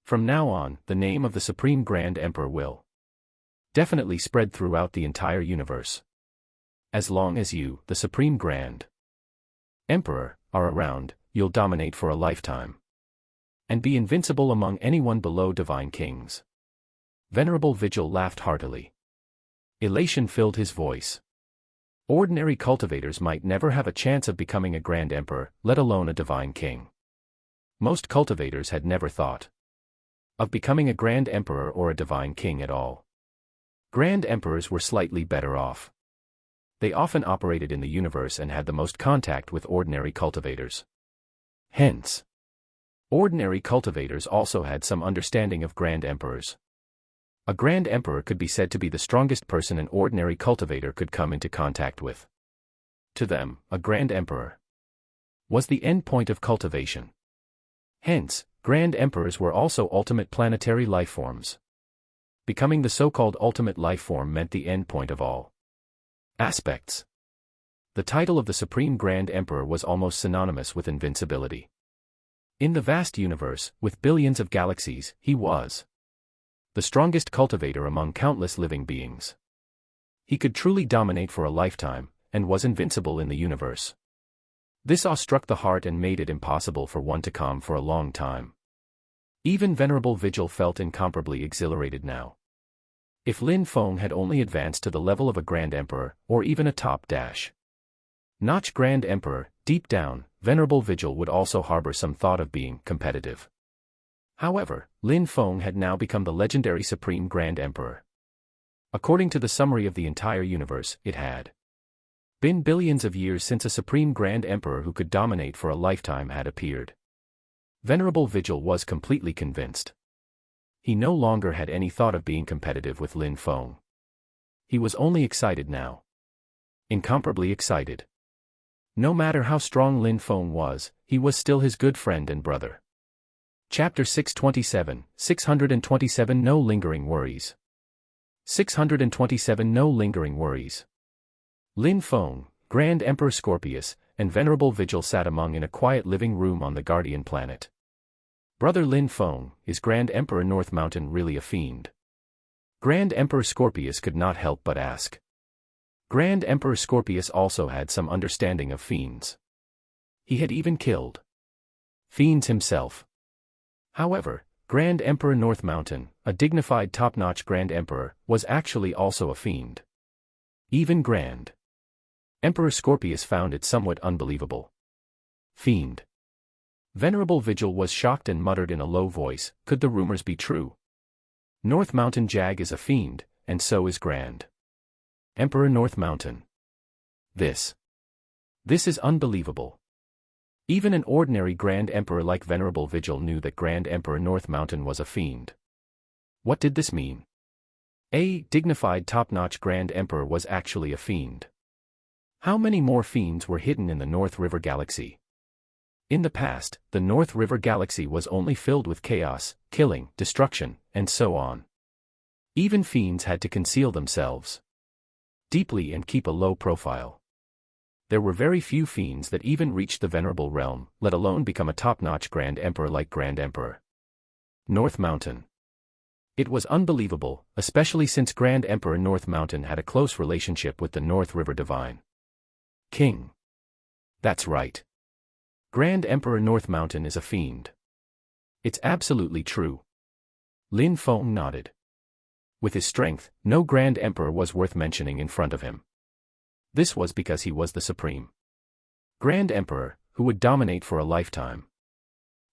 From now on, the name of the Supreme Grand Emperor will definitely spread throughout the entire universe. As long as you, the Supreme Grand Emperor, are around, you'll dominate for a lifetime. And be invincible among anyone below Divine Kings. Venerable Vigil laughed heartily. Elation filled his voice. Ordinary cultivators might never have a chance of becoming a Grand Emperor, let alone a Divine King. Most cultivators had never thought of becoming a Grand Emperor or a Divine King at all. Grand Emperors were slightly better off. They often operated in the universe and had the most contact with ordinary cultivators. Hence, ordinary cultivators also had some understanding of Grand Emperors. A Grand Emperor could be said to be the strongest person an ordinary cultivator could come into contact with. to them, a Grand Emperor was the end point of cultivation. Hence, Grand Emperors were also ultimate planetary lifeforms. Becoming the so-called ultimate lifeform meant the end point of all aspects. The title of the Supreme Grand Emperor was almost synonymous with invincibility. In the vast universe, with billions of galaxies, he was the strongest cultivator among countless living beings. He could truly dominate for a lifetime, and was invincible in the universe. This awe struck the heart and made it impossible for one to calm for a long time. Even Venerable Vigil felt incomparably exhilarated now. If Lin Feng had only advanced to the level of a Grand Emperor, or even a top-notch Grand Emperor, deep down, Venerable Vigil would also harbor some thought of being competitive. However, Lin Feng had now become the legendary Supreme Grand Emperor. According to the summary of the entire universe, it had been billions of years since a Supreme Grand Emperor who could dominate for a lifetime had appeared. Venerable Vigil was completely convinced. He no longer had any thought of being competitive with Lin Feng. He was only excited now. Incomparably excited. No matter how strong Lin Feng was, he was still his good friend and brother. Chapter 627, 627 No Lingering Worries. 627 No Lingering Worries. Lin Feng, Grand Emperor Scorpius, and Venerable Vigil sat among in a quiet living room on the Guardian planet. Brother Lin Feng, is Grand Emperor North Mountain really a fiend? Grand Emperor Scorpius could not help but ask. Grand Emperor Scorpius also had some understanding of fiends. He had even killed fiends himself. However, Grand Emperor North Mountain, a dignified top-notch Grand Emperor, was actually also a fiend. Even Grand Emperor Scorpius found it somewhat unbelievable. Fiend. Venerable Vigil was shocked and muttered in a low voice, could the rumors be true? North Mountain Jag is a fiend, and so is Grand Emperor North Mountain. This is unbelievable. Even an ordinary Grand Emperor like Venerable Vigil knew that Grand Emperor North Mountain was a fiend. What did this mean? A dignified top-notch Grand Emperor was actually a fiend. How many more fiends were hidden in the North River Galaxy? In the past, the North River Galaxy was only filled with chaos, killing, destruction, and so on. Even fiends had to conceal themselves deeply and keep a low profile. There were very few fiends that even reached the Venerable Realm, let alone become a top-notch Grand Emperor like Grand Emperor North Mountain. It was unbelievable, especially since Grand Emperor North Mountain had a close relationship with the North River Divine King. That's right. Grand Emperor North Mountain is a fiend. It's absolutely true. Lin Feng nodded. With his strength, no Grand Emperor was worth mentioning in front of him. This was because he was the Supreme Grand Emperor, who would dominate for a lifetime.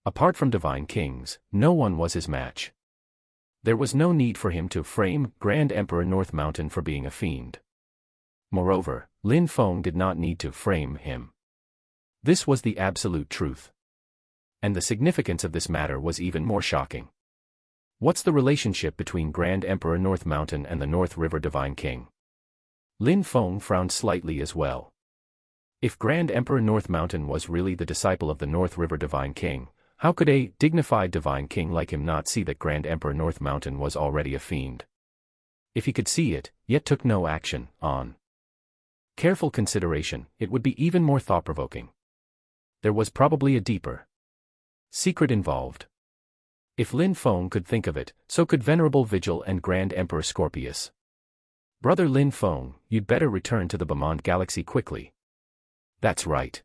Apart from Divine Kings, no one was his match. There was no need for him to frame Grand Emperor North Mountain for being a fiend. Moreover, Lin Feng did not need to frame him. This was the absolute truth. And the significance of this matter was even more shocking. What's the relationship between Grand Emperor North Mountain and the North River Divine King? Lin Feng frowned slightly as well. If Grand Emperor North Mountain was really the disciple of the North River Divine King, how could a dignified Divine King like him not see that Grand Emperor North Mountain was already a fiend? If he could see it, yet took no action, on careful consideration, it would be even more thought-provoking. There was probably a deeper secret involved. If Lin Feng could think of it, so could Venerable Vigil and Grand Emperor Scorpius. Brother Lin Feng, you'd better return to the Beaumont Galaxy quickly. That's right.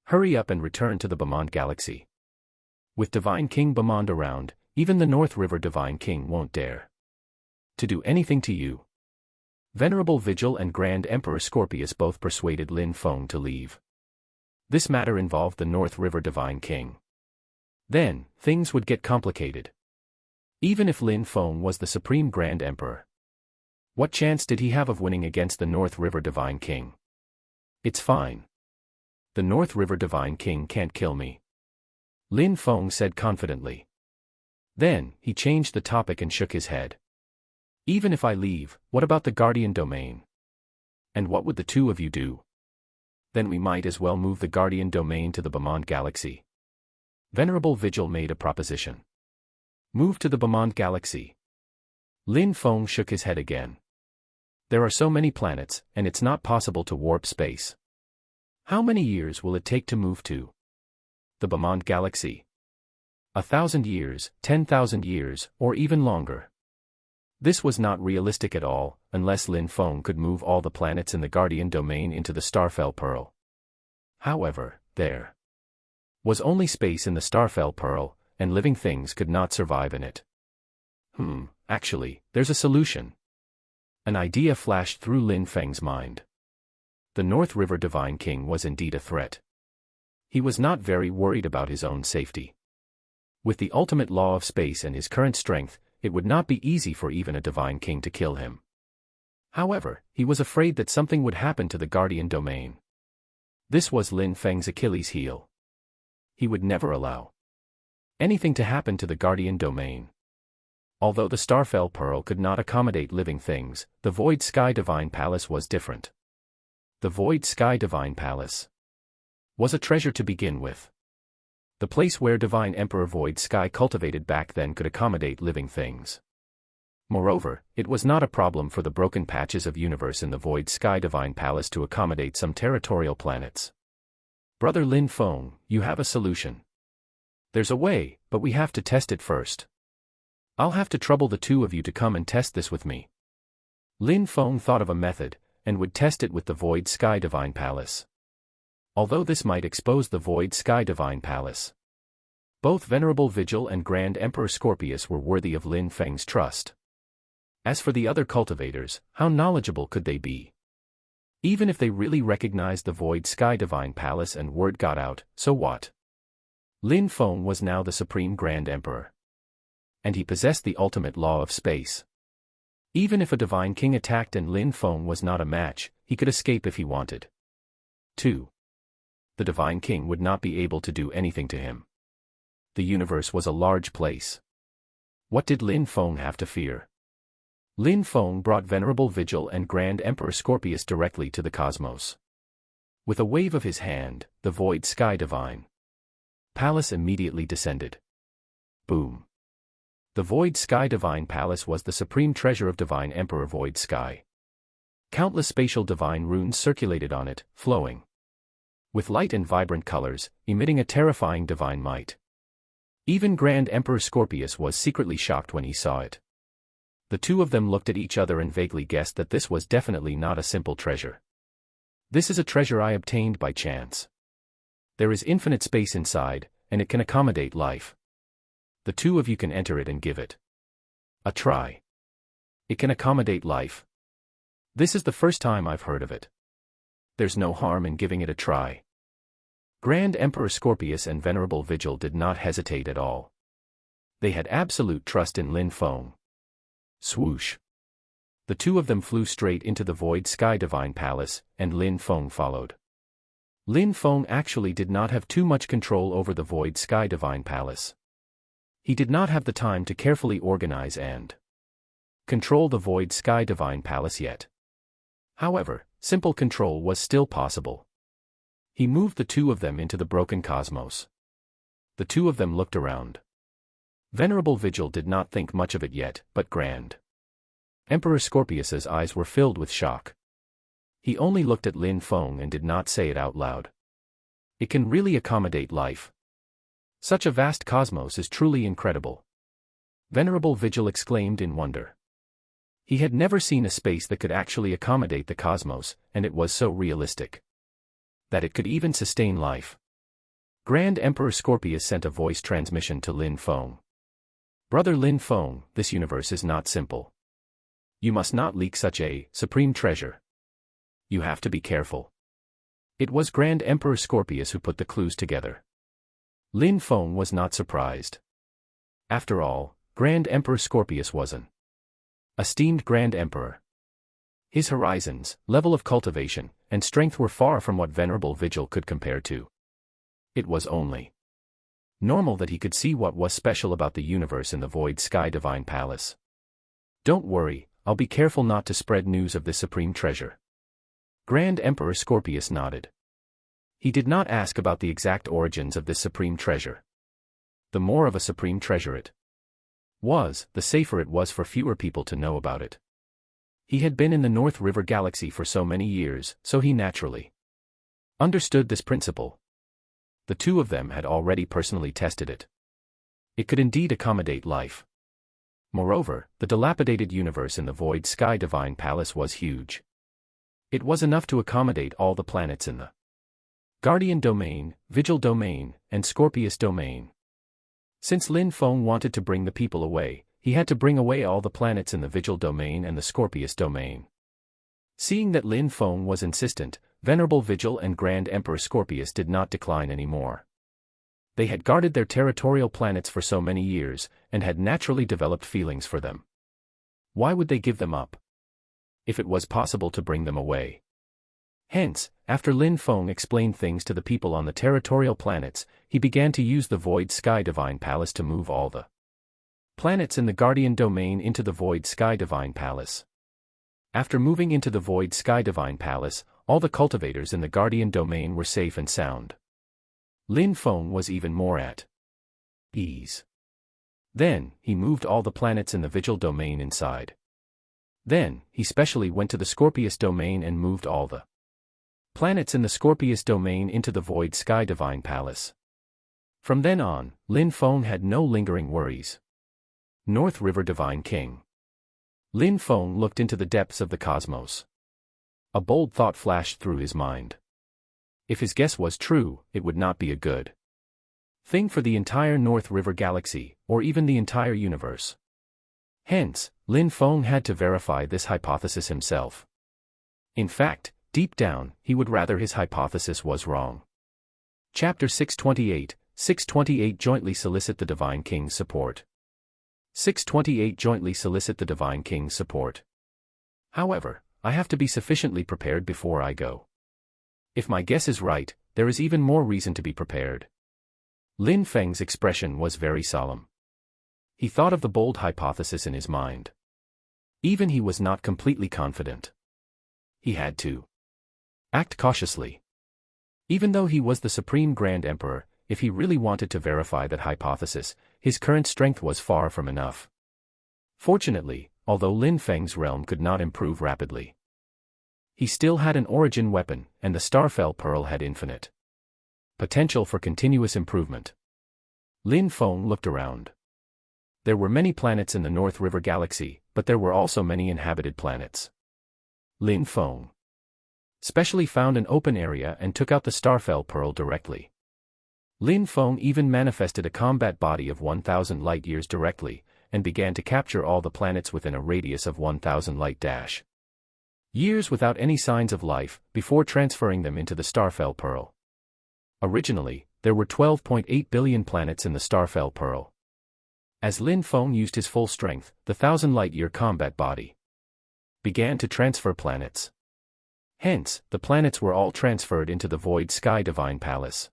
Hurry up and return to the Beaumont Galaxy. With Divine King Beaumont around, even the North River Divine King won't dare to do anything to you. Venerable Vigil and Grand Emperor Scorpius both persuaded Lin Feng to leave. This matter involved the North River Divine King. Then, things would get complicated. Even if Lin Feng was the Supreme Grand Emperor, what chance did he have of winning against the North River Divine King? It's fine. The North River Divine King can't kill me, Lin Feng said confidently. Then, he changed the topic and shook his head. Even if I leave, what about the Guardian Domain? And what would the two of you do? Then we might as well move the Guardian domain to the Bemond galaxy. Venerable Vigil made a proposition. Move to the Bemond galaxy. Lin Feng shook his head again. There are so many planets, and it's not possible to warp space. How many years will it take to move to the Bemond galaxy? 1,000 years, 10,000 years, or even longer. This was not realistic at all, unless Lin Feng could move all the planets in the Guardian domain into the Starfell Pearl. However, there was only space in the Starfell Pearl, and living things could not survive in it. Actually, there's a solution. An idea flashed through Lin Feng's mind. The North River Divine King was indeed a threat. He was not very worried about his own safety. With the ultimate law of space and his current strength, it would not be easy for even a Divine King to kill him. However, he was afraid that something would happen to the Guardian domain. This was Lin Feng's Achilles heel. He would never allow anything to happen to the Guardian domain. Although the Starfell Pearl could not accommodate living things, the Void Sky Divine Palace was different. The Void Sky Divine Palace was a treasure to begin with. The place where Divine Emperor Void Sky cultivated back then could accommodate living things. Moreover, it was not a problem for the broken patches of universe in the Void Sky Divine Palace to accommodate some territorial planets. Brother Lin Feng, you have a solution. There's a way, but we have to test it first. I'll have to trouble the two of you to come and test this with me. Lin Feng thought of a method, and would test it with the Void Sky Divine Palace. Although this might expose the Void Sky Divine Palace. Both Venerable Vigil and Grand Emperor Scorpius were worthy of Lin Feng's trust. As for the other cultivators, how knowledgeable could they be? Even if they really recognized the Void Sky Divine Palace and word got out, so what? Lin Feng was now the Supreme Grand Emperor. And he possessed the ultimate law of space. Even if a Divine King attacked and Lin Feng was not a match, he could escape if he wanted. 2. The Divine King would not be able to do anything to him. The universe was a large place. What did Lin Feng have to fear? Lin Feng brought Venerable Vigil and Grand Emperor Scorpius directly to the cosmos. With a wave of his hand, the Void Sky Divine Palace immediately descended. Boom. The Void Sky Divine Palace was the supreme treasure of Divine Emperor Void Sky. Countless spatial divine runes circulated on it, flowing with light and vibrant colors, emitting a terrifying divine might. Even Grand Emperor Scorpius was secretly shocked when he saw it. The two of them looked at each other and vaguely guessed that this was definitely not a simple treasure. This is a treasure I obtained by chance. There is infinite space inside, and it can accommodate life. The two of you can enter it and give it a try. It can accommodate life. This is the first time I've heard of it. There's no harm in giving it a try. Grand Emperor Scorpius and Venerable Vigil did not hesitate at all. They had absolute trust in Lin Feng. Swoosh. The two of them flew straight into the Void Sky Divine Palace, and Lin Feng followed. Lin Feng actually did not have too much control over the Void Sky Divine Palace. He did not have the time to carefully organize and control the Void Sky Divine Palace yet. However, simple control was still possible. He moved the two of them into the broken cosmos. The two of them looked around. Venerable Vigil did not think much of it yet, but Grand Emperor Scorpius's eyes were filled with shock. He only looked at Lin Feng and did not say it out loud. It can really accommodate life. Such a vast cosmos is truly incredible. Venerable Vigil exclaimed in wonder. He had never seen a space that could actually accommodate the cosmos, and it was so realistic that it could even sustain life. Grand Emperor Scorpius sent a voice transmission to Lin Feng. Brother Lin Feng, this universe is not simple. You must not leak such a supreme treasure. You have to be careful. It was Grand Emperor Scorpius who put the clues together. Lin Feng was not surprised. After all, Grand Emperor Scorpius was an esteemed Grand Emperor. His horizons, level of cultivation, and strength were far from what Venerable Vigil could compare to. It was only normal that he could see what was special about the universe in the Void Sky Divine Palace. Don't worry, I'll be careful not to spread news of this supreme treasure. Grand Emperor Scorpius nodded. He did not ask about the exact origins of this supreme treasure. The more of a supreme treasure it was, the safer it was for fewer people to know about it. He had been in the North River Galaxy for so many years, so he naturally understood this principle. The two of them had already personally tested it. It could indeed accommodate life. Moreover, the dilapidated universe in the Void Sky Divine Palace was huge. It was enough to accommodate all the planets in the Guardian Domain, Vigil Domain, and Scorpius Domain. Since Lin Feng wanted to bring the people away, he had to bring away all the planets in the Vigil Domain and the Scorpius Domain. Seeing that Lin Feng was insistent, Venerable Vigil and Grand Emperor Scorpius did not decline anymore. They had guarded their territorial planets for so many years, and had naturally developed feelings for them. Why would they give them up if it was possible to bring them away? Hence, after Lin Feng explained things to the people on the territorial planets, he began to use the Void Sky Divine Palace to move all the planets in the Guardian Domain into the Void Sky Divine Palace. After moving into the Void Sky Divine Palace, all the cultivators in the Guardian Domain were safe and sound. Lin Feng was even more at ease. Then, he moved all the planets in the Vigil Domain inside. Then, he specially went to the Scorpius Domain and moved all the planets in the Scorpius Domain into the Void Sky Divine Palace. From then on, Lin Feng had no lingering worries. North River Divine King. Lin Feng looked into the depths of the cosmos. A bold thought flashed through his mind. If his guess was true, it would not be a good thing for the entire North River Galaxy, or even the entire universe. Hence, Lin Feng had to verify this hypothesis himself. In fact, deep down, he would rather his hypothesis was wrong. Chapter 628, 628 Jointly solicit the Divine King's support. 628 Jointly solicit the Divine King's support. However, I have to be sufficiently prepared before I go. If my guess is right, there is even more reason to be prepared. Lin Feng's expression was very solemn. He thought of the bold hypothesis in his mind. Even he was not completely confident. He had to act cautiously. Even though he was the Supreme Grand Emperor, if he really wanted to verify that hypothesis, his current strength was far from enough. Fortunately, although Lin Feng's realm could not improve rapidly, he still had an origin weapon, and the Starfell Pearl had infinite potential for continuous improvement. Lin Feng looked around. There were many planets in the North River Galaxy, but there were also many inhabited planets. Lin Feng specially found an open area and took out the Starfell Pearl directly. Lin Feng even manifested a combat body of 1,000 light-years directly, and began to capture all the planets within a radius of 1,000 light-years without any signs of life, before transferring them into the Starfell Pearl. Originally, there were 12.8 billion planets in the Starfell Pearl. As Lin Feng used his full strength, the 1,000 light-year combat body began to transfer planets. Hence, the planets were all transferred into the Void Sky Divine Palace.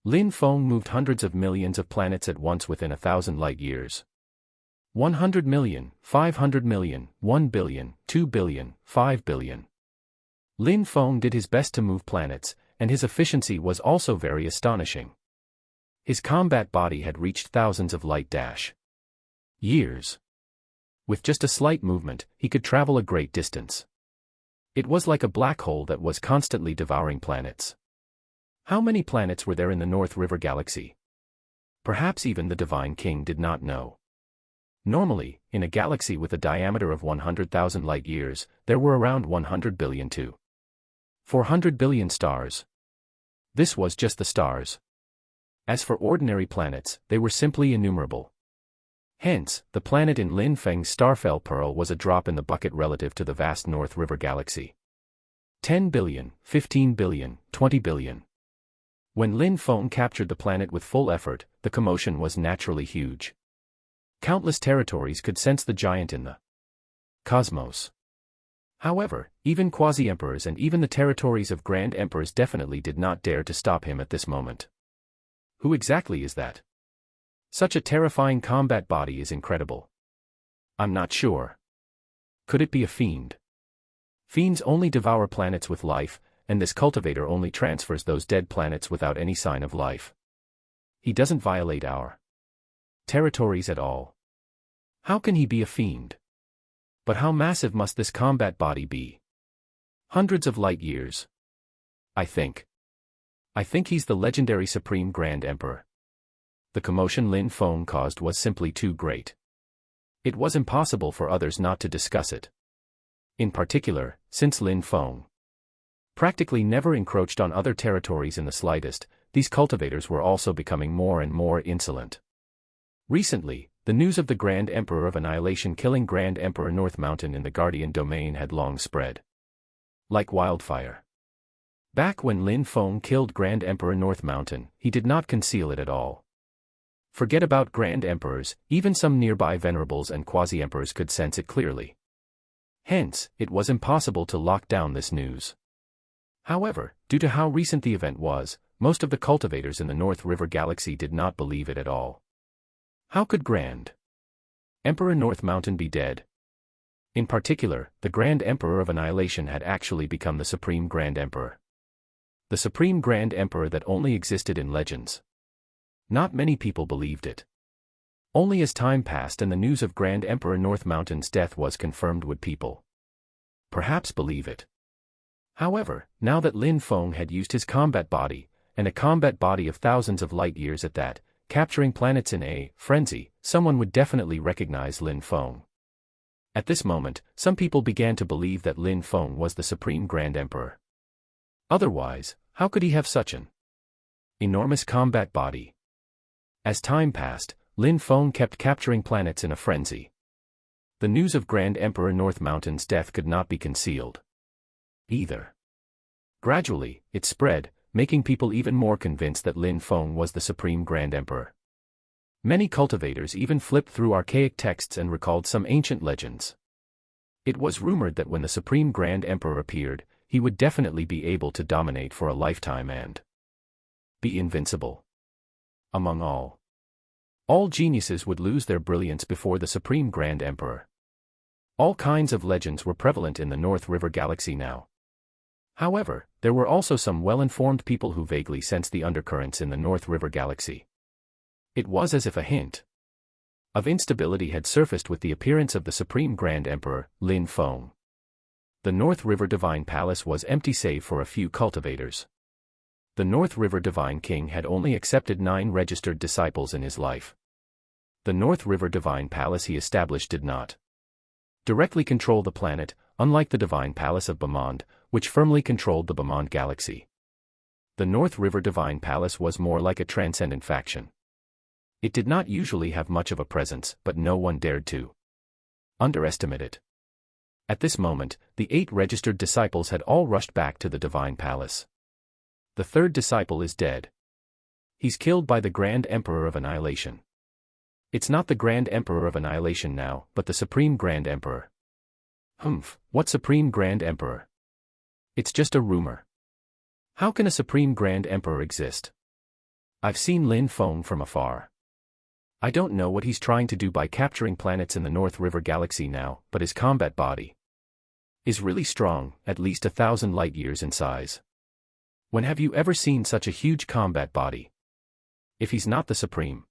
Lin Feng moved hundreds of millions of planets at once within 1,000 light-years. 100 million, 500 million, 1 billion, 2 billion, 5 billion. Lin Feng did his best to move planets, and his efficiency was also very astonishing. His combat body had reached thousands of light-years. With just a slight movement, he could travel a great distance. It was like a black hole that was constantly devouring planets. How many planets were there in the North River Galaxy? Perhaps even the Divine King did not know. Normally, in a galaxy with a diameter of 100,000 light-years, there were around 100 billion to 400 billion stars. This was just the stars. As for ordinary planets, they were simply innumerable. Hence, the planet in Lin Feng's Starfell Pearl was a drop in the bucket relative to the vast North River Galaxy. 10 billion, 15 billion, 20 billion. When Lin Feng captured the planet with full effort, the commotion was naturally huge. Countless territories could sense the giant in the cosmos. However, even quasi-emperors and even the territories of grand emperors definitely did not dare to stop him at this moment. Who exactly is that? Such a terrifying combat body is incredible. I'm not sure. Could it be a fiend? Fiends only devour planets with life, and this cultivator only transfers those dead planets without any sign of life. He doesn't violate our territories at all. How can he be a fiend? But how massive must this combat body be? Hundreds of light years. I think he's the legendary Supreme Grand Emperor. The commotion Lin Feng caused was simply too great. It was impossible for others not to discuss it. In particular, since Lin Feng practically never encroached on other territories in the slightest, these cultivators were also becoming more and more insolent. Recently, the news of the Grand Emperor of Annihilation killing Grand Emperor North Mountain in the Guardian Domain had long spread like wildfire. Back when Lin Feng killed Grand Emperor North Mountain, he did not conceal it at all. Forget about Grand Emperors, even some nearby venerables and quasi-emperors could sense it clearly. Hence, it was impossible to lock down this news. However, due to how recent the event was, most of the cultivators in the North River Galaxy did not believe it at all. How could Grand Emperor North Mountain be dead? In particular, the Grand Emperor of Annihilation had actually become the Supreme Grand Emperor. The Supreme Grand Emperor that only existed in legends. Not many people believed it. Only as time passed and the news of Grand Emperor North Mountain's death was confirmed would people perhaps believe it. However, now that Lin Feng had used his combat body, and a combat body of thousands of light years at that, capturing planets in a frenzy, someone would definitely recognize Lin Feng. At this moment, some people began to believe that Lin Feng was the Supreme Grand Emperor. Otherwise, how could he have such an enormous combat body? As time passed, Lin Feng kept capturing planets in a frenzy. The news of Grand Emperor North Mountain's death could not be concealed either. Gradually, it spread, making people even more convinced that Lin Feng was the Supreme Grand Emperor. Many cultivators even flipped through archaic texts and recalled some ancient legends. It was rumored that when the Supreme Grand Emperor appeared, he would definitely be able to dominate for a lifetime and be invincible. Among all geniuses would lose their brilliance before the Supreme Grand Emperor. All kinds of legends were prevalent in the North River Galaxy now. However, there were also some well-informed people who vaguely sensed the undercurrents in the North River Galaxy. It was as if a hint of instability had surfaced with the appearance of the Supreme Grand Emperor, Lin Feng. The North River Divine Palace was empty save for a few cultivators. The North River Divine King had only accepted 9 registered disciples in his life. The North River Divine Palace he established did not directly control the planet, unlike the Divine Palace of Bamond, which firmly controlled the Bamond Galaxy. The North River Divine Palace was more like a transcendent faction. It did not usually have much of a presence, but no one dared to underestimate it. At this moment, the 8 registered disciples had all rushed back to the Divine Palace. The 3rd disciple is dead. He's killed by the Grand Emperor of Annihilation. It's not the Grand Emperor of Annihilation now, but the Supreme Grand Emperor. What Supreme Grand Emperor? It's just a rumor. How can a Supreme Grand Emperor exist? I've seen Lin Feng from afar. I don't know what he's trying to do by capturing planets in the North River Galaxy now, but his combat body is really strong, at least 1,000 light years in size. When have you ever seen such a huge combat body? If he's not the Supreme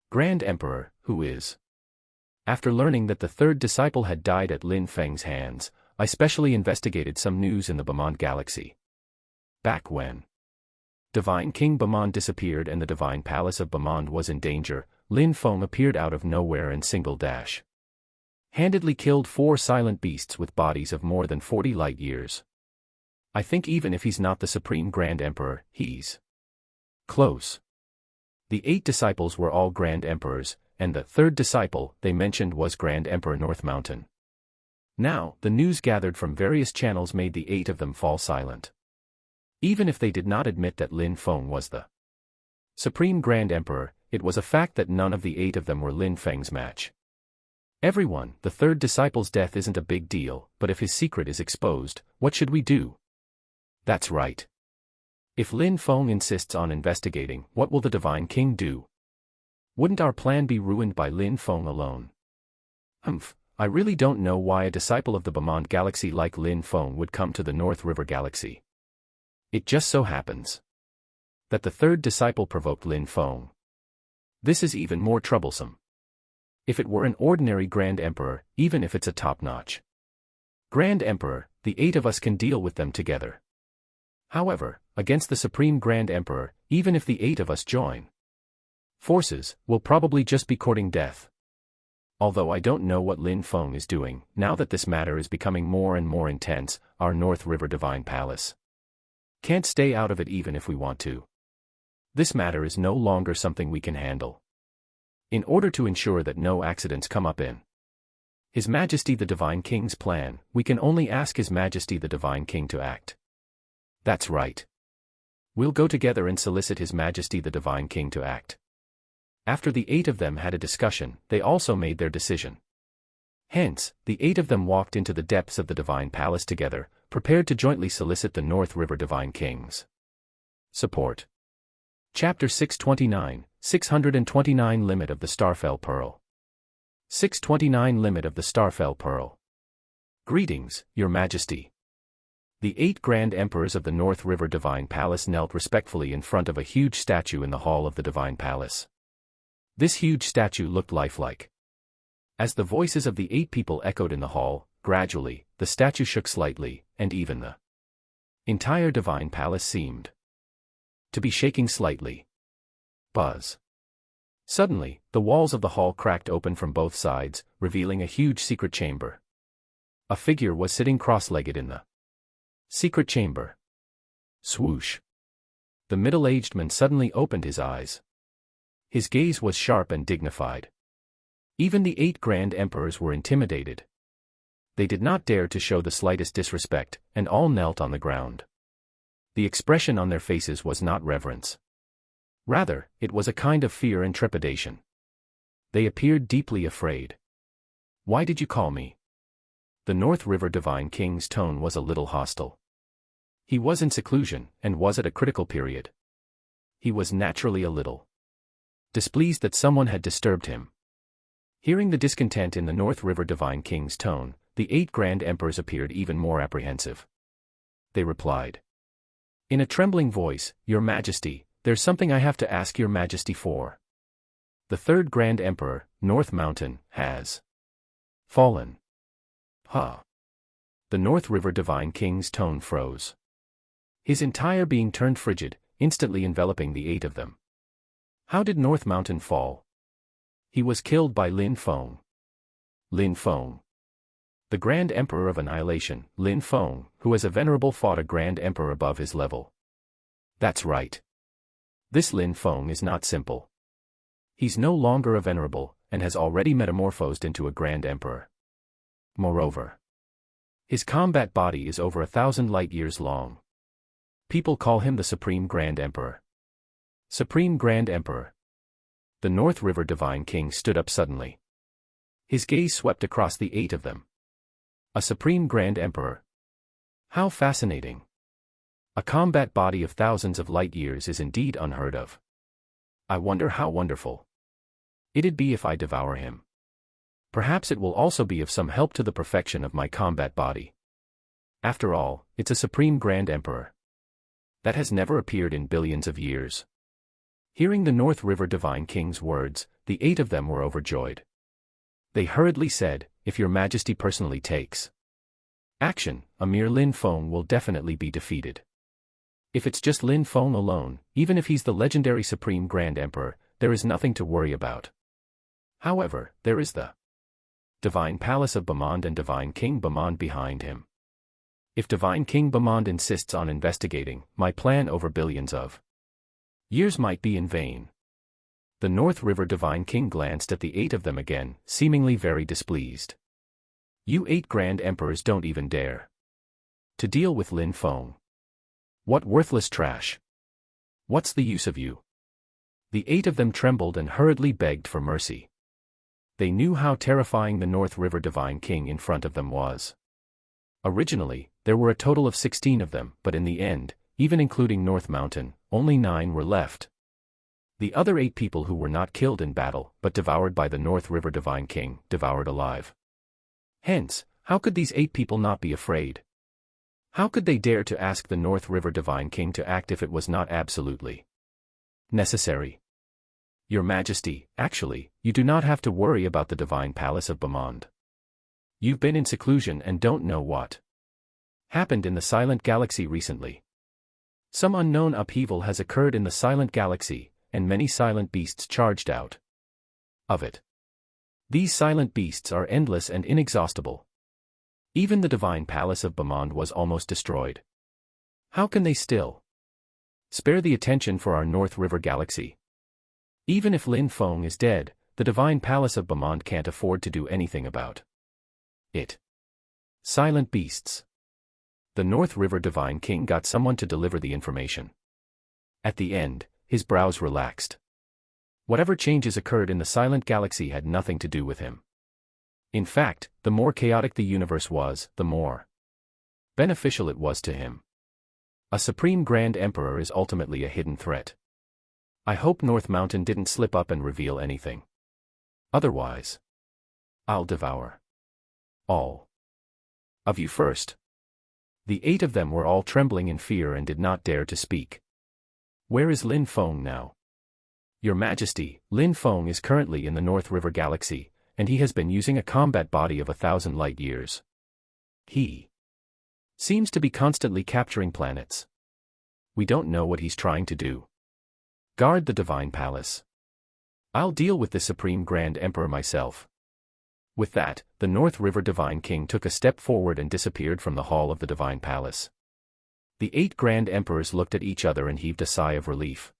Grand Emperor, who is? After learning that the 3rd disciple had died at Lin Feng's hands, I specially investigated some news in the Bamond Galaxy. Back when Divine King Bamond disappeared and the Divine Palace of Bamond was in danger, Lin Feng appeared out of nowhere and handedly killed 4 silent beasts with bodies of more than 40 light years. I think even if he's not the Supreme Grand Emperor, he's close. The 8 disciples were all Grand Emperors, and the 3rd disciple they mentioned was Grand Emperor North Mountain. Now, the news gathered from various channels made the 8 of them fall silent. Even if they did not admit that Lin Feng was the Supreme Grand Emperor, it was a fact that none of the 8 of them were Lin Feng's match. Everyone, the 3rd disciple's death isn't a big deal, but if his secret is exposed, what should we do? That's right. If Lin Feng insists on investigating, what will the Divine King do? Wouldn't our plan be ruined by Lin Feng alone? I really don't know why a disciple of the Bamond Galaxy like Lin Feng would come to the North River Galaxy. It just so happens that the third disciple provoked Lin Feng. This is even more troublesome. If it were an ordinary Grand Emperor, even if it's a top-notch Grand Emperor, the 8 of us can deal with them together. However, against the Supreme Grand Emperor, even if the 8 of us join forces, we'll probably just be courting death. Although I don't know what Lin Feng is doing, now that this matter is becoming more and more intense, our North River Divine Palace can't stay out of it even if we want to. This matter is no longer something we can handle. In order to ensure that no accidents come up in His Majesty the Divine King's plan, we can only ask His Majesty the Divine King to act. That's right. We'll go together and solicit His Majesty the Divine King to act. After the 8 of them had a discussion, they also made their decision. Hence, the 8 of them walked into the depths of the Divine Palace together, prepared to jointly solicit the North River Divine King's support. Chapter 629, 629 Limit of the Starfell Pearl. 629 Limit of the Starfell Pearl. Greetings, Your Majesty. The 8 Grand Emperors of the North River Divine Palace knelt respectfully in front of a huge statue in the hall of the Divine Palace. This huge statue looked lifelike. As the voices of the 8 people echoed in the hall, gradually, the statue shook slightly, and even the entire Divine Palace seemed to be shaking slightly. Buzz. Suddenly, the walls of the hall cracked open from both sides, revealing a huge secret chamber. A figure was sitting cross-legged in the secret chamber. Swoosh. The middle-aged man suddenly opened his eyes. His gaze was sharp and dignified. Even the 8 Grand Emperors were intimidated. They did not dare to show the slightest disrespect, and all knelt on the ground. The expression on their faces was not reverence. Rather, it was a kind of fear and trepidation. They appeared deeply afraid. Why did you call me? The North River Divine King's tone was a little hostile. He was in seclusion, and was at a critical period. He was naturally a little displeased that someone had disturbed him. Hearing the discontent in the North River Divine King's tone, the 8 Grand Emperors appeared even more apprehensive. They replied in a trembling voice, Your Majesty, there's something I have to ask Your Majesty for. The 3rd Grand Emperor, North Mountain, has fallen. Huh. The North River Divine King's tone froze. His entire being turned frigid, instantly enveloping the 8 of them. How did North Mountain fall? He was killed by Lin Feng. Lin Feng. The Grand Emperor of Annihilation, Lin Feng, who as a venerable fought a Grand Emperor above his level. That's right. This Lin Feng is not simple. He's no longer a venerable, and has already metamorphosed into a Grand Emperor. Moreover, his combat body is over 1,000 light-years long. People call him the Supreme Grand Emperor. Supreme Grand Emperor. The North River Divine King stood up suddenly. His gaze swept across the 8 of them. A Supreme Grand Emperor. How fascinating. A combat body of thousands of light-years is indeed unheard of. I wonder how wonderful it'd be if I devour him. Perhaps it will also be of some help to the perfection of my combat body. After all, it's a Supreme Grand Emperor that has never appeared in billions of years. Hearing the North River Divine King's words, the 8 of them were overjoyed. They hurriedly said, If Your Majesty personally takes action, a mere Lin Feng will definitely be defeated. If it's just Lin Feng alone, even if he's the legendary Supreme Grand Emperor, there is nothing to worry about. However, there is the Divine Palace of Bamand and Divine King Bamand behind him. If Divine King Bamand insists on investigating, my plan over billions of years might be in vain. The North River Divine King glanced at the 8 of them again, seemingly very displeased. You 8 Grand Emperors don't even dare to deal with Lin Feng. What worthless trash. What's the use of you? The 8 of them trembled and hurriedly begged for mercy. They knew how terrifying the North River Divine King in front of them was. Originally, there were a total of 16 of them, but in the end, even including North Mountain, only 9 were left. The other 8 people who were not killed in battle, but devoured by the North River Divine King, devoured alive. Hence, how could these 8 people not be afraid? How could they dare to ask the North River Divine King to act if it was not absolutely necessary? Your Majesty, actually, you do not have to worry about the Divine Palace of Beaumont. You've been in seclusion and don't know what happened in the Silent Galaxy recently. Some unknown upheaval has occurred in the Silent Galaxy, and many silent beasts charged out of it. These silent beasts are endless and inexhaustible. Even the Divine Palace of Beaumont was almost destroyed. How can they still spare the attention for our North River Galaxy? Even if Lin Feng is dead, the Divine Palace of Beaumont can't afford to do anything about it. Silent beasts. The North River Divine King got someone to deliver the information. At the end, his brows relaxed. Whatever changes occurred in the Silent Galaxy had nothing to do with him. In fact, the more chaotic the universe was, the more beneficial it was to him. A Supreme Grand Emperor is ultimately a hidden threat. I hope North Mountain didn't slip up and reveal anything. Otherwise, I'll devour all of you first. The 8 of them were all trembling in fear and did not dare to speak. Where is Lin Feng now? Your Majesty, Lin Feng is currently in the North River Galaxy, and he has been using a combat body of 1,000 light years. He seems to be constantly capturing planets. We don't know what he's trying to do. Guard the Divine Palace. I'll deal with the Supreme Grand Emperor myself. With that, the North River Divine King took a step forward and disappeared from the hall of the Divine Palace. The 8 Grand Emperors looked at each other and heaved a sigh of relief.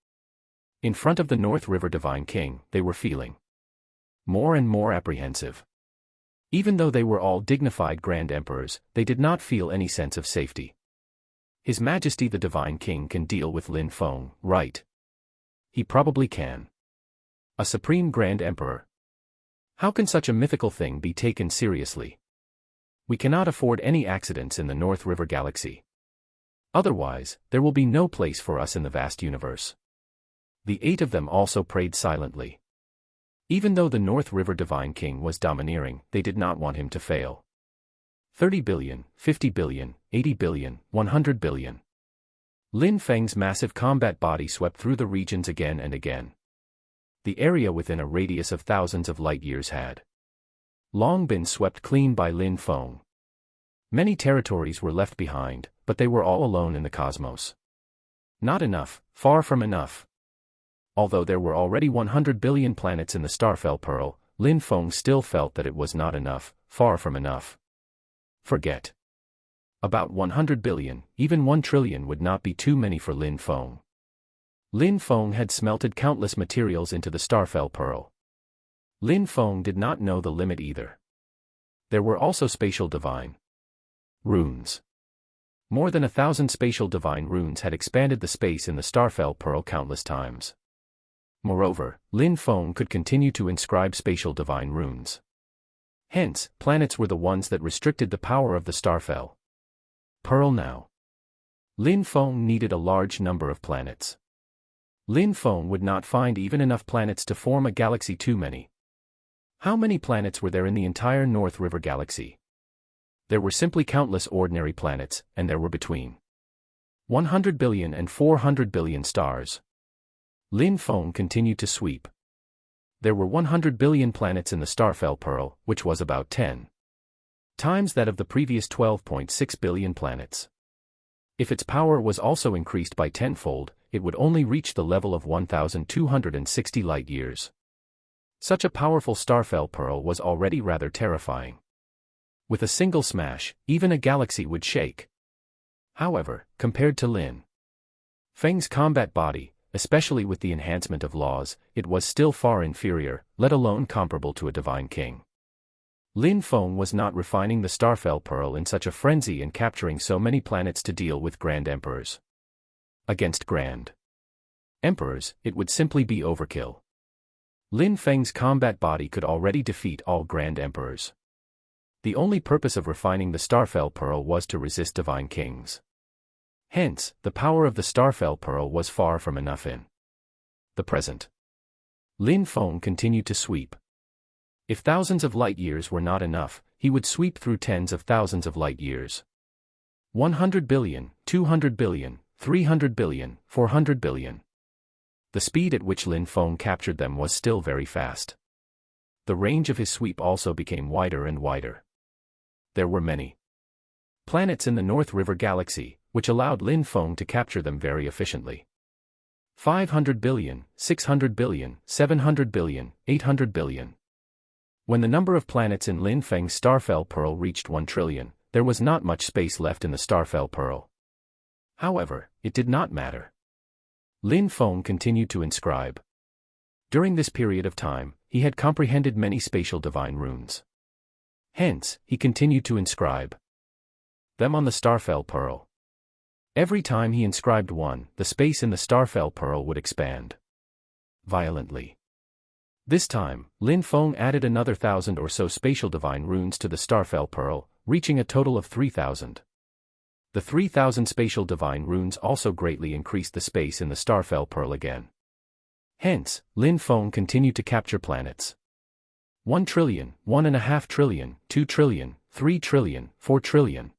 In front of the North River Divine King, they were feeling more and more apprehensive. Even though they were all dignified Grand Emperors, they did not feel any sense of safety. His Majesty the Divine King can deal with Lin Feng, right? He probably can. A Supreme Grand Emperor. How can such a mythical thing be taken seriously? We cannot afford any accidents in the North River Galaxy. Otherwise, there will be no place for us in the vast universe. The 8 of them also prayed silently. Even though the North River Divine King was domineering, they did not want him to fail. 30 billion, 50 billion, 80 billion, 100 billion. Lin Feng's massive combat body swept through the regions again and again. The area within a radius of thousands of light years had long been swept clean by Lin Feng. Many territories were left behind, but they were all alone in the cosmos. Not enough, far from enough. Although there were already 100 billion planets in the Starfell Pearl, Lin Feng still felt that it was not enough, far from enough. Forget about 100 billion, even 1 trillion would not be too many for Lin Feng. Lin Feng had smelted countless materials into the Starfell Pearl. Lin Feng did not know the limit either. There were also spatial divine runes. More than 1,000 spatial divine runes had expanded the space in the Starfell Pearl countless times. Moreover, Lin Feng could continue to inscribe spatial divine runes. Hence, planets were the ones that restricted the power of the Starfell Pearl now. Lin Feng needed a large number of planets. Lin Feng would not find even enough planets to form a galaxy too many. How many planets were there in the entire North River Galaxy? There were simply countless ordinary planets, and there were between 100 billion and 400 billion stars. Lin Feng continued to sweep. There were 100 billion planets in the Starfell Pearl, which was about 10 times that of the previous 12.6 billion planets. If its power was also increased by tenfold, it would only reach the level of 1,260 light-years. Such a powerful Starfell Pearl was already rather terrifying. With a single smash, even a galaxy would shake. However, compared to Lin Feng's combat body, especially with the enhancement of laws, it was still far inferior, let alone comparable to a divine king. Lin Feng was not refining the Starfell Pearl in such a frenzy and capturing so many planets to deal with Grand Emperors. Against Grand Emperors, it would simply be overkill. Lin Feng's combat body could already defeat all Grand Emperors. The only purpose of refining the Starfell Pearl was to resist divine kings. Hence, the power of the Starfell Pearl was far from enough in the present. Lin Feng continued to sweep. If thousands of light years were not enough, he would sweep through tens of thousands of light years. 100 billion, 200 billion, 300 billion, 400 billion. The speed at which Lin Feng captured them was still very fast. The range of his sweep also became wider and wider. There were many planets in the North River Galaxy, which allowed Lin Feng to capture them very efficiently. 500 billion, 600 billion, 700 billion, 800 billion. When the number of planets in Lin Feng's Starfell Pearl reached 1 trillion, there was not much space left in the Starfell Pearl. However, it did not matter. Lin Feng continued to inscribe. During this period of time, he had comprehended many spatial divine runes. Hence, he continued to inscribe them on the Starfell Pearl. Every time he inscribed one, the space in the Starfell Pearl would expand violently. This time, Lin Feng added another 1,000 or so spatial divine runes to the Starfell Pearl, reaching a total of 3,000. The 3,000 spatial divine runes also greatly increased the space in the Starfell Pearl again. Hence, Lin Feng continued to capture planets. 1 trillion, 1.5 trillion, 2 trillion, 3 trillion, 4 trillion.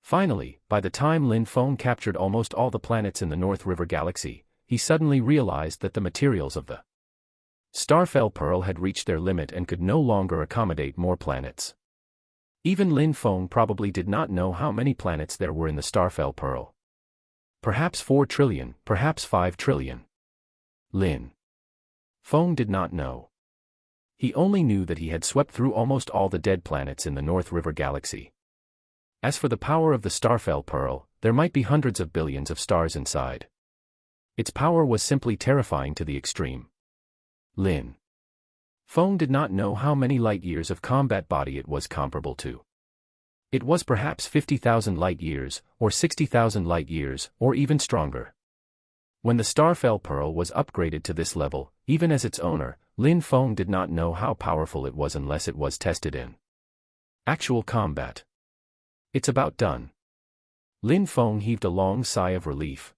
Finally, by the time Lin Feng captured almost all the planets in the North River Galaxy, he suddenly realized that the materials of the Starfell Pearl had reached their limit and could no longer accommodate more planets. Even Lin Feng probably did not know how many planets there were in the Starfell Pearl. Perhaps 4 trillion, perhaps 5 trillion. Lin Feng did not know. He only knew that he had swept through almost all the dead planets in the North River Galaxy. As for the power of the Starfell Pearl, there might be hundreds of billions of stars inside. Its power was simply terrifying to the extreme. Lin Feng did not know how many light-years of combat body it was comparable to. It was perhaps 50,000 light-years, or 60,000 light-years, or even stronger. When the Starfell Pearl was upgraded to this level, even as its owner, Lin Feng did not know how powerful it was unless it was tested in actual combat. It's about done. Lin Feng heaved a long sigh of relief.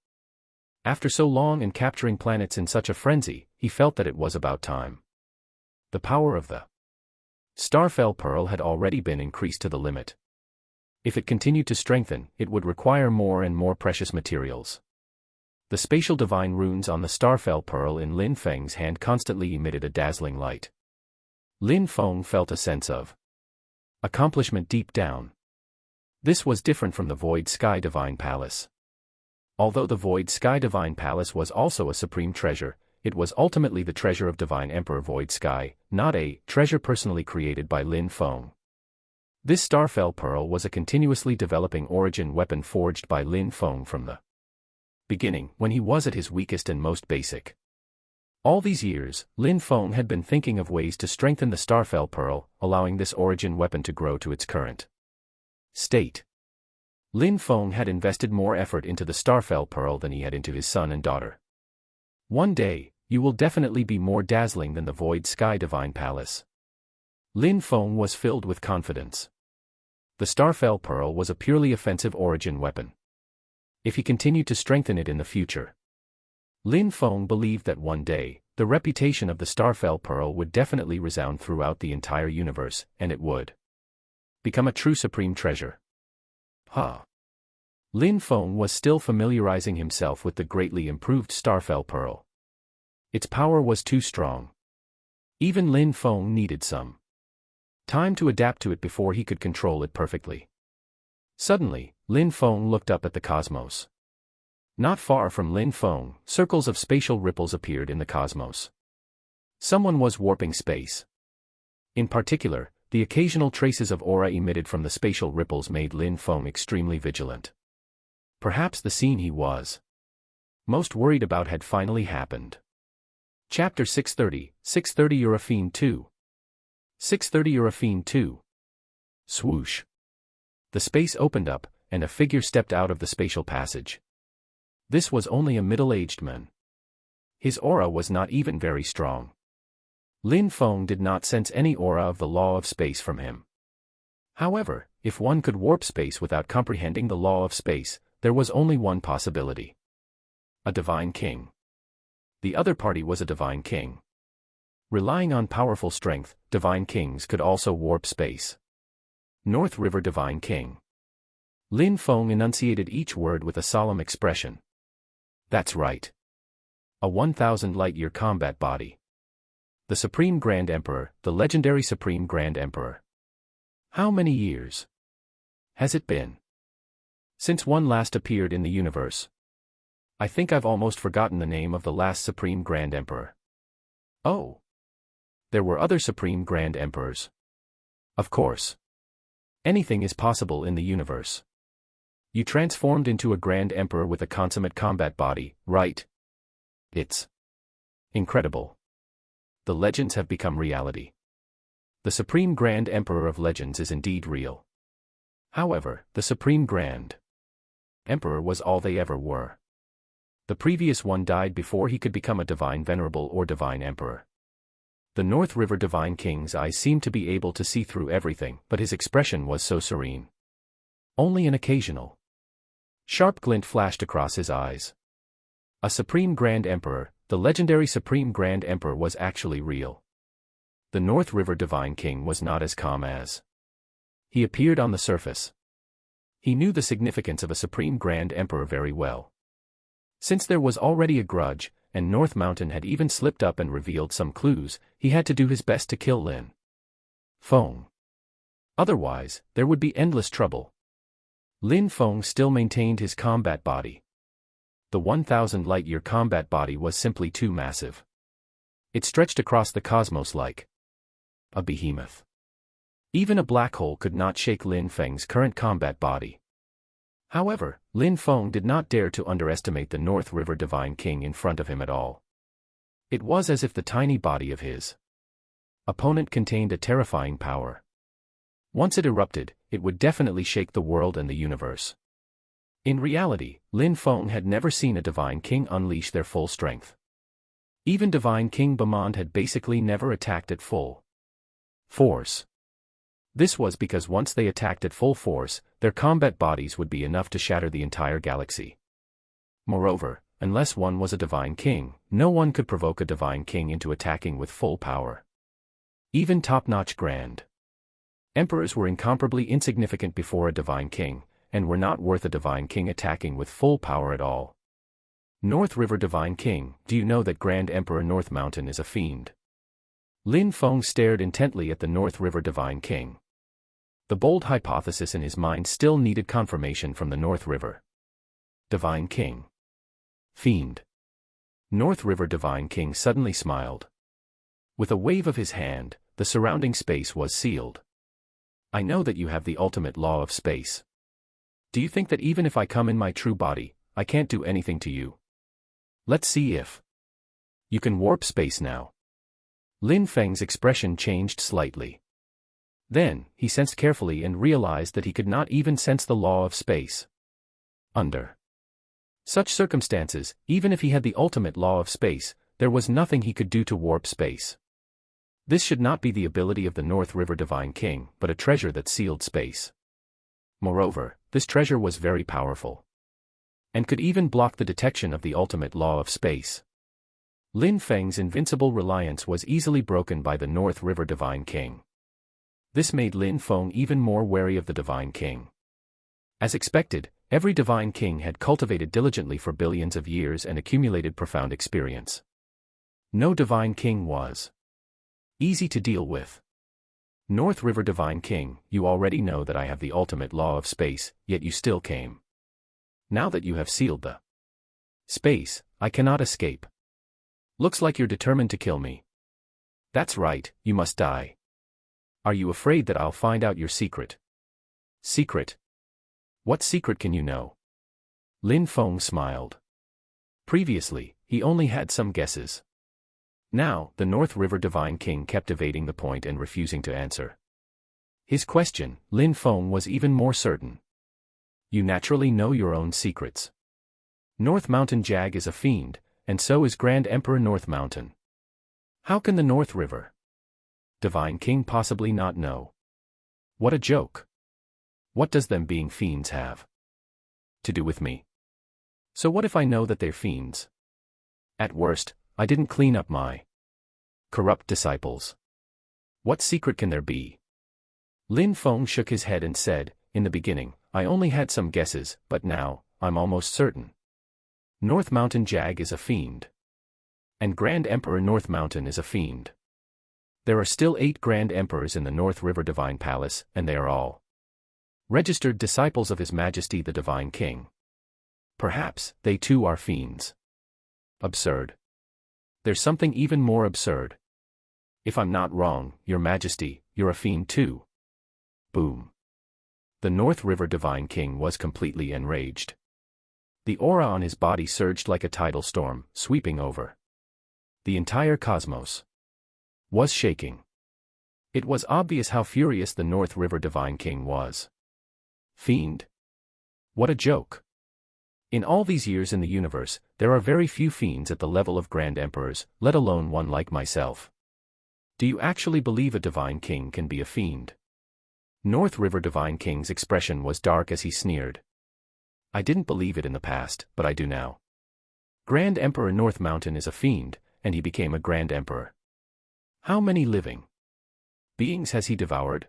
After so long and capturing planets in such a frenzy, he felt that it was about time. The power of the Starfell Pearl had already been increased to the limit. If it continued to strengthen, it would require more and more precious materials. The spatial divine runes on the Starfell Pearl in Lin Feng's hand constantly emitted a dazzling light. Lin Feng felt a sense of accomplishment deep down. This was different from the Void Sky Divine Palace. Although the Void Sky Divine Palace was also a supreme treasure, it was ultimately the treasure of Divine Emperor Void Sky, not a treasure personally created by Lin Feng. This Starfell Pearl was a continuously developing origin weapon forged by Lin Feng from the beginning, when he was at his weakest and most basic. All these years, Lin Feng had been thinking of ways to strengthen the Starfell Pearl, allowing this origin weapon to grow to its current state. Lin Feng had invested more effort into the Starfell Pearl than he had into his son and daughter. One day, you will definitely be more dazzling than the Void Sky Divine Palace. Lin Feng was filled with confidence. The Starfell Pearl was a purely offensive origin weapon. If he continued to strengthen it in the future, Lin Feng believed that one day, the reputation of the Starfell Pearl would definitely resound throughout the entire universe, and it would become a true supreme treasure. Lin Feng was still familiarizing himself with the greatly improved Starfell Pearl. Its power was too strong. Even Lin Feng needed some time to adapt to it before he could control it perfectly. Suddenly, Lin Feng looked up at the cosmos. Not far from Lin Feng, circles of spatial ripples appeared in the cosmos. Someone was warping space. In particular, the occasional traces of aura emitted from the spatial ripples made Lin Feng extremely vigilant. Perhaps the scene he was most worried about had finally happened. Chapter 630, 630 Eurafine 2. 630 Eurafine 2. Swoosh. The space opened up, and a figure stepped out of the spatial passage. This was only a middle-aged man. His aura was not even very strong. Lin Feng did not sense any aura of the law of space from him. However, if one could warp space without comprehending the law of space, there was only one possibility. A divine king. The other party was a divine king. Relying on powerful strength, divine kings could also warp space. North River Divine King. Lin Feng enunciated each word with a solemn expression. That's right. A 1,000 light-year combat body. The Supreme Grand Emperor, the legendary Supreme Grand Emperor. How many years has it been since one last appeared in the universe? I think I've almost forgotten the name of the last Supreme Grand Emperor. Oh. There were other Supreme Grand Emperors. Of course. Anything is possible in the universe. You transformed into a Grand Emperor with a consummate combat body, right? It's incredible. The legends have become reality. The Supreme Grand Emperor of Legends is indeed real. However, the Supreme Grand Emperor was all they ever were. The previous one died before he could become a Divine Venerable or Divine Emperor. The North River Divine King's eyes seemed to be able to see through everything, but his expression was so serene. Only an occasional sharp glint flashed across his eyes. A Supreme Grand Emperor, the legendary Supreme Grand Emperor, was actually real. The North River Divine King was not as calm as he appeared on the surface. He knew the significance of a Supreme Grand Emperor very well. Since there was already a grudge, and North Mountain had even slipped up and revealed some clues, he had to do his best to kill Lin Feng. Otherwise, there would be endless trouble. Lin Feng still maintained his combat body. The 1,000 light-year combat body was simply too massive. It stretched across the cosmos like a behemoth. Even a black hole could not shake Lin Feng's current combat body. However, Lin Feng did not dare to underestimate the North River Divine King in front of him at all. It was as if the tiny body of his opponent contained a terrifying power. Once it erupted, it would definitely shake the world and the universe. In reality, Lin Feng had never seen a Divine King unleash their full strength. Even Divine King Bamand had basically never attacked at full force. This was because once they attacked at full force, their combat bodies would be enough to shatter the entire galaxy. Moreover, unless one was a Divine King, no one could provoke a Divine King into attacking with full power. Even top-notch Grand Emperors were incomparably insignificant before a Divine King, and were not worth a Divine King attacking with full power at all. North River Divine King, do you know that Grand Emperor North Mountain is a fiend? Lin Feng stared intently at the North River Divine King. The bold hypothesis in his mind still needed confirmation from the North River Divine King. Fiend. North River Divine King suddenly smiled. With a wave of his hand, the surrounding space was sealed. I know that you have the ultimate law of space. Do you think that even if I come in my true body, I can't do anything to you? Let's see if you can warp space now. Lin Feng's expression changed slightly. Then, he sensed carefully and realized that he could not even sense the law of space. Under such circumstances, even if he had the ultimate law of space, there was nothing he could do to warp space. This should not be the ability of the North River Divine King, but a treasure that sealed space. Moreover, this treasure was very powerful, and could even block the detection of the ultimate law of space. Lin Feng's invincible reliance was easily broken by the North River Divine King. This made Lin Feng even more wary of the Divine King. As expected, every Divine King had cultivated diligently for billions of years and accumulated profound experience. No Divine King was easy to deal with. North River Divine King, you already know that I have the ultimate law of space, yet you still came. Now that you have sealed the space, I cannot escape. Looks like you're determined to kill me. That's right, you must die. Are you afraid that I'll find out your secret? Secret? What secret can you know? Lin Feng smiled. Previously, he only had some guesses. Now, the North River Divine King kept evading the point and refusing to answer his question. Lin Feng was even more certain. You naturally know your own secrets. North Mountain Jag is a fiend, and so is Grand Emperor North Mountain. How can the North River Divine King possibly not know? What a joke. What does them being fiends have to do with me? So what if I know that they're fiends? At worst, I didn't clean up my corrupt disciples. What secret can there be? Lin Feng shook his head and said, in the beginning, I only had some guesses, but now, I'm almost certain. North Mountain Jag is a fiend. And Grand Emperor North Mountain is a fiend. There are still 8 Grand Emperors in the North River Divine Palace, and they are all registered disciples of His Majesty the Divine King. Perhaps, they too are fiends. Absurd. There's something even more absurd. If I'm not wrong, Your Majesty, you're a fiend too. Boom. The North River Divine King was completely enraged. The aura on his body surged like a tidal storm, sweeping over. The entire cosmos was shaking. It was obvious how furious the North River Divine King was. Fiend? What a joke. In all these years in the universe, there are very few fiends at the level of Grand Emperors, let alone one like myself. Do you actually believe a Divine King can be a fiend? North River Divine King's expression was dark as he sneered. I didn't believe it in the past, but I do now. Grand Emperor North Mountain is a fiend, and he became a Grand Emperor. How many living beings has he devoured?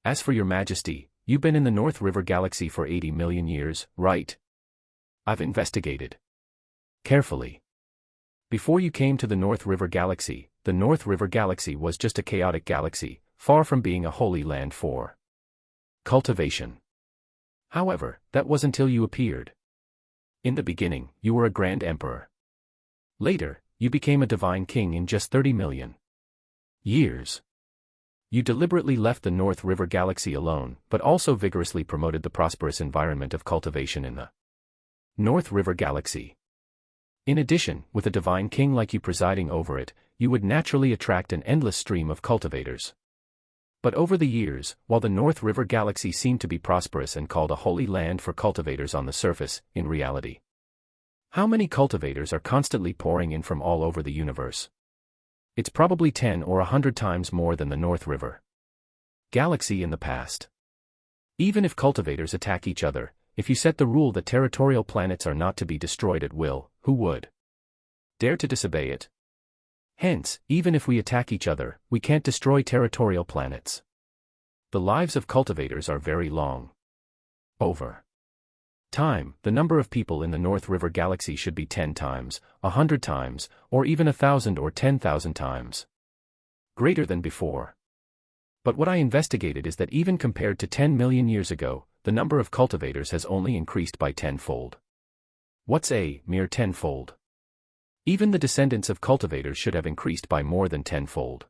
As for Your Majesty, you've been in the North River Galaxy for 80 million years, right? I've investigated carefully. Before you came to the North River Galaxy was just a chaotic galaxy, far from being a holy land for cultivation. However, that was until you appeared. In the beginning, you were a Grand Emperor. Later, you became a Divine King in just 30 million years. You deliberately left the North River Galaxy alone, but also vigorously promoted the prosperous environment of cultivation in the North River Galaxy. In addition, with a Divine King like you presiding over it, you would naturally attract an endless stream of cultivators. But over the years, while the North River Galaxy seemed to be prosperous and called a holy land for cultivators on the surface, in reality, how many cultivators are constantly pouring in from all over the universe? It's probably 10 or 100 times more than the North River Galaxy in the past. Even if cultivators attack each other, if you set the rule that territorial planets are not to be destroyed at will, who would dare to disobey it? Hence, even if we attack each other, we can't destroy territorial planets. The lives of cultivators are very long. Over time, the number of people in the North River Galaxy should be 10 times, 100 times, or even 1,000 or 10,000 times greater than before. But what I investigated is that even compared to 10 million years ago, the number of cultivators has only increased by 10-fold. What's a mere 10-fold? Even the descendants of cultivators should have increased by more than 10-fold.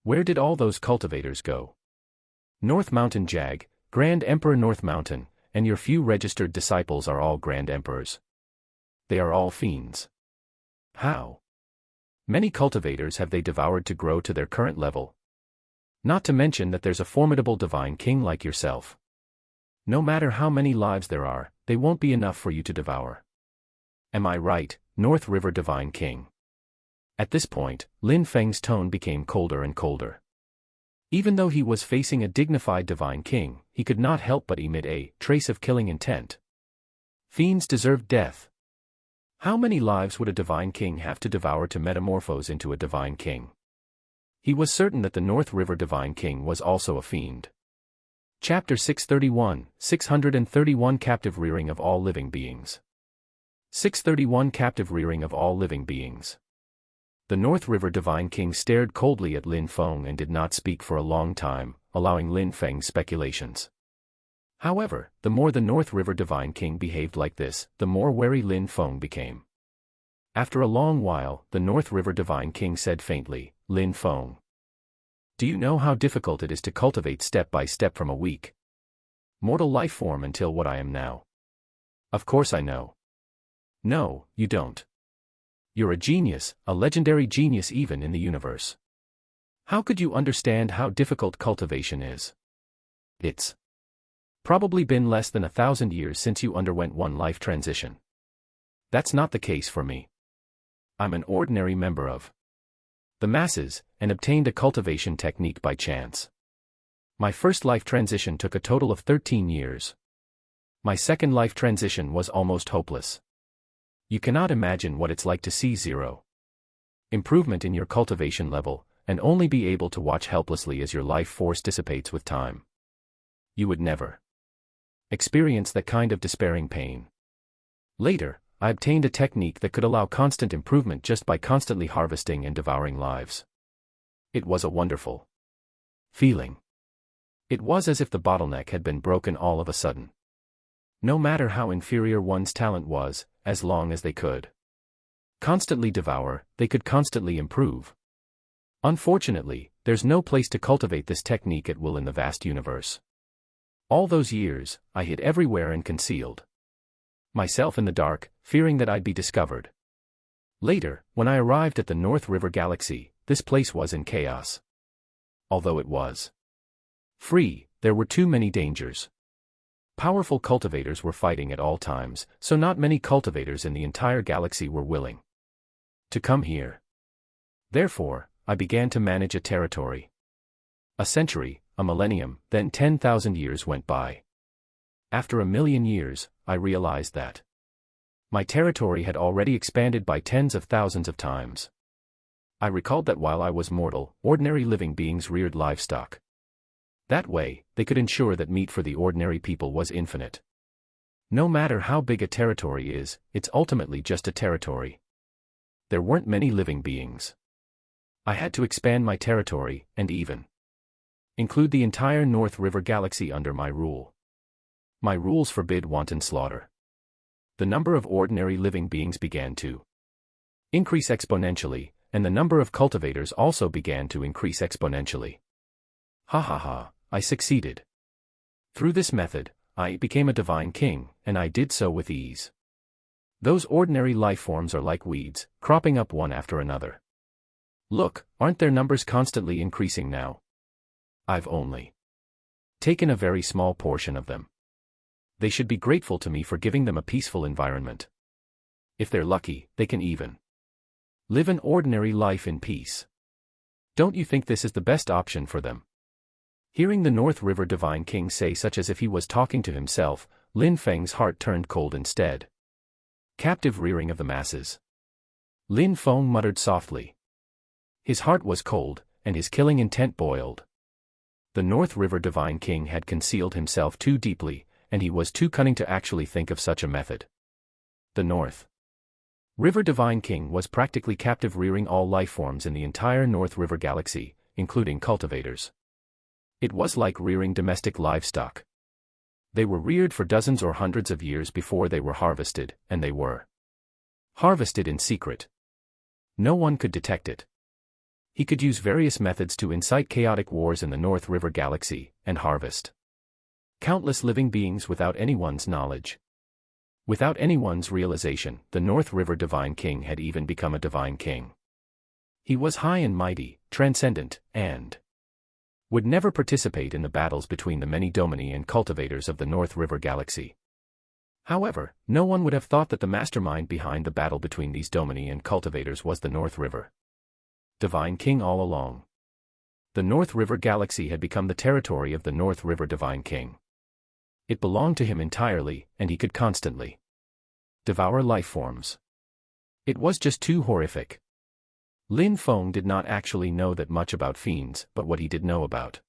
Where did all those cultivators go? North Mountain Jag, Grand Emperor North Mountain, and your few registered disciples are all Grand Emperors. They are all fiends. How many cultivators have they devoured to grow to their current level? Not to mention that there's a formidable Divine King like yourself. No matter how many lives there are, they won't be enough for you to devour. Am I right, North River Divine King? At this point, Lin Feng's tone became colder and colder. Even though he was facing a dignified Divine King, he could not help but emit a trace of killing intent. Fiends deserved death. How many lives would a Divine King have to devour to metamorphose into a Divine King? He was certain that the North River Divine King was also a fiend. Chapter 631, 631 Captive Rearing of All Living Beings. 631 Captive Rearing of All Living Beings. The North River Divine King stared coldly at Lin Feng and did not speak for a long time, allowing Lin Feng's speculations. However, the more the North River Divine King behaved like this, the more wary Lin Feng became. After a long while, the North River Divine King said faintly, "Lin Feng, do you know how difficult it is to cultivate step by step from a weak mortal life form until what I am now?" "Of course I know." "No, you don't. You're a genius, a legendary genius even in the universe. How could you understand how difficult cultivation is? It's probably been less than 1,000 years since you underwent one life transition." "That's not the case for me. I'm an ordinary member of the masses, and obtained a cultivation technique by chance. My first life transition took a total of 13 years. My second life transition was almost hopeless. You cannot imagine what it's like to see zero improvement in your cultivation level, and only be able to watch helplessly as your life force dissipates with time. You would never experience that kind of despairing pain. Later, I obtained a technique that could allow constant improvement just by constantly harvesting and devouring lives. It was a wonderful feeling. It was as if the bottleneck had been broken all of a sudden. No matter how inferior one's talent was, as long as they could constantly devour, they could constantly improve. Unfortunately, there's no place to cultivate this technique at will in the vast universe. All those years, I hid everywhere and concealed myself in the dark, fearing that I'd be discovered. Later, when I arrived at the North River Galaxy, this place was in chaos. Although it was free, there were too many dangers. Powerful cultivators were fighting at all times, so not many cultivators in the entire galaxy were willing to come here. Therefore, I began to manage a territory. A century, a millennium, then 10,000 years went by. After 1,000,000 years, I realized that my territory had already expanded by tens of thousands of times. I recalled that while I was mortal, ordinary living beings reared livestock. That way, they could ensure that meat for the ordinary people was infinite. No matter how big a territory is, it's ultimately just a territory. There weren't many living beings. I had to expand my territory, and even include the entire North River Galaxy under my rule. My rules forbid wanton slaughter. The number of ordinary living beings began to increase exponentially, and the number of cultivators also began to increase exponentially. Ha ha ha, I succeeded. Through this method, I became a divine king, and I did so with ease. Those ordinary life forms are like weeds, cropping up one after another. Look, aren't their numbers constantly increasing now? I've only taken a very small portion of them. They should be grateful to me for giving them a peaceful environment. If they're lucky, they can even live an ordinary life in peace. Don't you think this is the best option for them? Hearing the North River Divine King say such as if he was talking to himself, Lin Feng's heart turned cold instead. Captive rearing of the masses. Lin Feng muttered softly. His heart was cold, and his killing intent boiled. The North River Divine King had concealed himself too deeply, and he was too cunning to actually think of such a method. The North River Divine King was practically captive rearing all life forms in the entire North River Galaxy, including cultivators. It was like rearing domestic livestock. They were reared for dozens or hundreds of years before they were harvested, and they were harvested in secret. No one could detect it. He could use various methods to incite chaotic wars in the North River Galaxy, and harvest countless living beings without anyone's knowledge. Without anyone's realization, the North River Divine King had even become a divine king. He was high and mighty, transcendent, and would never participate in the battles between the many domini and cultivators of the North River Galaxy. However, no one would have thought that the mastermind behind the battle between these domini and cultivators was the North River Divine King all along. The North River Galaxy had become the territory of the North River Divine King. It belonged to him entirely, and he could constantly devour life forms. It was just too horrific. Lin Feng did not actually know that much about fiends, but what he did know about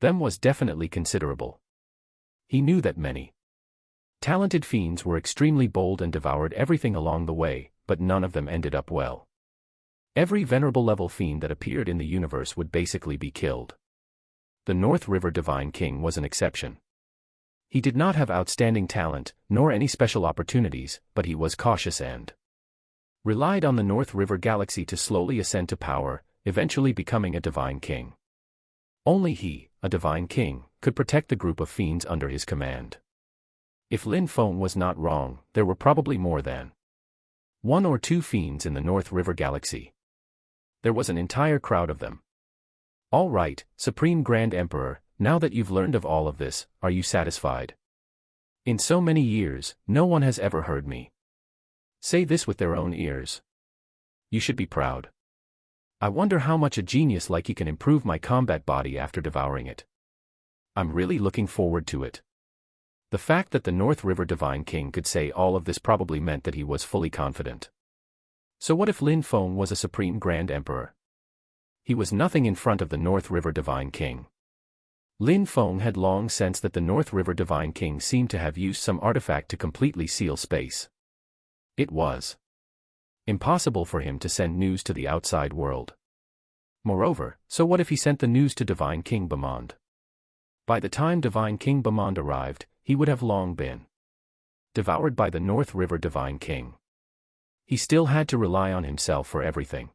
them was definitely considerable. He knew that many talented fiends were extremely bold and devoured everything along the way, but none of them ended up well. Every venerable level fiend that appeared in the universe would basically be killed. The North River Divine King was an exception. He did not have outstanding talent, nor any special opportunities, but he was cautious and relied on the North River Galaxy to slowly ascend to power, eventually becoming a divine king. Only he, a divine king, could protect the group of fiends under his command. If Lin Feng was not wrong, there were probably more than one or two fiends in the North River Galaxy. There was an entire crowd of them. All right, Supreme Grand Emperor, now that you've learned of all of this, are you satisfied? In so many years, no one has ever heard me say this with their own ears. You should be proud. I wonder how much a genius like you can improve my combat body after devouring it. I'm really looking forward to it. The fact that the North River Divine King could say all of this probably meant that he was fully confident. So what if Lin Feng was a Supreme Grand Emperor? He was nothing in front of the North River Divine King. Lin Feng had long sensed that the North River Divine King seemed to have used some artifact to completely seal space. It was impossible for him to send news to the outside world. Moreover, so what if he sent the news to Divine King Bamond? By the time Divine King Bamond arrived, he would have long been devoured by the North River Divine King. He still had to rely on himself for everything.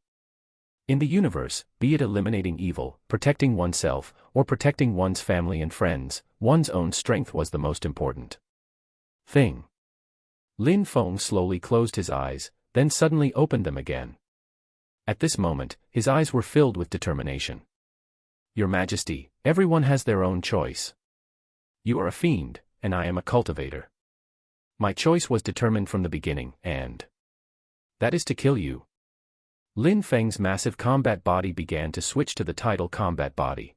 In the universe, be it eliminating evil, protecting oneself, or protecting one's family and friends, one's own strength was the most important thing. Lin Feng slowly closed his eyes, then suddenly opened them again. At this moment, his eyes were filled with determination. Your Majesty, everyone has their own choice. You are a fiend, and I am a cultivator. My choice was determined from the beginning, and that is to kill you. Lin Feng's massive combat body began to switch to the tidal combat body.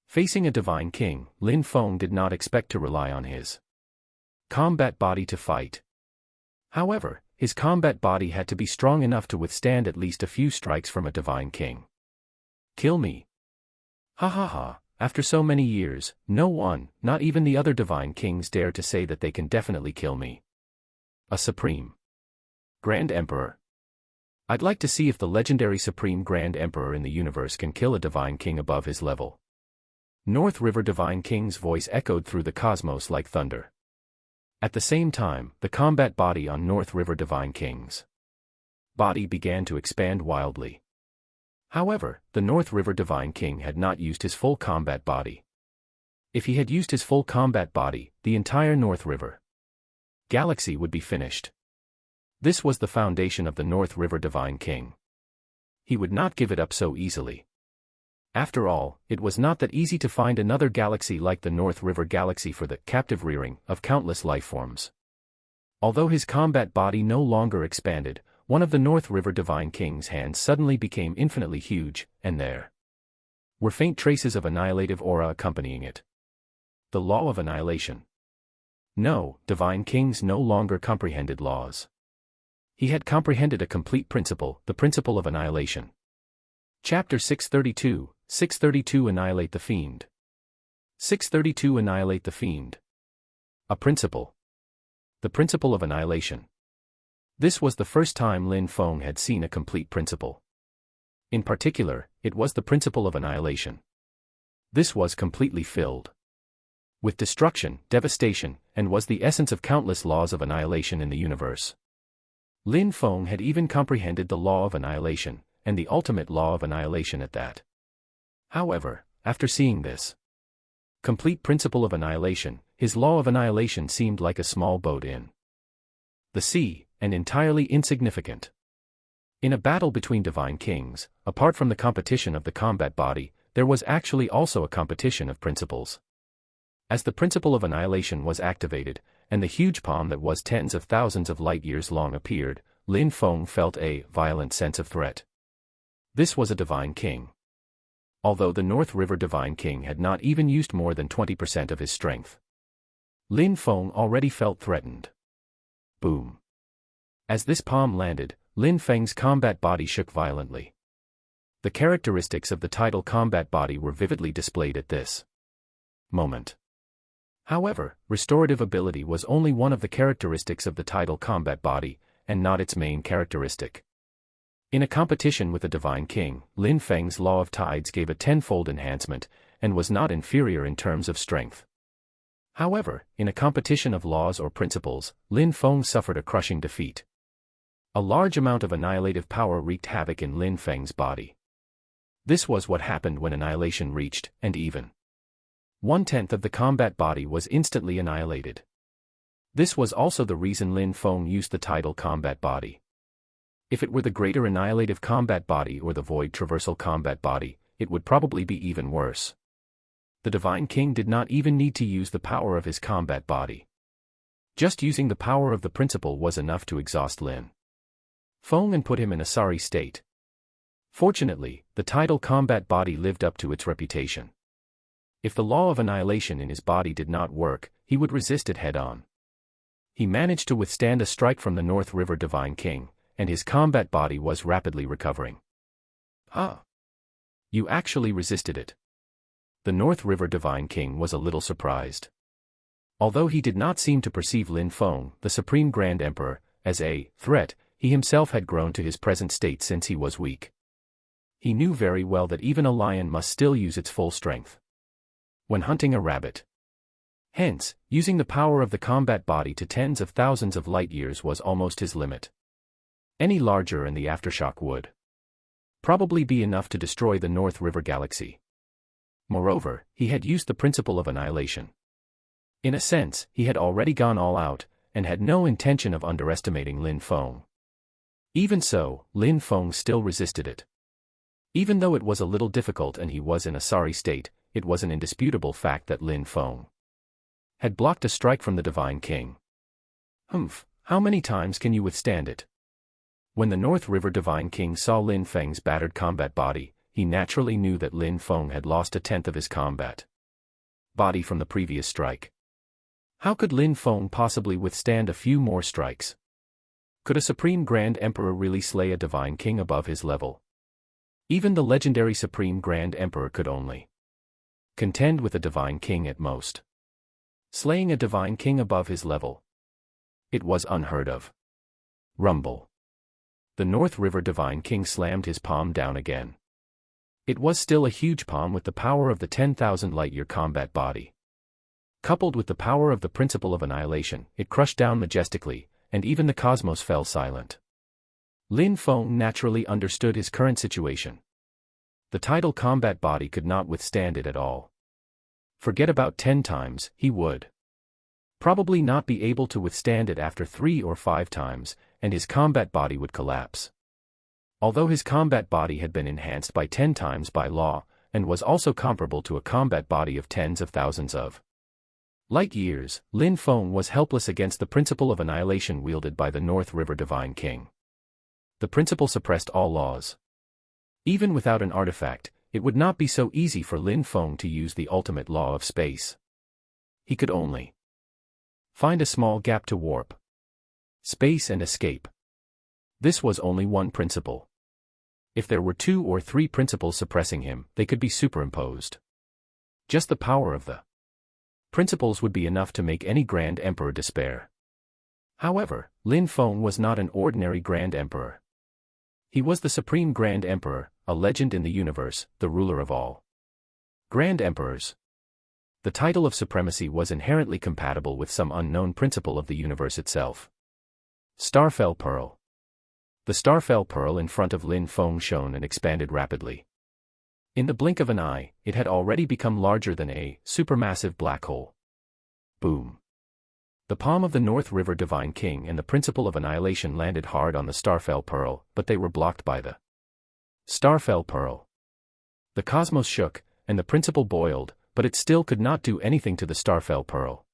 Facing a divine king, Lin Feng did not expect to rely on his combat body to fight. However, his combat body had to be strong enough to withstand at least a few strikes from a divine king. Kill me. Ha ha ha, after so many years, no one, not even the other divine kings, dare to say that they can definitely kill me. A Supreme Grand Emperor. I'd like to see if the legendary Supreme Grand Emperor in the universe can kill a divine king above his level. North River Divine King's voice echoed through the cosmos like thunder. At the same time, the combat body on North River Divine King's body began to expand wildly. However, the North River Divine King had not used his full combat body. If he had used his full combat body, the entire North River galaxy would be finished. This was the foundation of the North River Divine King. He would not give it up so easily. After all, it was not that easy to find another galaxy like the North River Galaxy for the captive rearing of countless lifeforms. Although his combat body no longer expanded, one of the North River Divine King's hands suddenly became infinitely huge, and there were faint traces of annihilative aura accompanying it. The law of annihilation. No, Divine Kings no longer comprehended laws. He had comprehended a complete principle, the principle of annihilation. Chapter 632, 632 Annihilate the Fiend. 632 Annihilate the Fiend. A principle. The principle of annihilation. This was the first time Lin Feng had seen a complete principle. In particular, it was the principle of annihilation. This was completely filled with destruction, devastation, and was the essence of countless laws of annihilation in the universe. Lin Feng had even comprehended the law of annihilation, and the ultimate law of annihilation at that. However, after seeing this complete principle of annihilation, his law of annihilation seemed like a small boat in the sea, and entirely insignificant. In a battle between divine kings, apart from the competition of the combat body, there was actually also a competition of principles. As the principle of annihilation was activated, and the huge palm that was tens of thousands of light years long appeared, Lin Feng felt a violent sense of threat. This was a divine king. Although the North River Divine King had not even used more than 20% of his strength, Lin Feng already felt threatened. Boom. As this palm landed, Lin Feng's combat body shook violently. The characteristics of the tidal combat body were vividly displayed at this moment. However, restorative ability was only one of the characteristics of the tidal combat body, and not its main characteristic. In a competition with a divine king, Lin Feng's law of tides gave a tenfold enhancement, and was not inferior in terms of strength. However, in a competition of laws or principles, Lin Feng suffered a crushing defeat. A large amount of annihilative power wreaked havoc in Lin Feng's body. This was what happened when annihilation reached, and even 1/10 of the combat body was instantly annihilated. This was also the reason Lin Feng used the tidal combat body. If it were the greater annihilative combat body or the void traversal combat body, it would probably be even worse. The Divine King did not even need to use the power of his combat body. Just using the power of the principle was enough to exhaust Lin Feng and put him in a sorry state. Fortunately, the tidal combat body lived up to its reputation. If the law of annihilation in his body did not work, he would resist it head-on. He managed to withstand a strike from the North River Divine King, and his combat body was rapidly recovering. Ah! You actually resisted it. the North River Divine King was a little surprised. Although he did not seem to perceive Lin Feng, the Supreme Grand Emperor, as a threat, he himself had grown to his present state since he was weak. He knew very well that even a lion must still use its full strength when hunting a rabbit. Hence, using the power of the combat body to tens of thousands of light-years was almost his limit. Any larger and the aftershock would probably be enough to destroy the North River Galaxy. Moreover, he had used the principle of annihilation. In a sense, he had already gone all out, and had no intention of underestimating Lin Feng. Even so, Lin Feng still resisted it. Even though it was a little difficult and he was in a sorry state, it was an indisputable fact that Lin Feng had blocked a strike from the Divine King. How many times can you withstand it? When the North River Divine King saw Lin Feng's battered combat body, he naturally knew that Lin Feng had lost a tenth of his combat body from the previous strike. How could Lin Feng possibly withstand a few more strikes? Could a Supreme Grand Emperor really slay a Divine King above his level? Even the legendary Supreme Grand Emperor could only contend with a Divine King at most. Slaying a Divine King above his level. It was unheard of. Rumble. The North River Divine King slammed his palm down again. It was still a huge palm with the power of the 10,000 light-year combat body. Coupled with the power of the principle of annihilation, it crushed down majestically, and even the cosmos fell silent. Lin Feng naturally understood his current situation. The tidal combat body could not withstand it at all. Forget about 10 times, he would probably not be able to withstand it after 3 or 5 times, and his combat body would collapse. Although his combat body had been enhanced by 10 times by law, and was also comparable to a combat body of tens of thousands of light years, Lin Feng was helpless against the principle of annihilation wielded by the North River Divine King. The principle suppressed all laws. Even without an artifact, it would not be so easy for Lin Feng to use the ultimate law of space. He could only find a small gap to warp space and escape. This was only one principle. If there were 2 or 3 principles suppressing him, they could be superimposed. Just the power of the principles would be enough to make any Grand Emperor despair. However, Lin Feng was not an ordinary Grand Emperor. He was the Supreme Grand Emperor, a legend in the universe, the ruler of all Grand Emperors. The title of supremacy was inherently compatible with some unknown principle of the universe itself. Starfell Pearl. The Starfell Pearl in front of Lin Feng shone and expanded rapidly. In the blink of an eye, it had already become larger than a supermassive black hole. Boom. The palm of the North River Divine King and the principle of annihilation landed hard on the Starfell Pearl, but they were blocked by the Starfell Pearl. The cosmos shook, and the principle boiled, but it still could not do anything to the Starfell Pearl.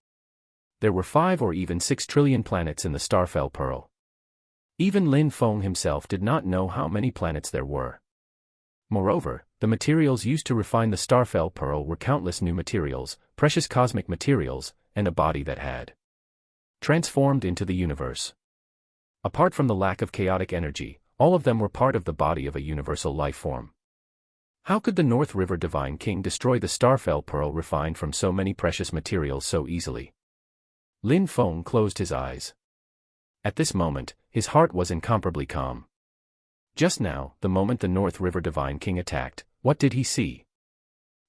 There were 5 or even 6 trillion planets in the Starfell Pearl. Even Lin Feng himself did not know how many planets there were. Moreover, the materials used to refine the Starfell Pearl were countless new materials, precious cosmic materials, and a body that had transformed into the universe. Apart from the lack of chaotic energy, all of them were part of the body of a universal life form. How could the North River Divine King destroy the Starfell Pearl refined from so many precious materials so easily? Lin Feng closed his eyes. At this moment, his heart was incomparably calm. Just now, the moment the North River Divine King attacked, what did he see?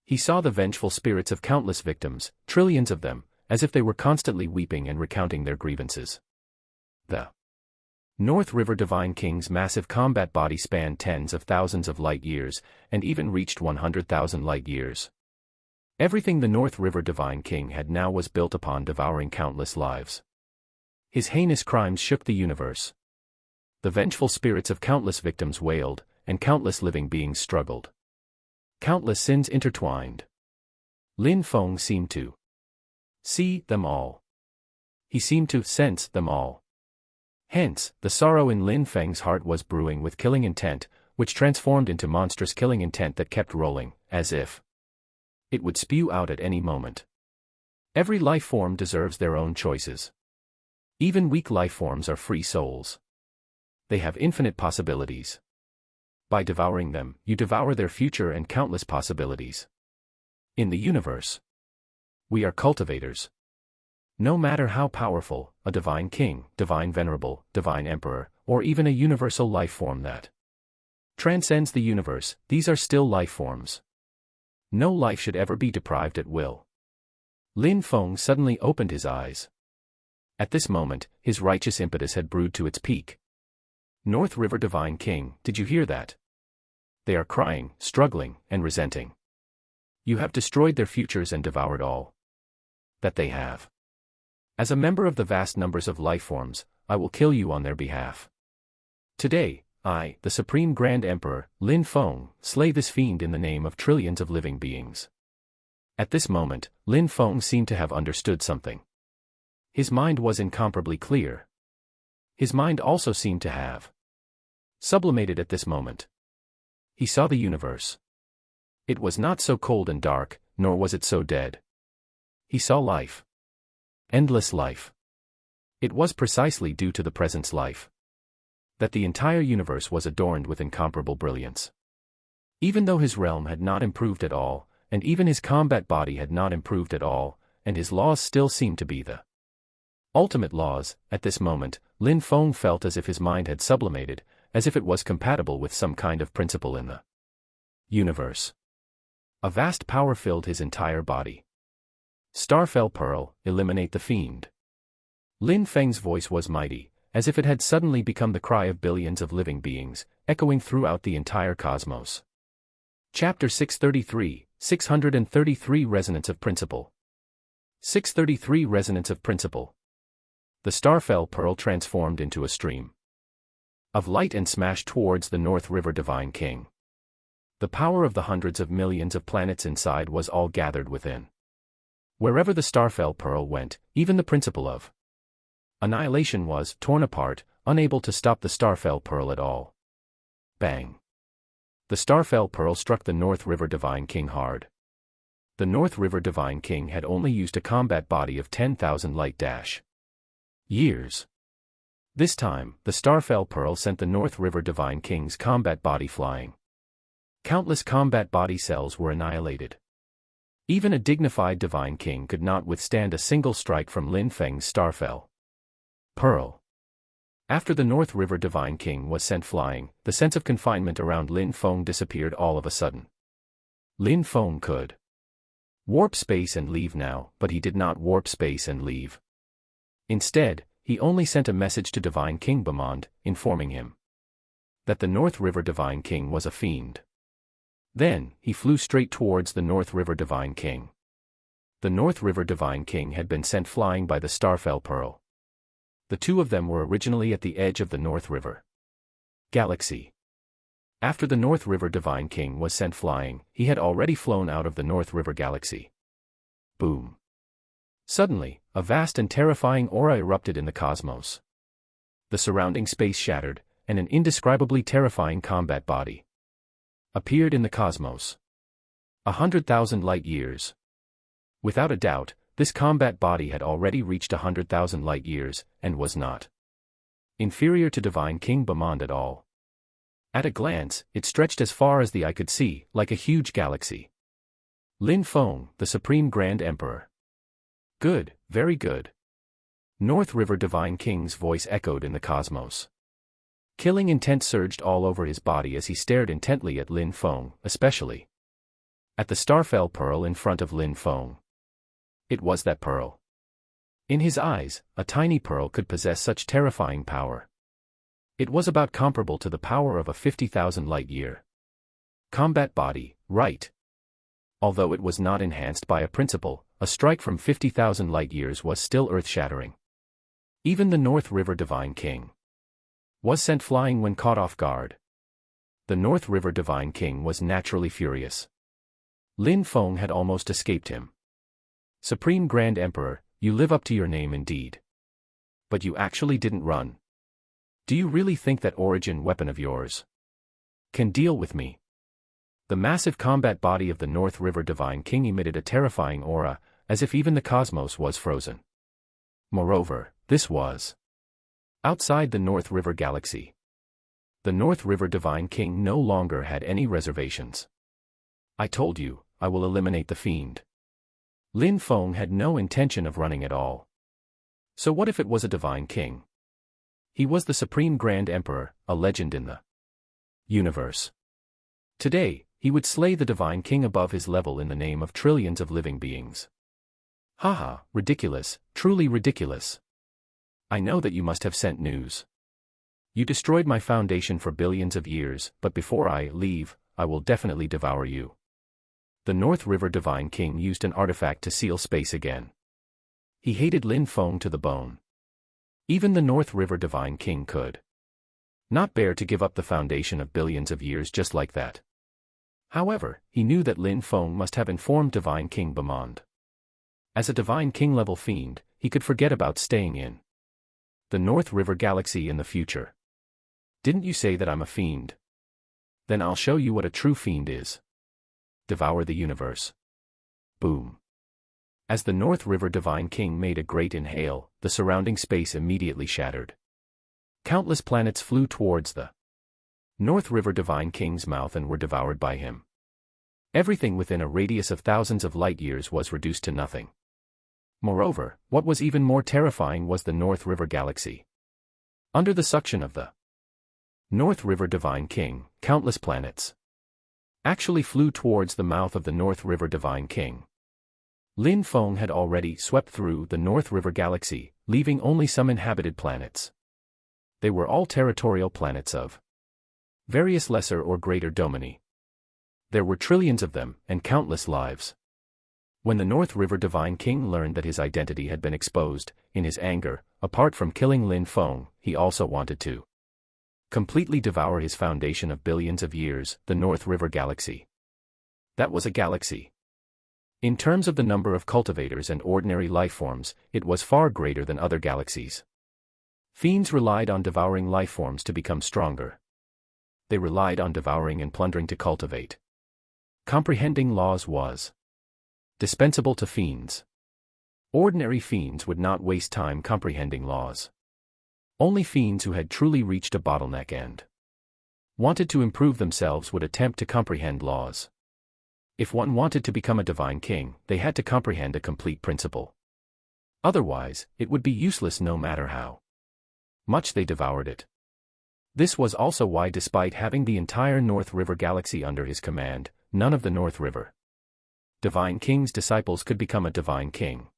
He saw the vengeful spirits of countless victims, trillions of them, as if they were constantly weeping and recounting their grievances. The North River Divine King's massive combat body spanned tens of thousands of light years, and even reached 100,000 light years. Everything the North River Divine King had now was built upon devouring countless lives. His heinous crimes shook the universe. The vengeful spirits of countless victims wailed, and countless living beings struggled. Countless sins intertwined. Lin Feng seemed to see them all. He seemed to sense them all. Hence, the sorrow in Lin Feng's heart was brewing with killing intent, which transformed into monstrous killing intent that kept rolling, as if it would spew out at any moment. Every life form deserves their own choices. Even weak life forms are free souls. They have infinite possibilities. By devouring them, you devour their future and countless possibilities. In the universe, we are cultivators. No matter how powerful, a divine king, divine venerable, divine emperor, or even a universal life form that transcends the universe, these are still life forms. No life should ever be deprived at will. Lin Feng suddenly opened his eyes. At this moment, his righteous impetus had brewed to its peak. North River Divine King, did you hear that? They are crying, struggling, and resenting. You have destroyed their futures and devoured all that they have. As a member of the vast numbers of life forms, I will kill you on their behalf. Today, I, the Supreme Grand Emperor, Lin Feng, slay this fiend in the name of trillions of living beings. At this moment, Lin Feng seemed to have understood something. His mind was incomparably clear. His mind also seemed to have sublimated at this moment. He saw the universe. It was not so cold and dark, nor was it so dead. He saw life. Endless life. It was precisely due to the presence life that the entire universe was adorned with incomparable brilliance. Even though his realm had not improved at all, and even his combat body had not improved at all, and his laws still seemed to be the ultimate laws, at this moment, Lin Feng felt as if his mind had sublimated, as if it was compatible with some kind of principle in the universe. A vast power filled his entire body. Starfell Pearl, eliminate the fiend. Lin Feng's voice was mighty, as if it had suddenly become the cry of billions of living beings, echoing throughout the entire cosmos. Chapter 633 Resonance of Principle. 633 Resonance of Principle. The Starfell Pearl transformed into a stream of light and smashed towards the North River Divine King. The power of the hundreds of millions of planets inside was all gathered within. Wherever the Starfell Pearl went, even the principle of annihilation was torn apart, unable to stop the Starfell Pearl at all. Bang! The Starfell Pearl struck the North River Divine King hard. The North River Divine King had only used a combat body of 10,000 light-years. This time, the Starfell Pearl sent the North River Divine King's combat body flying. Countless combat body cells were annihilated. Even a dignified Divine King could not withstand a single strike from Lin Feng's Starfell Pearl. After the North River Divine King was sent flying, the sense of confinement around Lin Feng disappeared all of a sudden. Lin Feng could warp space and leave now, but he did not warp space and leave. Instead, he only sent a message to Divine King Bamond, informing him that the North River Divine King was a fiend. Then, he flew straight towards the North River Divine King. The North River Divine King had been sent flying by the Starfell Pearl. The two of them were originally at the edge of the North River Galaxy. After the North River Divine King was sent flying, he had already flown out of the North River Galaxy. Boom! Suddenly, a vast and terrifying aura erupted in the cosmos. The surrounding space shattered, and an indescribably terrifying combat body appeared in the cosmos. 100,000 light-years. Without a doubt, this combat body had already reached 100,000 light-years, and was not inferior to Divine King Bamond at all. At a glance, it stretched as far as the eye could see, like a huge galaxy. Lin Feng, the Supreme Grand Emperor. Good, very good. North River Divine King's voice echoed in the cosmos. Killing intent surged all over his body as he stared intently at Lin Feng, especially at the Starfell Pearl in front of Lin Feng. It was that pearl. In his eyes, a tiny pearl could possess such terrifying power. It was about comparable to the power of a 50,000 light-year combat body, right? Although it was not enhanced by a principle, a strike from 50,000 light-years was still earth-shattering. Even the North River Divine King was sent flying when caught off guard. The North River Divine King was naturally furious. Lin Feng had almost escaped him. Supreme Grand Emperor, you live up to your name indeed. But you actually didn't run. Do you really think that origin weapon of yours can deal with me? The massive combat body of the North River Divine King emitted a terrifying aura, as if even the cosmos was frozen. Moreover, this was outside the North River Galaxy. The North River Divine King no longer had any reservations. I told you, I will eliminate the fiend. Lin Feng had no intention of running at all. So what if it was a divine king? He was the supreme grand emperor, a legend in the universe. Today, he would slay the divine king above his level in the name of trillions of living beings. Haha, ridiculous, truly ridiculous. I know that you must have sent news. You destroyed my foundation for billions of years, but before I leave, I will definitely devour you. The North River Divine King used an artifact to seal space again. He hated Lin Feng to the bone. Even the North River Divine King could not bear to give up the foundation of billions of years just like that. However, he knew that Lin Feng must have informed Divine King Bamond. As a Divine King-level fiend, he could forget about staying in the North River Galaxy in the future. Didn't you say that I'm a fiend? Then I'll show you what a true fiend is. Devour the universe. Boom. As the North River Divine King made a great inhale, the surrounding space immediately shattered. Countless planets flew towards the North River Divine King's mouth and were devoured by him. Everything within a radius of thousands of light years was reduced to nothing. Moreover, what was even more terrifying was the North River Galaxy. Under the suction of the North River Divine King, countless planets actually flew towards the mouth of the North River Divine King. Lin Feng had already swept through the North River Galaxy, leaving only some inhabited planets. They were all territorial planets of various lesser or greater domini. There were trillions of them, and countless lives. When the North River Divine King learned that his identity had been exposed, in his anger, apart from killing Lin Feng, he also wanted to completely devour his foundation of billions of years, the North River Galaxy. That was a galaxy. In terms of the number of cultivators and ordinary lifeforms, it was far greater than other galaxies. Fiends relied on devouring lifeforms to become stronger. They relied on devouring and plundering to cultivate. Comprehending laws was dispensable to fiends. Ordinary fiends would not waste time comprehending laws. Only fiends who had truly reached a bottleneck and wanted to improve themselves would attempt to comprehend laws. If one wanted to become a divine king, they had to comprehend a complete principle. Otherwise, it would be useless no matter how much they devoured it. This was also why, despite having the entire North River Galaxy under his command, none of the North River Divine King's disciples could become a divine king.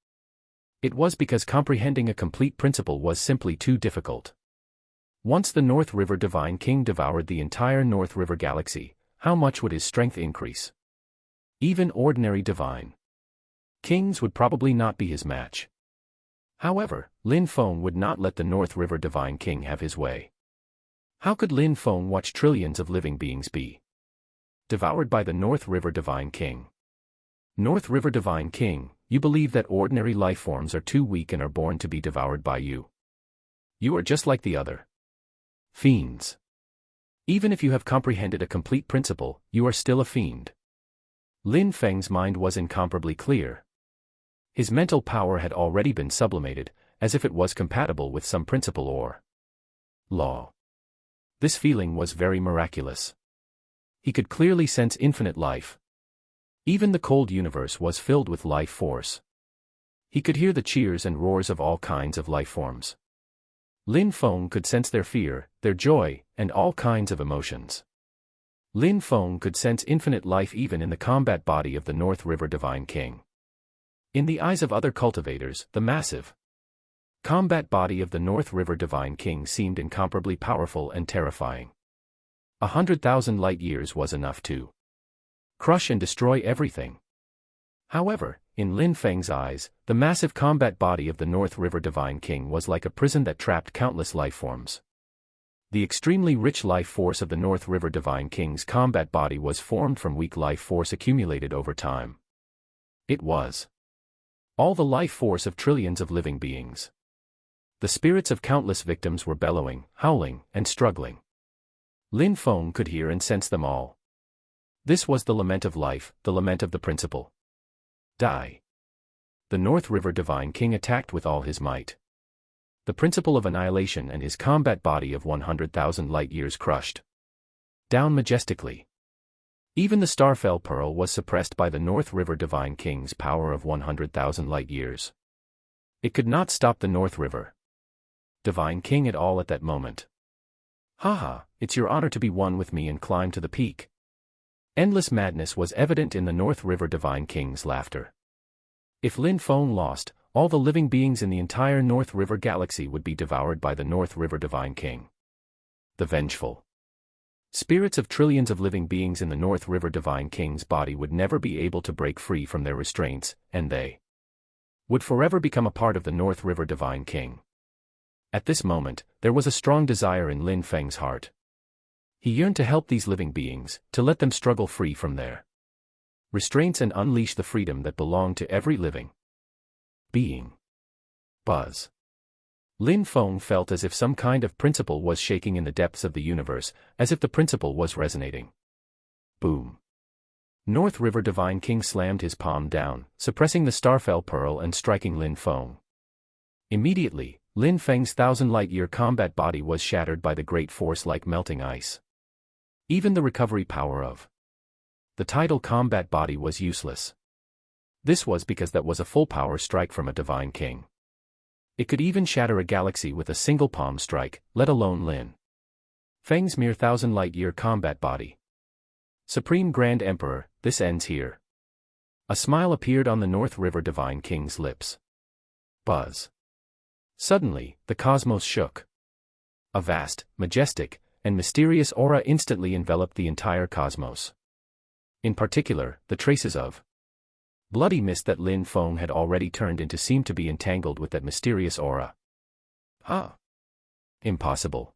It was because comprehending a complete principle was simply too difficult. Once the North River Divine King devoured the entire North River Galaxy, how much would his strength increase? Even ordinary divine kings would probably not be his match. However, Lin Feng would not let the North River Divine King have his way. How could Lin Feng watch trillions of living beings be devoured by the North River Divine King? North River Divine King, you believe that ordinary lifeforms are too weak and are born to be devoured by you. You are just like the other fiends. Even if you have comprehended a complete principle, you are still a fiend. Lin Feng's mind was incomparably clear. His mental power had already been sublimated, as if it was compatible with some principle or law. This feeling was very miraculous. He could clearly sense infinite life. Even the cold universe was filled with life force. He could hear the cheers and roars of all kinds of life forms. Lin Feng could sense their fear, their joy, and all kinds of emotions. Lin Feng could sense infinite life even in the combat body of the North River Divine King. In the eyes of other cultivators, the massive combat body of the North River Divine King seemed incomparably powerful and terrifying. 100,000 light years was enough to crush and destroy everything. However, in Lin Feng's eyes, the massive combat body of the North River Divine King was like a prison that trapped countless life forms. The extremely rich life force of the North River Divine King's combat body was formed from weak life force accumulated over time. It was all the life force of trillions of living beings. The spirits of countless victims were bellowing, howling, and struggling. Lin Feng could hear and sense them all. This was the lament of life, the lament of the principle. Die. The North River Divine King attacked with all his might. The principle of annihilation and his combat body of 100,000 light years crushed down majestically. Even the Starfell Pearl was suppressed by the North River Divine King's power of 100,000 light-years. It could not stop the North River Divine King at all at that moment. Haha, it's your honor to be one with me and climb to the peak. Endless madness was evident in the North River Divine King's laughter. If Lin Feng lost, all the living beings in the entire North River galaxy would be devoured by the North River Divine King. The vengeful spirits of trillions of living beings in the North River Divine King's body would never be able to break free from their restraints, and they would forever become a part of the North River Divine King. At this moment, there was a strong desire in Lin Feng's heart. He yearned to help these living beings, to let them struggle free from their restraints and unleash the freedom that belonged to every living being. Buzz. Lin Feng felt as if some kind of principle was shaking in the depths of the universe, as if the principle was resonating. Boom. North River Divine King slammed his palm down, suppressing the Starfell Pearl and striking Lin Feng. Immediately, Lin Feng's 1,000 light-year combat body was shattered by the great force like melting ice. Even the recovery power of the tidal combat body was useless. This was because that was a full power strike from a Divine King. It could even shatter a galaxy with a single palm strike, let alone Lin Feng's mere 1,000 light-year combat body. Supreme Grand Emperor, this ends here. A smile appeared on the North River Divine King's lips. Buzz. Suddenly, the cosmos shook. A vast, majestic, and mysterious aura instantly enveloped the entire cosmos. In particular, the traces of bloody mist that Lin Feng had already turned into seemed to be entangled with that mysterious aura. Impossible.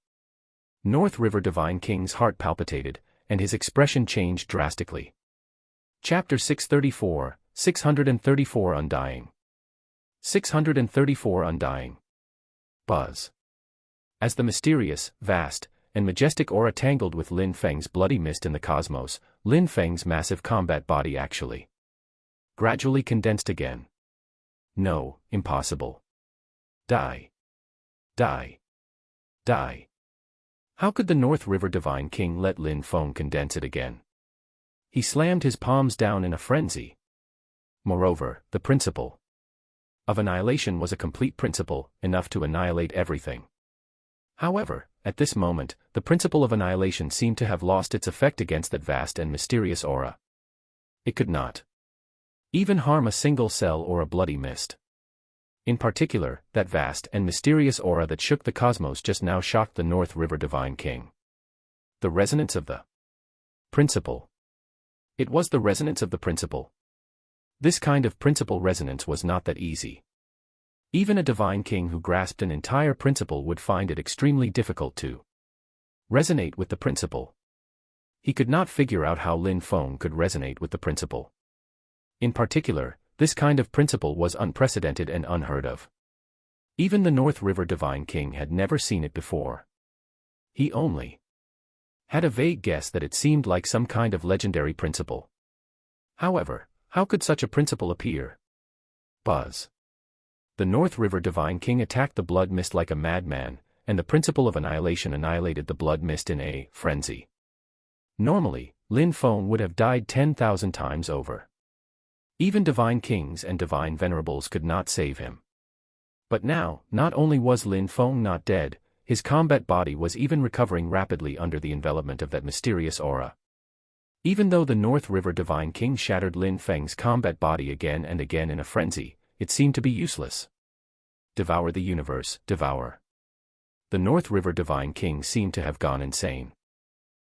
North River Divine King's heart palpitated, and his expression changed drastically. Chapter 634, 634 Undying. 634 Undying. Buzz. As the mysterious, vast, and majestic aura tangled with Lin Feng's bloody mist in the cosmos, Lin Feng's massive combat body actually gradually condensed again. No, impossible. Die. Die. Die. How could the North River Divine King let Lin Feng condense it again? He slammed his palms down in a frenzy. Moreover, the principle of annihilation was a complete principle, enough to annihilate everything. However, at this moment, the principle of annihilation seemed to have lost its effect against that vast and mysterious aura. It could not even harm a single cell or a bloody mist. In particular, that vast and mysterious aura that shook the cosmos just now shocked the North River Divine King. The resonance of the principle. It was the resonance of the principle. This kind of principle resonance was not that easy. Even a Divine King who grasped an entire principle would find it extremely difficult to resonate with the principle. He could not figure out how Lin Feng could resonate with the principle. In particular, this kind of principle was unprecedented and unheard of. Even the North River Divine King had never seen it before. He only had a vague guess that it seemed like some kind of legendary principle. However, how could such a principle appear? Buzz. The North River Divine King attacked the blood mist like a madman, and the principle of annihilation annihilated the blood mist in a frenzy. Normally, Lin Feng would have died 10,000 times over. Even Divine Kings and Divine Venerables could not save him. But now, not only was Lin Feng not dead, his combat body was even recovering rapidly under the envelopment of that mysterious aura. Even though the North River Divine King shattered Lin Feng's combat body again and again in a frenzy, it seemed to be useless. Devour the universe, devour. The North River Divine King seemed to have gone insane.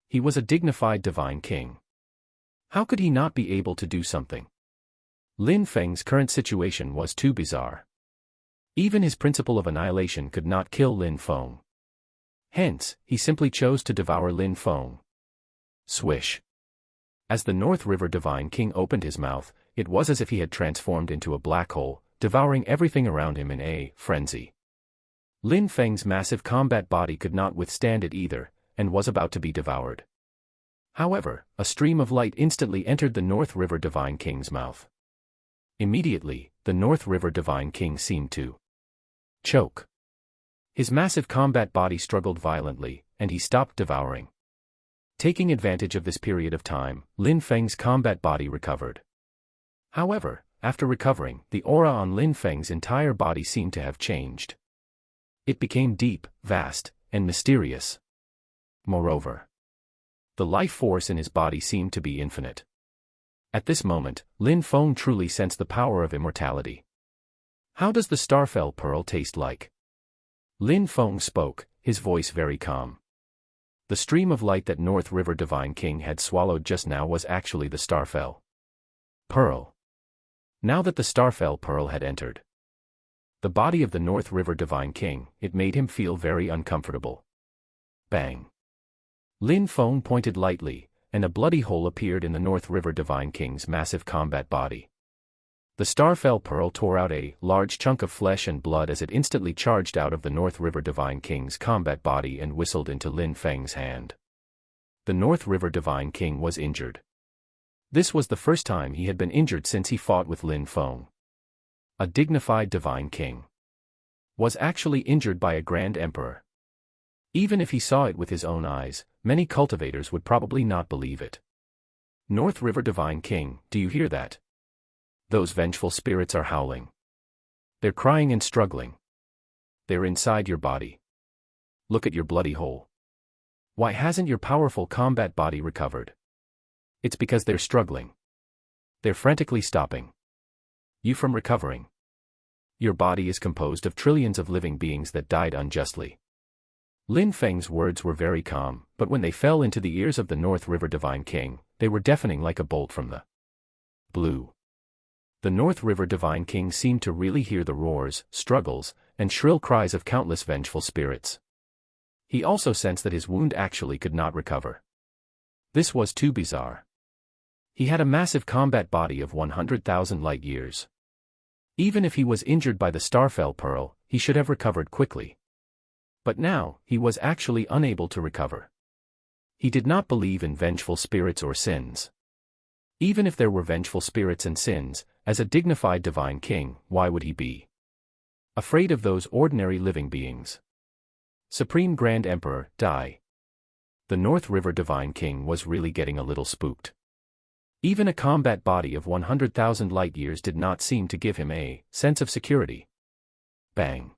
He was a dignified Divine King. How could he not be able to do something? Lin Feng's current situation was too bizarre. Even his principle of annihilation could not kill Lin Feng. Hence, he simply chose to devour Lin Feng. Swish. As the North River Divine King opened his mouth, it was as if he had transformed into a black hole, devouring everything around him in a frenzy. Lin Feng's massive combat body could not withstand it either, and was about to be devoured. However, a stream of light instantly entered the North River Divine King's mouth. Immediately, the North River Divine King seemed to choke. His massive combat body struggled violently, and he stopped devouring. Taking advantage of this period of time, Lin Feng's combat body recovered. However, after recovering, the aura on Lin Feng's entire body seemed to have changed. It became deep, vast, and mysterious. Moreover, the life force in his body seemed to be infinite. At this moment, Lin Feng truly sensed the power of immortality. How does the Starfell Pearl taste like? Lin Feng spoke, his voice very calm. The stream of light that North River Divine King had swallowed just now was actually the Starfell Pearl. Now that the Starfell Pearl had entered the body of the North River Divine King, it made him feel very uncomfortable. Bang! Lin Feng pointed lightly, and a bloody hole appeared in the North River Divine King's massive combat body. The Starfell Pearl tore out a large chunk of flesh and blood as it instantly charged out of the North River Divine King's combat body and whistled into Lin Feng's hand. The North River Divine King was injured. This was the first time he had been injured since he fought with Lin Feng. A dignified Divine King was actually injured by a Grand Emperor. Even if he saw it with his own eyes, many cultivators would probably not believe it. North River Divine King, do you hear that? Those vengeful spirits are howling. They're crying and struggling. They're inside your body. Look at your bloody hole. Why hasn't your powerful combat body recovered? It's because they're struggling. They're frantically stopping you from recovering. Your body is composed of trillions of living beings that died unjustly. Lin Feng's words were very calm, but when they fell into the ears of the North River Divine King, they were deafening like a bolt from the blue. The North River Divine King seemed to really hear the roars, struggles, and shrill cries of countless vengeful spirits. He also sensed that his wound actually could not recover. This was too bizarre. He had a massive combat body of 100,000 light years. Even if he was injured by the Starfell Pearl, he should have recovered quickly. But now, he was actually unable to recover. He did not believe in vengeful spirits or sins. Even if there were vengeful spirits and sins, as a dignified Divine King, why would he be afraid of those ordinary living beings? Supreme Grand Emperor, die. The North River Divine King was really getting a little spooked. Even a combat body of 100,000 light years did not seem to give him a sense of security. Bang!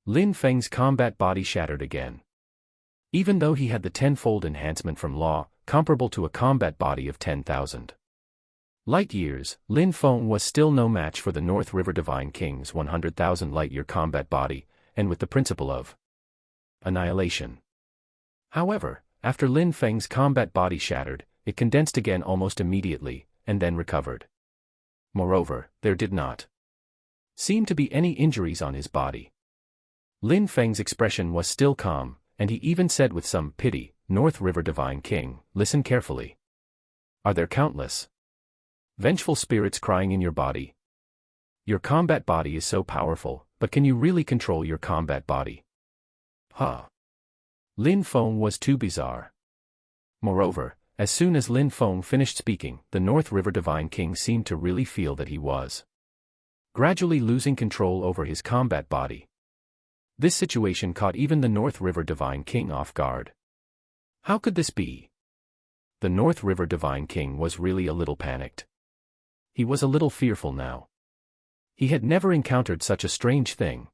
Lin Feng's combat body shattered again. Even though he had the tenfold enhancement from law, comparable to a combat body of 10,000 light years, Lin Feng was still no match for the North River Divine King's 100,000 light-year combat body, and with the principle of annihilation. However, after Lin Feng's combat body shattered, it condensed again almost immediately, and then recovered. Moreover, there did not seem to be any injuries on his body. Lin Feng's expression was still calm, and he even said with some pity, North River Divine King, listen carefully. Are there countless vengeful spirits crying in your body? Your combat body is so powerful, but can you really control your combat body? Lin Feng was too bizarre. Moreover, as soon as Lin Feng finished speaking, the North River Divine King seemed to really feel that he was gradually losing control over his combat body. This situation caught even the North River Divine King off guard. How could this be? The North River Divine King was really a little panicked. He was a little fearful now. He had never encountered such a strange thing.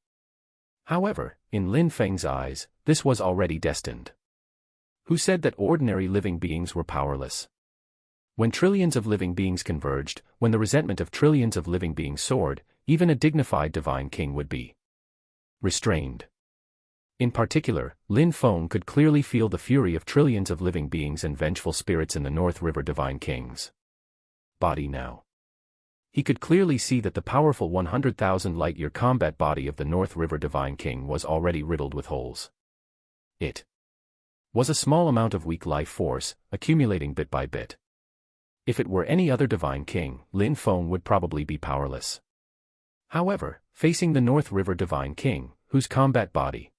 However, in Lin Feng's eyes, this was already destined. Who said that ordinary living beings were powerless? When trillions of living beings converged, when the resentment of trillions of living beings soared, even a dignified Divine King would be restrained. In particular, Lin Feng could clearly feel the fury of trillions of living beings and vengeful spirits in the North River Divine King's body now. He could clearly see that the powerful 100,000 light-year combat body of the North River Divine King was already riddled with holes. It was a small amount of weak life force, accumulating bit by bit. If it were any other Divine King, Lin Feng would probably be powerless. However, facing the North River Divine King, whose combat body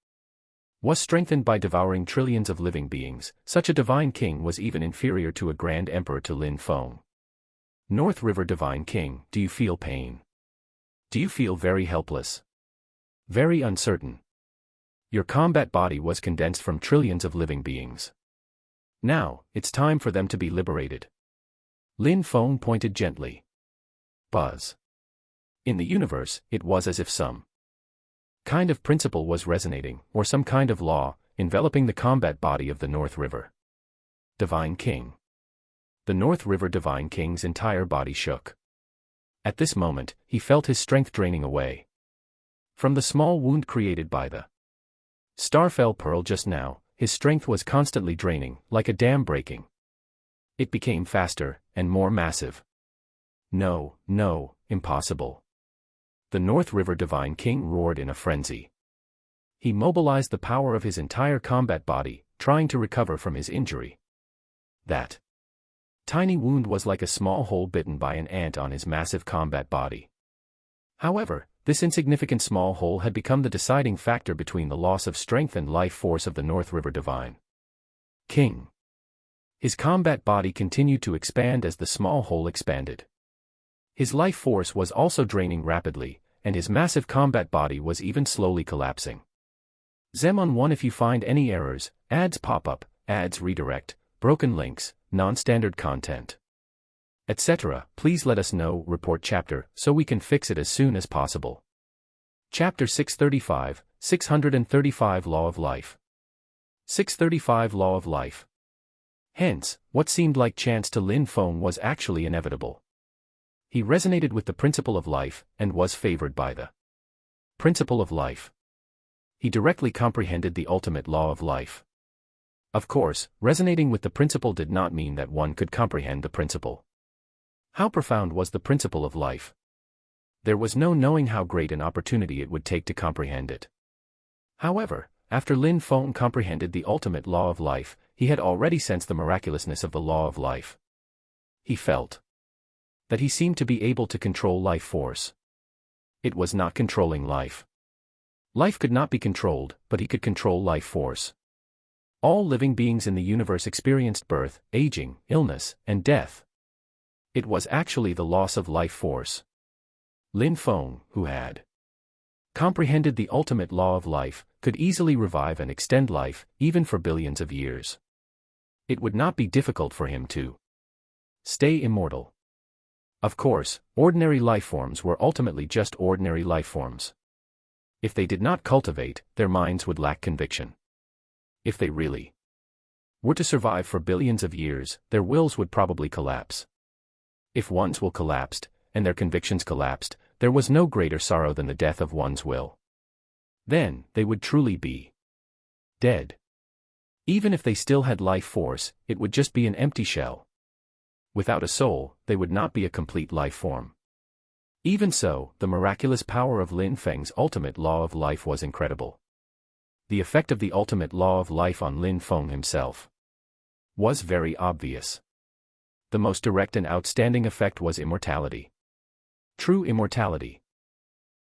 was strengthened by devouring trillions of living beings, such a Divine King was even inferior to a Grand Emperor to Lin Feng. North River Divine King, do you feel pain? Do you feel very helpless? Very uncertain? Your combat body was condensed from trillions of living beings. Now, it's time for them to be liberated. Lin Feng pointed gently. Buzz. In the universe, it was as if some kind of principle was resonating, or some kind of law, enveloping the combat body of the North River Divine King. The North River Divine King's entire body shook. At this moment, he felt his strength draining away. From the small wound created by the Starfell Pearl just now, his strength was constantly draining, like a dam breaking. It became faster, and more massive. No, no, impossible. The North River Divine King roared in a frenzy. He mobilized the power of his entire combat body, trying to recover from his injury. That tiny wound was like a small hole bitten by an ant on his massive combat body. However, this insignificant small hole had become the deciding factor between the loss of strength and life force of the North River Divine King. His combat body continued to expand as the small hole expanded. His life force was also draining rapidly, and his massive combat body was even slowly collapsing. Zemon 1. If you find any errors, ads pop up, ads redirect, broken links, non-standard content, etc., please let us know. Report chapter, so we can fix it as soon as possible. Chapter 635, 635 Law of Life. 635 Law of Life. Hence, what seemed like chance to Lin Feng was actually inevitable. He resonated with the principle of life, and was favored by the principle of life. He directly comprehended the ultimate law of life. Of course, resonating with the principle did not mean that one could comprehend the principle. How profound was the principle of life? There was no knowing how great an opportunity it would take to comprehend it. However, after Lin Feng comprehended the ultimate law of life, he had already sensed the miraculousness of the law of life. He felt that he seemed to be able to control life force. It was not controlling life. Life could not be controlled, but he could control life force. All living beings in the universe experienced birth, aging, illness, and death. It was actually the loss of life force. Lin Feng, who had comprehended the ultimate law of life, could easily revive and extend life, even for billions of years. It would not be difficult for him to stay immortal. Of course, ordinary life forms were ultimately just ordinary life forms. If they did not cultivate, their minds would lack conviction. If they really were to survive for billions of years, their wills would probably collapse. If one's will collapsed, and their convictions collapsed, there was no greater sorrow than the death of one's will. Then, they would truly be dead. Even if they still had life force, it would just be an empty shell. Without a soul, they would not be a complete life form. Even so, the miraculous power of Lin Feng's ultimate law of life was incredible. The effect of the ultimate law of life on Lin Feng himself was very obvious. The most direct and outstanding effect was immortality. True immortality.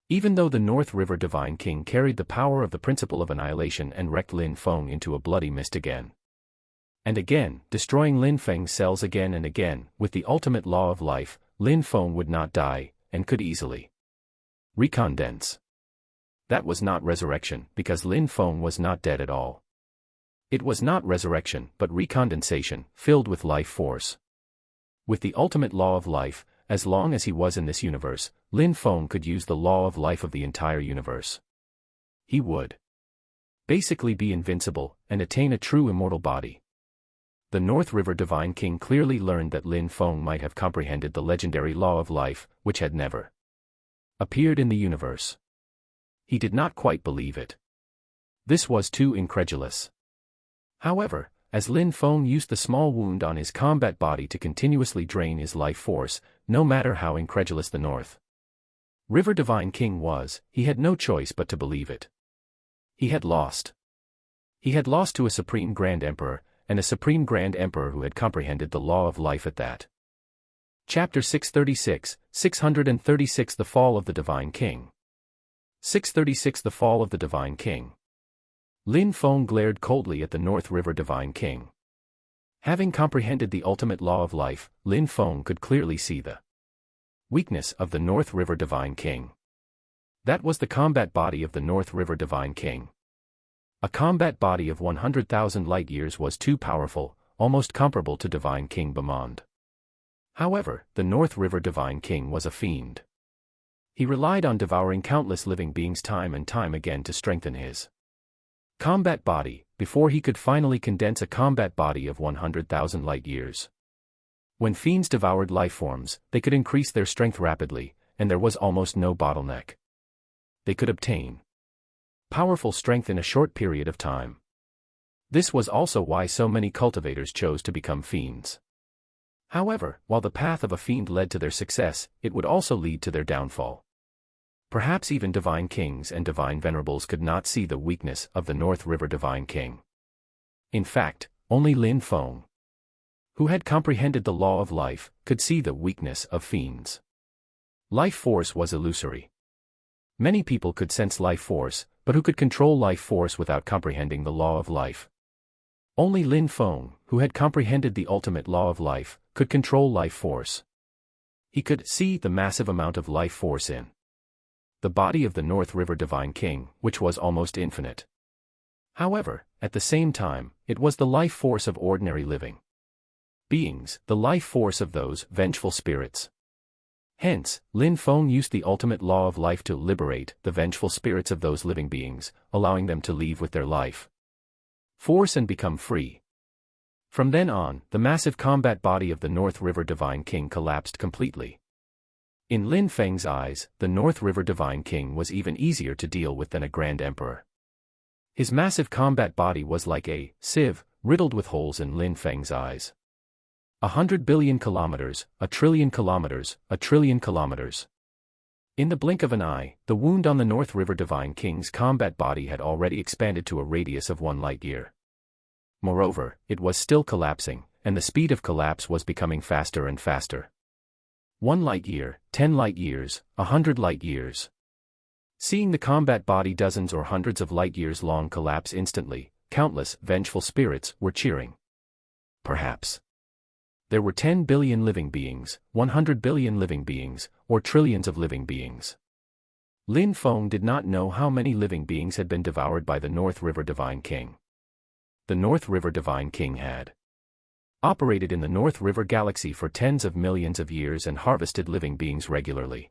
Even though the North River Divine King carried the power of the principle of annihilation and wrecked Lin Feng into a bloody mist again and again, destroying Lin Feng's cells again and again, with the ultimate law of life, Lin Feng would not die, and could easily recondense. That was not resurrection, because Lin Feng was not dead at all. It was not resurrection, but recondensation, filled with life force. With the ultimate law of life, as long as he was in this universe, Lin Feng could use the law of life of the entire universe. He would basically be invincible, and attain a true immortal body. The North River Divine King clearly learned that Lin Feng might have comprehended the legendary law of life, which had never appeared in the universe. He did not quite believe it. This was too incredulous. However, as Lin Feng used the small wound on his combat body to continuously drain his life force, no matter how incredulous the North River Divine King was, he had no choice but to believe it. He had lost. He had lost to a Supreme Grand Emperor, and a Supreme Grand Emperor who had comprehended the law of life at that. Chapter 636, 636 The Fall of the Divine King. 636 The Fall of the Divine King. Lin Feng glared coldly at the North River Divine King. Having comprehended the ultimate law of life, Lin Feng could clearly see the weakness of the North River Divine King. That was the combat body of the North River Divine King. A combat body of 100,000 light-years was too powerful, almost comparable to Divine King Bamond. However, the North River Divine King was a fiend. He relied on devouring countless living beings time and time again to strengthen his combat body, before he could finally condense a combat body of 100,000 light-years. When fiends devoured life forms, they could increase their strength rapidly, and there was almost no bottleneck. They could obtain powerful strength in a short period of time. This was also why so many cultivators chose to become fiends. However, while the path of a fiend led to their success, it would also lead to their downfall. Perhaps even divine kings and divine venerables could not see the weakness of the North River Divine King. In fact, only Lin Feng, who had comprehended the law of life, could see the weakness of fiends. Life force was illusory. Many people could sense life force, but who could control life force without comprehending the law of life? Only Lin Feng, who had comprehended the ultimate law of life, could control life force. He could see the massive amount of life force in the body of the North River Divine King, which was almost infinite. However, at the same time, it was the life force of ordinary living beings, the life force of those vengeful spirits. Hence, Lin Feng used the ultimate law of life to liberate the vengeful spirits of those living beings, allowing them to leave with their life force and become free. From then on, the massive combat body of the North River Divine King collapsed completely. In Lin Feng's eyes, the North River Divine King was even easier to deal with than a Grand Emperor. His massive combat body was like a sieve, riddled with holes in Lin Feng's eyes. 100 billion kilometers, a trillion kilometers, a trillion kilometers. In the blink of an eye, the wound on the North River Divine King's combat body had already expanded to a radius of 1 light-year. Moreover, it was still collapsing, and the speed of collapse was becoming faster and faster. 1 light-year, 10 light-years, 100 light-years. Seeing the combat body dozens or hundreds of light-years long collapse instantly, countless vengeful spirits were cheering. Perhaps there were 10 billion living beings, 100 billion living beings, or trillions of living beings. Lin Feng did not know how many living beings had been devoured by the North River Divine King. The North River Divine King had operated in the North River Galaxy for tens of millions of years and harvested living beings regularly.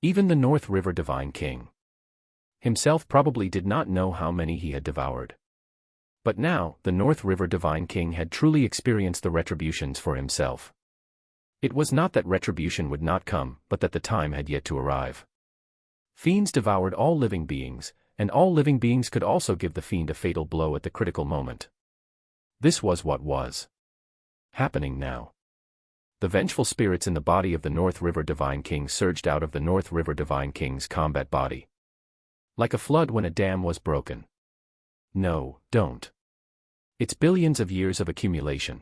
Even the North River Divine King himself probably did not know how many he had devoured. But now, the North River Divine King had truly experienced the retributions for himself. It was not that retribution would not come, but that the time had yet to arrive. Fiends devoured all living beings, and all living beings could also give the fiend a fatal blow at the critical moment. This was what was happening now. The vengeful spirits in the body of the North River Divine King surged out of the North River Divine King's combat body, like a flood when a dam was broken. No, don't. It's billions of years of accumulation.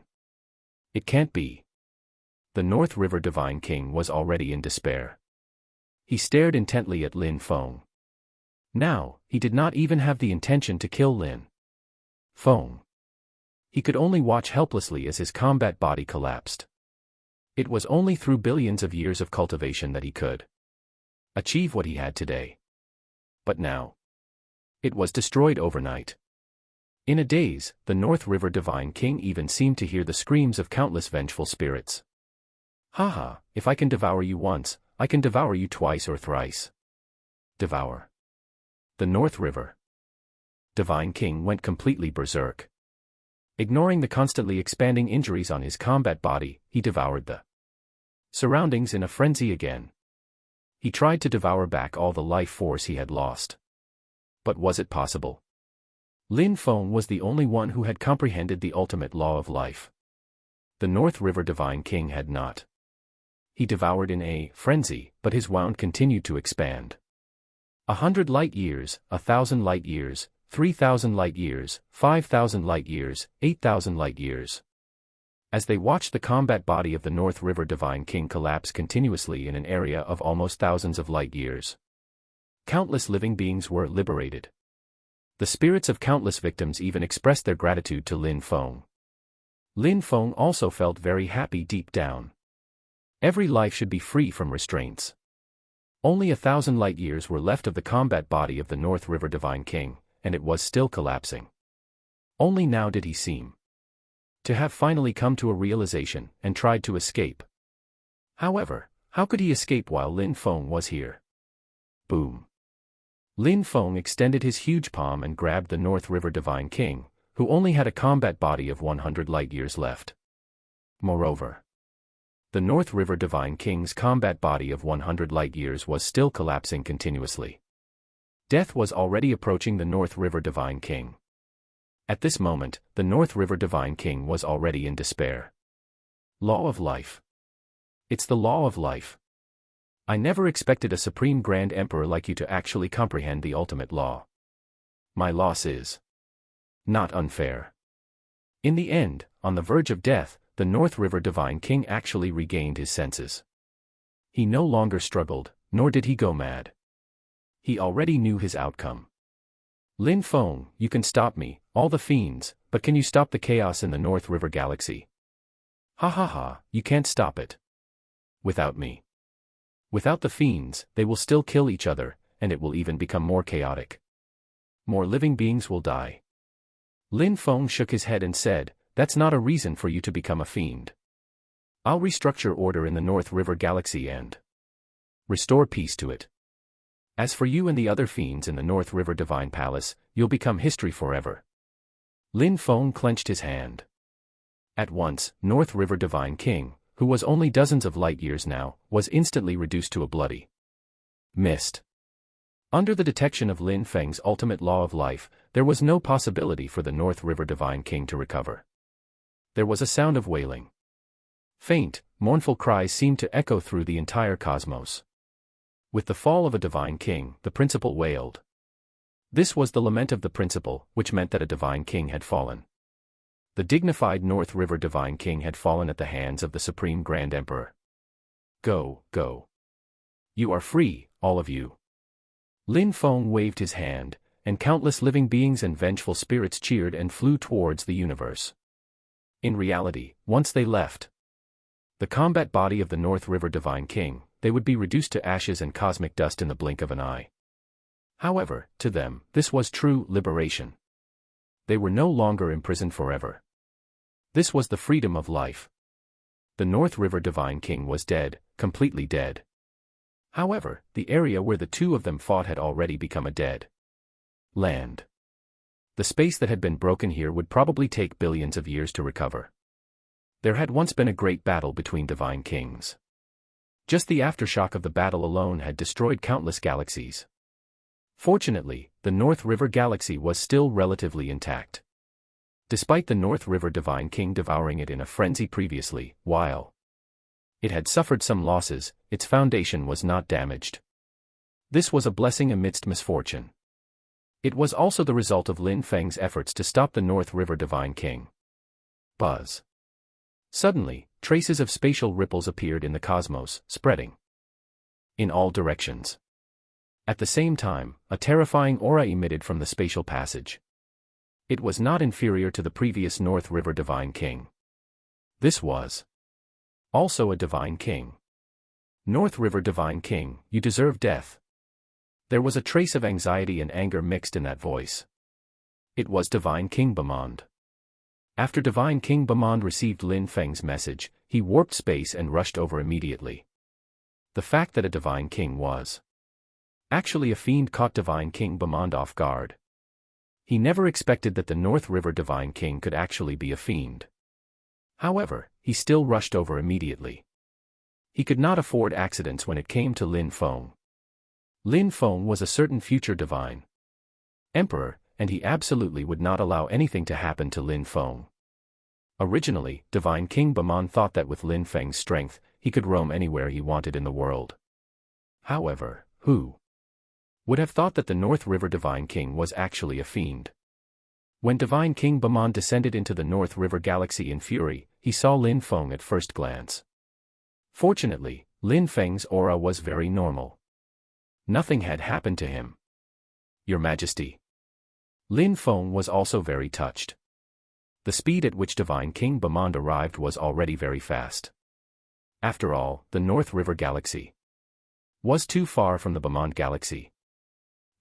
It can't be. The North River Divine King was already in despair. He stared intently at Lin Feng. Now, he did not even have the intention to kill Lin Feng. He could only watch helplessly as his combat body collapsed. It was only through billions of years of cultivation that he could achieve what he had today. But now, it was destroyed overnight. In a daze, the North River Divine King even seemed to hear the screams of countless vengeful spirits. Haha, if I can devour you once, I can devour you twice or thrice. Devour. The North River Divine King went completely berserk. Ignoring the constantly expanding injuries on his combat body, he devoured the surroundings in a frenzy again. He tried to devour back all the life force he had lost. But was it possible? Lin Feng was the only one who had comprehended the ultimate law of life. The North River Divine King had not. He devoured in a frenzy, but his wound continued to expand. 100 light-years, 1,000 light-years, 3,000 light-years, 5,000 light-years, 8,000 light-years. As they watched the combat body of the North River Divine King collapse continuously in an area of almost thousands of light-years, countless living beings were liberated. The spirits of countless victims even expressed their gratitude to Lin Feng. Lin Feng also felt very happy deep down. Every life should be free from restraints. Only 1,000 light-years were left of the combat body of the North River Divine King, and it was still collapsing. Only now did he seem To have finally come to a realization, and tried to escape. However, how could he escape while Lin Feng was here? Boom. Lin Feng extended his huge palm and grabbed the North River Divine King, who only had a combat body of 100 light-years left. Moreover, the North River Divine King's combat body of 100 light-years was still collapsing continuously. Death was already approaching the North River Divine King. At this moment, the North River Divine King was already in despair. Law of life. It's the law of life. I never expected a Supreme Grand Emperor like you to actually comprehend the ultimate law. My loss is not unfair. In the end, on the verge of death, the North River Divine King actually regained his senses. He no longer struggled, nor did he go mad. He already knew his outcome. Lin Feng, you can stop me, all the fiends, but can you stop the chaos in the North River Galaxy? Ha ha ha, you can't stop it. Without me. Without the fiends, they will still kill each other, and it will even become more chaotic. More living beings will die. Lin Feng shook his head and said, that's not a reason for you to become a fiend. I'll restructure order in the North River Galaxy and restore peace to it. As for you and the other fiends in the North River Divine Palace, you'll become history forever. Lin Feng clenched his hand. At once, North River Divine King, who was only dozens of light years now, was instantly reduced to a bloody mist. Under the detection of Lin Feng's ultimate law of life, there was no possibility for the North River Divine King to recover. There was a sound of wailing. Faint, mournful cries seemed to echo through the entire cosmos. With the fall of a divine king, the principal wailed. This was the lament of the principal, which meant that a divine king had fallen. The dignified North River Divine King had fallen at the hands of the Supreme Grand Emperor. Go, go. You are free, all of you. Lin Feng waved his hand, and countless living beings and vengeful spirits cheered and flew towards the universe. In reality, once they left the combat body of the North River Divine King, they would be reduced to ashes and cosmic dust in the blink of an eye. However, to them, this was true liberation. They were no longer imprisoned forever. This was the freedom of life. The North River Divine King was dead, completely dead. However, the area where the two of them fought had already become a dead land. The space that had been broken here would probably take billions of years to recover. There had once been a great battle between divine kings. Just the aftershock of the battle alone had destroyed countless galaxies. Fortunately, the North River Galaxy was still relatively intact. Despite the North River Divine King devouring it in a frenzy previously, while it had suffered some losses, its foundation was not damaged. This was a blessing amidst misfortune. It was also the result of Lin Feng's efforts to stop the North River Divine King. Buzz. Suddenly, traces of spatial ripples appeared in the cosmos, spreading in all directions. At the same time, a terrifying aura emitted from the spatial passage. It was not inferior to the previous North River Divine King. This was also a Divine King. North River Divine King, you deserve death. There was a trace of anxiety and anger mixed in that voice. It was Divine King Bamond. After Divine King Bamond received Lin Feng's message, he warped space and rushed over immediately. The fact that a Divine King was actually a fiend caught Divine King Bamond off guard. He never expected that the North River Divine King could actually be a fiend. However, he still rushed over immediately. He could not afford accidents when it came to Lin Feng. Lin Feng was a certain future divine emperor, and he absolutely would not allow anything to happen to Lin Feng. Originally, Divine King Bamond thought that with Lin Feng's strength, he could roam anywhere he wanted in the world. However, who would have thought that the North River Divine King was actually a fiend? When Divine King Bamond descended into the North River Galaxy in fury, he saw Lin Feng at first glance. Fortunately, Lin Feng's aura was very normal. Nothing had happened to him. Your Majesty. Lin Feng was also very touched. The speed at which Divine King Bamond arrived was already very fast. After all, the North River Galaxy was too far from the Bamond Galaxy.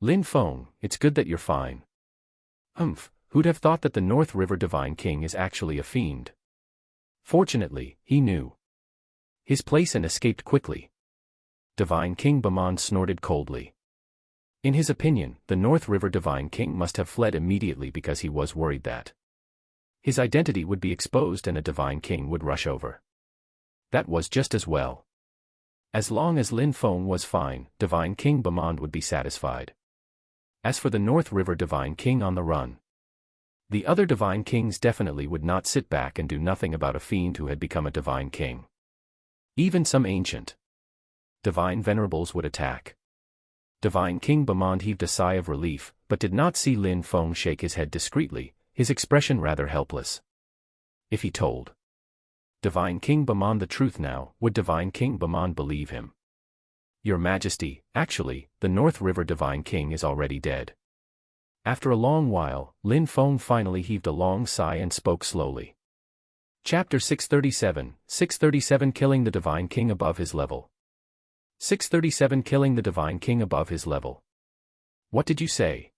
Lin Feng, it's good that you're fine. Who'd have thought that the North River Divine King is actually a fiend? Fortunately, he knew his place and escaped quickly. Divine King Bamand snorted coldly. In his opinion, the North River Divine King must have fled immediately because he was worried that his identity would be exposed and a Divine King would rush over. That was just as well. As long as Lin Feng was fine, Divine King Bamand would be satisfied. As for the North River Divine King on the run, the other Divine Kings definitely would not sit back and do nothing about a fiend who had become a Divine King. Even some ancient Divine Venerables would attack. Divine King Bamand heaved a sigh of relief, but did not see Lin Feng shake his head discreetly, his expression rather helpless. If he told Divine King Bamand the truth now, would Divine King Bamand believe him? Your Majesty, actually, the North River Divine King is already dead. After a long while, Lin Feng finally heaved a long sigh and spoke slowly. Chapter 637, 637 Killing the Divine King above his level. 637 Killing the Divine King above his level. What did you say?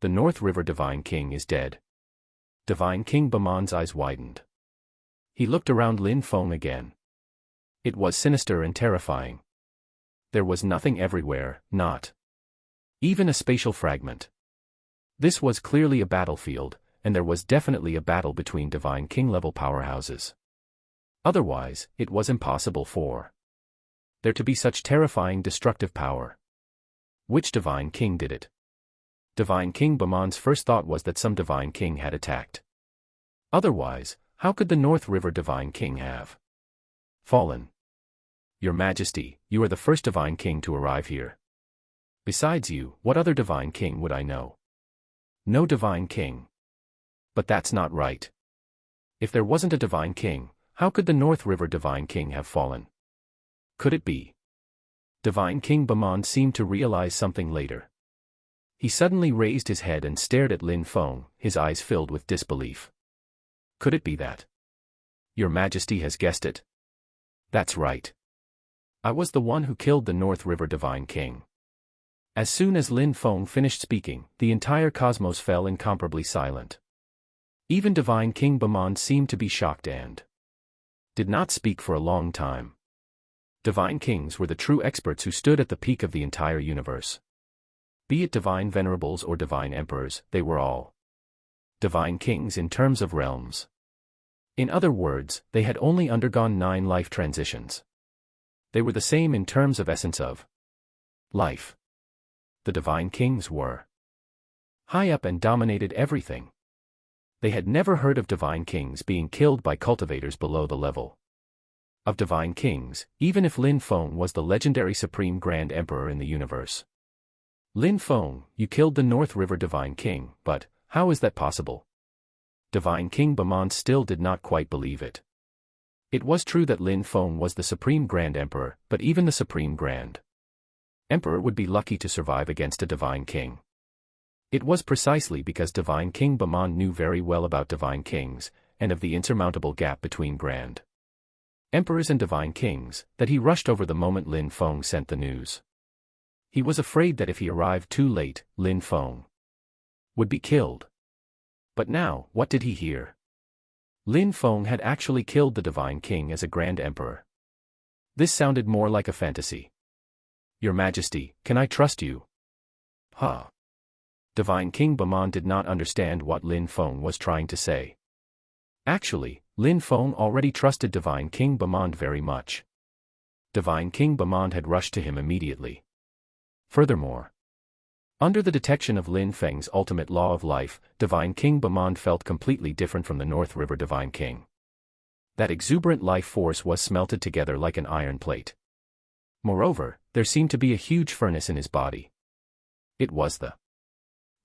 The North River Divine King is dead. Divine King Bamand's eyes widened. He looked around Lin Feng again. It was sinister and terrifying. There was nothing everywhere, not even a spatial fragment. This was clearly a battlefield, and there was definitely a battle between Divine King-level powerhouses. Otherwise, it was impossible for there to be such terrifying destructive power. Which Divine King did it? Divine King Bamand's first thought was that some Divine King had attacked. Otherwise, how could the North River Divine King have fallen? Your Majesty, you are the first Divine King to arrive here. Besides you, what other Divine King would I know? No Divine King. But that's not right. If there wasn't a Divine King, how could the North River Divine King have fallen? Could it be? Divine King Bamand seemed to realize something later. He suddenly raised his head and stared at Lin Feng, his eyes filled with disbelief. Could it be that Your Majesty has guessed it? That's right. I was the one who killed the North River Divine King. As soon as Lin Feng finished speaking, the entire cosmos fell incomparably silent. Even Divine King Bamand seemed to be shocked and did not speak for a long time. Divine Kings were the true experts who stood at the peak of the entire universe. Be it Divine Venerables or Divine Emperors, they were all Divine Kings in terms of realms. In other words, they had only undergone 9 life transitions. They were the same in terms of essence of life. The Divine Kings were high up and dominated everything. They had never heard of Divine Kings being killed by cultivators below the level of Divine Kings, even if Lin Feng was the legendary Supreme Grand Emperor in the universe. Lin Feng, you killed the North River Divine King, but how is that possible? Divine King Bamand still did not quite believe it. It was true that Lin Feng was the Supreme Grand Emperor, but even the Supreme Grand Emperor would be lucky to survive against a Divine King. It was precisely because Divine King Bamand knew very well about Divine Kings, and of the insurmountable gap between Grand Emperors and Divine Kings, that he rushed over the moment Lin Feng sent the news. He was afraid that if he arrived too late, Lin Feng would be killed. But now, what did he hear? Lin Feng had actually killed the Divine King as a Grand Emperor. This sounded more like a fantasy. Your Majesty, can I trust you? Huh. Divine King Bamand did not understand what Lin Feng was trying to say. Actually, Lin Feng already trusted Divine King Bamand very much. Divine King Bamand had rushed to him immediately. Furthermore, under the detection of Lin Feng's ultimate law of life, Divine King Bamand felt completely different from the North River Divine King. That exuberant life force was smelted together like an iron plate. Moreover, there seemed to be a huge furnace in his body. It was the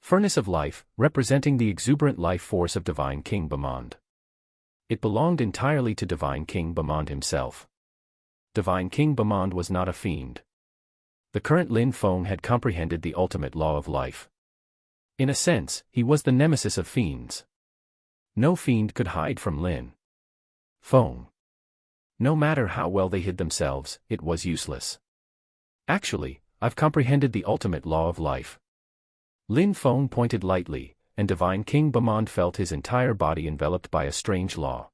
furnace of life, representing the exuberant life force of Divine King Bamand. It belonged entirely to Divine King Bamand himself. Divine King Bamand was not a fiend. The current Lin Feng had comprehended the ultimate law of life. In a sense, he was the nemesis of fiends. No fiend could hide from Lin Feng. No matter how well they hid themselves, it was useless. Actually, I've comprehended the ultimate law of life. Lin Feng pointed lightly, and Divine King Bamand felt his entire body enveloped by a strange law.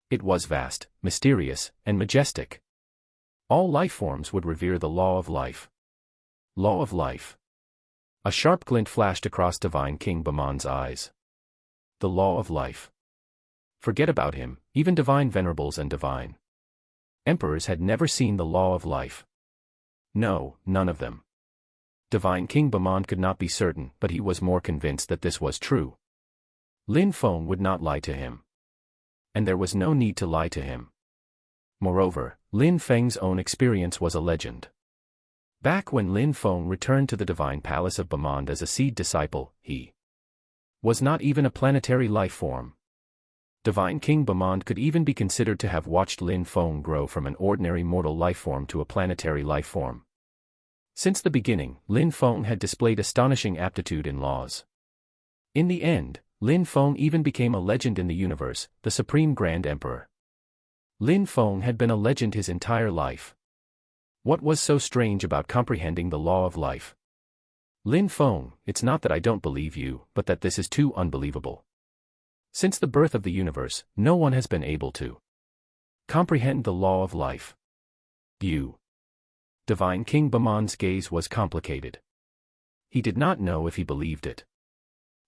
It was vast, mysterious, and majestic. All life forms would revere the law of life. Law of life. A sharp glint flashed across Divine King Bamand's eyes. The law of life. Forget about him, even divine venerables and divine emperors had never seen the law of life. No, none of them. Divine King Bamand could not be certain, but he was more convinced that this was true. Lin Feng would not lie to him. And there was no need to lie to him. Moreover, Lin Feng's own experience was a legend. Back when Lin Feng returned to the divine palace of Bamand as a seed disciple, he was not even a planetary life form. Divine King Bamand could even be considered to have watched Lin Feng grow from an ordinary mortal life form to a planetary life form. Since the beginning, Lin Feng had displayed astonishing aptitude in laws. In the end, Lin Feng even became a legend in the universe, the Supreme Grand Emperor. Lin Feng had been a legend his entire life. What was so strange about comprehending the law of life? Lin Feng, it's not that I don't believe you, but that this is too unbelievable. Since the birth of the universe, no one has been able to comprehend the law of life. You. Divine King Bamand's gaze was complicated. He did not know if he believed it.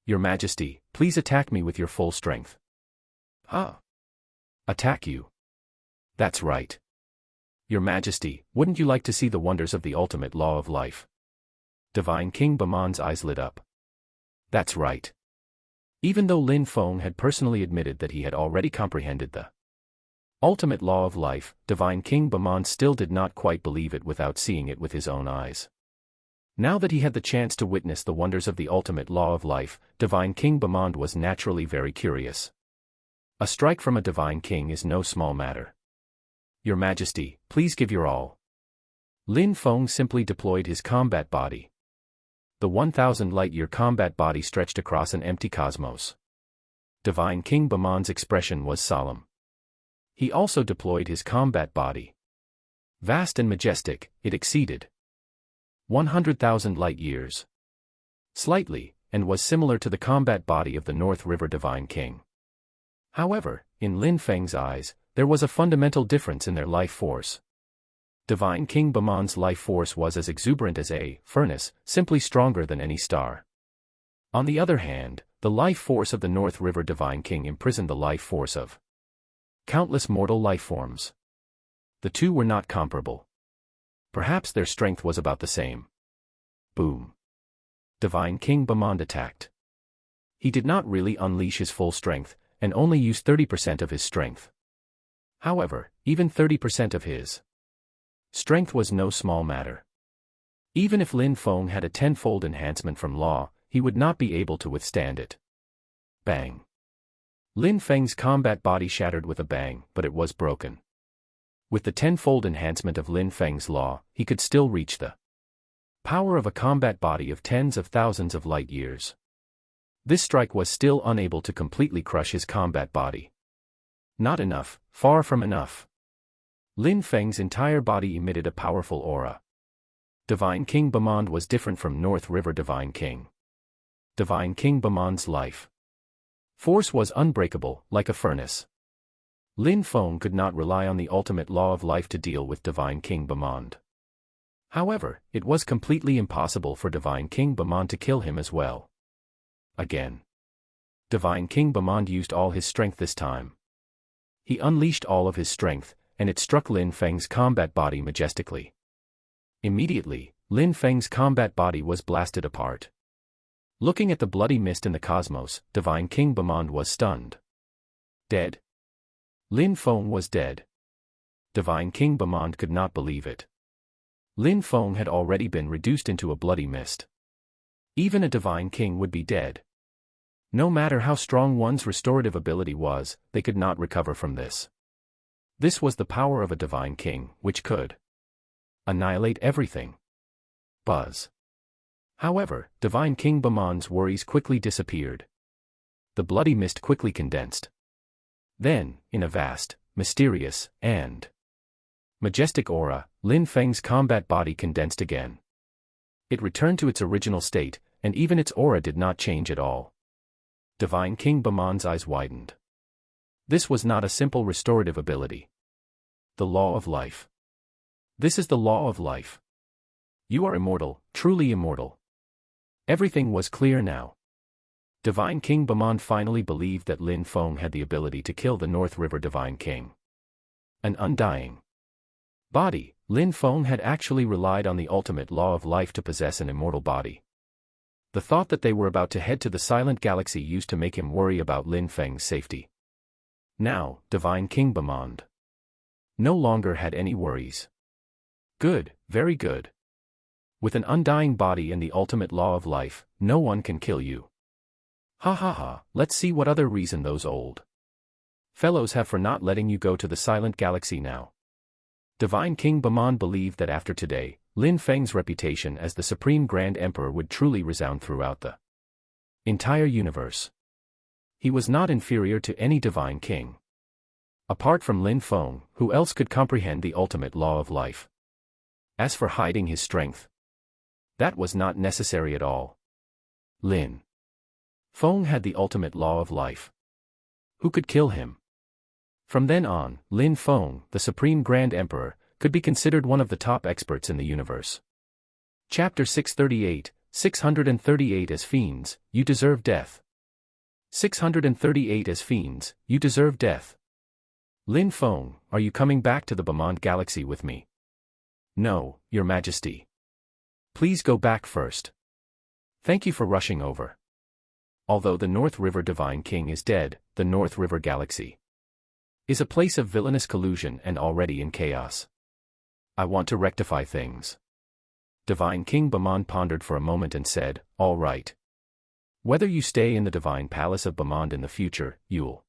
Your Majesty, please attack me with your full strength. Huh? Attack you? That's right. Your Majesty, wouldn't you like to see the wonders of the ultimate law of life? Divine King Bamand's eyes lit up. That's right. Even though Lin Feng had personally admitted that he had already comprehended the ultimate law of life, Divine King Bamand still did not quite believe it without seeing it with his own eyes. Now that he had the chance to witness the wonders of the ultimate law of life, Divine King Bamand was naturally very curious. A strike from a divine king is no small matter. Your Majesty, please give your all. Lin Feng simply deployed his combat body. The 1,000 light-year combat body stretched across an empty cosmos. Divine King Bamand's expression was solemn. He also deployed his combat body. Vast and majestic, it exceeded 100,000 light-years. Slightly, and was similar to the combat body of the North River Divine King. However, in Lin Feng's eyes, there was a fundamental difference in their life force. Divine King Bamand's life force was as exuberant as a furnace, simply stronger than any star. On the other hand, the life force of the North River Divine King imprisoned the life force of countless mortal life forms. The two were not comparable. Perhaps their strength was about the same. Boom. Divine King Bamand attacked. He did not really unleash his full strength, and only used 30% of his strength. However, even 30% of his strength was no small matter. Even if Lin Feng had a tenfold enhancement from law, he would not be able to withstand it. Bang. Lin Feng's combat body shattered with a bang, but it was broken. With the tenfold enhancement of Lin Feng's law, he could still reach the power of a combat body of tens of thousands of light years. This strike was still unable to completely crush his combat body. Not enough, far from enough. Lin Feng's entire body emitted a powerful aura. Divine King Bamand was different from North River Divine King. Divine King Bamand's life force was unbreakable, like a furnace. Lin Feng could not rely on the ultimate law of life to deal with Divine King Bamand. However, it was completely impossible for Divine King Bamand to kill him as well. Again. Divine King Bamand used all his strength this time. He unleashed all of his strength, and it struck Lin Feng's combat body majestically. Immediately, Lin Feng's combat body was blasted apart. Looking at the bloody mist in the cosmos, Divine King Bamand was stunned. Dead? Lin Feng was dead. Divine King Bamand could not believe it. Lin Feng had already been reduced into a bloody mist. Even a divine king would be dead. No matter how strong one's restorative ability was, they could not recover from this. This was the power of a divine king, which could annihilate everything. Buzz. However, Divine King Bamand's worries quickly disappeared. The bloody mist quickly condensed. Then, in a vast, mysterious, and majestic aura, Lin Feng's combat body condensed again. It returned to its original state, and even its aura did not change at all. Divine King Bamon's eyes widened. This was not a simple restorative ability. The law of life. This is the law of life. You are immortal, truly immortal. Everything was clear now. Divine King Bamon finally believed that Lin Feng had the ability to kill the North River Divine King. An undying body, Lin Feng had actually relied on the ultimate law of life to possess an immortal body. The thought that they were about to head to the Silent Galaxy used to make him worry about Lin Feng's safety. Now, Divine King Bamon no longer had any worries. Good, very good. With an undying body and the ultimate law of life, no one can kill you. Ha ha ha, let's see what other reason those old fellows have for not letting you go to the Silent Galaxy now. Divine King Bamon believed that after today, Lin Feng's reputation as the Supreme Grand Emperor would truly resound throughout the entire universe. He was not inferior to any Divine King. Apart from Lin Feng, who else could comprehend the ultimate law of life? As for hiding his strength, that was not necessary at all. Lin Feng had the ultimate law of life. Who could kill him? From then on, Lin Feng, the Supreme Grand Emperor, could be considered one of the top experts in the universe. Chapter 638, 638 As Fiends, You Deserve Death. 638 As Fiends, You Deserve Death. Lin Feng, are you coming back to the Bamon Galaxy with me? No, Your Majesty. Please go back first. Thank you for rushing over. Although the North River Divine King is dead, the North River Galaxy is a place of villainous collusion and already in chaos. I want to rectify things. Divine King Bamon pondered for a moment and said, all right. Whether you stay in the Divine Palace of Bamon in the future, you'll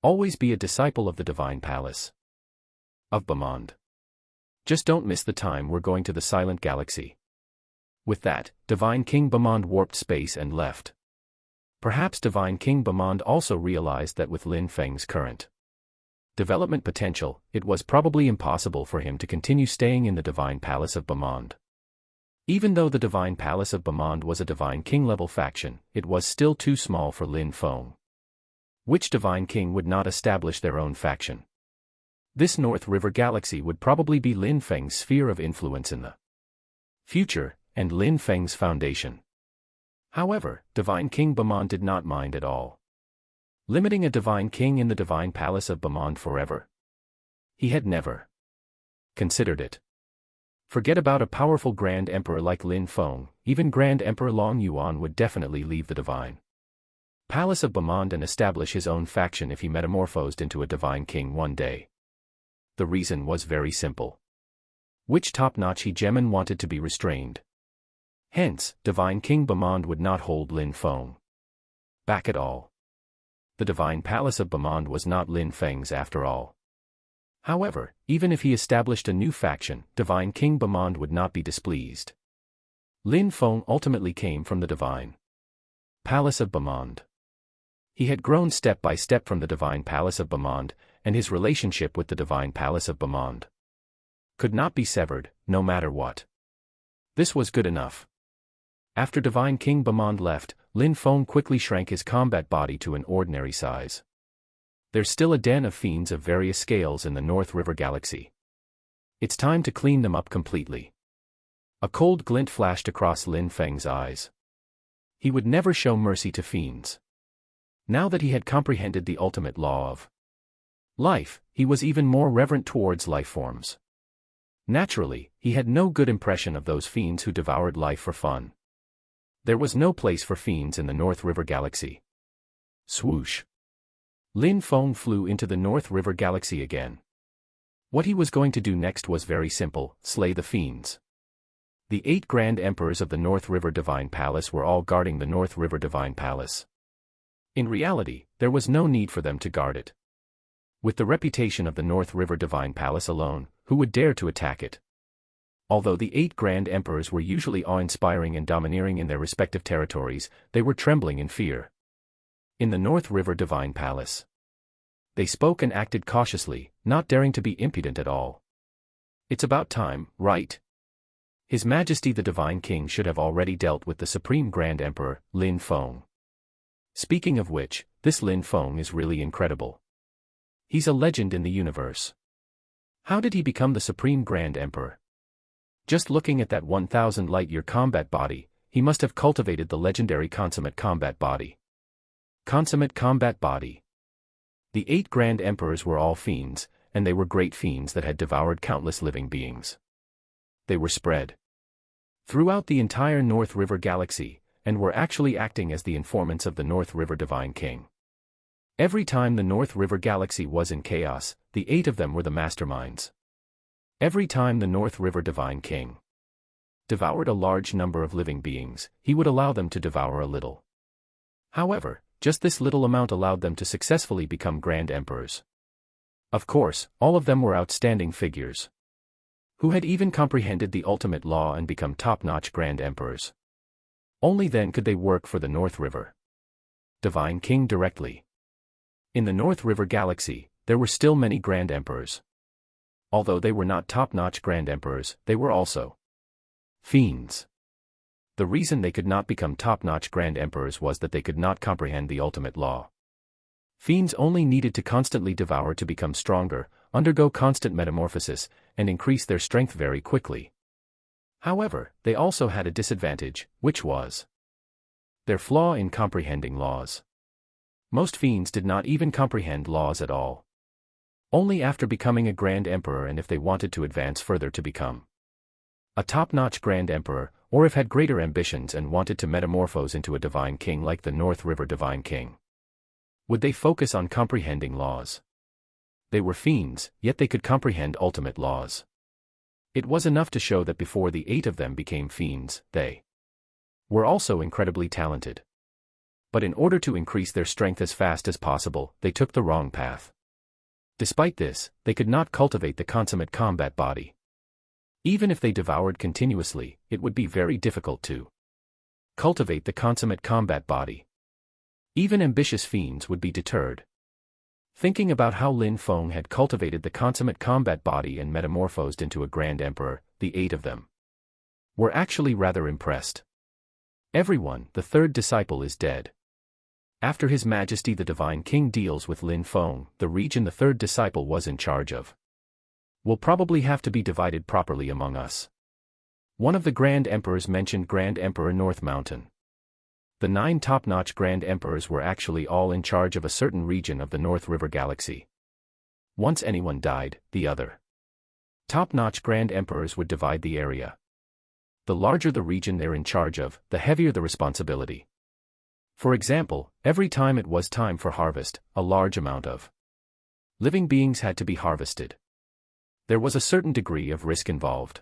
always be a disciple of the Divine Palace of Bamon. Just don't miss the time we're going to the Silent Galaxy. With that, Divine King Bamon warped space and left. Perhaps Divine King Bamon also realized that with Lin Feng's current development potential, it was probably impossible for him to continue staying in the Divine Palace of Bamon. Even though the Divine Palace of Bamon was a Divine King-level faction, it was still too small for Lin Feng. Which Divine King would not establish their own faction? This North River Galaxy would probably be Lin Feng's sphere of influence in the future, and Lin Feng's foundation. However, Divine King Bamon did not mind at all. Limiting a Divine King in the Divine Palace of Bamon forever? He had never considered it. Forget about a powerful Grand Emperor like Lin Feng, even Grand Emperor Long Yuan would definitely leave the Divine Palace of Bamon and establish his own faction if he metamorphosed into a Divine King one day. The reason was very simple. Which top-notch hegemon wanted to be restrained? Hence, Divine King Bamon would not hold Lin Feng back at all. The Divine Palace of Bamon was not Lin Feng's after all. However, even if he established a new faction, Divine King Bamon would not be displeased. Lin Feng ultimately came from the Divine Palace of Bamon. He had grown step by step from the Divine Palace of Bamon, and his relationship with the Divine Palace of Bamon could not be severed, no matter what. This was good enough. After Divine King Bamon left, Lin Feng quickly shrank his combat body to an ordinary size. There's still a den of fiends of various scales in the North River Galaxy. It's time to clean them up completely. A cold glint flashed across Lin Feng's eyes. He would never show mercy to fiends. Now that he had comprehended the ultimate law of life, he was even more reverent towards life forms. Naturally, he had no good impression of those fiends who devoured life for fun. There was no place for fiends in the North River Galaxy. Swoosh. Lin Feng flew into the North River Galaxy again. What he was going to do next was very simple: slay the fiends. The 8 Grand Emperors of the North River Divine Palace were all guarding the North River Divine Palace. In reality, there was no need for them to guard it. With the reputation of the North River Divine Palace alone, who would dare to attack it? Although the 8 Grand Emperors were usually awe-inspiring and domineering in their respective territories, they were trembling in fear. In the North River Divine Palace, they spoke and acted cautiously, not daring to be impudent at all. It's about time, right? His Majesty the Divine King should have already dealt with the Supreme Grand Emperor, Lin Feng. Speaking of which, this Lin Feng is really incredible. He's a legend in the universe. How did he become the Supreme Grand Emperor? Just looking at that 1,000 light-year combat body, he must have cultivated the legendary consummate combat body. Consummate combat body. The 8 Grand Emperors were all fiends, and they were great fiends that had devoured countless living beings. They were spread throughout the entire North River Galaxy, and were actually acting as the informants of the North River Divine King. Every time the North River Galaxy was in chaos, the 8 of them were the masterminds. Every time the North River Divine King devoured a large number of living beings, he would allow them to devour a little. However, just this little amount allowed them to successfully become Grand Emperors. Of course, all of them were outstanding figures, who had even comprehended the ultimate law and become top-notch Grand Emperors. Only then could they work for the North River Divine King directly. In the North River Galaxy, there were still many Grand Emperors. Although they were not top-notch Grand Emperors, they were also fiends. The reason they could not become top-notch Grand Emperors was that they could not comprehend the ultimate law. Fiends only needed to constantly devour to become stronger, undergo constant metamorphosis, and increase their strength very quickly. However, they also had a disadvantage, which was their flaw in comprehending laws. Most fiends did not even comprehend laws at all. Only after becoming a Grand Emperor, and if they wanted to advance further to become a top-notch Grand Emperor, or if had greater ambitions and wanted to metamorphose into a Divine King like the North River Divine King, would they focus on comprehending laws. They were fiends, yet they could comprehend ultimate laws. It was enough to show that before the 8 of them became fiends, they were also incredibly talented. But in order to increase their strength as fast as possible, they took the wrong path. Despite this, they could not cultivate the consummate combat body. Even if they devoured continuously, it would be very difficult to cultivate the consummate combat body. Even ambitious fiends would be deterred. Thinking about how Lin Feng had cultivated the consummate combat body and metamorphosed into a Grand Emperor, the 8 of them were actually rather impressed. Everyone, the 3rd disciple, is dead. After His Majesty the Divine King deals with Lin Feng, the region the 3rd disciple was in charge of will probably have to be divided properly among us. One of the Grand Emperors mentioned Grand Emperor North Mountain. The 9 top-notch Grand Emperors were actually all in charge of a certain region of the North River Galaxy. Once anyone died, the other top-notch Grand Emperors would divide the area. The larger the region they're in charge of, the heavier the responsibility. For example, every time it was time for harvest, a large amount of living beings had to be harvested. There was a certain degree of risk involved.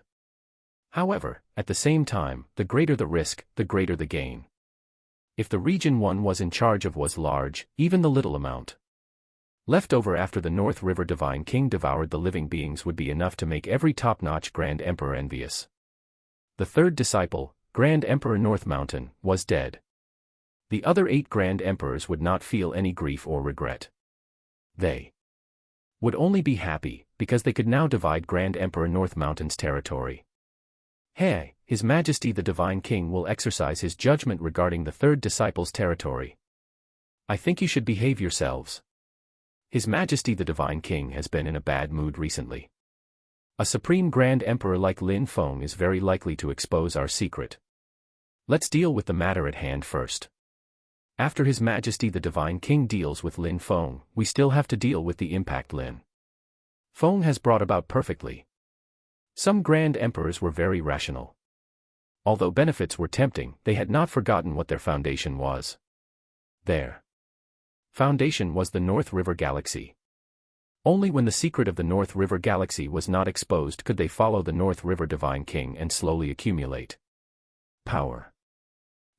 However, at the same time, the greater the risk, the greater the gain. If the region one was in charge of was large, even the little amount left over after the North River Divine King devoured the living beings would be enough to make every top-notch Grand Emperor envious. The 3rd disciple, Grand Emperor North Mountain, was dead. The other 8 Grand Emperors would not feel any grief or regret. They would only be happy, because they could now divide Grand Emperor North Mountain's territory. Hey, His Majesty the Divine King will exercise his judgment regarding the 3rd disciple's territory. I think you should behave yourselves. His Majesty the Divine King has been in a bad mood recently. A Supreme Grand Emperor like Lin Feng is very likely to expose our secret. Let's deal with the matter at hand first. After His Majesty the Divine King deals with Lin Feng, we still have to deal with the impact Lin Feng has brought about perfectly. Some Grand Emperors were very rational. Although benefits were tempting, they had not forgotten what their foundation was. Their foundation was the North River Galaxy. Only when the secret of the North River Galaxy was not exposed could they follow the North River Divine King and slowly accumulate power.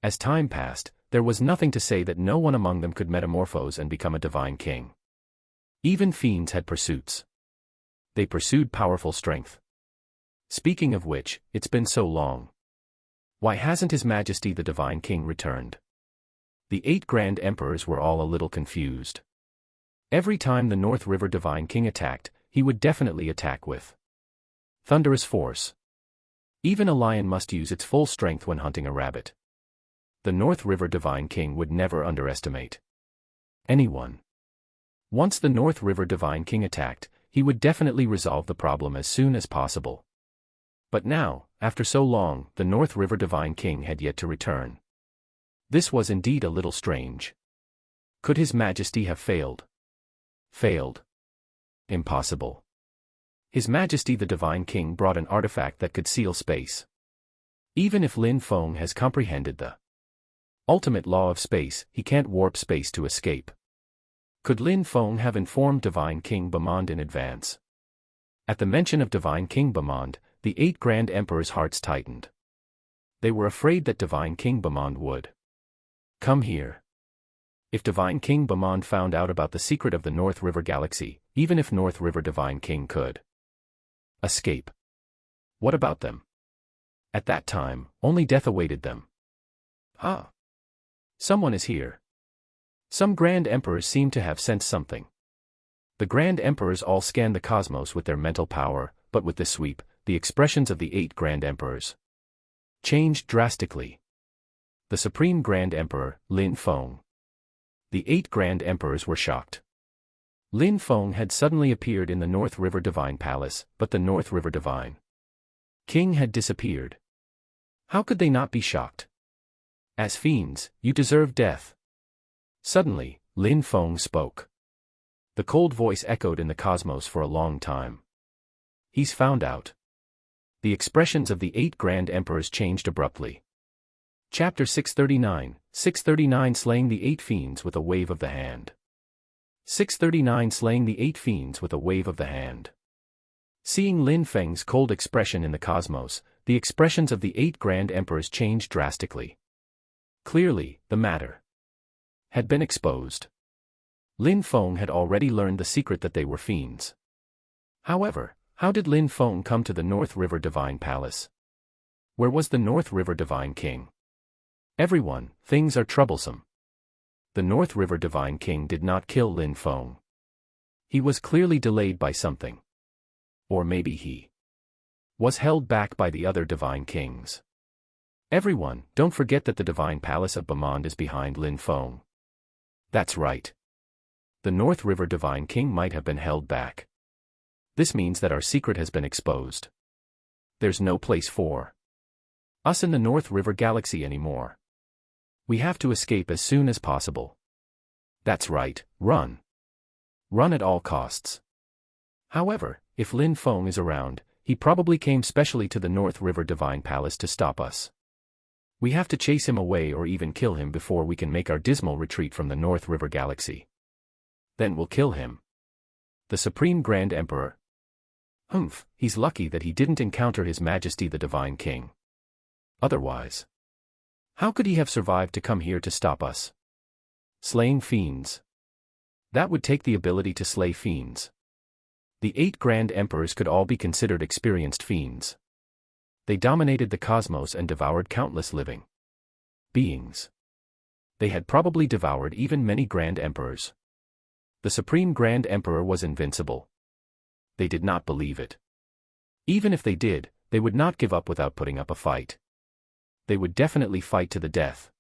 As time passed, there was nothing to say that no one among them could metamorphose and become a Divine King. Even fiends had pursuits. They pursued powerful strength. Speaking of which, it's been so long. Why hasn't His Majesty the Divine King returned? The 8 Grand Emperors were all a little confused. Every time the North River Divine King attacked, he would definitely attack with thunderous force. Even a lion must use its full strength when hunting a rabbit. The North River Divine King would never underestimate anyone. Once the North River Divine King attacked, he would definitely resolve the problem as soon as possible. But now, after so long, the North River Divine King had yet to return. This was indeed a little strange. Could His Majesty have failed? Failed? Impossible. His Majesty the Divine King brought an artifact that could seal space. Even if Lin Feng has comprehended the ultimate law of space, he can't warp space to escape. Could Lin Feng have informed Divine King Bamand in advance? At the mention of Divine King Bamand, the 8 Grand Emperors' hearts tightened. They were afraid that Divine King Bamand would come here. If Divine King Bamand found out about the secret of the North River Galaxy, even if North River Divine King could escape, what about them? At that time, only death awaited them. Ah! Someone is here. Some Grand Emperors seem to have sensed something. The Grand Emperors all scanned the cosmos with their mental power, but with this sweep, the expressions of the 8 Grand Emperors changed drastically. The Supreme Grand Emperor, Lin Feng. The 8 Grand Emperors were shocked. Lin Feng had suddenly appeared in the North River Divine Palace, but the North River Divine King had disappeared. How could they not be shocked? As fiends, you deserve death. Suddenly, Lin Feng spoke. The cold voice echoed in the cosmos for a long time. He's found out. The expressions of the 8 Grand Emperors changed abruptly. Chapter 639, 639 Slaying the 8 Fiends with a Wave of the Hand. 639 Slaying the 8 Fiends with a Wave of the Hand. Seeing Lin Feng's cold expression in the cosmos, the expressions of the 8 Grand Emperors changed drastically. Clearly, the matter had been exposed. Lin Feng had already learned the secret that they were fiends. However, how did Lin Feng come to the North River Divine Palace? Where was the North River Divine King? Everyone, things are troublesome. The North River Divine King did not kill Lin Feng. He was clearly delayed by something. Or maybe he was held back by the other Divine Kings. Everyone, don't forget that the Divine Palace of Bamand is behind Lin Feng. That's right. The North River Divine King might have been held back. This means that our secret has been exposed. There's no place for us in the North River Galaxy anymore. We have to escape as soon as possible. That's right, run. Run at all costs. However, if Lin Feng is around, he probably came specially to the North River Divine Palace to stop us. We have to chase him away or even kill him before we can make our dismal retreat from the North River Galaxy. Then we'll kill him. The Supreme Grand Emperor. Humph, he's lucky that he didn't encounter His Majesty the Divine King. Otherwise, how could he have survived to come here to stop us? Slaying fiends. That would take the ability to slay fiends. The 8 Grand Emperors could all be considered experienced fiends. They dominated the cosmos and devoured countless living beings. They had probably devoured even many Grand Emperors. The Supreme Grand Emperor was invincible. They did not believe it. Even if they did, they would not give up without putting up a fight. They would definitely fight to the death.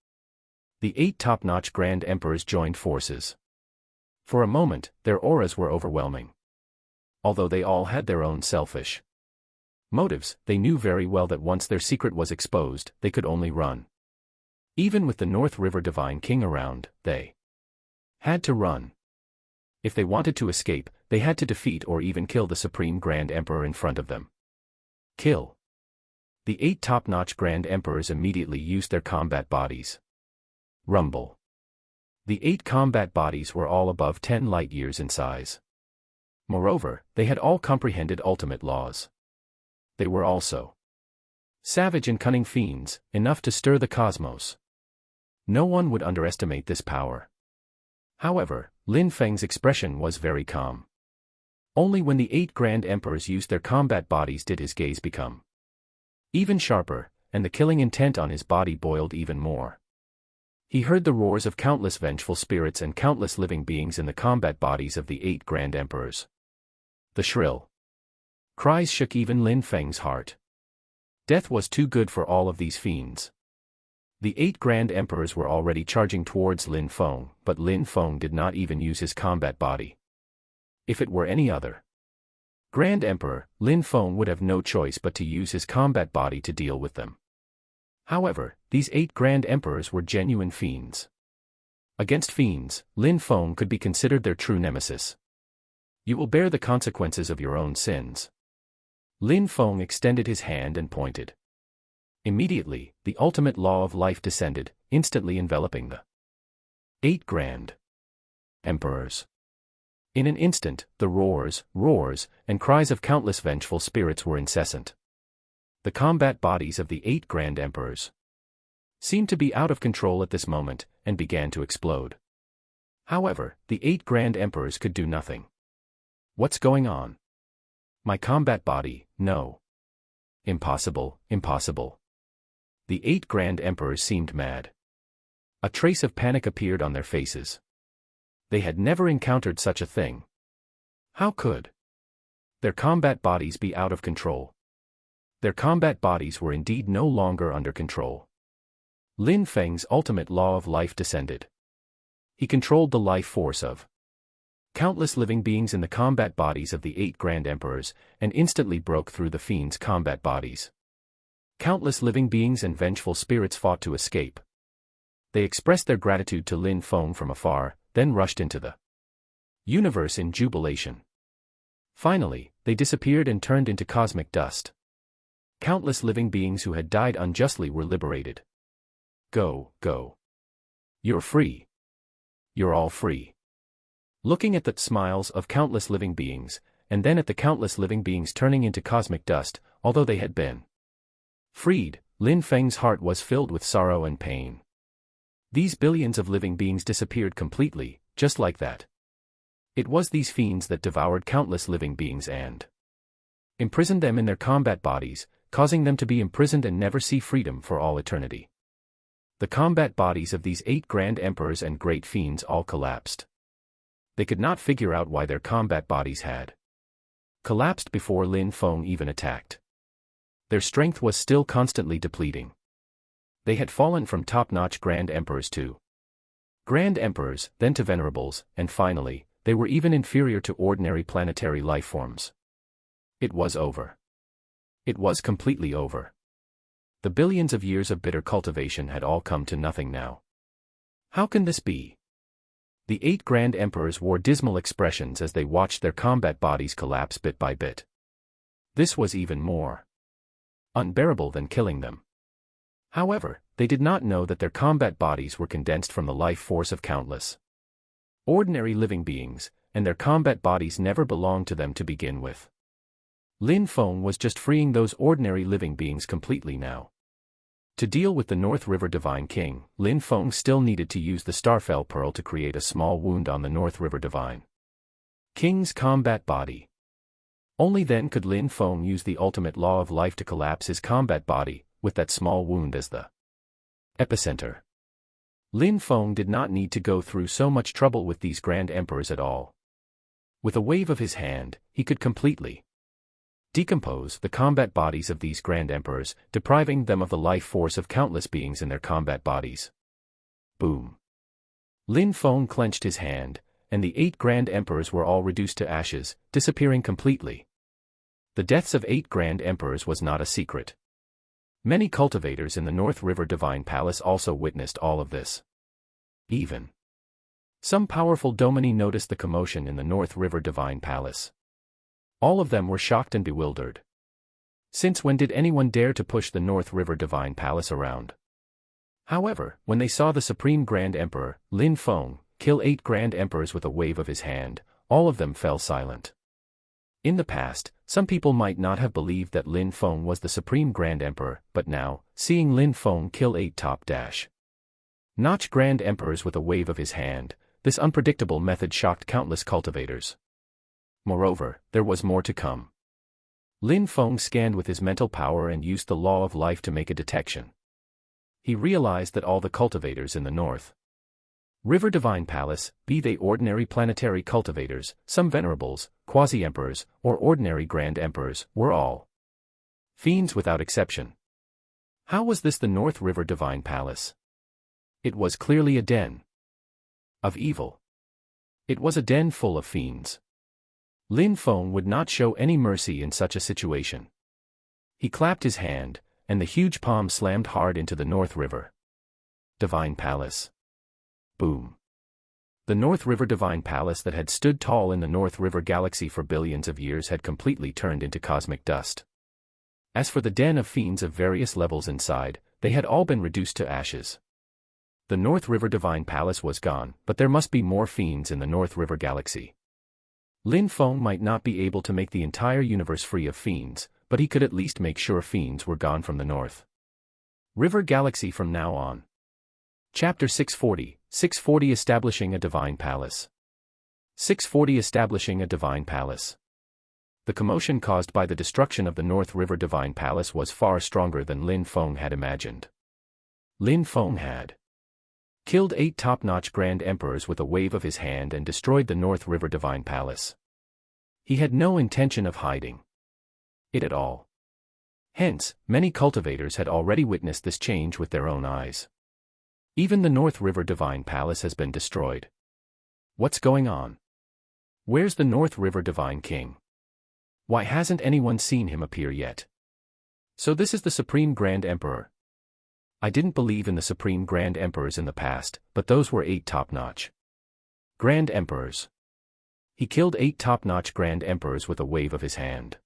The 8 top-notch Grand Emperors joined forces. For a moment, their auras were overwhelming. Although they all had their own selfish motives, they knew very well that once their secret was exposed, they could only run. Even with the North River Divine King around, they had to run. If they wanted to escape, they had to defeat or even kill the Supreme Grand Emperor in front of them. Kill. The 8 top-notch Grand Emperors immediately used their combat bodies. Rumble. The 8 combat bodies were all above 10 light-years in size. Moreover, they had all comprehended ultimate laws. They were also savage and cunning fiends, enough to stir the cosmos. No one would underestimate this power. However, Lin Feng's expression was very calm. Only when the 8 Grand Emperors used their combat bodies did his gaze become even sharper, and the killing intent on his body boiled even more. He heard the roars of countless vengeful spirits and countless living beings in the combat bodies of the 8 Grand Emperors. The shrill cries shook even Lin Feng's heart. Death was too good for all of these fiends. The 8 Grand Emperors were already charging towards Lin Feng, but Lin Feng did not even use his combat body. If it were any other Grand Emperor, Lin Feng would have no choice but to use his combat body to deal with them. However, these 8 Grand Emperors were genuine fiends. Against fiends, Lin Feng could be considered their true nemesis. You will bear the consequences of your own sins. Lin Feng extended his hand and pointed. Immediately, the ultimate law of life descended, instantly enveloping the 8 Grand Emperors. In an instant, the roars, and cries of countless vengeful spirits were incessant. The combat bodies of the 8 Grand Emperors seemed to be out of control at this moment, and began to explode. However, the 8 Grand Emperors could do nothing. What's going on? My combat body, no. Impossible, impossible. The 8 Grand Emperors seemed mad. A trace of panic appeared on their faces. They had never encountered such a thing. How could their combat bodies be out of control? Their combat bodies were indeed no longer under control. Lin Feng's ultimate law of life descended. He controlled the life force of countless living beings in the combat bodies of the 8 Grand Emperors, and instantly broke through the fiends' combat bodies. Countless living beings and vengeful spirits fought to escape. They expressed their gratitude to Lin Feng from afar, then rushed into the universe in jubilation. Finally, they disappeared and turned into cosmic dust. Countless living beings who had died unjustly were liberated. Go, go. You're free. You're all free. Looking at the smiles of countless living beings, and then at the countless living beings turning into cosmic dust, although they had been freed, Lin Feng's heart was filled with sorrow and pain. These billions of living beings disappeared completely, just like that. It was these fiends that devoured countless living beings and imprisoned them in their combat bodies, causing them to be imprisoned and never see freedom for all eternity. The combat bodies of these 8 Grand Emperors and great fiends all collapsed. They could not figure out why their combat bodies had collapsed before Lin Feng even attacked. Their strength was still constantly depleting. They had fallen from top-notch Grand Emperors to Grand Emperors, then to Venerables, and finally, they were even inferior to ordinary planetary life forms. It was over. It was completely over. The billions of years of bitter cultivation had all come to nothing now. How can this be? The 8 Grand Emperors wore dismal expressions as they watched their combat bodies collapse bit by bit. This was even more unbearable than killing them. However, they did not know that their combat bodies were condensed from the life force of countless ordinary living beings, and their combat bodies never belonged to them to begin with. Lin Feng was just freeing those ordinary living beings completely now. To deal with the North River Divine King, Lin Feng still needed to use the Starfell Pearl to create a small wound on the North River Divine King's combat body. Only then could Lin Feng use the ultimate law of life to collapse his combat body, with that small wound as the epicenter. Lin Feng did not need to go through so much trouble with these Grand Emperors at all. With a wave of his hand, he could completely decompose the combat bodies of these Grand Emperors, depriving them of the life force of countless beings in their combat bodies. Boom. Lin Feng clenched his hand, and the 8 Grand Emperors were all reduced to ashes, disappearing completely. The deaths of 8 Grand Emperors was not a secret. Many cultivators in the North River Divine Palace also witnessed all of this. Even some powerful domini noticed the commotion in the North River Divine Palace. All of them were shocked and bewildered. Since when did anyone dare to push the North River Divine Palace around? However, when they saw the Supreme Grand Emperor, Lin Feng, kill 8 Grand Emperors with a wave of his hand, all of them fell silent. In the past, some people might not have believed that Lin Feng was the Supreme Grand Emperor, but now, seeing Lin Feng kill 8 top-notch Grand Emperors with a wave of his hand, this unpredictable method shocked countless cultivators. Moreover, there was more to come. Lin Feng scanned with his mental power and used the law of life to make a detection. He realized that all the cultivators in the North River Divine Palace, be they ordinary planetary cultivators, some venerables, quasi-emperors, or ordinary grand emperors, were all fiends without exception. How was this the North River Divine Palace? It was clearly a den of evil. It was a den full of fiends. Lin Feng would not show any mercy in such a situation. He clapped his hand, and the huge palm slammed hard into the North River Divine Palace. Boom. The North River Divine Palace that had stood tall in the North River Galaxy for billions of years had completely turned into cosmic dust. As for the den of fiends of various levels inside, they had all been reduced to ashes. The North River Divine Palace was gone, but there must be more fiends in the North River Galaxy. Lin Feng might not be able to make the entire universe free of fiends, but he could at least make sure fiends were gone from the North River Galaxy from now on. Chapter 640, 640 Establishing a Divine Palace. 640 Establishing a Divine Palace. The commotion caused by the destruction of the North River Divine Palace was far stronger than Lin Feng had imagined. Lin Feng had killed 8 top-notch Grand Emperors with a wave of his hand and destroyed the North River Divine Palace. He had no intention of hiding it at all. Hence, many cultivators had already witnessed this change with their own eyes. Even the North River Divine Palace has been destroyed. What's going on? Where's the North River Divine King? Why hasn't anyone seen him appear yet? So this is the Supreme Grand Emperor. I didn't believe in the Supreme Grand Emperors in the past, but those were 8 top-notch Grand Emperors. He killed 8 top-notch Grand Emperors with a wave of his hand.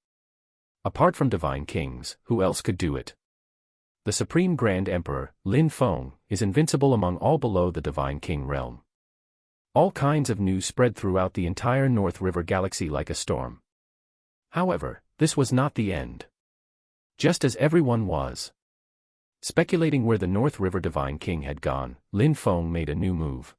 Apart from Divine Kings, who else could do it? The Supreme Grand Emperor, Lin Feng, is invincible among all below the Divine King realm. All kinds of news spread throughout the entire North River Galaxy like a storm. However, this was not the end. Just as everyone was speculating where the North River Divine King had gone, Lin Feng made a new move.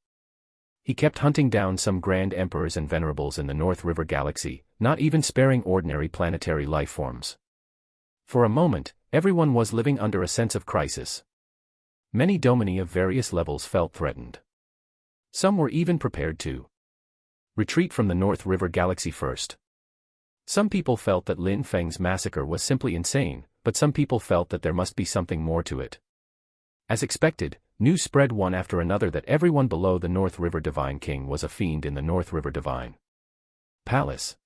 He kept hunting down some Grand Emperors and Venerables in the North River Galaxy, not even sparing ordinary planetary life forms. For a moment, everyone was living under a sense of crisis. Many domini of various levels felt threatened. Some were even prepared to retreat from the North River Galaxy first. Some people felt that Lin Feng's massacre was simply insane, but some people felt that there must be something more to it. As expected, news spread one after another that everyone below the North River Divine King was a fiend in the North River Divine Palace.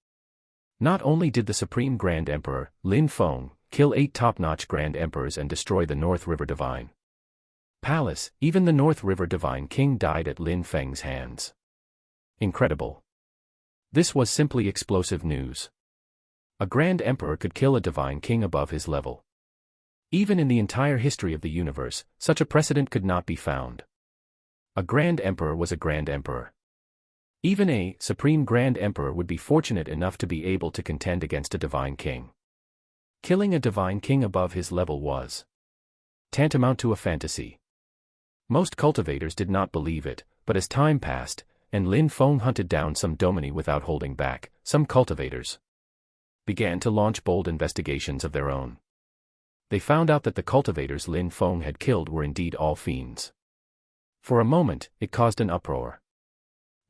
Not only did the Supreme Grand Emperor, Lin Feng, kill 8 top-notch Grand Emperors and destroy the North River Divine Palace, even the North River Divine King died at Lin Feng's hands. Incredible. This was simply explosive news. A Grand Emperor could kill a Divine King above his level. Even in the entire history of the universe, such a precedent could not be found. A Grand Emperor was a Grand Emperor. Even a Supreme Grand Emperor would be fortunate enough to be able to contend against a Divine King. Killing a Divine King above his level was tantamount to a fantasy. Most cultivators did not believe it, but as time passed, and Lin Feng hunted down some domini without holding back, some cultivators began to launch bold investigations of their own. They found out that the cultivators Lin Feng had killed were indeed all fiends. For a moment, it caused an uproar.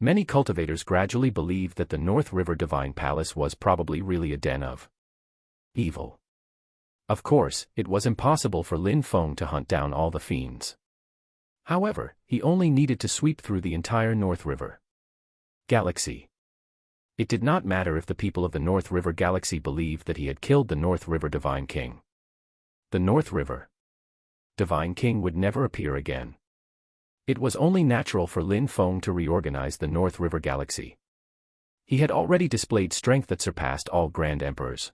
Many cultivators gradually believed that the North River Divine Palace was probably really a den of evil. Of course, it was impossible for Lin Feng to hunt down all the fiends. However, he only needed to sweep through the entire North River Galaxy. It did not matter if the people of the North River Galaxy believed that he had killed the North River Divine King. The North River Divine King would never appear again. It was only natural for Lin Feng to reorganize the North River Galaxy. He had already displayed strength that surpassed all Grand Emperors.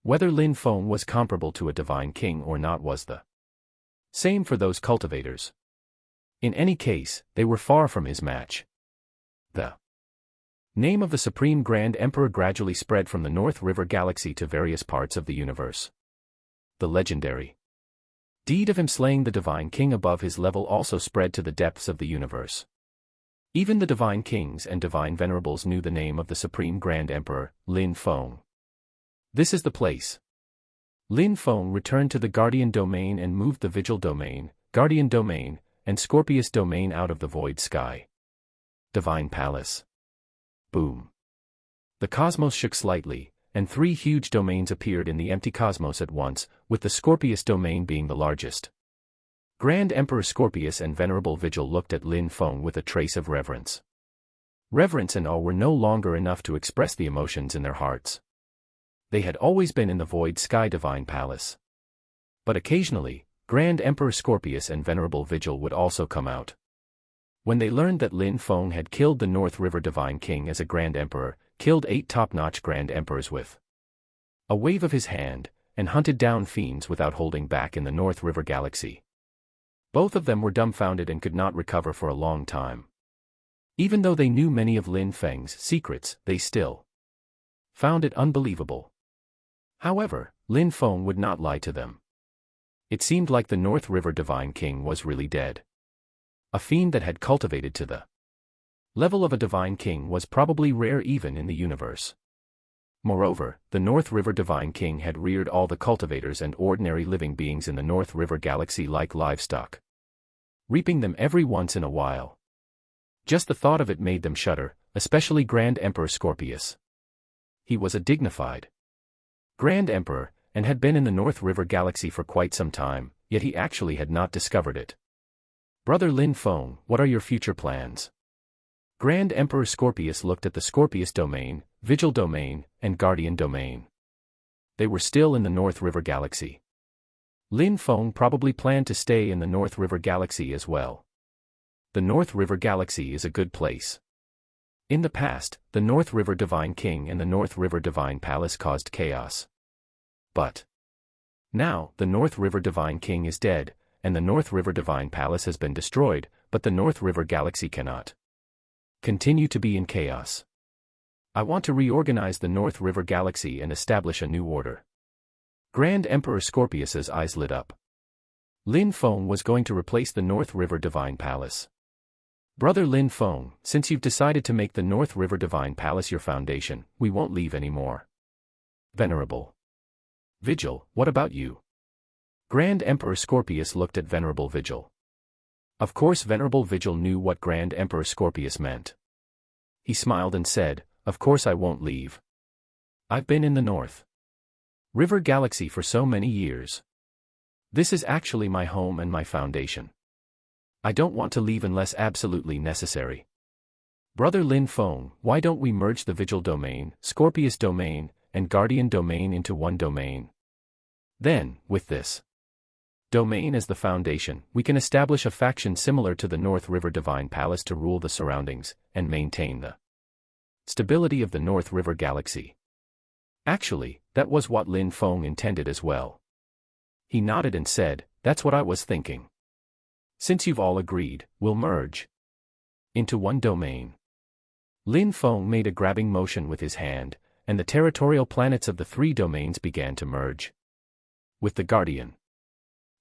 Whether Lin Feng was comparable to a Divine King or not was the same for those cultivators. In any case, they were far from his match. The name of the Supreme Grand Emperor gradually spread from the North River Galaxy to various parts of the universe. The legendary deed of him slaying the Divine King above his level also spread to the depths of the universe. Even the Divine Kings and Divine Venerables knew the name of the Supreme Grand Emperor, Lin Feng. This is the place. Lin Feng returned to the Guardian Domain and moved the Vigil Domain, Guardian Domain, and Scorpius Domain out of the void sky. Divine Palace. Boom. The cosmos shook slightly, and 3 huge domains appeared in the empty cosmos at once, with the Scorpius domain being the largest. Grand Emperor Scorpius and Venerable Vigil looked at Lin Feng with a trace of reverence. Reverence and awe were no longer enough to express the emotions in their hearts. They had always been in the void sky divine palace. But occasionally, Grand Emperor Scorpius and Venerable Vigil would also come out. When they learned that Lin Feng had killed the North River Divine King as a Grand Emperor, killed 8 top-notch Grand Emperors with a wave of his hand, and hunted down fiends without holding back in the North River Galaxy. Both of them were dumbfounded and could not recover for a long time. Even though they knew many of Lin Feng's secrets, they still found it unbelievable. However, Lin Feng would not lie to them. It seemed like the North River Divine King was really dead. A fiend that had cultivated to the level of a Divine King was probably rare even in the universe. Moreover, the North River Divine King had reared all the cultivators and ordinary living beings in the North River Galaxy like livestock, reaping them every once in a while. Just the thought of it made them shudder, especially Grand Emperor Scorpius. He was a dignified Grand Emperor, and had been in the North River Galaxy for quite some time, yet he actually had not discovered it. Brother Lin Feng, what are your future plans? Grand Emperor Scorpius looked at the Scorpius domain, Vigil domain, and Guardian domain. They were still in the North River Galaxy. Lin Feng probably planned to stay in the North River Galaxy as well. The North River Galaxy is a good place. In the past, the North River Divine King and the North River Divine Palace caused chaos. But now, the North River Divine King is dead, and the North River Divine Palace has been destroyed, but the North River Galaxy cannot continue to be in chaos. I want to reorganize the North River Galaxy and establish a new order. Grand Emperor Scorpius's eyes lit up. Lin Feng was going to replace the North River Divine Palace. Brother Lin Feng, since you've decided to make the North River Divine Palace your foundation, we won't leave anymore. Venerable Vigil, what about you? Grand Emperor Scorpius looked at Venerable Vigil. Of course Venerable Vigil knew what Grand Emperor Scorpius meant. He smiled and said, of course I won't leave. I've been in the North River Galaxy for so many years. This is actually my home and my foundation. I don't want to leave unless absolutely necessary. Brother Lin Feng, why don't we merge the Vigil domain, Scorpius domain, and Guardian domain into one domain? Then, with this domain as the foundation, we can establish a faction similar to the North River Divine Palace to rule the surroundings, and maintain the stability of the North River Galaxy. Actually, that was what Lin Feng intended as well. He nodded and said, that's what I was thinking. Since you've all agreed, we'll merge into one domain. Lin Feng made a grabbing motion with his hand, and the territorial planets of the 3 domains began to merge. With the Guardian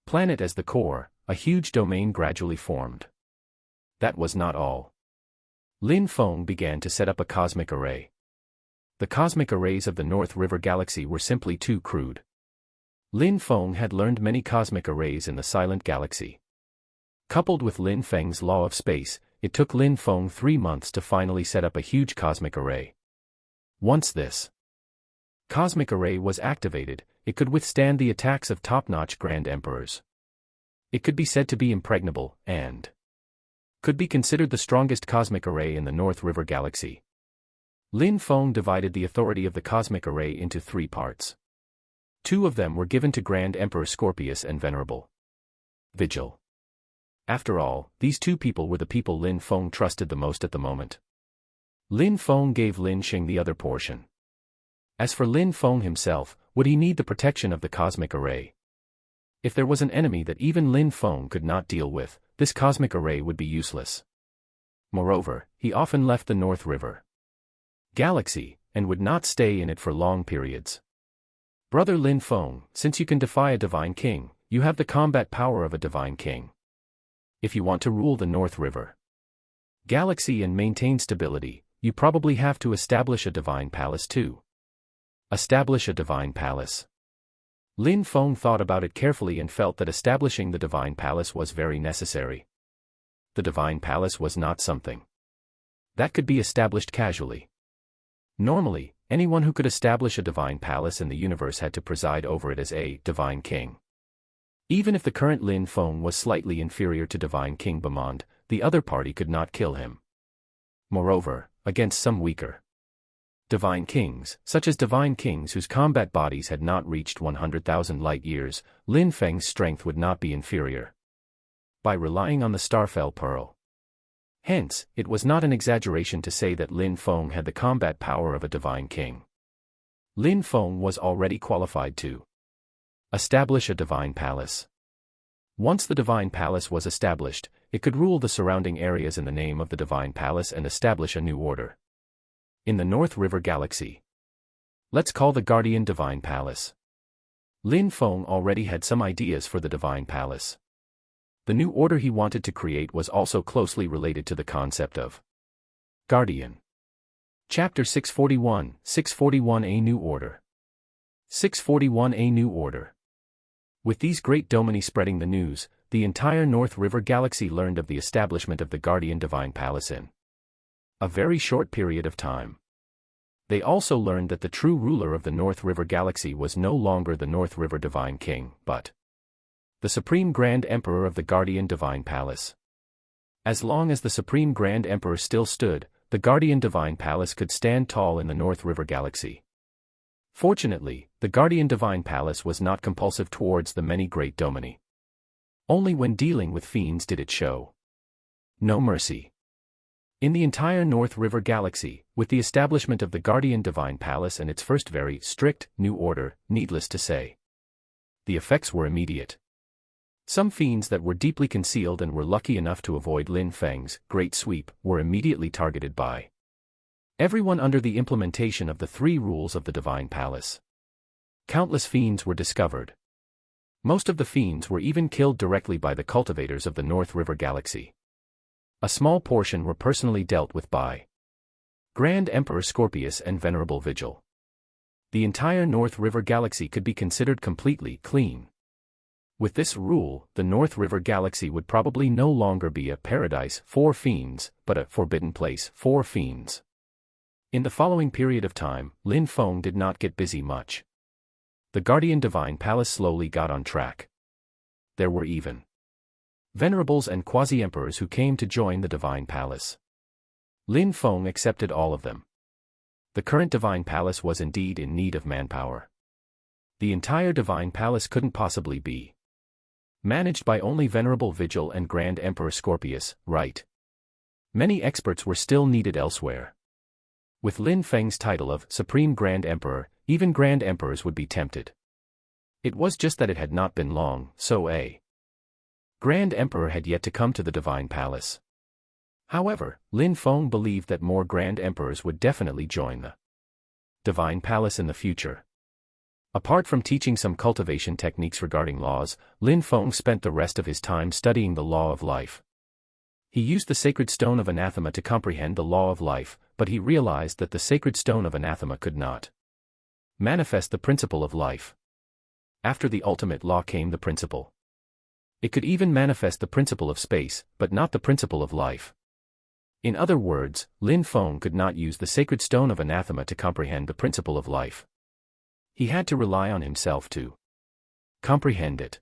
planet as the core, a huge domain gradually formed. That was not all. Lin Feng began to set up a cosmic array. The cosmic arrays of the North River Galaxy were simply too crude. Lin Feng had learned many cosmic arrays in the Silent Galaxy. Coupled with Lin Feng's law of space, it took Lin Feng 3 months to finally set up a huge cosmic array. Once this cosmic array was activated, it could withstand the attacks of top-notch Grand Emperors. It could be said to be impregnable, and could be considered the strongest cosmic array in the North River Galaxy. Lin Feng divided the authority of the cosmic array into 3 parts. 2 of them were given to Grand Emperor Scorpius and Venerable Vigil. After all, these 2 people were the people Lin Feng trusted the most at the moment. Lin Feng gave Lin Xing the other portion. As for Lin Feng himself, would he need the protection of the cosmic array? If there was an enemy that even Lin Feng could not deal with, this cosmic array would be useless. Moreover, he often left the North River Galaxy, and would not stay in it for long periods. Brother Lin Feng, since you can defy a Divine King, you have the combat power of a Divine King. If you want to rule the North River Galaxy and maintain stability, you probably have to establish a Divine Palace too. Establish a Divine Palace. Lin Feng thought about it carefully and felt that establishing the Divine Palace was very necessary. The Divine Palace was not something that could be established casually. Normally, Anyone who could establish a divine palace in the universe had to preside over it as a divine king. Even if the current Lin Feng was slightly inferior to divine King Bamand, the other party could not kill him. Moreover, against some weaker divine kings, such as divine kings whose combat bodies had not reached 100,000 light-years, Lin Feng's strength would not be inferior. By relying on the Starfell Pearl. Hence, it was not an exaggeration to say that Lin Feng had the combat power of a divine king. Lin Feng was already qualified to establish a divine palace. Once the divine palace was established, it could rule the surrounding areas in the name of the divine palace and establish a new order. In the North River Galaxy. Let's call the Guardian Divine Palace. Lin Feng already had some ideas for the divine palace. The new order he wanted to create was also closely related to the concept of Guardian. Chapter 641, 641 A New Order. 641 A New Order. With these great domini spreading the news, the entire North River Galaxy learned of the establishment of the Guardian Divine Palace in a very short period of time. They also learned that the true ruler of the North River Galaxy was no longer the North River Divine King, but the Supreme Grand Emperor of the Guardian Divine Palace. As long as the Supreme Grand Emperor still stood, the Guardian Divine Palace could stand tall in the North River Galaxy. Fortunately, the Guardian Divine Palace was not compulsive towards the many great domini. Only when dealing with fiends did it show no mercy. In the entire North River Galaxy, with the establishment of the Guardian Divine Palace and its first very strict new order, needless to say, the effects were immediate. Some fiends that were deeply concealed and were lucky enough to avoid Lin Feng's great sweep were immediately targeted by everyone under the implementation of the three rules of the Divine Palace. Countless fiends were discovered. Most of the fiends were even killed directly by the cultivators of the North River Galaxy. A small portion were personally dealt with by Grand Emperor Scorpius and Venerable Vigil. The entire North River Galaxy could be considered completely clean. With this rule, the North River Galaxy would probably no longer be a paradise for fiends, but a forbidden place for fiends. In the following period of time, Lin Feng did not get busy much. The Guardian Divine Palace slowly got on track. There were even venerables and quasi-emperors who came to join the Divine Palace. Lin Feng accepted all of them. The current Divine Palace was indeed in need of manpower. The entire Divine Palace couldn't possibly be managed by only Venerable Vigil and Grand Emperor Scorpius, right? Many experts were still needed elsewhere. With Lin Feng's title of Supreme Grand Emperor, even Grand Emperors would be tempted. It was just that it had not been long, so a Grand Emperor had yet to come to the Divine Palace. However, Lin Feng believed that more Grand Emperors would definitely join the Divine Palace in the future. Apart from teaching some cultivation techniques regarding laws, Lin Feng spent the rest of his time studying the law of life. He used the sacred stone of anathema to comprehend the law of life, but he realized that the sacred stone of anathema could not manifest the principle of life. After the ultimate law came the principle. It could even manifest the principle of space, but not the principle of life. In other words, Lin Feng could not use the sacred stone of anathema to comprehend the principle of life. He had to rely on himself to comprehend it.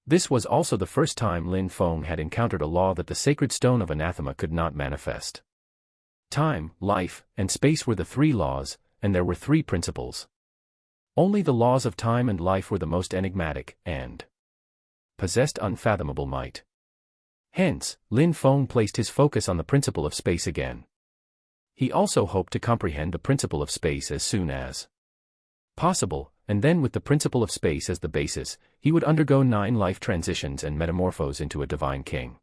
This was also the first time Lin Feng had encountered a law that the sacred stone of anathema could not manifest. Time, life, and space were the three laws, and there were three principles. Only the laws of time and life were the most enigmatic, and possessed unfathomable might. Hence, Lin Feng placed his focus on the principle of space again. He also hoped to comprehend the principle of space as soon as possible, and then with the principle of space as the basis, he would undergo 9 life transitions and metamorphose into a divine king.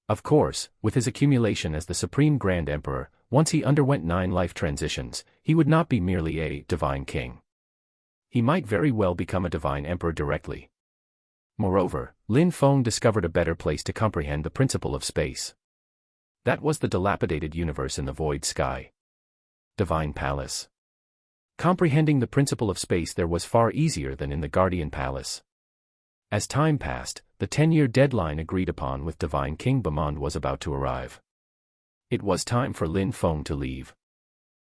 Of course, with his accumulation as the Supreme Grand Emperor, once he underwent 9 life transitions, he would not be merely a divine king. He might very well become a divine emperor directly. Moreover, Lin Feng discovered a better place to comprehend the principle of space. That was the dilapidated universe in the void sky. Divine Palace. Comprehending the principle of space there was far easier than in the Guardian Palace. As time passed, the 10-year deadline agreed upon with Divine King Bamand was about to arrive. It was time for Lin Feng to leave.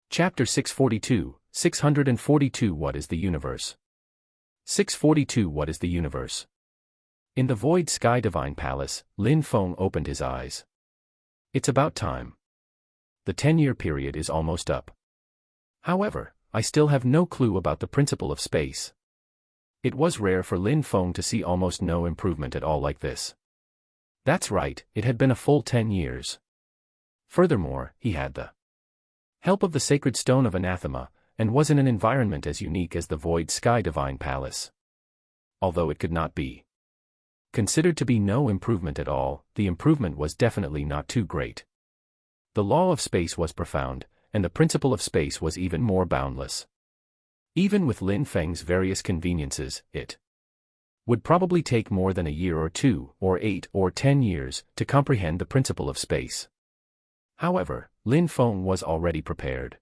Chapter 642 What is the Universe? 642 What is the Universe? In the void sky divine palace, Lin Feng opened his eyes. It's about time. The 10-year period is almost up. However, I still have no clue about the principle of space. It was rare for Lin Feng to see almost no improvement at all like this. That's right, it had been a full 10 years. Furthermore, he had the help of the sacred stone of anathema, and was in an environment as unique as the void sky divine palace. Although it could not be considered to be no improvement at all, the improvement was definitely not too great. The law of space was profound, and the principle of space was even more boundless. Even with Lin Feng's various conveniences, it would probably take more than a year or 2, or 8 or 10 years, to comprehend the principle of space. However, Lin Feng was already prepared.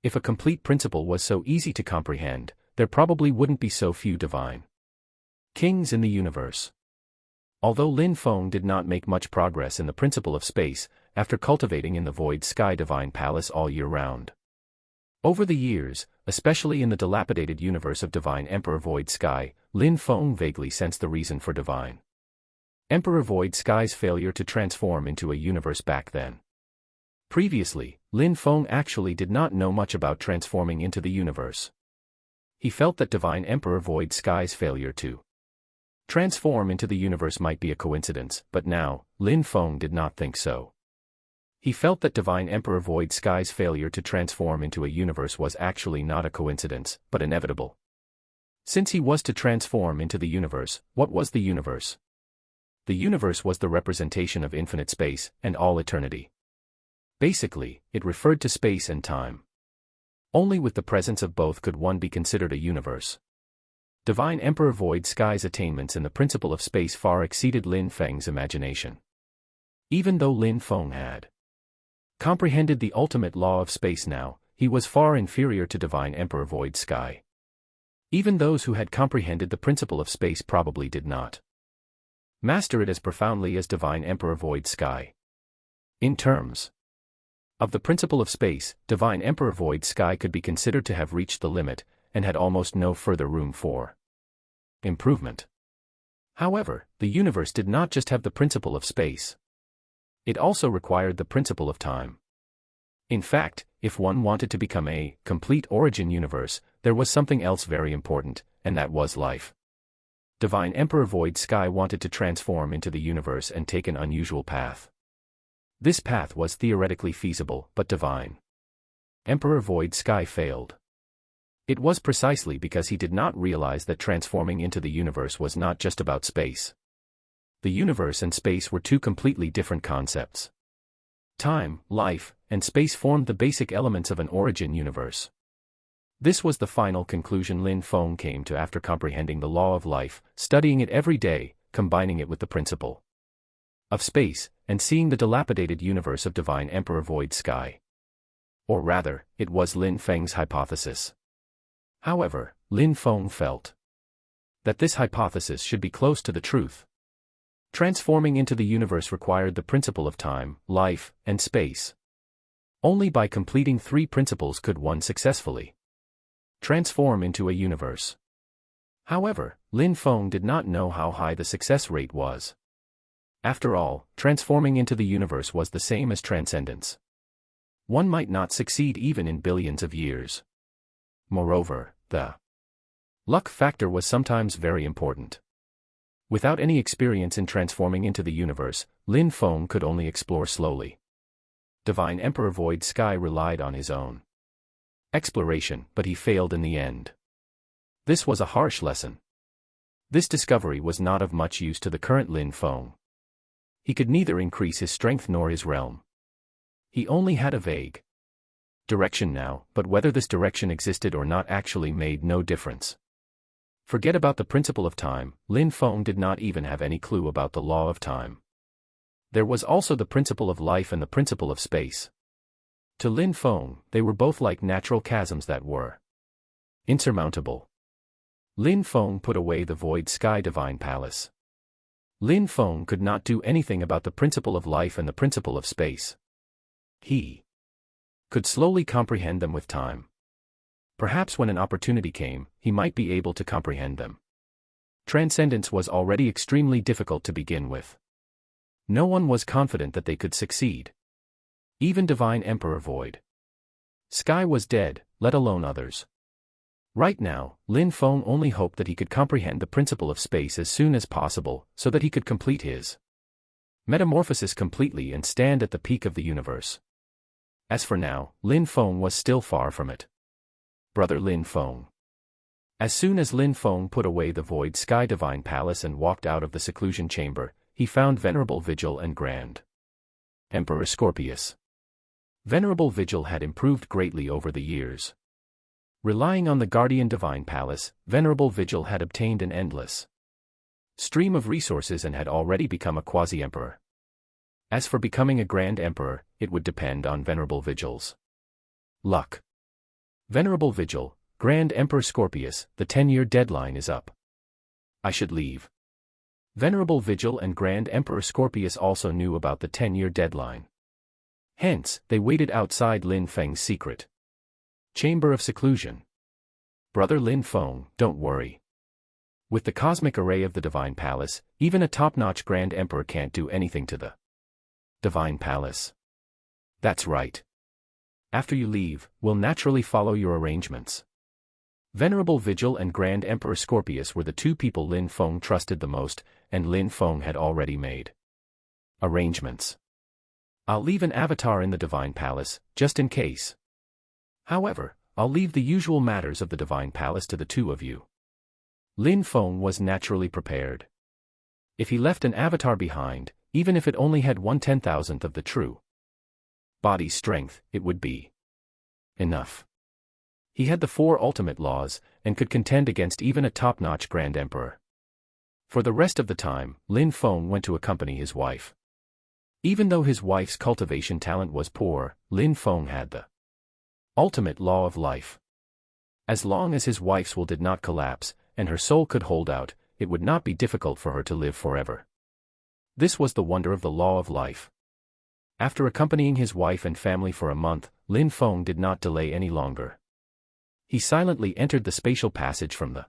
If a complete principle was so easy to comprehend, there probably wouldn't be so few divine kings in the universe. Although Lin Feng did not make much progress in the principle of space, after cultivating in the void sky divine palace all year round. Over the years, especially in the dilapidated universe of Divine Emperor Void Sky, Lin Feng vaguely sensed the reason for Divine Emperor Void Sky's failure to transform into a universe back then. Previously, Lin Feng actually did not know much about transforming into the universe. He felt that Divine Emperor Void Sky's failure to transform into the universe might be a coincidence, but now, Lin Feng did not think so. He felt that Divine Emperor Void Sky's failure to transform into a universe was actually not a coincidence, but inevitable. Since he was to transform into the universe, what was the universe? The universe was the representation of infinite space and all eternity. Basically, it referred to space and time. Only with the presence of both could one be considered a universe. Divine Emperor Void Sky's attainments in the principle of space far exceeded Lin Feng's imagination. Even though Lin Feng had comprehended the ultimate law of space now, he was far inferior to Divine Emperor Void Sky. Even those who had comprehended the principle of space probably did not master it as profoundly as Divine Emperor Void Sky. In terms of the principle of space, Divine Emperor Void Sky could be considered to have reached the limit, and had almost no further room for improvement. However, the universe did not just have the principle of space. It also required the principle of time. In fact, if one wanted to become a complete origin universe, there was something else very important, and that was life. Divine Emperor Void Sky wanted to transform into the universe and take an unusual path. This path was theoretically feasible, but Divine Emperor Void Sky failed. It was precisely because he did not realize that transforming into the universe was not just about space. The universe and space were two completely different concepts. Time, life, and space formed the basic elements of an origin universe. This was the final conclusion Lin Feng came to after comprehending the law of life, studying it every day, combining it with the principle of space, and seeing the dilapidated universe of Divine Emperor Void Sky. Or rather, it was Lin Feng's hypothesis. However, Lin Feng felt that this hypothesis should be close to the truth. Transforming into the universe required the principle of time, life, and space. Only by completing 3 principles could one successfully transform into a universe. However, Lin Feng did not know how high the success rate was. After all, transforming into the universe was the same as transcendence. One might not succeed even in billions of years. Moreover, the luck factor was sometimes very important. Without any experience in transforming into the universe, Lin Feng could only explore slowly. Divine Emperor Void Sky relied on his own exploration, but he failed in the end. This was a harsh lesson. This discovery was not of much use to the current Lin Feng. He could neither increase his strength nor his realm. He only had a vague direction now, but whether this direction existed or not actually made no difference. Forget about the principle of time, Lin Feng did not even have any clue about the law of time. There was also the principle of life and the principle of space. To Lin Feng, they were both like natural chasms that were insurmountable. Lin Feng put away the void sky divine palace. Lin Feng could not do anything about the principle of life and the principle of space. He could slowly comprehend them with time. Perhaps when an opportunity came, he might be able to comprehend them. Transcendence was already extremely difficult to begin with. No one was confident that they could succeed. Even Divine Emperor Void Sky was dead, let alone others. Right now, Lin Feng only hoped that he could comprehend the principle of space as soon as possible, so that he could complete his metamorphosis completely and stand at the peak of the universe. As for now, Lin Feng was still far from it. Brother Lin Feng. As soon as Lin Feng put away the Void Sky Divine Palace and walked out of the seclusion chamber, he found Venerable Vigil and Grand Emperor Scorpius. Venerable Vigil had improved greatly over the years. Relying on the Guardian Divine Palace, Venerable Vigil had obtained an endless stream of resources and had already become a quasi-emperor. As for becoming a Grand Emperor, it would depend on Venerable Vigil's luck. Venerable Vigil, Grand Emperor Scorpius, the 10-year deadline is up. I should leave. Venerable Vigil and Grand Emperor Scorpius also knew about the 10-year deadline. Hence, they waited outside Lin Feng's secret chamber of seclusion. Brother Lin Feng, don't worry. With the cosmic array of the Divine Palace, even a top-notch Grand Emperor can't do anything to the Divine Palace. That's right. After you leave, we'll naturally follow your arrangements. Venerable Vigil and Grand Emperor Scorpius were the two people Lin Feng trusted the most, and Lin Feng had already made arrangements. I'll leave an avatar in the Divine Palace, just in case. However, I'll leave the usual matters of the Divine Palace to the two of you. Lin Feng was naturally prepared. If he left an avatar behind, even if it only had 1/10,000th of the true body strength, it would be enough. He had the 4 ultimate laws, and could contend against even a top-notch Grand Emperor. For the rest of the time, Lin Feng went to accompany his wife. Even though his wife's cultivation talent was poor, Lin Feng had the ultimate law of life. As long as his wife's will did not collapse, and her soul could hold out, it would not be difficult for her to live forever. This was the wonder of the law of life. After accompanying his wife and family for a month, Lin Feng did not delay any longer. He silently entered the spatial passage from the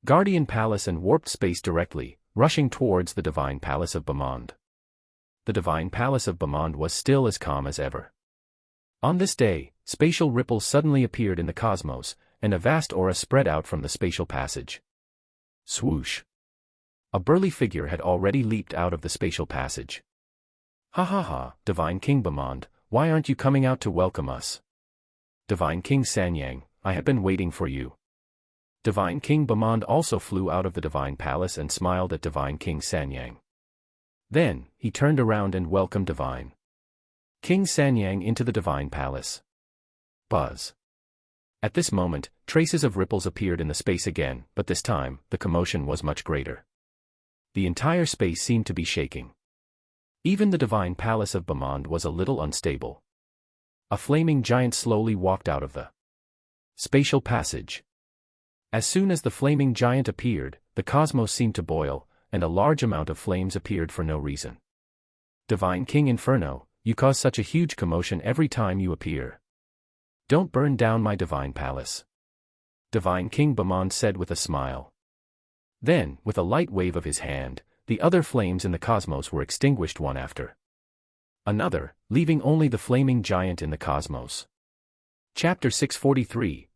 Guardian Palace and warped space directly, rushing towards the Divine Palace of Bamand. The Divine Palace of Bamand was still as calm as ever. On this day, spatial ripples suddenly appeared in the cosmos, and a vast aura spread out from the spatial passage. Swoosh! A burly figure had already leaped out of the spatial passage. Ha ha ha, Divine King Bamand, why aren't you coming out to welcome us? Divine King Sanyang, I have been waiting for you. Divine King Bamand also flew out of the Divine Palace and smiled at Divine King Sanyang. Then, he turned around and welcomed Divine King Sanyang into the Divine Palace. Buzz. At this moment, traces of ripples appeared in the space again, but this time, the commotion was much greater. The entire space seemed to be shaking. Even the Divine Palace of Bamand was a little unstable. A flaming giant slowly walked out of the spatial passage. As soon as the flaming giant appeared, the cosmos seemed to boil, and a large amount of flames appeared for no reason. Divine King Inferno, you cause such a huge commotion every time you appear. Don't burn down my Divine Palace. Divine King Bamand said with a smile. Then, with a light wave of his hand, the other flames in the cosmos were extinguished one after another, leaving only the flaming giant in the cosmos. Chapter 643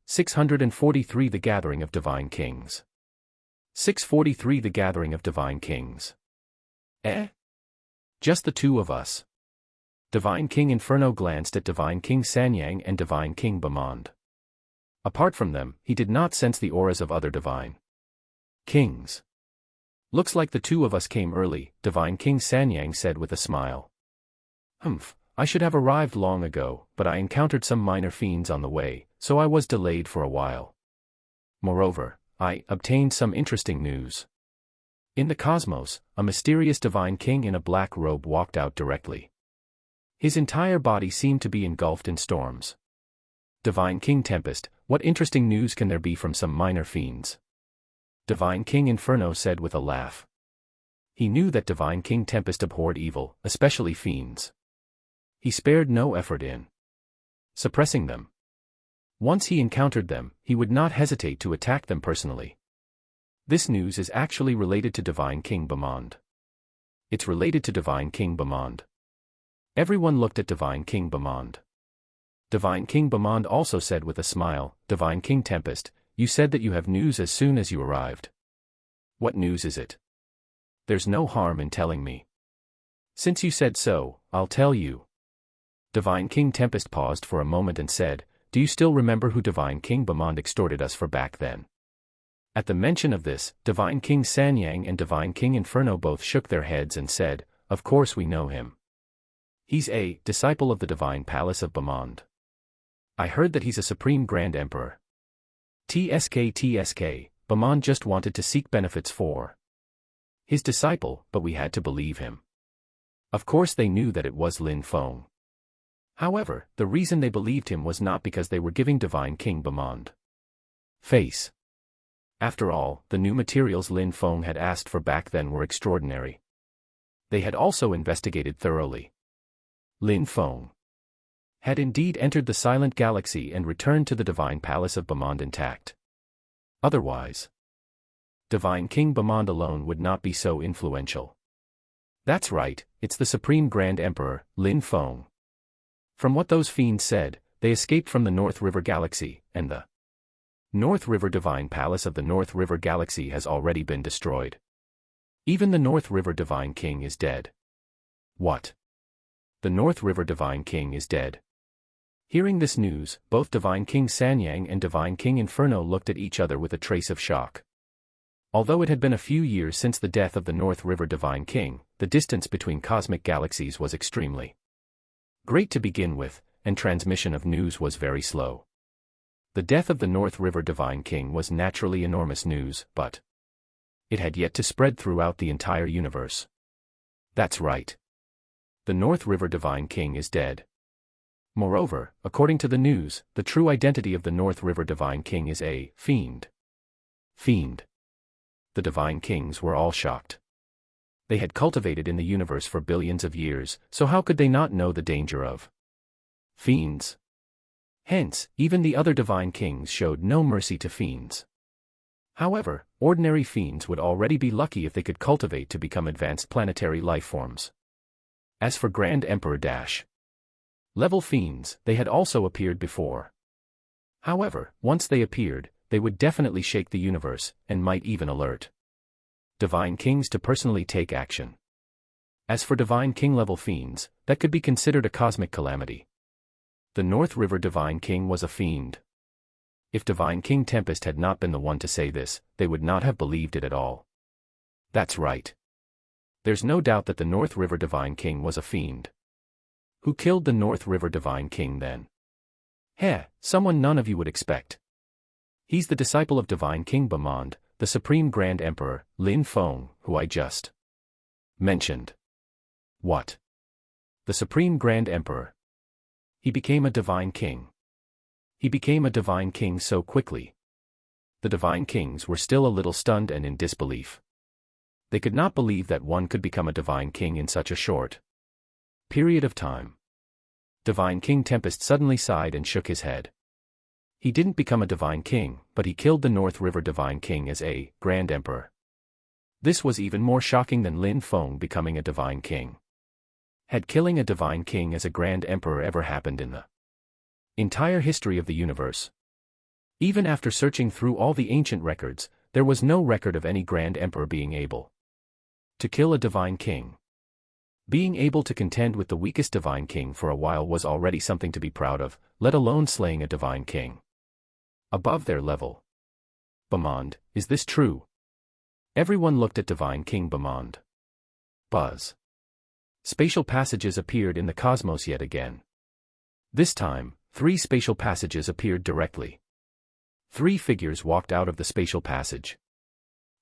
The Gathering of Divine Kings. 643 The Gathering of Divine Kings. Just the two of us. Divine King Inferno glanced at Divine King Sanyang and Divine King Bamand. Apart from them, he did not sense the auras of other divine kings. Looks like the two of us came early, Divine King Sanyang said with a smile. I should have arrived long ago, but I encountered some minor fiends on the way, so I was delayed for a while. Moreover, I obtained some interesting news. In the cosmos, a mysterious divine king in a black robe walked out directly. His entire body seemed to be engulfed in storms. Divine King Tempest, what interesting news can there be from some minor fiends? Divine King Inferno said with a laugh. He knew that Divine King Tempest abhorred evil, especially fiends. He spared no effort in suppressing them. Once he encountered them, he would not hesitate to attack them personally. This news is actually related to Divine King Bamand. It's related to Divine King Bamand. Everyone looked at Divine King Bamand. Divine King Bamand also said with a smile, "Divine King Tempest, you said that you have news as soon as you arrived. What news is it? There's no harm in telling me. Since you said so, I'll tell you." Divine King Tempest paused for a moment and said, "Do you still remember who Divine King Bamand extorted us for back then?" At the mention of this, Divine King Sanyang and Divine King Inferno both shook their heads and said, "Of course we know him. He's a disciple of the Divine Palace of Bamand. I heard that he's a Supreme Grand Emperor. TSK, Bamand just wanted to seek benefits for his disciple, but we had to believe him." Of course they knew that it was Lin Feng. However, the reason they believed him was not because they were giving Divine King Bamand face. After all, the new materials Lin Feng had asked for back then were extraordinary. They had also investigated thoroughly. Lin Feng had indeed entered the Silent Galaxy and returned to the Divine Palace of Bamand intact. Otherwise, Divine King Bamand alone would not be so influential. That's right, it's the Supreme Grand Emperor, Lin Feng. From what those fiends said, they escaped from the North River Galaxy, and the North River Divine Palace of the North River Galaxy has already been destroyed. Even the North River Divine King is dead. What? The North River Divine King is dead. Hearing this news, both Divine King Sanyang and Divine King Inferno looked at each other with a trace of shock. Although it had been a few years since the death of the North River Divine King, the distance between cosmic galaxies was extremely great to begin with, and transmission of news was very slow. The death of the North River Divine King was naturally enormous news, but it had yet to spread throughout the entire universe. That's right. The North River Divine King is dead. Moreover, according to the news, the true identity of the North River Divine King is a fiend. Fiend. The Divine Kings were all shocked. They had cultivated in the universe for billions of years, so how could they not know the danger of fiends? Hence, even the other Divine Kings showed no mercy to fiends. However, ordinary fiends would already be lucky if they could cultivate to become advanced planetary lifeforms. As for Grand Emperor level fiends, they had also appeared before. However, once they appeared, they would definitely shake the universe, and might even alert Divine Kings to personally take action. As for Divine King level fiends, that could be considered a cosmic calamity. The North River Divine King was a fiend. If Divine King Tempest had not been the one to say this, they would not have believed it at all. That's right. There's no doubt that the North River Divine King was a fiend. Who killed the North River Divine King then? Someone none of you would expect. He's the disciple of Divine King Bamand, the Supreme Grand Emperor, Lin Feng, who I just mentioned. What? The Supreme Grand Emperor. He became a Divine King. He became a Divine King so quickly. The Divine Kings were still a little stunned and in disbelief. They could not believe that one could become a Divine King in such a short period of time. Divine King Tempest suddenly sighed and shook his head. He didn't become a Divine King, but he killed the North River Divine King as a Grand Emperor. This was even more shocking than Lin Feng becoming a Divine King. Had killing a Divine King as a Grand Emperor ever happened in the entire history of the universe? Even after searching through all the ancient records, there was no record of any Grand Emperor being able to kill a Divine King. Being able to contend with the weakest Divine King for a while was already something to be proud of, let alone slaying a Divine King above their level. Bamand, is this true? Everyone looked at Divine King Bamand. Buzz. Spatial passages appeared in the cosmos yet again. This time, 3 spatial passages appeared directly. 3 figures walked out of the spatial passage.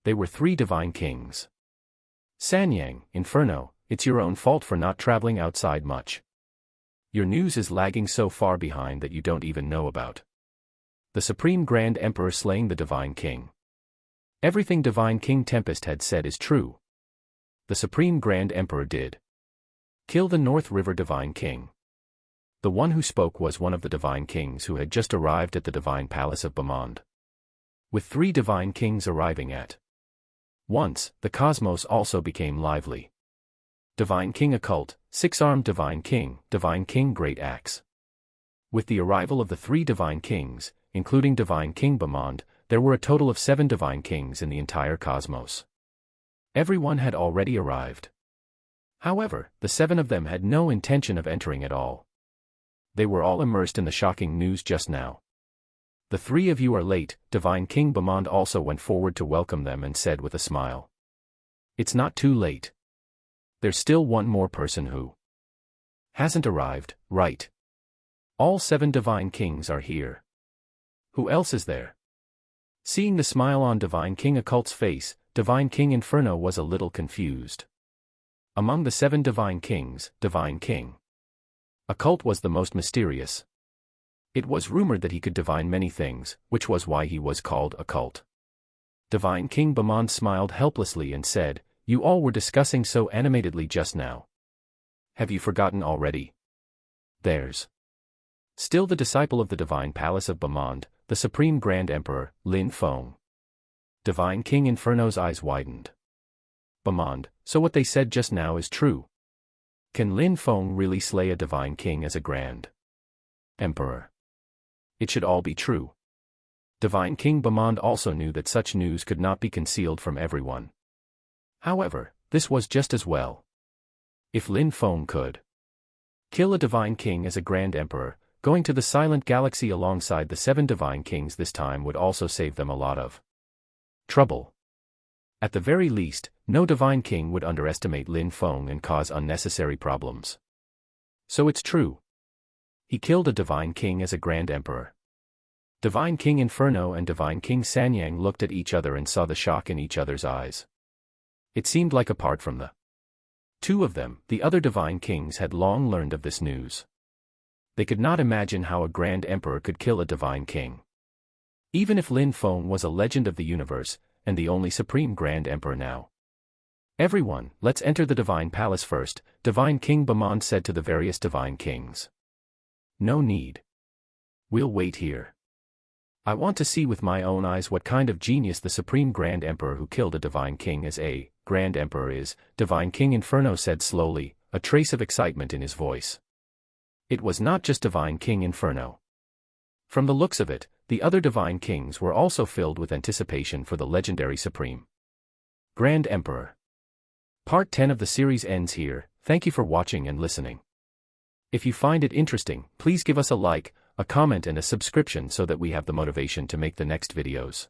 They were 3 Divine Kings. Sanyang, Inferno, it's your own fault for not traveling outside much. Your news is lagging so far behind that you don't even know about the Supreme Grand Emperor slaying the Divine King. Everything Divine King Tempest had said is true. The Supreme Grand Emperor did kill the North River Divine King. The one who spoke was one of the divine kings who had just arrived at the divine palace of Bamand. With 3 divine kings arriving at once, the cosmos also became lively. Divine King Occult, 6-armed Divine King Great Axe. With the arrival of the 3 divine kings, including Divine King Bamand, there were a total of 7 divine kings in the entire cosmos. Everyone had already arrived. However, the 7 of them had no intention of entering at all. They were all immersed in the shocking news just now. The 3 of you are late. Divine King Bamand also went forward to welcome them and said with a smile. It's not too late. There's still one more person who hasn't arrived, right? All 7 divine kings are here. Who else is there? Seeing the smile on Divine King Occult's face, Divine King Inferno was a little confused. Among the 7 divine kings, Divine King Occult was the most mysterious. It was rumored that he could divine many things, which was why he was called Occult. Divine King Bamand smiled helplessly and said, "You all were discussing so animatedly just now. Have you forgotten already? There's still the disciple of the divine palace of Bamand, the Supreme Grand Emperor, Lin Feng." Divine King Inferno's eyes widened. Bamand, so what they said just now is true. Can Lin Feng really slay a divine king as a Grand Emperor? It should all be true. Divine King Bamand also knew that such news could not be concealed from everyone. However, this was just as well. If Lin Feng could kill a divine king as a Grand Emperor, going to the Silent Galaxy alongside the 7 divine kings this time would also save them a lot of trouble. At the very least, no divine king would underestimate Lin Feng and cause unnecessary problems. So it's true. He killed a divine king as a Grand Emperor. Divine King Inferno and Divine King Sanyang looked at each other and saw the shock in each other's eyes. It seemed like apart from the 2 of them, the other divine kings had long learned of this news. They could not imagine how a Grand Emperor could kill a divine king. Even if Lin Feng was a legend of the universe, and the only Supreme Grand Emperor now. "Everyone, let's enter the divine palace first," Divine King Bamand said to the various divine kings. "No need. We'll wait here. I want to see with my own eyes what kind of genius the Supreme Grand Emperor who killed a divine king as a Grand Emperor is," Divine King Inferno said slowly, a trace of excitement in his voice. It was not just Divine King Inferno. From the looks of it, the other divine kings were also filled with anticipation for the legendary Supreme Grand Emperor. Part 10 of the series ends here. Thank you for watching and listening. If you find it interesting, please give us a like, a comment and a subscription so that we have the motivation to make the next videos.